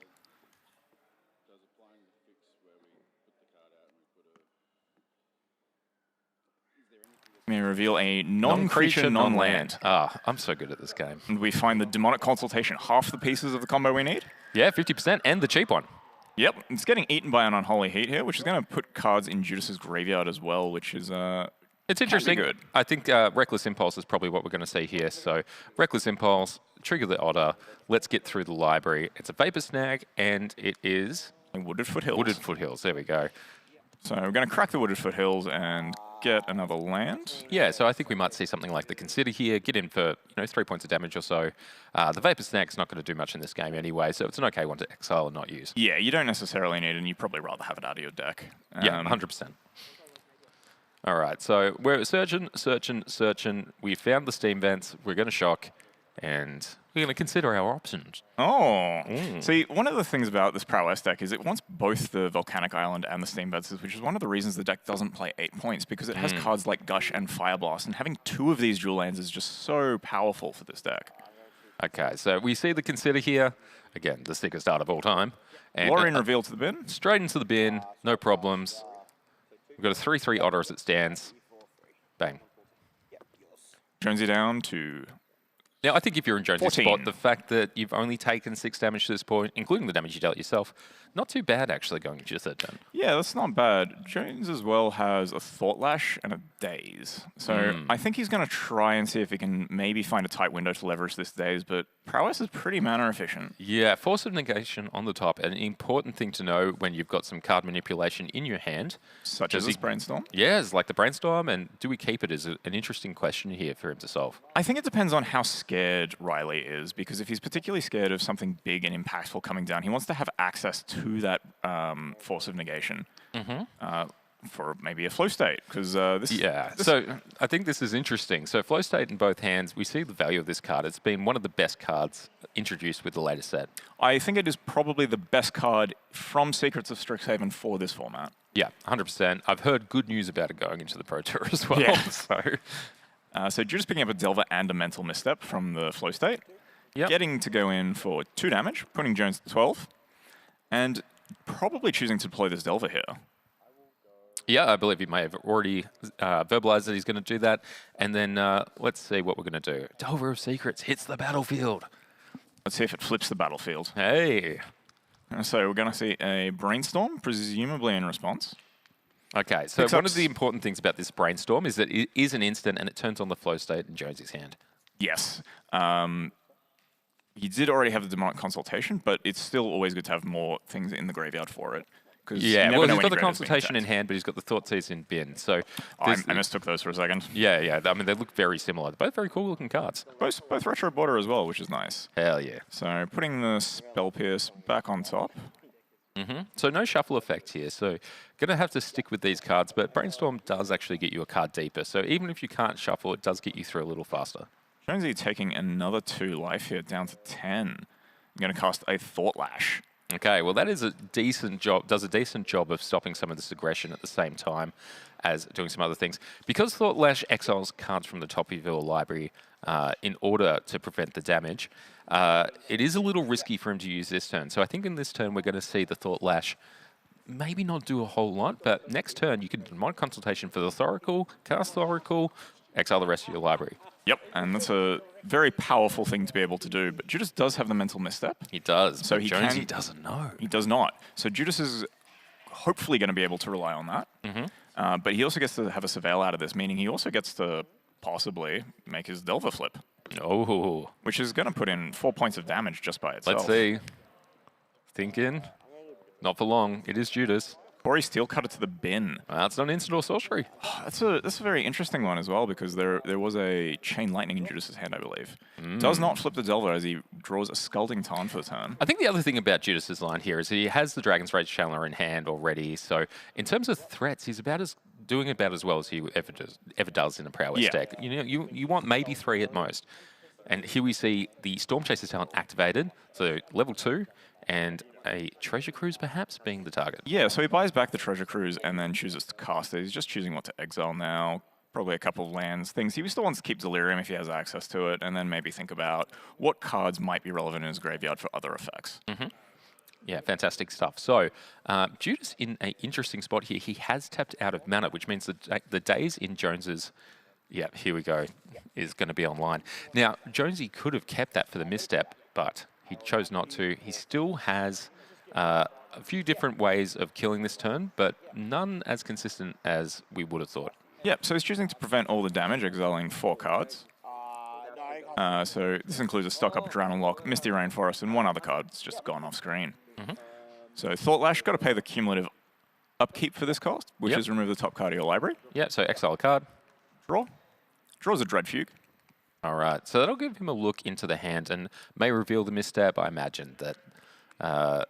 May reveal a non-creature, non-land. Ah, I'm so good at this game. And we find the Demonic Consultation, half the pieces of the combo we need. Yeah, 50% and the cheap one. Yep, it's getting eaten by an Unholy Heat here, which is going to put cards in Judas's graveyard as well, which is it's interesting. good. I think Reckless Impulse is probably what we're going to see here. So Reckless Impulse, trigger the Otter, let's get through the library. It's a Vapor Snag, and it is... Wooded Foothills. Wooded Foothills, there we go. So we're going to crack the Wooded Foothills and get another land. Yeah, so I think we might see something like the Consider here, get in for 3 points of damage or so. The Vapor Snag's not going to do much in this game anyway, so it's an okay one to exile and not use. Yeah, you don't necessarily need it, and you'd probably rather have it out of your deck. Yeah, 100%. All right, so we're searching. We found the steam vents. We're going to shock, and we're going to consider our options. Oh. See, one of the things about this Prowess deck is it wants both the Volcanic Island and the Steam Vents, which is one of the reasons the deck doesn't play 8 points, because it has cards like Gush and Fire Blast, and having 2 of these dual lands is just so powerful for this deck. Okay, so we see the Consider here. Again, the sickest art of all time. And Lorien revealed to the bin. Straight into the bin, no problems. We've got a 3/3 Otter as it stands. Bang. Jonesy down to... Now, I think if you're in Jonesy's 14. spot, the fact that you've only taken 6 damage to this point, including the damage you dealt yourself, not too bad, actually, going into your third turn. Yeah, that's not bad. Jones as well has a Thoughtlash and a Daze. So I think he's going to try and see if he can maybe find a tight window to leverage this Daze, but Prowess is pretty mana efficient. Yeah, Force of Negation on the top. An important thing to know when you've got some card manipulation in your hand. Such as this Brainstorm? Yeah, it's like the Brainstorm, and do we keep it is an interesting question here for him to solve. I think it depends on how scared Riley is, because if he's particularly scared of something big and impactful coming down, he wants to have access to that Force of Negation. for maybe a flow state, because this... Yeah, so I think this is interesting. So flow state in both hands, we see the value of this card. It's been one of the best cards introduced with the latest set. I think it is probably the best card from Secrets of Strixhaven for this format. Yeah, 100%. I've heard good news about it going into the Pro Tour as well. Yeah. So Judas picking up a Delver and a Mental Misstep from the flow state. Yep. Getting to go in for 2 damage, putting Jones to 12, and probably choosing to deploy this Delver here. Yeah, I believe he may have already verbalized that he's going to do that. And then let's see what we're going to do. Delver of Secrets hits the battlefield. Let's see if it flips the battlefield. Hey. So we're going to see a Brainstorm, presumably in response. Okay, so one of the important things about this Brainstorm is that it is an instant and it turns on the flow state in Jonesy's hand. Yes. He did already have the Demonic Consultation, but it's still always good to have more things in the graveyard for it. Yeah, well, he's got the Consultation in hand, but he's got the Thoughtseize in bin. So I mistook those for a second. Yeah. I mean, they look very similar. They're both very cool looking cards. Both retro border as well, which is nice. Hell yeah. So putting the Spell Pierce back on top. So no shuffle effect here. So going to have to stick with these cards, but Brainstorm does actually get you a card deeper. So even if you can't shuffle, it does get you through a little faster. Jonesy taking another 2 life here, down to 10. I'm going to cast a Thought Lash. Okay, well that is a decent job, does a decent job of stopping some of this aggression at the same time as doing some other things. Because Thought Lash exiles cards from the top of your library in order to prevent the damage, it is a little risky for him to use this turn. So I think in this turn we're going to see the Thought Lash maybe not do a whole lot, but next turn you can Demonic Consultation for the Thoracle, cast Thoracle, exile the rest of your library. Yep, and that's a very powerful thing to be able to do. But Judas does have the Mental Misstep. He does, so Jonesy doesn't know. He does not. So Judas is hopefully going to be able to rely on that. But he also gets to have a Surveil out of this, meaning he also gets to possibly make his Delver flip. Oh. Which is going to put in 4 points of damage just by itself. Let's see. Thinking. Not for long. It is Judas. Corey Steel cut it to the bin. That's not instant or sorcery. That's a very interesting one as well, because there was a Chain Lightning in Judas's hand, I believe. Does not flip the Delver as he draws a Scalding Tarn for the turn. I think the other thing about Judas's line here is that he has the Dragon's Rage Channeler in hand already. So in terms of threats, he's doing about as well as he ever does in a Prowess deck. You want maybe 3 at most. And here we see the Storm Chaser's talent activated, so level 2. And a Treasure Cruise perhaps being the target. Yeah, so he buys back the Treasure Cruise and then chooses to cast it. He's just choosing what to exile now. Probably a couple of lands, things. He still wants to keep Delirium if he has access to it, and then maybe think about what cards might be relevant in his graveyard for other effects. Yeah, fantastic stuff. So Judas in an interesting spot here. He has tapped out of mana, which means that the days in Jones's... Yeah, here we go, is going to be online. Now, Jonesy could have kept that for the misstep, but... he chose not to. He still has a few different ways of killing this turn, but none as consistent as we would have thought. Yep, so he's choosing to prevent all the damage, exiling 4 cards. So this includes a Stock Up Drown and Lock, Misty Rainforest, and 1 other card that's just gone off screen. So Thought Lash, got to pay the cumulative upkeep for this cost, which is remove the top card of your library. Yeah, so exile a card. Draw. Draws a Dread Fugue. All right, so that'll give him a look into the hand and may reveal the misstep. I imagine that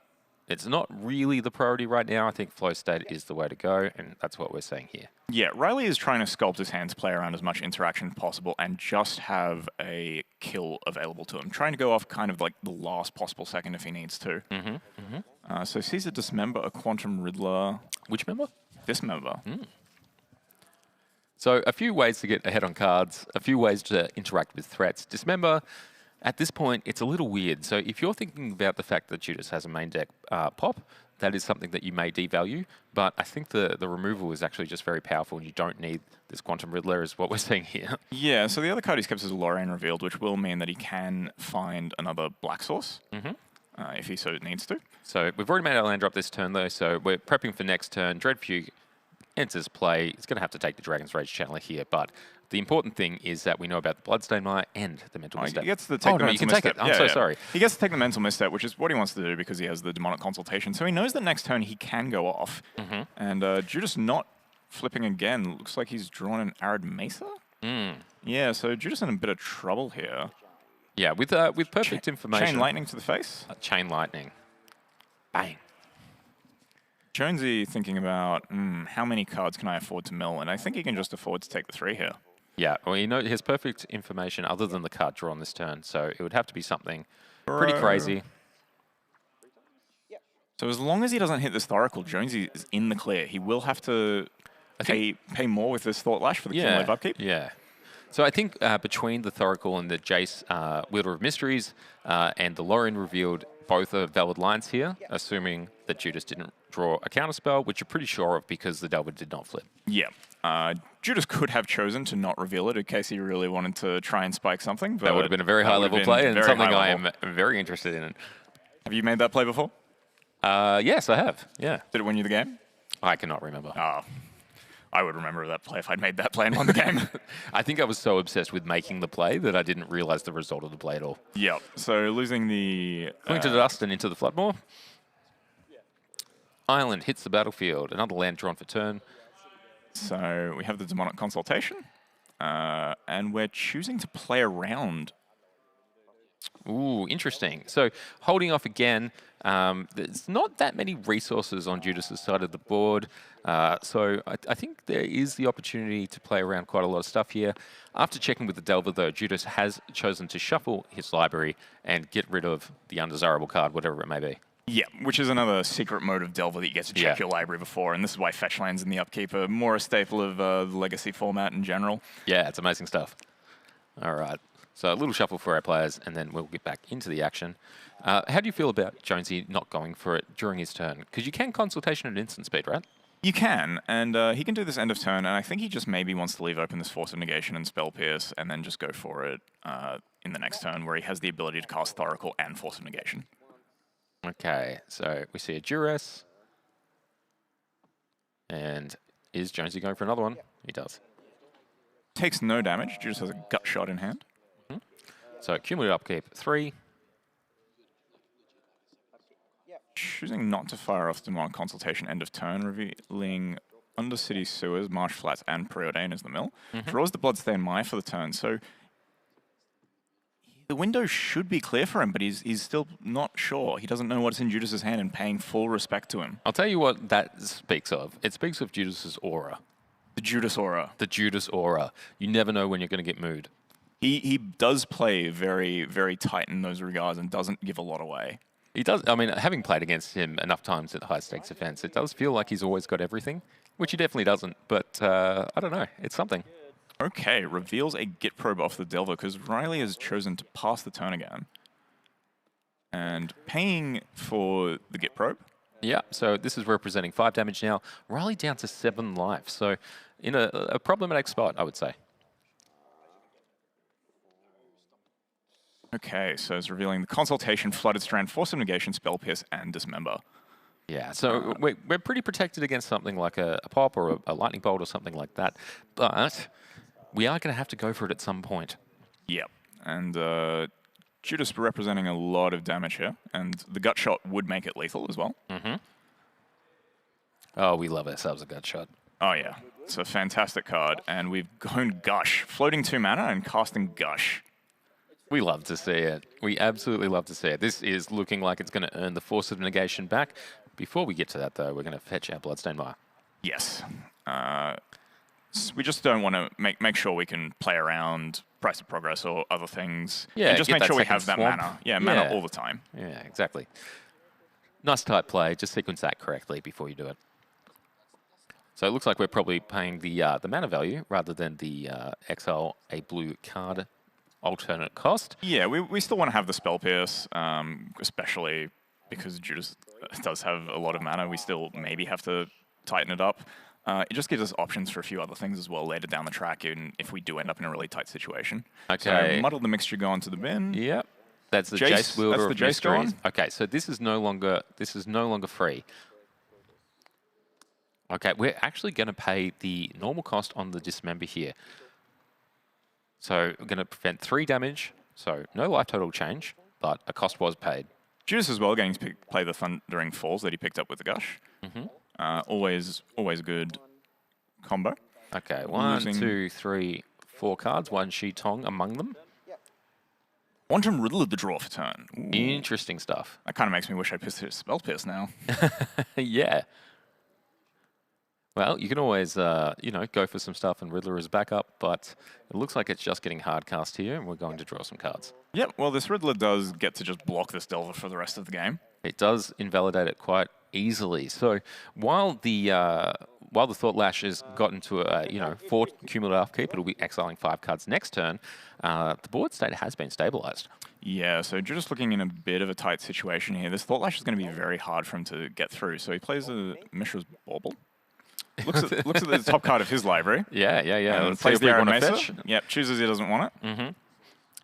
it's not really the priority right now. I think Flow State is the way to go, and that's what we're saying here. Yeah, Riley is trying to sculpt his hand to play around as much interaction as possible and just have a kill available to him. Trying to go off kind of like the last possible second if he needs to. So sees a Dismember, a Quantum Riddler. Which member? Dismember. So a few ways to get ahead on cards, a few ways to interact with threats. Dismember, at this point, it's a little weird. So if you're thinking about the fact that Judas has a main deck pop, that is something that you may devalue. But I think the removal is actually just very powerful, and you don't need this Quantum Riddler is what we're seeing here. Yeah, so the other card he's kept is Lorraine Revealed, which will mean that he can find another black source. If he so needs to. So we've already made our land drop this turn, though, so we're prepping for next turn. Dread Fugue enters play. He's going to have to take the Dragon's Rage Channeler here, but the important thing is that we know about the Bloodstained Mire and the Mental Misstep. He gets to take the Mental Misstep. I'm so sorry. He gets to take the Mental Misstep, which is what he wants to do because he has the Demonic Consultation. So he knows that next turn he can go off. And Judas not flipping again. Looks like he's drawn an Arid Mesa? Yeah, so Judas in a bit of trouble here. Yeah, with perfect information. Chain Lightning to the face? Chain Lightning. Bang. Jonesy thinking about how many cards can I afford to mill, and I think he can just afford to take the 3 here. Yeah, well, he has perfect information other than the card drawn this turn, so it would have to be something pretty crazy. So as long as he doesn't hit this Thoracle, Jonesy is in the clear. He will have to pay more with this Thought Lash for the cumulative upkeep. Yeah. So I think between the Thoracle and the Jace Wielder of Mysteries and the Lorien revealed, both are valid lines here, assuming that Judas didn't draw a counterspell, which you're pretty sure of because the Delver did not flip. Yeah. Judas could have chosen to not reveal it in case he really wanted to try and spike something. But that would have been a very high-level play and something I am very interested in. Have you made that play before? Yes, I have. Yeah. Did it win you the game? I cannot remember. Oh. I would remember that play if I'd made that play and won the game. I think I was so obsessed with making the play that I didn't realize the result of the play at all. Yep. So losing the... Going to the dust and into the Floodmoor. Island hits the battlefield. Another land drawn for turn. So we have the Demonic Consultation. And we're choosing to play around. Ooh, interesting. So holding off again. There's not that many resources on Judas's side of the board. So I think there is the opportunity to play around quite a lot of stuff here. After checking with the Delver, though, Judas has chosen to shuffle his library and get rid of the undesirable card, whatever it may be. Yeah, which is another secret mode of Delver that you get to check your library before, and this is why fetch lands in the upkeep are more a staple of the Legacy format in general. Yeah, it's amazing stuff. All right. So a little shuffle for our players, and then we'll get back into the action. How do you feel about Jonesy not going for it during his turn? Because you can consultation at instant speed, right? You can, and he can do this end of turn, and I think he just maybe wants to leave open this Force of Negation and Spell Pierce, and then just go for it in the next turn, where he has the ability to cast Thoracle and Force of Negation. Okay, so we see a Duress. And is Jonesy going for another one? He does. Takes no damage, just has a gut shot in hand. So cumulative upkeep 3. Choosing not to fire off Demonic Consultation end of turn, revealing Undercity Sewers, Marsh Flats, and Preordain as the mill. Draws the Bloodstained Mire for the turn, so the window should be clear for him, but he's still not sure. He doesn't know what's in Judas's hand and paying full respect to him. I'll tell you what that speaks of. It speaks of Judas's aura. The Judas aura. The Judas aura. You never know when you're going to get moved. He does play very, very tight in those regards and doesn't give a lot away. He does. I mean, having played against him enough times at high stakes events, it does feel like he's always got everything, which he definitely doesn't. But I don't know. It's something. Okay, reveals a Git Probe off the Delver because Riley has chosen to pass the turn again. And paying for the Git Probe. Yeah, so this is representing 5 damage now. Riley down to 7 life. So in a problematic spot, I would say. Okay, so it's revealing the Consultation, Flooded Strand, Force of Negation, Spell Pierce, and Dismember. Yeah, so we're pretty protected against something like a pop or a lightning bolt or something like that. But we are going to have to go for it at some point. Yep, and Judas representing a lot of damage here, and the gut shot would make it lethal as well. Oh, we love ourselves a gut shot. Oh yeah, it's a fantastic card, and we've gone Gush, floating 2 mana and casting Gush. We love to see it. We absolutely love to see it. This is looking like it's going to earn the Force of Negation back. Before we get to that, though, we're going to fetch our Bloodstained Mire. Yes. We just don't want to make sure we can play around Price of Progress or other things. Yeah, and just make sure we have swamp. that mana. Yeah, mana all the time. Yeah, exactly. Nice tight play. Just sequence that correctly before you do it. So it looks like we're probably paying the mana value rather than the exile a blue card alternate cost. Yeah, we still want to have the Spell Pierce, especially because Judas does have a lot of mana. We still maybe have to tighten it up. It just gives us options for a few other things as well later down the track, even if we do end up in a really tight situation. Okay. So Muddle the Mixture gone to the bin. Yep. That's the Jace Wielder of Jace Mysteries. gone. Okay, so this is no longer free. Okay, we're actually going to pay the normal cost on the Dismember here. So we're going to prevent 3 damage, so no life total change, but a cost was paid. Judas as well getting to play the Thundering Falls that he picked up with the Gush. Always a good combo. Okay, 1, 2, 3, 4 cards, 1 Shi-Tong among them. Quantum Riddle of the draw for turn. Ooh. Interesting stuff. That kind of makes me wish I pissed Spell Pierce now. Yeah. Well, you can always, go for some stuff and Riddler as backup, but it looks like it's just getting hard cast here, and we're going to draw some cards. Yep, well, this Riddler does get to just block this Delver for the rest of the game. It does invalidate it quite easily. So while the Thought Lash has gotten to a 4 cumulative upkeep, it'll be exiling 5 cards next turn. The board state has been stabilized. Yeah, so just looking in a bit of a tight situation here. This Thought Lash is going to be very hard for him to get through. So he plays a Mishra's Bauble. Looks at the top card of his library. Yeah. Plays the Iron Mesa. Yep, chooses he doesn't want it. Mm-hmm.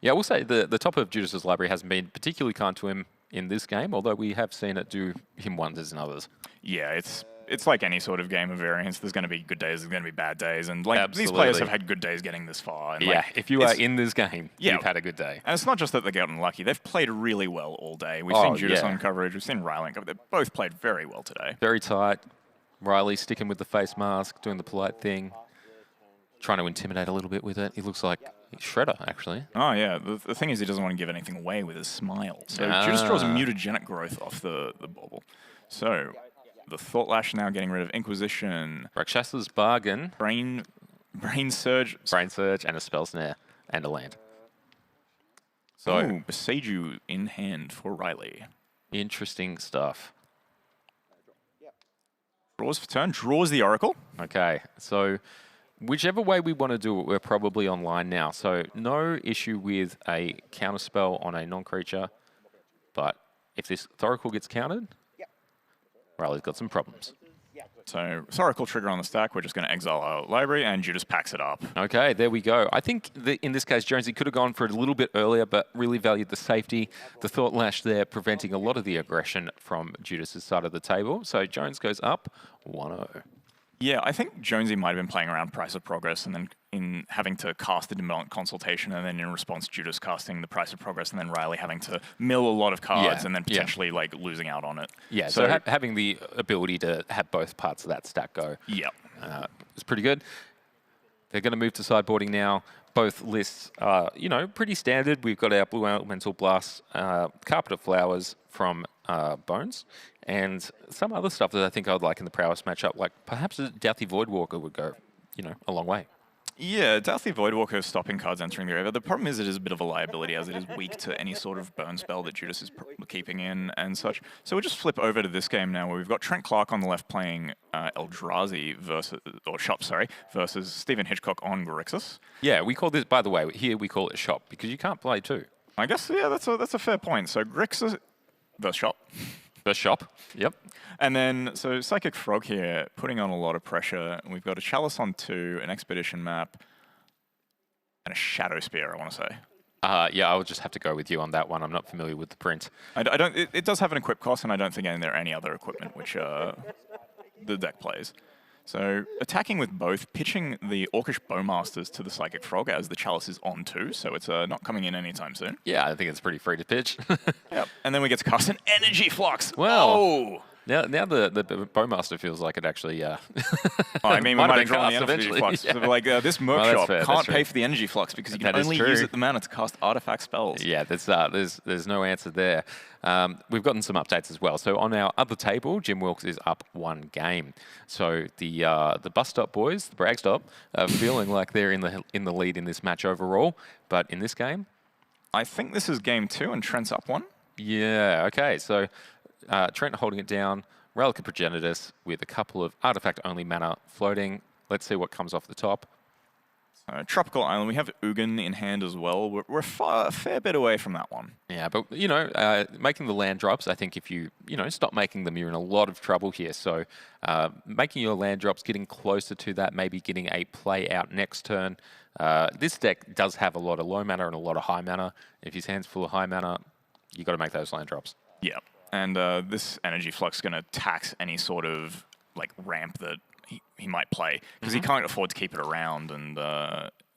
Yeah, we'll say the top of Judas's library hasn't been particularly kind to him in this game, although we have seen it do him wonders in others. Yeah, it's like any sort of game of variance. There's going to be good days, there's going to be bad days, and like Absolutely. these players have had good days getting this far. And Yeah, if you are in this game, you've had a good day. And it's not just that they're getting lucky; they've played really well all day. We've seen Judas on coverage, we've seen Riley on coverage. They both played very well today. Very tight. Riley sticking with the face mask, doing the polite thing, trying to intimidate a little bit with it. He looks like Shredder, actually. Oh, yeah. The thing is he doesn't want to give anything away with his smile. So Judas draws a mutagenic growth off the bauble. So the Thought Lash now getting rid of Inquisition. Rakshasa's Bargain. Brain Surge. Brain Surge and a Spell Snare and a land. So Beseiju in hand for Riley. Interesting stuff. Draws for turn, draws the Oracle. Okay, so whichever way we want to do it, we're probably online now. So no issue with a counterspell on a non-creature, but if this Thoracle gets countered, Riley's got some problems. So Thoracle trigger on the stack, we're just going to exile our library, and Judas packs it up. Okay, there we go. I think in this case, Jonesy could have gone for it a little bit earlier, but really valued the safety. The Thought Lash there preventing a lot of the aggression from Judas's side of the table. So Jones goes up 1-0. Yeah, I think Jonesy might have been playing around Price of Progress and then in having to cast the Demolition Consultation, and then in response, Judas casting the Price of Progress, and then Riley having to mill a lot of cards and then potentially like losing out on it. Yeah, so having the ability to have both parts of that stack go is pretty good. They're going to move to sideboarding now. Both lists are, pretty standard. We've got our Blue Elemental Blast, Carpet of Flowers from Bones, and some other stuff that I think I would like in the prowess matchup, like perhaps a Doughty Voidwalker would go, a long way. Yeah, Doughty Voidwalker is stopping cards entering the graveyard. The problem is it is a bit of a liability, as it is weak to any sort of burn spell that Judas is keeping in and such. So we'll just flip over to this game now, where we've got Trent Clark on the left playing Eldrazi versus Stephen Hitchcock on Grixis. Yeah, we call this, by the way, here we call it Shop, because you can't play two. I guess, yeah, that's a fair point. So Grixis versus Shop. Versus Shop, yep. And then, so Psychic Frog here, putting on a lot of pressure. We've got a Chalice on 2, an Expedition map, and a Shadow Spear, I want to say. Yeah, I would just have to go with you on that one. I'm not familiar with the print. It does have an equip cost, and I don't think there are any other equipment which the deck plays. So attacking with both, pitching the Orcish Bowmasters to the Psychic Frog as the Chalice is on 2, so it's not coming in anytime soon. Yeah, I think it's pretty free to pitch. Yep, and then we get to cast an Energy Flux. Well, oh! Now the Bowmaster feels like it actually. I mean, we might have drawn the Energy Flux. Yeah. So like this Merc Shop can't pay for the true. Energy Flux because you can only use it the mana to cast artifact spells. Yeah, there's no answer there. We've gotten some updates as well. So on our other table, Jim Wilkes is up 1 game. So the Bus Stop boys, the Brag Stop, are feeling like they're in the lead in this match overall. But in this game, I think this is game 2 and Trent's up 1. Yeah. Okay. So. Trent holding it down, Relic of Progenitus with a couple of artifact-only mana floating. Let's see what comes off the top. Tropical Island, we have Ugin in hand as well. We're a fair bit away from that one. Yeah, but, making the land drops, I think if you, stop making them, you're in a lot of trouble here. So making your land drops, getting closer to that, maybe getting a play out next turn. This deck does have a lot of low mana and a lot of high mana. If his hand's full of high mana, you got to make those land drops. Yeah. And this Energy Flux is going to tax any sort of ramp that he might play, because he can't afford to keep it around, and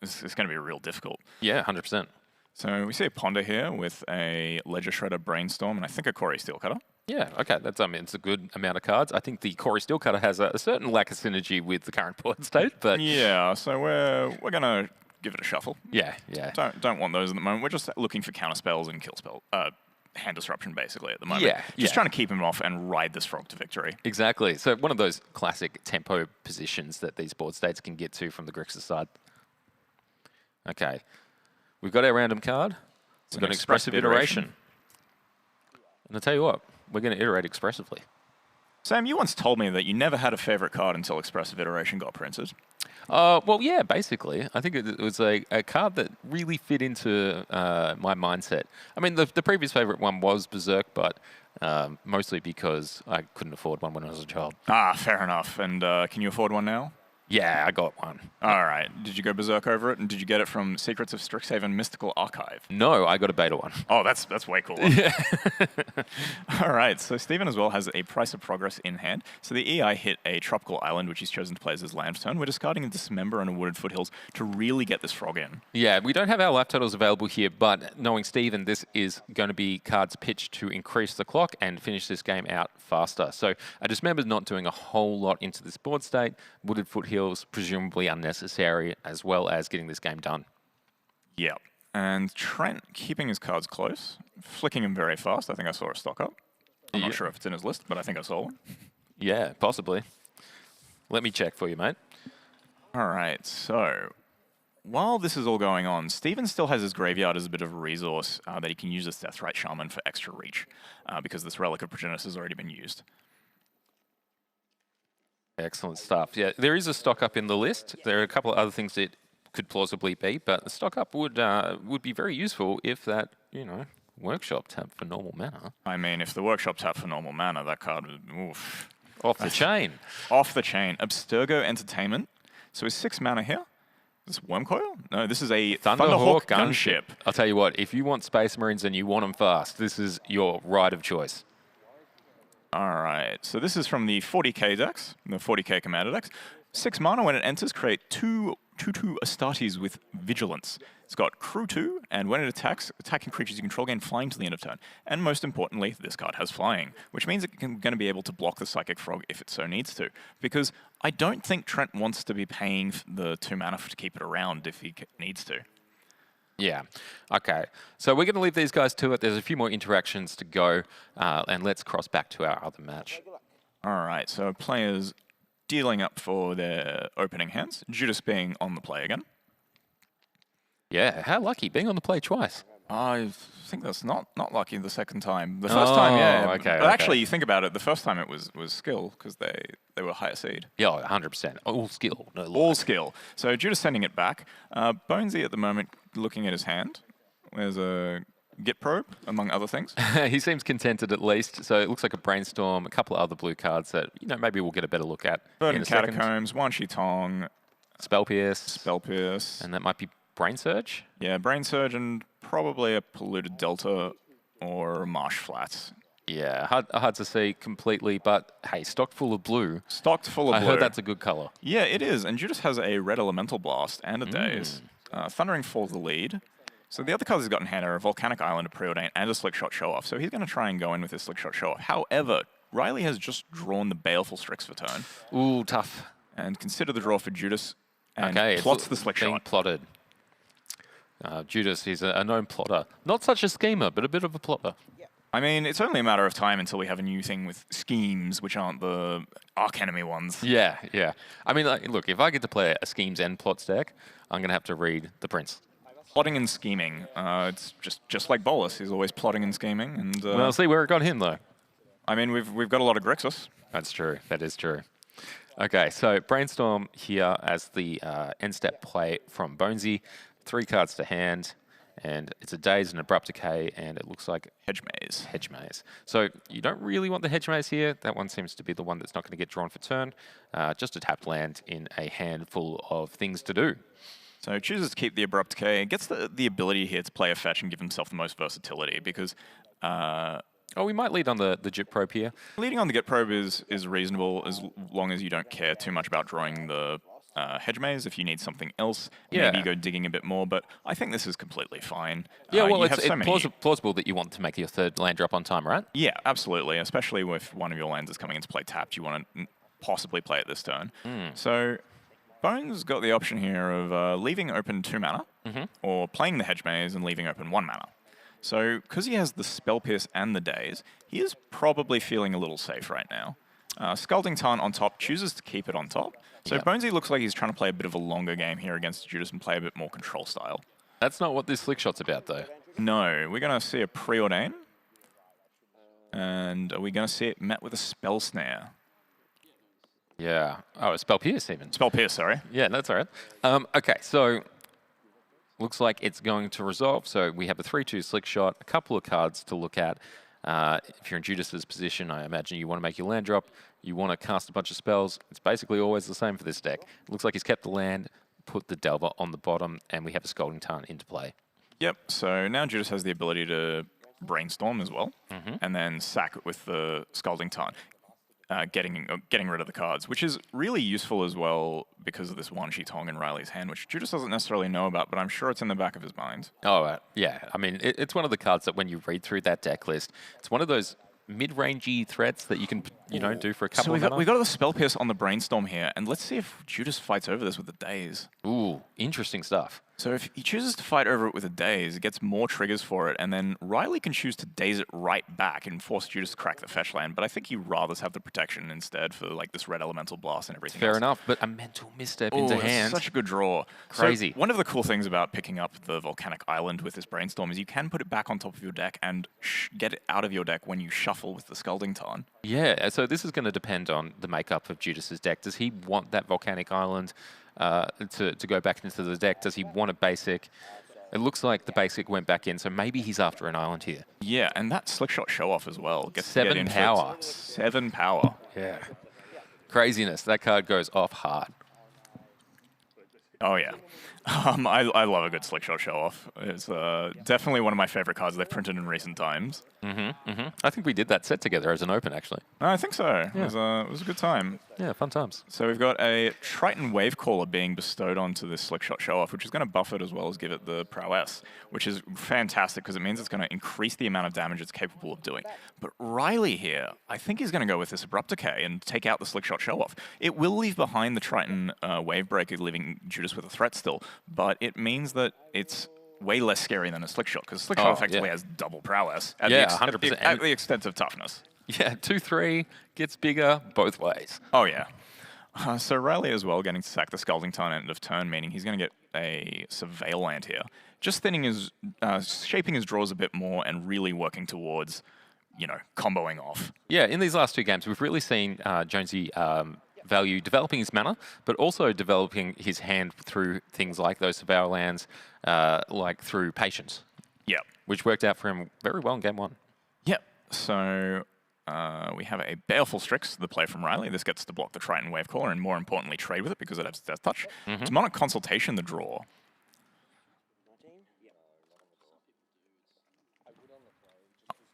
it's going to be real difficult. Yeah, 100%. So we see a Ponder here with a Ledger Shredder Brainstorm, and I think a Corey Steelcutter. Yeah, okay, it's a good amount of cards. I think the Corey Steelcutter has a certain lack of synergy with the current board state, but yeah, so we're going to give it a shuffle. Yeah. Don't want those at the moment. We're just looking for counter spells and kill spells. hand disruption basically at the moment. Yeah, Just trying to keep him off and ride this frog to victory. Exactly. So one of those classic tempo positions that these board states can get to from the Grixis side. Okay. We've got our random card. We've got an expressive iteration. And I'll tell you what, we're going to iterate expressively. Sam, you once told me that you never had a favorite card until expressive iteration got printed. Well, yeah, basically. I think it was a card that really fit into my mindset. I mean, the previous favorite one was Berserk, but mostly because I couldn't afford one when I was a child. Ah, fair enough. And can you afford one now? Yeah, I got one. All right. Did you go Berserk over it? And did you get it from Secrets of Strixhaven Mystical Archive? No, I got a beta one. Oh, that's way cooler. Yeah. All right. So Stephen as well has a Price of Progress in hand. So the EI hit a tropical island, which he's chosen to play as his land turn. We're discarding a Dismember and a Wooded Foothills to really get this frog in. Yeah, we don't have our life totals available here, but knowing Stephen, this is going to be cards pitched to increase the clock and finish this game out faster. So a Dismember's not doing a whole lot into this board state. Wooded Foothills, presumably unnecessary, as well as getting this game done. Yeah. And Trent keeping his cards close, flicking them very fast. I think I saw a stock up. I'm not sure if it's in his list, but I think I saw one. Yeah, possibly. Let me check for you, mate. All right, so while this is all going on, Steven still has his graveyard as a bit of a resource that he can use as Deathrite Shaman for extra reach, because this Relic of Progenitus has already been used. Excellent stuff. Yeah, there is a stock up in the list. There are a couple of other things that could plausibly be, but the stock up would be very useful if that, workshop tap for normal mana. I mean, if the workshop tap for normal mana, that card would, oof. Off the chain. Off the chain. Abstergo Entertainment. So is 6 mana here? Is this Wormcoil? No, this is a Thunderhawk Gunship. I'll tell you what, if you want Space Marines and you want them fast, this is your right of choice. All right, so this is from the 40k decks, the 40k Commander decks. 6 mana when it enters, create 2/2 Astartes with Vigilance. It's got Crew 2, and when it attacks, attacking creatures you control gain flying to the end of turn. And most importantly, this card has flying, which means it's going to be able to block the Psychic Frog if it so needs to. Because I don't think Trent wants to be paying the 2 mana to keep it around if he needs to. Yeah. Okay. So we're going to leave these guys to it. There's a few more interactions to go, and let's cross back to our other match. All right. So players dealing up for their opening hands. Judas being on the play again. Yeah. How lucky, being on the play twice. I think that's not lucky the second time. The first time, yeah. Okay. But actually, you think about it, the first time it was skill because they were higher seed. Yeah, 100%. All skill. No luck. All skill. So Judas sending it back. Bonesy at the moment looking at his hand. There's a Git Probe, among other things. He seems contented at least. So it looks like a Brainstorm, a couple of other blue cards that, maybe we'll get a better look at. Burning Catacombs, Wan Shi Tong. Spell Pierce. And that might be Brain Surge? Yeah, Brain Surge and probably a Polluted Delta or Marsh Flats. Yeah, hard to see completely, but hey, stocked full of blue. Stocked full of blue. I heard that's a good color. Yeah, it is. And Judas has a Red Elemental Blast and a Daze. Thundering for the lead. So the other cards he's got in hand are a Volcanic Island, a Preordain, and a Slickshot Show-Off. So he's going to try and go in with his Slickshot Show-Off. However, Riley has just drawn the Baleful Strix for turn. Ooh, tough. And consider the draw for Judas. And okay, plots the Slickshot. Being plotted. Judas, he's a known plotter. Not such a schemer, but a bit of a plotter. I mean, it's only a matter of time until we have a new thing with schemes, which aren't the Arc Enemy ones. Yeah, yeah. I mean, look, if I get to play a schemes and plots deck, I'm going to have to read the Prince. Plotting and scheming. It's just like Bolus. He's always plotting and scheming. And well, see where it got him, though. I mean, we've got a lot of Grixis. That's true. That is true. Okay, so Brainstorm here as the end step play from Bonesy. 3 cards to hand, and it's a Daze and Abrupt Decay, and it looks like Hedge Maze. Hedge Maze. So you don't really want the Hedge Maze here. That one seems to be the one that's not going to get drawn for turn. Just a tapped land in a handful of things to do. So chooses to keep the Abrupt Decay. Gets the ability here to play a fetch and give himself the most versatility because... we might lead on the Git Probe here. Leading on the Git Probe is reasonable as long as you don't care too much about drawing the Hedge Maze. If you need something else, maybe you go digging a bit more, but I think this is completely fine. Yeah, well, it's plausible that you want to make your 3rd land drop on time, right? Yeah, absolutely, especially if one of your lands is coming into play tapped, you want to possibly play it this turn. So Bones got the option here of leaving open 2 mana, or playing the Hedge Maze and leaving open 1 mana. So because he has the Spell Pierce and the Daze, he is probably feeling a little safe right now. Scalding Tarn on top chooses to keep it on top. So Bonesy looks like he's trying to play a bit of a longer game here against Judas and play a bit more control style. That's not what this Slick Shot's about, though. No, we're going to see a Preordain. And are we going to see it met with a Spell Snare? Yeah. Oh, a Spell Pierce even. Spell Pierce, sorry. Yeah, that's all right. Okay, so looks like it's going to resolve. So we have a 3-2 Slick Shot, a couple of cards to look at. If you're in Judas's position, I imagine you want to make your land drop. You want to cast a bunch of spells. It's basically always the same for this deck. It looks like he's kept the land, put the Delver on the bottom, and we have a Scalding Tarn into play. Yep, so now Judas has the ability to Brainstorm as well, and then sack it with the Scalding Tarn, getting rid of the cards, which is really useful as well because of this Wan Shi Tong in Riley's hand, which Judas doesn't necessarily know about, but I'm sure it's in the back of his mind. Oh, yeah. I mean, it's one of the cards that when you read through that deck list, it's one of those mid-rangey threats that you can, do for a couple of So we got the Spell Pierce on the Brainstorm here, and let's see if Judas fights over this with the Daze. Ooh, interesting stuff. So if he chooses to fight over it with a Daze, it gets more triggers for it, and then Riley can choose to Daze it right back and force Judas to crack the fetch land, but I think he'd rather have the protection instead for like this Red Elemental Blast and everything Fair else. enough, but a mental misstep into hand. Such a good draw. Crazy. So one of the cool things about picking up the Volcanic Island with this Brainstorm is you can put it back on top of your deck and get it out of your deck when you shuffle with the Scalding Tarn. Yeah, so this is going to depend on the makeup of Judas's deck. Does he want that Volcanic Island to go back into the deck? Does he want a basic? It looks like the basic went back in, so maybe he's after an island here. Yeah, and that Slick Shot Show-Off as well. Gets 7 power. 7 power. Yeah. Craziness. That card goes off hard. Oh, yeah. I love a good Slick Shot Show-Off. It's definitely one of my favorite cards they've printed in recent times. I think we did that set together as an open, actually. I think so. Yeah. It was a good time. Yeah, fun times. So we've got a Triton Wavecaller being bestowed onto this Slick Shot Show-Off, which is going to buff it as well as give it the prowess, which is fantastic because it means it's going to increase the amount of damage it's capable of doing. But Riley here, I think he's going to go with this Abrupt Decay and take out the Slick Shot Show-Off. It will leave behind the Triton Wavebreaker, leaving Judas with a threat still, but it means that it's way less scary than a Slick Shot, because Slick Shot effectively has double prowess at 100%. At the extent of toughness. Yeah, 2-3 gets bigger both ways. Oh, yeah. So Riley as well getting to sack the Scalding Tarn end of turn, meaning he's going to get a Surveil land here. Just thinning his, shaping his draws a bit more and really working towards, comboing off. Yeah, in these last two games, we've really seen Jonesy value developing his mana, but also developing his hand through things like those Surveil lands, like through Patience. Yeah. Which worked out for him very well in game one. Yep. So we have a Baleful Strix, the play from Riley. This gets to block the Triton Wavecaller and more importantly trade with it because it has Death Touch. Demonic Consultation, the draw.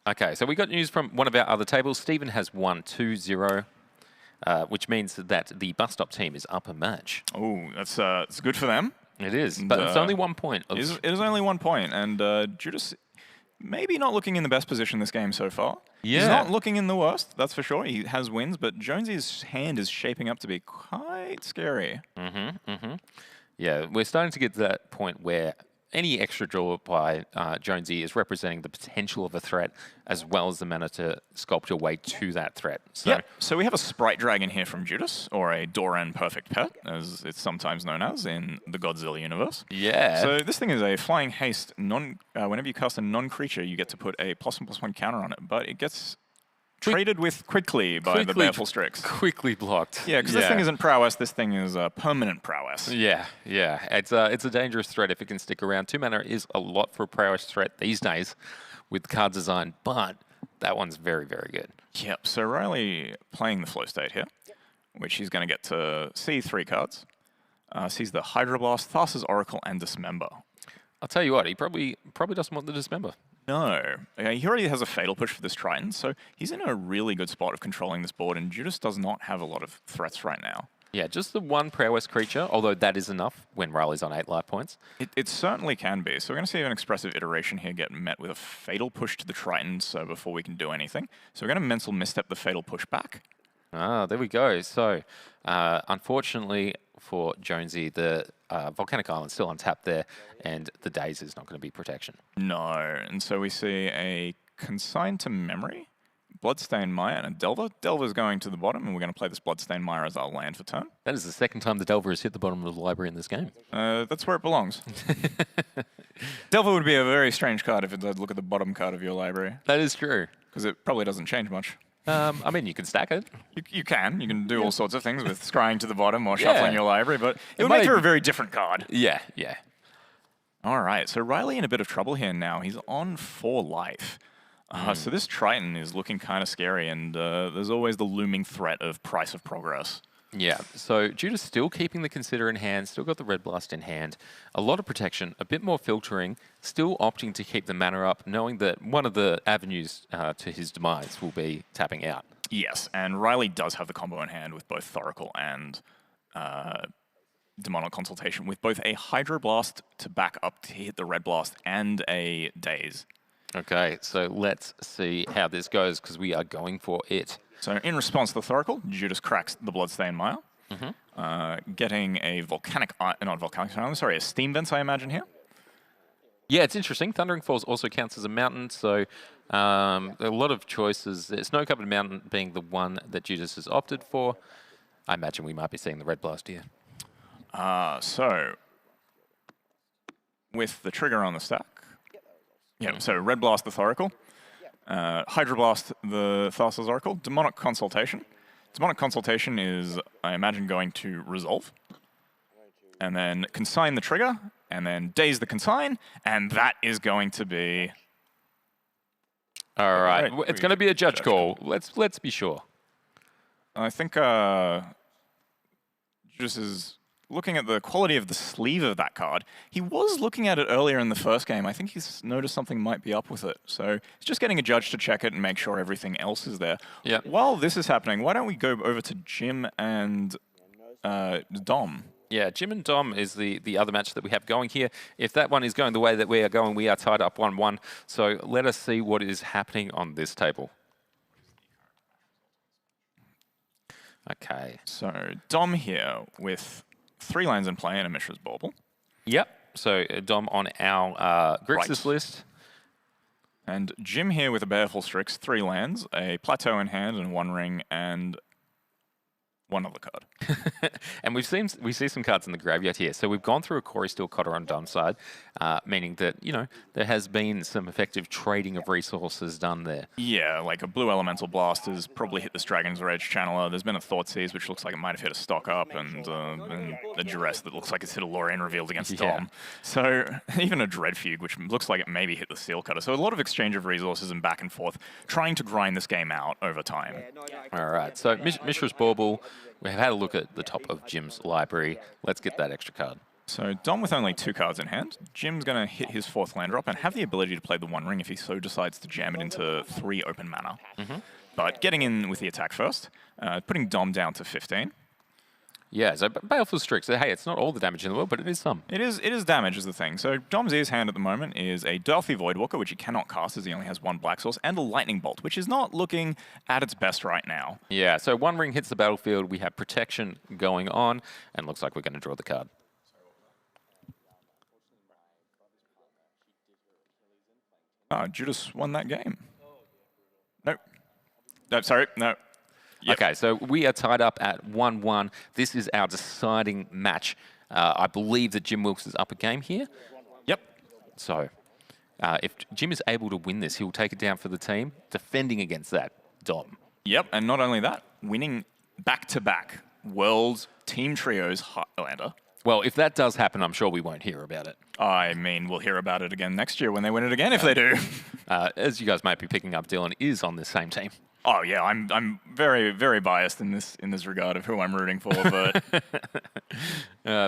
Okay, so we got news from one of our other tables. Stephen has won 2-0. Which means that the Bus Stop team is up a match. Oh, that's it's good for them. It is, but it's only 1 point. It is only 1 point, and Judas maybe not looking in the best position this game so far. Yeah. He's not looking in the worst, that's for sure. He has wins, but Jonesy's hand is shaping up to be quite scary. Yeah, we're starting to get to that point where any extra draw by Jonesy is representing the potential of a threat as well as the mana to sculpt your way to that threat. So, yeah, so we have a Sprite Dragon here from Judas, or a Doran Perfect Pet, as it's sometimes known as in the Godzilla universe. Yeah. So this thing is a Flying Haste. Whenever you cast a non-creature, you get to put a +1/+1 counter on it, but it gets traded with quickly by the Baleful Strix. Quickly blocked. Yeah, because this thing isn't prowess, this thing is permanent prowess. Yeah. It's a dangerous threat if it can stick around. 2 mana is a lot for a prowess threat these days with card design, but that one's very, very good. Yep, so Riley playing the flow state here, which he's going to get to see 3 cards. Sees the Hydroblast, Thassa's Oracle, and Dismember. I'll tell you what, he probably doesn't want the Dismember. No. He already has a Fatal Push for this Triton, so he's in a really good spot of controlling this board, and Judas does not have a lot of threats right now. Yeah, just the one prowess creature, although that is enough when Riley's on 8 life points. It certainly can be. So we're going to see an expressive iteration here get met with a Fatal Push to the Triton, so before we can do anything. So we're going to Mental Misstep the Fatal Push back. Ah, there we go. So, unfortunately, for Jonesy. The Volcanic Island's still untapped there, and the Daze is not going to be protection. No, and so we see a Consigned to Memory, Bloodstained Mire, and a Delver. Delver's going to the bottom, and we're going to play this Bloodstained Mire as our land for turn. That is the second time the Delver has hit the bottom of the library in this game. That's where it belongs. Delver would be a very strange card if it did look at the bottom card of your library. That is true. Because it probably doesn't change much. I mean, you can stack it. You can do all sorts of things with scrying to the bottom or shuffling your librry, but it would make for a very different card. Yeah. All right, so Riley in a bit of trouble here now. He's on 4 life. So this Triton is looking kind of scary, and there's always the looming threat of Price of Progress. Yeah, so Judas still keeping the Consider in hand, still got the Red Blast in hand. A lot of protection, a bit more filtering, still opting to keep the mana up, knowing that one of the avenues to his demise will be tapping out. Yes, and Riley does have the combo in hand with both Thoracle and Demonic Consultation, with both a Hydroblast to back up to hit the Red Blast and a Daze. Okay, so let's see how this goes, because we are going for it. So in response to the Thoracle, Judas cracks the Bloodstained Mire, getting a a Steam Vents, I imagine, here. Yeah, it's interesting. Thundering Falls also counts as a mountain, so a lot of choices. Snow-Covered Mountain being the one that Judas has opted for. I imagine we might be seeing the Red Blast here. So with the trigger on the stack, so Red Blast the Thoracle, Hydroblast the Thassa's Oracle, Demonic Consultation. Demonic Consultation is, I imagine, going to resolve. And then Consign the trigger, and then Daze the Consign, and that is going to be... All right, it's going to be a judge call. Let's be sure. I think Judas is looking at the quality of the sleeve of that card. He was looking at it earlier in the first game. I think he's noticed something might be up with it. So he's just getting a judge to check it and make sure everything else is there. Yeah. While this is happening, why don't we go over to Jim and Dom? Yeah, Jim and Dom is the other match that we have going here. If that one is going the way that we are going, we are tied up 1-1. So let us see what is happening on this table. Okay. So Dom here with 3 lands in play and a Mishra's Bauble. Yep. So Dom on our Grixis list. And Jim here with a Baleful Strix, 3 lands, a Plateau in hand and 1 ring, and 1 other card. And we see some cards in the graveyard here. So we've gone through a Corey Steel Cotter on Dom's side, meaning that, there has been some effective trading of resources done there. Yeah, like a Blue Elemental Blast has probably hit this Dragon's Rage Channeler. There's been a Thoughtseize, which looks like it might have hit a Stock Up, and a Duress that looks like it's hit a Lorraine Revealed against Dom. So even a Dread Fugue, which looks like it maybe hit the Steel Cutter. So a lot of exchange of resources and back and forth, trying to grind this game out over time. All right, so Mishra's Bauble. We have had a look at the top of Jim's library. Let's get that extra card. So Dom with only 2 cards in hand. Jim's going to hit his 4th land drop and have the ability to play the 1 ring if he so decides to jam it into 3 open mana. But getting in with the attack first, putting Dom down to 15. Yeah, so Baleful Strix. Hey, it's not all the damage in the world, but it is some. It is damage is the thing. So Dom's Ear's hand at the moment is a Delphi Voidwalker, which he cannot cast as he only has 1 black source, and a Lightning Bolt, which is not looking at its best right now. Yeah, so 1 ring hits the battlefield. We have protection going on, and looks like we're going to draw the card. Judas won that game. Nope. No, sorry, no. Yep. Okay, so we are tied up at 1-1. This is our deciding match. I believe that Jim Wilkes is up a game here. Yep. So if Jim is able to win this, he will take it down for the team, defending against that Dom. Yep, and not only that, winning back-to-back World's Team Trios Highlander. Well, if that does happen, I'm sure we won't hear about it. I mean, we'll hear about it again next year when they win it again, if they do. As you guys might be picking up, Dylan is on the same team. Oh yeah, I'm very, very biased in this regard of who I'm rooting for, but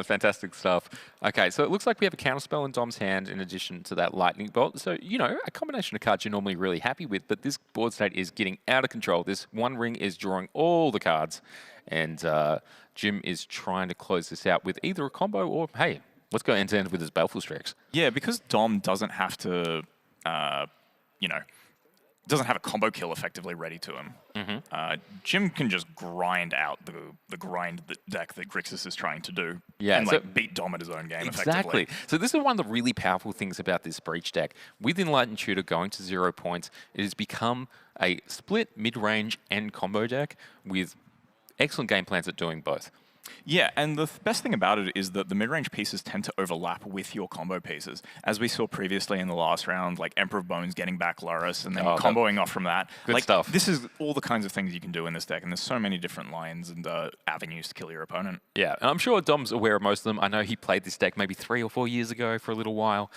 fantastic stuff. Okay, so it looks like we have a counterspell in Dom's hand in addition to that Lightning Bolt. So, a combination of cards you're normally really happy with, but this board state is getting out of control. This 1 ring is drawing all the cards, and Jim is trying to close this out with either a combo or, hey, let's go end-to-end with his Baleful Strix. Yeah, because Dom doesn't have to, doesn't have a combo kill effectively ready to him. Jim can just grind out the grind deck that Grixis is trying to do, and like beat Dom at his own game. Exactly. Effectively. So this is one of the really powerful things about this Breach deck. With Enlightened Tutor going to 0 points, it has become a split mid-range and combo deck with excellent game plans at doing both. Yeah, and the best thing about it is that the mid-range pieces tend to overlap with your combo pieces. As we saw previously in the last round, like Emperor of Bones getting back Loris and then comboing off from that. Good stuff. This is all the kinds of things you can do in this deck, and there's so many different lines and avenues to kill your opponent. Yeah, I'm sure Dom's aware of most of them. I know he played this deck maybe 3 or 4 years ago for a little while.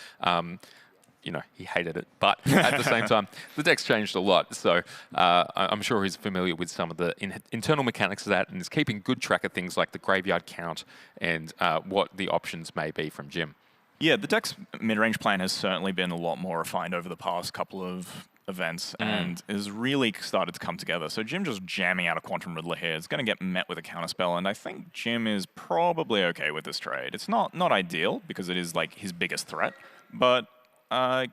You know, he hated it, but at the same time, the deck's changed a lot. So I'm sure he's familiar with some of the internal mechanics of that and is keeping good track of things like the graveyard count and what the options may be from Jim. Yeah, the deck's mid-range plan has certainly been a lot more refined over the past couple of events and has really started to come together. So Jim just jamming out a Quantum Riddler here is going to get met with a counterspell, and I think Jim is probably okay with this trade. It's not ideal because it is like his biggest threat, but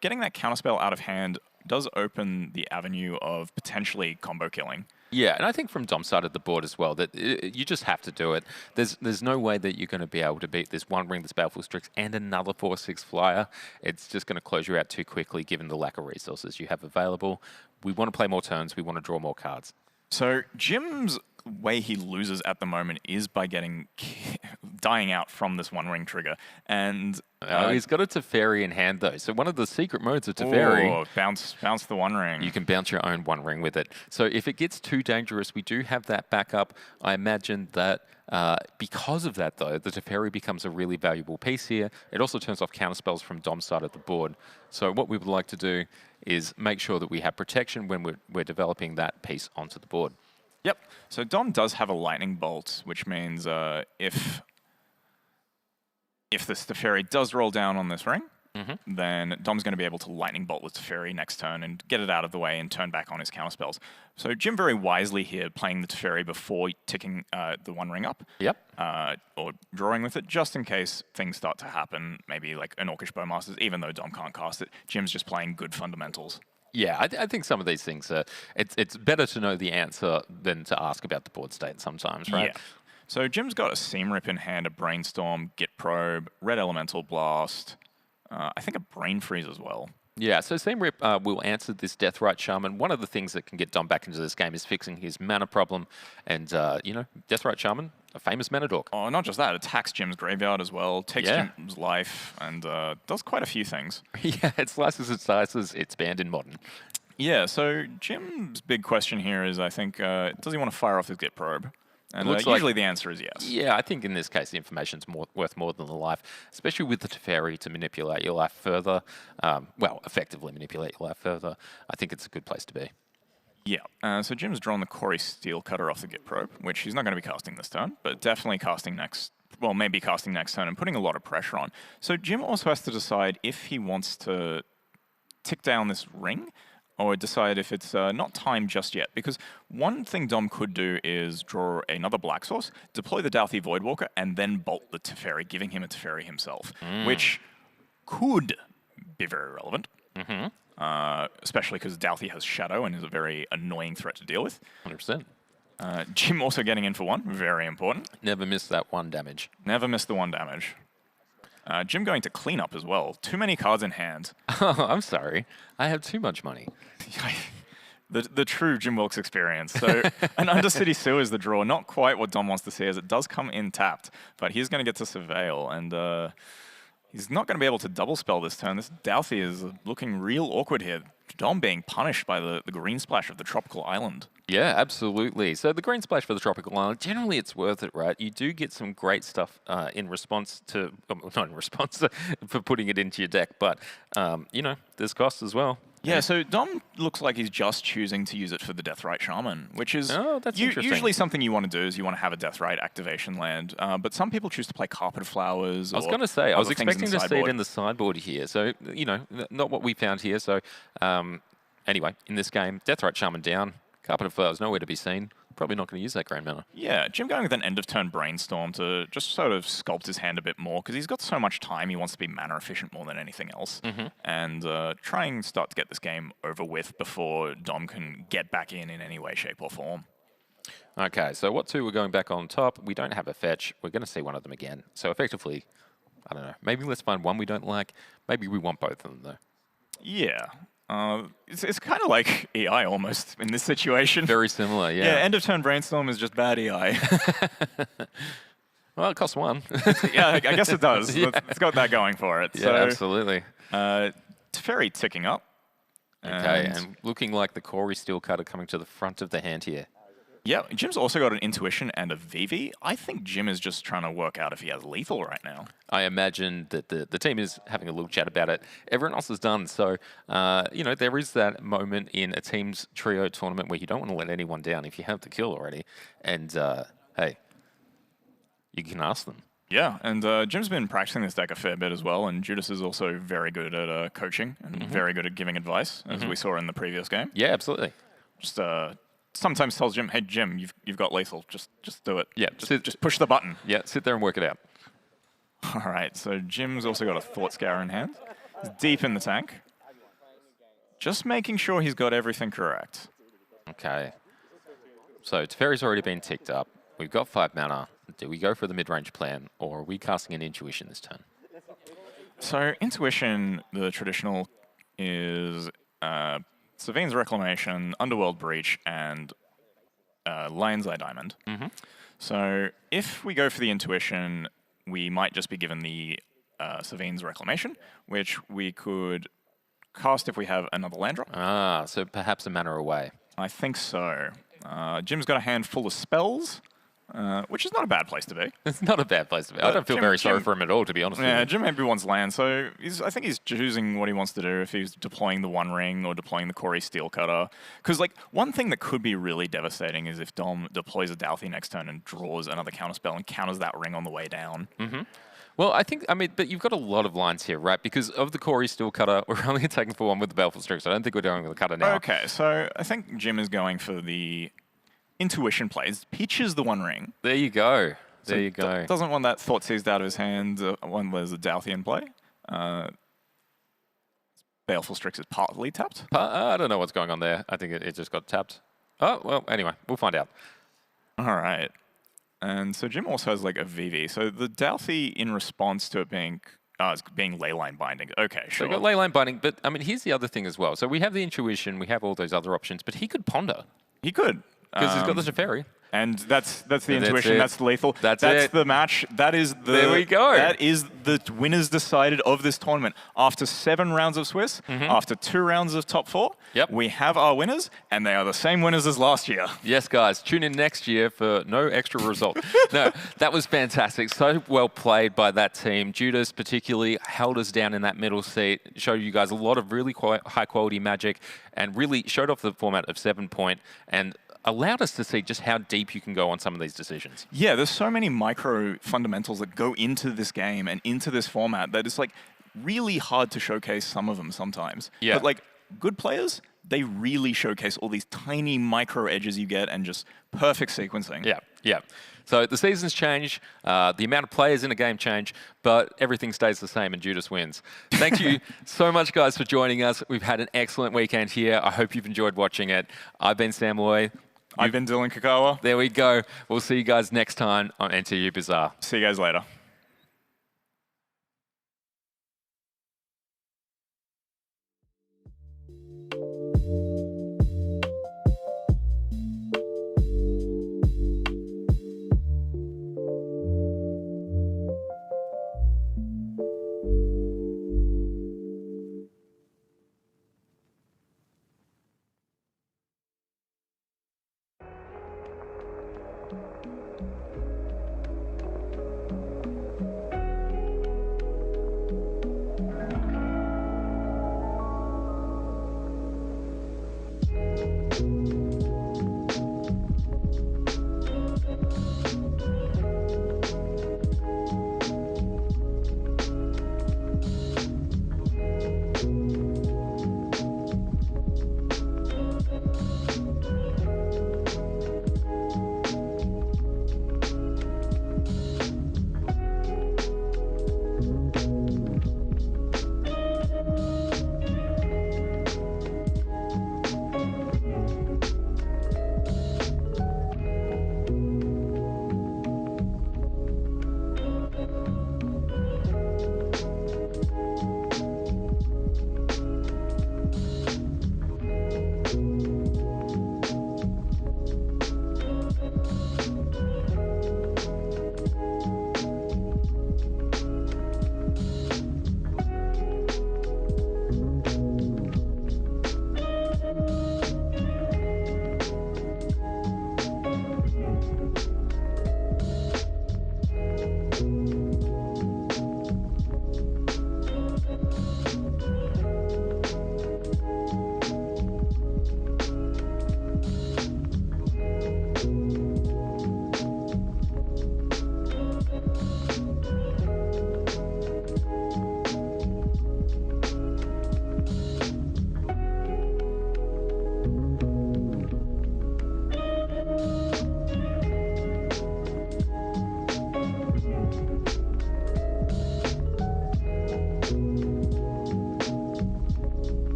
getting that counterspell out of hand does open the avenue of potentially combo killing. Yeah, and I think from Dom's side of the board as well, that you just have to do it. There's no way that you're going to be able to beat this One Ring, this Baleful Strix, and another 4/6 flyer. It's just going to close you out too quickly given the lack of resources you have available. We want to play more turns. We want to draw more cards. So Jim's way he loses at the moment is by dying out from this One Ring trigger. And he's got a Teferi in hand, though. So one of the secret modes of Teferi... bounce the One Ring. You can bounce your own One Ring with it. So if it gets too dangerous, we do have that backup. I imagine that because of that, though, the Teferi becomes a really valuable piece here. It also turns off counterspells from Dom's side of the board. So what we would like to do is make sure that we have protection when we're developing that piece onto the board. Yep. So Dom does have a Lightning Bolt, which means if the Teferi does roll down on this ring, then Dom's going to be able to Lightning Bolt the Teferi next turn and get it out of the way and turn back on his counterspells. So Jim very wisely here playing the Teferi before ticking the One Ring up. Yep. Or drawing with it just in case things start to happen, maybe like an Orcish Bowmasters, even though Dom can't cast it. Jim's just playing good fundamentals. Yeah, I think some of these things, it's better to know the answer than to ask about the board state sometimes, right? Yeah. So Jim's got a Seam Rip in hand, a Brainstorm, Git Probe, Red Elemental Blast, I think a Brain Freeze as well. Yeah, so Seam Rip will answer this Deathrite Shaman. One of the things that can get Dom back into this game is fixing his mana problem. And, you know, Deathrite Shaman, a famous mana dork. Oh, not just that, attacks Jim's graveyard as well, takes Jim's life, and does quite a few things. Yeah, it slices and dices. It's banned in Modern. Yeah, so Jim's big question here is, I think, does he want to fire off his Git Probe? And usually the answer is yes. Yeah, I think in this case the information's worth more than the life, especially with the Teferi to manipulate your life further. Well, effectively manipulate your life further. I think it's a good place to be. Yeah, so Jim's drawn the Corey Steelcutter off the Git Probe, which he's not going to be casting this turn, but definitely casting next, well, maybe casting next turn and putting a lot of pressure on. So Jim also has to decide if he wants to tick down this ring or decide if it's not time just yet. Because one thing Dom could do is draw another Black Source, deploy the Dalthy Voidwalker, and then bolt the Teferi, giving him a Teferi himself, which could be very relevant. Especially because Dalthy has Shadow and is a very annoying threat to deal with. 100%. Jim also getting in for 1, very important. Never miss that 1 damage. Never miss the 1 damage. Jim going to clean up as well. Too many cards in hand. Oh, I'm sorry. I have too much money. The true Jim Wilkes experience. So an Undercity Sewer is the draw. Not quite what Dom wants to see as it does come in tapped, but he's going to get to Surveil, and he's not going to be able to double spell this turn. This Dalthy is looking real awkward here. Dom being punished by the green splash of the Tropical Island. Yeah, absolutely. So the green splash for the Tropical Island, generally it's worth it, right? You do get some great stuff in response to, not in response for putting it into your deck, but, you know, there's costs as well. Yeah, so Dom looks like he's just choosing to use it for the Deathrite Shaman, which is that's usually something you want to do is you want to have a Deathrite activation land. But some people choose to play Carpet Flowers. I was going to say, I was expecting to see it in the sideboard here. So, you know, not what we found here. So, anyway, in this game, Deathrite Shaman down, Carpet Flowers nowhere to be seen. Probably not going to use that Grand Mana. Yeah, Jim going with an end-of-turn Brainstorm to just sort of sculpt his hand a bit more, because he's got so much time, he wants to be mana efficient more than anything else. And try and start to get this game over with before Dom can get back in any way, shape, or form. Okay, so what two we're going back on top? We don't have a fetch. We're going to see one of them again. So effectively, I don't know. Maybe let's find one we don't like. Maybe we want both of them, though. Yeah. It's kind of like EI almost in this situation. Very similar, yeah. Yeah, end-of-turn Brainstorm is just bad EI. Well, it costs one. Yeah, I guess it does. Yeah. It's got that going for it. Yeah, So, absolutely. Teferi ticking up. Okay, and looking like the Corey Steel Cutter coming to the front of the hand here. Yeah, Jim's also got an Intuition and a VV. I think Jim is just trying to work out if he has lethal right now. I imagine that the team is having a little chat about it. Everyone else is done. So, you know, there is that moment in a team's trio tournament where you don't want to let anyone down if you have the kill already. And, hey, you can ask them. Yeah, and Jim's been practicing this deck a fair bit as well, and Judas is also very good at coaching and very good at giving advice, as we saw in the previous game. Yeah, absolutely. Just sometimes tells Jim, hey, Jim, you've got lethal. Just do it. Yeah, just push the button. Yeah, sit there and work it out. All right, so Jim's also got a Thought Scour in hand. He's deep in the tank. Just making sure he's got everything correct. Okay. So Teferi's already been ticked up. We've got 5 mana. Do we go for the mid-range plan, or are we casting an Intuition this turn? So Intuition, the traditional, is Savine's Reclamation, Underworld Breach, and Lion's Eye Diamond. So if we go for the Intuition, we might just be given the Savine's Reclamation, which we could cast if we have another land drop. Ah, so perhaps a mana away. I think so. Jim's got a hand full of spells, which is not a bad place to be. It's not a bad place to be. I don't feel very sorry for him at all, to be honest with you. Yeah, Jim maybe wants land, so I think he's choosing what he wants to do, if he's deploying the One Ring or deploying the Corey Steel Cutter. Because, like, one thing that could be really devastating is if Dom deploys a Douthie next turn and draws another counterspell and counters that ring on the way down. Well, I mean, but you've got a lot of lines here, right? Because of the Corey Steel Cutter, we're only attacking for one with the Baleful Strix. I don't think we're going with the cutter now. Okay, so I think Jim is going for the Intuition plays. Pitches the One Ring. There you go. So there you go. Doesn't want that Thought Seized out of his hand when there's a Douthie in play. Baleful Strix is partly tapped. I don't know what's going on there. I think it just got tapped. Oh, well, anyway, we'll find out. All right. And so Jim also has like a VV. So the Douthie in response to it being Leyline Binding. Okay, So sure. we've got Leyline Binding, but I mean, here's the other thing as well. So we have the Intuition, we have all those other options, but he could Ponder. He could. Because he's got the Teferi. And that's the And Intuition, that's the lethal. That's the match. That is the There we go. That is the winners decided of this tournament. After 7 rounds of Swiss, after 2 rounds of top 4, we have our winners, and they are the same winners as last year. Yes, guys, tune in next year for no extra result. No, that was fantastic. So well played by that team. Judas particularly held us down in that middle seat, showed you guys a lot of really high quality Magic, and really showed off the format of 7-point, and allowed us to see just how deep you can go on some of these decisions. Yeah, there's so many micro fundamentals that go into this game and into this format that it's like really hard to showcase some of them sometimes. Yeah. But like good players, they really showcase all these tiny micro edges you get and just perfect sequencing. Yeah, yeah. So the seasons change, the amount of players in a game change, but everything stays the same and Judas wins. Thank you so much, guys, for joining us. We've had an excellent weekend here. I hope you've enjoyed watching it. I've been Sam Loy. I've been Dylan Kakawa. There we go. We'll see you guys next time on NTU Bizarre. See you guys later.